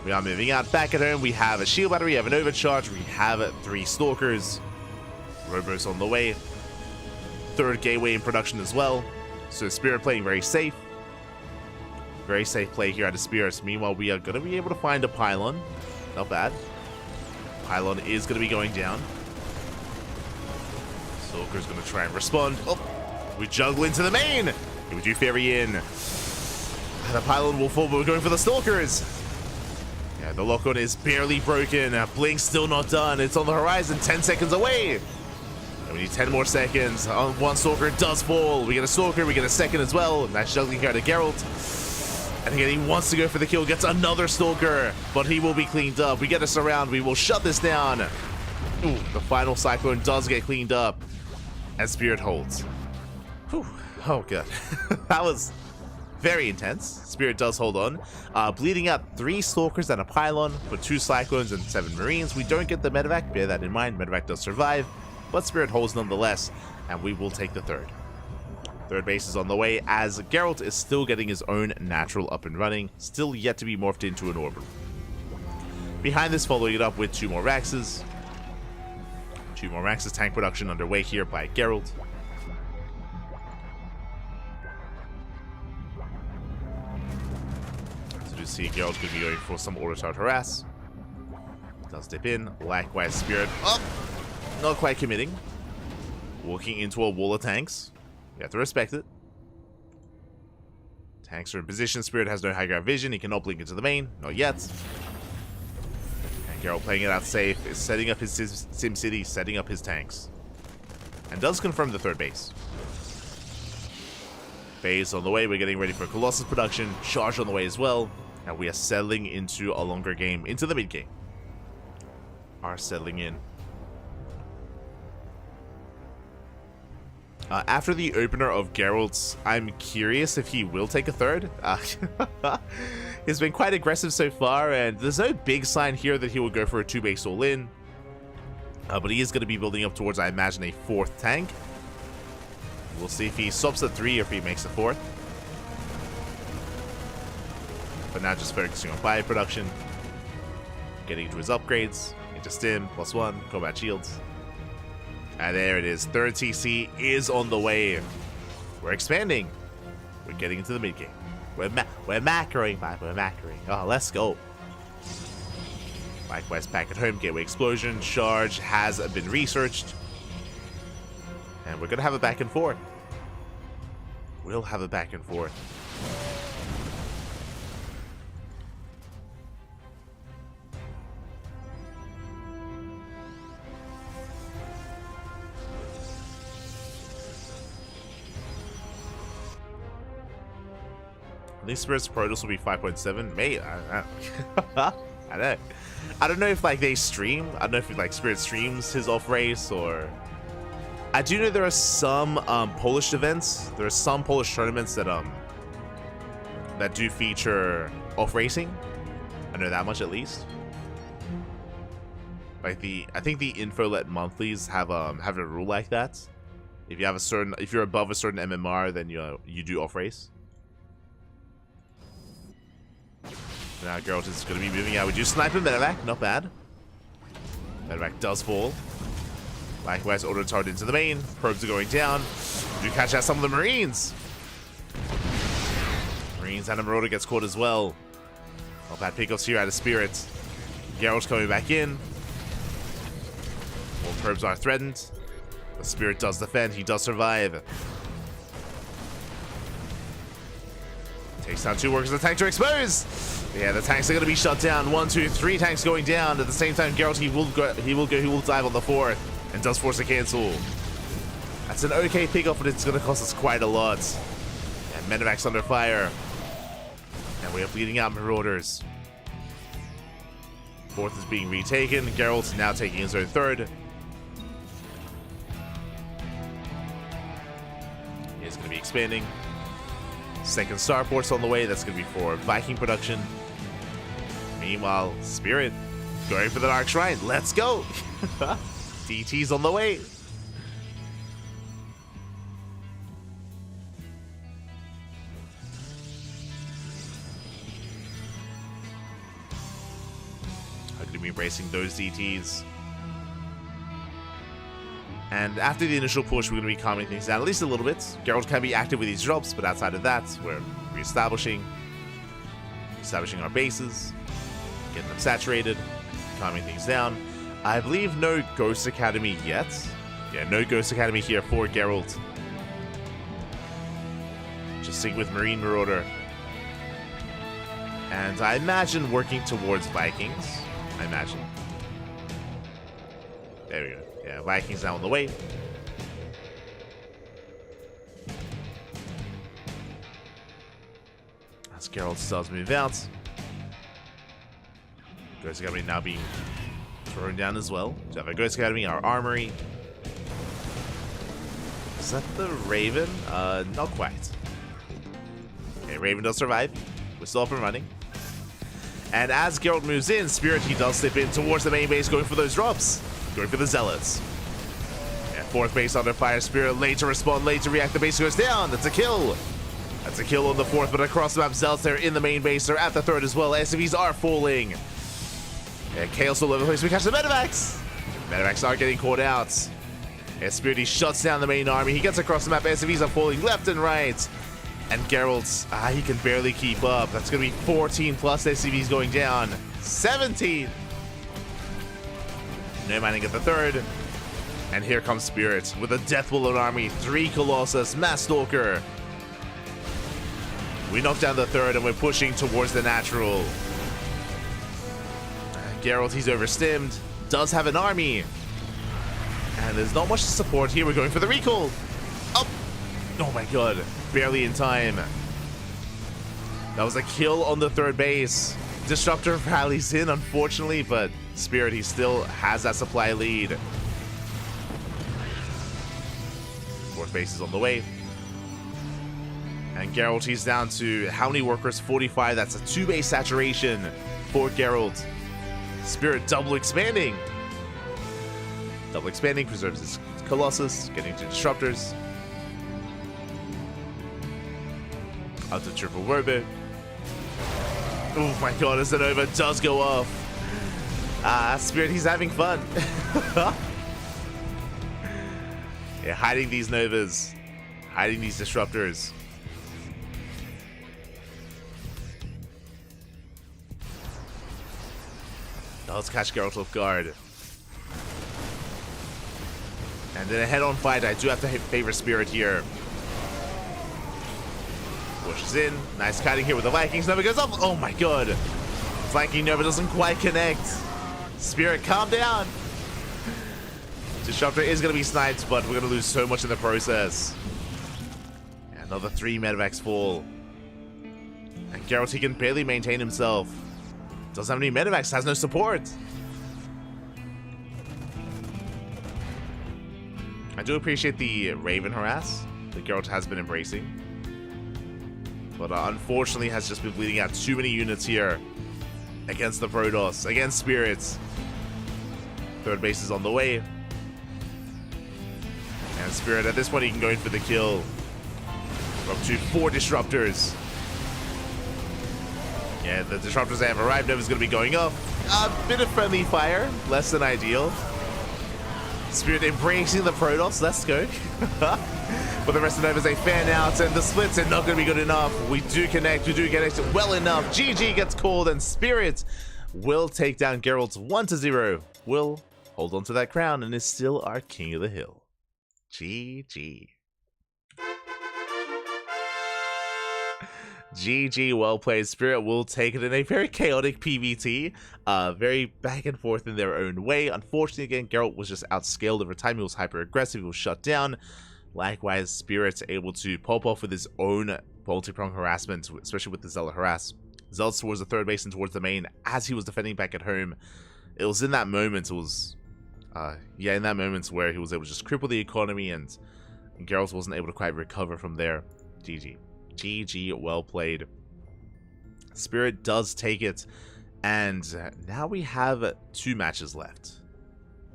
We are moving out. Back at home, we have a shield battery, we have an overcharge, we have 3 Stalkers. Robos on the way. 3rd gateway in production as well. So, Spirit playing very safe. Very safe play here out of Spirits. Meanwhile, we are going to be able to find a pylon. Not bad. Pylon is going to be going down. Stalker's going to try and respond. Oh, we juggle into the main. Here we do ferry in. The pylon will fall, but we're going for the Stalkers. Yeah, the lock-on is barely broken. Blink's still not done. It's on the horizon, 10 seconds away. And we need 10 more seconds. One Stalker does fall. We get a Stalker, we get a second as well. Nice juggling here to Geralt. And again, he wants to go for the kill, gets another Stalker, but he will be cleaned up. We get a surround, we will shut this down. Ooh, the final Cyclone does get cleaned up. and Spirit holds. Whew. Oh, God. That was very intense. Spirit does hold on. Bleeding out 3 Stalkers and a Pylon for 2 Cyclones and 7 Marines. We don't get the medevac. Bear that in mind. Medevac does survive, but Spirit holds nonetheless, and we will take the third. Third base is on the way as Geralt is still getting his own natural up and running, still yet to be morphed into an orbital. Behind this, following it up with 2 more Raxes. 2 more Raxes, tank production underway here by Geralt. So you see Geralt could be going for some Autotard harass. Does dip in. Likewise, Spirit. Oh! Not quite committing. Walking into a wall of tanks. You have to respect it. Tanks are in position. Spirit has no high ground vision. He cannot blink into the main. Not yet. And Geralt playing it out safe is setting up his Sim City, setting up his tanks. And does confirm the third base. Base on the way. We're getting ready for Colossus production. Charge on the way as well. And we are settling into a longer game. Into the mid game. Are settling in. After the opener of Geralt's, I'm curious if he will take a third. He's been quite aggressive so far, and there's no big sign here that he will go for a 2-base all-in. But he is going to be building up towards, I imagine, a 4th tank. We'll see if he stops at 3 or if he makes a 4th. But now just focusing on fire production. Getting into his upgrades. Into Stim, +1, combat shields. And there it is. 3rd TC is on the way. We're expanding. We're getting into the mid game. We're macroing, man. We're macroing. Oh, let's go. Likewise, back at home, gateway explosion. Charge has been researched. And we're going to have a back and forth. We'll have a back and forth. I think Spirit's Protoss will be 5.7. May I don't know if like they stream. I don't know if like Spirit streams his off race, or I do know there are some Polish events. There are some Polish tournaments that that do feature off racing. I know that much at least. Like I think the Infolet monthlies have a rule like that. If you have if you're above a certain MMR, then you do off race. Now Geralt is going to be moving out. We do snipe him, medevac, not bad. Medevac does fall. Likewise, auto-tard into the main. Probes are going down. We do catch out some of the Marines. Marines and a Marauder gets caught as well. Not bad pickups here out of Spirit. Geralt coming back in. More probes are threatened. The Spirit does defend. He does survive. Takes down 2 workers. The tank to expose. Yeah, the tanks are going to be shut down. 1, 2, 3 tanks going down. At the same time, Geralt, he will dive on the 4th and does force a cancel. That's an okay pickup, but it's going to cost us quite a lot. And medevac's under fire. And we are bleeding out Marauders. 4th is being retaken. Geralt's now taking his own 3rd. He's going to be expanding. 2nd starport's on the way. That's going to be for Viking production. Meanwhile, Spirit going for the Dark Shrine. Let's go. DT's on the way. I'm going to be embracing those DTs. And after the initial push, we're going to be calming things down at least a little bit. Geralt can be active with these drops, but outside of that, we're reestablishing our bases, getting them saturated, calming things down. I believe no Ghost Academy yet. Yeah, no Ghost Academy here for Geralt. Just sync with Marine Marauder. And I imagine working towards Vikings. I imagine. There we go. Yeah, Vikings now on the way. As Geralt does move out. Ghost Academy now being thrown down as well. So have a Ghost Academy, our armory. Is that the Raven? Not quite. Okay, Raven does survive. We're still up and running. And as Geralt moves in, Spirit, he does slip in towards the main base, going for those drops. Going for the Zealots. Yeah, fourth base under fire. Spirit late to respond, late to react. The base goes down. That's a kill. That's a kill on the fourth, but across the map, Zealots there in the main base. They're at the third as well. SCVs are falling. Yeah, Chaos all over the place. We catch the Medivacs. Medivacs are getting caught out. Yeah, Spirit, he shuts down the main army. He gets across the map. SCVs are falling left and right. And Geralt, he can barely keep up. That's going to be 14 plus SCVs going down. 17. No manning at the third. And here comes Spirit with a Death Bullet army. 3 Colossus, Mass Stalker. We knock down the third and we're pushing towards the natural. Geralt, he's overstimmed. Does have an army. And there's not much support here. We're going for the recall. Oh my god. Barely in time. That was a kill on the third base. Disruptor rallies in, unfortunately, but Spirit, he still has that supply lead. Fourth base is on the way. And Geralt, he's down to how many workers? 45. That's a 2-base saturation for Geralt. Spirit double expanding. Double expanding preserves his Colossus, getting to Disruptors. Out to triple robot. Oh my god, as the Nova does go off. Spirit, he's having fun. Yeah, hiding these Novas. Hiding these Disruptors. Now let's catch Geralt off guard. And in a head-on fight, I do have to favor Spirit here. Pushes in. Nice kiting here with the Vikings. Nova goes up. Oh my god. Flanking Nova doesn't quite connect. Spirit, calm down. Disruptor is going to be sniped, but we're going to lose so much in the process. Another 3 Medivacs fall. And Geralt, he can barely maintain himself. Doesn't have any Medivacs, has no support. I do appreciate the Raven harass that Geralt has been embracing. But unfortunately has just been bleeding out too many units here against the Protoss, against Spirits. Third base is on the way. And Spirit, at this point, he can go in for the kill. We're up to 4 Disruptors. Yeah, the Disruptors that have arrived, Nova's going to be going up. A bit of friendly fire, less than ideal. Spirit embracing the Protoss, let's go. But the rest of Novas, they fan out, and the splits are not going to be good enough. We do connect it well enough. GG gets called, and Spirit will take down Geralt 1-0. Will hold on to that crown and is still our King of the Hill. GG. GG, well played. Spirit will take it in a very chaotic PvT, very back and forth in their own way. Unfortunately, again, Geralt was just outscaled over time. He was hyper aggressive. He was shut down. Likewise, Spirit's able to pop off with his own multi-prong harassment, especially with the Zealot harass. Zealots towards the third base and towards the main as he was defending back at home. It was in that moment, in that moment where he was able to just cripple the economy, and Geralt wasn't able to quite recover from there. GG. GG, well played. Spirit does take it, and now we have 2 matches left.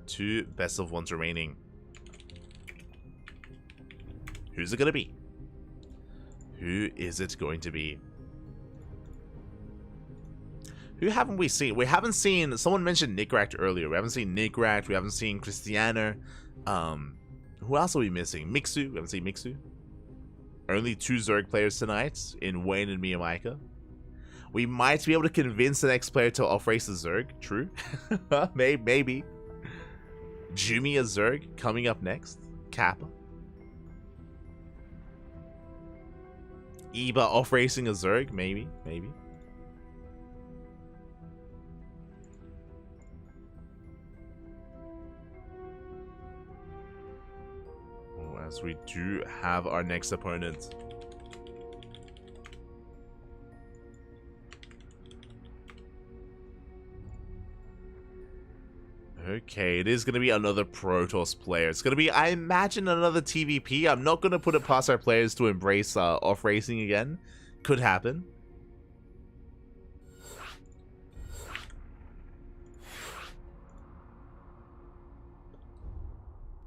2 best of 1s remaining. Who's it going to be? Who is it going to be? Who haven't we seen? We haven't seen... Someone mentioned Nickrat earlier. We haven't seen Nickrat. We haven't seen Christiana. Who else are we missing? Mixu. We haven't seen Mixu. Only 2 Zerg players tonight in Wayne and Miyamika. We might be able to convince the next player to off-race the Zerg. True. Maybe. Jumi as Zerg coming up next. Kappa. Eba off-racing a Zerg. Maybe. As we do have our next opponent. Okay, it is going to be another Protoss player. It's going to be, I imagine, another TVP. I'm not going to put it past our players to embrace off-racing again. Could happen.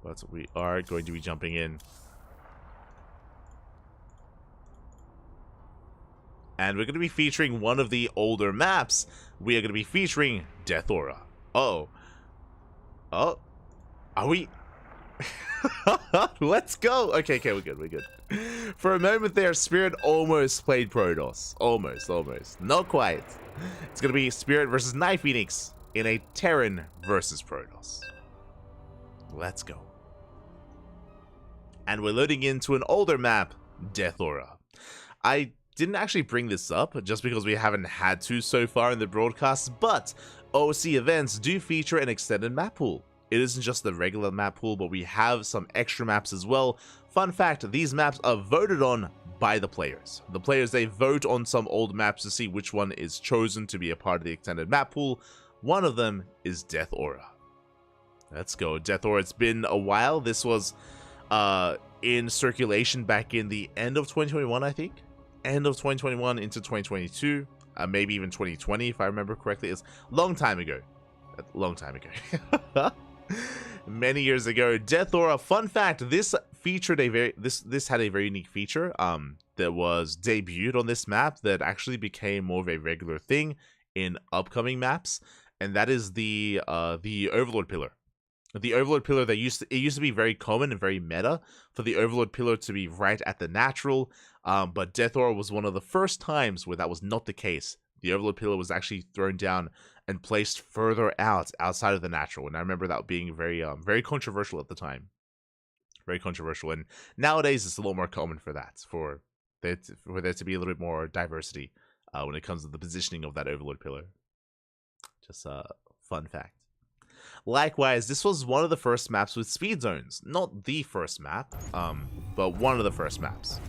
But we are going to be jumping in. And we're going to be featuring one of the older maps. We are going to be featuring Death Aura. Oh. Oh. Are we... Let's go. Okay, we're good. For a moment there, Spirit almost played Protoss. Almost. Not quite. It's going to be Spirit versus Night Phoenix in a Terran versus Protoss. Let's go. And we're loading into an older map, Death Aura. I didn't actually bring this up just because we haven't had to so far in the broadcast, but OC events do feature an extended map pool. It isn't just the regular map pool, but we have some extra maps as well. Fun fact, these maps are voted on by the players. The players, they vote on some old maps to see which one is chosen to be a part of the extended map pool. One of them is Death Aura. Let's go. Death Aura, it's been a while. This was in circulation back in the end of 2021, I think. End of 2021 into 2022. Maybe even 2020, if I remember correctly. It's a long time ago. Many years ago. Death Aura, fun fact, this featured a very this had a very unique feature that was debuted on this map that actually became more of a regular thing in upcoming maps, and that is the Overlord pillar. The Overlord pillar, it used to be very common and very meta for the Overlord pillar to be right at the natural, but Death Aura was one of the first times where that was not the case. The Overlord pillar was actually thrown down and placed further outside of the natural, and I remember that being very controversial at the time. Very controversial, and nowadays it's a lot more common for that, for there to be a little bit more diversity when it comes to the positioning of that Overlord pillar. Just a fun fact. Likewise, this was one of the first maps with speed zones. Not the first map, but one of the first maps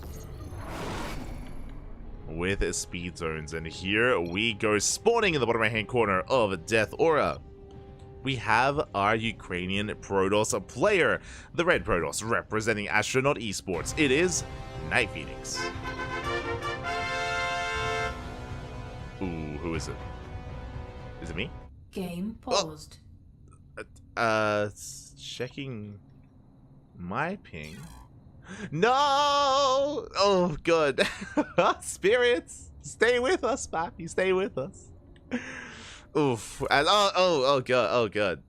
with speed zones. And here we go, spawning in the bottom right hand corner of Death Aura. We have our Ukrainian Protoss player, the Red Protoss, representing Astronaut Esports. It is Night Phoenix. Ooh, who is it? Is it me? Game paused. Checking my ping. No! Oh, good. Spirits, stay with us, Pappy. Stay with us. Oof. As oh god.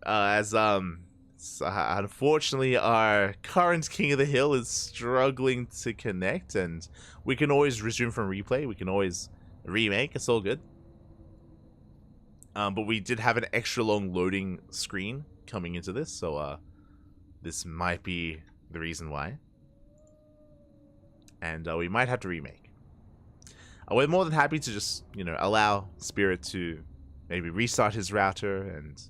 Unfortunately, our current King of the Hill is struggling to connect, and we can always resume from replay. We can always remake. It's all good. But we did have an extra long loading screen coming into this, so this might be the reason why. And we might have to remake. We're more than happy to just, allow Spirit to maybe restart his router and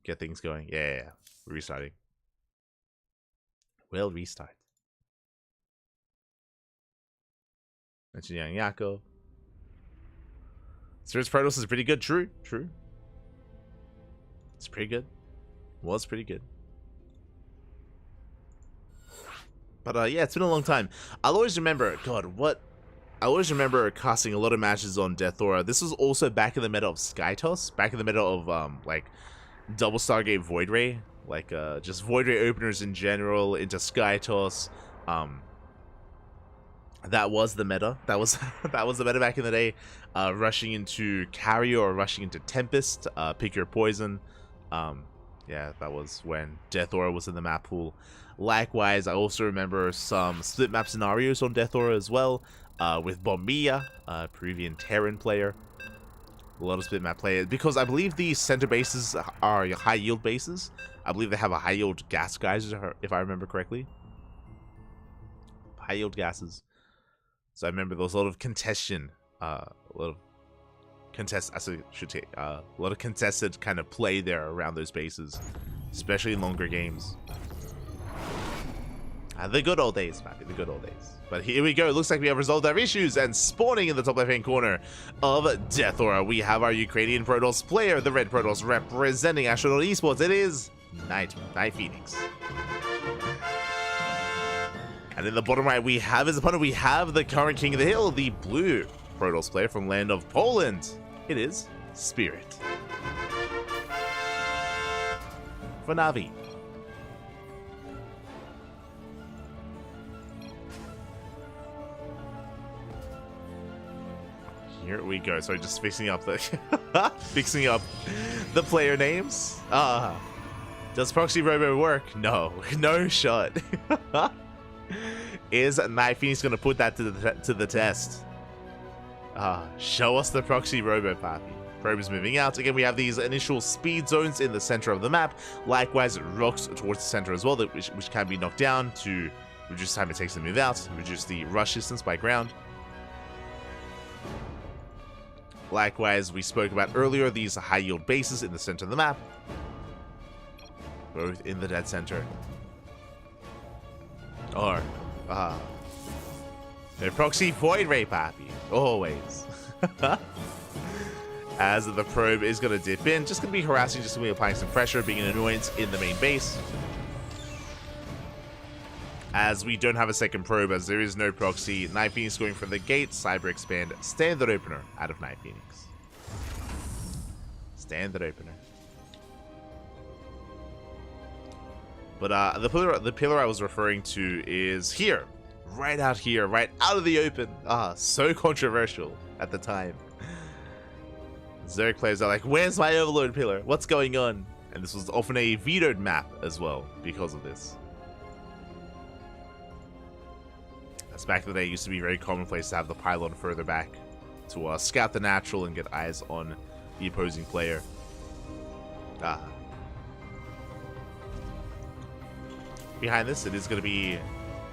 get things going. Yeah. We're restarting. We'll restart. Mention Young Yako. Spirit's Protoss is pretty good. True. It's pretty good. Was pretty good. But yeah, it's been a long time. I'll always remember, I always remember casting a lot of matches on Death Aura. This was also back in the meta of Skytoss, back in the meta of like Double Stargate Void Ray, like just Void Ray openers in general into Skytoss. That was the meta. That was the meta back in the day. Rushing into Carrier or rushing into Tempest, pick your poison. Yeah, that was when Death Aura was in the map pool. Likewise, I also remember some split map scenarios on Death Aura as well, with Bombilla, Peruvian Terran player. A lot of split map players, because I believe the center bases are high yield bases. I believe they have a high yield gas geyser, if I remember correctly. High yield gases. So I remember there was a lot of contention, a lot of contested kind of play there around those bases, especially in longer games. The good old days, Pappy, the good old days. But here we go. Looks like we have resolved our issues, and spawning in the top left-hand corner of Death Aura, we have our Ukrainian Protoss player, the Red Protoss, representing Astronaut Esports. It is Night Phoenix. And in the bottom right, we have his opponent. We have the current King of the Hill, the blue Protoss player from land of Poland. It is Spirit. For Navi. Here we go. So just fixing up the fixing up the player names. Does Proxy Robo work? No, no shot. Is Night Phoenix gonna put that to the test? Show us the Proxy Robo, Pappy. Probe is moving out. Again, we have these initial speed zones in the center of the map. Likewise, rocks towards the center as well, which can be knocked down to reduce time it takes to move out, reduce the rush distance by ground. Likewise, we spoke about earlier these high-yield bases in the center of the map. Both in the dead center. Or, no proxy void ray, Pappy. Always. As the probe is going to dip in. Just going to be harassing, just going to be applying some pressure, being an annoyance in the main base. As we don't have a second probe, as there is no proxy. Night Phoenix going for the gate, Cyber Expand, standard opener out of Night Phoenix. Standard opener. But the pillar I was referring to is here. Right out here, right out of the open. So controversial at the time. Zerg players are like, where's my Overlord pillar? What's going on? And this was often a vetoed map as well because of this. As back in the day, it used to be very commonplace to have the pylon further back to scout the natural and get eyes on the opposing player. Behind this, it is going to be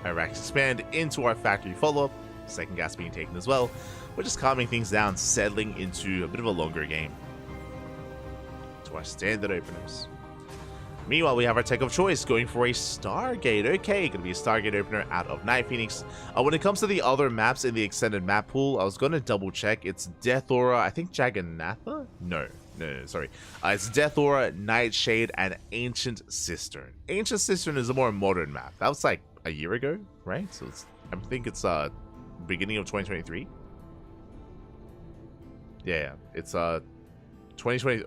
Iraq's expand into our factory follow-up. Second gas being taken as well. We're just calming things down, settling into a bit of a longer game. To our standard openers. Meanwhile, we have our tech of choice going for a Stargate. Okay, going to be a Stargate opener out of Night Phoenix. When it comes to the other maps in the extended map pool, I was going to double check. It's Death Aura, I think Jagannatha? No, sorry. It's Death Aura, Nightshade, and Ancient Cistern. Ancient Cistern is a more modern map. That was like a year ago, right? So I think it's beginning of 2023. Yeah, it's 2020.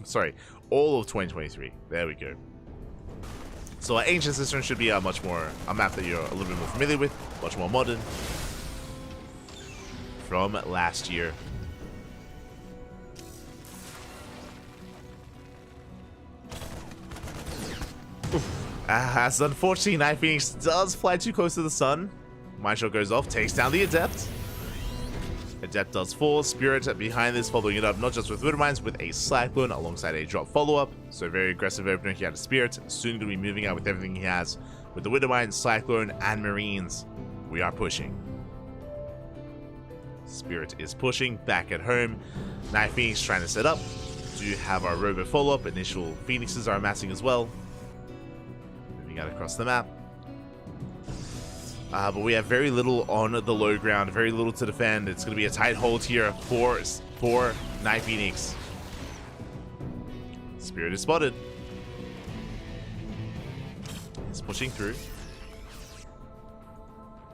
Sorry, all of 2023. There we go. So Ancient Cistern should be a map that you're a little bit more familiar with, much more modern, from last year. As unfortunately, Night Phoenix does fly too close to the sun. Mind Shot goes off, takes down the Adept. Adept does fall. Spirit behind this, following it up not just with Widow Mines, with a Cyclone alongside a drop follow-up. So very aggressive opener here out of Spirit. Soon going to be moving out with everything he has. With the Widow Mines, Cyclone, and Marines. We are pushing. Spirit is pushing back at home. Night Phoenix trying to set up. Do have our Robo follow-up. Initial Phoenixes are amassing as well. Moving out across the map. But we have very little on the low ground, very little to defend. It's going to be a tight hold here for Night Phoenix. Spirit is spotted. He's pushing through.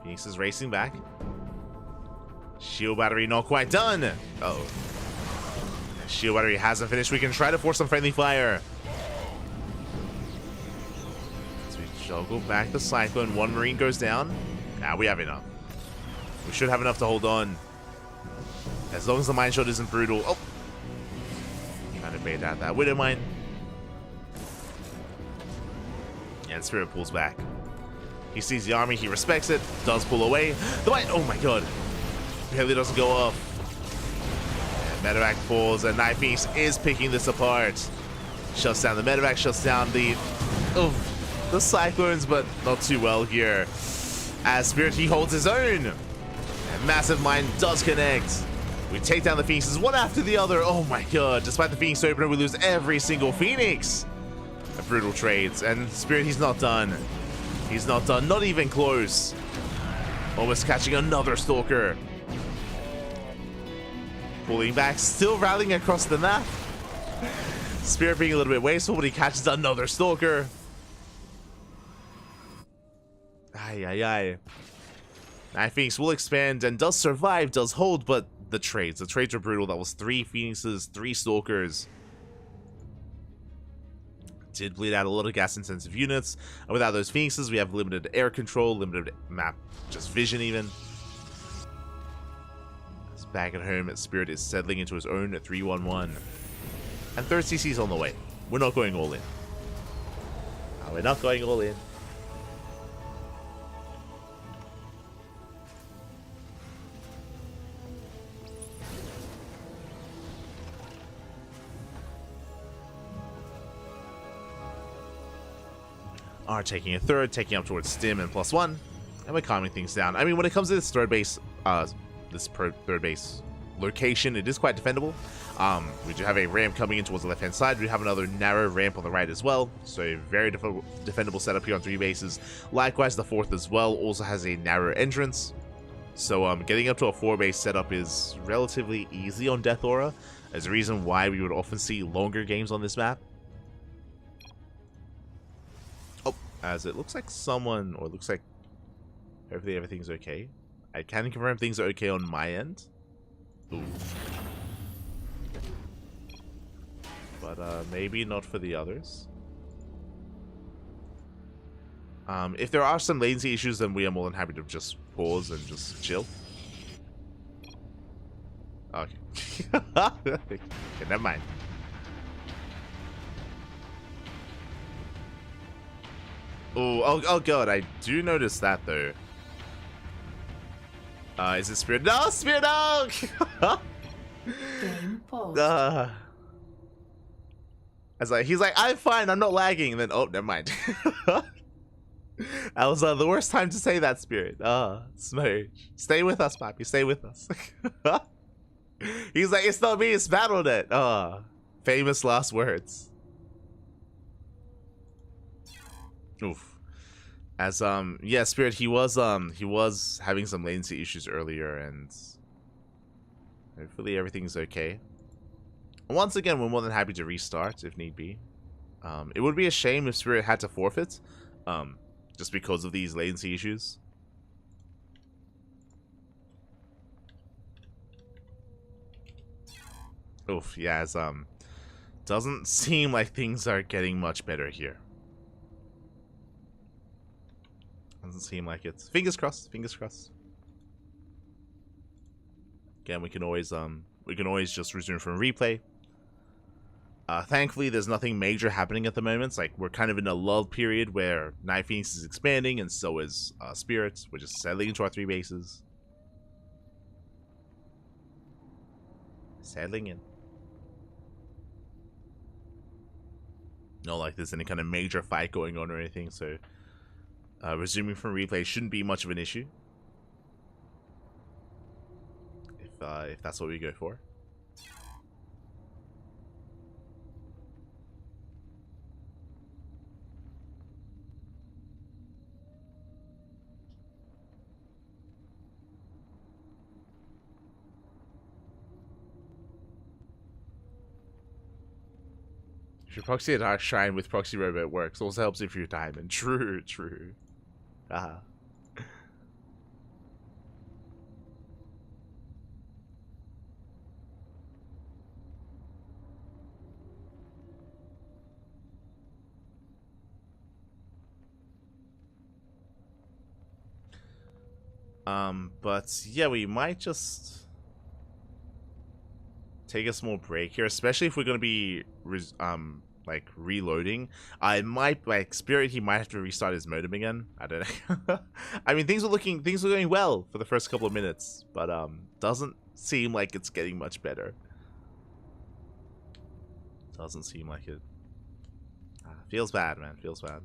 Phoenix is racing back. Shield battery not quite done. Uh-oh. Shield battery hasn't finished. We can try to force some friendly fire. Juggle back the Cyclone. One Marine goes down. Now we have enough. We should have enough to hold on. As long as the Mine Shot isn't brutal. Oh! Trying to bait out that Widow Mine. And Spirit pulls back. He sees the army. He respects it. Does pull away. The Mine. Oh my god. Barely doesn't go off. And Medevac falls. And Night Phoenix is picking this apart. Shuts down the Medevac. Shuts down the Cyclones, but not too well here. As Spirit, he holds his own. And Massive Mine does connect. We take down the Phoenixes one after the other. Oh my god. Despite the Phoenix opener, we lose every single Phoenix. A brutal trades. And Spirit, he's not done. He's not done, not even close. Almost catching another Stalker. Pulling back, still rallying across the map. Spirit being a little bit wasteful, but he catches another Stalker. Ay, ay, ay. Night Phoenix will expand and does survive, does hold, but the trades are brutal. That was 3 Phoenixes, 3 Stalkers. Did bleed out a lot of gas-intensive units. And without those Phoenixes, we have limited air control, limited map, just vision even. As back at home, Spirit is settling into his own at 3-1-1. And third CC's on the way. We're not going all in. We're not going all in. Are taking a third, taking up towards Stim and +1, and we're calming things down. I mean, when it comes to this third base, third base location, it is quite defendable. We do have a ramp coming in towards the left-hand side. We have another narrow ramp on the right as well, so a very defendable setup here on 3 bases. Likewise, the fourth as well also has a narrow entrance, so getting up to a 4-base setup is relatively easy on Death Aura. There's a reason why we would often see longer games on this map. As it looks like someone, or it looks like hopefully everything's okay. I can confirm things are okay on my end. Ooh. But maybe not for the others. If there are some latency issues, then we are more than happy to just pause and just chill. Okay. Okay, never mind. Oh god, I do notice that though. Is it Spirit? No, Spirit, no! Game paused. He's like, I'm fine, I'm not lagging. And then, oh, never mind. That was the worst time to say that, Spirit. Smooch. Stay with us, Papi, stay with us. He's like, it's not me, it's BattleNet. Famous last words. Oof. As yeah, Spirit, he was having some latency issues earlier, and hopefully everything's okay. Once again, we're more than happy to restart if need be. It would be a shame if Spirit had to forfeit, just because of these latency issues. Oof, yeah, as doesn't seem like things are getting much better here. Doesn't seem like it. Fingers crossed. Fingers crossed. Again, we can always just resume from replay. Thankfully, there's nothing major happening at the moment. It's like we're kind of in a lull period where Night Phoenix is expanding, and so is Spirit. We're just settling into our 3 bases. Settling in. Not like there's any kind of major fight going on or anything, so resuming from replay shouldn't be much of an issue. If that's what we go for. If you proxy a Dark Shrine with Proxy Robot works, also helps if you're diamond. True, true. But yeah, we might just take a small break here, especially if we're going to be like reloading. I might, like, Spirit, he might have to restart his modem again. I don't know. I mean, things were going well for the first couple of minutes, but doesn't seem like it's getting much better. Doesn't seem like it. Feels bad, man. Feels bad.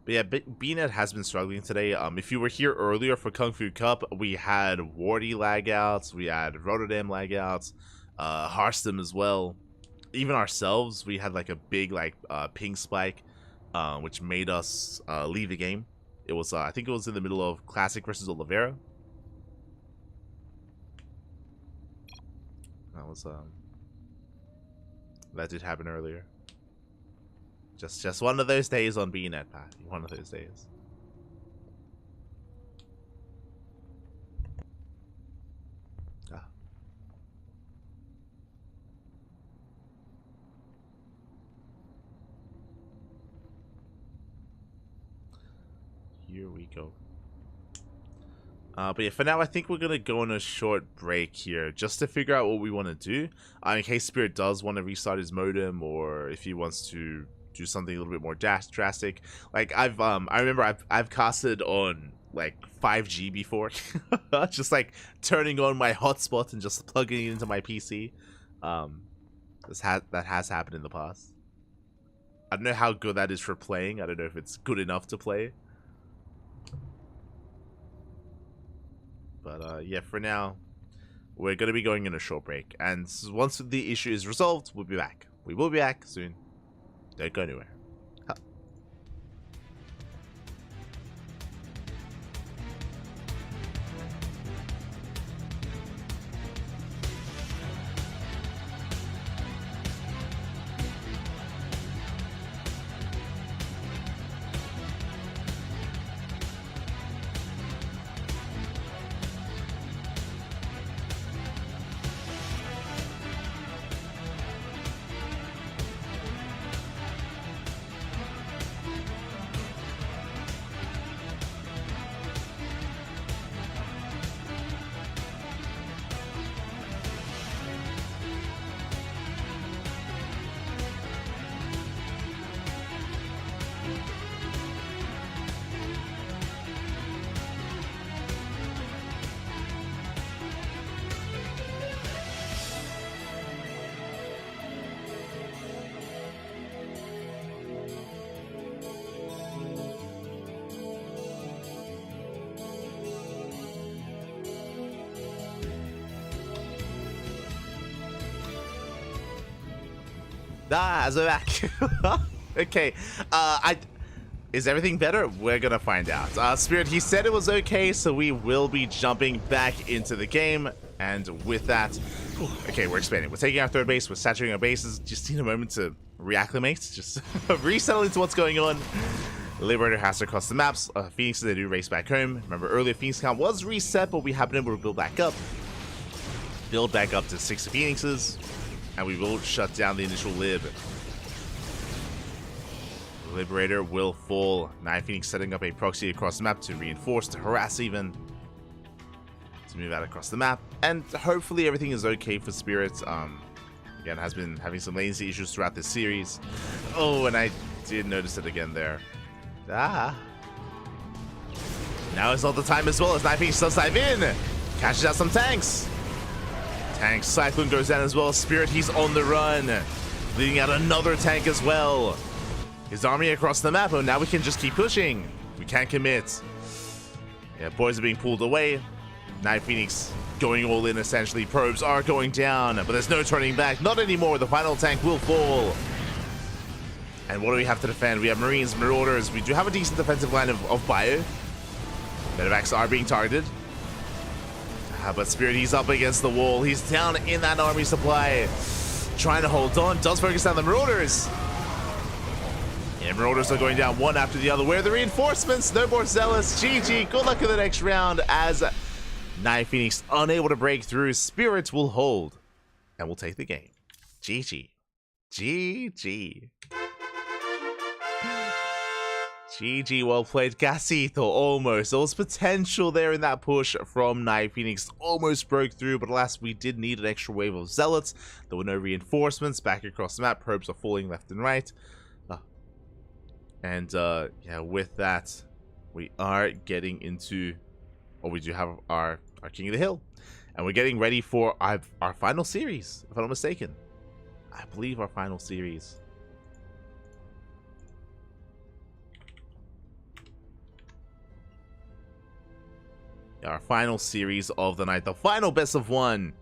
But yeah, BNet has been struggling today. If you were here earlier for KungFu Cup, we had Wardy lagouts, we had Rotterdam lagouts, Hearthstone as well. even ourselves, we had like a big like ping spike, which made us leave the game. It was I think it was in the middle of Classic versus Oliveira. That was that did happen earlier. Just one of those days on BNet, Pat. One of those days. Ah. Here we go. But yeah, for now, I think we're going to go on a short break here just to figure out what we want to do. In case Spirit does want to restart his modem, or if he wants to do something a little bit more drastic. Like, I remember I've casted on, like, 5G before. Just, like, turning on my hotspot and just plugging it into my PC. That has happened in the past. I don't know how good that is for playing. I don't know if it's good enough to play. But yeah, for now, we're going to be going in a short break. And once the issue is resolved, we'll be back. We will be back soon. Don't go anywhere. So back. Okay. Is everything better? We're gonna find out. Spirit, he said it was okay, so we will be jumping back into the game. And with that, okay, we're expanding. We're taking our third base. We're saturating our bases. Just need a moment to reacclimate. Just resettle into what's going on. Liberator has to cross the maps. Phoenix, they do race back home. Remember, earlier Phoenix count was reset, but we have been able to build back up. Build back up to 6 Phoenixes. And we will shut down the initial lib. Liberator will fall. 9 Phoenix setting up a proxy across the map to reinforce, to harass even. To move out across the map. And hopefully everything is okay for Spirits. Again, has been having some latency issues throughout this series. Oh, and I did notice it again there. Ah. Now is not the time as well as 9 Phoenix does dive in. Catches out some tanks. Tank Cyclone goes down as well. Spirit, he's on the run. Leading out another tank as well. His army across the map. Oh, now we can just keep pushing. We can't commit. Yeah, boys are being pulled away. 9 Phoenix going all in essentially. Probes are going down, but there's no turning back. Not anymore. The final tank will fall. And what do we have to defend? We have Marines, Marauders. We do have a decent defensive line of bio. Medevacs are being targeted. But Spirit, he's up against the wall. He's down in that army supply. Trying to hold on. Does focus on the Marauders. Yeah, Marauders are going down one after the other. Where are the reinforcements? No more Zealous. GG. Good luck in the next round as 9 Phoenix unable to break through. Spirit will hold. And we'll take the game. GG. GG. GG, well played. Gasito, almost. There was potential there in that push from 9 Phoenix. Almost broke through, but alas, we did need an extra wave of Zealots. There were no reinforcements back across the map. Probes are falling left and right. Yeah, with that, we are getting into... Oh, we do have our King of the Hill. And we're getting ready for our final series, if I'm not mistaken. I believe our final series. Our final series of the night, the final best of one.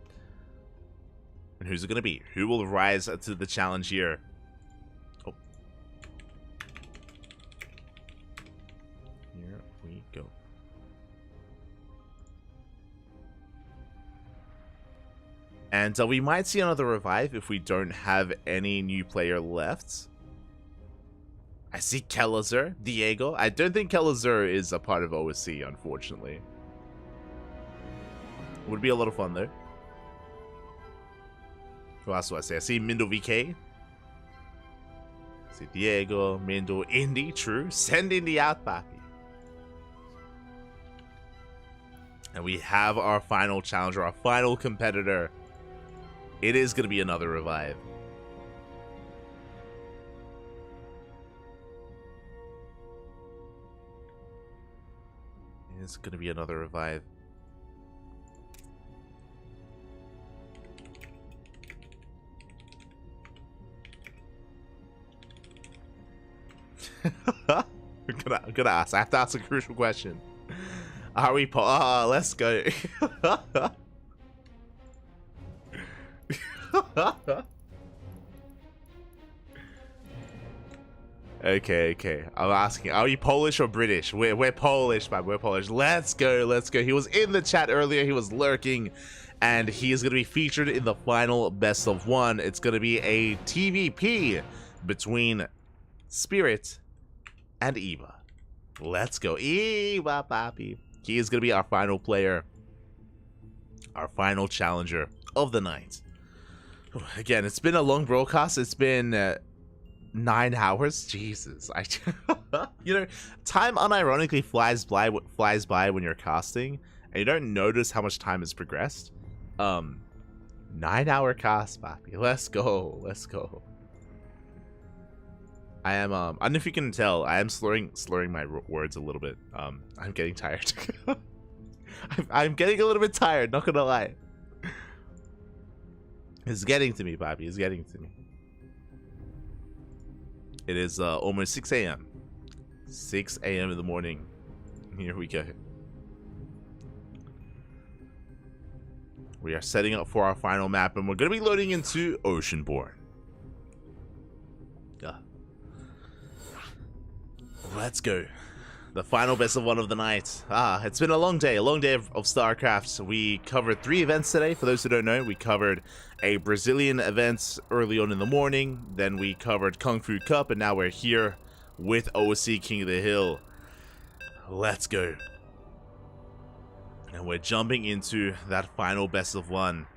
And who's it going to be? Who will rise to the challenge here? Oh. Here we go. And we might see another revive if we don't have any new player left. I see Kelazur, Diego. I don't think Kelazur is a part of OSC, unfortunately. Would be a lot of fun, though. Who else do I see? I see Mindo VK. I see Diego, Mindo, Indy, true. Send Indy out, papi. And we have our final challenger, our final competitor. It is going to be another revive. It's going to be another revive. I'm gonna ask. I have to ask a crucial question. Are we let's go. Okay. I'm asking, are you Polish or British? We're Polish, man. We're Polish. Let's go. He was in the chat earlier. He was lurking, and he is going to be featured in the final best of one. It's going to be a TVP between Spirit and Eva. Let's go. Eva, papi. He is going to be our final player. Our final challenger of the night. Again, it's been a long broadcast. It's been 9 hours. Jesus. You know, time unironically flies by when you're casting, and you don't notice how much time has progressed. 9-hour cast, papi. Let's go. I am I don't know if you can tell, I am slurring my words a little bit. I'm getting tired. I'm getting a little bit tired, not gonna lie. It's getting to me, papi. It's getting to me. It is almost 6 a.m. 6 a.m. in the morning. Here we go. We are setting up for our final map, and we're going to be loading into Oceanborn. Let's go. The final best of one of the night. It's been a long day of StarCraft. We covered 3 events today. For those who don't know, we covered a Brazilian event early on in the morning. Then we covered KungFu Cup, and now we're here with OSC King of the Hill. Let's go. And we're jumping into that final best of one.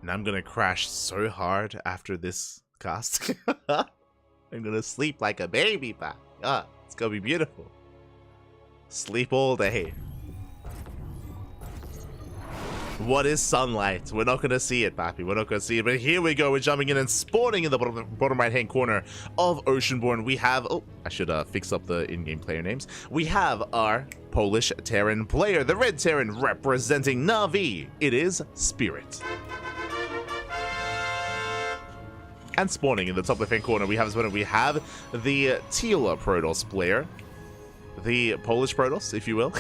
And I'm gonna crash so hard after this cast. I'm gonna sleep like a baby, pal. It's gonna be beautiful. Sleep all day. What is sunlight? We're not gonna see it, papi. We're not gonna see it. But here we go. We're jumping in and spawning in the bottom right-hand corner of Oceanborn. We have... Oh, I should fix up the in-game player names. We have our Polish Terran player, the Red Terran representing Na'Vi. It is Spirit. And spawning in the top left-hand corner, we have the Teal Protoss player. The Polish Protoss, if you will.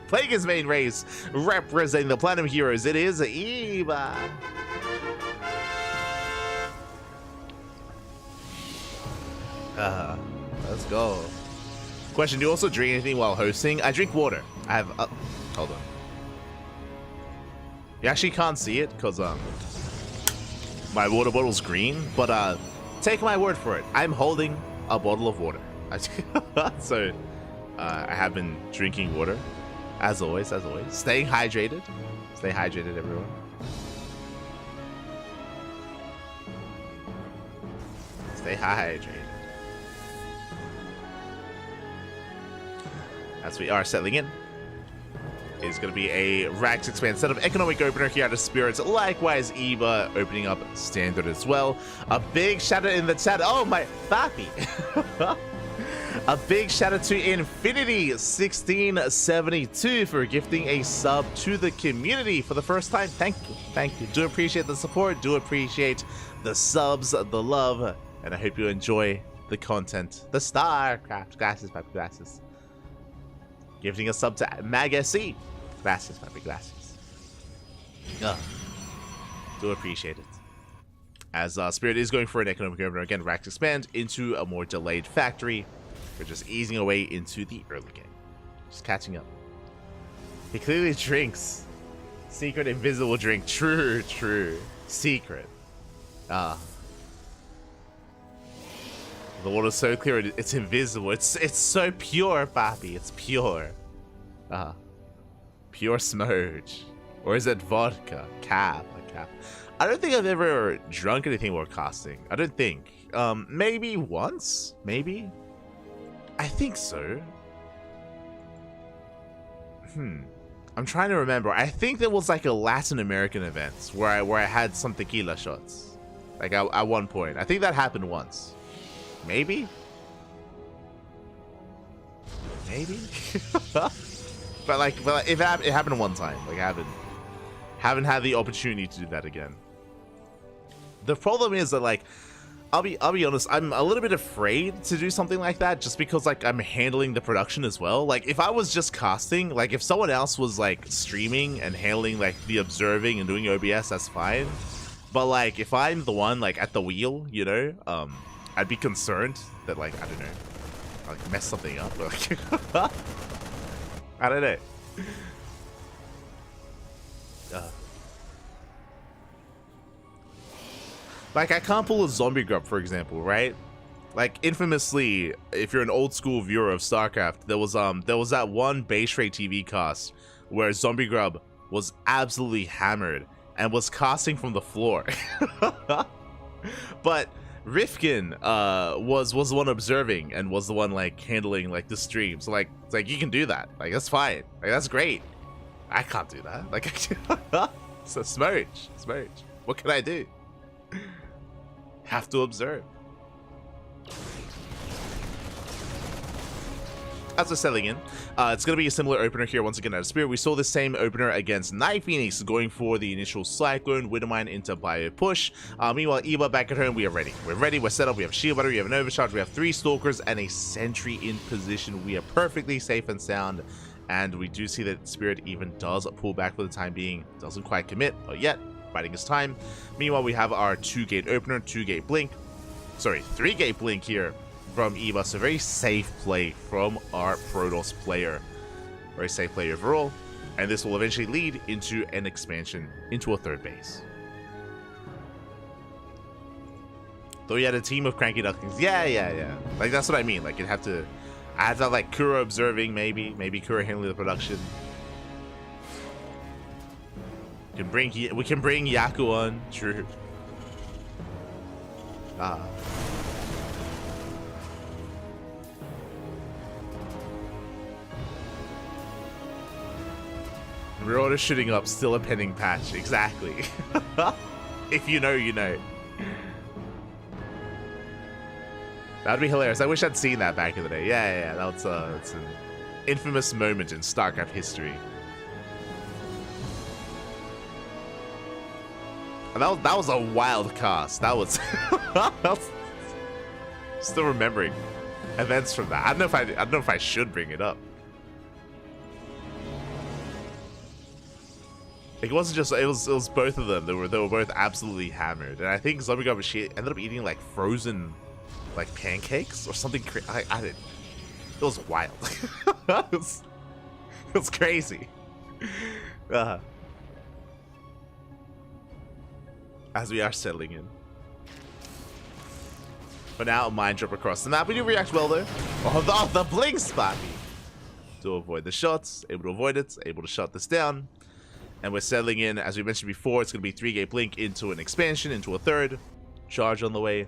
Playing his main race, representing the Platinum Heroes, it is Eva. Let's go. Question, do you also drink anything while hosting? I drink water. I have... hold on. You actually can't see it, because my water bottle's green, but take my word for it. I'm holding a bottle of water. So... I have been drinking water, as always. Staying hydrated. Stay hydrated, everyone. Stay hydrated. As we are settling in, it's going to be a rank 6-man set of economic opener here out of Spirits. Likewise, Eva opening up standard as well. A big shout out in the chat. Oh, my papi. A big shout out to Infinity1672 for gifting a sub to the community for the first time. Thank you. Do appreciate the support. Do appreciate the subs, the love, and I hope you enjoy the content. The StarCraft. Glasses, papi, glasses. Gifting a sub to Magassi. Glasses, papi, glasses. Do appreciate it. as Spirit is going for an economic opener. Again, Rax expand into a more delayed factory. We're just easing away into the early game. Just catching up. He clearly drinks. Secret invisible drink. True, true. Secret. The water's so clear, it's invisible. It's so pure, Papi. It's pure. Pure smudge. Or is it vodka? Cap. I don't think I've ever drunk anything while casting. I don't think. Maybe once? Maybe? I think so. I'm trying to remember. I think there was like a Latin American event where I had some tequila shots. Like at one point. I think that happened once. Maybe? Maybe? but if it happened one time. Like I haven't had the opportunity to do that again. The problem is that, like, I'll be honest, I'm a little bit afraid to do something like that just because, like, I'm handling the production as well. Like, if I was just casting, like, if someone else was, like, streaming and handling, like, the observing and doing OBS, that's fine. But, like, if I'm the one, like, at the wheel, you know, I'd be concerned that, like, I don't know, like, mess something up. Like, I don't know. Like, I can't pull a zombie grub, for example, right? Like, infamously, if you're an old school viewer of StarCraft, there was that one base rate TV cast where Zombie Grub was absolutely hammered and was casting from the floor. But Rifkin was the one observing and was the one, like, handling, like, the stream. So, like, it's like, you can do that. Like, that's fine. Like, that's great. I can't do that. Like, it's a smudge. What can I do? Have to observe. As we're settling in, it's going to be a similar opener here once again out of Spirit. We saw the same opener against Night Phoenix, going for the initial Cyclone, Widowmine into Bio Push. Meanwhile, Eva back at home, we are ready. We're set up, we have a Shield Battery, we have an Overcharge, we have 3 Stalkers, and a Sentry in position. We are perfectly safe and sound, and we do see that Spirit even does pull back for the time being. Doesn't quite commit, not yet. Biding his time. Meanwhile, we have our 2-gate opener, 2-gate blink. Sorry, 3-gate blink here from Eva. So very safe play from our Protoss player. Very safe play overall. And this will eventually lead into an expansion into a 3rd base. Though we had a team of CranKy Ducklings. Yeah. Like, that's what I mean. Like, I had to like Kura observing, maybe Kura handling the production. We can bring Yaku on. True. We're all just shooting up, still a pending patch. Exactly. If you know, you know. That'd be hilarious. I wish I'd seen that back in the day. Yeah. That's an infamous moment in StarCraft history. That was a wild cast. That was still remembering events from that. I don't know if I should bring it up. Like, it wasn't just it was both of them. They were both absolutely hammered. And I think Zombie Grub, she ended up eating like frozen like pancakes or something. I didn't. It was wild. it was crazy. As we are settling in. But now a mine drop across the map. We do react well though. Oh, the blink spot. To avoid the shots. Able to avoid it. Able to shut this down. And we're settling in. As we mentioned before, it's going to be 3-gate blink into an expansion, into a 3rd. Charge on the way.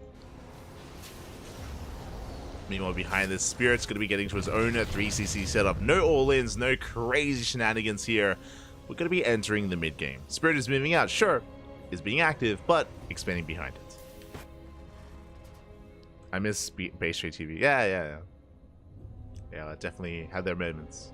Meanwhile, behind this, Spirit's going to be getting to his own 3cc setup. No all-ins, no crazy shenanigans here. We're going to be entering the mid-game. Spirit is moving out, sure. Is being active, but expanding behind it. I miss base rate TV. Yeah, that definitely had their moments.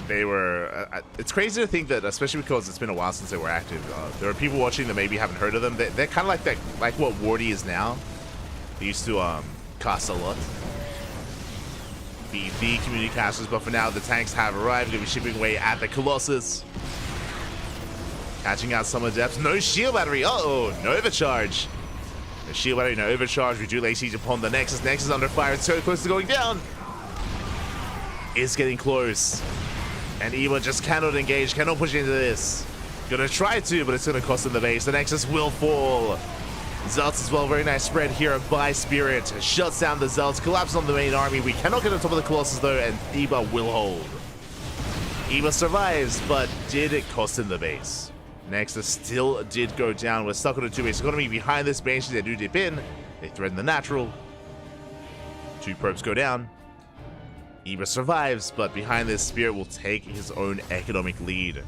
They were it's crazy to think that, especially because it's been a while since they were active, there are people watching that maybe haven't heard of them. They're kind of like that, like what Wardy is now. They used to costs a lot. Beat the community casters, but for now the tanks have arrived. Gonna be chipping away at the Colossus. Catching out some of the depths. No shield battery. Uh-oh, no overcharge. No shield battery, no overcharge. We do lay siege upon the Nexus. Nexus under fire. It's so close to going down. It's getting close. And Eva just cannot engage, cannot push into this. Gonna try to, but it's gonna cost him the base. The Nexus will fall. Zelts as well, very nice spread here by Spirit. Shuts down the Zelts, collapses on the main army. We cannot get on top of the Colossus though, and Eva will hold. Eva survives, but did it cost him the base? Nexus still did go down. We're stuck on a 2-base. It's gonna be behind this Banshee. They do dip in. They threaten the natural. 2 probes go down. Eva survives, but behind this, Spirit will take his own economic lead.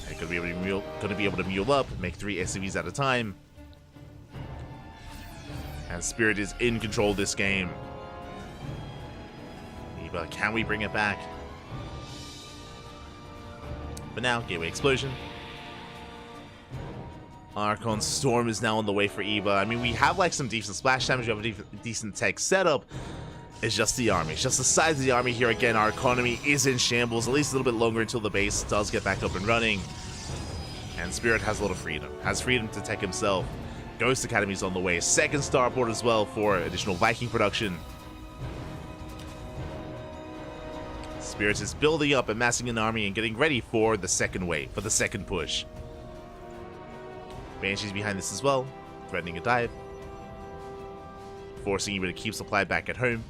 And gonna be able to mule up, make 3 SCVs at a time. And Spirit is in control of this game. Eva, can we bring it back? But now, Gateway Explosion. Archon Storm is now on the way for Eva. I mean, we have like some decent splash damage, we have a decent tech setup. It's just the army. It's just the size of the army here. Again, our economy is in shambles, at least a little bit longer until the base does get back up and running. And Spirit has a lot of freedom. Has freedom to tech himself. Ghost Academy's on the way. 2nd starport as well for additional Viking production. Spirit is building up, amassing an army, and getting ready for the second wave, for the second push. Banshee's behind this as well, threatening a dive. Forcing Eva to keep supply back at home.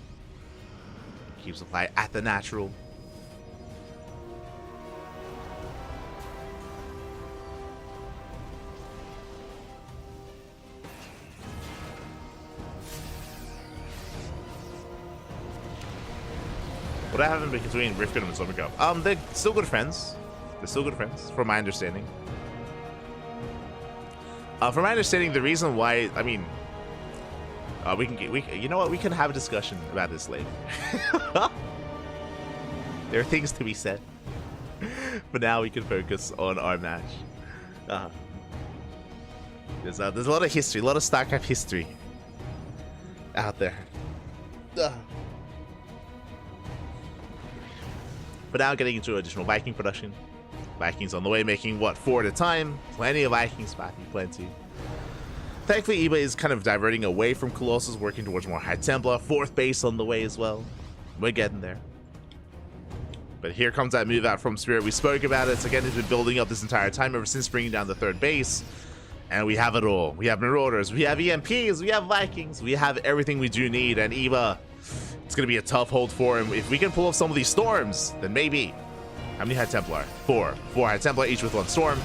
Keep supply at the natural. What I haven't been between Rifkin and Zombie, they're still good friends. They're still good friends, from my understanding. From my understanding, the reason why, I mean, you know what? We can have a discussion about this later. There are things to be said. But now we can focus on our match. There's a lot of history, a lot of StarCraft history out there. But now getting into additional Viking production. Vikings on the way, making what, 4 at a time? Plenty of Vikings, Pappy, plenty. Thankfully, Eva is kind of diverting away from Colossus, working towards more High Templar. 4th base on the way as well. We're getting there. But here comes that move out from Spirit. We spoke about it. Again, it's been building up this entire time ever since bringing down the 3rd base. And we have it all. We have Marauders, we have EMPs, we have Vikings, we have everything we do need. And Eva, it's going to be a tough hold for him. If we can pull off some of these storms, then maybe. How many High Templar? 4. 4 High Templar, each with 1 storm.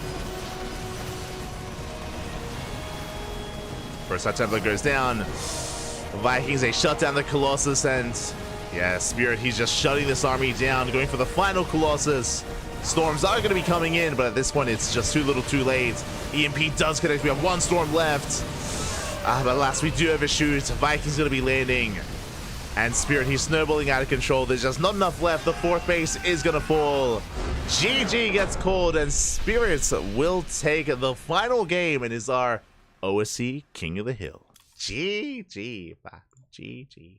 First High Templar goes down. The Vikings, they shut down the Colossus, and yeah, Spirit, he's just shutting this army down, going for the final Colossus. Storms are going to be coming in, but at this point, it's just too little too late. EMP does connect. We have 1 storm left. But alas, we do overshoot. Vikings going to be landing. And Spirit, he's snowballing out of control. There's just not enough left. The 4th base is going to fall. GG gets called, and Spirits will take the final game and is our OSC King of the Hill. GG, GG.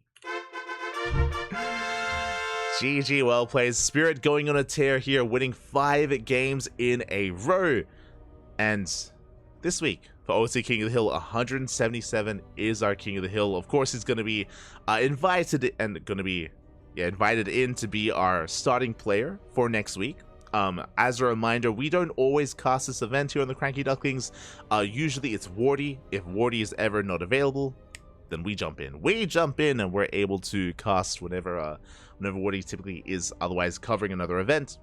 GG, well played. Spirit going on a tear here, winning 5 games in a row. And this week, for OSC King of the Hill, 177 is our King of the Hill. Of course, he's going to be invited in to be our starting player for next week. As a reminder, we don't always cast this event here on the CranKy Ducklings. Usually it's Wardy. If Wardy is ever not available, then we jump in. We jump in and we're able to cast whenever Wardy typically is otherwise covering another event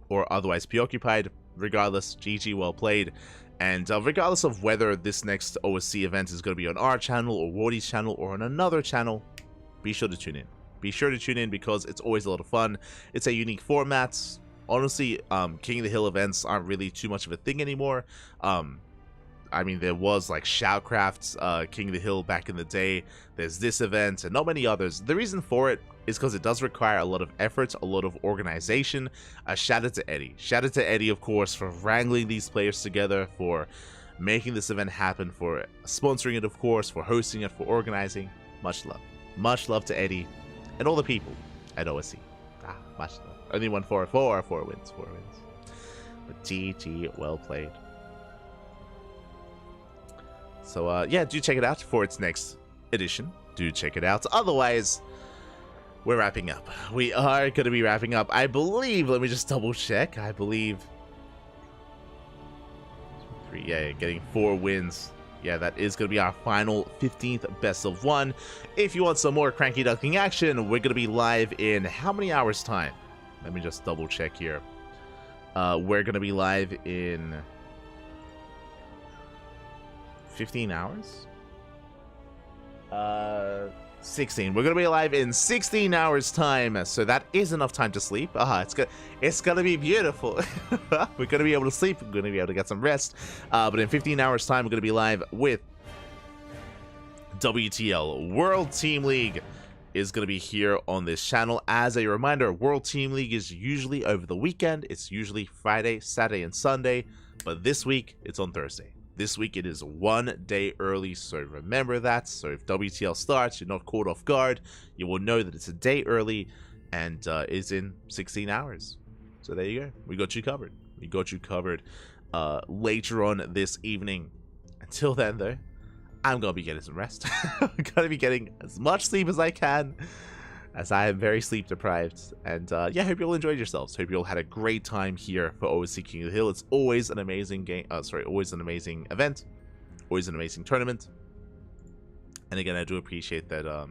or otherwise preoccupied. Regardless, GG, well played. And regardless of whether this next OSC event is going to be on our channel or Wardy's channel or on another channel, be sure to tune in. Be sure to tune in because it's always a lot of fun. It's a unique format. Honestly, King of the Hill events aren't really too much of a thing anymore. I mean, there was like Shoutcraft's King of the Hill back in the day. There's this event and not many others. The reason for it is because it does require a lot of effort, a lot of organization. Shout out to Eddie. Shout out to Eddie, of course, for wrangling these players together, for making this event happen, for sponsoring it, of course, for hosting it, for organizing. Much love. Much love to Eddie and all the people at OSC. Much love. Only won four wins. But GG, well played. So, yeah, do check it out for its next edition. Do check it out. Otherwise, we're wrapping up. We are going to be wrapping up. I believe, let me just double check. I believe, yeah, getting 4 wins. Yeah, that is going to be our final 15th best of 1. If you want some more CranKy Duckling action, we're going to be live in how many hours time? Let me just double check here. We're going to be live in 15 hours? 16. We're going to be live in 16 hours time, so that is enough time to sleep. It's going to be beautiful. We're going to be able to sleep. We're going to be able to get some rest. But in 15 hours time, we're going to be live with WTL. World Team League is going to be here on this channel. As a reminder, World Team League is usually over the weekend. It's usually Friday, Saturday, and Sunday. But this week, it's on Thursday. This week it is 1 day early, so remember that. So if WTL starts, you're not caught off guard. You will know that it's a day early and is in 16 hours. So there you go. We got you covered. We got you covered later on this evening. Until then, though, I'm going to be getting some rest. I'm going to be getting as much sleep as I can, as I am very sleep deprived. And yeah, hope you all enjoyed yourselves. Hope you all had a great time here for OSC King of the Hill. It's always an amazing game. Always an amazing event. Always an amazing tournament. And again, I do appreciate that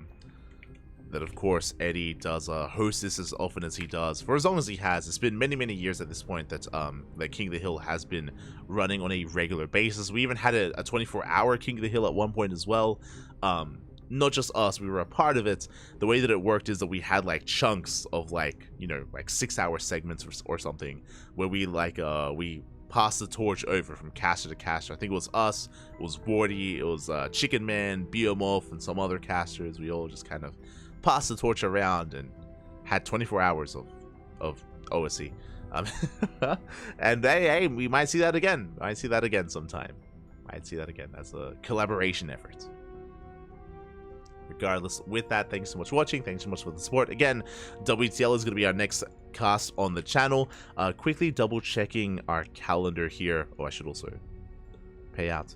that of course Eddie does host this as often as he does, for as long as he has. It's been many years at this point that that King of the Hill has been running on a regular basis. We even had a 24-hour King of the Hill at one point as well. Not just us, we were a part of it. The way that it worked is that we had like chunks of like, you know, like 6-hour segments or something, where we like we passed the torch over from caster to caster. I think it was us, it was Wardy, it was Chicken Man, Biomorph, and some other casters. We all just kind of passed the torch around and had 24 hours of OSC. And hey, we might see that again. Might see that again sometime. Might see that again as a collaboration effort. Regardless, with that, thanks so much for watching. Thanks so much for the support. Again, WTL is going to be our next cast on the channel. Quickly double checking our calendar here. Oh, I should also pay out.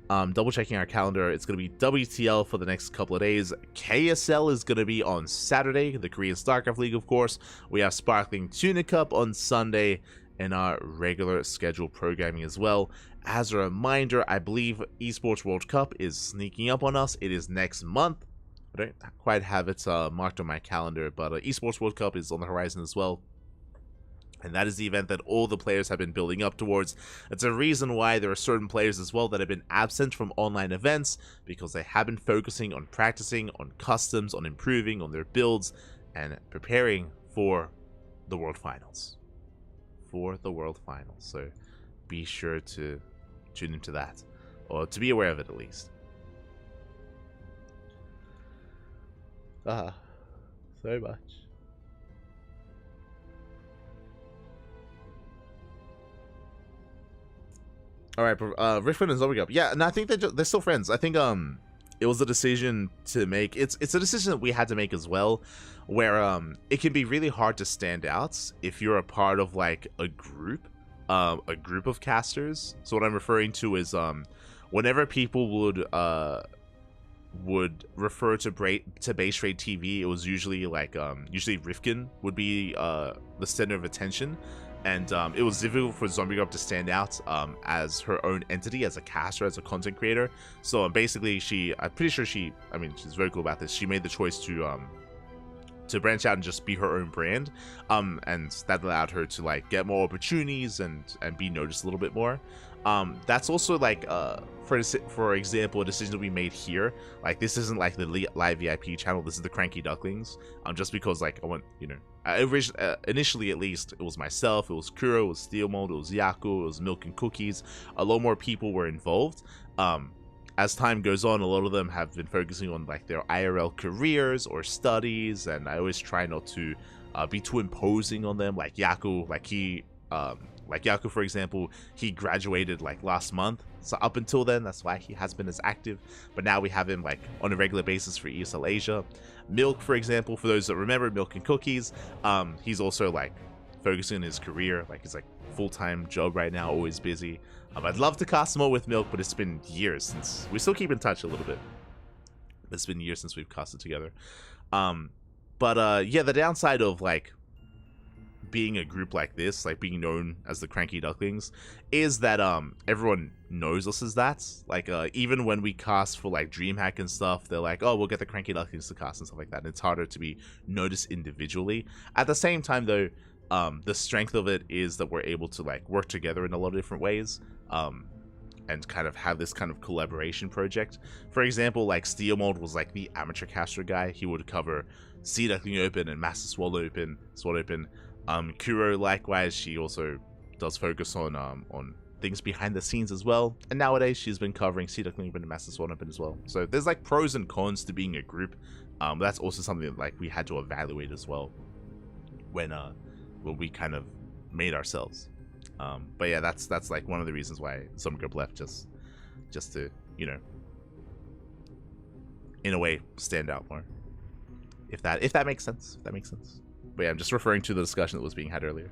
Double checking our calendar. It's going to be WTL for the next couple of days. KSL is going to be on Saturday. The Korean StarCraft League, of course. We have Sparkling Tuna Cup on Sunday, and our regular scheduled programming as well. As a reminder, I believe Esports World Cup is sneaking up on us. It is next month. I don't quite have it marked on my calendar, but Esports World Cup is on the horizon as well. And that is the event that all the players have been building up towards. It's a reason why there are certain players as well that have been absent from online events, because they have been focusing on practicing, on customs, on improving, on their builds, and preparing for the World Finals. So be sure to tune into that, or to be aware of it at least. So much. All right, Riffin and Zombie Up. Yeah, and I think they're still friends. I think it was a decision to make. It's a decision that we had to make as well, where it can be really hard to stand out if you're a part of like a group of casters. So what I'm referring to is whenever people would refer to base trade TV, it was usually like usually Rifkin would be the center of attention, and it was difficult for Zombie Girl to stand out as her own entity, as a caster, as a content creator. So basically, I'm pretty sure she's very cool about this. She made the choice to branch out and just be her own brand, and that allowed her to like get more opportunities and be noticed a little bit more. That's also like for example, a decision that we made here. Like, this isn't like the live VIP channel, this is the CranKy Ducklings, just because like I want, you know, initially at least it was myself, it was Kuro, it was Steel Mold, it was Yaku, it was Milk and Cookies. A lot more people were involved. As time goes on, a lot of them have been focusing on like their IRL careers or studies, and I always try not to be too imposing on them. Like Yaku, like he Like Yaku, for example, he graduated like last month, so up until then, that's why he has been as active. But now we have him like on a regular basis for ESL Asia. Milk, for example, for those that remember Milk and Cookies, he's also like focusing on his career, like he's like full-time job right now, always busy. I'd love to cast more with Milk, but it's been years since we still keep in touch a little bit. It's been years since we've casted together. Yeah, the downside of like being a group like this, like being known as the KranKy Ducklings, is that everyone knows us as that. Like even when we cast for like DreamHack and stuff, they're like, oh, we'll get the KranKy Ducklings to cast and stuff like that, and it's harder to be noticed individually. At the same time though, the strength of it is that we're able to like work together in a lot of different ways, and kind of have this kind of collaboration project. For example, like Steel Mold was like the amateur caster guy. He would cover Sea Duckling Open and Master Swallow Open, Kuro, likewise, she also does focus on things behind the scenes as well. And nowadays, she's been covering Sea Duckling Open and Master Swallow Open as well. So there's like pros and cons to being a group. That's also something that like we had to evaluate as well when we kind of made ourselves. But yeah, that's like one of the reasons why some group left, just to, you know, in a way stand out more. If that makes sense. If that makes sense. But yeah, I'm just referring to the discussion that was being had earlier.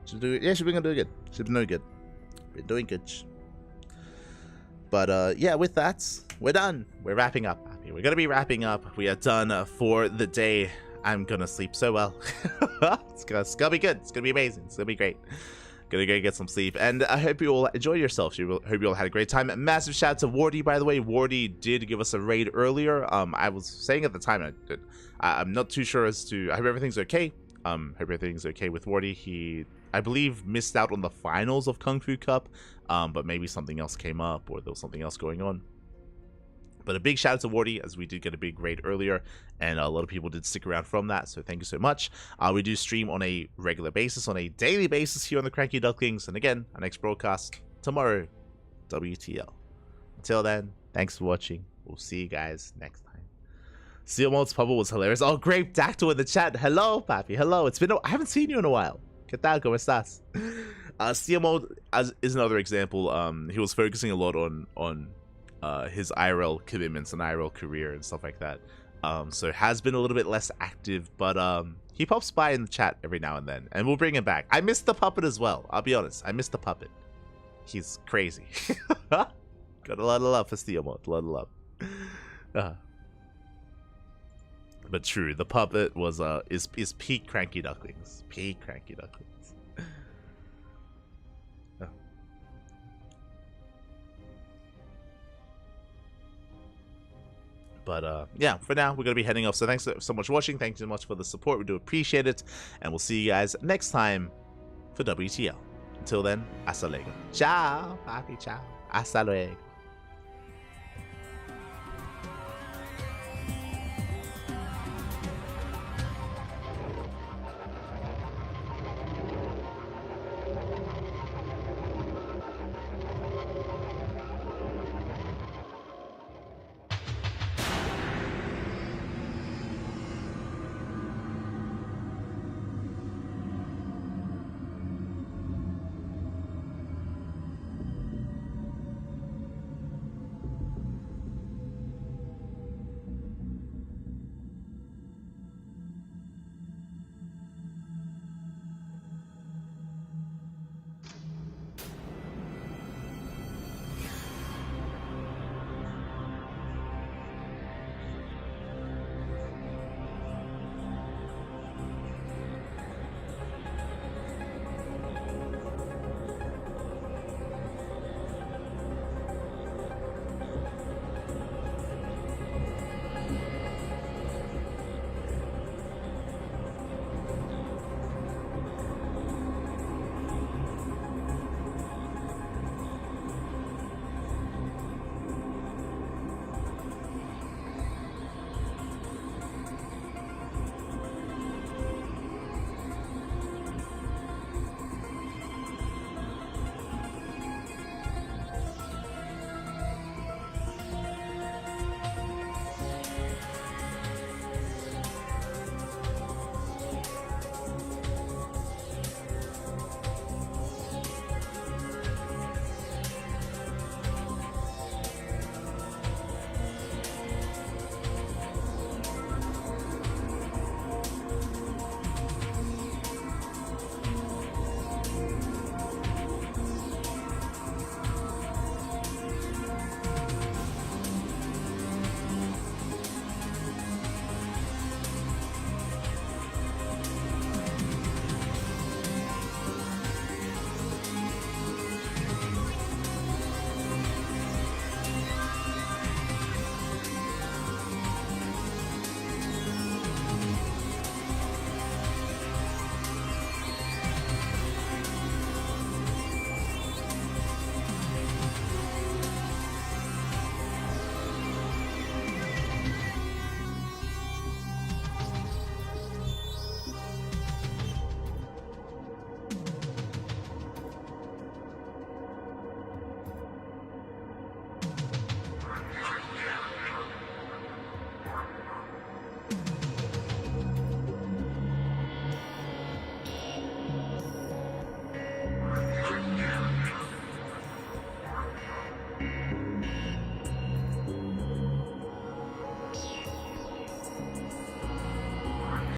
She's doing, yeah, she's been doing good. She's been doing good. Been doing good. But yeah, with that, we're done. We're wrapping up. We're gonna be wrapping up. We are done for the day. I'm gonna sleep so well. It's gonna be good. It's gonna be amazing. It's gonna be great. Gonna go get some sleep, and I hope you all enjoy yourselves. Hope you all had a great time. Massive shout out to Wardy, by the way. Wardy did give us a raid earlier. I was saying at the time, I'm not too sure as to. I hope everything's okay. Hope everything's okay with Wardy. He, I believe, missed out on the finals of KungFu Cup, but maybe something else came up, or there was something else going on. But a big shout out to Wardy, as we did get a big raid earlier, and a lot of people did stick around from that, so thank you so much. We do stream on a regular basis, on a daily basis here on the KranKy Ducklings, and again, our next broadcast tomorrow, WTL. Until then, thanks for watching. We'll see you guys next time. Seal Mode's Pubble was hilarious. Oh, great, Dactyl in the chat. Hello, Papi. Hello. It's been. I haven't seen you in a while. ¿Qué tal? ¿Cómo estás? Steel Mode is another example. He was focusing a lot on his IRL commitments and IRL career and stuff like that. So has been a little bit less active, but he pops by in the chat every now and then, and we'll bring him back. I missed the puppet as well. I'll be honest. I missed the puppet. He's crazy. Got a lot of love for Steel Mode. A lot of love. But true, the puppet was is peak KranKy Ducklings. Peak KranKy Ducklings. But yeah, for now we're gonna be heading off. So thanks so much for watching. Thank you so much for the support. We do appreciate it, and we'll see you guys next time for WTL. Until then, hasta luego. Ciao, papi. Ciao. Hasta luego.